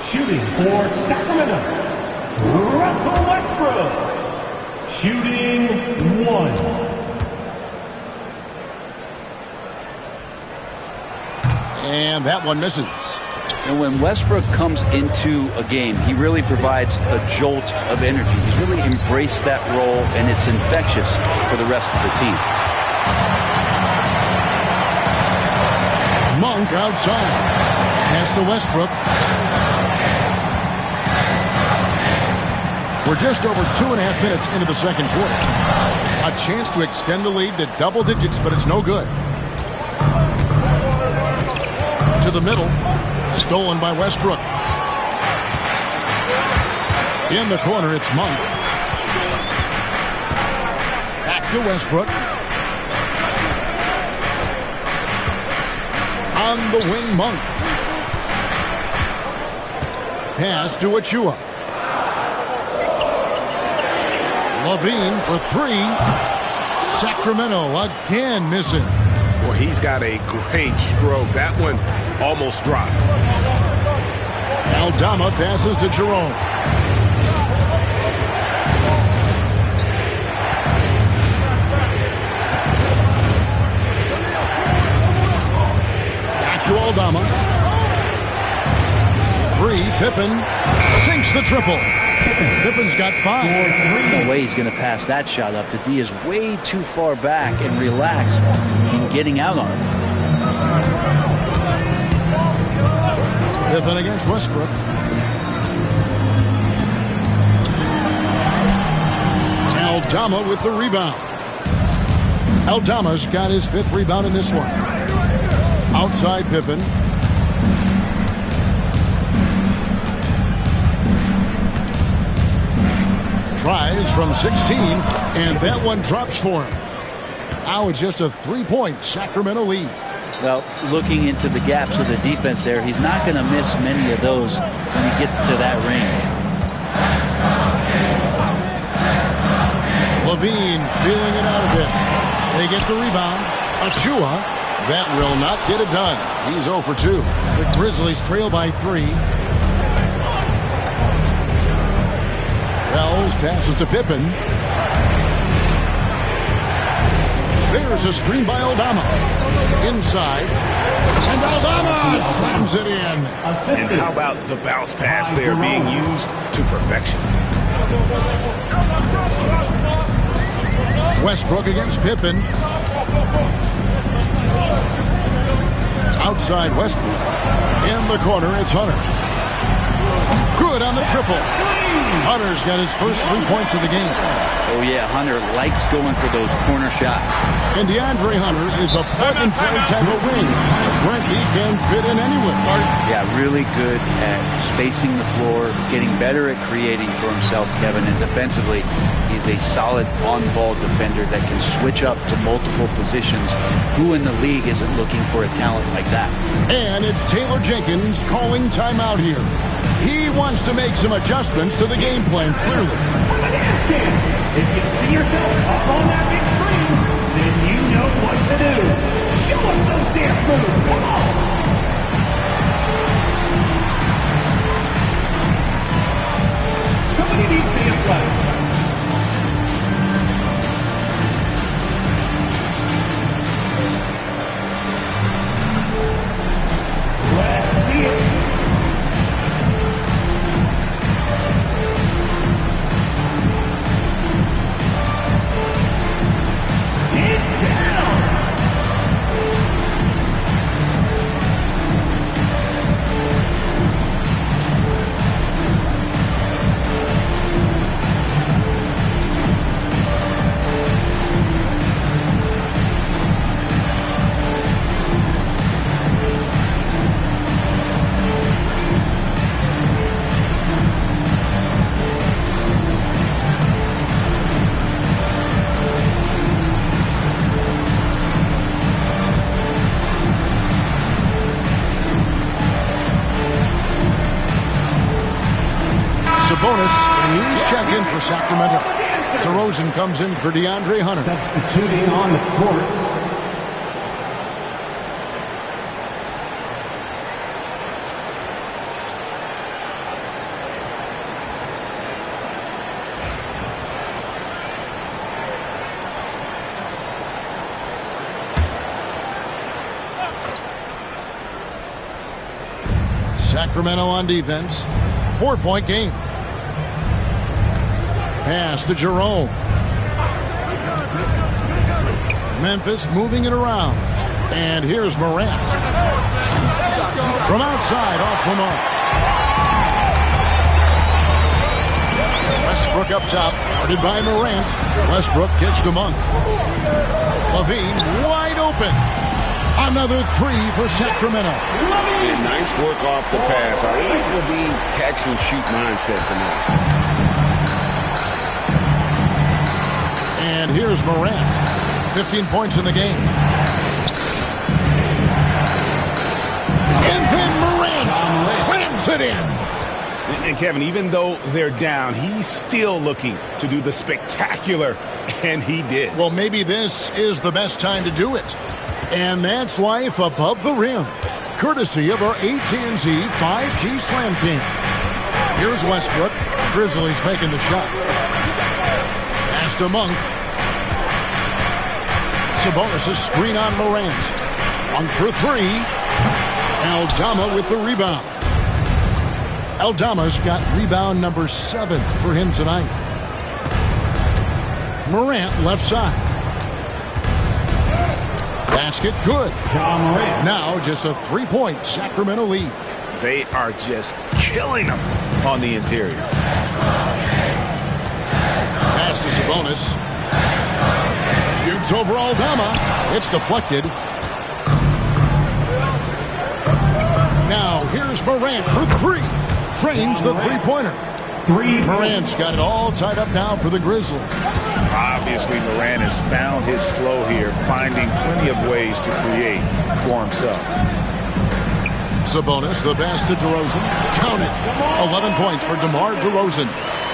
Shooting for Sacramento, Russell Westbrook. Shooting 1. And that one misses. And when Westbrook comes into a game, he really provides a jolt of energy. He's really embraced that role, and it's infectious for the rest of the team. Monk outside. Pass to Westbrook. We're just over 2.5 minutes into the second quarter. A chance to extend the lead to double digits, but it's no good. To the middle. Stolen by Westbrook. In the corner, it's Monk. Back to Westbrook. On the wing, Monk. Pass to Achua. Levine for 3. Sacramento again missing. Well, he's got a great stroke. That one almost dropped. Aldama passes to Jerome. Back to Aldama. 3, Pippen sinks the triple. Pippen's got 5. No way he's going to pass that shot up. The D is way too far back and relaxed in getting out on it. Pippen against Westbrook. Aldama with the rebound. Aldama's got his 5th rebound in this one. Outside Pippen. Tries from 16, and that one drops for him. Now it's just a 3-point Sacramento lead. Well, looking into the gaps of the defense there, he's not going to miss many of those when he gets to that range. Levine feeling it out a bit. They get the rebound. Achua, that will not get it done. He's 0 for 2. The Grizzlies trail by 3. Wells passes to Pippen. There's a screen by Aldama. Inside. And Aldama slams it in. And how about the bounce pass there being used to perfection? Westbrook against Pippen. Outside Westbrook. In the corner, it's Hunter. Good on the triple. Hunter's got his first 3 points of the game. Oh, yeah, Hunter likes going for those corner shots. And DeAndre Hunter is a plug-and-play type of wing. He can fit in anywhere. Yeah, really good at spacing the floor, getting better at creating for himself, Kevin. And defensively, he's a solid on-ball defender that can switch up to multiple positions. Who in the league isn't looking for a talent like that? And it's Taylor Jenkins calling timeout here. He wants to make some adjustments to the game plan, clearly. If you see yourself up on that big screen, then you know what to do. Show us those dance moves. Come on. Somebody needs dance lessons. Let's see it. Bonus, he's checked in for Sacramento. DeRozan comes in for DeAndre Hunter. Substituting on the court. Sacramento on defense. 4-point game. Pass to Jerome. Memphis moving it around. And here's Morant. From outside, off the mark. Westbrook up top, guarded by Morant. Westbrook gets to Monk. Levine wide open. Another three for Sacramento. And nice work off the pass. I like Levine's catch-and-shoot mindset tonight. And here's Morant. 15 points in the game. And then Morant slams it in. And Kevin, even though they're down, he's still looking to do the spectacular, and he did. Well, maybe this is the best time to do it. And that's Life Above the Rim, courtesy of our AT&T 5G Slam King. Here's Westbrook. Grizzlies making the shot. Pass to Monk. Sabonis' screen on Morant. Monk for three. Aldama with the rebound. Aldama's got rebound number 7 for him tonight. Morant left side. Basket good. Now just a 3-point Sacramento lead. They are just killing them on the interior. Pass to Sabonis. Shoots over Aldama. It's deflected. Now here's Morant for three. Trains the three-pointer. Morant's got it all tied up now for the Grizzlies. Obviously, Morant has found his flow here, finding plenty of ways to create for himself. Sabonis, the pass to DeRozan. Count it. 11 points for DeMar DeRozan.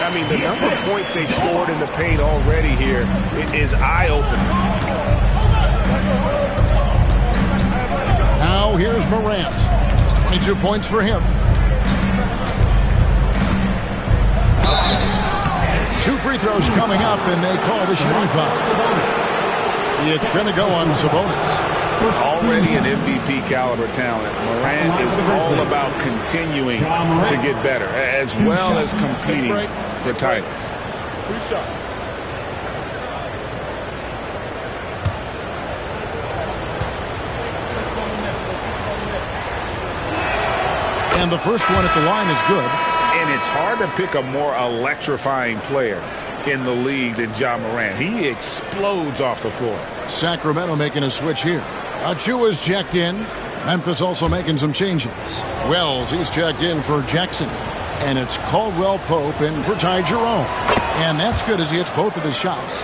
I mean, the number of points they've scored in the paint already here is eye-opening. Now here's Morant. 22 points for him. 2 free throws coming up, and they call the shooting foul. It's going to go on Sabonis. Already an MVP caliber talent, Morant is all about continuing to get better, as well as competing for titles. 2 shots. And the first one at the line is good. And it's hard to pick a more electrifying player in the league than Ja Morant. He explodes off the floor. Sacramento making a switch here. Achua's checked in. Memphis also making some changes. Wells, he's checked in for Jackson. And it's Caldwell Pope in for Ty Jerome. And that's good as he hits both of his shots.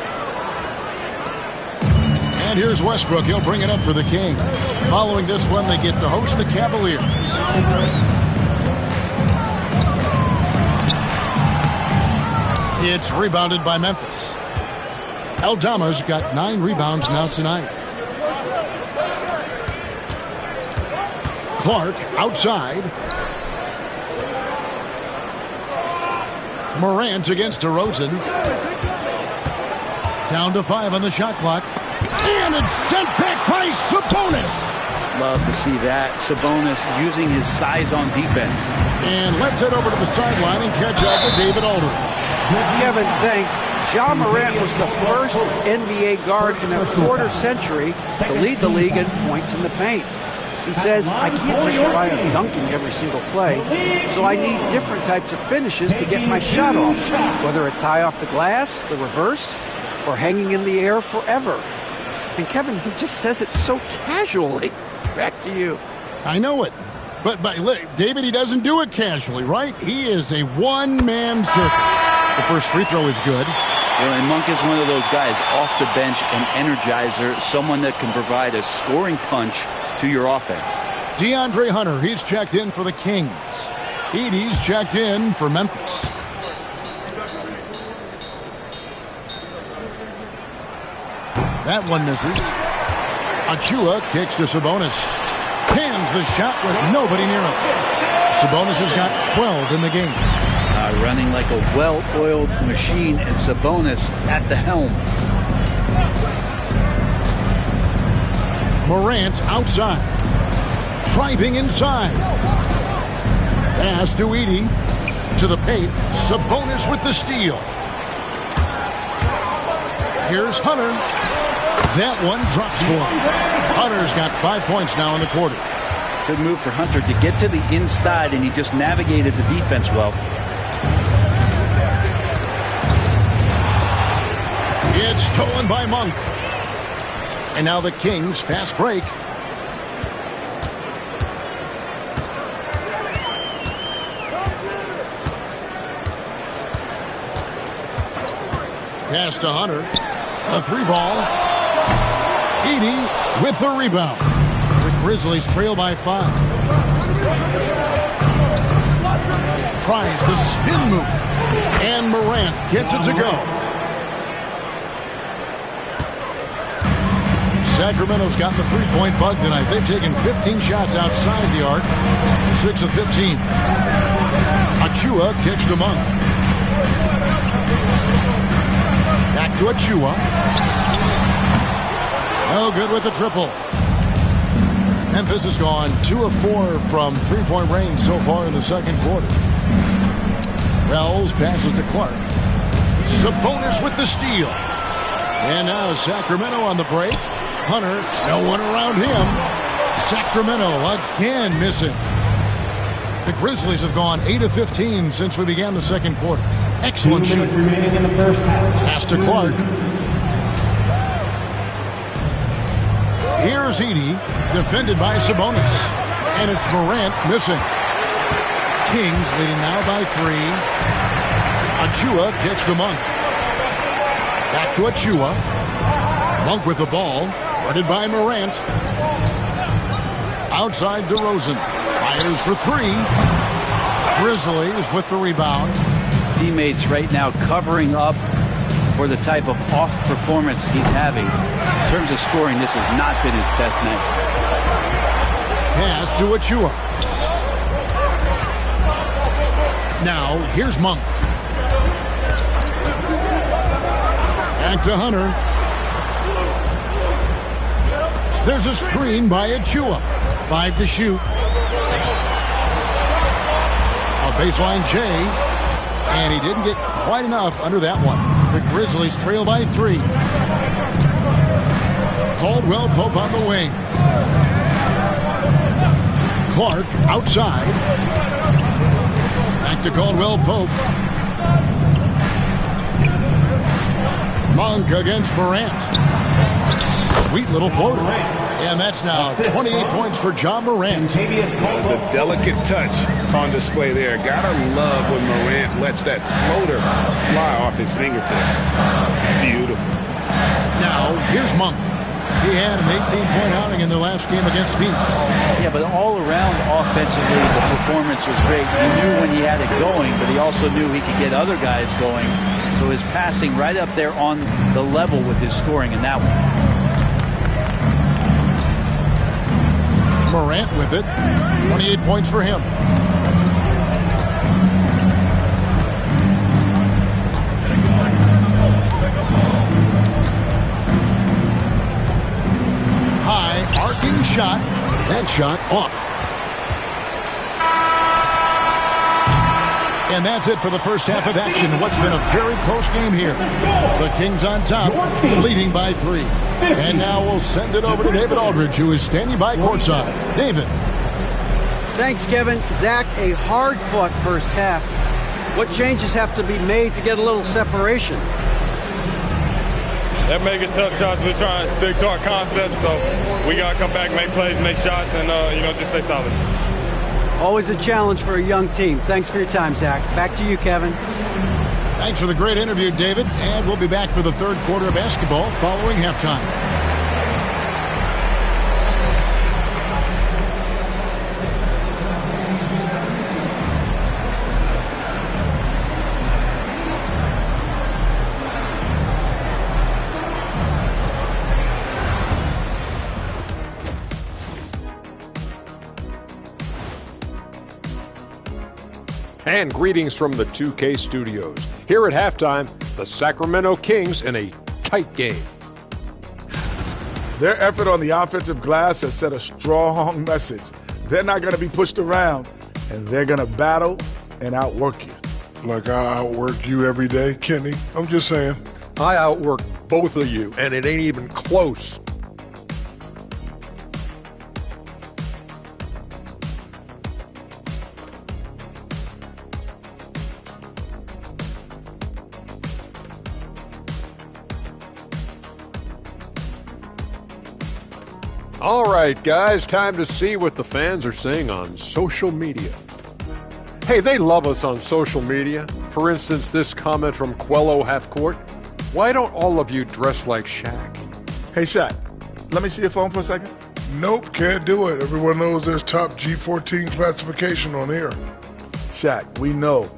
And here's Westbrook. He'll bring it up for the King. Following this one, they get to host the Cavaliers. It's rebounded by Memphis. Aldama's got 9 rebounds now tonight. Clark outside. Morant against DeRozan. Down to 5 on the shot clock. And it's sent back by Sabonis. Love to see that. Sabonis using his size on defense. And let's head over to the sideline and catch up with David Aldridge. Kevin, thanks. Ja Morant was the first NBA guard in a quarter century to lead the league in points in the paint. He says, I can't just rely on dunking every single play, so I need different types of finishes to get my shot off, whether it's high off the glass, the reverse, or hanging in the air forever. And Kevin, he just says it so casually. Back to you. I know it. But David, he doesn't do it casually, right? He is a one-man circus. The first free throw is good. And Monk is one of those guys off the bench, an energizer, someone that can provide a scoring punch to your offense. DeAndre Hunter, he's checked in for the Kings. Edey's checked in for Memphis. That one misses. Achua kicks to Sabonis. Pans the shot with nobody near him. Sabonis has got 12 in the game. Running like a well-oiled machine, and Sabonis at the helm. Morant outside. Driving inside. Pass to Edey. To the paint. Sabonis with the steal. Here's Hunter. That one drops for him. Hunter's got 5 points now in the quarter. Good move for Hunter to get to the inside, and he just navigated the defense well. It's stolen by Monk. And now the Kings fast break. Pass to Hunter. A 3-ball. Edey with the rebound. The Grizzlies trail by 5. Tries the spin move. And Morant gets it to go. Sacramento's gotten the three-point bug tonight. They've taken 15 shots outside the arc. 6 of 15. Achua kicks to Monk. Back to Achua. No good with the triple. Memphis has gone 2 of 4 from three-point range so far in the second quarter. Wells passes to Clark. Sabonis with the steal. And now Sacramento on the break. Hunter, no one around him. Sacramento again missing. The Grizzlies have gone 8 of 15 since we began the second quarter. Excellent shooting. Remaining in the first half. Pass to Clark. Here's Edey, defended by Sabonis. And it's Morant missing. Kings leading now by 3. Achua gets to Monk. Back to Achua. Monk with the ball. Guarded by Morant. Outside DeRozan. Fires for 3. Grizzlies with the rebound. Teammates right now covering up for the type of off performance he's having. In terms of scoring, this has not been his best night. Pass to Achua. Now, here's Monk. Back to Hunter. There's a screen by Achua. 5 to shoot. A baseline J. And he didn't get quite enough under that one. The Grizzlies trail by 3. Caldwell Pope on the wing. Clark outside. Back to Caldwell Pope. Monk against Morant. Sweet little floater. And that's now 28 points for John Morant. The delicate touch on display there. Gotta love when Morant lets that floater fly off his fingertips. Beautiful. Now, here's Monk. He had an 18-point outing in their last game against Phoenix. Yeah, but all around offensively, the performance was great. He knew when he had it going, but he also knew he could get other guys going. So his passing right up there on the level with his scoring in that one. Morant with it. 28 points for him. High arcing shot. That shot off. And that's it for the first half of action. What's been a very close game here. The Kings on top, leading by 3. And now we'll send it over to David Aldridge, who is standing by courtside. David. Thanks, Kevin. Zach, a hard-fought first half. What changes have to be made to get a little separation? They're making tough shots. We're trying to stick to our concept, so we got to come back, make plays, make shots, and, just stay solid. Always a challenge for a young team. Thanks for your time, Zach. Back to you, Kevin. Thanks for the great interview, David. And we'll be back for the third quarter of basketball following halftime. And greetings from the 2K studios. Here at halftime, the Sacramento Kings in a tight game. Their effort on the offensive glass has set a strong message. They're not going to be pushed around, and they're going to battle and outwork you. Like I outwork you every day, Kenny. I'm just saying. I outwork both of you, and it ain't even close. All right, guys, time to see what the fans are saying on social media. Hey, they love us on social media. For instance, this comment from Quello Half-Court. Why don't all of you dress like Shaq? Hey, Shaq, let me see your phone for a second. Nope, can't do it. Everyone knows there's top G14 classification on here. Shaq, we know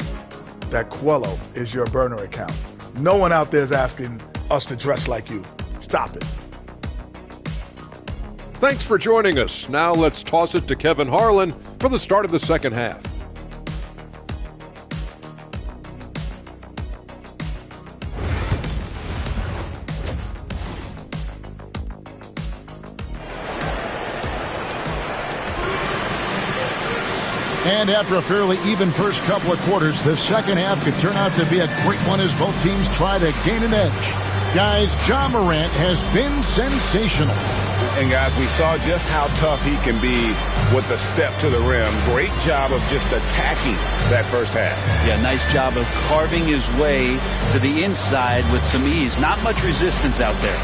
that Quello is your burner account. No one out there is asking us to dress like you. Stop it. Thanks for joining us. Now let's toss it to Kevin Harlan for the start of the second half. And after a fairly even first couple of quarters, the second half could turn out to be a great one as both teams try to gain an edge. Guys, John Morant has been sensational. And guys, we saw just how tough he can be with the step to the rim. Great job of just attacking that first half. Yeah, nice job of carving his way to the inside with some ease. Not much resistance out there.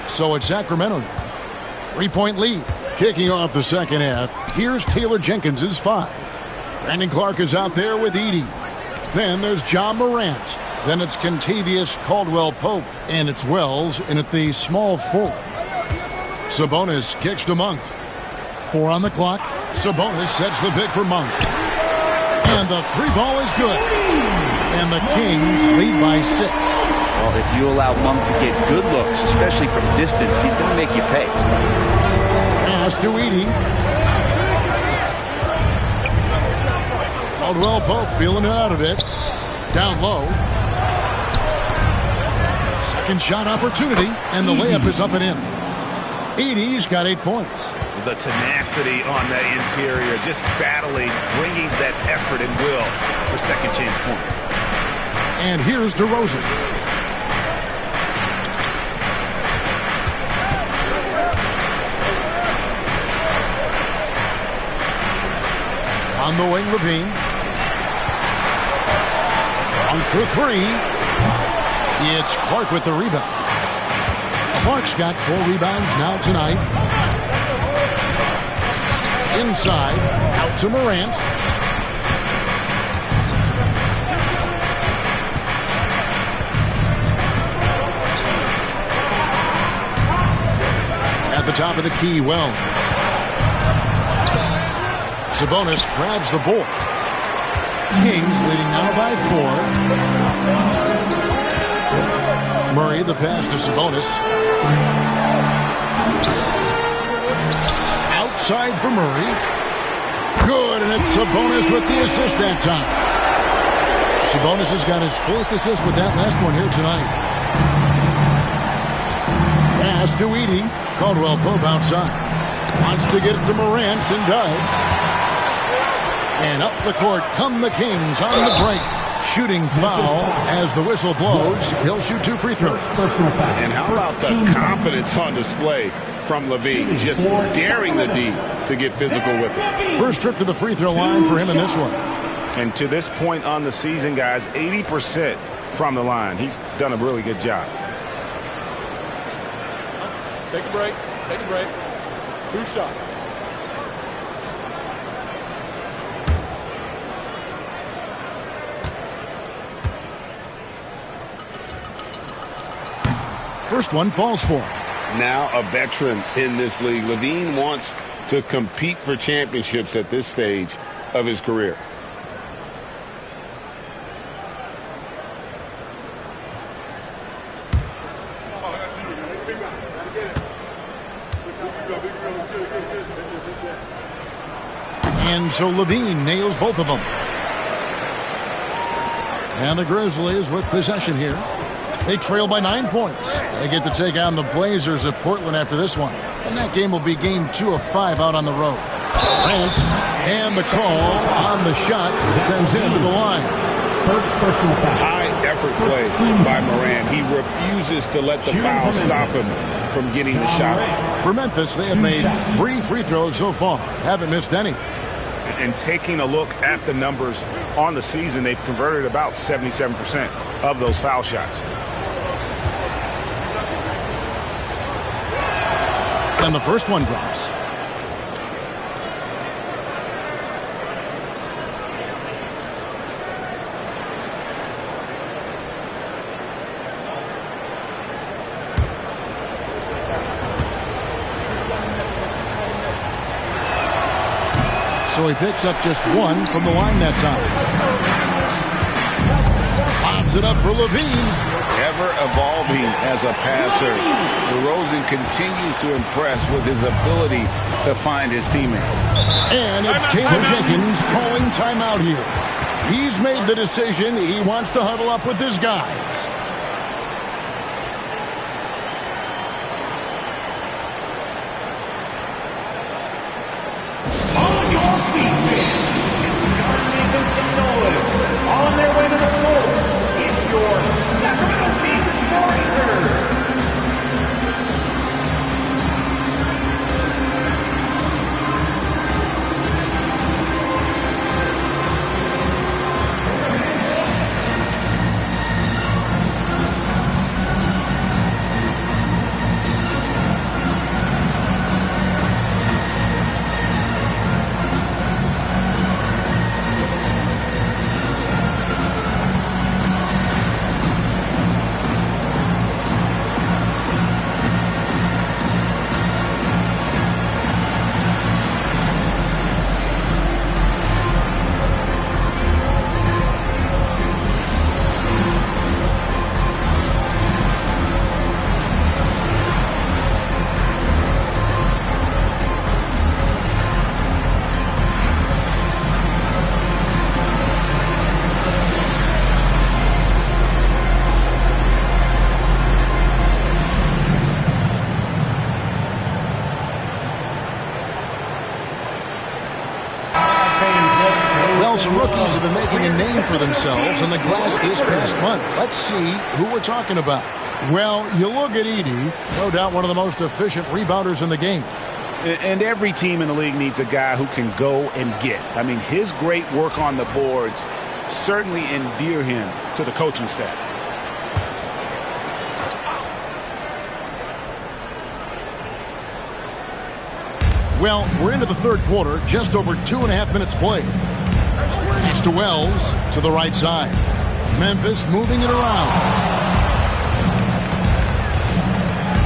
So it's Sacramento now. 3-point lead. Kicking off the second half, here's Taylor Jenkins' 5. Brandon Clark is out there with Edey. Then there's John Morant. Then it's Kentavious Caldwell-Pope. And it's Wells in at the small forward. Sabonis kicks to Monk. 4 on the clock. Sabonis sets the pick for Monk. And the 3-ball is good. And the Kings lead by 6. Well, if you allow Monk to get good looks, especially from distance, he's going to make you pay. Pass to Edey. Caldwell-Pope feeling it out of it. Down low. Second shot opportunity, and the layup is up and in. Edey's got 8 points. The tenacity on that interior, just battling, bringing that effort and will for second chance points. And here's DeRozan. On the wing, Levine. On for three. It's Clark with the rebound. Clark's got 4 rebounds now tonight. Inside, out to Morant. At the top of the key, Wells. Sabonis grabs the board. Kings leading now by 4. Murray, the pass to Sabonis. Outside for Murray. Good, and it's Sabonis with the assist that time. Sabonis has got his 4th assist with that last one here tonight. Pass to Edey. Caldwell Pope outside. Wants to get it to Morant and does. And up the court come the Kings on the break. Shooting foul as the whistle blows. He'll shoot 2 free throws. And how about the confidence on display from Levine? Just daring the D to get physical with it. First trip to the free throw line for him in this one. And to this point on the season, guys, 80% from the line. He's done a really good job. Take a break. Take a break. 2 shots. First one falls for him. Now a veteran in this league. Levine wants to compete for championships at this stage of his career. And so Levine nails both of them. And the Grizzlies with possession here. They trail by 9 points. They get to take on the Blazers of Portland after this one. And that game will be game 2 of 5 out on the road. Grant, and the call on the shot sends him to the line. First personal foul. High effort play by Moran. He refuses to let the foul stop him from getting the shot. For Memphis, they have made 3 free throws so far. Haven't missed any. And taking a look at the numbers on the season, they've converted about 77% of those foul shots. And the first one drops. So he picks up just 1 from the line that time. Lobs it up for Levine. Ever evolving as a passer, DeRozan continues to impress with his ability to find his teammates. And it's Taylor Jenkins calling timeout here. He's made the decision. He wants to huddle up with his guys. On their way to the floor, it's your Sacramento Kings Warriors. Some rookies have been making a name for themselves on the glass this past month. Let's see who we're talking about. Well, you look at Edey, no doubt one of the most efficient rebounders in the game. And every team in the league needs a guy who can go and get. I mean, his great work on the boards certainly endear him to the coaching staff. Well, we're into the third quarter, just over 2.5 minutes played. Pass to Wells to the right side. Memphis moving it around.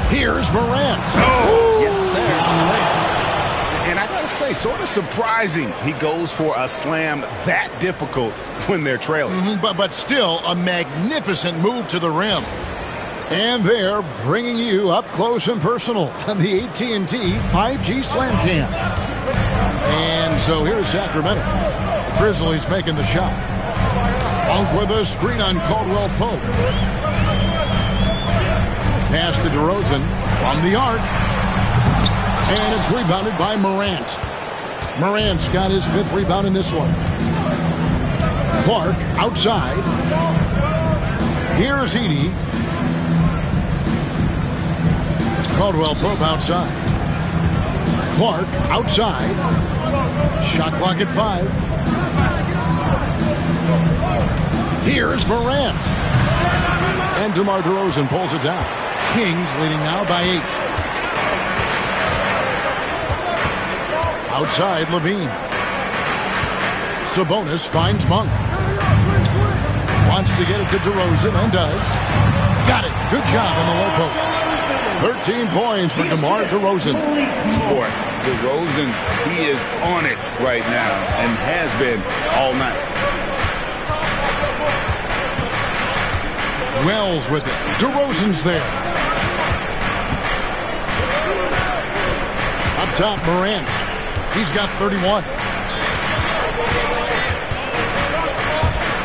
Here's Morant. Oh, yes, sir. And I got to say, sort of surprising he goes for a slam that difficult when they're trailing. But still, a magnificent move to the rim. And they're bringing you up close and personal on the AT&T 5G Slam Cam. And so here's Sacramento. The Grizzlies making the shot. Monk with a screen on Caldwell Pope. Pass to DeRozan from the arc. And it's rebounded by Morant. Morant's got his 5th rebound in this one. Clark outside. Here's Edey. Caldwell Pope outside. Clark outside. Shot clock at 5. Here's Morant. And DeMar DeRozan pulls it down. Kings leading now by 8. Outside, Levine. Sabonis finds Monk. Wants to get it to DeRozan and does. Got it. Good job on the low post. 13 points for DeMar DeRozan. Boy, DeRozan, he is on it right now and has been all night. Wells with it. DeRozan's there. Up top, Morant. He's got 31.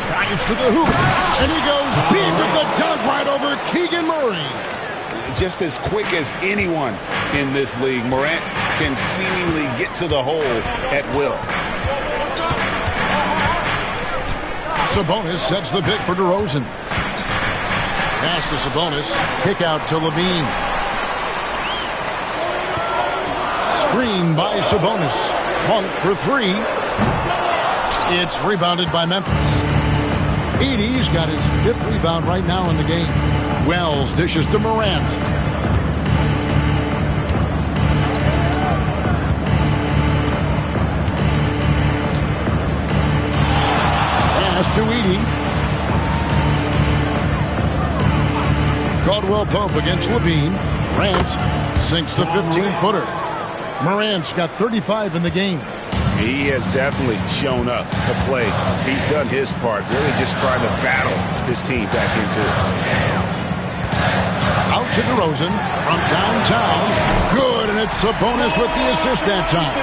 Drives to the hoop. And he goes deep with the dunk right over Keegan Murray. Just as quick as anyone in this league, Morant can seemingly get to the hole at will. Sabonis sets the pick for DeRozan. Pass to Sabonis. Kick out to Levine. Screen by Sabonis. Monk for 3. It's rebounded by Memphis. Edey's got his 5th rebound right now in the game. Wells dishes to Morant. Pass to Edey. Caldwell Pope against Levine. Morant sinks the 15-footer. Morant's got 35 in the game. He has definitely shown up to play. He's done his part, really just trying to battle his team back into it. Out to DeRozan from downtown. Good, and it's Sabonis with the assist that time.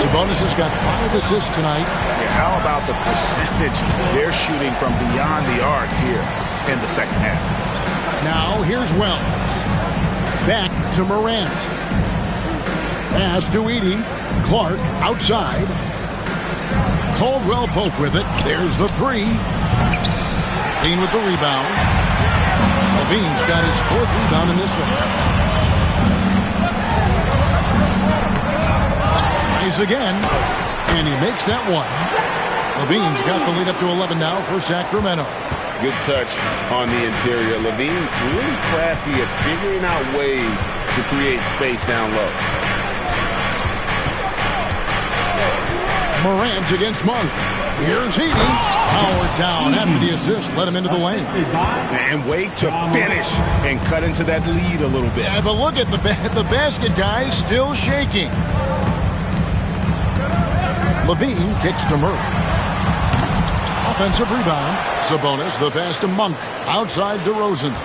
Sabonis has got 5 assists tonight. Yeah, how about the percentage they're shooting from beyond the arc here in the second half? Now here's Wells. Back to Morant. Pass to Edey. Clark outside. Caldwell Pope with it. There's the 3. Levine with the rebound. Levine's got his 4th rebound in this one. Tries again. And he makes that one. Levine's got the lead up to 11 now for Sacramento. Good touch on the interior. Levine really crafty at figuring out ways to create space down low. Morant against Monk. Here's Edey. Powered down after the assist. Let him into the lane. And wait to finish and cut into that lead a little bit. Yeah, but look at the basket guy still shaking. Levine kicks to Murray. Offensive rebound. Sabonis, the pass to Monk. Outside DeRozan.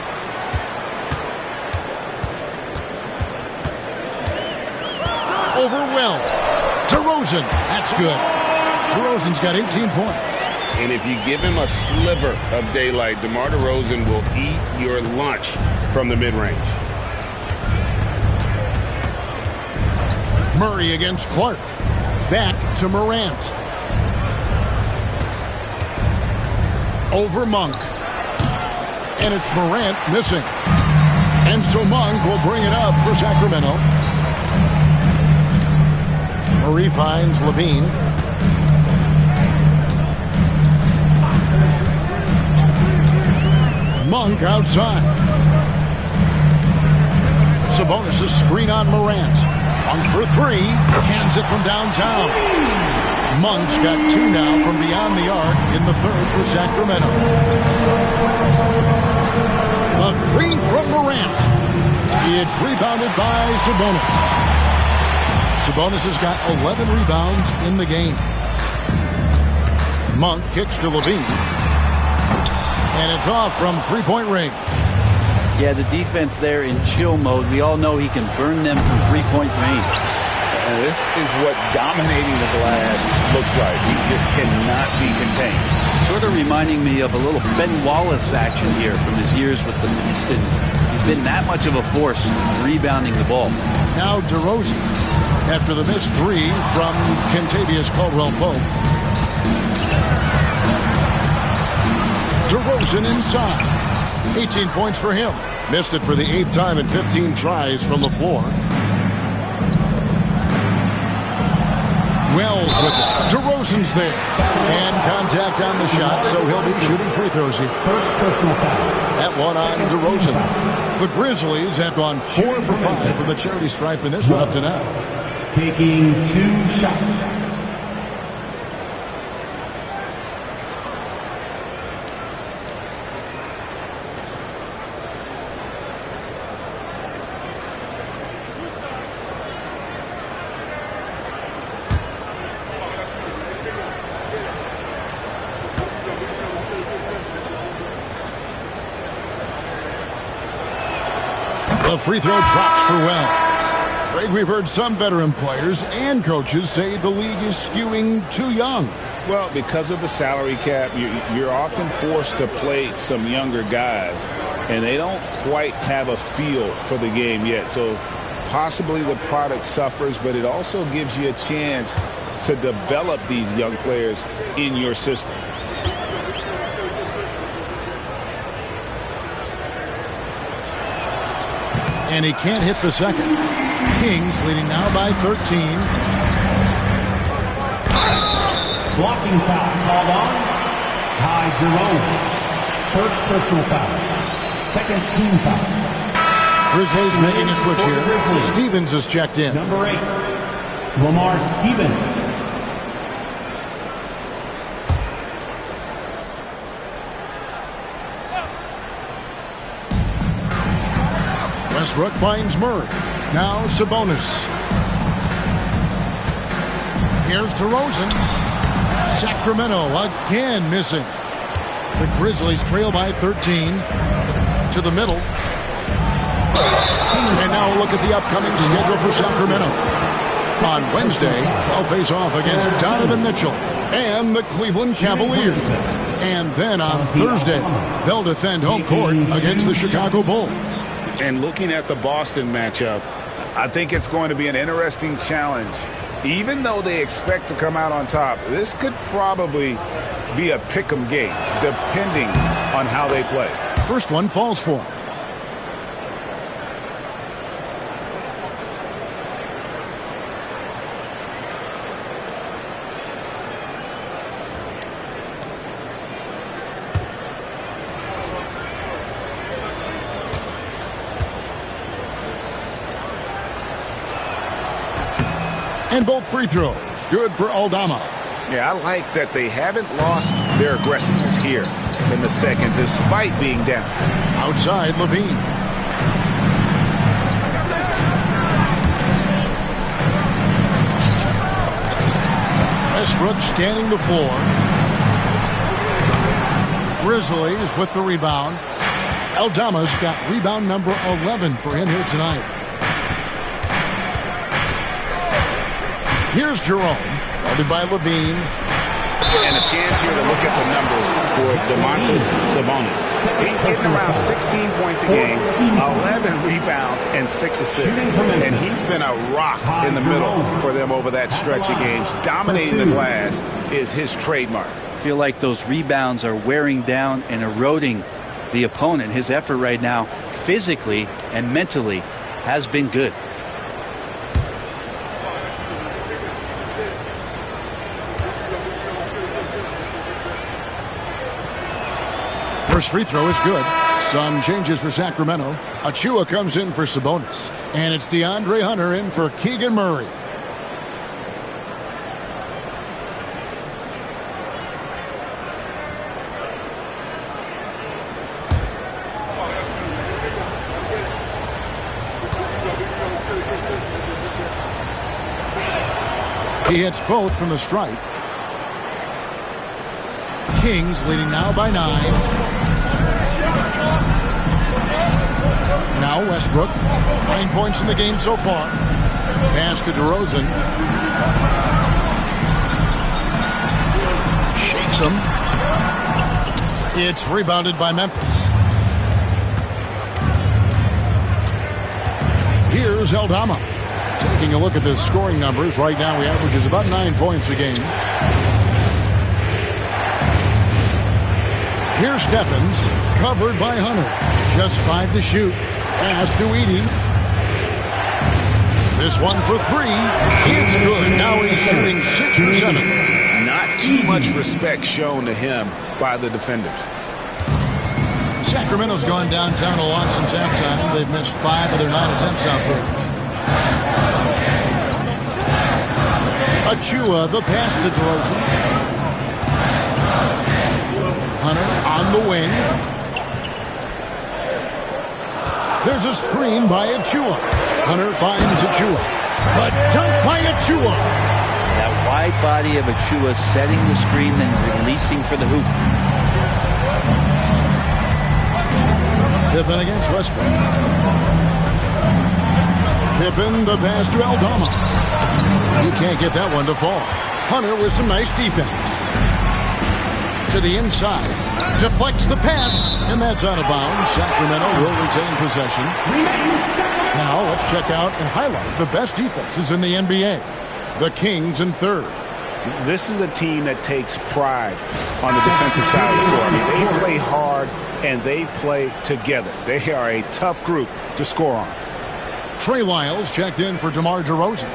Over Wells. DeRozan. That's good. DeRozan's got 18 points. And if you give him a sliver of daylight, DeMar DeRozan will eat your lunch from the mid-range. Murray against Clark. Back to Morant. Over Monk. And it's Morant missing. And so Monk will bring it up for Sacramento. Murray finds Levine. Monk outside. Sabonis' screen on Morant. Monk for three. Cans it from downtown. Monk's got two now from beyond the arc in the third for Sacramento. A three from Morant. It's rebounded by Sabonis. Sabonis has got 11 rebounds in the game. Monk kicks to Levine. And it's off from three-point range. Yeah, the defense there in chill mode. We all know he can burn them from three-point range. And this is what dominating the glass looks like. He just cannot be contained. Sort of reminding me of a little Ben Wallace action here from his years with the Pistons. He's been that much of a force rebounding the ball. Now DeRozan after the missed three from Kentavious Caldwell-Pope. DeRozan inside. 18 points for him. Missed it for the 8th time in 15 tries from the floor. Wells with it. DeRozan's there. And contact on the shot, so he'll be shooting free throws here. First personal foul. That one on DeRozan. The Grizzlies have gone 4 for 5 from the charity stripe in this one up to now. Taking 2 shots. The free throw drops for Wells. Greg, we've heard some veteran players and coaches say the league is skewing too young. Well, because of the salary cap, you're often forced to play some younger guys, and they don't quite have a feel for the game yet. So possibly the product suffers, but it also gives you a chance to develop these young players in your system. And he can't hit the second. Kings leading now by 13. Blocking foul called on Ty Jerome. First personal foul. Second team foul. Grizzlies making a switch here. Stevens is checked in. Number 8, Lamar Stevens. Westbrook finds Murray. Now Sabonis. Here's DeRozan. Sacramento again missing. The Grizzlies trail by 13. To the middle. And now a look at the upcoming schedule for Sacramento. On Wednesday, they'll face off against Donovan Mitchell and the Cleveland Cavaliers. And then on Thursday, they'll defend home court against the Chicago Bulls. And looking at the Boston matchup, I think it's going to be an interesting challenge. Even though they expect to come out on top, this could probably be a pick-em game, depending on how they play. First one falls for him. And both free throws. Good for Aldama. Yeah, I like that they haven't lost their aggressiveness here in the second, despite being down. Outside, Levine. Westbrook scanning the floor. Grizzlies with the rebound. Aldama's got rebound number 11 for him here tonight. Here's Jerome, guarded by Levine. And a chance here to look at the numbers for Domantas Sabonis. He's getting around 16 points a game, 11 rebounds, and 6 assists. And he's been a rock in the middle for them over that stretch of games. Dominating the glass is his trademark. I feel like those rebounds are wearing down and eroding the opponent. His effort right now, physically and mentally, has been good. First free throw is good. Some changes for Sacramento. Achua comes in for Sabonis. And it's DeAndre Hunter in for Keegan Murray. He hits both from the stripe. Kings leading now by 9. Now Westbrook. 9 points in the game so far. Pass to DeRozan. Shakes him. It's rebounded by Memphis. Here's Aldama. Taking a look at the scoring numbers, right now he averages about 9 points a game. Here's Steffens, covered by Hunter. Just 5 to shoot. Pass to Edey. This one for 3. It's good. Now he's shooting 6 for 7. Not too much respect shown to him by the defenders. Sacramento's gone downtown a lot since halftime. They've missed 5 of their 9 attempts out there. Achua, the pass to DeRozan. Hunter on the wing. There's a screen by Achua. Hunter finds Achua. The dunk by Achua. That wide body of Achua setting the screen and releasing for the hoop. Pippen against Westbrook. Pippen, the pass to Aldama. He can't get that one to fall. Hunter with some nice defense. To the inside. Deflects the pass. And that's out of bounds. Sacramento will retain possession. Now let's check out and highlight the best defenses in the NBA. The Kings in third. This is a team that takes pride on the defensive side of the floor. I mean, they play hard and they play together. They are a tough group to score on. Trey Lyles checked in for DeMar DeRozan.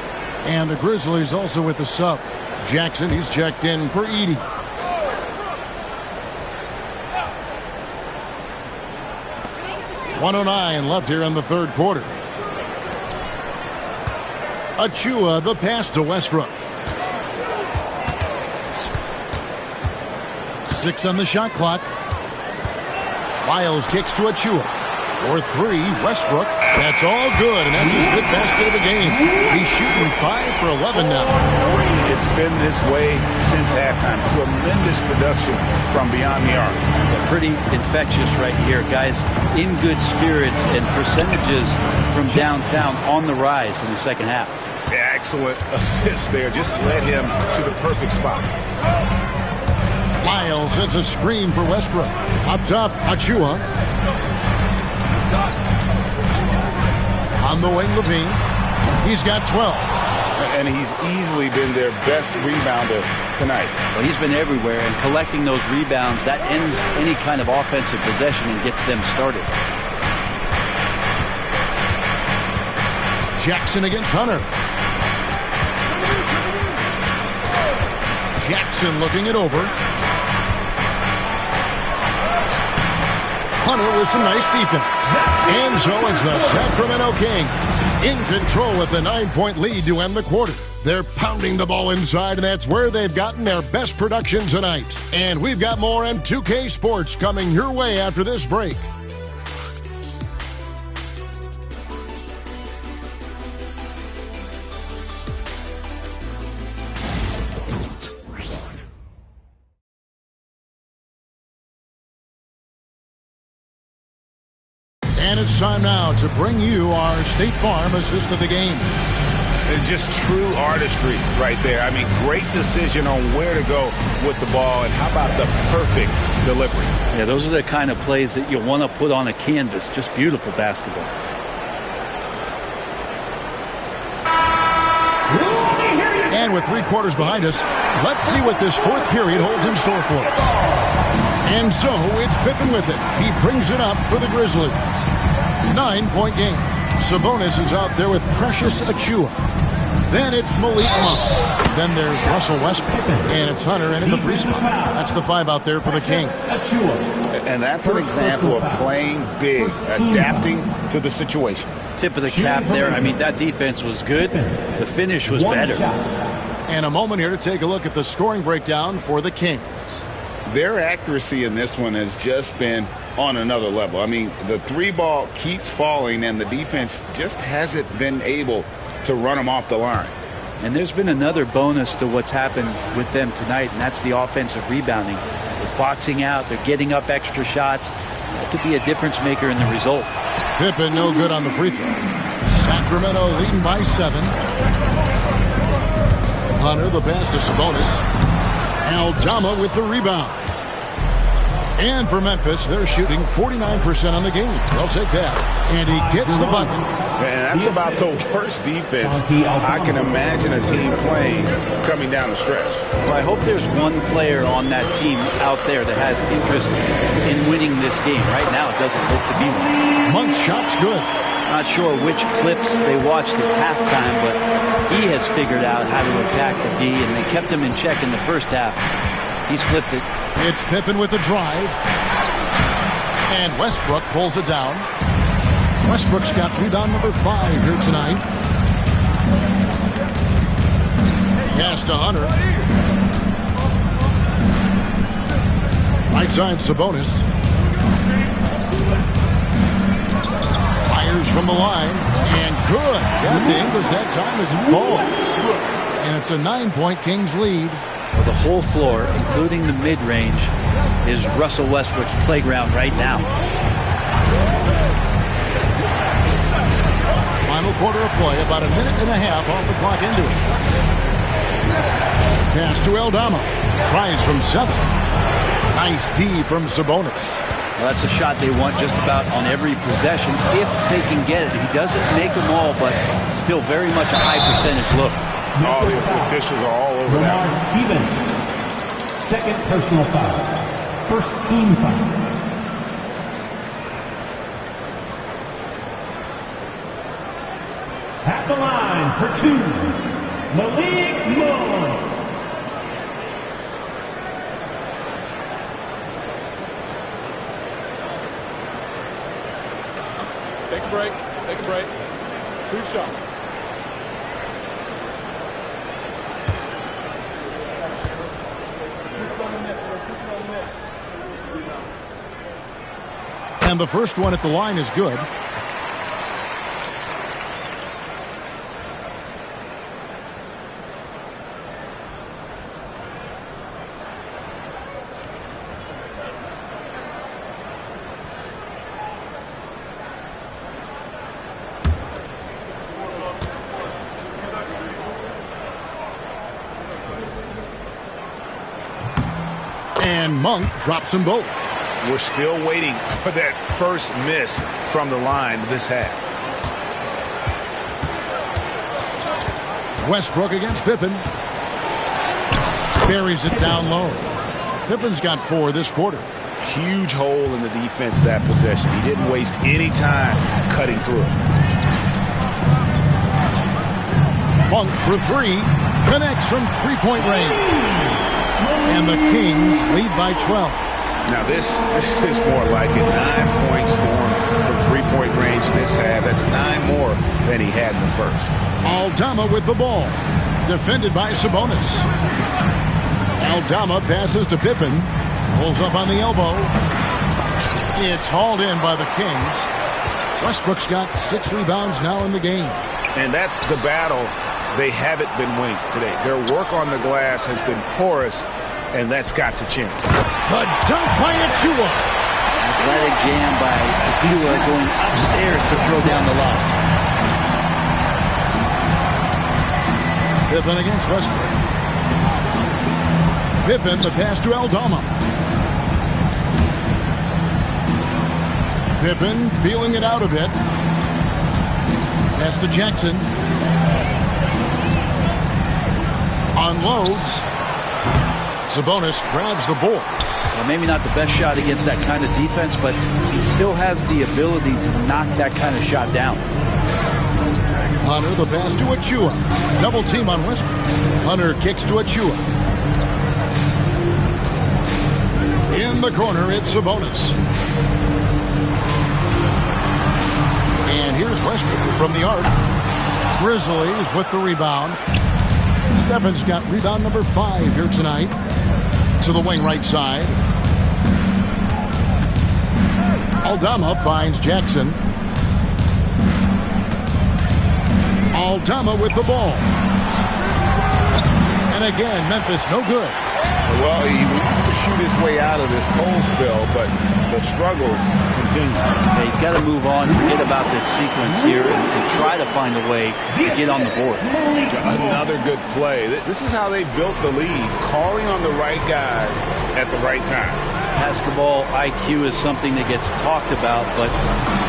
And the Grizzlies also with the sub. Jackson, he's checked in for Edey. .109 left here in the third quarter. Achua, the pass to Westbrook. 6 on the shot clock. Lyles kicks to Achua. For 3, Westbrook. That's all good, and that's his 5th basket of the game. He's shooting 5 for 11 now. It's been this way since halftime. Tremendous production from beyond the arc. Pretty infectious right here, guys. In good spirits and percentages from downtown on the rise in the second half. Excellent assist there. Just led him to the perfect spot. Lyles sets a screen for Westbrook. Up top, Achua. On the wing, Levine. He's got 12. And he's easily been their best rebounder tonight. Well, he's been everywhere, and collecting those rebounds, that ends any kind of offensive possession and gets them started. Jackson against Hunter. Jackson looking it over. Hunter with some nice defense. And so it's the Sacramento Kings in control with the 9-point lead to end the quarter. They're pounding the ball inside, and that's where they've gotten their best production tonight. And we've got more on 2K Sports coming your way after this break. And it's time now to bring you our State Farm assist of the game. And just true artistry right there. I mean, great decision on where to go with the ball, and how about the perfect delivery? Yeah, those are the kind of plays that you want to put on a canvas. Just beautiful basketball. And with 3 quarters behind us, let's see what this 4th period holds in store for us. And so it's Pippen with it. He brings it up for the Grizzlies. 9-point game. Sabonis is out there with Precious Achua. Then it's Malik Monk. Then there's Russell Westbrook. And it's Hunter in at the 3 spot. That's the 5 out there for the Kings. And that's an example of playing big, adapting to the situation. Tip of the cap there. I mean, that defense was good. The finish was better. And a moment here to take a look at the scoring breakdown for the Kings. Their accuracy in this one has just been on another level. I mean, the 3 ball keeps falling, and the defense just hasn't been able to run them off the line. And there's been another bonus to what's happened with them tonight, and that's the offensive rebounding. They're boxing out. They're getting up extra shots. That could be a difference maker in the result. Pippen no good on the free throw. Sacramento leading by 7. Hunter the pass to Sabonis. Aldama with the rebound. And for Memphis, they're shooting 49% on the game. They'll take that. And he gets the bucket. And that's about the worst defense I can imagine a team playing coming down the stretch. Well, I hope there's one player on that team out there that has interest in winning this game. Right now, it doesn't look to be one. Monk's shot's good. Not sure which clips they watched at halftime, but he has figured out how to attack the D, and they kept him in check in the first half. He's flipped it. It's Pippen with the drive. And Westbrook pulls it down. Westbrook's got rebound number 5 here tonight. Pass to Hunter. Right side Sabonis. Fires from the line. And good. Got the English that time as it falls. And it's a 9-point Kings lead. Well, the whole floor, including the mid-range, is Russell Westbrook's playground right now. Final quarter of play, about a minute and a half off the clock into it. Pass to Aldama. Tries from 7. Nice D from Sabonis. Well, that's a shot they want just about on every possession if they can get it. He doesn't make them all, but still very much a high percentage look. All the officials are all over that. Stevens, second personal foul. First team foul. At the line for 2, Malik Monk. Take a break. Take a break. 2 shots. And the first one at the line is good. And Monk drops them both. We're still waiting for that first miss from the line this half. Westbrook against Pippen. Buries it down low. Pippen's got 4 this quarter. Huge hole in the defense that possession. He didn't waste any time cutting through it. Monk for 3. Connects from 3-point range. And the Kings lead by 12. Now this is more like it. 9 points for him from 3-point range this half. That's 9 more than he had in the first. Aldama with the ball. Defended by Sabonis. Aldama passes to Pippen. Pulls up on the elbow. It's hauled in by the Kings. Westbrook's got 6 rebounds now in the game. And that's the battle they haven't been winning today. Their work on the glass has been porous, and that's got to change. The dunk by Achua. Athletic jam by Achua going upstairs to throw down the lob. Pippen against Westbrook. Pippen, the pass to Aldama. Pippen feeling it out a bit. Pass to Jackson. Unloads. Sabonis grabs the board. Well, maybe not the best shot against that kind of defense, but he still has the ability to knock that kind of shot down. Hunter, the pass to Achua. Double team on Westbrook. Hunter kicks to Achua. In the corner, it's Sabonis. And here's Westbrook from the arc. Grizzlies with the rebound. Stephens got rebound number 5 here tonight. To the wing right side. Aldama finds Jackson. Aldama with the ball. And again, Memphis no good. Well, he wants to shoot his way out of this cold spell, but the struggles continue. Yeah, he's got to move on, forget about this sequence here, and try to find a way to get on the board. Another good play. This is how they built the lead, calling on the right guys at the right time. Basketball IQ is something that gets talked about, but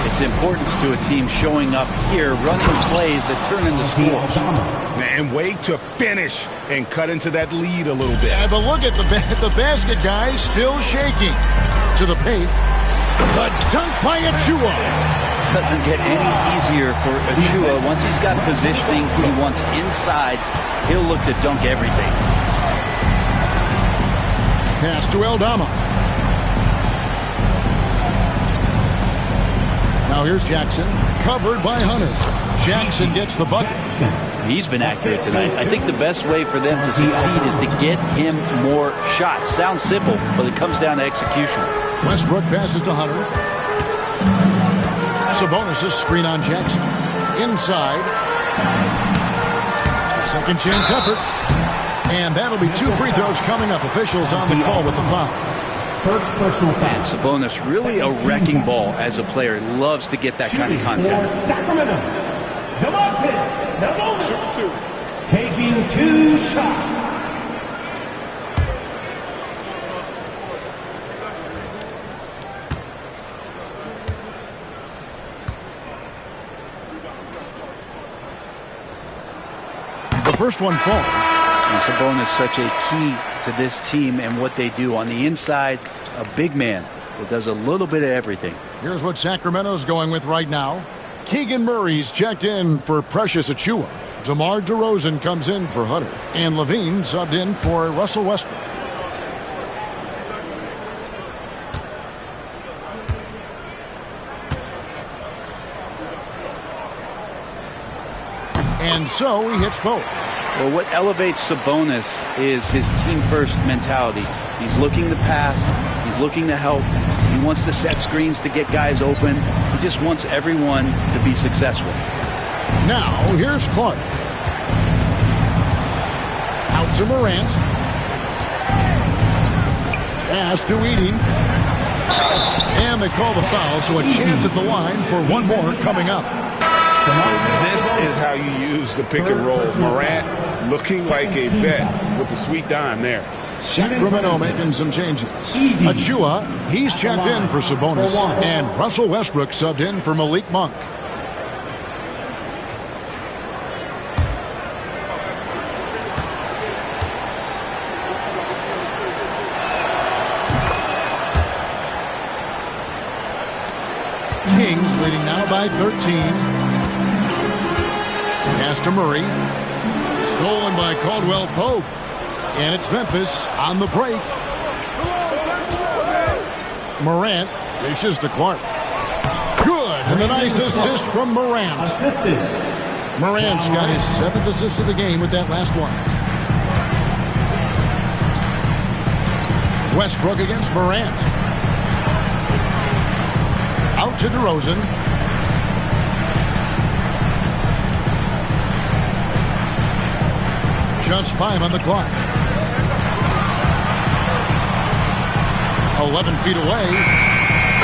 its importance to a team showing up here, running plays that turn into scores. And wait to finish and cut into that lead a little bit. Yeah, but look at the basket guy still shaking. To the paint. The dunk by Achua. Doesn't get any easier for Achua. Once he's got positioning he wants inside, he'll look to dunk everything. Pass to Aldama. Now here's Jackson, covered by Hunter. Jackson gets the bucket. He's been accurate tonight. I think the best way for them to succeed is to get him more shots. Sounds simple, but it comes down to execution. Westbrook passes to Hunter. Sabonis' screen on Jackson. Inside. Second chance effort. And that'll be 2 free throws coming up. Officials on the call with the foul. First personal foul. And Sabonis, really a wrecking ball as a player. Loves to get that kind of contact. For Sacramento, Sabonis, taking 2 shots. The first one falls. And Sabonis such a key to this team and what they do. On the inside, a big man that does a little bit of everything. Here's what Sacramento's going with right now. Keegan Murray's checked in for Precious Achua. DeMar DeRozan comes in for Hunter. And Levine subbed in for Russell Westbrook. And so he hits both. Well, what elevates Sabonis is his team-first mentality. He's looking to pass. He's looking to help. He wants to set screens to get guys open. He just wants everyone to be successful. Now, here's Clark. Out to Morant. Pass to Eating. And they call the foul, so a chance at the line for one more coming up. This is how you use the pick and roll. Morant looking like a vet with the sweet dime there. Sacramento making some changes. Achua, he's checked in for Sabonis. And Russell Westbrook subbed in for Malik Monk. Kings leading now by 13. Pass to Murray. Stolen by Caldwell Pope. And it's Memphis on the break. Morant dishes to Clark. Good. And a nice assist from Morant. Morant's got his 7th assist of the game with that last one. Westbrook against Morant. Out to DeRozan. Just 5 on the clock. 11 feet away.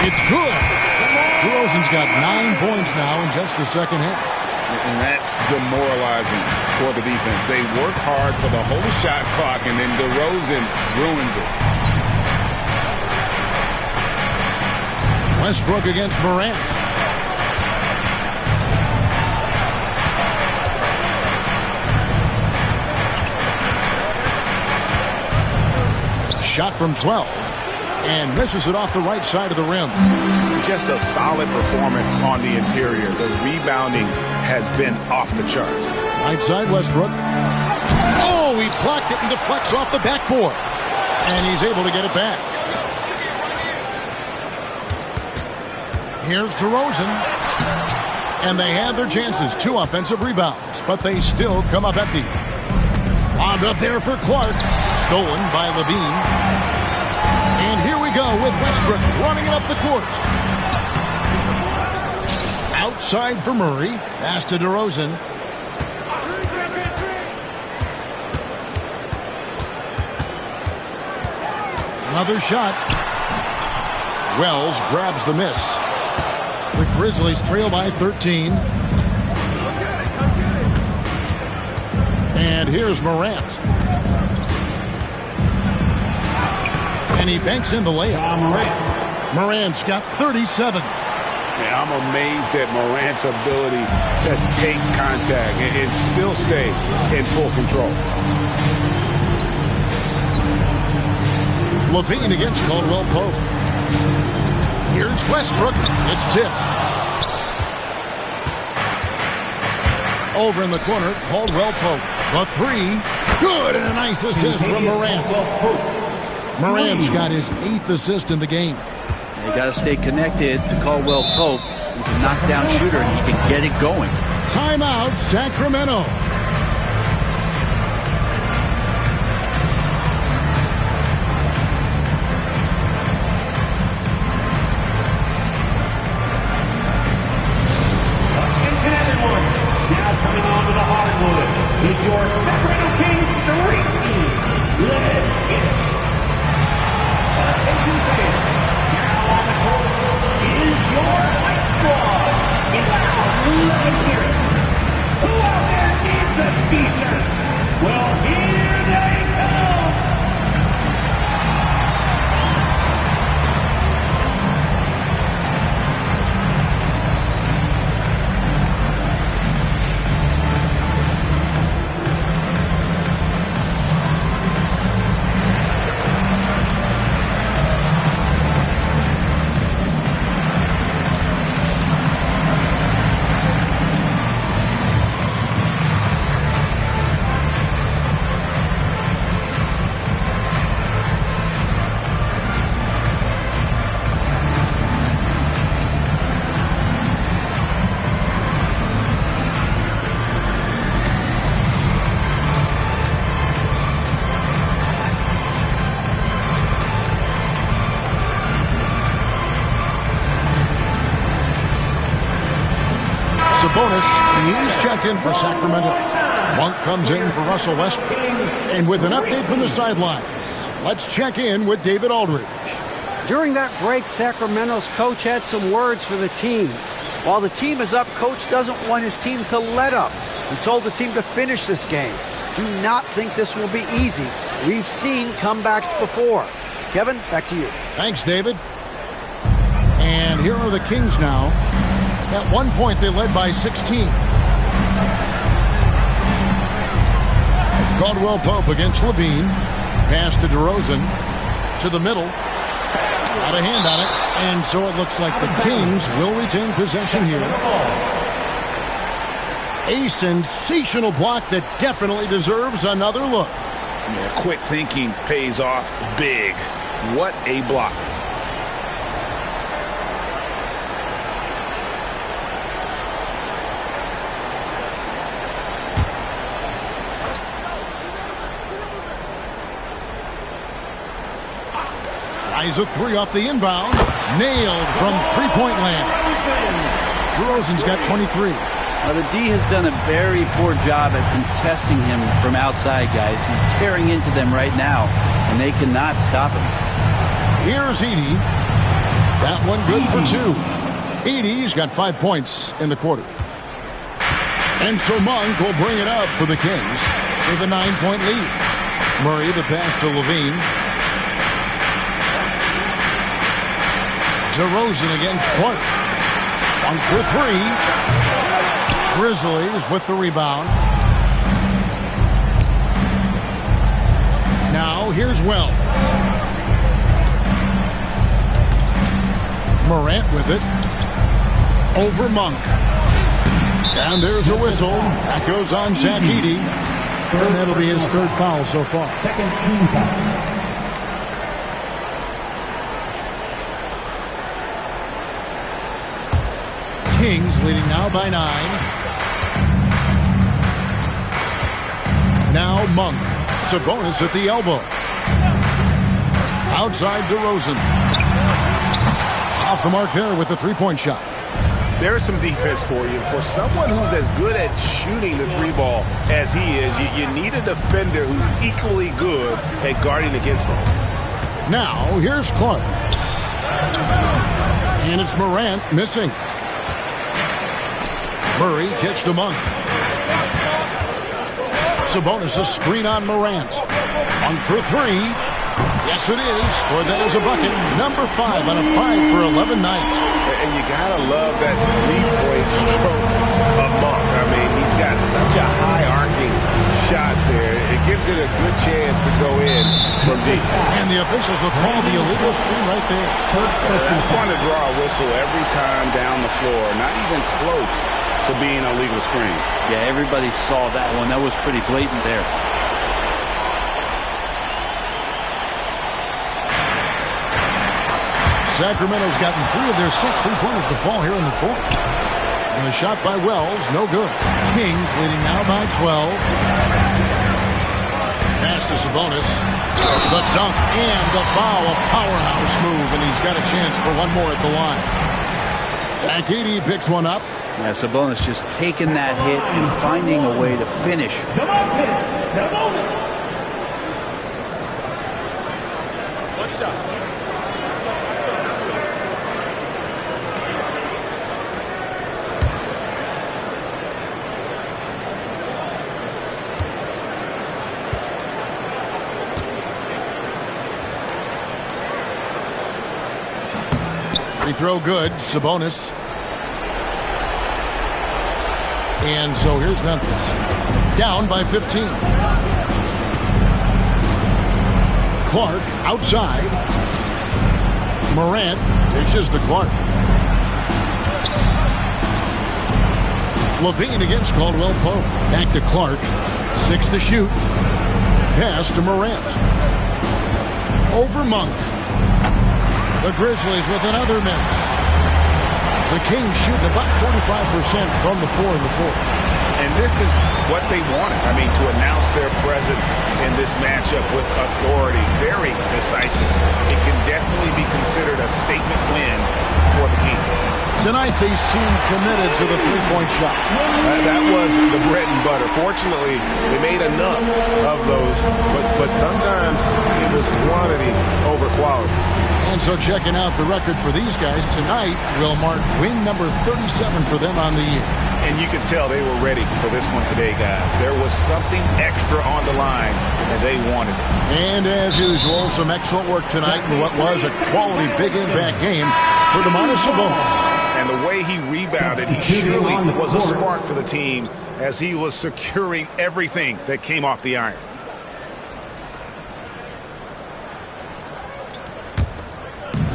It's good. DeRozan's got 9 points now in just the second half. And that's demoralizing for the defense. They work hard for the whole shot clock, and then DeRozan ruins it. Westbrook against Morant. Shot from 12. and misses it off the right side of the rim. Just a solid performance on the interior. The rebounding has been off the charts. Right side, Westbrook. Oh, he blocked it and deflects off the backboard. And he's able to get it back. Here's DeRozan. And they had their chances. 2 offensive rebounds, but they still come up empty. Wound up there for Clark. Stolen by Levine. And here we go with Westbrook running it up the court. Outside for Murray. Pass to DeRozan. Another shot. Wells grabs the miss. The Grizzlies trail by 13. And here's Morant. And he banks in the layup. Morant's got 37. Man, I'm amazed at Morant's ability to take contact and still stay in full control. Levine against Caldwell Pope. Here's Westbrook. It's tipped. Over in the corner, Caldwell Pope. The 3. Good, and a nice assist from Morant. Morant's got his 8th assist in the game. You got to stay connected to Caldwell Pope. He's a knockdown shooter, and he can get it going. Timeout, Sacramento. Attention everyone. Now coming onto the hardwood is your Sacramento Kings street team. Let's get it. Attention fans. Now on the court is your Light Squad. Get loud, let me hear it. Who out there needs a t-shirt? Well, here they come. Sabonis, he's checked in for Sacramento. Monk comes in for Russell Westbrook. And with an update from the sidelines, let's check in with David Aldridge. During that break, Sacramento's coach had some words for the team. While the team is up, coach doesn't want his team to let up. He told the team to finish this game. Do not think this will be easy. We've seen comebacks before. Kevin, back to you. Thanks, David. And here are the Kings now. At one point, they led by 16. Caldwell Pope against Levine. Pass to DeRozan. To the middle. Got a hand on it. And so it looks like the Kings will retain possession here. A sensational block that definitely deserves another look. Yeah, quick thinking pays off big. What a block. Tries a 3 off the inbound. Nailed from three-point land. DeRozan's got 23. Now, the D has done a very poor job at contesting him from outside, guys. He's tearing into them right now, and they cannot stop him. Here's Edey. That one good for 2. Edey's got 5 points in the quarter. And so Monk will bring it up for the Kings with a 9-point lead. Murray, the pass to Levine. DeRozan against Clark. 1 for 3. Grizzlies with the rebound. Now here's Wells. Morant with it. Over Monk. And there's a whistle. That goes on Zach Edey. And that'll be his third foul so far. Second team foul. Kings leading now by 9. Now Monk. Sabonis at the elbow. Outside DeRozan. Off the mark there with the three-point shot. There's some defense for you. For someone who's as good at shooting the three ball as he is, you need a defender who's equally good at guarding against him. Now, here's Clark. And it's Morant missing. Murray gets to Monk. Sabonis a screen on Morant. Monk for 3. Yes, it is. Scored that as a bucket. Number 5 on a 5 for 11 night. And you gotta love that three-point stroke of Monk. I mean, he's got such a high arcing shot there. It gives it a good chance to go in from deep. And the officials will call the illegal screen right there. That's going to draw a whistle every time down the floor. Not even close to being a legal screen. Yeah, everybody saw that one. That was pretty blatant there. Sacramento's gotten 3 of their 6 3-pointers to fall here in the fourth. And the shot by Wells, no good. Kings leading now by 12. Pass to Sabonis. The dunk and the foul, a powerhouse move, and he's got a chance for one more at the line. Zach Edey picks one up. Yeah, Sabonis just taking that hit and finding a way to finish. Sabonis. One shot. 3 throw good. Sabonis. And so here's Memphis. Down by 15. Clark outside. Morant dishes to Clark. Levine against Caldwell Pope. Back to Clark. 6 to shoot. Pass to Morant. Over Monk. The Grizzlies with another miss. The Kings shooting about 45% from the floor in the fourth. And this is what they wanted. I mean, to announce their presence in this matchup with authority. Very decisive. It can definitely be considered a statement win for the Kings. Tonight they seem committed to the three-point shot. That was the bread and butter. Fortunately, they made enough of those, but sometimes it was quantity over quality. And so checking out the record for these guys tonight will mark win number 37 for them on the year. And you can tell they were ready for this one today, guys. There was something extra on the line, and they wanted it. And as usual, some excellent work tonight for what was a quality big impact game for Domantas Sabonis. And the way he rebounded, he surely was a spark for the team as he was securing everything that came off the iron.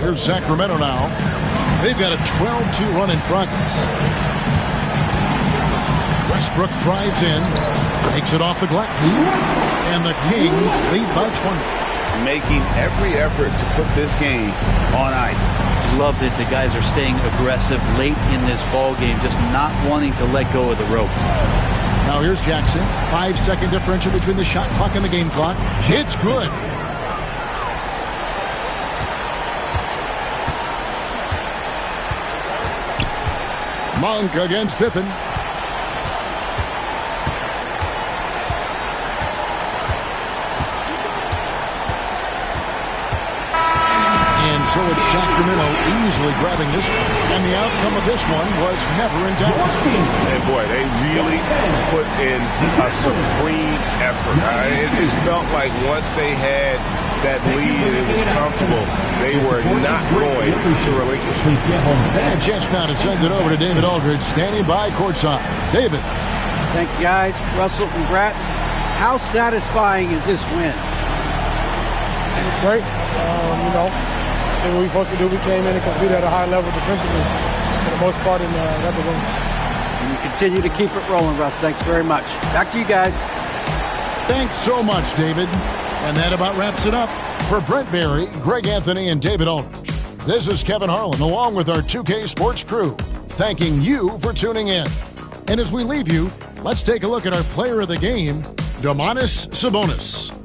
Here's Sacramento now. They've got a 12-2 run in progress. Westbrook drives in, takes it off the glass. And the Kings lead by 20. Making every effort to put this game on ice. Love that the guys are staying aggressive late in this ball game, just not wanting to let go of the rope. Now here's Jackson. 5-second differential between the shot clock and the game clock. It's good. Monk against Pippen. So it's Sacramento easily grabbing this one. And the outcome of this one was never in doubt. And boy, they really put in a supreme effort. It just felt like once they had that lead and it was comfortable, they were not going to relinquish. And chance now to send it over to David Aldridge, standing by courtside. David. Thanks, guys. Russell, congrats. How satisfying is this win? It's great. did what we were supposed to do. We came in and competed at a high level defensively for the most part and got the win. And you continue to keep it rolling, Russ. Thanks very much. Back to you guys. Thanks so much, David. And that about wraps it up. For Brent Barry, Greg Anthony, and David Aldridge, this is Kevin Harlan along with our 2K Sports crew, thanking you for tuning in. And as we leave you, let's take a look at our player of the game, Domantas Sabonis.